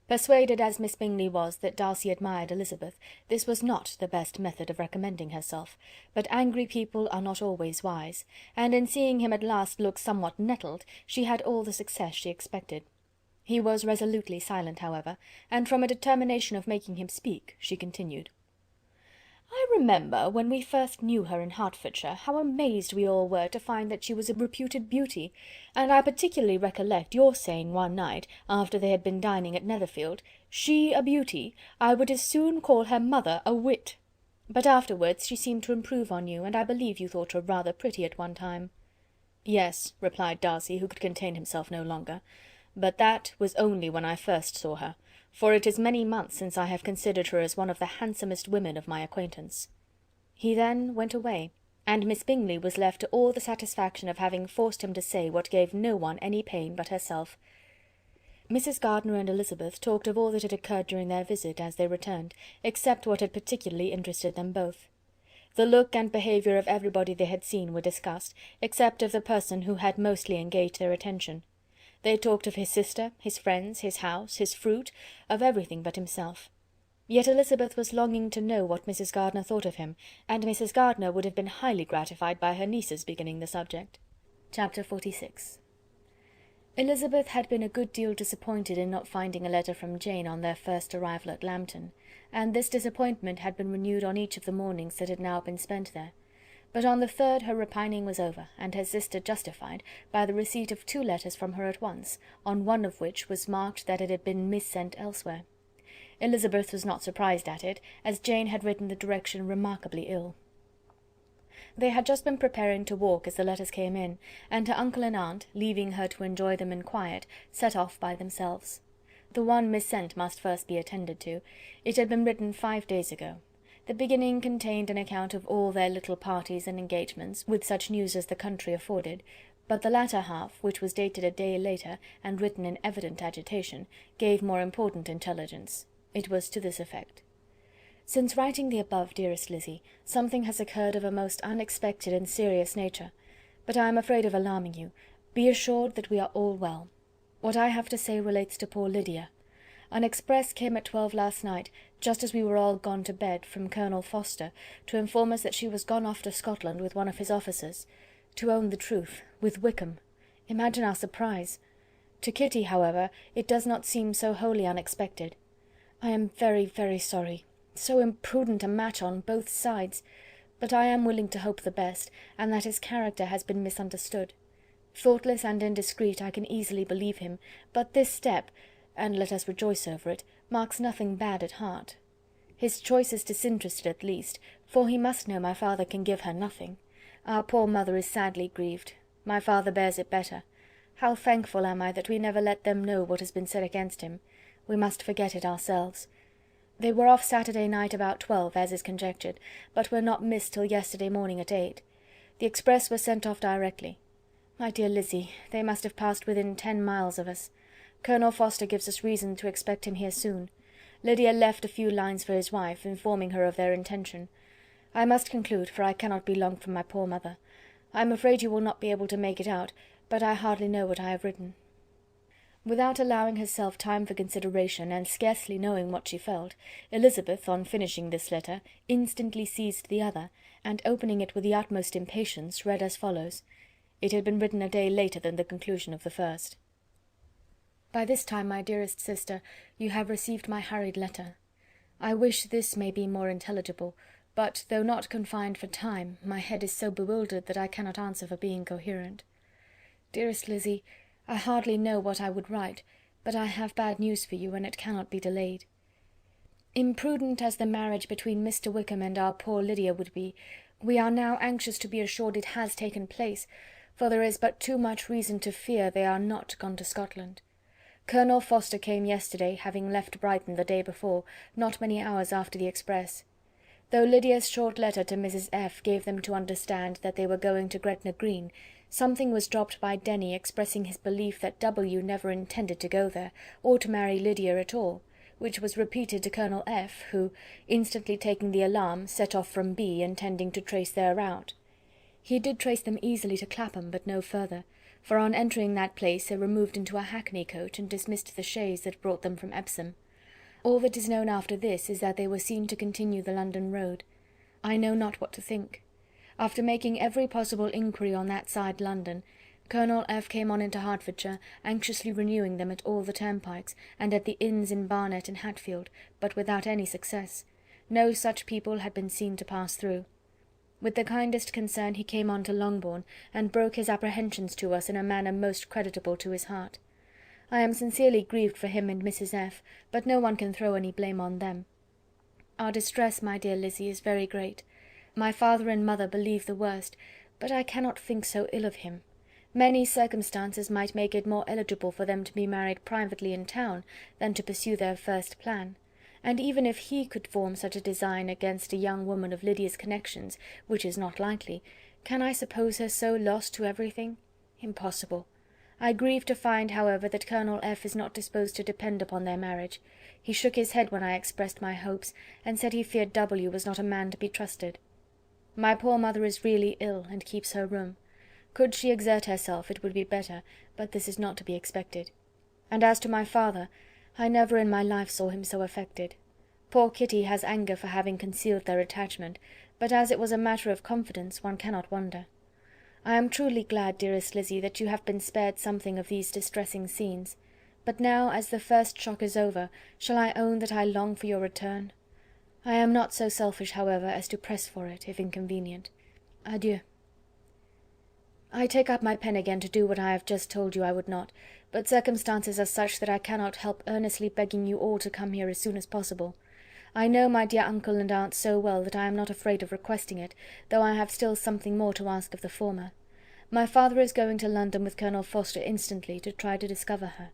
Persuaded as Miss Bingley was that Darcy admired Elizabeth, this was not the best method of recommending herself, but angry people are not always wise, and in seeing him at last look somewhat nettled, she had all the success she expected. He was resolutely silent, however, and from a determination of making him speak, she continued. "I remember, when we first knew her in Hertfordshire, how amazed we all were to find that she was a reputed beauty, and I particularly recollect your saying one night, after they had been dining at Netherfield, 'She a beauty! I would as soon call her mother a wit.' But afterwards she seemed to improve on you, and I believe you thought her rather pretty at one time." "Yes," replied Darcy, who could contain himself no longer, "but that was only when I first saw her, for it is many months since I have considered her as one of the handsomest women of my acquaintance." He then went away, and Miss Bingley was left to all the satisfaction of having forced him to say what gave no one any pain but herself. Mrs. Gardiner and Elizabeth talked of all that had occurred during their visit, as they returned, except what had particularly interested them both. The look and behaviour of everybody they had seen were discussed, except of the person who had mostly engaged their attention. They talked of his sister, his friends, his house, his fruit, of everything but himself. Yet Elizabeth was longing to know what Mrs. Gardiner thought of him, and Mrs. Gardiner would have been highly gratified by her niece's beginning the subject. Chapter 46. Elizabeth had been a good deal disappointed in not finding a letter from Jane on their first arrival at Lambton, and this disappointment had been renewed on each of the mornings that had now been spent there. But on the third her repining was over, and her sister justified, by the receipt of 2 letters from her at once, on one of which was marked that it had been missent elsewhere. Elizabeth was not surprised at it, as Jane had written the direction remarkably ill. They had just been preparing to walk as the letters came in, and her uncle and aunt, leaving her to enjoy them in quiet, set off by themselves. The one missent must first be attended to. It had been written 5 days ago. The beginning contained an account of all their little parties and engagements, with such news as the country afforded, but the latter half, which was dated a day later, and written in evident agitation, gave more important intelligence. It was to this effect: "Since writing the above, dearest Lizzy, something has occurred of a most unexpected and serious nature, but I am afraid of alarming you. Be assured that we are all well. What I have to say relates to poor Lydia. An express came at 12 last night, just as we were all gone to bed, from Colonel Forster, to inform us that she was gone off to Scotland with one of his officers. To own the truth, with Wickham. Imagine our surprise. To Kitty, however, it does not seem so wholly unexpected. I am very, very sorry. So imprudent a match on both sides. But I am willing to hope the best, and that his character has been misunderstood. Thoughtless and indiscreet, I can easily believe him, but this step, and let us rejoice over it, marks nothing bad at heart. His choice is disinterested at least, for he must know my father can give her nothing. Our poor mother is sadly grieved. My father bears it better. How thankful am I that we never let them know what has been said against him. We must forget it ourselves. They were off Saturday night about 12, as is conjectured, but were not missed till yesterday morning at 8. The express was sent off directly. My dear Lizzie, they must have passed within 10 miles of us. Colonel Forster gives us reason to expect him here soon. Lydia left a few lines for his wife, informing her of their intention. I must conclude, for I cannot be long from my poor mother. I am afraid you will not be able to make it out, but I hardly know what I have written." Without allowing herself time for consideration, and scarcely knowing what she felt, Elizabeth, on finishing this letter, instantly seized the other, and opening it with the utmost impatience, read as follows. It had been written a day later than the conclusion of the first. "By this time, my dearest sister, you have received my hurried letter. I wish this may be more intelligible, but, though not confined for time, my head is so bewildered that I cannot answer for being coherent. Dearest Lizzie, I hardly know what I would write, but I have bad news for you, and it cannot be delayed. Imprudent as the marriage between Mr. Wickham and our poor Lydia would be, we are now anxious to be assured it has taken place, for there is but too much reason to fear they are not gone to Scotland. Colonel Forster came yesterday, having left Brighton the day before, not many hours after the express. Though Lydia's short letter to Mrs. F. gave them to understand that they were going to Gretna Green, something was dropped by Denny expressing his belief that W. never intended to go there, or to marry Lydia at all, which was repeated to Colonel F., who, instantly taking the alarm, set off from B., intending to trace their route. He did trace them easily to Clapham, but no further, for on entering that place they removed into a hackney coach and dismissed the chaise that brought them from Epsom. All that is known after this is that they were seen to continue the London road. I know not what to think. After making every possible inquiry on that side London, Colonel F. came on into Hertfordshire, anxiously renewing them at all the turnpikes, and at the inns in Barnet and Hatfield, but without any success. No such people had been seen to pass through. With the kindest concern he came on to Longbourn, and broke his apprehensions to us in a manner most creditable to his heart. I am sincerely grieved for him and Mrs. F., but no one can throw any blame on them. Our distress, my dear Lizzie, is very great. My father and mother believe the worst, but I cannot think so ill of him. Many circumstances might make it more eligible for them to be married privately in town than to pursue their first plan, and even if he could form such a design against a young woman of Lydia's connections, which is not likely, can I suppose her so lost to everything? Impossible. I grieve to find, however, that Colonel F. is not disposed to depend upon their marriage. He shook his head when I expressed my hopes, and said he feared W. was not a man to be trusted. My poor mother is really ill, and keeps her room. Could she exert herself, it would be better, but this is not to be expected. And as to my father, I never in my life saw him so affected. Poor Kitty has anger for having concealed their attachment, but as it was a matter of confidence, one cannot wonder. I am truly glad, dearest Lizzie, that you have been spared something of these distressing scenes. But now, as the first shock is over, shall I own that I long for your return? I am not so selfish, however, as to press for it, if inconvenient. Adieu. I take up my pen again to do what I have just told you I would not, but circumstances are such that I cannot help earnestly begging you all to come here as soon as possible. I know my dear uncle and aunt so well that I am not afraid of requesting it, though I have still something more to ask of the former. My father is going to London with Colonel Forster instantly, to try to discover her.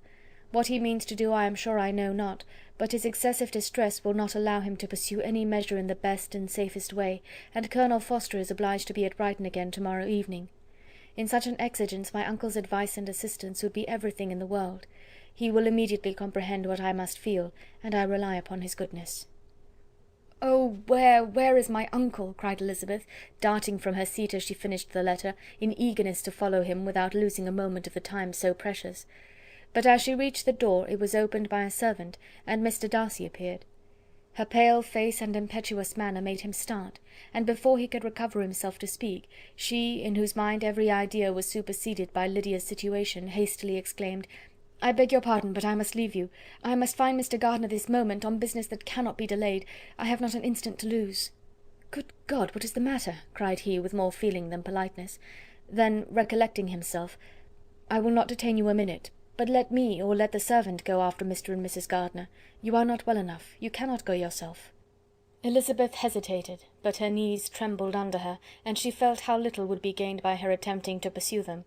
What he means to do I am sure I know not, but his excessive distress will not allow him to pursue any measure in the best and safest way, and Colonel Forster is obliged to be at Brighton again tomorrow evening. In such an exigence my uncle's advice and assistance would be everything in the world. He will immediately comprehend what I must feel, and I rely upon his goodness. "Oh, where is my uncle?" cried Elizabeth, darting from her seat as she finished the letter, in eagerness to follow him without losing a moment of the time so precious. But as she reached the door it was opened by a servant, and Mr. Darcy appeared. Her pale face and impetuous manner made him start, and before he could recover himself to speak, she, in whose mind every idea was superseded by Lydia's situation, hastily exclaimed, "I beg your pardon, but I must leave you. I must find Mr. Gardiner this moment, on business that cannot be delayed. I have not an instant to lose." "Good God, what is the matter?" cried he, with more feeling than politeness. Then, recollecting himself, I will not detain you a minute, but let me or let the servant go after Mr. and Mrs. Gardiner. You are not well enough. You cannot go yourself." Elizabeth hesitated, but her knees trembled under her, and she felt how little would be gained by her attempting to pursue them.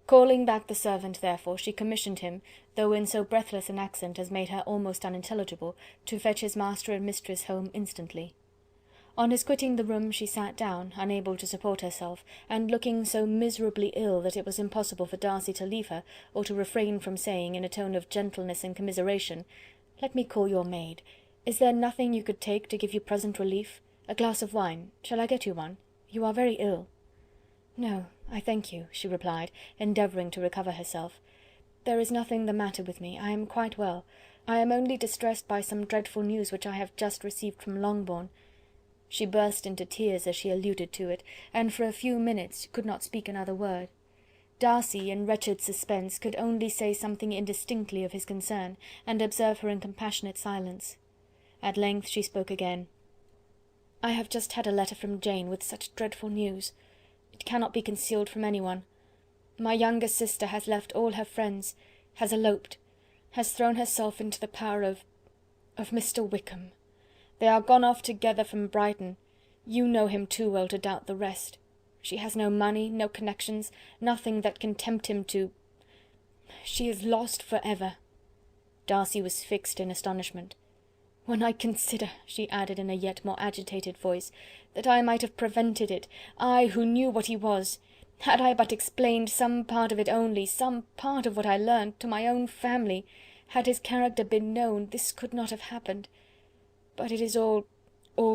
Calling back the servant, therefore, she commissioned him, though in so breathless an accent as made her almost unintelligible, to fetch his master and mistress home instantly. On his quitting the room she sat down, unable to support herself, and looking so miserably ill that it was impossible for Darcy to leave her, or to refrain from saying, in a tone of gentleness and commiseration, "Let me call your maid. Is there nothing you could take to give you present relief? A glass of wine. Shall I get you one? You are very ill." "No, I thank you," she replied, endeavouring to recover herself. "There is nothing the matter with me. I am quite well. I am only distressed by some dreadful news which I have just received from Longbourn." She burst into tears as she alluded to it, and for a few minutes could not speak another word. Darcy, in wretched suspense, could only say something indistinctly of his concern, and observe her in compassionate silence. At length she spoke again. "I have just had a letter from Jane with such dreadful news. It cannot be concealed from anyone. My younger sister has left all her friends, has eloped, has thrown herself into the power of Mr. Wickham. They are gone off together from Brighton. You know him too well to doubt the rest. She has no money, no connections, nothing that can tempt him to... She is lost for ever." Darcy was fixed in astonishment. "When I consider," she added in a yet more agitated voice, "that I might have prevented it, I who knew what he was. Had I but explained some part of it only, some part of what I learned, to my own family, had his character been known, this could not have happened. But it is all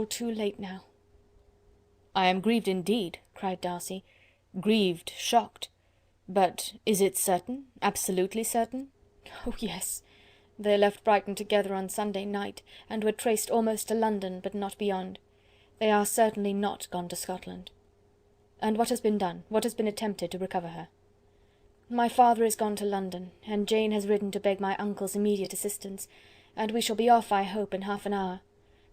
too late now." "I am grieved indeed," cried Darcy. "Grieved, shocked. But is it certain, absolutely certain?"
"Oh, yes. They left Brighton together on Sunday night, and were traced almost to London, but not beyond. They are certainly not gone to Scotland."
"And what has been done? What has been attempted to recover her?"
"My father is gone to London, and Jane has ridden to beg my uncle's immediate assistance, and we shall be off, I hope, in half an hour.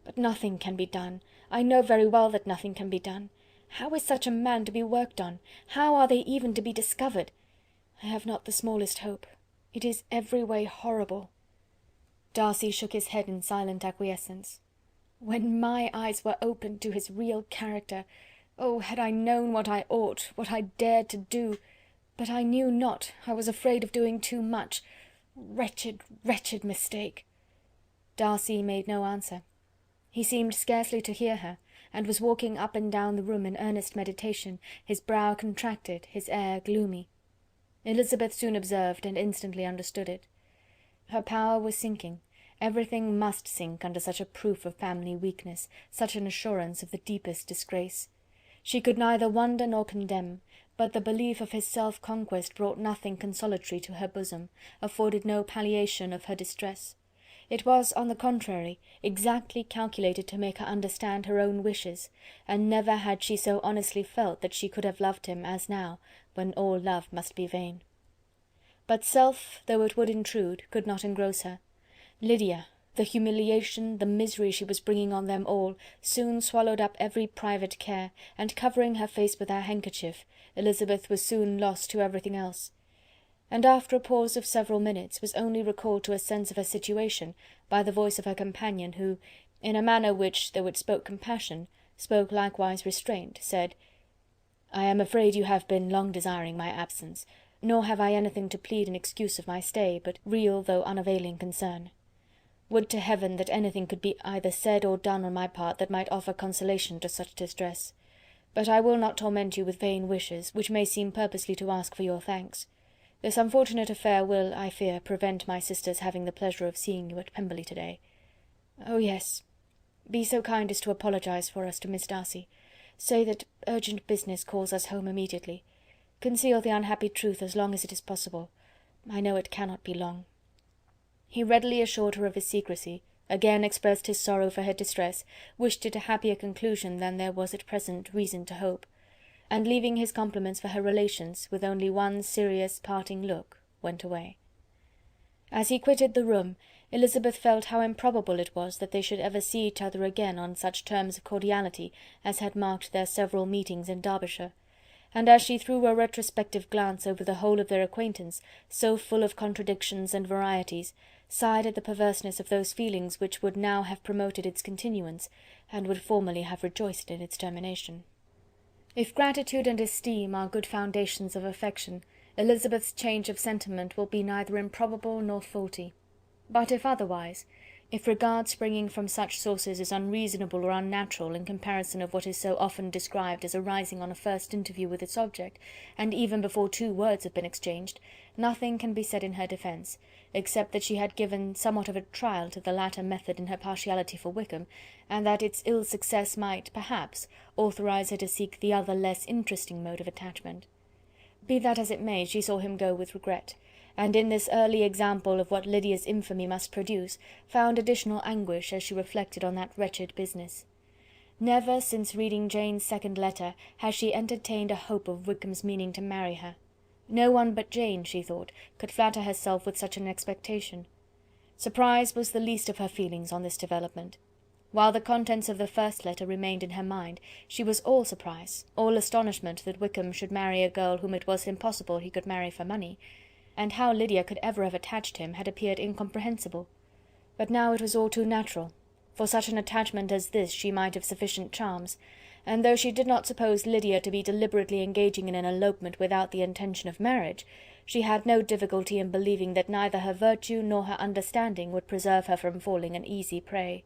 But nothing can be done. I know very well that nothing can be done. How is such a man to be worked on? How are they even to be discovered? I have not the smallest hope. It is every way horrible."
Darcy shook his head in silent acquiescence.
"When my eyes were opened to his real character, oh, had I known what I ought, what I dared to do! But I knew not. I was afraid of doing too much. Wretched, wretched mistake!"
Darcy made no answer. He seemed scarcely to hear her, and was walking up and down the room in earnest meditation, his brow contracted, his air gloomy. Elizabeth soon observed and instantly understood it. Her power was sinking. Everything must sink under such a proof of family weakness, such an assurance of the deepest disgrace. She could neither wonder nor condemn, but the belief of his self-conquest brought nothing consolatory to her bosom, afforded no palliation of her distress. It was, on the contrary, exactly calculated to make her understand her own wishes, and never had she so honestly felt that she could have loved him as now, when all love must be vain. But self, though it would intrude, could not engross her. Lydia, the humiliation, the misery she was bringing on them all, soon swallowed up every private care, and covering her face with her handkerchief, Elizabeth was soon lost to everything else, and after a pause of several minutes was only recalled to a sense of her situation by the voice of her companion, who, in a manner which, though it spoke compassion, spoke likewise restraint, said, "I am afraid you have been long desiring my absence, nor have I anything to plead in excuse of my stay, but real though unavailing concern. Would to heaven that anything could be either said or done on my part that might offer consolation to such distress. But I will not torment you with vain wishes, which may seem purposely to ask for your thanks. This unfortunate affair will, I fear, prevent my sister's having the pleasure of seeing you at Pemberley to-day. Oh yes, be so kind as to apologize for us to Miss Darcy. Say that urgent business calls us home immediately. Conceal the unhappy truth as long as it is possible. I know it cannot be long." He readily assured her of his secrecy, again expressed his sorrow for her distress, wished it a happier conclusion than there was at present reason to hope, and leaving his compliments for her relations, with only one serious parting look, went away. As he quitted the room, Elizabeth felt how improbable it was that they should ever see each other again on such terms of cordiality as had marked their several meetings in Derbyshire, and as she threw a retrospective glance over the whole of their acquaintance, so full of contradictions and varieties, sighed at the perverseness of those feelings which would now have promoted its continuance, and would formerly have rejoiced in its termination. If gratitude and esteem are good foundations of affection, Elizabeth's change of sentiment will be neither improbable nor faulty. But if otherwise, if regard springing from such sources is unreasonable or unnatural in comparison of what is so often described as arising on a first interview with its object, and even before 2 words have been exchanged, nothing can be said in her defence, except that she had given somewhat of a trial to the latter method in her partiality for Wickham, and that its ill success might, perhaps, authorise her to seek the other less interesting mode of attachment. Be that as it may, she saw him go with regret, and in this early example of what Lydia's infamy must produce, found additional anguish as she reflected on that wretched business. Never, since reading Jane's second letter, had she entertained a hope of Wickham's meaning to marry her. No one but Jane, she thought, could flatter herself with such an expectation. Surprise was the least of her feelings on this development. While the contents of the first letter remained in her mind, she was all surprise, all astonishment that Wickham should marry a girl whom it was impossible he could marry for money, and how Lydia could ever have attached him had appeared incomprehensible. But now it was all too natural. For such an attachment as this she might have sufficient charms, and though she did not suppose Lydia to be deliberately engaging in an elopement without the intention of marriage, she had no difficulty in believing that neither her virtue nor her understanding would preserve her from falling an easy prey.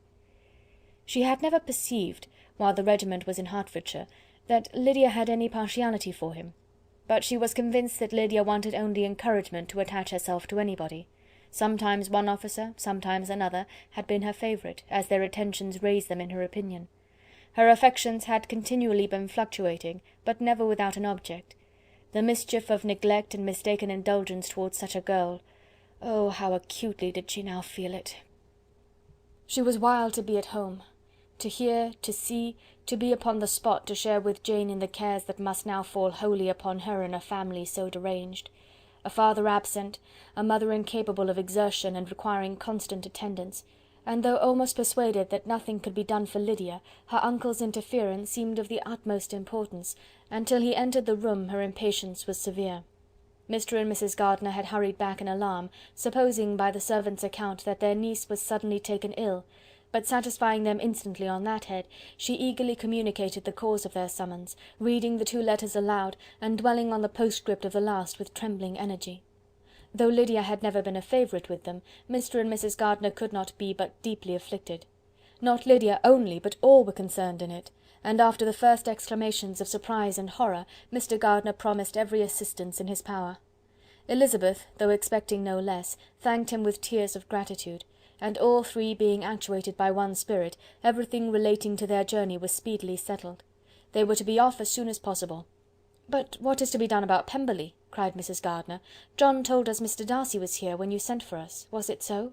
She had never perceived, while the regiment was in Hertfordshire, that Lydia had any partiality for him, but she was convinced that Lydia wanted only encouragement to attach herself to anybody. Sometimes one officer, sometimes another, had been her favourite, as their attentions raised them in her opinion. Her affections had continually been fluctuating, but never without an object. The mischief of neglect and mistaken indulgence towards such a girl, oh, how acutely did she now feel it! She was wild to be at home, to hear, to see, to be upon the spot to share with Jane in the cares that must now fall wholly upon her in a family so deranged. A father absent, a mother incapable of exertion and requiring constant attendance, and though almost persuaded that nothing could be done for Lydia, her uncle's interference seemed of the utmost importance, and till he entered the room her impatience was severe. Mr. and Mrs. Gardiner had hurried back in alarm, supposing by the servant's account that their niece was suddenly taken ill, but satisfying them instantly on that head, she eagerly communicated the cause of their summons, reading the 2 letters aloud, and dwelling on the postscript of the last with trembling energy. Though Lydia had never been a favourite with them, Mr. and Mrs. Gardiner could not be but deeply afflicted. Not Lydia only, but all were concerned in it, and after the first exclamations of surprise and horror, Mr. Gardiner promised every assistance in his power. Elizabeth, though expecting no less, thanked him with tears of gratitude, and all 3 being actuated by one spirit, everything relating to their journey was speedily settled. They were to be off as soon as possible. "But what is to be done about Pemberley?" cried Mrs. Gardiner. "John told us Mr. Darcy was here when you sent for us. Was it so?"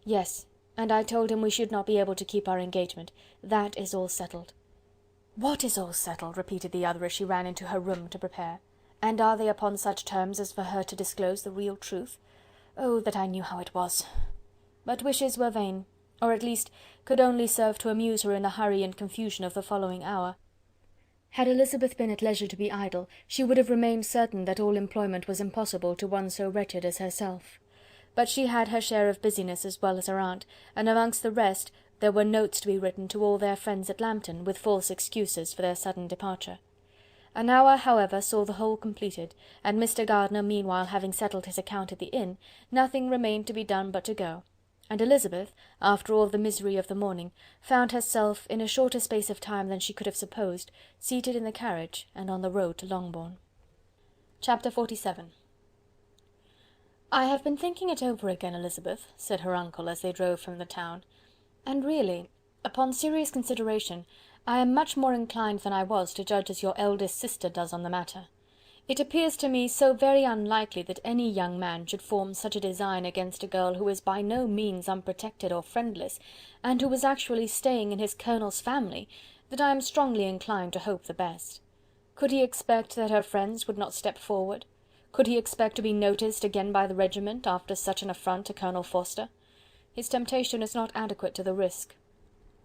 "Yes, and I told him we should not be able to keep our engagement. That is all settled." "What is all settled?" repeated the other as she ran into her room to prepare. "And are they upon such terms as for her to disclose the real truth? Oh, that I knew how it was!" But wishes were vain, or at least could only serve to amuse her in the hurry and confusion of the following hour. Had Elizabeth been at leisure to be idle, she would have remained certain that all employment was impossible to one so wretched as herself. But she had her share of busyness as well as her aunt, and amongst the rest there were notes to be written to all their friends at Lambton, with false excuses for their sudden departure. An hour, however, saw the whole completed, and Mr. Gardiner meanwhile having settled his account at the inn, nothing remained to be done but to go, and Elizabeth, after all the misery of the morning, found herself, in a shorter space of time than she could have supposed, seated in the carriage and on the road to Longbourn. Chapter 47. "I have been thinking it over again, Elizabeth," said her uncle as they drove from the town, "and really, upon serious consideration, I am much more inclined than I was to judge as your eldest sister does on the matter. It appears to me so very unlikely that any young man should form such a design against a girl who is by no means unprotected or friendless, and who is actually staying in his colonel's family, that I am strongly inclined to hope the best. Could he expect that her friends would not step forward? Could he expect to be noticed again by the regiment, after such an affront to Colonel Forster? His temptation is not adequate to the risk."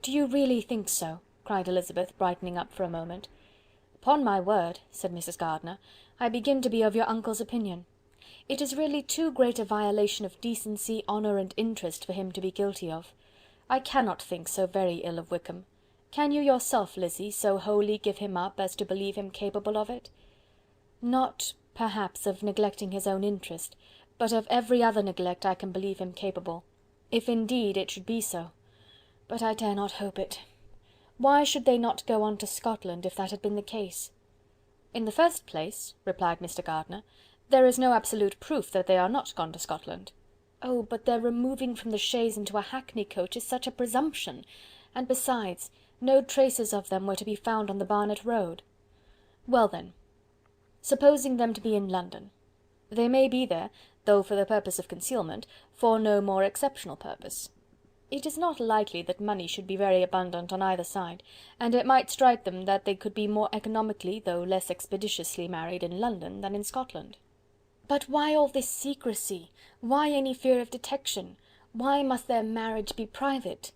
"Do you really think so?" cried Elizabeth, brightening up for a moment. "Upon my word," said Mrs. Gardiner, "I begin to be of your uncle's opinion. It is really too great a violation of decency, honour, and interest for him to be guilty of. I cannot think so very ill of Wickham. Can you yourself, Lizzy, so wholly give him up as to believe him capable of it?" "Not, perhaps, of neglecting his own interest, but of every other neglect I can believe him capable, if indeed it should be so. But I dare not hope it. Why should they not go on to Scotland, if that had been the case?" "In the first place," replied Mr. Gardiner, "there is no absolute proof that they are not gone to Scotland." "Oh, but their removing from the chaise into a hackney coach is such a presumption! And besides, no traces of them were to be found on the Barnet road." "Well then, supposing them to be in London. They may be there, though for the purpose of concealment, for no more exceptional purpose. It is not likely that money should be very abundant on either side, and it might strike them that they could be more economically, though less expeditiously married in London than in Scotland." "But why all this secrecy? Why any fear of detection? Why must their marriage be private?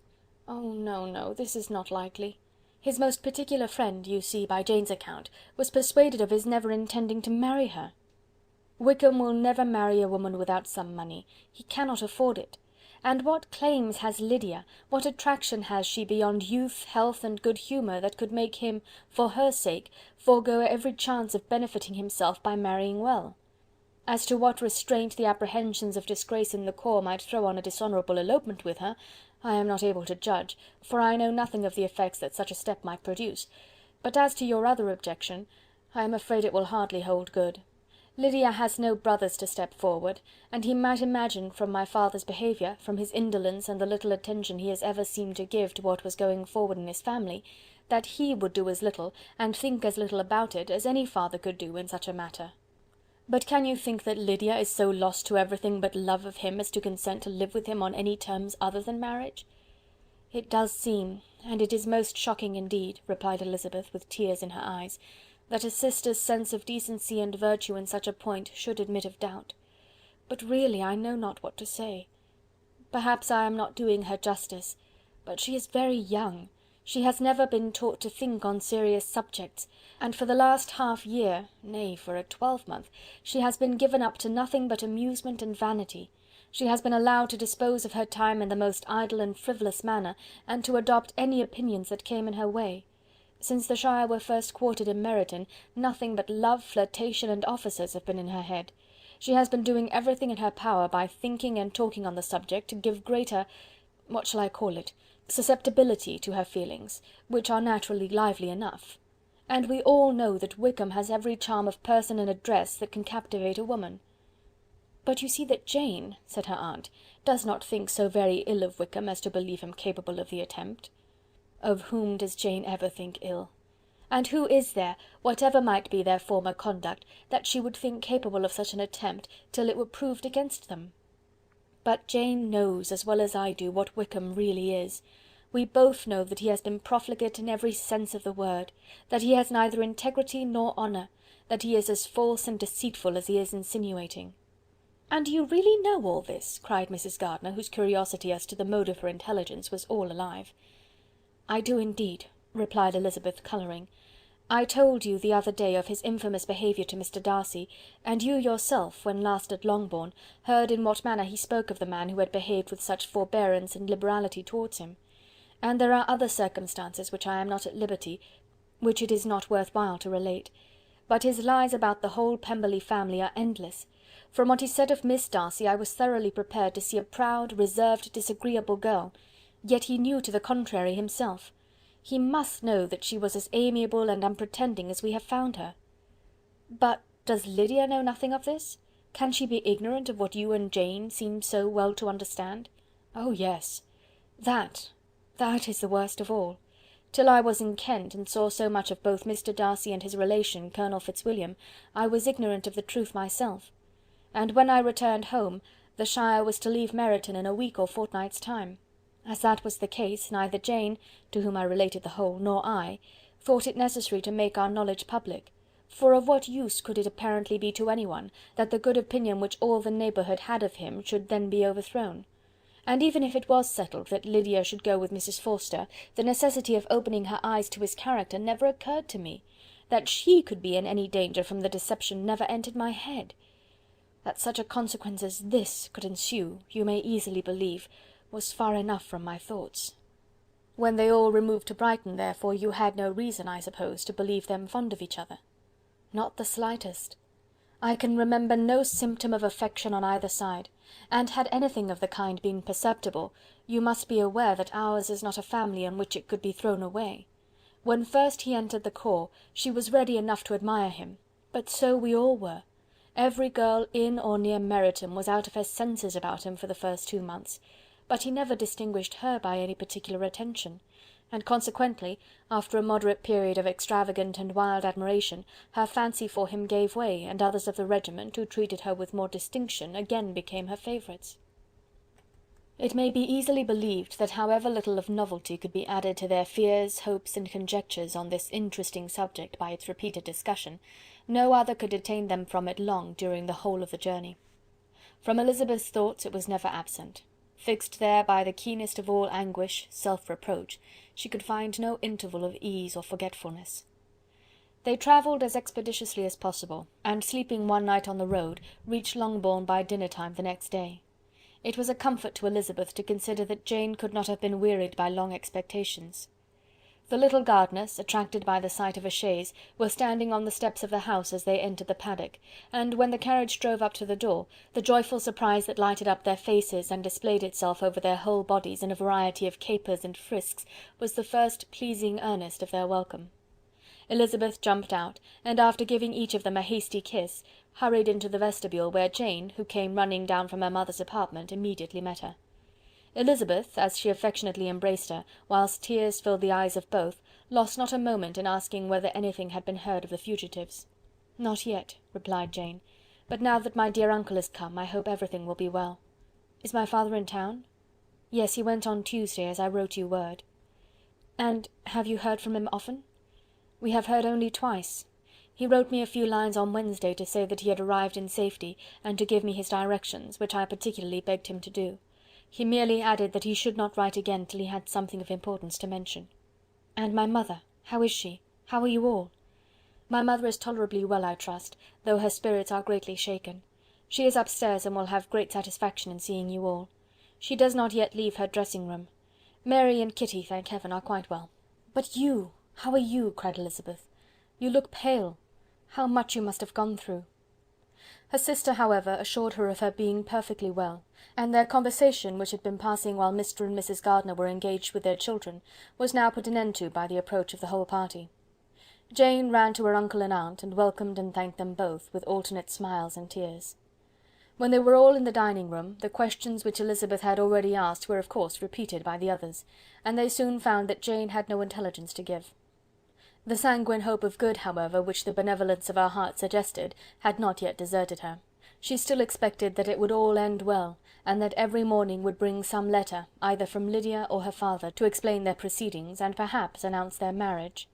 Oh no, no, this is not likely. His most particular friend, you see by Jane's account, was persuaded of his never intending to marry her. Wickham will never marry a woman without some money. He cannot afford it. And what claims has Lydia, what attraction has she beyond youth, health, and good humour, that could make him, for her sake, forego every chance of benefiting himself by marrying well? As to what restraint the apprehensions of disgrace in the corps might throw on a dishonourable elopement with her, I am not able to judge, for I know nothing of the effects that such a step might produce. But as to your other objection, I am afraid it will hardly hold good. Lydia has no brothers to step forward, and he might imagine from my father's behaviour, from his indolence and the little attention he has ever seemed to give to what was going forward in his family, that he would do as little, and think as little about it, as any father could do in such a matter. But can you think that Lydia is so lost to everything but love of him as to consent to live with him on any terms other than marriage?" "It does seem, and it is most shocking indeed," replied Elizabeth, with tears in her eyes, "that a sister's sense of decency and virtue in such a point should admit of doubt. But really I know not what to say. Perhaps I am not doing her justice, but she is very young. She has never been taught to think on serious subjects, and for the last half year, nay, for a 12-month, she has been given up to nothing but amusement and vanity. She has been allowed to dispose of her time in the most idle and frivolous manner, and to adopt any opinions that came in her way. Since the Shire were first quartered in Meryton, nothing but love, flirtation, and officers have been in her head. She has been doing everything in her power by thinking and talking on the subject to give greater, what shall I call it, susceptibility to her feelings, which are naturally lively enough. And we all know that Wickham has every charm of person and address that can captivate a woman." "But you see that Jane," said her aunt, "does not think so very ill of Wickham as to believe him capable of the attempt." "Of whom does Jane ever think ill? And who is there, whatever might be their former conduct, that she would think capable of such an attempt, till it were proved against them? But Jane knows, as well as I do, what Wickham really is. We both know that he has been profligate in every sense of the word, that he has neither integrity nor honour, that he is as false and deceitful as he is insinuating." "And you really know all this?" cried Mrs. Gardiner, whose curiosity as to the mode of her intelligence was all alive. "I do indeed," replied Elizabeth, colouring. "I told you the other day of his infamous behaviour to Mr. Darcy, and you yourself, when last at Longbourn, heard in what manner he spoke of the man who had behaved with such forbearance and liberality towards him. And there are other circumstances which I am not at liberty, which it is not worth while to relate. But his lies about the whole Pemberley family are endless. From what he said of Miss Darcy, I was thoroughly prepared to see a proud, reserved, disagreeable girl, yet he knew to the contrary himself. He must know that she was as amiable and unpretending as we have found her." "But does Lydia know nothing of this? Can she be ignorant of what you and Jane seem so well to understand?" "Oh yes. That is the worst of all. Till I was in Kent, and saw so much of both Mr. Darcy and his relation, Colonel Fitzwilliam, I was ignorant of the truth myself. And when I returned home, the Shire was to leave Meryton in a week or fortnight's time. As that was the case, neither Jane, to whom I related the whole, nor I, thought it necessary to make our knowledge public, for of what use could it apparently be to anyone, that the good opinion which all the neighbourhood had of him should then be overthrown? And even if it was settled that Lydia should go with Mrs. Forster, the necessity of opening her eyes to his character never occurred to me, that she could be in any danger from the deception never entered my head. That such a consequence as this could ensue, you may easily believe, was far enough from my thoughts. When they all removed to Brighton, therefore, you had no reason, I suppose, to believe them fond of each other?" "Not the slightest. I can remember no symptom of affection on either side, and had anything of the kind been perceptible, you must be aware that ours is not a family on which it could be thrown away. When first he entered the corps, she was ready enough to admire him, but so we all were. Every girl in or near Meryton was out of her senses about him for the first 2 months, but he never distinguished her by any particular attention, and consequently, after a moderate period of extravagant and wild admiration, her fancy for him gave way, and others of the regiment, who treated her with more distinction, again became her favourites." It may be easily believed that however little of novelty could be added to their fears, hopes, and conjectures on this interesting subject by its repeated discussion, no other could detain them from it long during the whole of the journey. From Elizabeth's thoughts it was never absent. Fixed there by the keenest of all anguish, self-reproach, she could find no interval of ease or forgetfulness. They travelled as expeditiously as possible, and sleeping one night on the road, reached Longbourn by dinner-time the next day. It was a comfort to Elizabeth to consider that Jane could not have been wearied by long expectations. The little Gardiners, attracted by the sight of a chaise, were standing on the steps of the house as they entered the paddock, and when the carriage drove up to the door, the joyful surprise that lighted up their faces and displayed itself over their whole bodies in a variety of capers and frisks was the first pleasing earnest of their welcome. Elizabeth jumped out, and after giving each of them a hasty kiss, hurried into the vestibule, where Jane, who came running down from her mother's apartment, immediately met her. Elizabeth, as she affectionately embraced her, whilst tears filled the eyes of both, lost not a moment in asking whether anything had been heard of the fugitives. "Not yet," replied Jane, "but now that my dear uncle has come, I hope everything will be well. Is my father in town?" "Yes, he went on Tuesday, as I wrote you word." "And have you heard from him often?" "We have heard only twice. He wrote me a few lines on Wednesday to say that he had arrived in safety, and to give me his directions, which I particularly begged him to do. He merely added that he should not write again till he had something of importance to mention." "And my mother, how is she? How are you all?" "My mother is tolerably well, I trust, though her spirits are greatly shaken. She is upstairs, and will have great satisfaction in seeing you all. She does not yet leave her dressing-room. Mary and Kitty, thank heaven, are quite well." "But you, how are you?" cried Elizabeth. "You look pale. How much you must have gone through." Her sister, however, assured her of her being perfectly well, and their conversation, which had been passing while Mr. and Mrs. Gardiner were engaged with their children, was now put an end to by the approach of the whole party. Jane ran to her uncle and aunt, and welcomed and thanked them both, with alternate smiles and tears. When they were all in the dining-room, the questions which Elizabeth had already asked were of course repeated by the others, and they soon found that Jane had no intelligence to give. The sanguine hope of good, however, which the benevolence of her heart suggested, had not yet deserted her. She still expected that it would all end well, and that every morning would bring some letter, either from Lydia or her father, to explain their proceedings, and perhaps announce their marriage.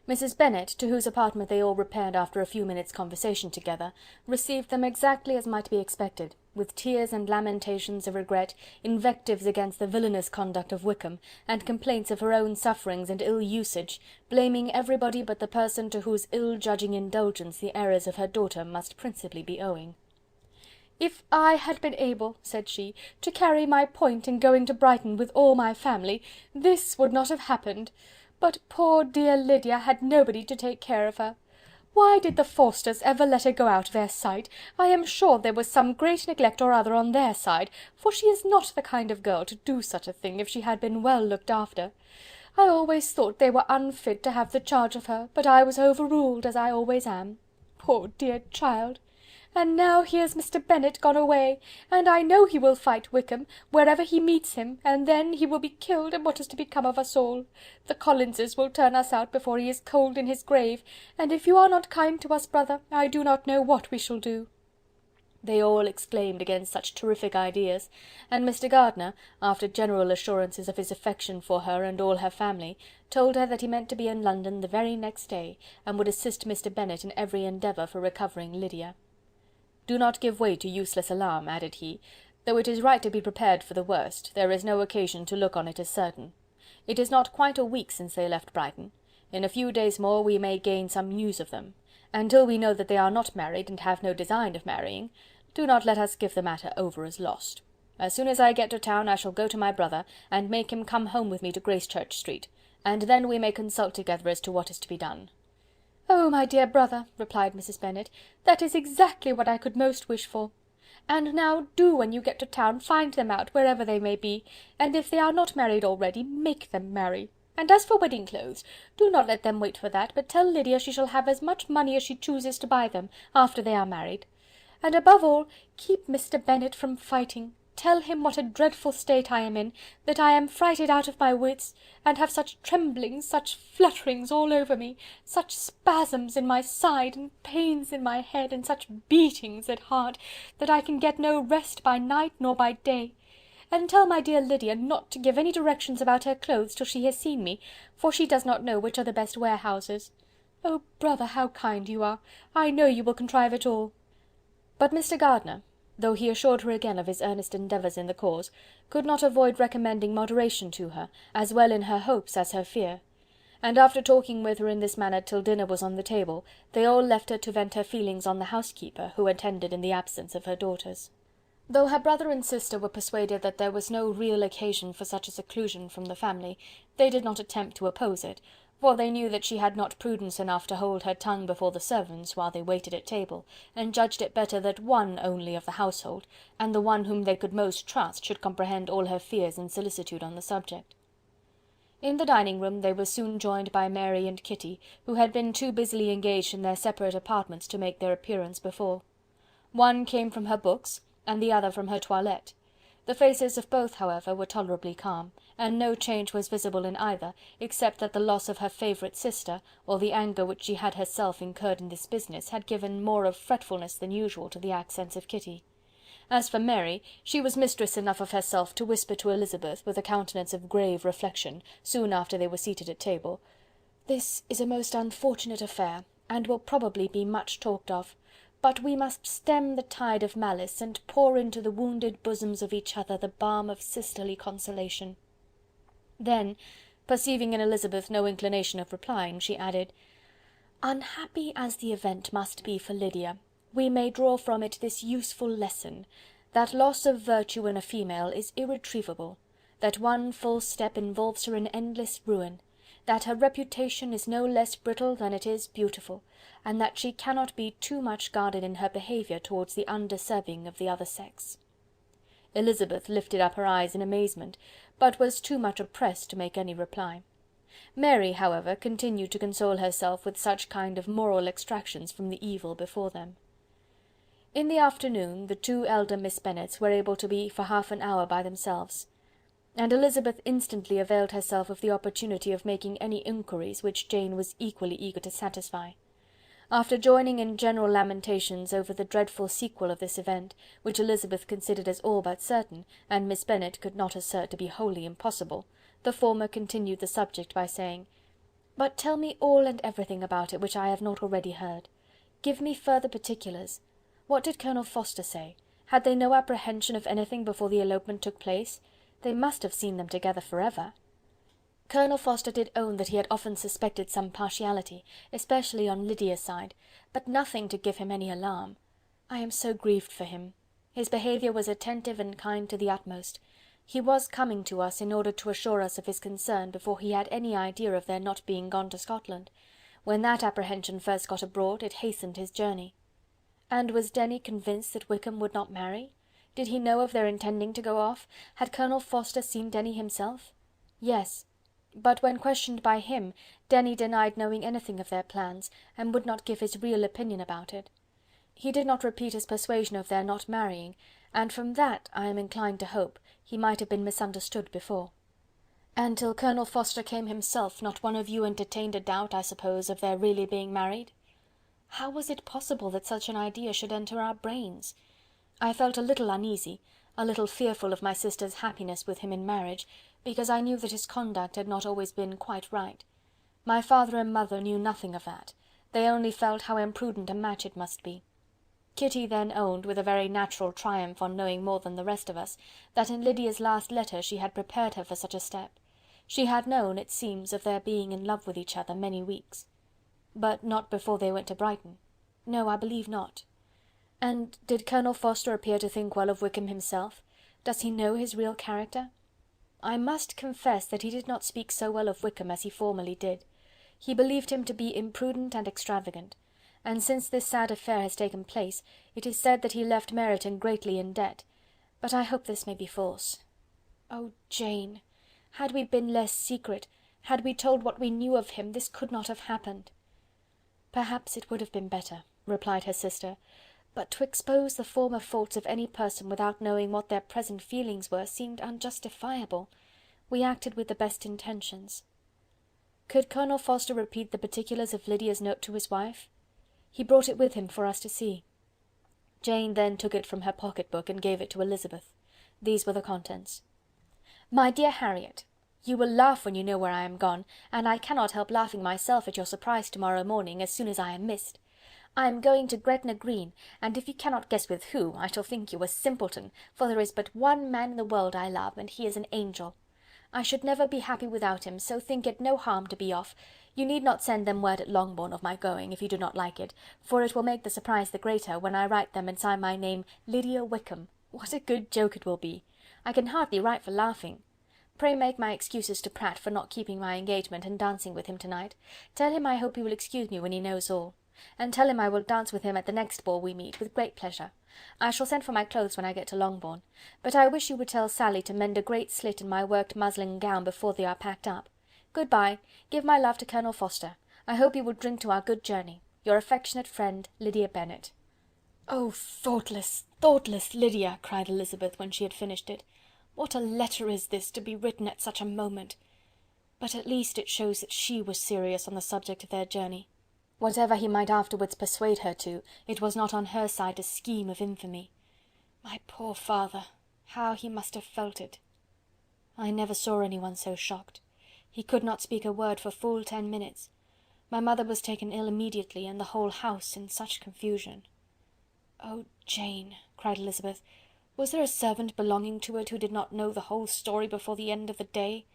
Mrs. Bennet, to whose apartment they all repaired after a few minutes' conversation together, received them exactly as might be expected, with tears and lamentations of regret, invectives against the villainous conduct of Wickham, and complaints of her own sufferings and ill usage, blaming everybody but the person to whose ill-judging indulgence the errors of her daughter must principally be owing. "If I had been able," said she, "to carry my point in going to Brighton with all my family, this would not have happened. But poor dear Lydia had nobody to take care of her. Why did the Forsters ever let her go out of their sight? I am sure there was some great neglect or other on their side, for she is not the kind of girl to do such a thing if she had been well looked after. I always thought they were unfit to have the charge of her, but I was overruled, as I always am. Poor dear child! And now here's Mr. Bennet gone away, and I know he will fight Wickham, wherever he meets him, and then he will be killed, and what is to become of us all? The Collinses will turn us out before he is cold in his grave, and if you are not kind to us, brother, I do not know what we shall do." They all exclaimed against such terrific ideas, and Mr. Gardiner, after general assurances of his affection for her and all her family, told her that he meant to be in London the very next day, and would assist Mr. Bennet in every endeavour for recovering Lydia. "Do not give way to useless alarm," added he. "Though it is right to be prepared for the worst, there is no occasion to look on it as certain. It is not quite a week since they left Brighton. In a few days more we may gain some news of them. Until we know that they are not married and have no design of marrying, do not let us give the matter over as lost. As soon as I get to town I shall go to my brother, and make him come home with me to Gracechurch Street, and then we may consult together as to what is to be done."
"Oh, my dear brother," replied Mrs. Bennet, "that is exactly what I could most wish for. And now do, when you get to town, find them out, wherever they may be, and if they are not married already, make them marry. And as for wedding clothes, do not let them wait for that, but tell Lydia she shall have as much money as she chooses to buy them, after they are married. And above all, keep Mr. Bennet from fighting. Tell him what a dreadful state I am in, that I am frighted out of my wits, and have such tremblings, such flutterings all over me, such spasms in my side, and pains in my head, and such beatings at heart, that I can get no rest by night nor by day. And tell my dear Lydia not to give any directions about her clothes till she has seen me, for she does not know which are the best warehouses. Oh, brother, how kind you are! I know you will contrive it all."
But Mr. Gardiner, though he assured her again of his earnest endeavours in the cause, could not avoid recommending moderation to her, as well in her hopes as her fear; and after talking with her in this manner till dinner was on the table, they all left her to vent her feelings on the housekeeper, who attended in the absence of her daughters. Though her brother and sister were persuaded that there was no real occasion for such a seclusion from the family, they did not attempt to oppose it, for they knew that she had not prudence enough to hold her tongue before the servants while they waited at table, and judged it better that one only of the household, and the one whom they could most trust, should comprehend all her fears and solicitude on the subject. In the dining-room they were soon joined by Mary and Kitty, who had been too busily engaged in their separate apartments to make their appearance before. One came from her books, and the other from her toilette. The faces of both, however, were tolerably calm, and no change was visible in either, except that the loss of her favourite sister, or the anger which she had herself incurred in this business, had given more of fretfulness than usual to the accents of Kitty. As for Mary, she was mistress enough of herself to whisper to Elizabeth, with a countenance of grave reflection, soon after they were seated at table, "This is a most unfortunate affair, and will probably be much talked of. But we must stem the tide of malice, and pour into the wounded bosoms of each other the balm of sisterly consolation." Then, perceiving in Elizabeth no inclination of replying, she added, "Unhappy as the event must be for Lydia, we may draw from it this useful lesson, that loss of virtue in a female is irretrievable, that one false step involves her in endless ruin, that her reputation is no less brittle than it is beautiful, and that she cannot be too much guarded in her behaviour towards the undeserving of the other sex." Elizabeth lifted up her eyes in amazement, but was too much oppressed to make any reply. Mary, however, continued to console herself with such kind of moral extractions from the evil before them. In the afternoon the two elder Miss Bennets were able to be for half an hour by themselves, and Elizabeth instantly availed herself of the opportunity of making any inquiries which Jane was equally eager to satisfy. After joining in general lamentations over the dreadful sequel of this event, which Elizabeth considered as all but certain, and Miss Bennet could not assert to be wholly impossible, the former continued the subject by saying, "But tell me all and everything about it which I have not already heard. Give me further particulars. What did Colonel Forster say? Had they no apprehension of anything before the elopement took place? They must have seen them together for ever." Colonel Forster did own that he had often suspected some partiality, especially on Lydia's side, but nothing to give him any alarm. I am so grieved for him. His behaviour was attentive and kind to the utmost. He was coming to us in order to assure us of his concern before he had any idea of their not being gone to Scotland. When that apprehension first got abroad, it hastened his journey. And was Denny convinced that Wickham would not marry? Did he know of their intending to go off? Had Colonel Forster seen Denny himself? Yes. But when questioned by him, Denny denied knowing anything of their plans, and would not give his real opinion about it. He did not repeat his persuasion of their not marrying, and from that, I am inclined to hope, he might have been misunderstood before. And till Colonel Forster came himself, not one of you entertained a doubt, I suppose, of their really being married? How was it possible that such an idea should enter our brains? I felt a little uneasy, a little fearful of my sister's happiness with him in marriage, because I knew that his conduct had not always been quite right. My father and mother knew nothing of that. They only felt how imprudent a match it must be. Kitty then owned, with a very natural triumph on knowing more than the rest of us, that in Lydia's last letter she had prepared her for such a step. She had known, it seems, of their being in love with each other many weeks. But not before they went to Brighton. No, I believe not. And did Colonel Forster appear to think well of Wickham himself? Does he know his real character? I must confess that he did not speak so well of Wickham as he formerly did. He believed him to be imprudent and extravagant, and since this sad affair has taken place, it is said that he left Meryton greatly in debt, but I hope this may be false. Oh, Jane! Had we been less secret, had we told what we knew of him, this could not have happened. Perhaps it would have been better, replied her sister, but to expose the former faults of any person without knowing what their present feelings were seemed unjustifiable. We acted with the best intentions. Could Colonel Forster repeat the particulars of Lydia's note to his wife? He brought it with him for us to see. Jane then took it from her pocket-book and gave it to Elizabeth. These were the contents. My dear Harriet, you will laugh when you know where I am gone, and I cannot help laughing myself at your surprise tomorrow morning, as soon as I am missed. I am going to Gretna Green, and if you cannot guess with who, I shall think you a simpleton, for there is but one man in the world I love, and he is an angel. I should never be happy without him, so think it no harm to be off. You need not send them word at Longbourn of my going, if you do not like it, for it will make the surprise the greater when I write them and sign my name Lydia Wickham. What a good joke it will be! I can hardly write for laughing. Pray make my excuses to Pratt for not keeping my engagement and dancing with him tonight. Tell him I hope he will excuse me when he knows all. And tell him I will dance with him at the next ball we meet, with great pleasure. I shall send for my clothes when I get to Longbourn, but I wish you would tell Sally to mend a great slit in my worked muslin gown before they are packed up. Good-bye. Give my love to Colonel Forster. I hope you will drink to our good journey. Your affectionate friend, Lydia Bennet. "Oh, thoughtless, thoughtless Lydia!" cried Elizabeth, when she had finished it. "What a letter is this, to be written at such a moment! But at least it shows that she was serious on the subject of their journey. Whatever he might afterwards persuade her to, it was not on her side a scheme of infamy. My poor father! How he must have felt it! I never saw anyone so shocked. He could not speak a word for full 10 minutes. My mother was taken ill immediately, and the whole house in such confusion." "Oh, Jane!" cried Elizabeth, "was there a servant belonging to it who did not know the whole story before the end of the day?"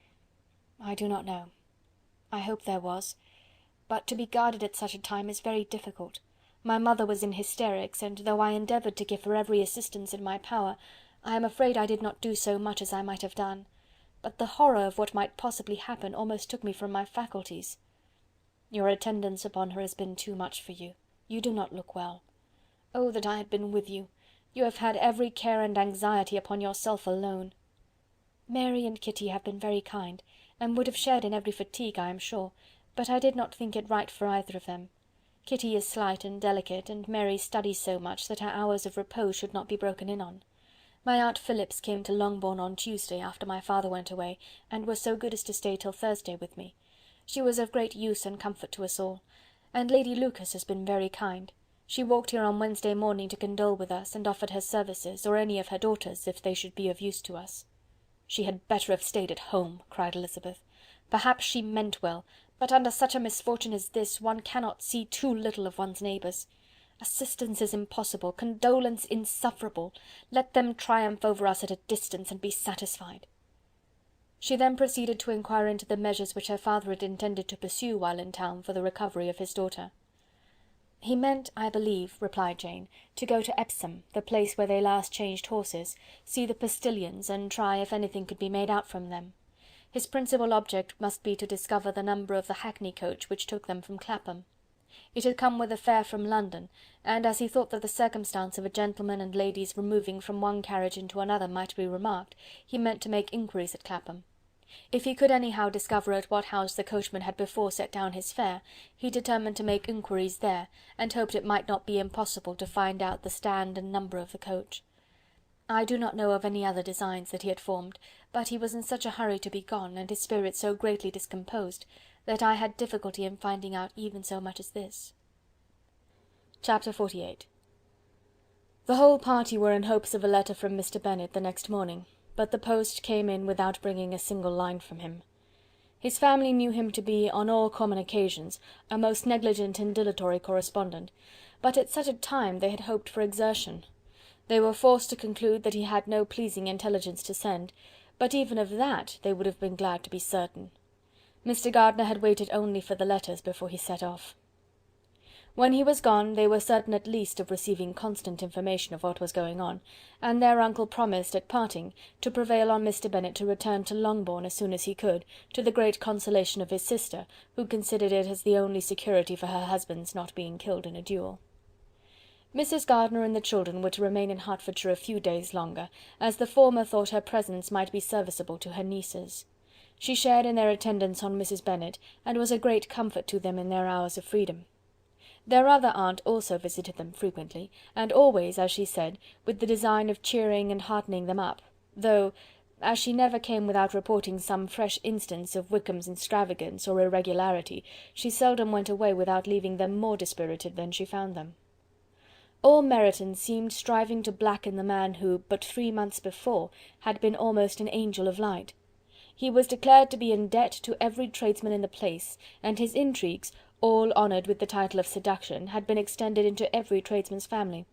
"I do not know. I hope there was, but to be guarded at such a time is very difficult. My mother was in hysterics, and though I endeavoured to give her every assistance in my power, I am afraid I did not do so much as I might have done. But the horror of what might possibly happen almost took me from my faculties. Your attendance upon her has been too much for you. You do not look well. Oh, that I had been with you! You have had every care and anxiety upon yourself alone. Mary and Kitty have been very kind, and would have shared in every fatigue, I am sure, but I did not think it right for either of them. Kitty is slight and delicate, and Mary studies so much that her hours of repose should not be broken in on. My aunt Phillips came to Longbourn on Tuesday, after my father went away, and was so good as to stay till Thursday with me. She was of great use and comfort to us all, and Lady Lucas has been very kind. She walked here on Wednesday morning to condole with us, and offered her services, or any of her daughters, if they should be of use to us." "She had better have stayed at home," cried Elizabeth. "Perhaps she meant well, but under such a misfortune as this, one cannot see too little of one's neighbours. Assistance is impossible, condolence insufferable. Let them triumph over us at a distance, and be satisfied." She then proceeded to inquire into the measures which her father had intended to pursue while in town for the recovery of his daughter. "He meant, I believe," replied Jane, "to go to Epsom, the place where they last changed horses, see the postillions, and try if anything could be made out from them. His principal object must be to discover the number of the hackney coach which took them from Clapham. It had come with a fare from London, and as he thought that the circumstance of a gentleman and ladies removing from one carriage into another might be remarked, he meant to make inquiries at Clapham. If he could anyhow discover at what house the coachman had before set down his fare, he determined to make inquiries there, and hoped it might not be impossible to find out the stand and number of the coach. I do not know of any other designs that he had formed, but he was in such a hurry to be gone, and his spirits so greatly discomposed, that I had difficulty in finding out even so much as this." Chapter 48. The whole party were in hopes of a letter from Mr. Bennet the next morning, but the post came in without bringing a single line from him. His family knew him to be, on all common occasions, a most negligent and dilatory correspondent, but at such a time they had hoped for exertion. They were forced to conclude that he had no pleasing intelligence to send, but even of that they would have been glad to be certain. Mr. Gardiner had waited only for the letters before he set off. When he was gone, they were certain at least of receiving constant information of what was going on, and their uncle promised, at parting, to prevail on Mr. Bennet to return to Longbourn as soon as he could, to the great consolation of his sister, who considered it as the only security for her husband's not being killed in a duel. Mrs. Gardiner and the children were to remain in Hertfordshire a few days longer, as the former thought her presence might be serviceable to her nieces. She shared in their attendance on Mrs. Bennet, and was a great comfort to them in their hours of freedom. Their other aunt also visited them frequently, and always, as she said, with the design of cheering and heartening them up, though, as she never came without reporting some fresh instance of Wickham's extravagance or irregularity, she seldom went away without leaving them more dispirited than she found them. All Meryton seemed striving to blacken the man who, but 3 months before, had been almost an angel of light. He was declared to be in debt to every tradesman in the place, and his intrigues, all honoured with the title of seduction, had been extended into every tradesman's family.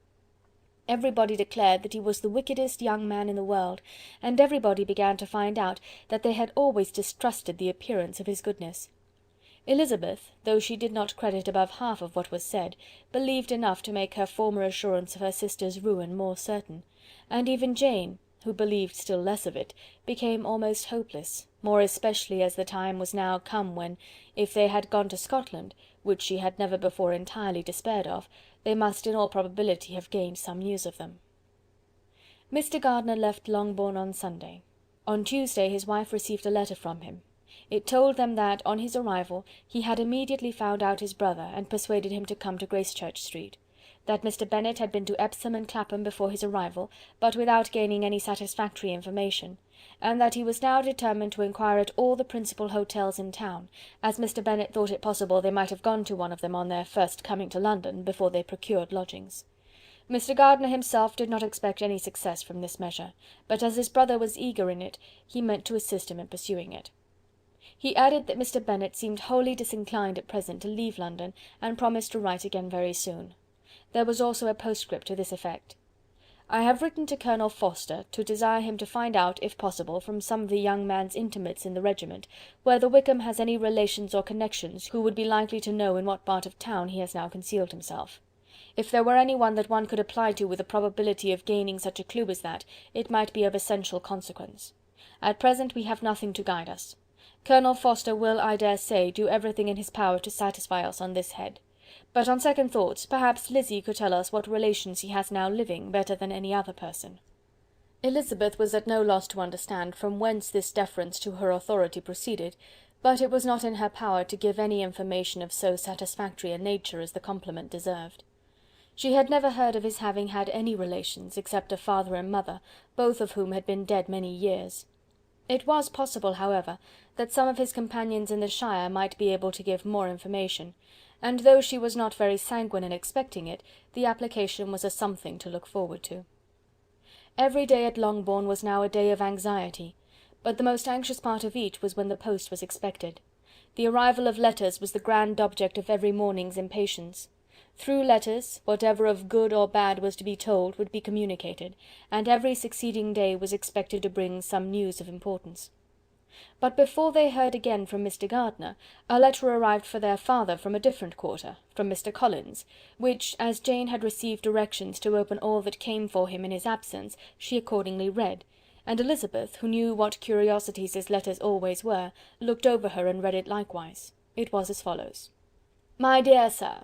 Everybody declared that he was the wickedest young man in the world, and everybody began to find out that they had always distrusted the appearance of his goodness. Elizabeth, though she did not credit above half of what was said, believed enough to make her former assurance of her sister's ruin more certain, and even Jane, who believed still less of it, became almost hopeless, more especially as the time was now come when, if they had gone to Scotland, which she had never before entirely despaired of, they must in all probability have gained some news of them. Mr. Gardiner left Longbourn on Sunday. On Tuesday his wife received a letter from him. It told them that, on his arrival, he had immediately found out his brother, and persuaded him to come to Gracechurch Street; that Mr. Bennet had been to Epsom and Clapham before his arrival, but without gaining any satisfactory information, and that he was now determined to inquire at all the principal hotels in town, as Mr. Bennet thought it possible they might have gone to one of them on their first coming to London, before they procured lodgings. Mr. Gardiner himself did not expect any success from this measure, but as his brother was eager in it, he meant to assist him in pursuing it. He added that Mr. Bennet seemed wholly disinclined at present to leave London, and promised to write again very soon. There was also a postscript to this effect: "I have written to Colonel Forster to desire him to find out, if possible, from some of the young man's intimates in the regiment, whether Wickham has any relations or connections who would be likely to know in what part of town he has now concealed himself. If there were any one that one could apply to with a probability of gaining such a clue as that, it might be of essential consequence. At present we have nothing to guide us. Colonel Forster will, I dare say, do everything in his power to satisfy us on this head. But on second thoughts, perhaps Lizzie could tell us what relations he has now living, better than any other person." Elizabeth was at no loss to understand from whence this deference to her authority proceeded, but it was not in her power to give any information of so satisfactory a nature as the compliment deserved. She had never heard of his having had any relations, except a father and mother, both of whom had been dead many years. It was possible, however, that some of his companions in the shire might be able to give more information, and though she was not very sanguine in expecting it, the application was a something to look forward to. Every day at Longbourn was now a day of anxiety, but the most anxious part of each was when the post was expected. The arrival of letters was the grand object of every morning's impatience. Through letters, whatever of good or bad was to be told would be communicated, and every succeeding day was expected to bring some news of importance. But before they heard again from Mr. Gardiner, a letter arrived for their father from a different quarter, from Mr. Collins, which, as Jane had received directions to open all that came for him in his absence, she accordingly read, and Elizabeth, who knew what curiosities his letters always were, looked over her and read it likewise. It was as follows: "My dear Sir,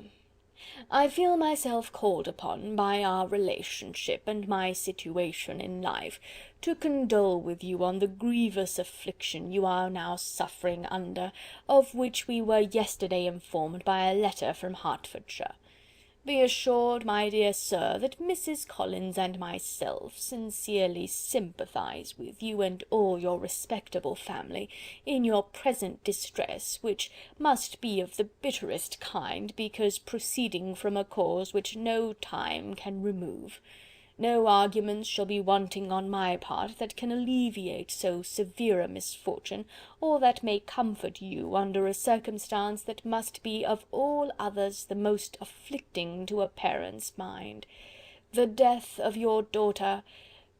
I feel myself called upon by our relationship and my situation in life to condole with you on the grievous affliction you are now suffering under, of which we were yesterday informed by a letter from Hertfordshire. Be assured, my dear sir, that Mrs. Collins and myself sincerely sympathise with you and all your respectable family in your present distress, which must be of the bitterest kind, because proceeding from a cause which no time can remove. No arguments shall be wanting on my part that can alleviate so severe a misfortune, or that may comfort you under a circumstance that must be of all others the most afflicting to a parent's mind. The death of your daughter,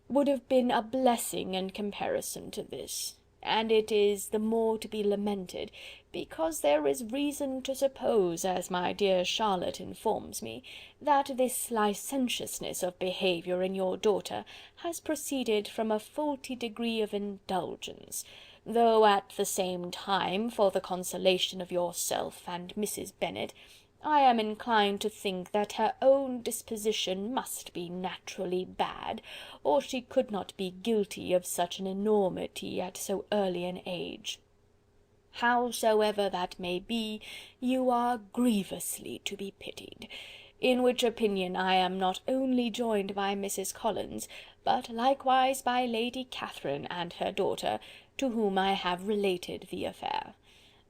would have been a blessing in comparison to this, and it is the more to be lamented, because there is reason to suppose, as my dear Charlotte informs me, that this licentiousness of behaviour in your daughter has proceeded from a faulty degree of indulgence, though at the same time, for the consolation of yourself and Mrs. Bennet, I am inclined to think that her own disposition must be naturally bad, or she could not be guilty of such an enormity at so early an age. Howsoever that may be, you are grievously to be pitied, in which opinion I am not only joined by Mrs. Collins, but likewise by Lady Catherine and her daughter, to whom I have related the affair.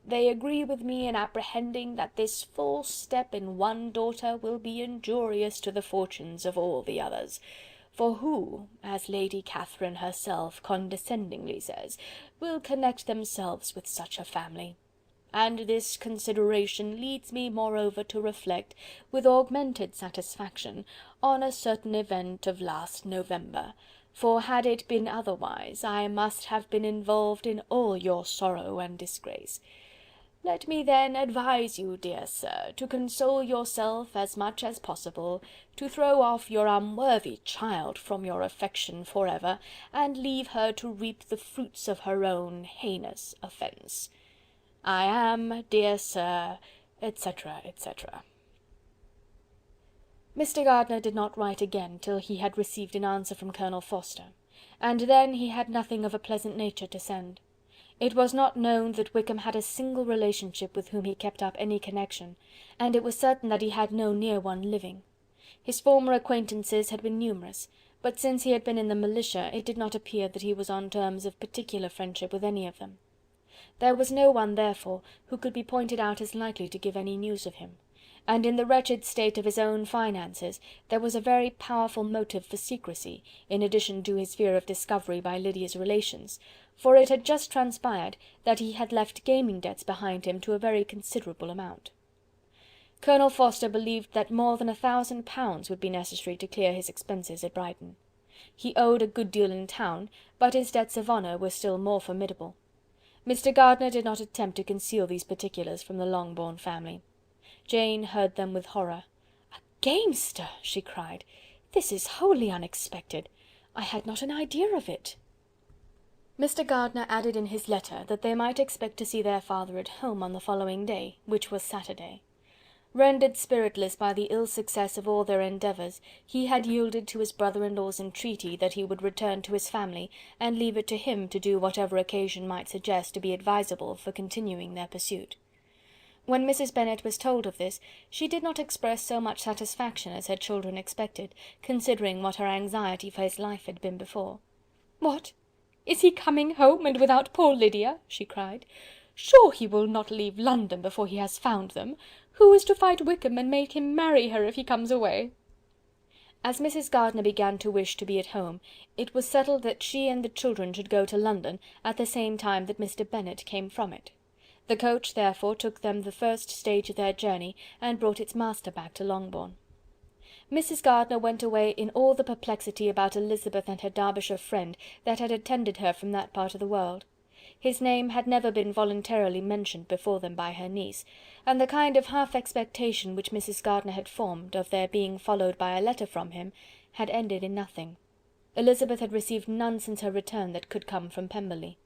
They agree with me in apprehending that this false step in one daughter will be injurious to the fortunes of all the others. For who, as Lady Catherine herself condescendingly says, will connect themselves with such a family? And this consideration leads me moreover to reflect, with augmented satisfaction, on a certain event of last November, for had it been otherwise, I must have been involved in all your sorrow and disgrace. Let me then advise you, dear sir, to console yourself as much as possible, to throw off your unworthy child from your affection for ever, and leave her to reap the fruits of her own heinous offence. I am, dear sir, etc., etc. Mr. Gardiner did not write again till he had received an answer from Colonel Forster, and then he had nothing of a pleasant nature to send. It was not known that Wickham had a single relationship with whom he kept up any connection, and it was certain that he had no near one living. His former acquaintances had been numerous, but since he had been in the militia it did not appear that he was on terms of particular friendship with any of them. There was no one, therefore, who could be pointed out as likely to give any news of him, and in the wretched state of his own finances there was a very powerful motive for secrecy, in addition to his fear of discovery by Lydia's relations, for it had just transpired that he had left gaming debts behind him to a very considerable amount. Colonel Forster believed that more than £1,000 would be necessary to clear his expenses at Brighton. He owed a good deal in town, but his debts of honour were still more formidable. Mr. Gardiner did not attempt to conceal these particulars from the Longbourn family. Jane heard them with horror. "A gamester!" she cried. "This is wholly unexpected. I had not an idea of it." Mr. Gardiner added in his letter that they might expect to see their father at home on the following day, which was Saturday. Rendered spiritless by the ill success of all their endeavours, he had yielded to his brother-in-law's entreaty that he would return to his family, and leave it to him to do whatever occasion might suggest to be advisable for continuing their pursuit. When Mrs. Bennet was told of this, she did not express so much satisfaction as her children expected, considering what her anxiety for his life had been before. "What! Is he coming home, and without poor Lydia?" she cried. "Sure he will not leave London before he has found them. Who is to fight Wickham and make him marry her if he comes away?" As Mrs. Gardiner began to wish to be at home, it was settled that she and the children should go to London at the same time that Mr. Bennet came from it. The coach, therefore, took them the first stage of their journey, and brought its master back to Longbourn. Mrs. Gardiner went away in all the perplexity about Elizabeth and her Derbyshire friend that had attended her from that part of the world. His name had never been voluntarily mentioned before them by her niece, and the kind of half-expectation which Mrs. Gardiner had formed, of their being followed by a letter from him, had ended in nothing. Elizabeth had received none since her return that could come from Pemberley.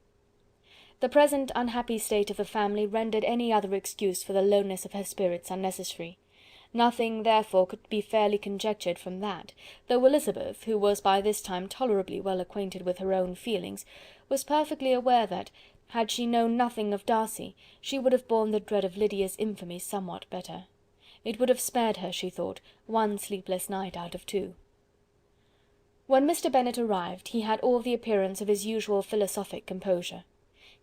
The present unhappy state of the family rendered any other excuse for the lowness of her spirits unnecessary. Nothing, therefore, could be fairly conjectured from that, though Elizabeth, who was by this time tolerably well acquainted with her own feelings, was perfectly aware that, had she known nothing of Darcy, she would have borne the dread of Lydia's infamy somewhat better. It would have spared her, she thought, one sleepless night out of 2. When Mr. Bennet arrived, he had all the appearance of his usual philosophic composure.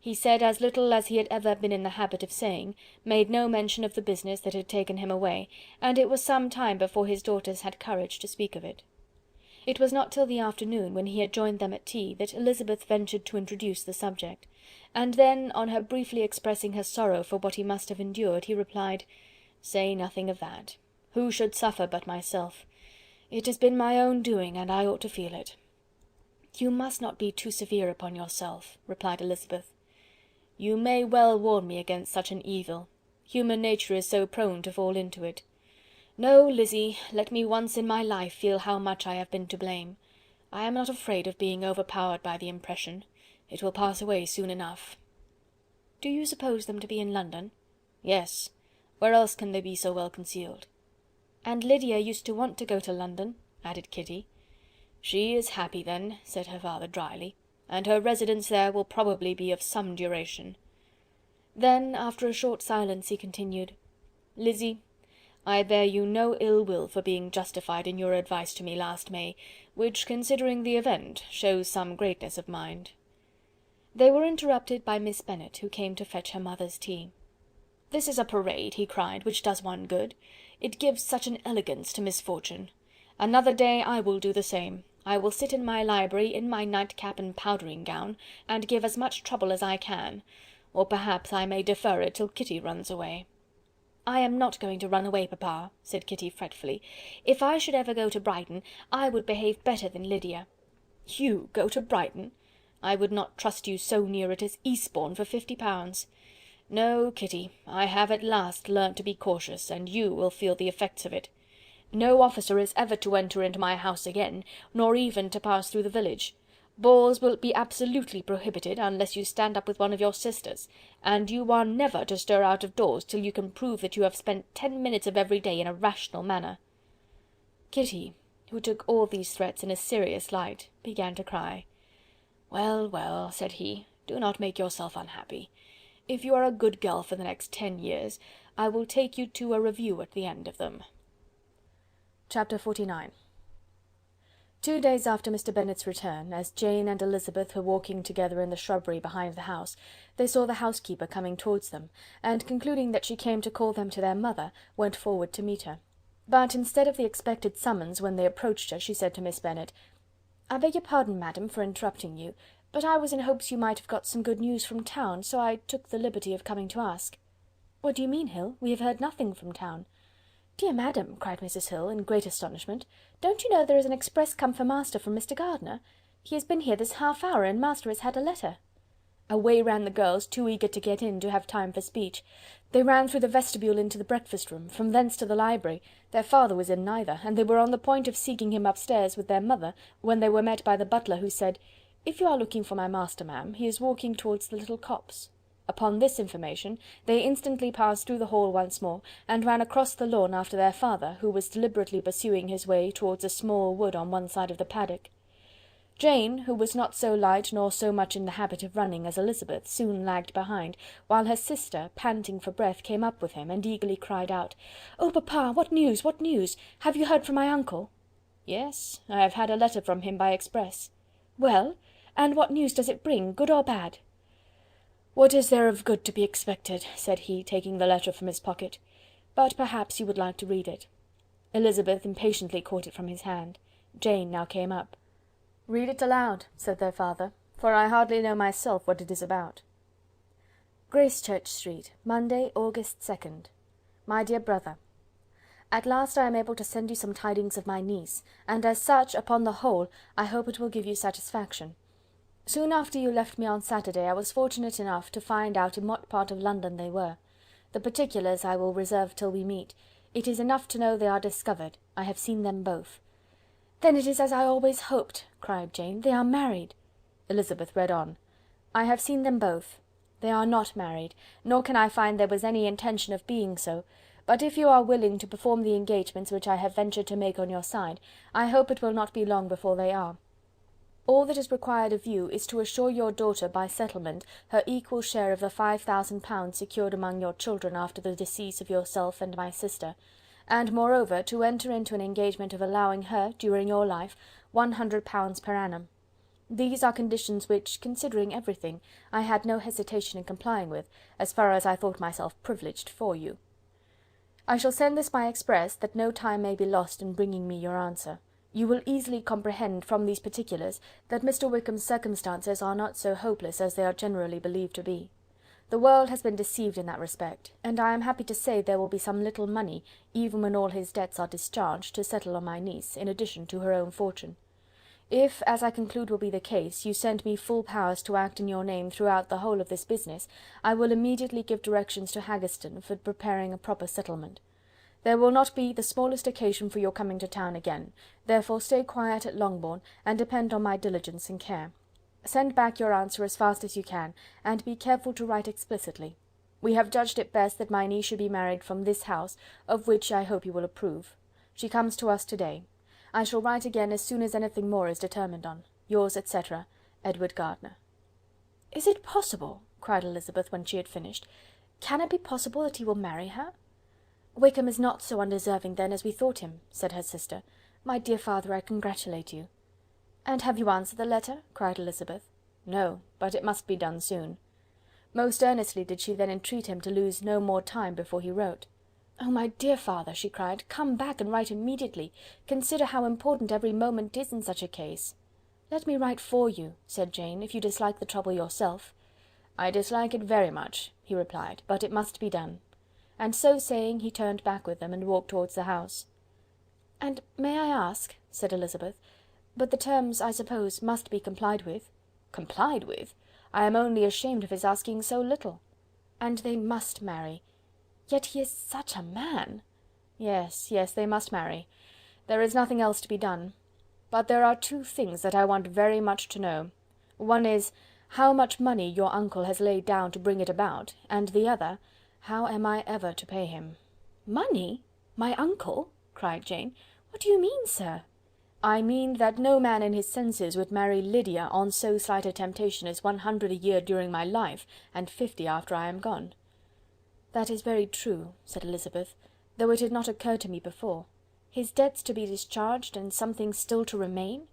He said as little as he had ever been in the habit of saying, made no mention of the business that had taken him away, and it was some time before his daughters had courage to speak of it. It was not till the afternoon, when he had joined them at tea, that Elizabeth ventured to introduce the subject, and then, on her briefly expressing her sorrow for what he must have endured, he replied, "Say nothing of that. Who should suffer but myself? It has been my own doing, and I ought to feel it." "You must not be too severe upon yourself," replied Elizabeth. "You may well warn me against such an evil. Human nature is so prone to fall into it. No, Lizzy, let me once in my life feel how much I have been to blame. I am not afraid of being overpowered by the impression. It will pass away soon enough." "Do you suppose them to be in London?" "Yes. Where else can they be so well concealed?" "And Lydia used to want to go to London," added Kitty. "She is happy then," said her father drily, "and her residence there will probably be of some duration." Then, after a short silence, he continued, "Lizzy, I bear you no ill will for being justified in your advice to me last May, which, considering the event, shows some greatness of mind." They were interrupted by Miss Bennet, who came to fetch her mother's tea. "This is a parade," he cried, "which does one good. It gives such an elegance to misfortune. Another day I will do the same. I will sit in my library, in my nightcap and powdering gown, and give as much trouble as I can, or perhaps I may defer it till Kitty runs away." "I am not going to run away, papa," said Kitty fretfully. "If I should ever go to Brighton, I would behave better than Lydia." "You go to Brighton! I would not trust you so near it as Eastbourne for £50. No, Kitty, I have at last learnt to be cautious, and you will feel the effects of it. No officer is ever to enter into my house again, nor even to pass through the village. Balls will be absolutely prohibited, unless you stand up with one of your sisters, and you are never to stir out of doors till you can prove that you have spent 10 minutes of every day in a rational manner." Kitty, who took all these threats in a serious light, began to cry. "Well, well," said he, "do not make yourself unhappy. If you are a good girl for the next 10 years, I will take you to a review at the end of them." Chapter 49. 2 days after Mr. Bennet's return, as Jane and Elizabeth were walking together in the shrubbery behind the house, they saw the housekeeper coming towards them, and concluding that she came to call them to their mother, went forward to meet her. But instead of the expected summons, when they approached her, she said to Miss Bennet, "I beg your pardon, madam, for interrupting you, but I was in hopes you might have got some good news from town, so I took the liberty of coming to ask." "What do you mean, Hill? We have heard nothing from town." "Dear madam," cried Mrs. Hill, in great astonishment, "don't you know there is an express come for master from Mr. Gardiner? He has been here this half hour, and master has had a letter." Away ran the girls, too eager to get in to have time for speech. They ran through the vestibule into the breakfast room, from thence to the library. Their father was in neither, and they were on the point of seeking him upstairs with their mother, when they were met by the butler, who said, "If you are looking for my master, ma'am, he is walking towards the little copse." Upon this information, they instantly passed through the hall once more, and ran across the lawn after their father, who was deliberately pursuing his way towards a small wood on one side of the paddock. Jane, who was not so light nor so much in the habit of running as Elizabeth, soon lagged behind, while her sister, panting for breath, came up with him, and eagerly cried out, "Oh, papa, what news? What news? Have you heard from my uncle?" "Yes, I have had a letter from him by express." "Well, and what news does it bring, good or bad?" "What is there of good to be expected?" said he, taking the letter from his pocket. "But perhaps you would like to read it." Elizabeth impatiently caught it from his hand. Jane now came up. "Read it aloud," said their father, "for I hardly know myself what it is about." Gracechurch Street, Monday, August 2nd. My dear brother, at last I am able to send you some tidings of my niece, and as such, upon the whole, I hope it will give you satisfaction. Soon after you left me on Saturday, I was fortunate enough to find out in what part of London they were. The particulars I will reserve till we meet. It is enough to know they are discovered. I have seen them both. "Then it is as I always hoped," cried Jane. "They are married." Elizabeth read on. "I have seen them both. They are not married, nor can I find there was any intention of being so, but if you are willing to perform the engagements which I have ventured to make on your side, I hope it will not be long before they are. All that is required of you is to assure your daughter by settlement her equal share of the £5000 secured among your children after the decease of yourself and my sister, and moreover to enter into an engagement of allowing her, during your life, £100 per annum. These are conditions which, considering everything, I had no hesitation in complying with, as far as I thought myself privileged for you. I shall send this by express, that no time may be lost in bringing me your answer. You will easily comprehend from these particulars that Mr. Wickham's circumstances are not so hopeless as they are generally believed to be. The world has been deceived in that respect, and I am happy to say there will be some little money, even when all his debts are discharged, to settle on my niece, in addition to her own fortune. If, as I conclude will be the case, you send me full powers to act in your name throughout the whole of this business, I will immediately give directions to Haggerston for preparing a proper settlement. There will not be the smallest occasion for your coming to town again, therefore stay quiet at Longbourn, and depend on my diligence and care. Send back your answer as fast as you can, and be careful to write explicitly. We have judged it best that my niece should be married from this house, of which I hope you will approve. She comes to us to-day. I shall write again as soon as anything more is determined on. Yours, etc., Edward Gardiner.
"Is it possible?" cried Elizabeth, when she had finished. "Can it be possible that he will marry her?"
"Wickham is not so undeserving, then, as we thought him," said her sister. "My dear father, I congratulate you." "And have you answered the letter?" cried Elizabeth. "No, but it must be done soon." Most earnestly did she then entreat him to lose no more time before he wrote. "Oh, my dear father," she cried, "come back and write immediately. Consider how important every moment is in such a case." "Let me write for you," said Jane, "if you dislike the trouble yourself." "I dislike it very much," he replied, "but it must be done." And so saying, he turned back with them, and walked towards the house. "And may I ask," said Elizabeth, "but the terms, I suppose, must be complied with?" "Complied with? I am only ashamed of his asking so little." "And they must marry. Yet he is such a man!" "Yes, yes, they must marry. There is nothing else to be done. But there are two things that I want very much to know. One is, how much money your uncle has laid down to bring it about, and the other, how am I ever to pay him?"
"Money? My uncle?" cried Jane. "What do you mean, sir?"
"I mean that no man in his senses would marry Lydia on so slight a temptation as 100 a year during my life, and 50 after I am gone." "That is very true," said Elizabeth, "though it had not occurred to me before. His debts to be discharged, and something still to remain?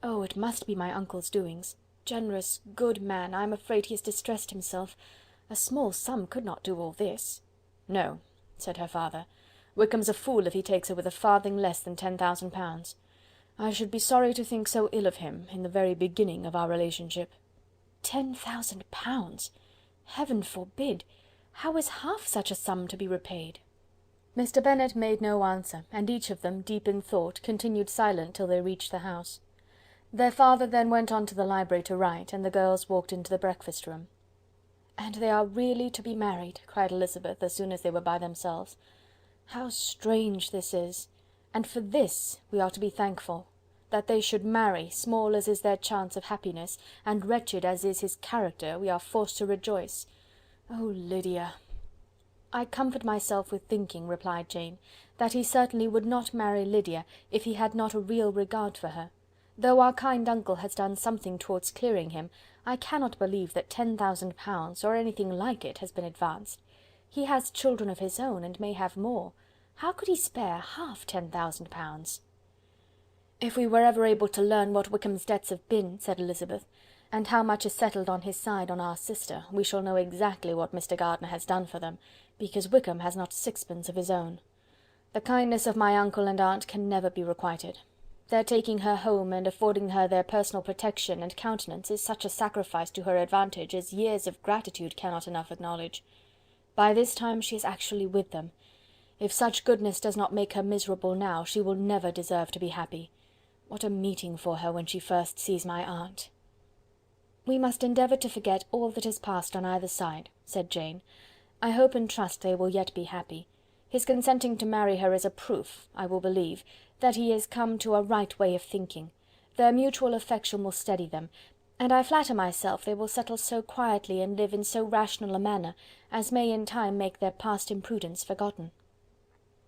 Oh, it must be my uncle's doings. Generous, good man, I am afraid he has distressed himself. A small sum could not do all this." "No," said her father. "Wickham's a fool if he takes her with a farthing less than £10,000. I should be sorry to think so ill of him in the very beginning of our relationship."
£10,000! Heaven forbid! How is half such a sum to be repaid?
Mr. Bennet made no answer, and each of them, deep in thought, continued silent till they reached the house. Their father then went on to the library to write, and the girls walked into the breakfast room. "And they are really to be married," cried Elizabeth, as soon as they were by themselves. "How strange this is! And for this we are to be thankful. That they should marry, small as is their chance of happiness, and wretched as is his character, we are forced to rejoice. Oh, Lydia!" "I comfort myself with thinking," replied Jane, "that he certainly would not marry Lydia if he had not a real regard for her. Though our kind uncle has done something towards clearing him, I cannot believe that £10,000, or anything like it, has been advanced. He has children of his own, and may have more. How could he spare half £10,000? "If we were ever able to learn what Wickham's debts have been," said Elizabeth, "and how much is settled on his side on our sister, we shall know exactly what Mr. Gardiner has done for them, because Wickham has not sixpence of his own. The kindness of my uncle and aunt can never be requited. Their taking her home and affording her their personal protection and countenance is such a sacrifice to her advantage as years of gratitude cannot enough acknowledge. By this time she is actually with them. If such goodness does not make her miserable now, she will never deserve to be happy. What a meeting for her when she first sees my aunt!" "We must endeavour to forget all that has passed on either side," said Jane. "I hope and trust they will yet be happy. His consenting to marry her is a proof, I will believe, that he is come to a right way of thinking. Their mutual affection will steady them, and I flatter myself they will settle so quietly and live in so rational a manner as may in time make their past imprudence forgotten."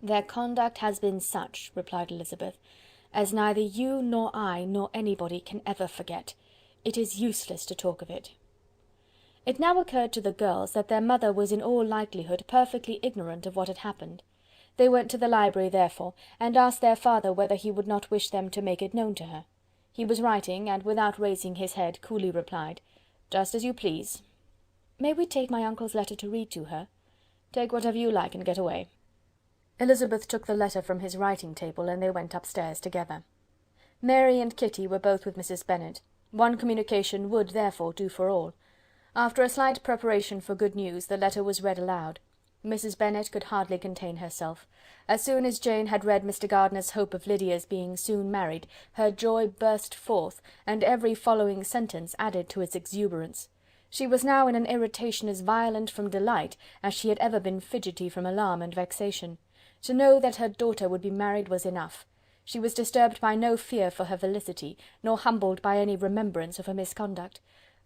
"Their conduct has been such," replied Elizabeth, "as neither you nor I nor anybody can ever forget. It is useless to talk of it." It now occurred to the girls that their mother was in all likelihood perfectly ignorant of what had happened. They went to the library, therefore, and asked their father whether he would not wish them to make it known to her. He was writing, and without raising his head, coolly replied, "Just as you please." "May we take my uncle's letter to read to her?" "Take whatever you like and get away." Elizabeth took the letter from his writing table, and they went upstairs together. Mary and Kitty were both with Mrs. Bennet. One communication would, therefore, do for all. After a slight preparation for good news, the letter was read aloud. Mrs. Bennet could hardly contain herself. As soon as Jane had read Mr. Gardiner's hope of Lydia's being soon married, her joy burst forth, and every following sentence added to its exuberance. She was now in an irritation as violent from delight as she had ever been fidgety from alarm and vexation. To know that her daughter would be married was enough. She was disturbed by no fear for her felicity, nor humbled by any remembrance of her misconduct.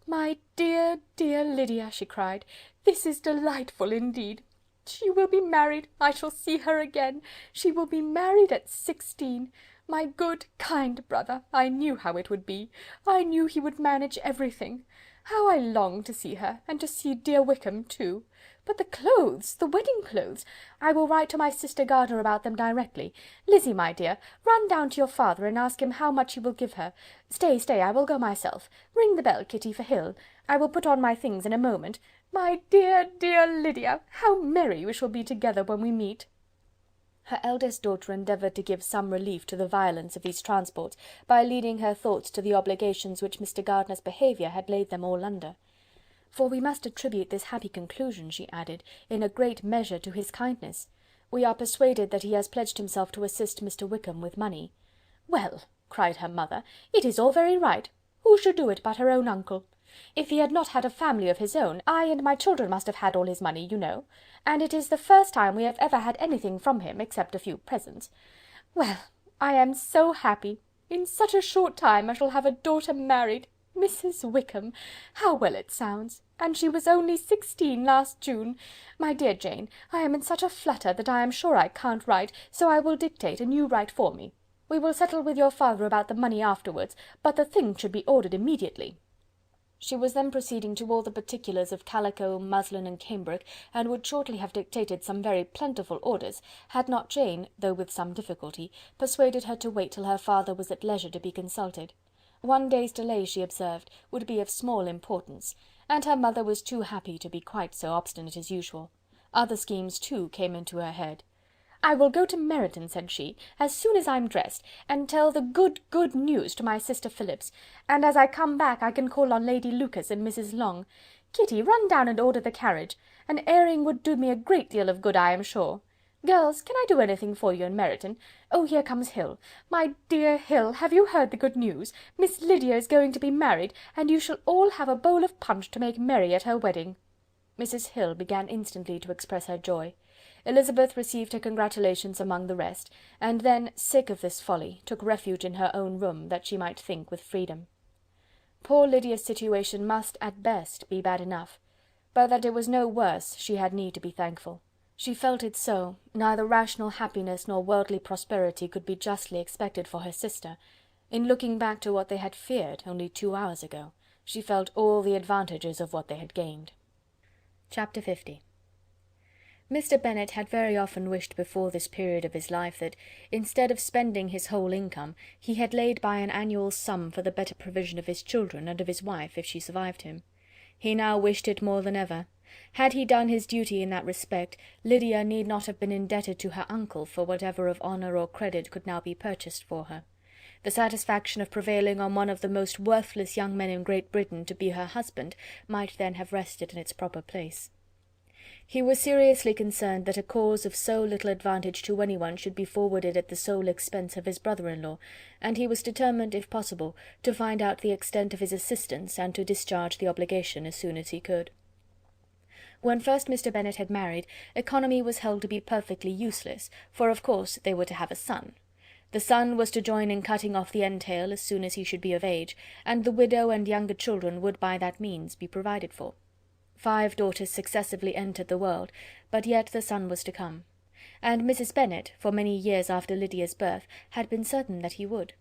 "My dear, dear Lydia," she cried, "this is delightful indeed! She will be married, I shall see her again. She will be married at 16. My good, kind brother, I knew how it would be. I knew he would manage everything. How I long to see her, and to see dear Wickham too. But the clothes, the wedding clothes! I will write to my sister Gardiner about them directly. Lizzy, my dear, run down to your father and ask him how much he will give her. Stay, I will go myself. Ring the bell, Kitty, for Hill. I will put on my things in a moment. My dear, dear Lydia, how merry we shall be together when we meet!" Her eldest daughter endeavoured to give some relief to the violence of these transports by leading her thoughts to the obligations which Mr. Gardiner's behaviour had laid them all under. "For we must attribute this happy conclusion," she added, "in a great measure to his kindness. We are persuaded that he has pledged himself to assist Mr. Wickham with money." "Well," cried her mother, "it is all very right. Who should do it but her own uncle? If he had not had a family of his own, I and my children must have had all his money, you know, and it is the first time we have ever had anything from him, except a few presents. Well, I am so happy! In such a short time I shall have a daughter married. Mrs. Wickham! How well it sounds! And she was only 16 last June. My dear Jane, I am in such a flutter that I am sure I can't write, so I will dictate and you write for me. We will settle with your father about the money afterwards, but the thing should be ordered immediately." She was then proceeding to all the particulars of calico, muslin, and cambric, and would shortly have dictated some very plentiful orders, had not Jane, though with some difficulty, persuaded her to wait till her father was at leisure to be consulted. One day's delay, she observed, would be of small importance, and her mother was too happy to be quite so obstinate as usual. Other schemes, too, came into her head. "I will go to Meryton," said she, "as soon as I'm dressed, and tell the good news to my sister Phillips, and as I come back I can call on Lady Lucas and Mrs. Long. Kitty, run down and order the carriage. An airing would do me a great deal of good, I am sure. Girls, can I do anything for you in Meryton? Oh, here comes Hill. My dear Hill, have you heard the good news? Miss Lydia is going to be married, and you shall all have a bowl of punch to make merry at her wedding." Mrs. Hill began instantly to express her joy. Elizabeth received her congratulations among the rest, and then, sick of this folly, took refuge in her own room, that she might think with freedom. Poor Lydia's situation must, at best, be bad enough, but that it was no worse she had need to be thankful. She felt it so, neither rational happiness nor worldly prosperity could be justly expected for her sister. In looking back to what they had feared only 2 hours ago, she felt all the advantages of what they had gained. Chapter 50. Mr. Bennet had very often wished before this period of his life that, instead of spending his whole income, he had laid by an annual sum for the better provision of his children and of his wife, if she survived him. He now wished it more than ever. Had he done his duty in that respect, Lydia need not have been indebted to her uncle for whatever of honour or credit could now be purchased for her. The satisfaction of prevailing on one of the most worthless young men in Great Britain to be her husband might then have rested in its proper place. He was seriously concerned that a cause of so little advantage to anyone should be forwarded at the sole expense of his brother-in-law, and he was determined, if possible, to find out the extent of his assistance, and to discharge the obligation as soon as he could. When first Mr. Bennet had married, economy was held to be perfectly useless, for of course they were to have a son. The son was to join in cutting off the entail as soon as he should be of age, and the widow and younger children would by that means be provided for. 5 daughters successively entered the world, but yet the son was to come. And Mrs. Bennet, for many years after Lydia's birth, had been certain that he would.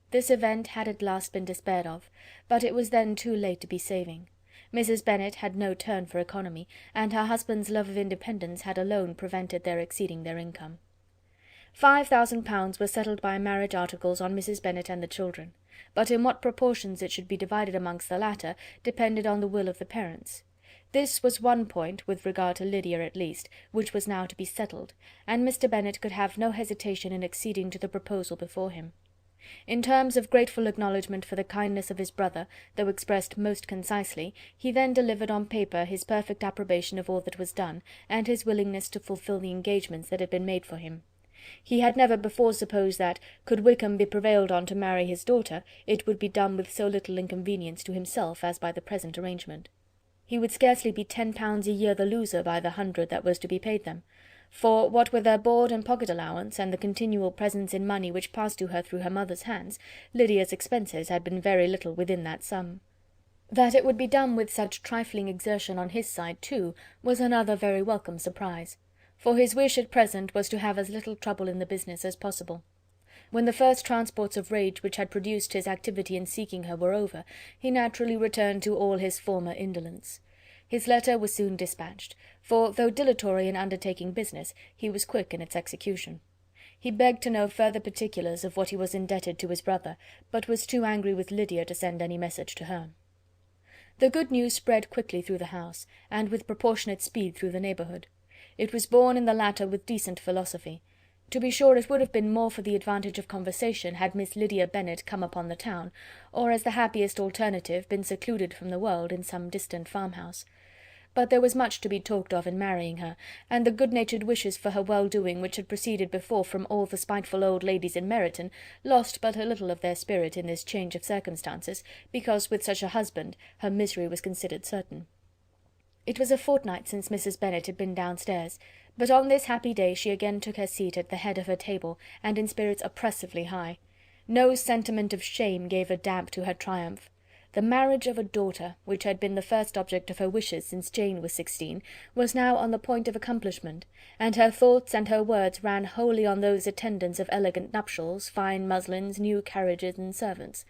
This event had at last been despaired of, but it was then too late to be saving. Mrs. Bennet had no turn for economy, and her husband's love of independence had alone prevented their exceeding their income. £5,000 were settled by marriage articles on Mrs. Bennet and the children, but in what proportions it should be divided amongst the latter depended on the will of the parents. This was one point, with regard to Lydia at least, which was now to be settled, and Mr. Bennet could have no hesitation in acceding to the proposal before him. In terms of grateful acknowledgment for the kindness of his brother, though expressed most concisely, he then delivered on paper his perfect approbation of all that was done, and his willingness to fulfil the engagements that had been made for him. He had never before supposed that, could Wickham be prevailed on to marry his daughter, it would be done with so little inconvenience to himself as by the present arrangement. He would scarcely be £10 a year the loser by the 100 that was to be paid them; for, what with their board and pocket allowance, and the continual presents in money which passed to her through her mother's hands, Lydia's expenses had been very little within that sum. That it would be done with such trifling exertion on his side too, was another very welcome surprise, for his wish at present was to have as little trouble in the business as possible. When the first transports of rage which had produced his activity in seeking her were over, he naturally returned to all his former indolence. His letter was soon dispatched, for, though dilatory in undertaking business, he was quick in its execution. He begged to know further particulars of what he was indebted to his brother, but was too angry with Lydia to send any message to her. The good news spread quickly through the house, and with proportionate speed through the neighbourhood. It was borne in the latter with decent philosophy. To be sure, it would have been more for the advantage of conversation had Miss Lydia Bennet come upon the town, or as the happiest alternative been secluded from the world in some distant farmhouse. But there was much to be talked of in marrying her, and the good-natured wishes for her well-doing which had proceeded before from all the spiteful old ladies in Meryton lost but a little of their spirit in this change of circumstances, because with such a husband her misery was considered certain. It was a fortnight since Mrs. Bennet had been downstairs, but on this happy day she again took her seat at the head of her table, and in spirits oppressively high. No sentiment of shame gave a damp to her triumph. The marriage of a daughter, which had been the first object of her wishes since Jane was 16, was now on the point of accomplishment, and her thoughts and her words ran wholly on those attendants of elegant nuptials, fine muslins, new carriages, and servants.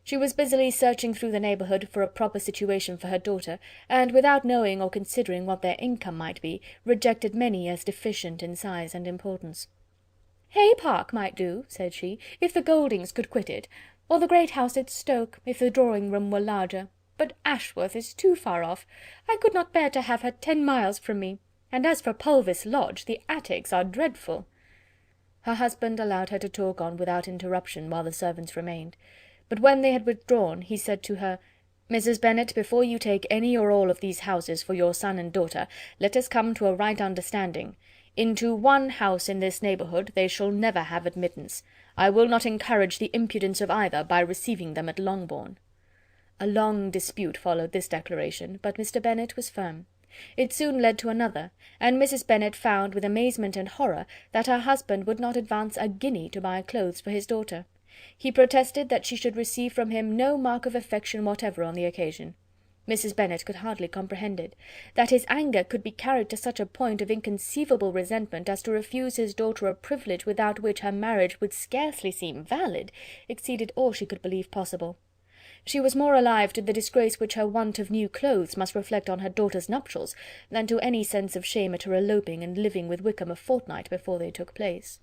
She was busily searching through the neighbourhood for a proper situation for her daughter, and, without knowing or considering what their income might be, rejected many as deficient in size and importance. "Hay Park might do," said she, "if the Gouldings could quit it, or the great house at Stoke, if the drawing-room were larger. But Ashworth is too far off. I could not bear to have her 10 miles from me, and as for Pulvis Lodge, the attics are dreadful." Her husband allowed her to talk on without interruption while the servants remained. But when they had withdrawn, he said to her, "Mrs. Bennet, before you take any or all of these houses for your son and daughter, let us come to a right understanding. Into one house in this neighbourhood they shall never have admittance. I will not encourage the impudence of either by receiving them at Longbourn." A long dispute followed this declaration, but Mr. Bennet was firm. It soon led to another, and Mrs. Bennet found with amazement and horror that her husband would not advance a guinea to buy clothes for his daughter. He protested that she should receive from him no mark of affection whatever on the occasion. Mrs. Bennet could hardly comprehend it. That his anger could be carried to such a point of inconceivable resentment as to refuse his daughter a privilege without which her marriage would scarcely seem valid, exceeded all she could believe possible. She was more alive to the disgrace which her want of new clothes must reflect on her daughter's nuptials, than to any sense of shame at her eloping and living with Wickham a fortnight before they took place.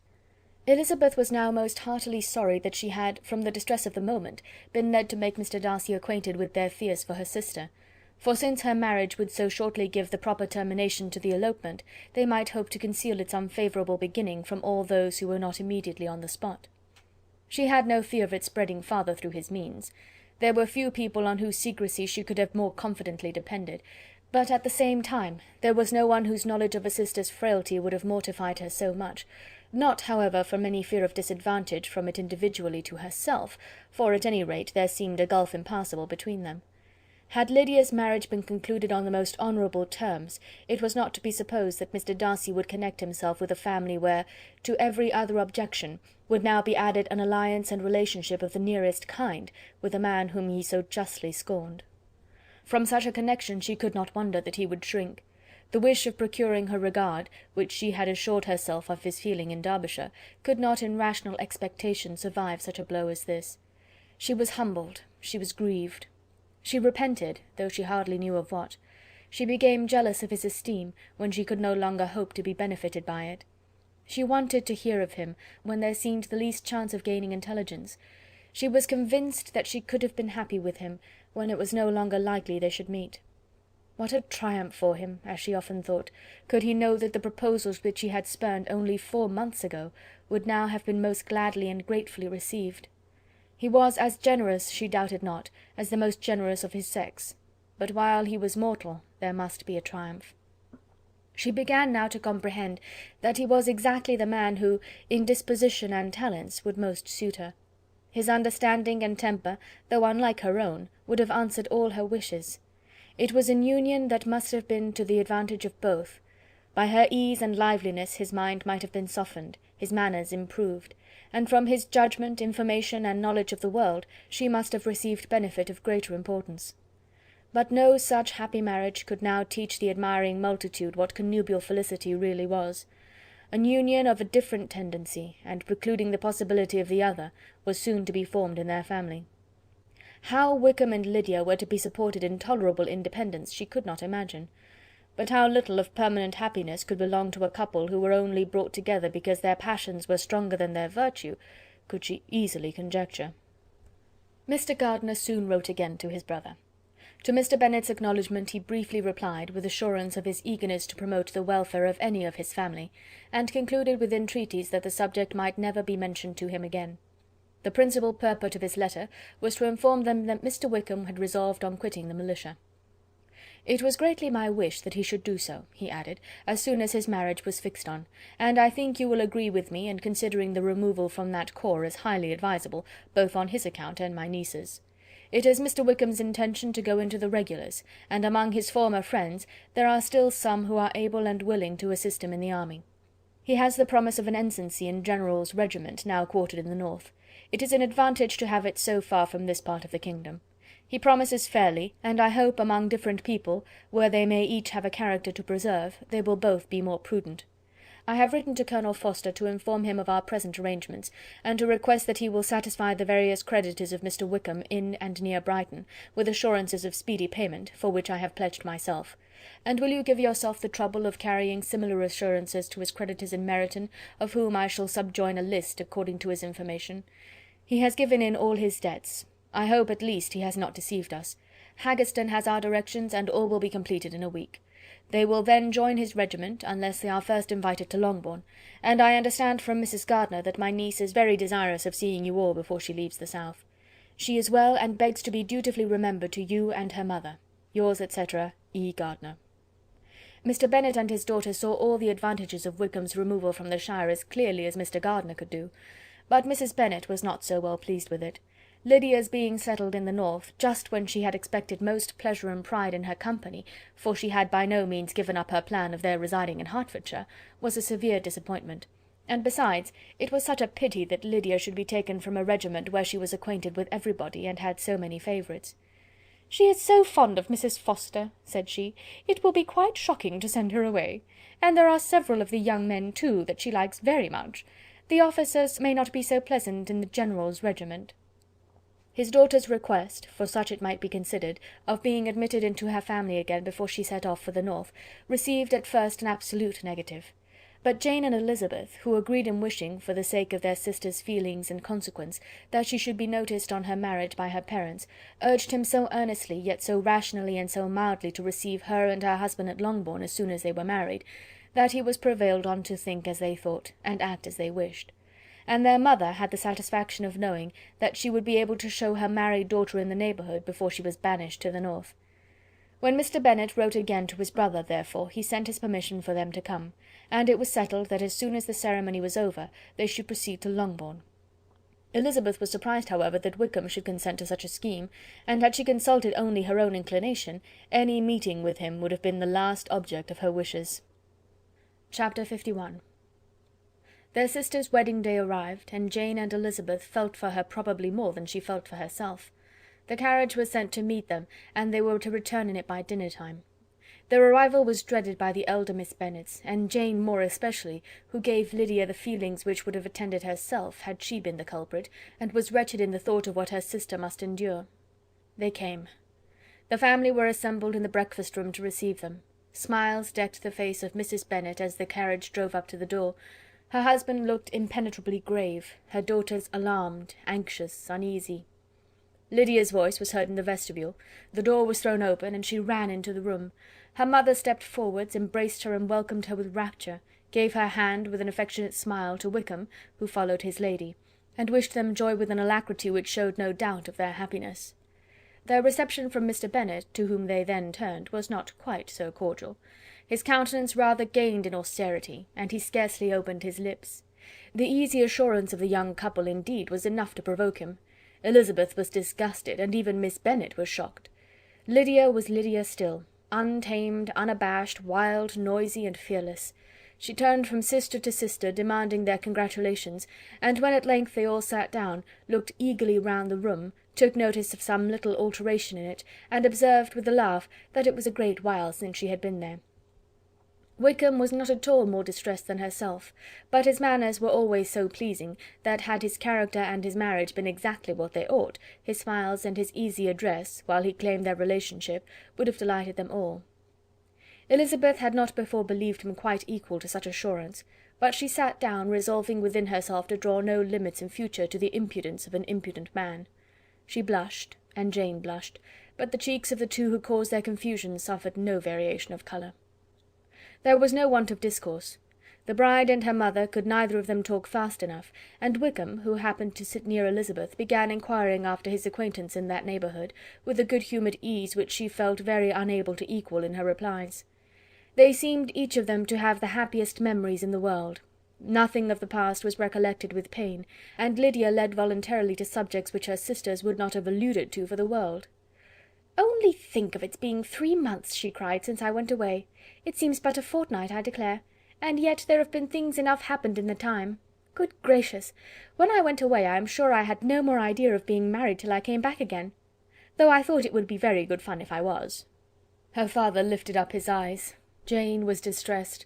Elizabeth was now most heartily sorry that she had, from the distress of the moment, been led to make Mr. Darcy acquainted with their fears for her sister, for since her marriage would so shortly give the proper termination to the elopement, they might hope to conceal its unfavourable beginning from all those who were not immediately on the spot. She had no fear of its spreading farther through his means. There were few people on whose secrecy she could have more confidently depended, but at the same time there was no one whose knowledge of a sister's frailty would have mortified her so much, not, however, from any fear of disadvantage from it individually to herself, for at any rate there seemed a gulf impassable between them. Had Lydia's marriage been concluded on the most honourable terms, it was not to be supposed that Mr. Darcy would connect himself with a family where, to every other objection, would now be added an alliance and relationship of the nearest kind with a man whom he so justly scorned. From such a connection she could not wonder that he would shrink. The wish of procuring her regard, which she had assured herself of his feeling in Derbyshire, could not in rational expectation survive such a blow as this. She was humbled, she was grieved. She repented, though she hardly knew of what. She became jealous of his esteem, when she could no longer hope to be benefited by it. She wanted to hear of him, when there seemed the least chance of gaining intelligence. She was convinced that she could have been happy with him, when it was no longer likely they should meet. What a triumph for him, as she often thought, could he know that the proposals which he had spurned only 4 months ago would now have been most gladly and gratefully received. He was as generous, she doubted not, as the most generous of his sex, but while he was mortal there must be a triumph. She began now to comprehend that he was exactly the man who, in disposition and talents, would most suit her. His understanding and temper, though unlike her own, would have answered all her wishes. It was an union that must have been to the advantage of both. By her ease and liveliness his mind might have been softened, his manners improved, and from his judgment, information, and knowledge of the world, she must have received benefit of greater importance. But no such happy marriage could now teach the admiring multitude what connubial felicity really was. An union of a different tendency, and precluding the possibility of the other, was soon to be formed in their family. How Wickham and Lydia were to be supported in tolerable independence she could not imagine. But how little of permanent happiness could belong to a couple who were only brought together because their passions were stronger than their virtue, could she easily conjecture. Mr. Gardiner soon wrote again to his brother. To Mr. Bennet's acknowledgment he briefly replied, with assurance of his eagerness to promote the welfare of any of his family, and concluded with entreaties that the subject might never be mentioned to him again. The principal purport of his letter was to inform them that Mr. Wickham had resolved on quitting the militia. "It was greatly my wish that he should do so," he added, "as soon as his marriage was fixed on, and I think you will agree with me in considering the removal from that corps as highly advisable, both on his account and my niece's. It is Mr. Wickham's intention to go into the regulars, and among his former friends there are still some who are able and willing to assist him in the army. He has the promise of an ensigncy in General's regiment now quartered in the north. It is an advantage to have it so far from this part of the kingdom. He promises fairly, and I hope among different people, where they may each have a character to preserve, they will both be more prudent. I have written to Colonel Forster to inform him of our present arrangements, and to request that he will satisfy the various creditors of Mr. Wickham in and near Brighton, with assurances of speedy payment, for which I have pledged myself. And will you give yourself the trouble of carrying similar assurances to his creditors in Meryton, of whom I shall subjoin a list according to his information? He has given in all his debts. I hope at least he has not deceived us. Haggerston has our directions, and all will be completed in a week. They will then join his regiment, unless they are first invited to Longbourn, and I understand from Mrs. Gardiner that my niece is very desirous of seeing you all before she leaves the south. She is well, and begs to be dutifully remembered to you and her mother. Yours, etc., E. Gardiner." Mr. Bennet and his daughter saw all the advantages of Wickham's removal from the shire as clearly as Mr. Gardiner could do, but Mrs. Bennet was not so well pleased with it. Lydia's being settled in the north, just when she had expected most pleasure and pride in her company, for she had by no means given up her plan of their residing in Hertfordshire, was a severe disappointment. And besides, it was such a pity that Lydia should be taken from a regiment where she was acquainted with everybody, and had so many favourites. "She is so fond of Mrs. Forster," said she, "it will be quite shocking to send her away. And there are several of the young men, too, that she likes very much. The officers may not be so pleasant in the General's regiment." His daughter's request, for such it might be considered, of being admitted into her family again before she set off for the north, received at first an absolute negative. But Jane and Elizabeth, who agreed in wishing, for the sake of their sister's feelings and consequence, that she should be noticed on her marriage by her parents, urged him so earnestly, yet so rationally and so mildly, to receive her and her husband at Longbourn as soon as they were married, that he was prevailed on to think as they thought, and act as they wished. And their mother had the satisfaction of knowing that she would be able to show her married daughter in the neighbourhood before she was banished to the north. When Mr. Bennet wrote again to his brother, therefore, he sent his permission for them to come, and it was settled that as soon as the ceremony was over they should proceed to Longbourn. Elizabeth was surprised, however, that Wickham should consent to such a scheme, and had she consulted only her own inclination, any meeting with him would have been the last object of her wishes. Chapter 51. Their sister's wedding day arrived, and Jane and Elizabeth felt for her probably more than she felt for herself. The carriage was sent to meet them, and they were to return in it by dinner-time. Their arrival was dreaded by the elder Miss Bennets, and Jane more especially, who gave Lydia the feelings which would have attended herself, had she been the culprit, and was wretched in the thought of what her sister must endure. They came. The family were assembled in the breakfast-room to receive them. Smiles decked the face of Mrs. Bennet as the carriage drove up to the door. Her husband looked impenetrably grave, her daughters alarmed, anxious, uneasy. Lydia's voice was heard in the vestibule, the door was thrown open, and she ran into the room. Her mother stepped forwards, embraced her and welcomed her with rapture, gave her hand with an affectionate smile to Wickham, who followed his lady, and wished them joy with an alacrity which showed no doubt of their happiness. Their reception from Mr. Bennet, to whom they then turned, was not quite so cordial. His countenance rather gained in austerity, and he scarcely opened his lips. The easy assurance of the young couple, indeed, was enough to provoke him. Elizabeth was disgusted, and even Miss Bennet was shocked. Lydia was Lydia still, untamed, unabashed, wild, noisy, and fearless. She turned from sister to sister, demanding their congratulations, and when at length they all sat down, looked eagerly round the room, took notice of some little alteration in it, and observed with a laugh that it was a great while since she had been there. Wickham was not at all more distressed than herself, but his manners were always so pleasing, that had his character and his marriage been exactly what they ought, his smiles and his easy address, while he claimed their relationship, would have delighted them all. Elizabeth had not before believed him quite equal to such assurance, but she sat down, resolving within herself to draw no limits in future to the impudence of an impudent man. She blushed, and Jane blushed, but the cheeks of the two who caused their confusion suffered no variation of colour. There was no want of discourse. The bride and her mother could neither of them talk fast enough, and Wickham, who happened to sit near Elizabeth, began inquiring after his acquaintance in that neighbourhood, with a good-humoured ease which she felt very unable to equal in her replies. They seemed each of them to have the happiest memories in the world. Nothing of the past was recollected with pain, and Lydia led voluntarily to subjects which her sisters would not have alluded to for the world. "Only think of its being 3 months," she cried, "since I went away. It seems but a fortnight, I declare, and yet there have been things enough happened in the time. Good gracious! When I went away I am sure I had no more idea of being married till I came back again, though I thought it would be very good fun if I was." Her father lifted up his eyes. Jane was distressed.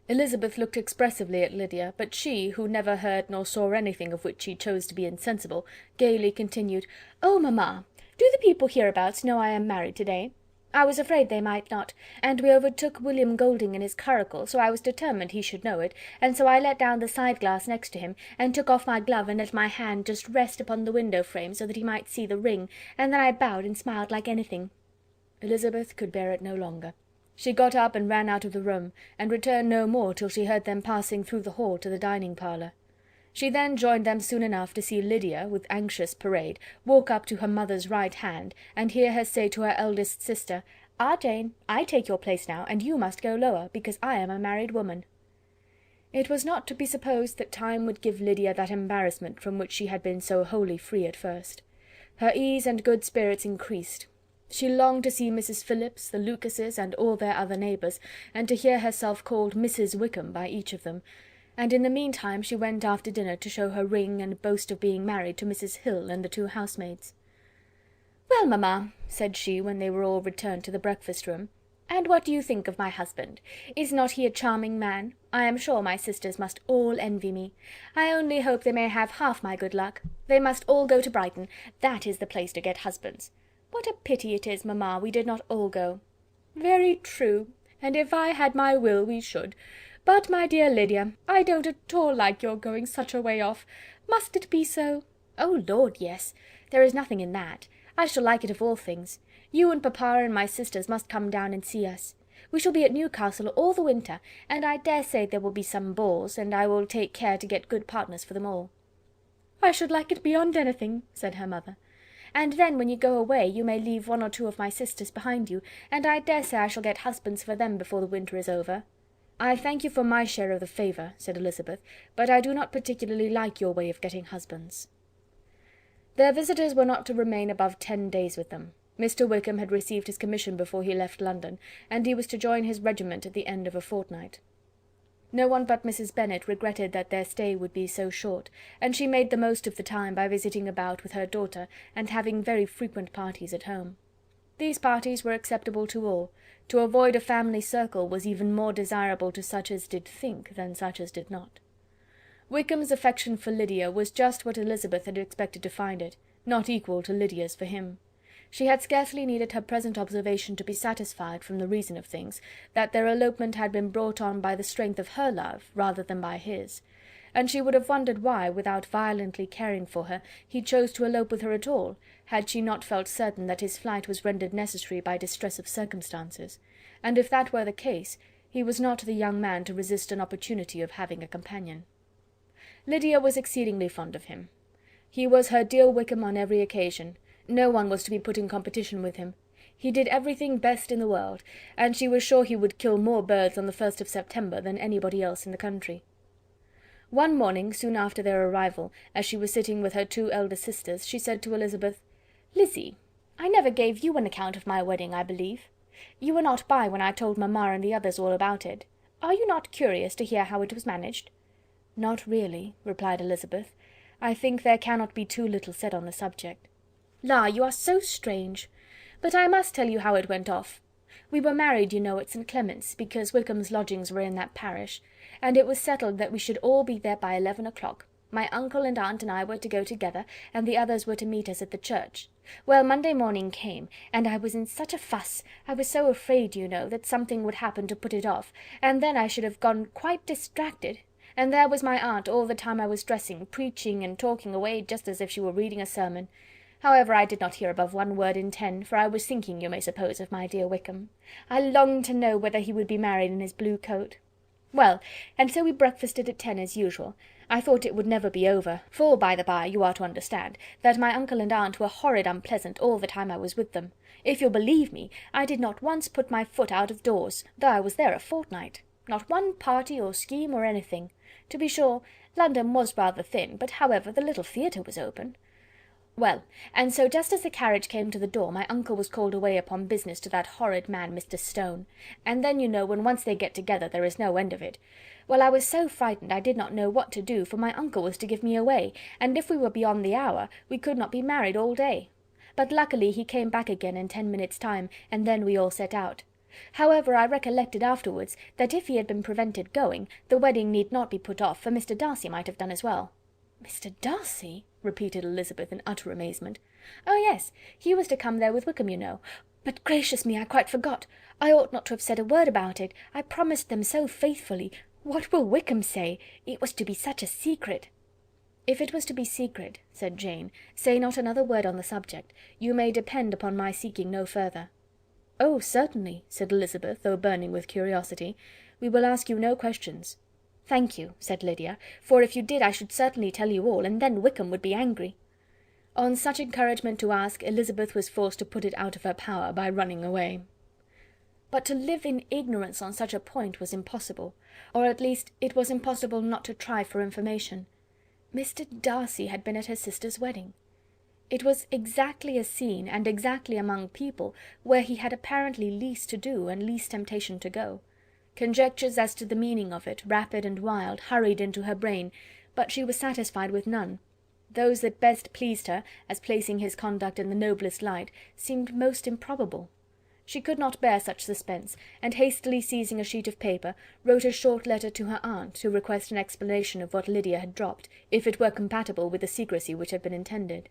Elizabeth looked expressively at Lydia, but she, who never heard nor saw anything of which she chose to be insensible, gaily continued, "Oh, mamma! Do the people hereabouts know I am married to-day? I was afraid they might not, and we overtook William Golding in his curricle, so I was determined he should know it, and so I let down the side-glass next to him, and took off my glove and let my hand just rest upon the window-frame, so that he might see the ring, and then I bowed and smiled like anything." Elizabeth could bear it no longer. She got up and ran out of the room, and returned no more till she heard them passing through the hall to the dining-parlour. She then joined them soon enough to see Lydia, with anxious parade, walk up to her mother's right hand, and hear her say to her eldest sister, "Ah, Jane, I take your place now, and you must go lower, because I am a married woman." It was not to be supposed that time would give Lydia that embarrassment from which she had been so wholly free at first. Her ease and good spirits increased. She longed to see Mrs. Phillips, the Lucases, and all their other neighbours, and to hear herself called Mrs. Wickham by each of them, and in the meantime she went after dinner to show her ring and boast of being married to Mrs. Hill and the 2 housemaids. "Well, mamma," said she, when they were all returned to the breakfast-room, "and what do you think of my husband? Is not he a charming man? I am sure my sisters must all envy me. I only hope they may have half my good luck. They must all go to Brighton. That is the place to get husbands. What a pity it is, mamma, we did not all go." "Very true, and if I had my will we should. But, my dear Lydia, I don't at all like your going such a way off. Must it be so?" "Oh, Lord, yes. There is nothing in that. I shall like it of all things. You and papa and my sisters must come down and see us. We shall be at Newcastle all the winter, and I dare say there will be some balls, and I will take care to get good partners for them all." "I should like it beyond anything," said her mother. "And then when you go away you may leave 1 or 2 of my sisters behind you, and I dare say I shall get husbands for them before the winter is over." "I thank you for my share of the favour," said Elizabeth, "but I do not particularly like your way of getting husbands." Their visitors were not to remain above 10 days with them. Mr. Wickham had received his commission before he left London, and he was to join his regiment at the end of a fortnight. No one but Mrs. Bennet regretted that their stay would be so short, and she made the most of the time by visiting about with her daughter, and having very frequent parties at home. These parties were acceptable to all. To avoid a family circle was even more desirable to such as did think than such as did not. Wickham's affection for Lydia was just what Elizabeth had expected to find it, not equal to Lydia's for him. She had scarcely needed her present observation to be satisfied, from the reason of things, that their elopement had been brought on by the strength of her love rather than by his. and she would have wondered why, without violently caring for her, he chose to elope with her at all, had she not felt certain that his flight was rendered necessary by distress of circumstances, and if that were the case, he was not the young man to resist an opportunity of having a companion. Lydia was exceedingly fond of him. He was her dear Wickham on every occasion. No one was to be put in competition with him. He did everything best in the world, and she was sure he would kill more birds on the 1st of September than anybody else in the country. One morning, soon after their arrival, as she was sitting with her 2 elder sisters, she said to Elizabeth, "Lizzy, I never gave you an account of my wedding, I believe. You were not by when I told mamma and the others all about it. Are you not curious to hear how it was managed?" "Not really," replied Elizabeth. "I think there cannot be too little said on the subject." "La, you are so strange! But I must tell you how it went off. We were married, you know, at St. Clement's, because Wickham's lodgings were in that parish, and it was settled that we should all be there by 11 o'clock. My uncle and aunt and I were to go together, and the others were to meet us at the church. Well, Monday morning came, and I was in such a fuss, I was so afraid, you know, that something would happen to put it off, and then I should have gone quite distracted, and there was my aunt all the time I was dressing, preaching and talking away just as if she were reading a sermon. However, I did not hear above 1 word in 10, for I was thinking, you may suppose, of my dear Wickham. I longed to know whether he would be married in his blue coat. Well, and so we breakfasted at 10 as usual. I thought it would never be over, for, by the by, you are to understand, that my uncle and aunt were horrid unpleasant all the time I was with them. If you'll believe me, I did not once put my foot out of doors, though I was there a fortnight. Not one party or scheme or anything. To be sure, London was rather thin, but however, the little theatre was open. Well, and so just as the carriage came to the door, my uncle was called away upon business to that horrid man, Mr. Stone, and then, you know, when once they get together, there is no end of it. Well, I was so frightened I did not know what to do, for my uncle was to give me away, and if we were beyond the hour, we could not be married all day. But luckily he came back again in 10 minutes' time, and then we all set out. However, I recollected afterwards that if he had been prevented going, the wedding need not be put off, for Mr. Darcy might have done as well." "Mr. Darcy?" repeated Elizabeth in utter amazement. "Oh, yes, he was to come there with Wickham, you know. But gracious me, I quite forgot. I ought not to have said a word about it. I promised them so faithfully. What will Wickham say? It was to be such a secret." "If it was to be secret," said Jane, "say not another word on the subject. You may depend upon my seeking no further." "Oh, certainly," said Elizabeth, though burning with curiosity. "We will ask you no questions." "Thank you," said Lydia, "for if you did I should certainly tell you all, and then Wickham would be angry." On such encouragement to ask, Elizabeth was forced to put it out of her power by running away. But to live in ignorance on such a point was impossible, or at least it was impossible not to try for information. Mr. Darcy had been at her sister's wedding. It was exactly a scene, and exactly among people, where he had apparently least to do and least temptation to go. Conjectures as to the meaning of it, rapid and wild, hurried into her brain, but she was satisfied with none. Those that best pleased her, as placing his conduct in the noblest light, seemed most improbable. She could not bear such suspense, and hastily seizing a sheet of paper, wrote a short letter to her aunt, to request an explanation of what Lydia had dropped, if it were compatible with the secrecy which had been intended.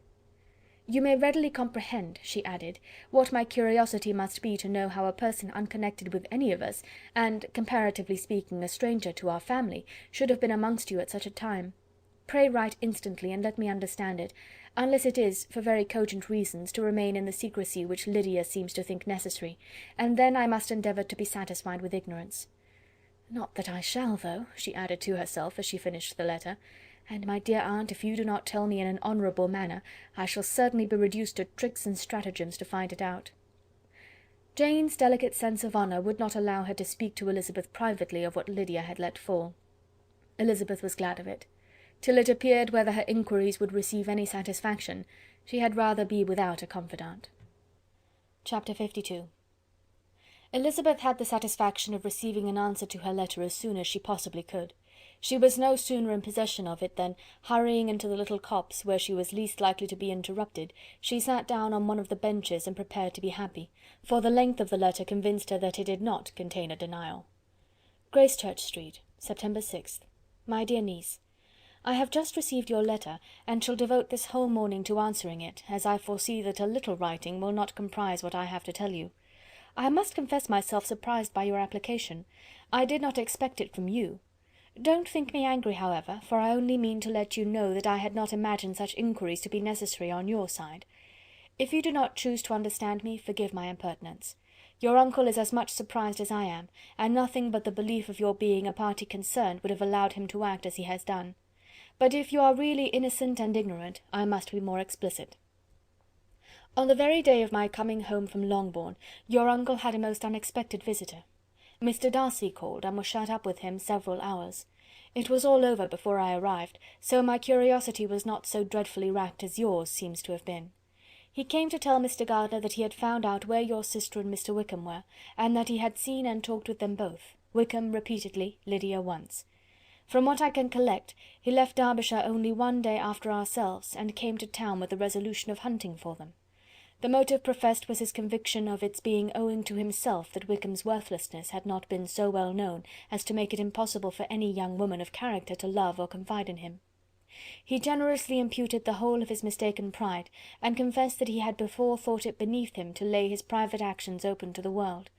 "You may readily comprehend," she added, "what my curiosity must be to know how a person unconnected with any of us, and, comparatively speaking, a stranger to our family, should have been amongst you at such a time. Pray write instantly, and let me understand it, unless it is, for very cogent reasons, to remain in the secrecy which Lydia seems to think necessary, and then I must endeavour to be satisfied with ignorance. Not that I shall, though," she added to herself as she finished the letter, "and, my dear aunt, if you do not tell me in an honourable manner, I shall certainly be reduced to tricks and stratagems to find it out." Jane's delicate sense of honour would not allow her to speak to Elizabeth privately of what Lydia had let fall. Elizabeth was glad of it. Till it appeared whether her inquiries would receive any satisfaction, she had rather be without a confidant. Chapter 52. Elizabeth had the satisfaction of receiving an answer to her letter as soon as she possibly could. She was no sooner in possession of it than, hurrying into the little copse where she was least likely to be interrupted, she sat down on one of the benches and prepared to be happy, for the length of the letter convinced her that it did not contain a denial. Gracechurch Street, September 6th. My dear niece, I have just received your letter, and shall devote this whole morning to answering it, as I foresee that a little writing will not comprise what I have to tell you. I must confess myself surprised by your application. I did not expect it from you. Don't think me angry, however, for I only mean to let you know that I had not imagined such inquiries to be necessary on your side. If you do not choose to understand me, forgive my impertinence. Your uncle is as much surprised as I am, and nothing but the belief of your being a party concerned would have allowed him to act as he has done. But if you are really innocent and ignorant, I must be more explicit. On the very day of my coming home from Longbourn, your uncle had a most unexpected visitor. Mr. Darcy called, and was shut up with him several hours. It was all over before I arrived, so my curiosity was not so dreadfully racked as yours seems to have been. He came to tell Mr. Gardiner that he had found out where your sister and Mr. Wickham were, and that he had seen and talked with them both, Wickham repeatedly, Lydia once. From what I can collect, he left Derbyshire only one day after ourselves, and came to town with the resolution of hunting for them. The motive professed was his conviction of its being owing to himself that Wickham's worthlessness had not been so well known as to make it impossible for any young woman of character to love or confide in him. He generously imputed the whole of his mistaken pride, and confessed that he had before thought it beneath him to lay his private actions open to the world.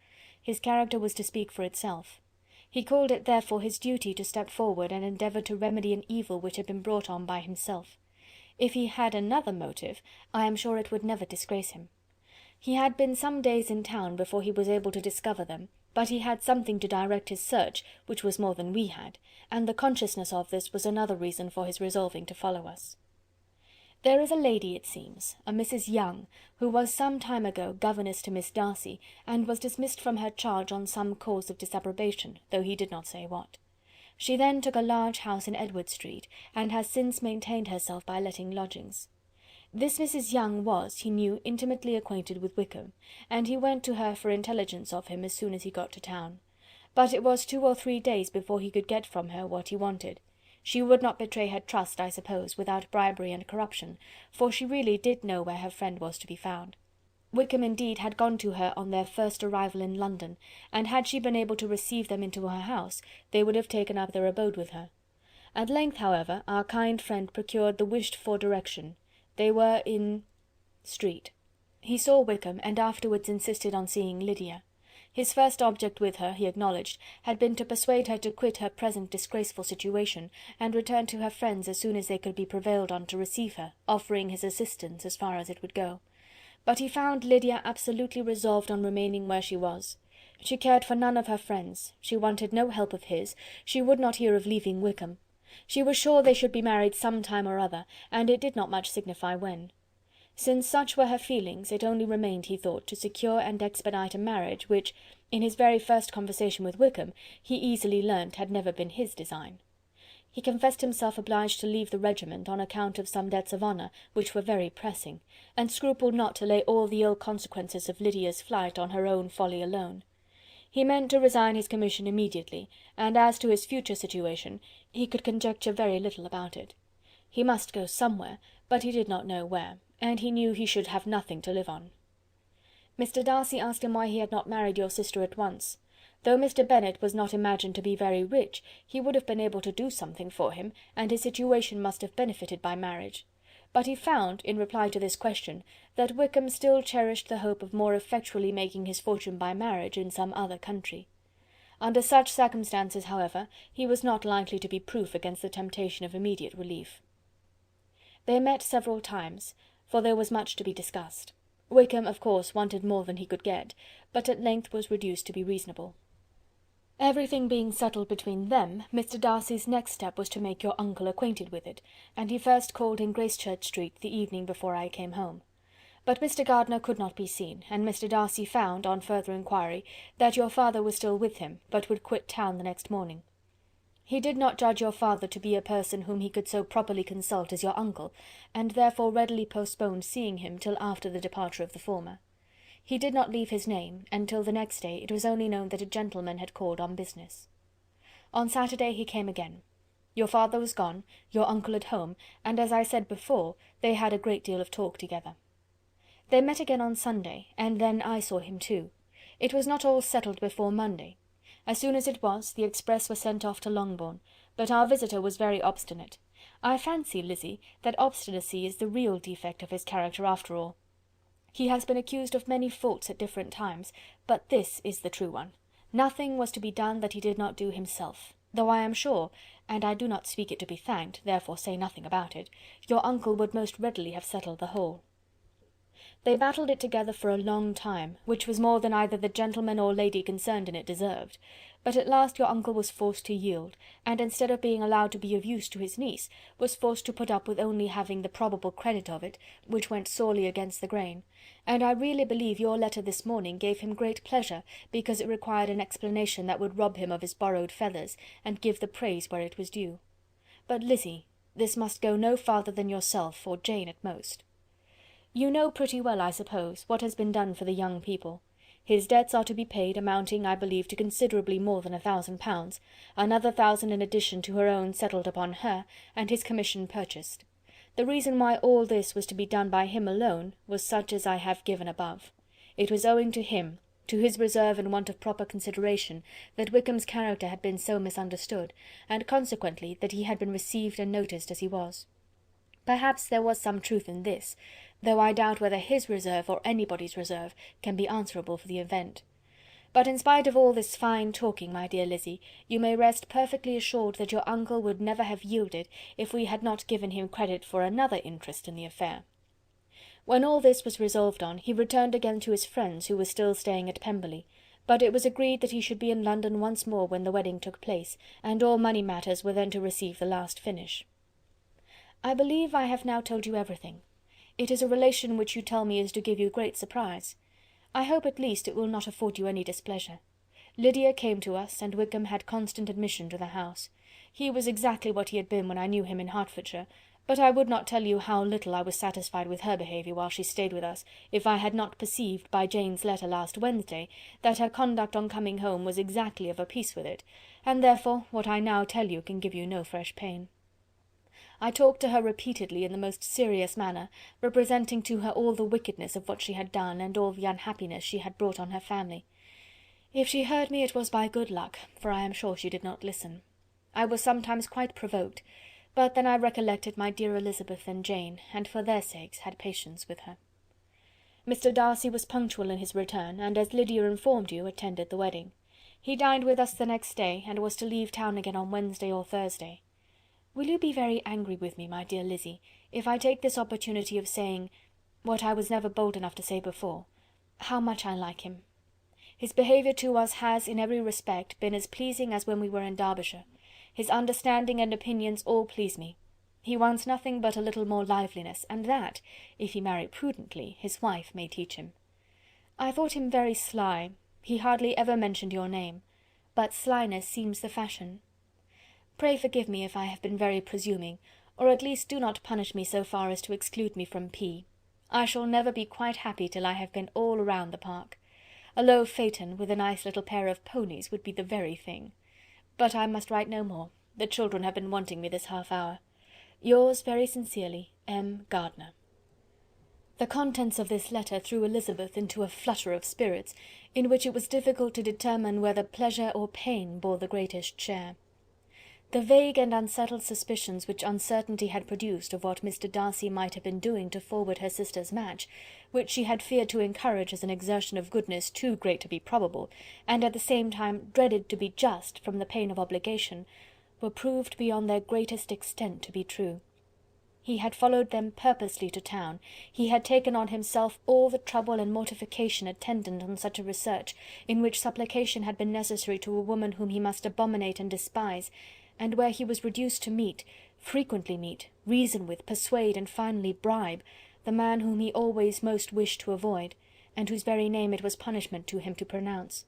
His character was to speak for itself. He called it therefore his duty to step forward and endeavour to remedy an evil which had been brought on by himself. If he had another motive, I am sure it would never disgrace him. He had been some days in town before he was able to discover them, but he had something to direct his search, which was more than we had, and the consciousness of this was another reason for his resolving to follow us. There is a lady, it seems, a Mrs. Young, who was some time ago governess to Miss Darcy, and was dismissed from her charge on some cause of disapprobation, though he did not say what. She then took a large house in Edward Street, and has since maintained herself by letting lodgings. This Mrs. Young was, he knew, intimately acquainted with Wickham, and he went to her for intelligence of him as soon as he got to town. But it was 2 or 3 days before he could get from her what he wanted. She would not betray her trust, I suppose, without bribery and corruption, for she really did know where her friend was to be found. Wickham indeed had gone to her on their first arrival in London, and had she been able to receive them into her house, they would have taken up their abode with her. At length, however, our kind friend procured the wished-for direction. They were in Street. He saw Wickham, and afterwards insisted on seeing Lydia. His first object with her, he acknowledged, had been to persuade her to quit her present disgraceful situation, and return to her friends as soon as they could be prevailed on to receive her, offering his assistance as far as it would go. But he found Lydia absolutely resolved on remaining where she was. She cared for none of her friends, she wanted no help of his, she would not hear of leaving Wickham. She was sure they should be married some time or other, and it did not much signify when. Since such were her feelings, it only remained, he thought, to secure and expedite a marriage, which, in his very first conversation with Wickham, he easily learnt had never been his design. He confessed himself obliged to leave the regiment on account of some debts of honour, which were very pressing, and scrupled not to lay all the ill consequences of Lydia's flight on her own folly alone. He meant to resign his commission immediately, and as to his future situation, he could conjecture very little about it. He must go somewhere, but he did not know where, and he knew he should have nothing to live on. Mr. Darcy asked him why he had not married your sister at once. Though Mr. Bennet was not imagined to be very rich, he would have been able to do something for him, and his situation must have benefited by marriage. But he found, in reply to this question, that Wickham still cherished the hope of more effectually making his fortune by marriage in some other country. Under such circumstances, however, he was not likely to be proof against the temptation of immediate relief. They met several times, for there was much to be discussed. Wickham, of course, wanted more than he could get, but at length was reduced to be reasonable. Everything being settled between them, Mr. Darcy's next step was to make your uncle acquainted with it, and he first called in Gracechurch Street the evening before I came home. But Mr. Gardiner could not be seen, and Mr. Darcy found, on further inquiry, that your father was still with him, but would quit town the next morning. He did not judge your father to be a person whom he could so properly consult as your uncle, and therefore readily postponed seeing him till after the departure of the former. He did not leave his name, and till the next day it was only known that a gentleman had called on business. On Saturday he came again. Your father was gone, your uncle at home, and, as I said before, they had a great deal of talk together. They met again on Sunday, and then I saw him too. It was not all settled before Monday. As soon as it was, the express was sent off to Longbourn, but our visitor was very obstinate. I fancy, Lizzie, that obstinacy is the real defect of his character after all. He has been accused of many faults at different times, but this is the true one. Nothing was to be done that he did not do himself. though I am sure, and I do not speak it to be thanked, therefore say nothing about it, your uncle would most readily have settled the whole. They battled it together for a long time, which was more than either the gentleman or lady concerned in it deserved, but at last your uncle was forced to yield, and instead of being allowed to be of use to his niece, was forced to put up with only having the probable credit of it, which went sorely against the grain, and I really believe your letter this morning gave him great pleasure, because it required an explanation that would rob him of his borrowed feathers, and give the praise where it was due. But, Lizzy, this must go no farther than yourself, or Jane at most. You know pretty well, I suppose, what has been done for the young people. His debts are to be paid, amounting, I believe, to considerably more than £1,000, another 1,000 in addition to her own settled upon her, and his commission purchased. The reason why all this was to be done by him alone was such as I have given above. It was owing to him, to his reserve and want of proper consideration, that Wickham's character had been so misunderstood, and consequently that he had been received and noticed as he was. Perhaps there was some truth in this, though I doubt whether his reserve or anybody's reserve can be answerable for the event. But in spite of all this fine talking, my dear Lizzy, you may rest perfectly assured that your uncle would never have yielded if we had not given him credit for another interest in the affair. When all this was resolved on, he returned again to his friends who were still staying at Pemberley, but it was agreed that he should be in London once more when the wedding took place, and all money matters were then to receive the last finish. I believe I have now told you everything. It is a relation which you tell me is to give you great surprise. I hope at least it will not afford you any displeasure. Lydia came to us, and Wickham had constant admission to the house. He was exactly what he had been when I knew him in Hertfordshire, but I would not tell you how little I was satisfied with her behaviour while she stayed with us, if I had not perceived by Jane's letter last Wednesday that her conduct on coming home was exactly of a piece with it, and therefore what I now tell you can give you no fresh pain. I talked to her repeatedly in the most serious manner, representing to her all the wickedness of what she had done, and all the unhappiness she had brought on her family. If she heard me it was by good luck, for I am sure she did not listen. I was sometimes quite provoked, but then I recollected my dear Elizabeth and Jane, and for their sakes had patience with her. Mr. Darcy was punctual in his return, and as Lydia informed you, attended the wedding. He dined with us the next day, and was to leave town again on Wednesday or Thursday. Will you be very angry with me, my dear Lizzy, if I take this opportunity of saying, what I was never bold enough to say before, how much I like him? His behaviour to us has, in every respect, been as pleasing as when we were in Derbyshire. His understanding and opinions all please me. He wants nothing but a little more liveliness, and that, if he marry prudently, his wife may teach him. I thought him very sly. He hardly ever mentioned your name, but slyness seems the fashion. Pray forgive me if I have been very presuming, or at least do not punish me so far as to exclude me from P. I shall never be quite happy till I have been all round the park. A low phaeton with a nice little pair of ponies would be the very thing. But I must write no more. The children have been wanting me this half-hour. Yours very sincerely, M. Gardiner. The contents of this letter threw Elizabeth into a flutter of spirits, in which it was difficult to determine whether pleasure or pain bore the greatest share. The vague and unsettled suspicions which uncertainty had produced of what Mr. Darcy might have been doing to forward her sister's match, which she had feared to encourage as an exertion of goodness too great to be probable, and at the same time dreaded to be just from the pain of obligation, were proved beyond their greatest extent to be true. He had followed them purposely to town, he had taken on himself all the trouble and mortification attendant on such a research, in which supplication had been necessary to a woman whom he must abominate and despise, and where he was reduced to meet, frequently meet, reason with, persuade, and finally bribe, the man whom he always most wished to avoid, and whose very name it was punishment to him to pronounce.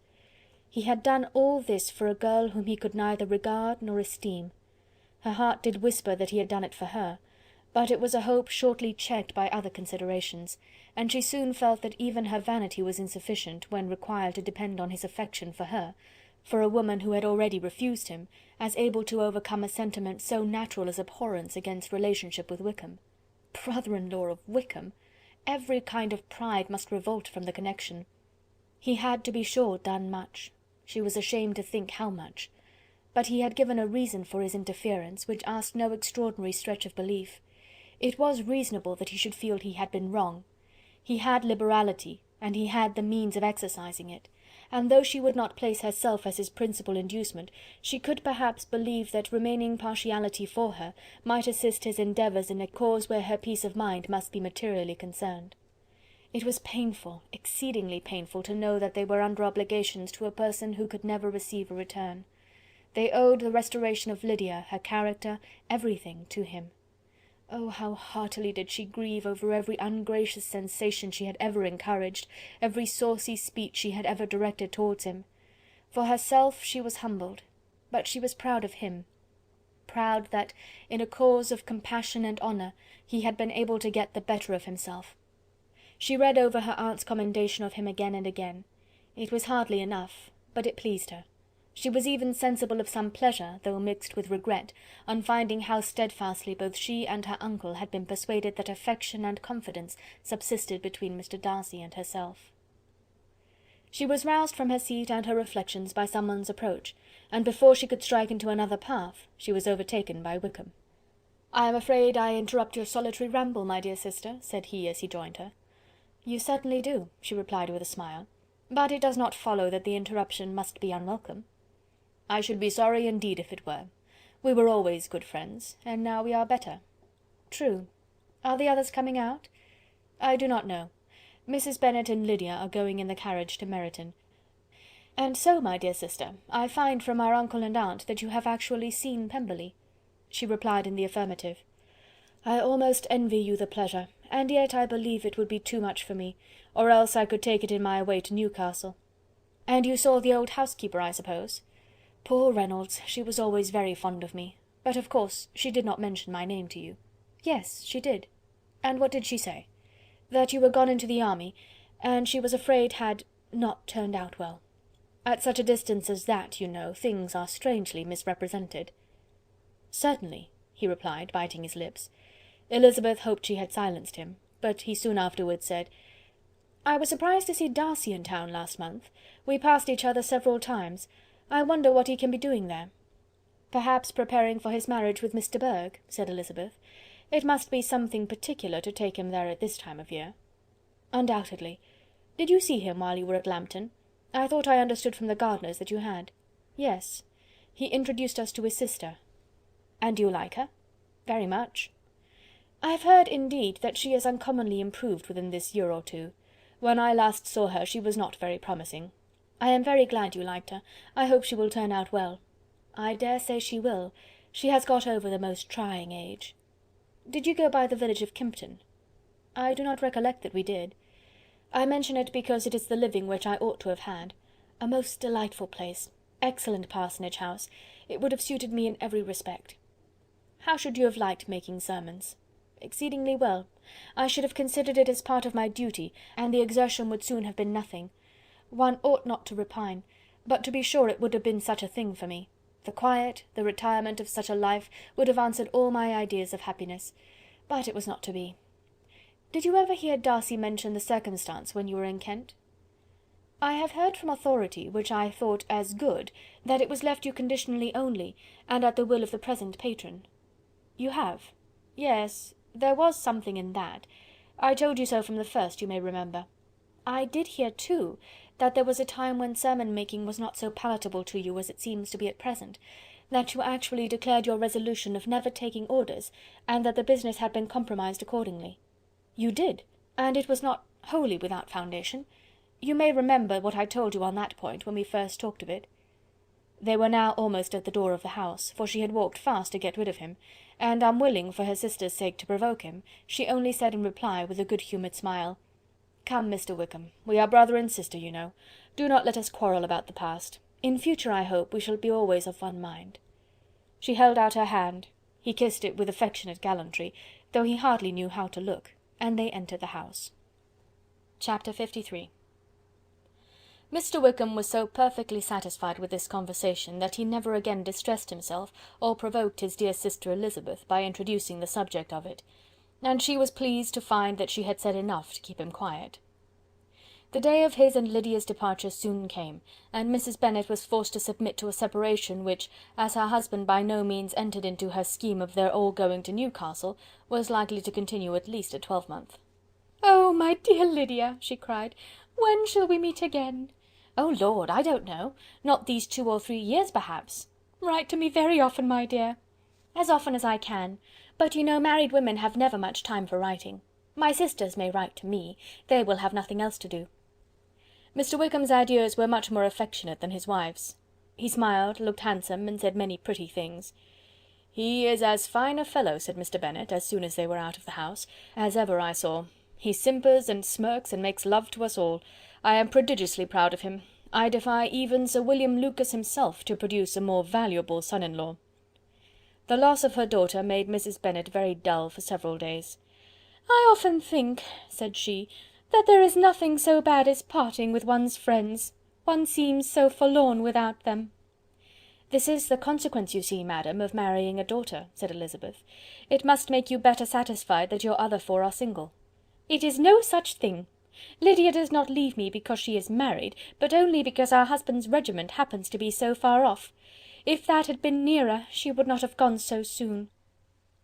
He had done all this for a girl whom he could neither regard nor esteem. Her heart did whisper that he had done it for her, but it was a hope shortly checked by other considerations, and she soon felt that even her vanity was insufficient, when required to depend on his affection for her, for a woman who had already refused him, as able to overcome a sentiment so natural as abhorrence against relationship with Wickham. Brother-in-law of Wickham! Every kind of pride must revolt from the connection. He had, to be sure, done much. She was ashamed to think how much. But he had given a reason for his interference, which asked no extraordinary stretch of belief. It was reasonable that he should feel he had been wrong. He had liberality, and he had the means of exercising it, and though she would not place herself as his principal inducement, she could perhaps believe that remaining partiality for her might assist his endeavours in a cause where her peace of mind must be materially concerned. It was painful, exceedingly painful, to know that they were under obligations to a person who could never receive a return. They owed the restoration of Lydia, her character, everything, to him. Oh, how heartily did she grieve over every ungracious sensation she had ever encouraged, every saucy speech she had ever directed towards him. For herself she was humbled, but she was proud of him, proud that, in a cause of compassion and honour, he had been able to get the better of himself. She read over her aunt's commendation of him again and again. It was hardly enough, but it pleased her. She was even sensible of some pleasure, though mixed with regret, on finding how steadfastly both she and her uncle had been persuaded that affection and confidence subsisted between Mr. Darcy and herself. She was roused from her seat and her reflections by someone's approach, and before she could strike into another path, she was overtaken by Wickham. "I am afraid I interrupt your solitary ramble, my dear sister," said he as he joined her. "You certainly do," she replied with a smile, "but it does not follow that the interruption must be unwelcome." "I should be sorry indeed if it were. We were always good friends, and now we are better." "True. Are the others coming out?" "I do not know. Mrs. Bennet and Lydia are going in the carriage to Meryton. And so, my dear sister, I find from our uncle and aunt that you have actually seen Pemberley." She replied in the affirmative. "I almost envy you the pleasure, and yet I believe it would be too much for me, or else I could take it in my way to Newcastle." "And you saw the old housekeeper, I suppose?" "Poor Reynolds, she was always very fond of me, but of course she did not mention my name to you." "Yes, she did." "And what did she say?" "That you were gone into the army, and she was afraid had not turned out well. At such a distance as that, you know, things are strangely misrepresented." "Certainly," he replied, biting his lips. Elizabeth hoped she had silenced him, but he soon afterwards said, "I was surprised to see Darcy in town last month. We passed each other several times. I wonder what he can be doing there." "Perhaps preparing for his marriage with Mr. Burgh," said Elizabeth. "It must be something particular to take him there at this time of year." "Undoubtedly. Did you see him while you were at Lambton? I thought I understood from the gardeners that you had." "Yes. He introduced us to his sister." "And do you like her?" "Very much." "I have heard, indeed, that she has uncommonly improved within this year or two. When I last saw her she was not very promising. I am very glad you liked her. I hope she will turn out well." "I dare say she will. She has got over the most trying age." "Did you go by the village of Kympton?" "I do not recollect that we did. I mention it because it is the living which I ought to have had. A most delightful place. Excellent parsonage house. It would have suited me in every respect." "How should you have liked making sermons?" "Exceedingly well. I should have considered it as part of my duty, and the exertion would soon have been nothing. One ought not to repine, but to be sure it would have been such a thing for me. The quiet, the retirement of such a life would have answered all my ideas of happiness, but it was not to be. Did you ever hear Darcy mention the circumstance when you were in Kent?" "I have heard from authority, which I thought as good, that it was left you conditionally only, and at the will of the present patron." "You have?" "Yes, there was something in that. I told you so from the first, you may remember. I did hear, too, that there was a time when sermon-making was not so palatable to you as it seems to be at present, that you actually declared your resolution of never taking orders, and that the business had been compromised accordingly." "You did, and it was not wholly without foundation. You may remember what I told you on that point when we first talked of it." They were now almost at the door of the house, for she had walked fast to get rid of him, and unwilling for her sister's sake to provoke him, she only said in reply, with a good-humoured smile, "Come, Mr. Wickham, we are brother and sister, you know. Do not let us quarrel about the past. In future, I hope, we shall be always of one mind." She held out her hand. He kissed it with affectionate gallantry, though he hardly knew how to look, and they entered the house. Chapter 53. Mr. Wickham was so perfectly satisfied with this conversation that he never again distressed himself or provoked his dear sister Elizabeth by introducing the subject of it, and she was pleased to find that she had said enough to keep him quiet. The day of his and Lydia's departure soon came, and Mrs. Bennet was forced to submit to a separation which, as her husband by no means entered into her scheme of their all going to Newcastle, was likely to continue at least a twelvemonth. "Oh, my dear Lydia!" she cried,
When shall we meet again?"
"Oh Lord, I don't know. Not these 2 or 3 years, perhaps."
"Write to me very often, my dear."
"As often as I can. But you know married women have never much time for writing. My sisters may write to me. They will have nothing else to do." Mr. Wickham's adieus were much more affectionate than his wife's. He smiled, looked handsome, and said many pretty things. "He is as fine a fellow," said Mr. Bennet, as soon as they were out of the house, "as ever I saw. He simpers and smirks and makes love to us all. I am prodigiously proud of him. I defy even Sir William Lucas himself to produce a more valuable son-in-law." The loss of her daughter made Mrs. Bennet very dull for several days.
"I often think," said she, "that there is nothing so bad as parting with one's friends. One seems so forlorn without them."
"This is the consequence, you see, madam, of marrying a daughter," said Elizabeth. "It must make you better satisfied that your other 4 are single."
"It is no such thing. Lydia does not leave me because she is married, but only because our husband's regiment happens to be so far off. If that had been nearer, she would not have gone so soon."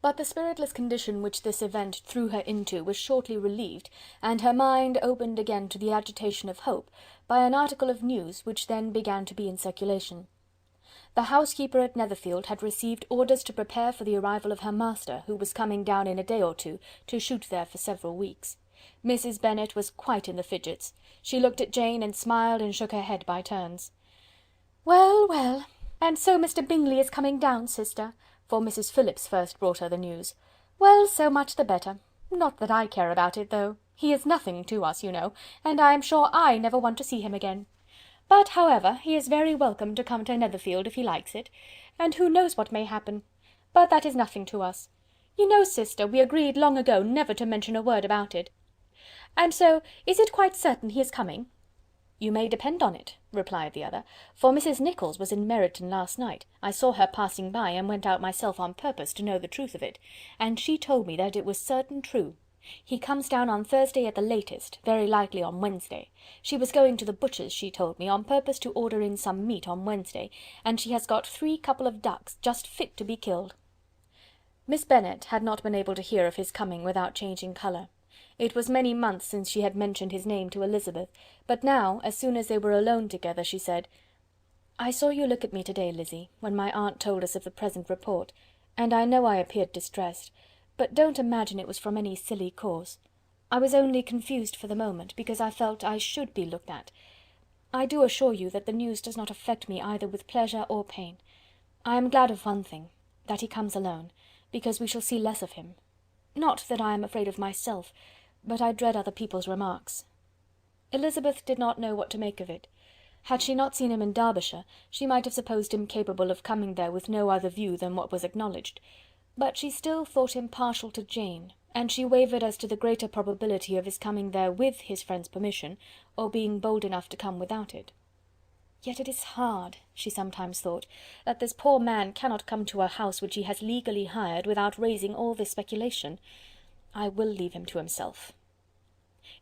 But the spiritless condition which this event threw her into was shortly relieved, and her mind opened again to the agitation of hope, by an article of news which then began to be in circulation. The housekeeper at Netherfield had received orders to prepare for the arrival of her master, who was coming down in a day or two, to shoot there for several weeks. Mrs. Bennet was quite in the fidgets. She looked at Jane and smiled and shook her head by turns.
"Well, well, and so Mr. Bingley is coming down, sister," for Mrs. Phillips first brought her the news. "Well, so much the better. Not that I care about it, though. He is nothing to us, you know, and I am sure I never want to see him again. But, however, he is very welcome to come to Netherfield if he likes it, and who knows what may happen? But that is nothing to us. You know, sister, we agreed long ago never to mention a word about it. And so, is it quite certain he is coming?"
"You may depend on it," replied the other, "for Mrs. Nicholls was in Meryton last night. I saw her passing by, and went out myself on purpose to know the truth of it, and she told me that it was certain true. He comes down on Thursday at the latest, very likely on Wednesday. She was going to the butcher's, she told me, on purpose to order in some meat on Wednesday, and she has got 3 couple of ducks, just fit to be killed." Miss Bennet had not been able to hear of his coming without changing colour. It was many months since she had mentioned his name to Elizabeth, but now, as soon as they were alone together, she said, "I saw you look at me to-day, Lizzy, when my aunt told us of the present report, and I know I appeared distressed, but don't imagine it was from any silly cause. I was only confused for the moment, because I felt I should be looked at. I do assure you that the news does not affect me either with pleasure or pain. I am glad of one thing, that he comes alone, because we shall see less of him. Not that I am afraid of myself, but I dread other people's remarks." Elizabeth did not know what to make of it. Had she not seen him in Derbyshire, she might have supposed him capable of coming there with no other view than what was acknowledged, but she still thought him partial to Jane, and she wavered as to the greater probability of his coming there with his friend's permission, or being bold enough to come without it. Yet it is hard, she sometimes thought, that this poor man cannot come to a house which he has legally hired without raising all this speculation. I will leave him to himself.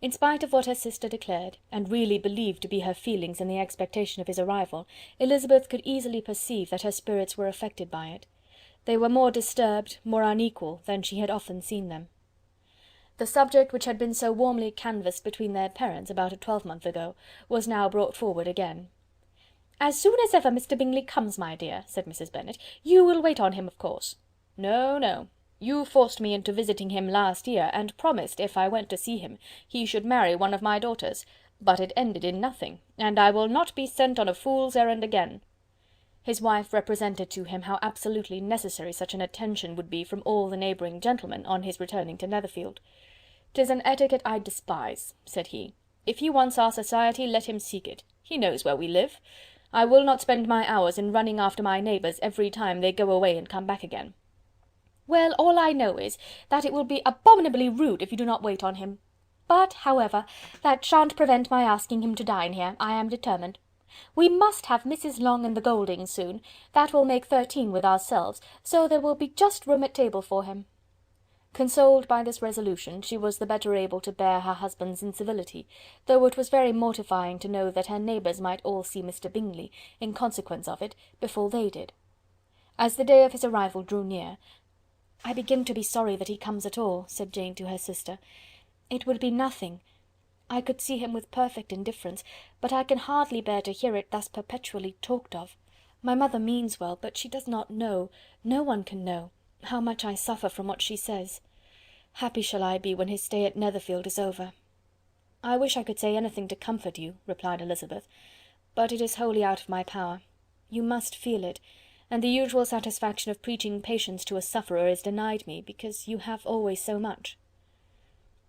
In spite of what her sister declared, and really believed to be her feelings in the expectation of his arrival, Elizabeth could easily perceive that her spirits were affected by it. They were more disturbed, more unequal, than she had often seen them. The subject which had been so warmly canvassed between their parents about a 12-month ago, was now brought forward again. "As soon as ever Mr. Bingley comes, my dear," said Mrs. Bennet, "you will wait on him, of course." "No, no. You forced me into visiting him last year, and promised, if I went to see him, he should marry one of my daughters, but it ended in nothing, and I will not be sent on a fool's errand again." His wife represented to him how absolutely necessary such an attention would be from all the neighbouring gentlemen on his returning to Netherfield. "'Tis an etiquette I despise," said he. "If he wants our society, let him seek it. He knows where we live. I will not spend my hours in running after my neighbours every time they go away and come back again." "Well, all I know is, that it will be abominably rude if you do not wait on him. But, however, that shan't prevent my asking him to dine here, I am determined. We must have Mrs. Long and the Gouldings soon. That will make 13 with ourselves, so there will be just room at table for him." Consoled by this resolution, she was the better able to bear her husband's incivility, though it was very mortifying to know that her neighbours might all see Mr. Bingley, in consequence of it, before they did. As the day of his arrival drew near, "I begin to be sorry that he comes at all," said Jane to her sister. "It would be nothing,
I could see him with perfect indifference, but I can hardly bear to hear it thus perpetually talked of. My mother means well, but she does not know, no one can know, how much I suffer from what she says. Happy shall I be when his stay at Netherfield is over." "I wish I could say anything to comfort you," replied Elizabeth, "but it is wholly out of my power. You must feel it, and the usual satisfaction of preaching patience to a sufferer is denied me, because you have always so much."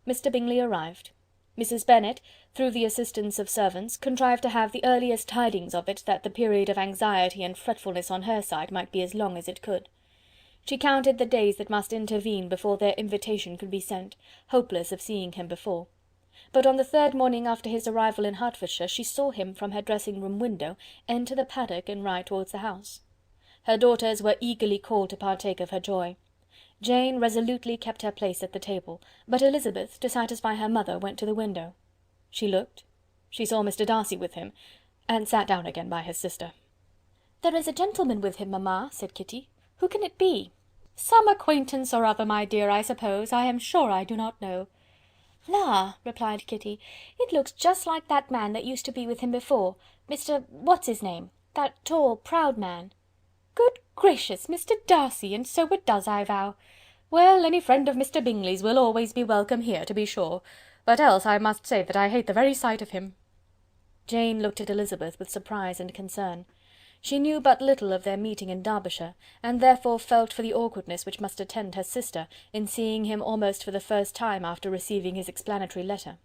Mr. Bingley arrived. Mrs. Bennet, through the assistance of servants, contrived to have the earliest tidings of it, that the period of anxiety and fretfulness on her side might be as long as it could. She counted the days that must intervene before their invitation could be sent, hopeless of seeing him before. But on the third morning after his arrival in Hertfordshire, she saw him from her dressing-room window enter the paddock and ride towards the house. Her daughters were eagerly called to partake of her joy. Jane resolutely kept her place at the table, but Elizabeth, to satisfy her mother, went to the window. She looked, she saw Mr. Darcy with him, and sat down again by his sister. "There is a gentleman with him, mamma," said Kitty. "Who can it be?" "Some acquaintance or other, my dear, I suppose. I am sure I do not know." "La!" replied Kitty, "it looks just like that man that used to be with him before, Mr. what's his name, that tall, proud man." "Good gracious, Mr. Darcy, and so it does, I vow. Well, any friend of Mr. Bingley's will always be welcome here, to be sure, but else I must say that I hate the very sight of him." Jane looked at Elizabeth with surprise and concern. She knew but little of their meeting in Derbyshire, and therefore felt for the awkwardness which must attend her sister in seeing him almost for the first time after receiving his explanatory letter.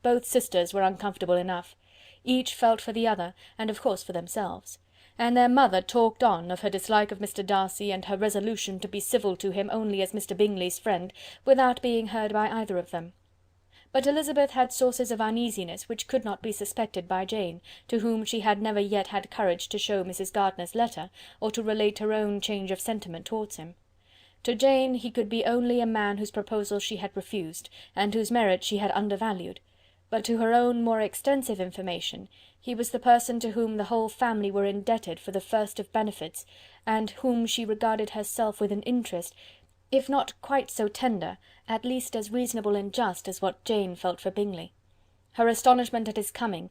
Both sisters were uncomfortable enough. Each felt for the other, and of course for themselves. And their mother talked on of her dislike of Mr. Darcy, and her resolution to be civil to him only as Mr. Bingley's friend, without being heard by either of them. But Elizabeth had sources of uneasiness which could not be suspected by Jane, to whom she had never yet had courage to show Mrs. Gardiner's letter, or to relate her own change of sentiment towards him. To Jane he could be only a man whose proposal she had refused, and whose merit she had undervalued, but to her own more extensive information he was the person to whom the whole family were indebted for the first of benefits, and whom she regarded herself with an interest, if not quite so tender, at least as reasonable and just as what Jane felt for Bingley. Her astonishment at his coming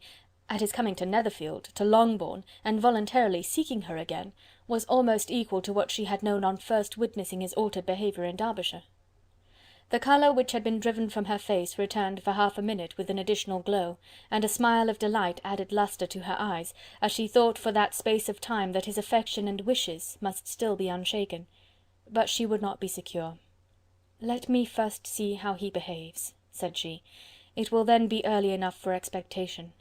to Netherfield, to Longbourn, and voluntarily seeking her again, was almost equal to what she had known on first witnessing his altered behaviour in Derbyshire. The colour which had been driven from her face returned for half a minute with an additional glow, and a smile of delight added lustre to her eyes, as she thought for that space of time that his affection and wishes must still be unshaken. But she would not be secure. "Let me first see how he behaves," said she. "It will then be early enough for expectation."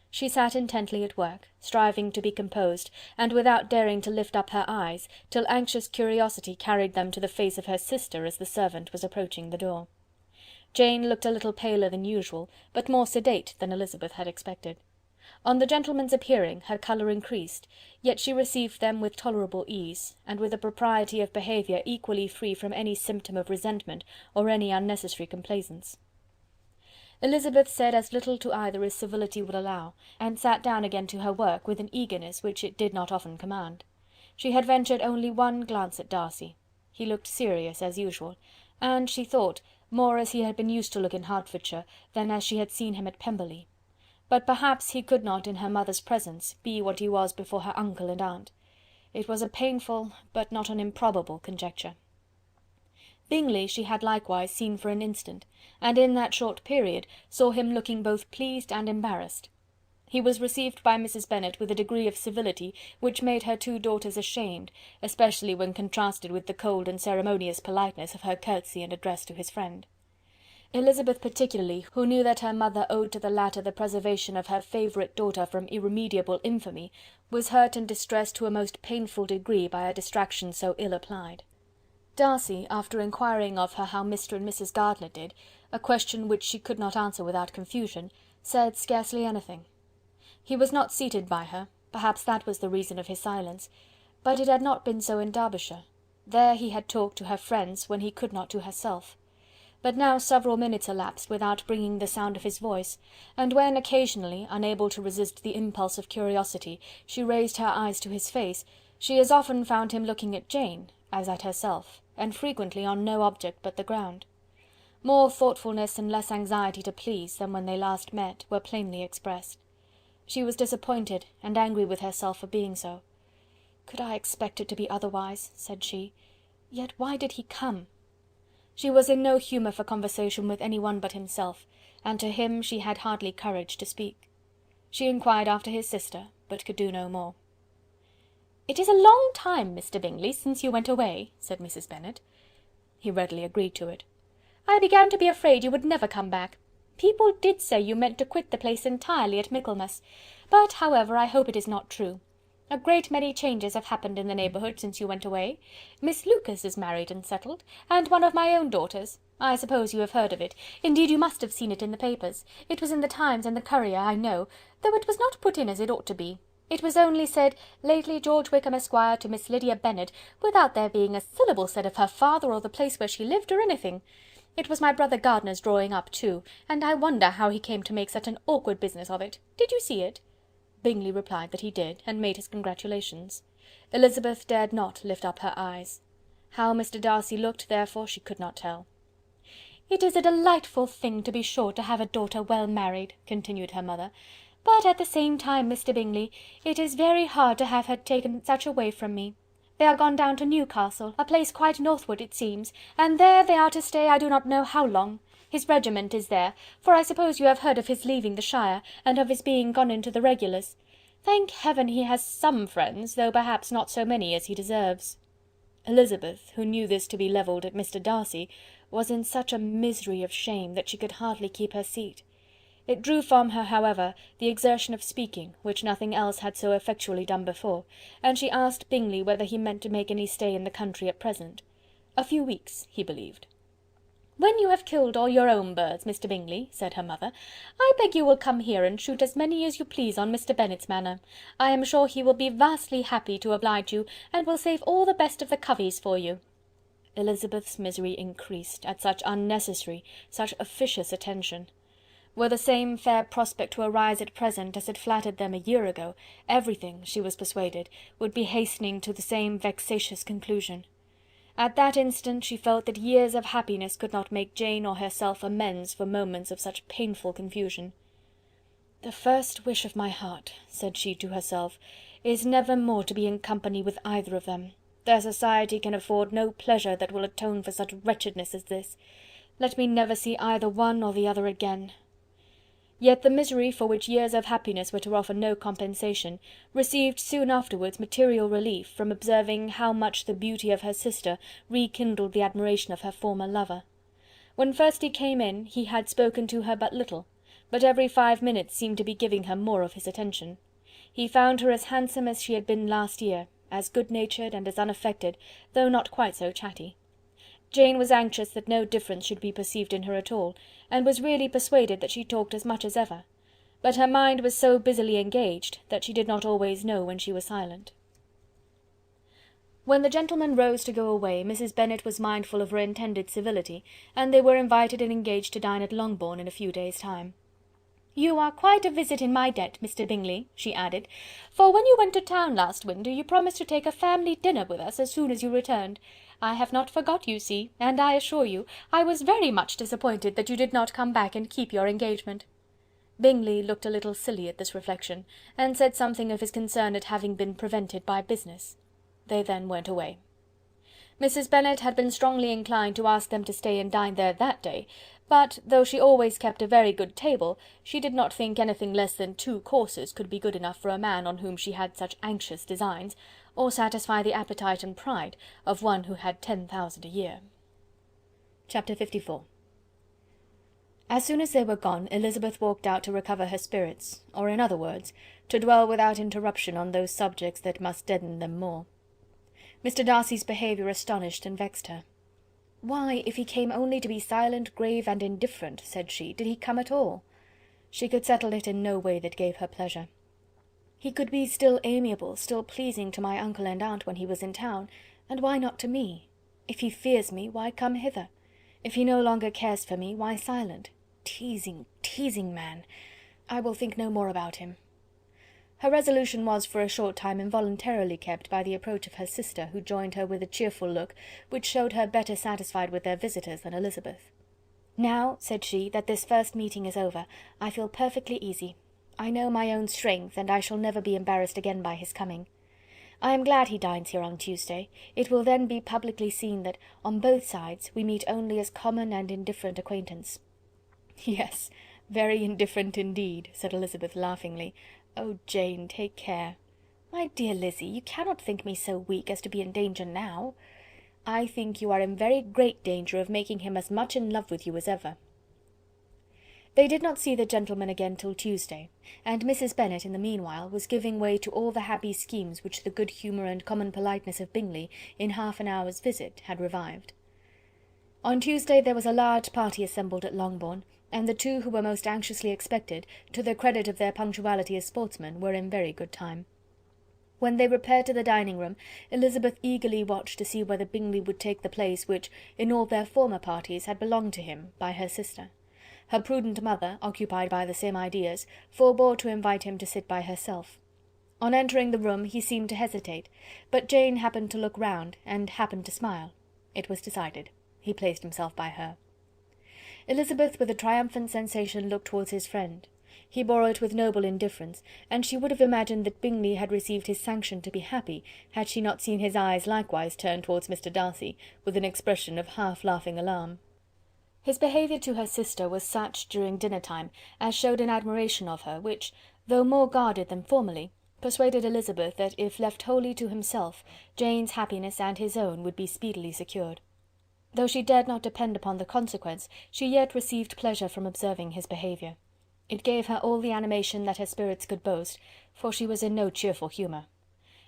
She sat intently at work, striving to be composed, and without daring to lift up her eyes, till anxious curiosity carried them to the face of her sister as the servant was approaching the door. Jane looked a little paler than usual, but more sedate than Elizabeth had expected. On the gentlemen's appearing, her colour increased, yet she received them with tolerable ease, and with a propriety of behaviour equally free from any symptom of resentment or any unnecessary complaisance. Elizabeth said as little to either as civility would allow, and sat down again to her work with an eagerness which it did not often command. She had ventured only one glance at Darcy. He looked serious as usual, and, she thought, more as he had been used to look in Hertfordshire than as she had seen him at Pemberley. But perhaps he could not, in her mother's presence, be what he was before her uncle and aunt. It was a painful, but not an improbable conjecture. Bingley she had likewise seen for an instant, and in that short period saw him looking both pleased and embarrassed. He was received by Mrs. Bennet with a degree of civility which made her two daughters ashamed, especially when contrasted with the cold and ceremonious politeness of her curtsy and address to his friend. Elizabeth particularly, who knew that her mother owed to the latter the preservation of her favourite daughter from irremediable infamy, was hurt and distressed to a most painful degree by a distraction so ill applied. Darcy, after inquiring of her how Mr. and Mrs. Gardiner did, a question which she could not answer without confusion, said scarcely anything. He was not seated by her, perhaps that was the reason of his silence, but it had not been so in Derbyshire. There he had talked to her friends when he could not to herself. But now several minutes elapsed without bringing the sound of his voice, and when occasionally, unable to resist the impulse of curiosity, she raised her eyes to his face, she as often found him looking at Jane as at herself, and frequently on no object but the ground.
More thoughtfulness and less anxiety to please than when they last met were plainly expressed. She was disappointed and angry with herself for being so. "Could I expect it to be otherwise?" said she. "Yet why did he come?" She was in no humour for conversation with any one but himself, and to him she had hardly courage to speak. She inquired after his sister, but could do no more. "It is a long time, Mr. Bingley, since you went away," said Mrs. Bennet. He readily agreed to it. "I began to be afraid you would never come back. People did say you meant to quit the place entirely at Michaelmas, but, however, I hope it is not true. A great many changes have happened in the neighbourhood since you went away. Miss Lucas is married and settled, and one of my own daughters. I suppose you have heard of it. Indeed, you must have seen it in the papers. It was in the Times and the Courier, I know, though it was not put in as it ought to be. It was only said, 'Lately George Wickham, Esquire, to Miss Lydia Bennet,' without there being a syllable said of her father or the place where she lived, or anything. It was my brother Gardiner's drawing up too, and I wonder how he came to make such an awkward business of it. Did you see it?" Bingley replied that he did, and made his congratulations. Elizabeth dared not lift up her eyes. How Mr. Darcy looked, therefore, she could not tell. "It is a delightful thing, to be sure, to have a daughter well married," continued her mother, "but at the same time, Mr. Bingley, it is very hard to have her taken such away from me. They are gone down to Newcastle, a place quite northward it seems, and there they are to stay I do not know how long. His regiment is there, for I suppose you have heard of his leaving the shire, and of his being gone into the regulars. Thank heaven he has some friends, though perhaps not so many as he deserves." Elizabeth, who knew this to be levelled at Mr. Darcy, was in such a misery of shame that she could hardly keep her seat. It drew from her, however, the exertion of speaking, which nothing else had so effectually done before, and she asked Bingley whether he meant to make any stay in the country at present. A few weeks, he believed. "When you have killed all your own birds, Mr. Bingley," said her mother, "I beg you will come here and shoot as many as you please on Mr. Bennet's manor. I am sure he will be vastly happy to oblige you, and will save all the best of the coveys for you." Elizabeth's misery increased, at such unnecessary, such officious attention. Were the same fair prospect to arise at present as had flattered them a year ago, everything, she was persuaded, would be hastening to the same vexatious conclusion. At that instant she felt that years of happiness could not make Jane or herself amends for moments of such painful confusion. "The first wish of my heart," said she to herself, "is never more to be in company with either of them. Their society can afford no pleasure that will atone for such wretchedness as this. Let me never see either one or the other again." Yet the misery for which years of happiness were to offer no compensation, received soon afterwards material relief from observing how much the beauty of her sister rekindled the admiration of her former lover. When first he came in, he had spoken to her but little, but every 5 minutes seemed to be giving her more of his attention. He found her as handsome as she had been last year, as good-natured and as unaffected, though not quite so chatty. Jane was anxious that no difference should be perceived in her at all, and was really persuaded that she talked as much as ever; but her mind was so busily engaged that she did not always know when she was silent. When the gentlemen rose to go away, Mrs. Bennet was mindful of her intended civility, and they were invited and engaged to dine at Longbourn in a few days' time. "You are quite a visit in my debt, Mr. Bingley," she added, "for when you went to town last winter, you promised to take a family dinner with us as soon as you returned. I have not forgot, you see, and I assure you, I was very much disappointed that you did not come back and keep your engagement." Bingley looked a little silly at this reflection, and said something of his concern at having been prevented by business. They then went away. Mrs. Bennet had been strongly inclined to ask them to stay and dine there that day, but, though she always kept a very good table, she did not think anything less than 2 courses could be good enough for a man on whom she had such anxious designs, or satisfy the appetite and pride of one who had 10,000 a year. Chapter 54. As soon as they were gone, Elizabeth walked out to recover her spirits, or in other words, to dwell without interruption on those subjects that must deaden them more. Mr. Darcy's behaviour astonished and vexed her. "Why, if he came only to be silent, grave, and indifferent," said she, "did he come at all?" She could settle it in no way that gave her pleasure. "He could be still amiable, still pleasing to my uncle and aunt when he was in town, and why not to me? If he fears me, why come hither? If he no longer cares for me, why silent? Teasing, teasing man! I will think no more about him." Her resolution was for a short time involuntarily kept by the approach of her sister, who joined her with a cheerful look, which showed her better satisfied with their visitors than Elizabeth. "Now," said she, "that this first meeting is over, I feel perfectly easy. I know my own strength, and I shall never be embarrassed again by his coming. I am glad he dines here on Tuesday. It will then be publicly seen that, on both sides, we meet only as common and indifferent acquaintance." "Yes, very indifferent indeed," said Elizabeth laughingly. "Oh, Jane, take care."
"My dear Lizzy, you cannot think me so weak as to be in danger now."
"I think you are in very great danger of making him as much in love with you as ever." They did not see the gentleman again till Tuesday, and Mrs. Bennet, in the meanwhile, was giving way to all the happy schemes which the good humour and common politeness of Bingley, in half an hour's visit, had revived. On Tuesday there was a large party assembled at Longbourn, and the two who were most anxiously expected, to the credit of their punctuality as sportsmen, were in very good time. When they repaired to the dining-room, Elizabeth eagerly watched to see whether Bingley would take the place which, in all their former parties, had belonged to him, by her sister. Her prudent mother, occupied by the same ideas, forbore to invite him to sit by herself. On entering the room he seemed to hesitate, but Jane happened to look round, and happened to smile. It was decided. He placed himself by her. Elizabeth, with a triumphant sensation, looked towards his friend. He bore it with noble indifference, and she would have imagined that Bingley had received his sanction to be happy, had she not seen his eyes likewise turn towards Mr. Darcy, with an expression of half-laughing alarm. His behaviour to her sister was such, during dinner-time, as showed an admiration of her, which, though more guarded than formerly, persuaded Elizabeth that, if left wholly to himself, Jane's happiness and his own would be speedily secured. Though she dared not depend upon the consequence, she yet received pleasure from observing his behaviour. It gave her all the animation that her spirits could boast, for she was in no cheerful humour.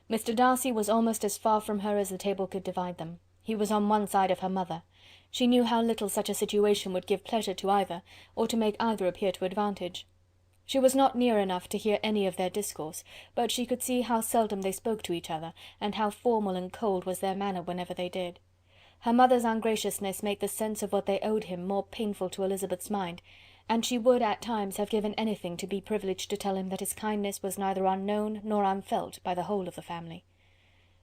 Mr. Darcy was almost as far from her as the table could divide them. He was on one side of her mother. She knew how little such a situation would give pleasure to either, or to make either appear to advantage. She was not near enough to hear any of their discourse, but she could see how seldom they spoke to each other, and how formal and cold was their manner whenever they did. Her mother's ungraciousness made the sense of what they owed him more painful to Elizabeth's mind, and she would at times have given anything to be privileged to tell him that his kindness was neither unknown nor unfelt by the whole of the family.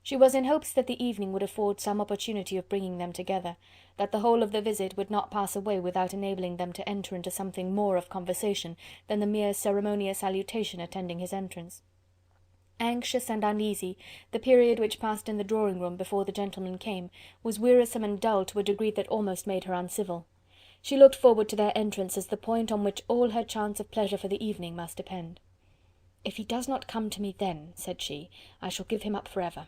She was in hopes that the evening would afford some opportunity of bringing them together, that the whole of the visit would not pass away without enabling them to enter into something more of conversation than the mere ceremonious salutation attending his entrance. Anxious and uneasy, the period which passed in the drawing-room before the gentlemen came was wearisome and dull to a degree that almost made her uncivil. She looked forward to their entrance as the point on which all her chance of pleasure for the evening must depend. "If he does not come to me then," said she, "I shall give him up for ever."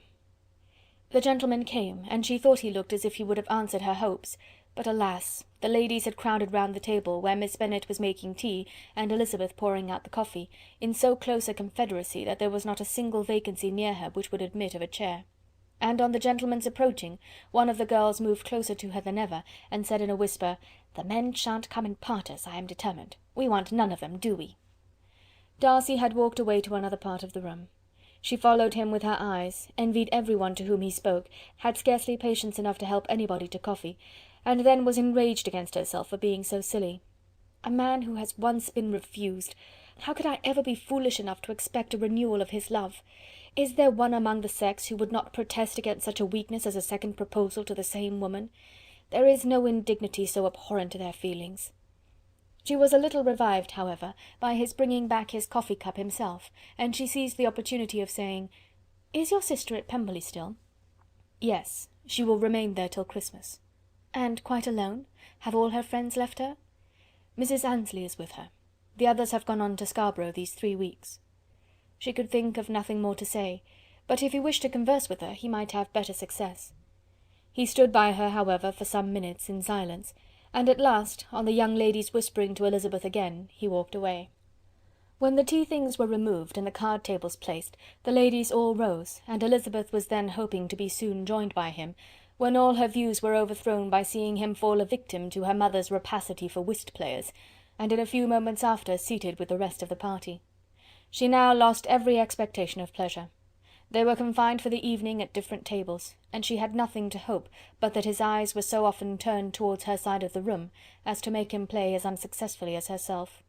The gentleman came, and she thought he looked as if he would have answered her hopes, but alas! the ladies had crowded round the table, where Miss Bennet was making tea, and Elizabeth pouring out the coffee, in so close a confederacy that there was not a single vacancy near her which would admit of a chair. And on the gentleman's approaching, one of the girls moved closer to her than ever, and said in a whisper, "The men shan't come and part us, I am determined. We want none of them, do we?" Darcy had walked away to another part of the room. She followed him with her eyes, envied everyone to whom he spoke, had scarcely patience enough to help anybody to coffee, and then was enraged against herself for being so silly. A man who has once been refused! How could I ever be foolish enough to expect a renewal of his love? Is there one among the sex who would not protest against such a weakness as a second proposal to the same woman? There is no indignity so abhorrent to their feelings. She was a little revived, however, by his bringing back his coffee-cup himself, and she seized the opportunity of saying, "Is your sister at Pemberley still?" "Yes, she will remain there till Christmas." "And quite alone? Have all her friends left her?" "Mrs. Annesley is with her. The others have gone on to Scarborough these 3 weeks." She could think of nothing more to say, but if he wished to converse with her, he might have better success. He stood by her, however, for some minutes in silence, and at last, on the young lady's whispering to Elizabeth again, he walked away. When the tea-things were removed and the card-tables placed, the ladies all rose, and Elizabeth was then hoping to be soon joined by him, when all her views were overthrown by seeing him fall a victim to her mother's rapacity for whist-players, and in a few moments after seated with the rest of the party. She now lost every expectation of pleasure. They were confined for the evening at different tables, and she had nothing to hope but that his eyes were so often turned towards her side of the room as to make him play as unsuccessfully as herself.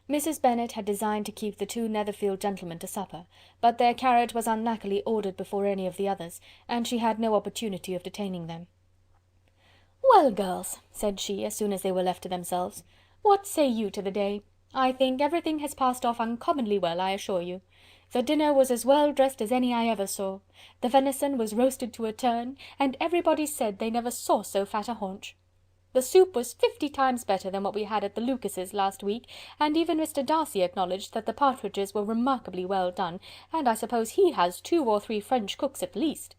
Mrs. Bennet had designed to keep the 2 Netherfield gentlemen to supper, but their carriage was unluckily ordered before any of the others, and she had no opportunity of detaining them.
"Well, girls," said she, as soon as they were left to themselves, "what say you to the day? I think everything has passed off uncommonly well, I assure you. The dinner was as well dressed as any I ever saw. The venison was roasted to a turn, and everybody said they never saw so fat a haunch. The soup was 50 times better than what we had at the Lucases last week, and even Mr. Darcy acknowledged that the partridges were remarkably well done, and I suppose he has 2 or 3 French cooks at least.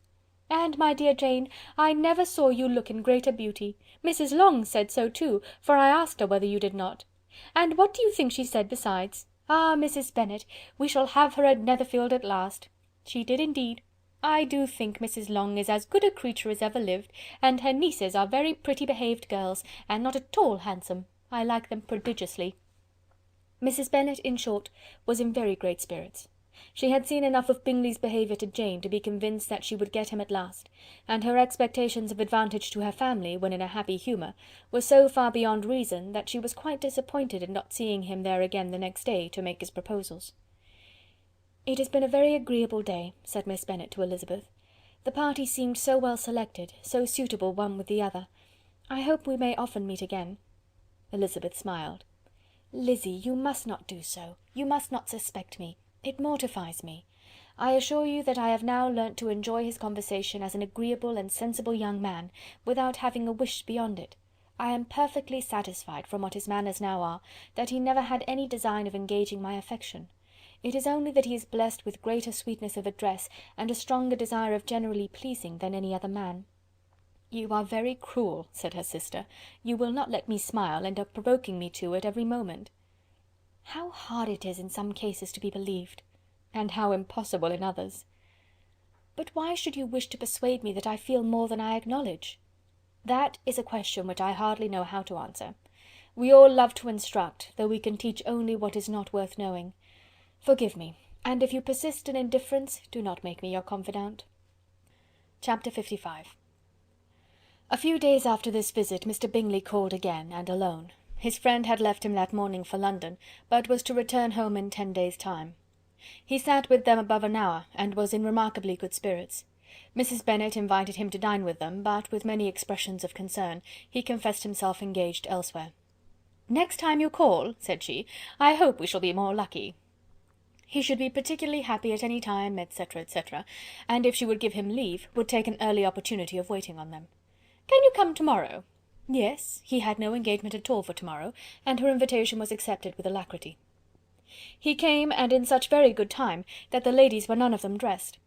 And, my dear Jane, I never saw you look in greater beauty. Mrs. Long said so too, for I asked her whether you did not. And what do you think she said besides? Ah, Mrs. Bennet, we shall have her at Netherfield at last. She did indeed. I do think Mrs. Long is as good a creature as ever lived, and her nieces are very pretty behaved girls, and not at all handsome. I like them prodigiously." Mrs. Bennet, in short, was in very great spirits. She had seen enough of Bingley's behaviour to Jane to be convinced that she would get him at last, and her expectations of advantage to her family, when in a happy humour, were so far beyond reason, that she was quite disappointed in not seeing him there again the next day to make his proposals. "It has been a very agreeable day," said Miss Bennet to Elizabeth. "The party seemed so well selected, so suitable one with the other. I hope we may often meet again." Elizabeth smiled. "Lizzy, you must not do so. You must not suspect me. It mortifies me. I assure you that I have now learnt to enjoy his conversation as an agreeable and sensible young man, without having a wish beyond it. I am perfectly satisfied, from what his manners now are, that he never had any design of engaging my affection. It is only that he is blessed with greater sweetness of address, and a stronger desire of generally pleasing, than any other man." "You are very cruel," said her sister. "You will not let me smile, and are provoking me to it every moment." "How hard it is in some cases to be believed!" "And how impossible in others." "But why should you wish to persuade me that I feel more than I acknowledge?" "That is a question which I hardly know how to answer. We all love to instruct, though we can teach only what is not worth knowing. Forgive me, and if you persist in indifference, do not make me your confidant." Chapter 55. A few days after this visit Mr. Bingley called again, and alone. His friend had left him that morning for London, but was to return home in 10 days' time. He sat with them above an hour, and was in remarkably good spirits. Mrs. Bennet invited him to dine with them, but, with many expressions of concern, he confessed himself engaged elsewhere. "Next time you call," said she, "I hope we shall be more lucky." He should be particularly happy at any time, etc., etc., and if she would give him leave, would take an early opportunity of waiting on them. "Can you come to-morrow?" Yes, he had no engagement at all for to-morrow, and her invitation was accepted with alacrity. He came, and in such very good time, that the ladies were none of them dressed.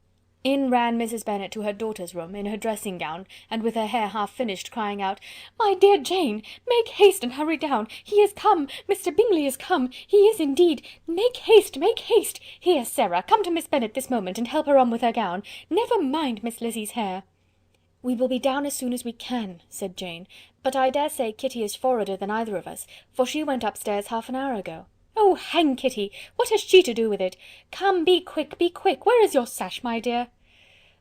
In ran Mrs. Bennet to her daughter's room, in her dressing gown, and with her hair half finished, crying out, "My dear Jane, make haste and hurry down. He is come, Mr. Bingley is come, he is indeed. Make haste, make haste. Here, Sarah, come to Miss Bennet this moment, and help her on with her gown. Never mind Miss Lizzie's hair." "We will be down as soon as we can," said Jane, "but I dare say Kitty is forwarder than either of us, for she went upstairs half an hour ago." "Oh, hang Kitty! What has she to do with it? Come, be quick, be quick. Where is your sash, my dear?"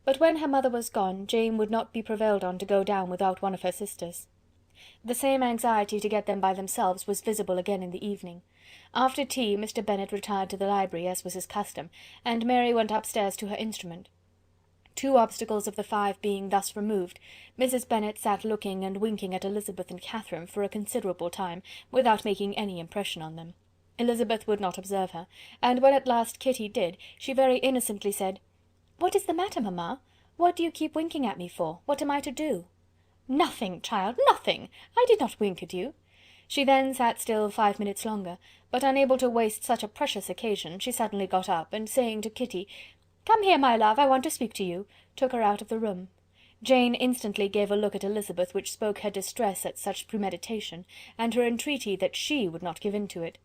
But when her mother was gone, Jane would not be prevailed on to go down without one of her sisters. The same anxiety to get them by themselves was visible again in the evening. After tea Mr. Bennet retired to the library, as was his custom, and Mary went upstairs to her instrument. 2 obstacles of the 5 being thus removed, Mrs. Bennet sat looking and winking at Elizabeth and Catherine for a considerable time, without making any impression on them. Elizabeth would not observe her, and when at last Kitty did, she very innocently said, "What is the matter, mamma? What do you keep winking at me for? What am I to do?" "Nothing, child, nothing. I did not wink at you." She then sat still 5 minutes longer, but unable to waste such a precious occasion, she suddenly got up, and saying to Kitty, "Come here, my love, I want to speak to you," took her out of the room. Jane instantly gave a look at Elizabeth which spoke her distress at such premeditation, and her entreaty that she would not give in to it.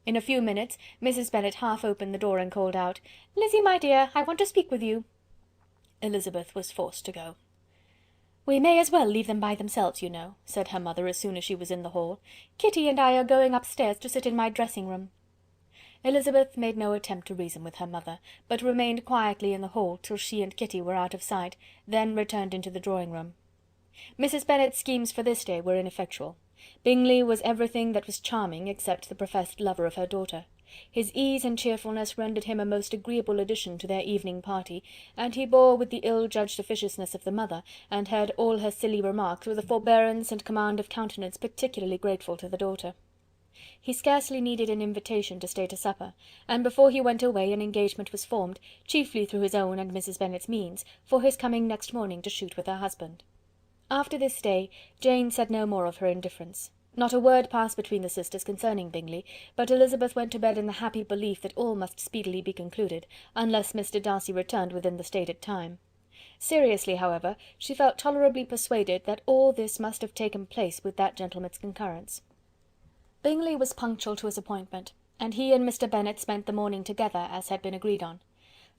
In a few minutes Mrs. Bennet half opened the door and called out, "Lizzie, my dear, I want to speak with you." Elizabeth was forced to go. "We may as well leave them by themselves, you know," said her mother as soon as she was in the hall. "Kitty and I are going upstairs to sit in my dressing-room." Elizabeth made no attempt to reason with her mother, but remained quietly in the hall till she and Kitty were out of sight, then returned into the drawing-room. Mrs. Bennet's schemes for this day were ineffectual. Bingley was everything that was charming except the professed lover of her daughter.
His ease and cheerfulness rendered him a most agreeable addition to their evening party, and he bore with the ill-judged officiousness of the mother, and heard all her silly remarks with a forbearance and command of countenance particularly grateful to the daughter. He scarcely needed an invitation to stay to supper, and before he went away an engagement was formed, chiefly through his own and Mrs. Bennet's means, for his coming next morning to shoot with her husband. After this day, Jane said no more of her indifference. Not a word passed between the sisters concerning Bingley, but Elizabeth went to bed in the happy belief that all must speedily be concluded, unless Mr. Darcy returned within the stated time. Seriously, however, she felt tolerably persuaded that all this must have taken place with that gentleman's concurrence. Bingley was punctual to his appointment, and he and Mr. Bennet spent the morning together, as had been agreed on.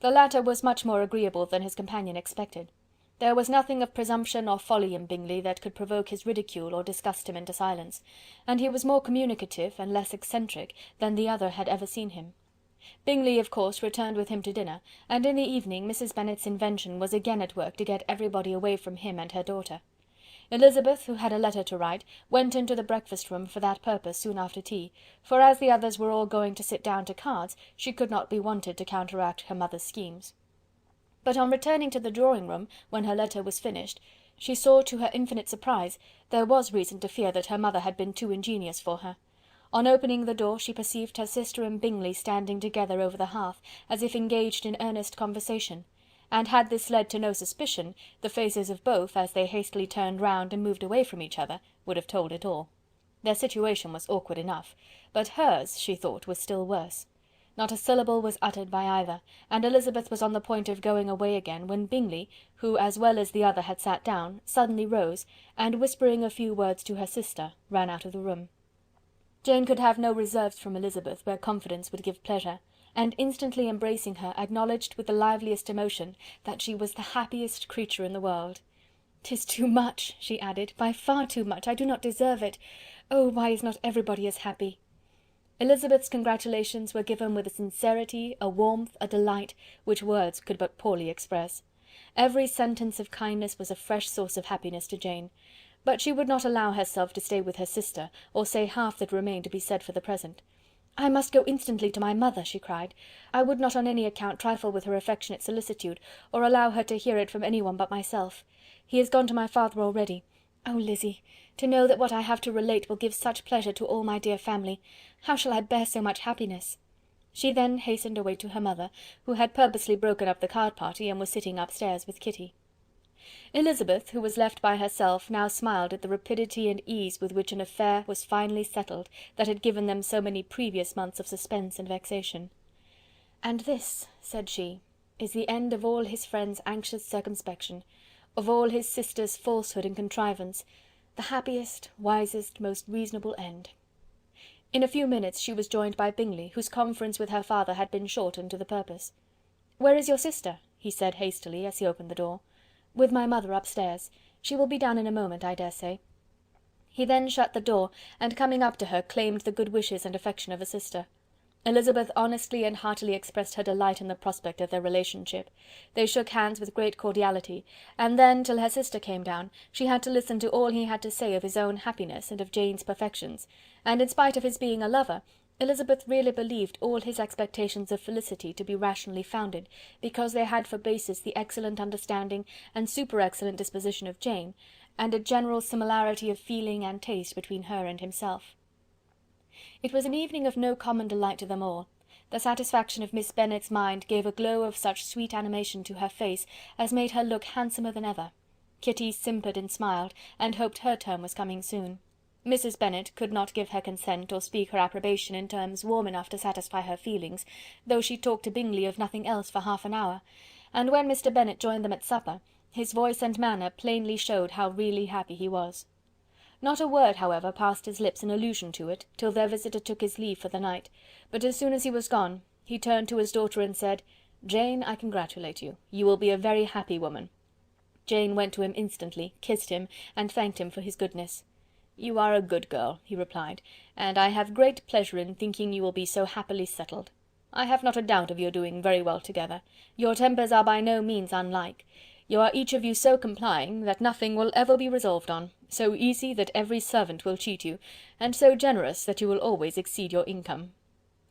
The latter was much more agreeable than his companion expected. There was nothing of presumption or folly in Bingley that could provoke his ridicule or disgust him into silence, and he was more communicative and less eccentric than the other had ever seen him. Bingley, of course, returned with him to dinner, and in the evening Mrs. Bennet's invention was again at work to get everybody away from him and her daughter. Elizabeth, who had a letter to write, went into the breakfast-room for that purpose soon after tea, for as the others were all going to sit down to cards, she could not be wanted to counteract her mother's schemes. But on returning to the drawing-room, when her letter was finished, she saw, to her infinite surprise, there was reason to fear that her mother had been too ingenious for her. On opening the door she perceived her sister and Bingley standing together over the hearth, as if engaged in earnest conversation, and had this led to no suspicion, the faces of both, as they hastily turned round and moved away from each other, would have told it all. Their situation was awkward enough, but hers, she thought, was still worse. Not a syllable was uttered by either, and Elizabeth was on the point of going away again, when Bingley, who as well as the other had sat down, suddenly rose, and whispering a few words to her sister, ran out of the room. Jane could have no reserves from Elizabeth where confidence would give pleasure, and instantly embracing her, acknowledged with the liveliest emotion that she was the happiest creature in the world. "'Tis too much," she added, "by far too much. I do not deserve it. Oh, why is not everybody as happy?" Elizabeth's congratulations were given with a sincerity, a warmth, a delight, which words could but poorly express. Every sentence of kindness was a fresh source of happiness to Jane, but she would not allow herself to stay with her sister, or say half that remained to be said for the present. "I must go instantly to my mother," she cried. "I would not on any account trifle with her affectionate solicitude, or allow her to hear it from any one but myself. He is gone to my father already. Oh, Lizzy, to know that what I have to relate will give such pleasure to all my dear family! How shall I bear so much happiness?" She then hastened away to her mother, who had purposely broken up the card party, and was sitting upstairs with Kitty. Elizabeth, who was left by herself, now smiled at the rapidity and ease with which an affair was finally settled that had given them so many previous months of suspense and vexation. "And this," said she, "is the end of all his friends' anxious circumspection, of all his sister's falsehood and contrivance, the happiest, wisest, most reasonable end." In a few minutes she was joined by Bingley, whose conference with her father had been short and to the purpose. "Where is your sister?" he said hastily, as he opened the door. "With my mother upstairs. She will be down in a moment, I dare say." He then shut the door, and coming up to her, claimed the good wishes and affection of a sister. Elizabeth honestly and heartily expressed her delight in the prospect of their relationship. They shook hands with great cordiality, and then, till her sister came down, she had to listen to all he had to say of his own happiness and of Jane's perfections, and in spite of his being a lover, Elizabeth really believed all his expectations of felicity to be rationally founded, because they had for basis the excellent understanding and super-excellent disposition of Jane, and a general similarity of feeling and taste between her and himself. It was an evening of no common delight to them all. The satisfaction of Miss Bennet's mind gave a glow of such sweet animation to her face as made her look handsomer than ever. Kitty simpered and smiled, and hoped her turn was coming soon. Mrs. Bennet could not give her consent or speak her approbation in terms warm enough to satisfy her feelings, though she talked to Bingley of nothing else for half an hour, and when Mr. Bennet joined them at supper, his voice and manner plainly showed how really happy he was. Not a word, however, passed his lips in allusion to it, till their visitor took his leave for the night, but as soon as he was gone, he turned to his daughter and said, "Jane, I congratulate you. You will be a very happy woman." Jane went to him instantly, kissed him, and thanked him for his goodness. "You are a good girl," he replied, "and I have great pleasure in thinking you will be so happily settled. I have not a doubt of your doing very well together. Your tempers are by no means unlike. You are each of you so complying, that nothing will ever be resolved on, so easy that every servant will cheat you, and so generous that you will always exceed your income.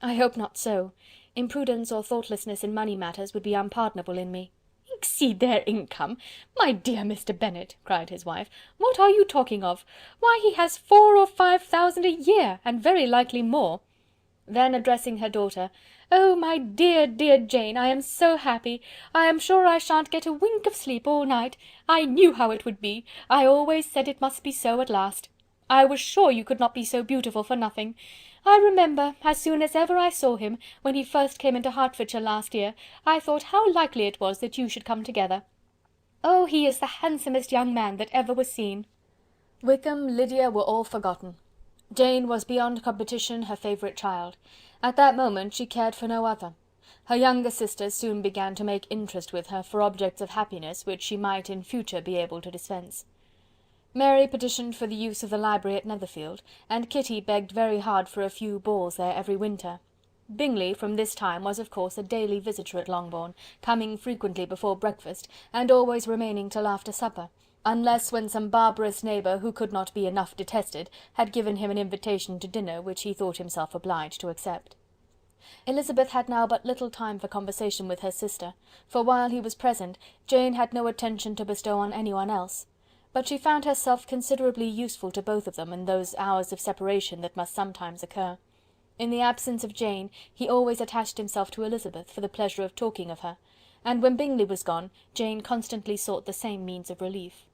"I hope not so. Imprudence or thoughtlessness in money matters would be unpardonable in me."
"Exceed their income! My dear Mr. Bennet," cried his wife, "what are you talking of? Why, he has 4 or 5,000 a year, and very likely more."
Then addressing her daughter,
"Oh, my dear, dear Jane, I am so happy! I am sure I shan't get a wink of sleep all night. I knew how it would be. I always said it must be so at last. I was sure you could not be so beautiful for nothing. I remember, as soon as ever I saw him, when he first came into Hertfordshire last year, I thought how likely it was that you should come together. Oh, he is the handsomest young man that ever was seen."
Wickham, Lydia were all forgotten. Jane was beyond competition her favourite child. At that moment she cared for no other. Her younger sisters soon began to make interest with her for objects of happiness which she might in future be able to dispense. Mary petitioned for the use of the library at Netherfield, and Kitty begged very hard for a few balls there every winter. Bingley from this time was of course a daily visitor at Longbourn, coming frequently before breakfast, and always remaining till after supper, unless when some barbarous neighbour, who could not be enough detested, had given him an invitation to dinner which he thought himself obliged to accept. Elizabeth had now but little time for conversation with her sister, for while he was present, Jane had no attention to bestow on anyone else. But she found herself considerably useful to both of them in those hours of separation that must sometimes occur. In the absence of Jane, he always attached himself to Elizabeth for the pleasure of talking of her, and when Bingley was gone, Jane constantly sought the same means of relief.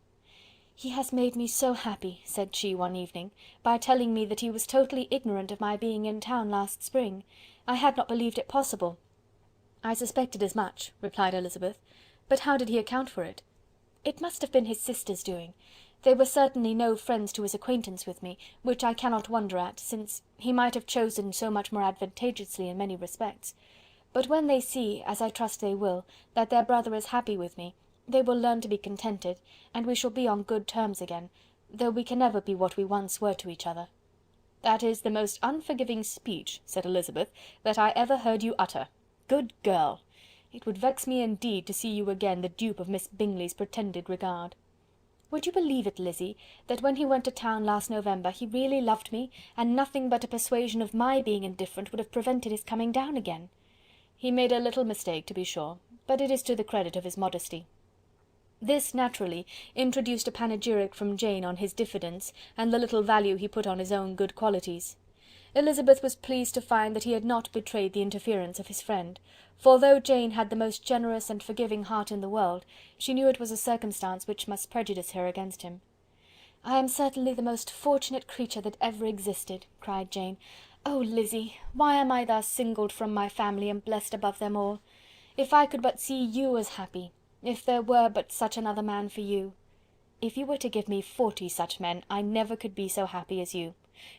"He has made me so happy," said she one evening, "by telling me that he was totally ignorant of my being in town last spring. I had not believed it possible." "I suspected as much," replied Elizabeth, "but how did he account for it?" "It must have been his sister's doing. They were certainly no friends to his acquaintance with me, which I cannot wonder at, since he might have chosen so much more advantageously in many respects. But when they see, as I trust they will, that their brother is happy with me, they will learn to be contented, and we shall be on good terms again, though we can never be what we once were to each other." "That is the most unforgiving speech," said Elizabeth, "that I ever heard you utter. Good girl! It would vex me indeed to see you again the dupe of Miss Bingley's pretended regard." "Would you believe it, Lizzy, that when he went to town last November he really loved me, and nothing but a persuasion of my being indifferent would have prevented his coming down again?" "He made a little mistake, to be sure, but it is to the credit of his modesty." This, naturally, introduced a panegyric from Jane on his diffidence, and the little value he put on his own good qualities. Elizabeth was pleased to find that he had not betrayed the interference of his friend, for though Jane had the most generous and forgiving heart in the world, she knew it was a circumstance which must prejudice her against him. "I am certainly the most fortunate creature that ever existed," cried Jane. "Oh, Lizzy, why am I thus singled from my family and blessed above them all? If I could but see you as happy, if there were but such another man for you! If you were to give me 40 such men, I never could be so happy as you.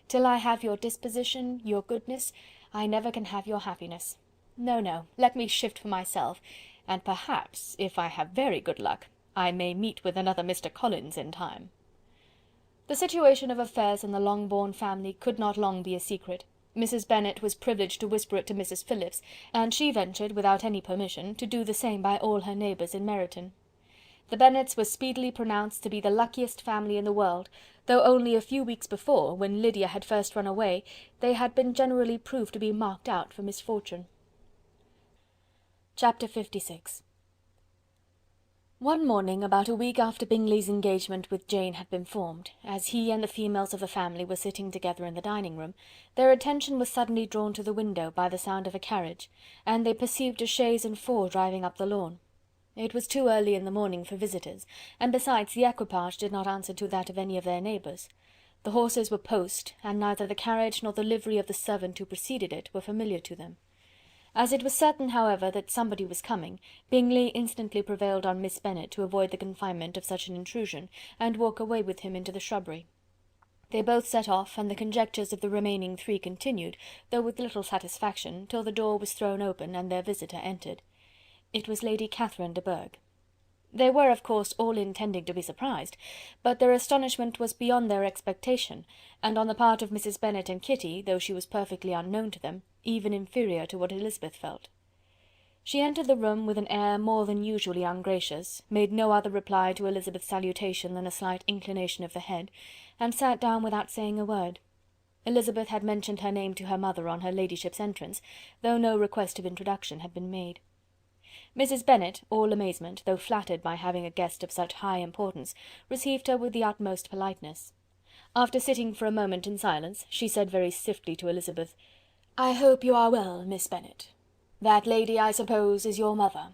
Till I have your disposition, your goodness, I never can have your happiness. No, no, let me shift for myself, and perhaps, if I have very good luck, I may meet with another Mr. Collins in time." The situation of affairs in the Longbourn family could not long be a secret. Mrs. Bennet was privileged to whisper it to Mrs. Phillips, and she ventured, without any permission, to do the same by all her neighbours in Meryton. The Bennets were speedily pronounced to be the luckiest family in the world, though only a few weeks before, when Lydia had first run away, they had been generally proved to be marked out for misfortune. Chapter 56. One morning, about a week after Bingley's engagement with Jane had been formed, as he and the females of the family were sitting together in the dining-room, their attention was suddenly drawn to the window by the sound of a carriage, and they perceived a chaise and four driving up the lawn. It was too early in the morning for visitors, and besides the equipage did not answer to that of any of their neighbours. The horses were post, and neither the carriage nor the livery of the servant who preceded it were familiar to them. As it was certain, however, that somebody was coming, Bingley instantly prevailed on Miss Bennet to avoid the confinement of such an intrusion, and walk away with him into the shrubbery. They both set off, and the conjectures of the remaining three continued, though with little satisfaction, till the door was thrown open, and their visitor entered. It was Lady Catherine de Bourgh. They were, of course, all intending to be surprised, but their astonishment was beyond their expectation, and on the part of Mrs. Bennet and Kitty, though she was perfectly unknown to them, even inferior to what Elizabeth felt. She entered the room with an air more than usually ungracious, made no other reply to Elizabeth's salutation than a slight inclination of the head, and sat down without saying a word. Elizabeth had mentioned her name to her mother on her ladyship's entrance, though no request of introduction had been made. Mrs. Bennet, all amazement, though flattered by having a guest of such high importance, received her with the utmost politeness. After sitting for a moment in silence, she said very stiffly to Elizabeth, "I hope you are well, Miss Bennet. That lady, I suppose, is your mother?"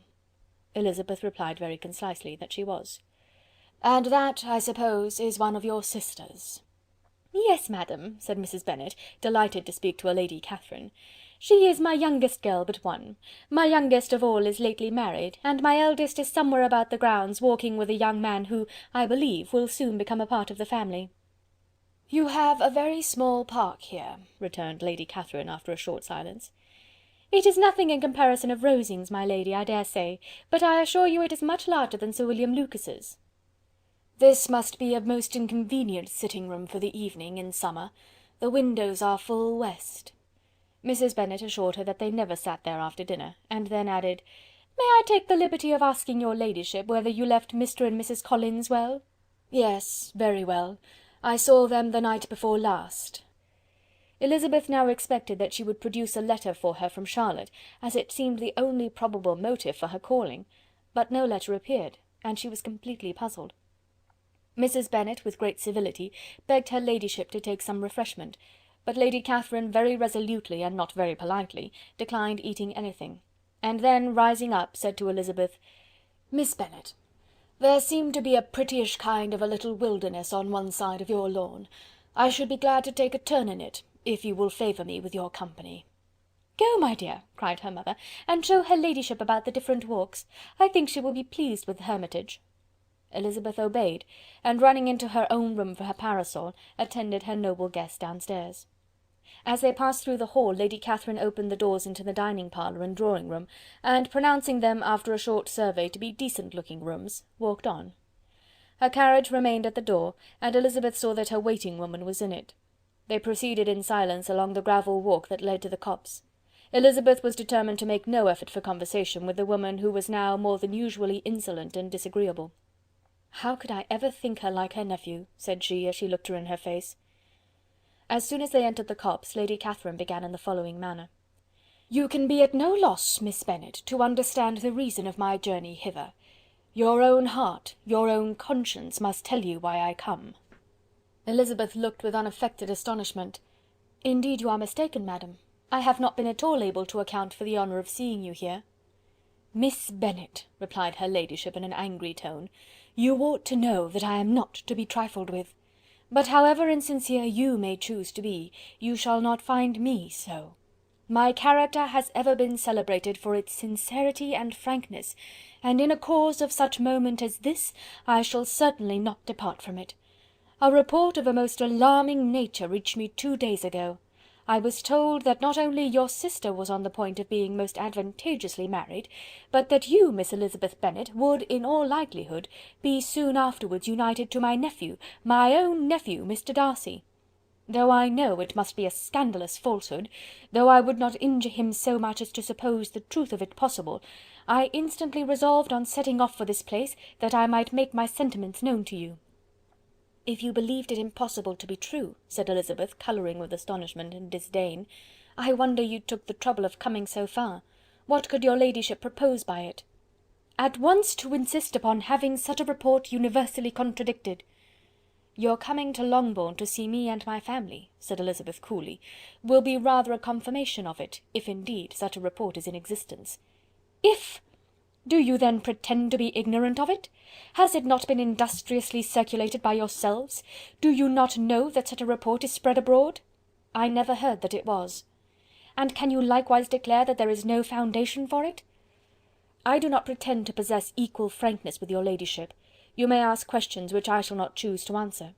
Elizabeth replied very concisely that she was. "And that, I suppose, is one of your sisters?" "Yes, madam," said Mrs. Bennet, delighted to speak to a Lady Catherine. "She is my youngest girl but one. My youngest of all is lately married, and my eldest is somewhere about the grounds, walking with a young man who, I believe, will soon become a part of the family." "You have a very small park here," returned Lady Catherine after a short silence. "It is nothing in comparison of Rosings, my lady, I dare say, but I assure you it is much larger than Sir William Lucas's." "This must be a most inconvenient sitting-room for the evening, in summer. The windows are full west." Mrs. Bennet assured her that they never sat there after dinner, and then added, "May I take the liberty of asking your ladyship whether you left Mr. and Mrs. Collins well?" "Yes, very well. I saw them the night before last." Elizabeth now expected that she would produce a letter for her from Charlotte, as it seemed the only probable motive for her calling, but no letter appeared, and she was completely puzzled. Mrs. Bennet, with great civility, begged her ladyship to take some refreshment, but Lady Catherine very resolutely, and not very politely, declined eating anything, and then, rising up, said to Elizabeth, "Miss Bennet, there seemed to be a prettyish kind of a little wilderness on one side of your lawn. I should be glad to take a turn in it, if you will favour me with your company." "Go, my dear," cried her mother, "and show her ladyship about the different walks. I think she will be pleased with the Hermitage." Elizabeth obeyed, and running into her own room for her parasol, attended her noble guest downstairs. As they passed through the hall, Lady Catherine opened the doors into the dining parlour and drawing room, and pronouncing them, after a short survey, to be decent-looking rooms, walked on. Her carriage remained at the door, and Elizabeth saw that her waiting-woman was in it. They proceeded in silence along the gravel walk that led to the copse. Elizabeth was determined to make no effort for conversation with the woman who was now more than usually insolent and disagreeable. "How could I ever think her like her nephew?" said she, as she looked her in her face. As soon as they entered the copse, Lady Catherine began in the following manner. "You can be at no loss, Miss Bennet, to understand the reason of my journey hither. Your own heart, your own conscience must tell you why I come." Elizabeth looked with unaffected astonishment. "Indeed you are mistaken, madam. I have not been at all able to account for the honour of seeing you here." "Miss Bennet," replied her ladyship in an angry tone, "you ought to know that I am not to be trifled with. But however insincere you may choose to be, you shall not find me so. My character has ever been celebrated for its sincerity and frankness, and in a cause of such moment as this, I shall certainly not depart from it. A report of a most alarming nature reached me 2 days ago. I was told that not only your sister was on the point of being most advantageously married, but that you, Miss Elizabeth Bennet, would, in all likelihood, be soon afterwards united to my nephew, my own nephew, Mr. Darcy. Though I know it must be a scandalous falsehood, though I would not injure him so much as to suppose the truth of it possible, I instantly resolved on setting off for this place, that I might make my sentiments known to you." "If you believed it impossible to be true," said Elizabeth, colouring with astonishment and disdain, "I wonder you took the trouble of coming so far. What could your ladyship propose by it?" "At once to insist upon having such a report universally contradicted." "Your coming to Longbourn to see me and my family," said Elizabeth coolly, "will be rather a confirmation of it, if indeed such a report is in existence." "If! Do you then pretend to be ignorant of it? Has it not been industriously circulated by yourselves? Do you not know that such a report is spread abroad?" "I never heard that it was." "And can you likewise declare that there is no foundation for it?" "I do not pretend to possess equal frankness with your ladyship. You may ask questions which I shall not choose to answer."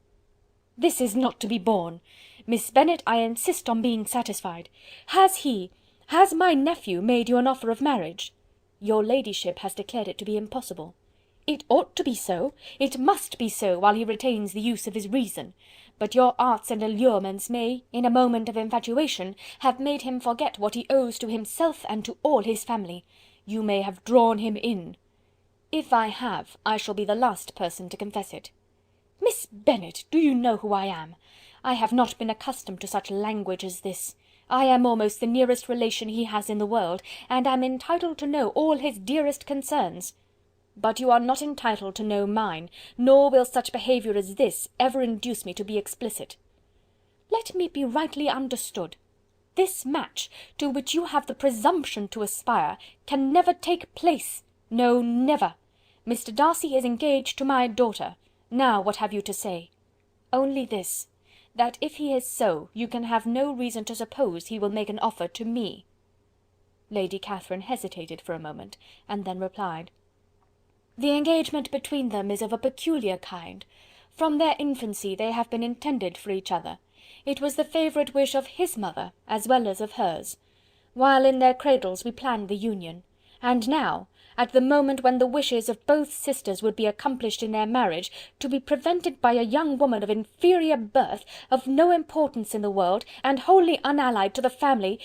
"This is not to be borne. Miss Bennet, I insist on being satisfied. Has my nephew made you an offer of marriage?" "Your ladyship has declared it to be impossible." "It ought to be so, it must be so, while he retains the use of his reason. But your arts and allurements may, in a moment of infatuation, have made him forget what he owes to himself and to all his family. You may have drawn him in." "If I have, I shall be the last person to confess it." "Miss Bennet, do you know who I am?
I have not been accustomed to such language as this. I am almost the nearest relation he has in the world, and am entitled to know all his dearest concerns. But you are not entitled to know mine, nor will such behaviour as this ever induce me to be explicit. Let me be rightly understood. This match, to which you have the presumption to aspire, can never take place. No, never. Mr. Darcy is engaged to my daughter. Now what have you to say? Only this, that if he is so, you can have no reason to suppose he will make an offer to me." Lady Catherine hesitated for a moment, and then replied, "The engagement between them is of a peculiar kind. From their infancy they have been intended for each other. It was the favourite wish of his mother as well as of hers. While in their cradles we planned the union, and now, at the moment when the wishes of both sisters would be accomplished in their marriage, to be prevented by a young woman of inferior birth, of no importance in the world, and wholly unallied to the family.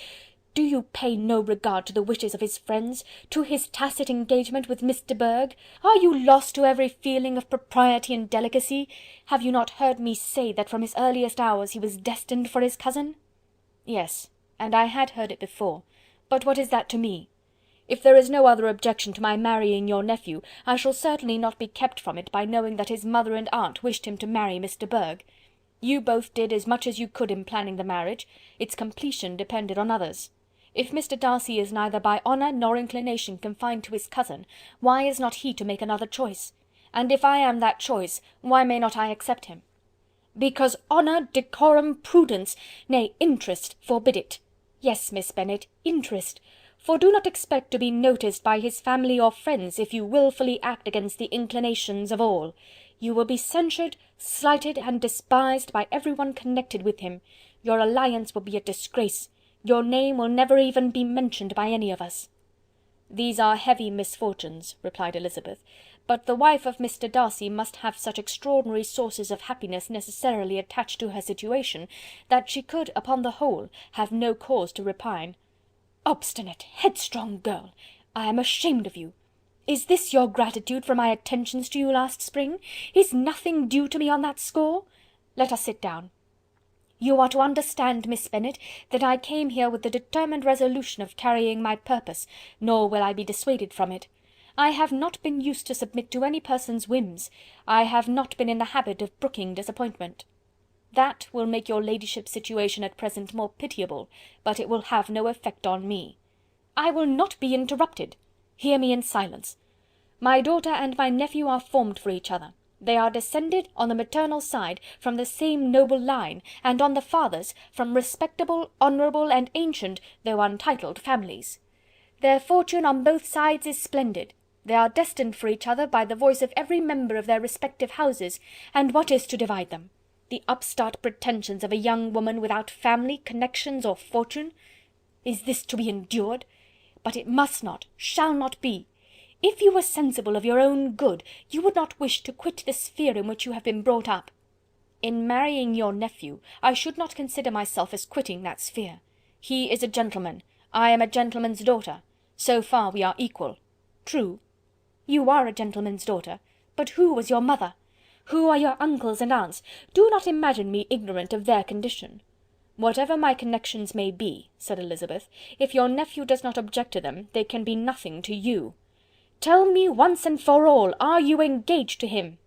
Do you pay no regard to the wishes of his friends, to his tacit engagement with Miss de Bourgh? Are you lost to every feeling of propriety and delicacy? Have you not heard me say that from his earliest hours he was destined for his cousin?" "Yes, and I had heard it before, but what is that to me? If there is no other objection to my marrying your nephew, I shall certainly not be kept from it by knowing that his mother and aunt wished him to marry Miss de Bourgh. You both did as much as you could in planning the marriage. Its completion depended on others. If Mr. Darcy is neither by honour nor inclination confined to his cousin, why is not he to make another choice? And if I am that choice, why may not I accept him? Because honour, decorum, prudence, nay, interest, forbid it. Yes, Miss Bennet, interest. For do not expect to be noticed by his family or friends if you wilfully act against the inclinations of all. You will be censured, slighted, and despised by every one connected with him. Your alliance will be a disgrace. Your name will never even be mentioned by any of us." "These are heavy misfortunes," replied Elizabeth, "but the wife of Mr. Darcy must have such extraordinary sources of happiness necessarily attached to her situation, that she could, upon the whole, have no cause to repine." "Obstinate, headstrong girl! I am ashamed of you. Is this your gratitude for my attentions to you last spring? Is nothing due to me on that score? Let us sit down. You are to understand, Miss Bennet, that I came here with the determined resolution of carrying my purpose, nor will I be dissuaded from it. I have not been used to submit to any person's whims. I have not been in the habit of brooking disappointment. That will make your ladyship's situation at present more pitiable, but it will have no effect on me. I will not be interrupted. Hear me in silence. My daughter and my nephew are formed for each other. They are descended, on the maternal side, from the same noble line, and on the father's, from respectable, honourable, and ancient, though untitled families. Their fortune on both sides is splendid. They are destined for each other by the voice of every member of their respective houses, and what is to divide them? The upstart pretensions of a young woman without family, connections, or fortune? Is this to be endured? But it must not, shall not be. If you were sensible of your own good, you would not wish to quit the sphere in which you have been brought up. In marrying your nephew, I should not consider myself as quitting that sphere. He is a gentleman, I am a gentleman's daughter. So far we are equal. True. You are a gentleman's daughter, but who was your mother? Who are your uncles and aunts? Do not imagine me ignorant of their condition. Whatever my connections may be, said Elizabeth, if your nephew does not object to them, they can be nothing to you. Tell me once and for all, are you engaged to him?"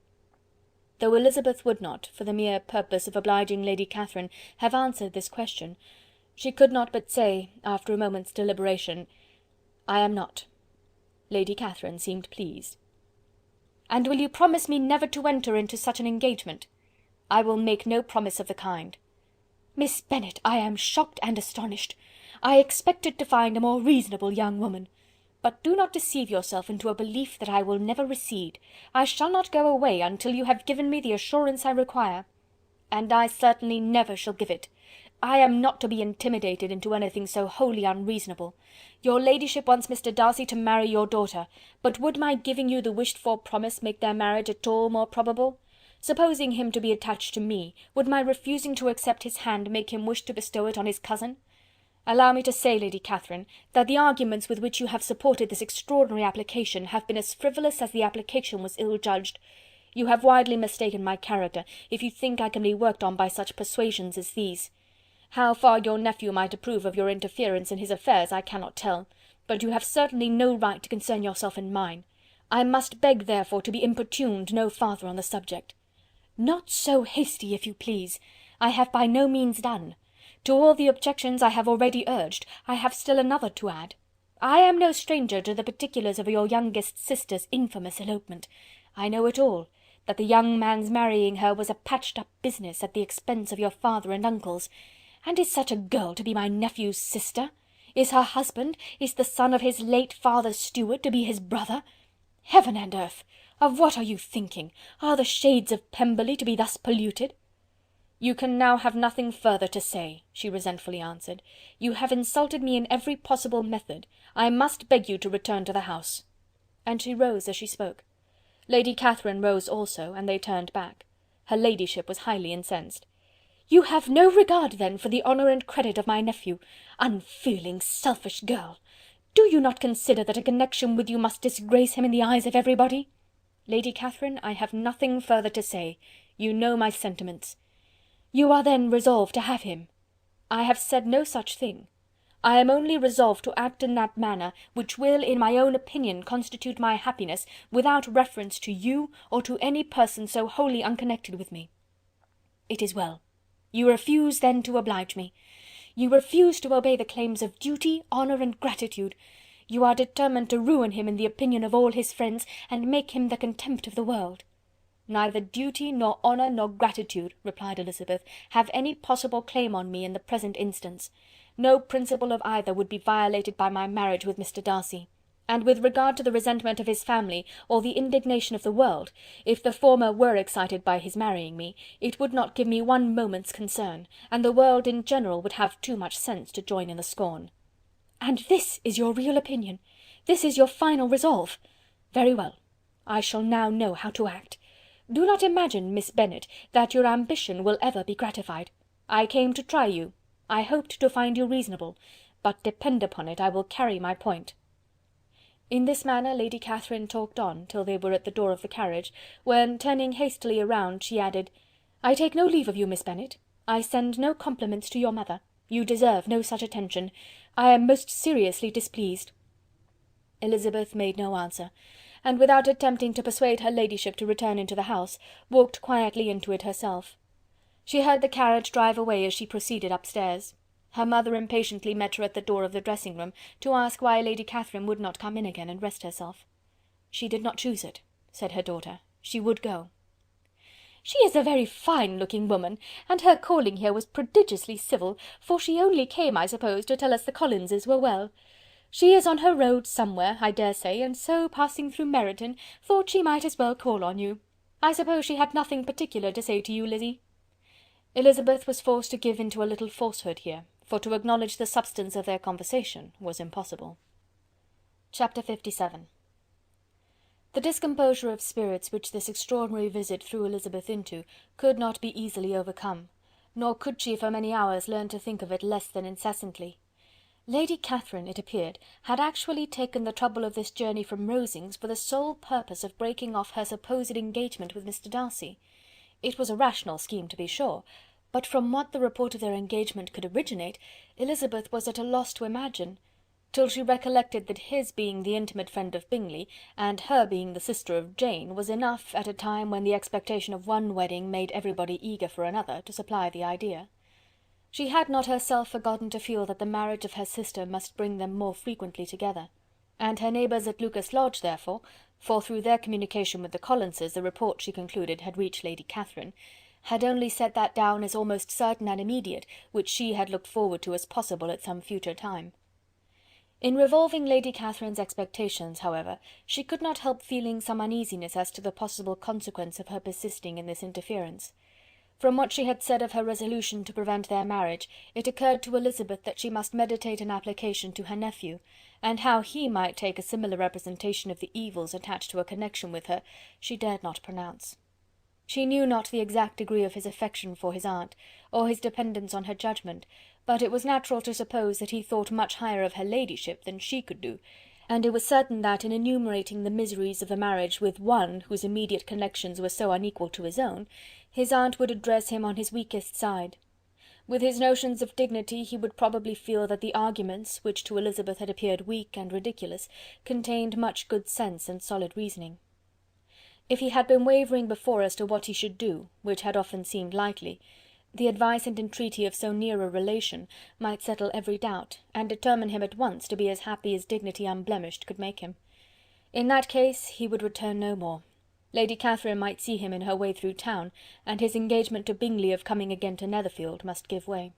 Though Elizabeth would not, for the mere purpose of obliging Lady Catherine, have answered this question, she could not but say, after a moment's deliberation, "I am not." Lady Catherine seemed pleased. "And will you promise me never to enter into such an engagement?" "I will make no promise of the kind." "Miss Bennet, I am shocked and astonished. I expected to find a more reasonable young woman. But do not deceive yourself into a belief that I will never recede. I shall not go away until you have given me the assurance I require. And I certainly never shall give it. I am not to be intimidated into anything so wholly unreasonable. Your ladyship wants Mr. Darcy to marry your daughter, but would my giving you the wished-for promise make their marriage at all more probable? Supposing him to be attached to me, would my refusing to accept his hand make him wish to bestow it on his cousin? Allow me to say, Lady Catherine, that the arguments with which you have supported this extraordinary application have been as frivolous as the application was ill-judged.
You have widely mistaken my character, if you think I can be worked on by such persuasions as these. How far your nephew might approve of your interference in his affairs I cannot tell, but you have certainly no right to concern yourself in mine. I must beg, therefore, to be importuned no farther on the subject." "Not so hasty, if you please. I have by no means done. To all the objections I have already urged, I have still another to add. I am no stranger to the particulars of your youngest sister's infamous elopement. I know it all, that the young man's marrying her was a patched-up business at the expense of your father and uncles. And is such a girl to be my nephew's sister? Is her husband, is the son of his late father's steward, to be his brother? Heaven and earth! Of what are you thinking? Are the shades of Pemberley to be thus polluted?" "You can now have nothing further to say," she resentfully answered. "You have insulted me in every possible method. I must beg you to return to the house." And she rose as she spoke. Lady Catherine rose also, and they turned back. Her ladyship was highly incensed. "You have no regard, then, for the honour and credit of my nephew. Unfeeling, selfish girl! Do you not consider that a connection with you must disgrace him in the eyes of everybody?" "Lady Catherine, I have nothing further to say. You know my sentiments." "You are then resolved to have him?" "I have said no such thing. I am only resolved to act in that manner which will, in my own opinion, constitute my happiness, without reference to you, or to any person so wholly unconnected with me." "It is well. You refuse, then, to oblige me. You refuse to obey the claims of duty, honour, and gratitude. You are determined to ruin him in the opinion of all his friends, and make him the contempt of the world." "Neither duty, nor honour, nor gratitude," replied Elizabeth, "have any possible claim on me in the present instance. No principle of either would be violated by my marriage with Mr. Darcy. And with regard to the resentment of his family, or the indignation of the world, if the former were excited by his marrying me, it would not give me one moment's concern, and the world in general would have too much sense to join in the scorn." "And this is your real opinion? This is your final resolve? Very well, I shall now know how to act. Do not imagine, Miss Bennet, that your ambition will ever be gratified. I came to try you. I hoped to find you reasonable, but depend upon it I will carry my point." In this manner Lady Catherine talked on, till they were at the door of the carriage, when, turning hastily around, she added, "I take no leave of you, Miss Bennet. I send no compliments to your mother. You deserve no such attention. I am most seriously displeased." Elizabeth made no answer, and without attempting to persuade her ladyship to return into the house, walked quietly into it herself. She heard the carriage drive away as she proceeded upstairs. Her mother impatiently met her at the door of the dressing-room, to ask why Lady Catherine would not come in again and rest herself. "She did not choose it," said her daughter. "She would go." "She is a very fine-looking woman, and her calling here was prodigiously civil, for she only came, I suppose, to tell us the Collinses were well. She is on her road somewhere, I dare say, and so, passing through Meryton, thought she might as well call on you. I suppose she had nothing particular to say to you, Lizzy?" Elizabeth was forced to give into a little falsehood here, for to acknowledge the substance of their conversation was impossible. Chapter 57. The discomposure of spirits which this extraordinary visit threw Elizabeth into could not be easily overcome, nor could she for many hours learn to think of it less than incessantly. Lady Catherine, it appeared, had actually taken the trouble of this journey from Rosings for the sole purpose of breaking off her supposed engagement with Mr. Darcy. It was a rational scheme, to be sure, but from what the report of their engagement could originate, Elizabeth was at a loss to imagine, till she recollected that his being the intimate friend of Bingley, and her being the sister of Jane, was enough, at a time when the expectation of one wedding made everybody eager for another, to supply the idea. She had not herself forgotten to feel that the marriage of her sister must bring them more frequently together, and her neighbours at Lucas Lodge, therefore, for through their communication with the Collinses the report, she concluded, had reached Lady Catherine, had only set that down as almost certain and immediate, which she had looked forward to as possible at some future time. In revolving Lady Catherine's expectations, however, she could not help feeling some uneasiness as to the possible consequence of her persisting in this interference. From what she had said of her resolution to prevent their marriage, it occurred to Elizabeth that she must meditate an application to her nephew, and how he might take a similar representation of the evils attached to a connection with her, she dared not pronounce. She knew not the exact degree of his affection for his aunt, or his dependence on her judgment, but it was natural to suppose that he thought much higher of her ladyship than she could do, and it was certain that, in enumerating the miseries of the marriage with one whose immediate connections were so unequal to his own, his aunt would address him on his weakest side. With his notions of dignity he would probably feel that the arguments, which to Elizabeth had appeared weak and ridiculous, contained much good sense and solid reasoning. If he had been wavering before as to what he should do, which had often seemed likely, the advice and entreaty of so near a relation might settle every doubt, and determine him at once to be as happy as dignity unblemished could make him. In that case he would return no more. Lady Catherine might see him in her way through town, and his engagement to Bingley of coming again to Netherfield must give way.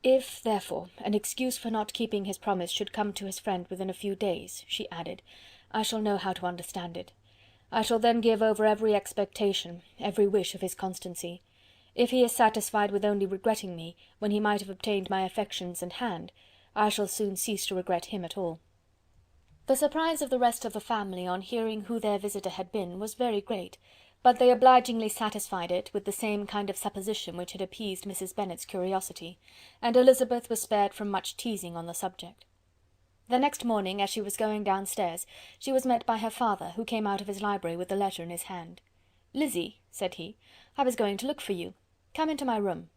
If, therefore, an excuse for not keeping his promise should come to his friend within a few days, she added, I shall know how to understand it. I shall then give over every expectation, every wish of his constancy. If he is satisfied with only regretting me, when he might have obtained my affections and hand, I shall soon cease to regret him at all. The surprise of the rest of the family on hearing who their visitor had been was very great, but they obligingly satisfied it with the same kind of supposition which had appeased Mrs. Bennet's curiosity, and Elizabeth was spared from much teasing on the subject. The next morning, as she was going downstairs, she was met by her father, who came out of his library with the letter in his hand. "Lizzy," said he, "I was going to look for you. Come into my room."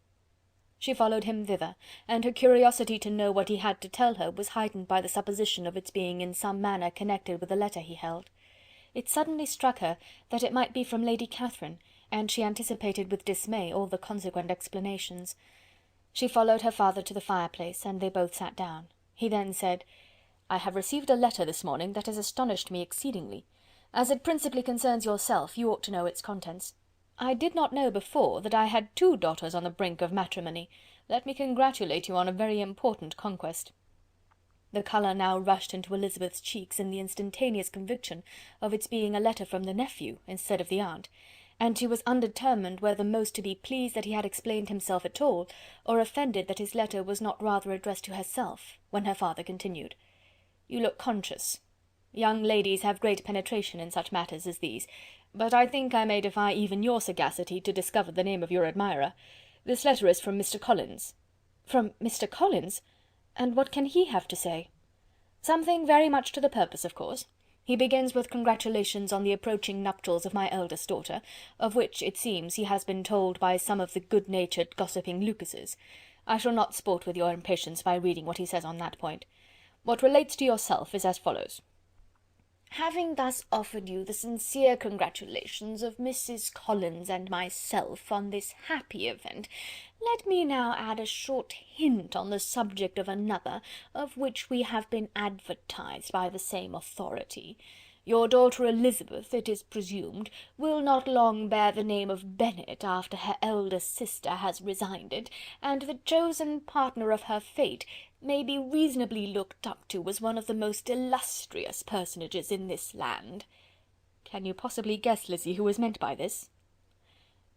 She followed him thither, and her curiosity to know what he had to tell her was heightened by the supposition of its being in some manner connected with the letter he held. It suddenly struck her that it might be from Lady Catherine, and she anticipated with dismay all the consequent explanations. She followed her father to the fireplace, and they both sat down. He then said, "I have received a letter this morning that has astonished me exceedingly. As it principally concerns yourself, you ought to know its contents. I did not know before that I had 2 daughters on the brink of matrimony. Let me congratulate you on a very important conquest." The colour now rushed into Elizabeth's cheeks in the instantaneous conviction of its being a letter from the nephew instead of the aunt, and she was undetermined whether most to be pleased that he had explained himself at all, or offended that his letter was not rather addressed to herself, when her father continued, "You look conscious. Young ladies have great penetration in such matters as these, but I think I may defy even your sagacity to discover the name of your admirer. This letter is from Mr. Collins." "From Mr. Collins? And what can he have to say?" "Something very much to the purpose, of course. He begins with congratulations on the approaching nuptials of my eldest daughter, of which, it seems, he has been told by some of the good-natured gossiping Lucases. I shall not sport with your impatience by reading what he says on that point. What relates to yourself is as follows: "Having thus offered you the sincere congratulations of Mrs. Collins and myself on this happy event, let me now add a short hint on the subject of another, of which we have been advertised by the same authority. Your daughter Elizabeth, it is presumed, will not long bear the name of Bennet after her eldest sister has resigned it, and the chosen partner of her fate may be reasonably looked up to as one of the most illustrious personages in this land." "Can you possibly guess, Lizzy, who is meant by this?"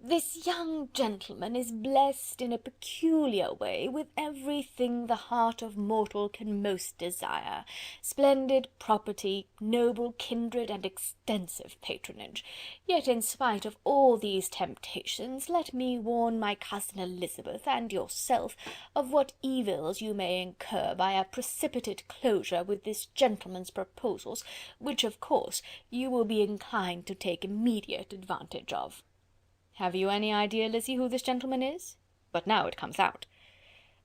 "This young gentleman is blessed in a peculiar way with everything the heart of mortal can most desire: splendid property, noble kindred, and extensive patronage. Yet in spite of all these temptations, let me warn my cousin Elizabeth and yourself of what evils you may incur by a precipitate closure with this gentleman's proposals, which of course you will be inclined to take immediate advantage of." "Have you any idea, Lizzy, who this gentleman is? But now it comes out."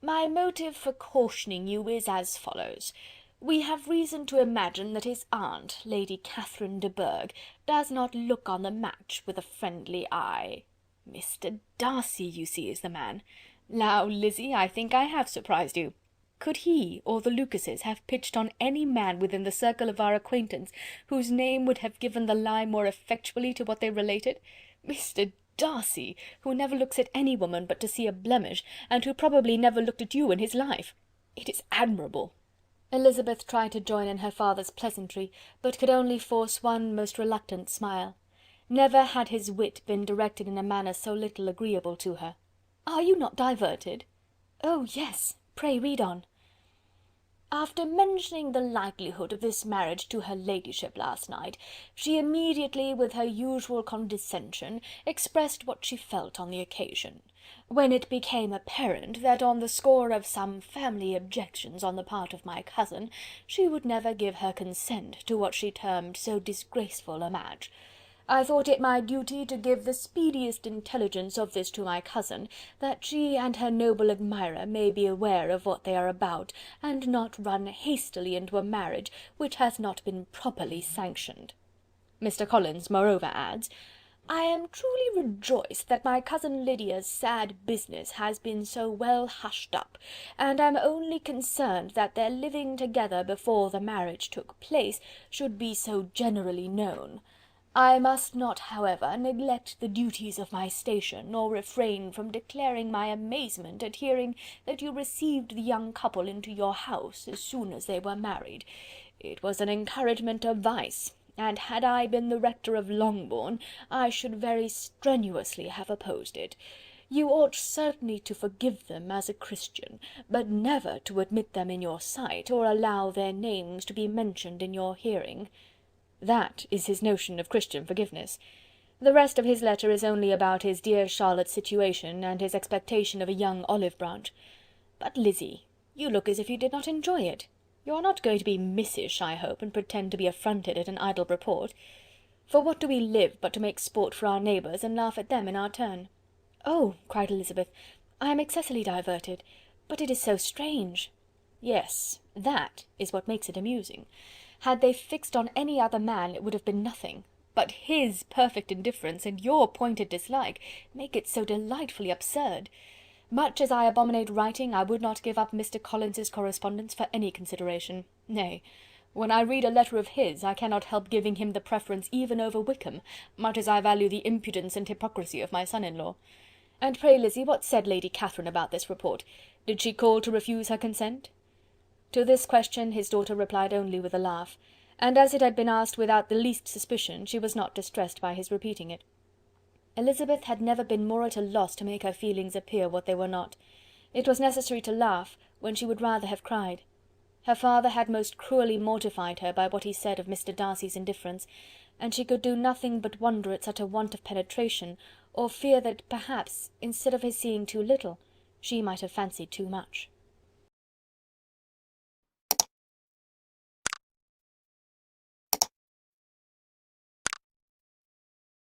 "My motive for cautioning you is as follows. We have reason to imagine that his aunt, Lady Catherine de Bourgh, does not look on the match with a friendly eye. Mr. Darcy, you see, is the man. Now, Lizzy, I think I have surprised you. Could he or the Lucases have pitched on any man within the circle of our acquaintance, whose name would have given the lie more effectually to what they related? Mr. Darcy, who never looks at any woman but to see a blemish, and who probably never looked at you in his life. It is admirable." Elizabeth tried to join in her father's pleasantry, but could only force one most reluctant smile. Never had his wit been directed in a manner so little agreeable to her. "Are you not diverted?" "Oh, yes, pray read on."
After mentioning the likelihood of this marriage to her ladyship last night, she immediately, with her usual condescension, expressed what she felt on the occasion. When it became apparent that on the score of some family objections on the part of my cousin, she would never give her consent to what she termed so disgraceful a match, I thought it my duty to give the speediest intelligence of this to my cousin, that she and her noble admirer may be aware of what they are about, and not run hastily into a marriage which has not been properly sanctioned. Mr. Collins moreover adds, I am truly rejoiced that my cousin Lydia's sad business has been so well hushed up, and am only concerned that their living together before the marriage took place should be so generally known. I must not, however, neglect the duties of my station, nor refrain from declaring my amazement at hearing that you received the young couple into your house as soon as they were married. It was an encouragement of vice, and had I been the rector of Longbourn, I should very strenuously have opposed it. You ought certainly to forgive them as a Christian, but never to admit them in your sight, or allow their names to be mentioned in your hearing. That is his notion of Christian forgiveness. The rest of his letter is only about his dear Charlotte's situation, and his expectation of a young olive branch. But, Lizzy, you look as if you did not enjoy it. You are not going to be missish, I hope, and pretend to be affronted at an idle report. For what do we live but to make sport for our neighbours, and laugh at them in our turn?
"Oh," cried Elizabeth, "I am excessively diverted, but it is so strange."
"Yes, that is what makes it amusing. Had they fixed on any other man, it would have been nothing, but his perfect indifference and your pointed dislike make it so delightfully absurd. Much as I abominate writing, I would not give up Mr. Collins's correspondence for any consideration. Nay, when I read a letter of his, I cannot help giving him the preference even over Wickham, much as I value the impudence and hypocrisy of my son-in-law. And pray, Lizzy, what said Lady Catherine about this report? Did she call to refuse her consent?" To this question his daughter replied only with a laugh, and as it had been asked without the least suspicion, she was not distressed by his repeating it. Elizabeth had never been more at a loss to make her feelings appear what they were not. It was necessary to laugh, when she would rather have cried. Her father had most cruelly mortified her by what he said of Mr. Darcy's indifference, and she could do nothing but wonder at such a want of penetration, or fear that, perhaps, instead of his seeing too little, she might have fancied too much.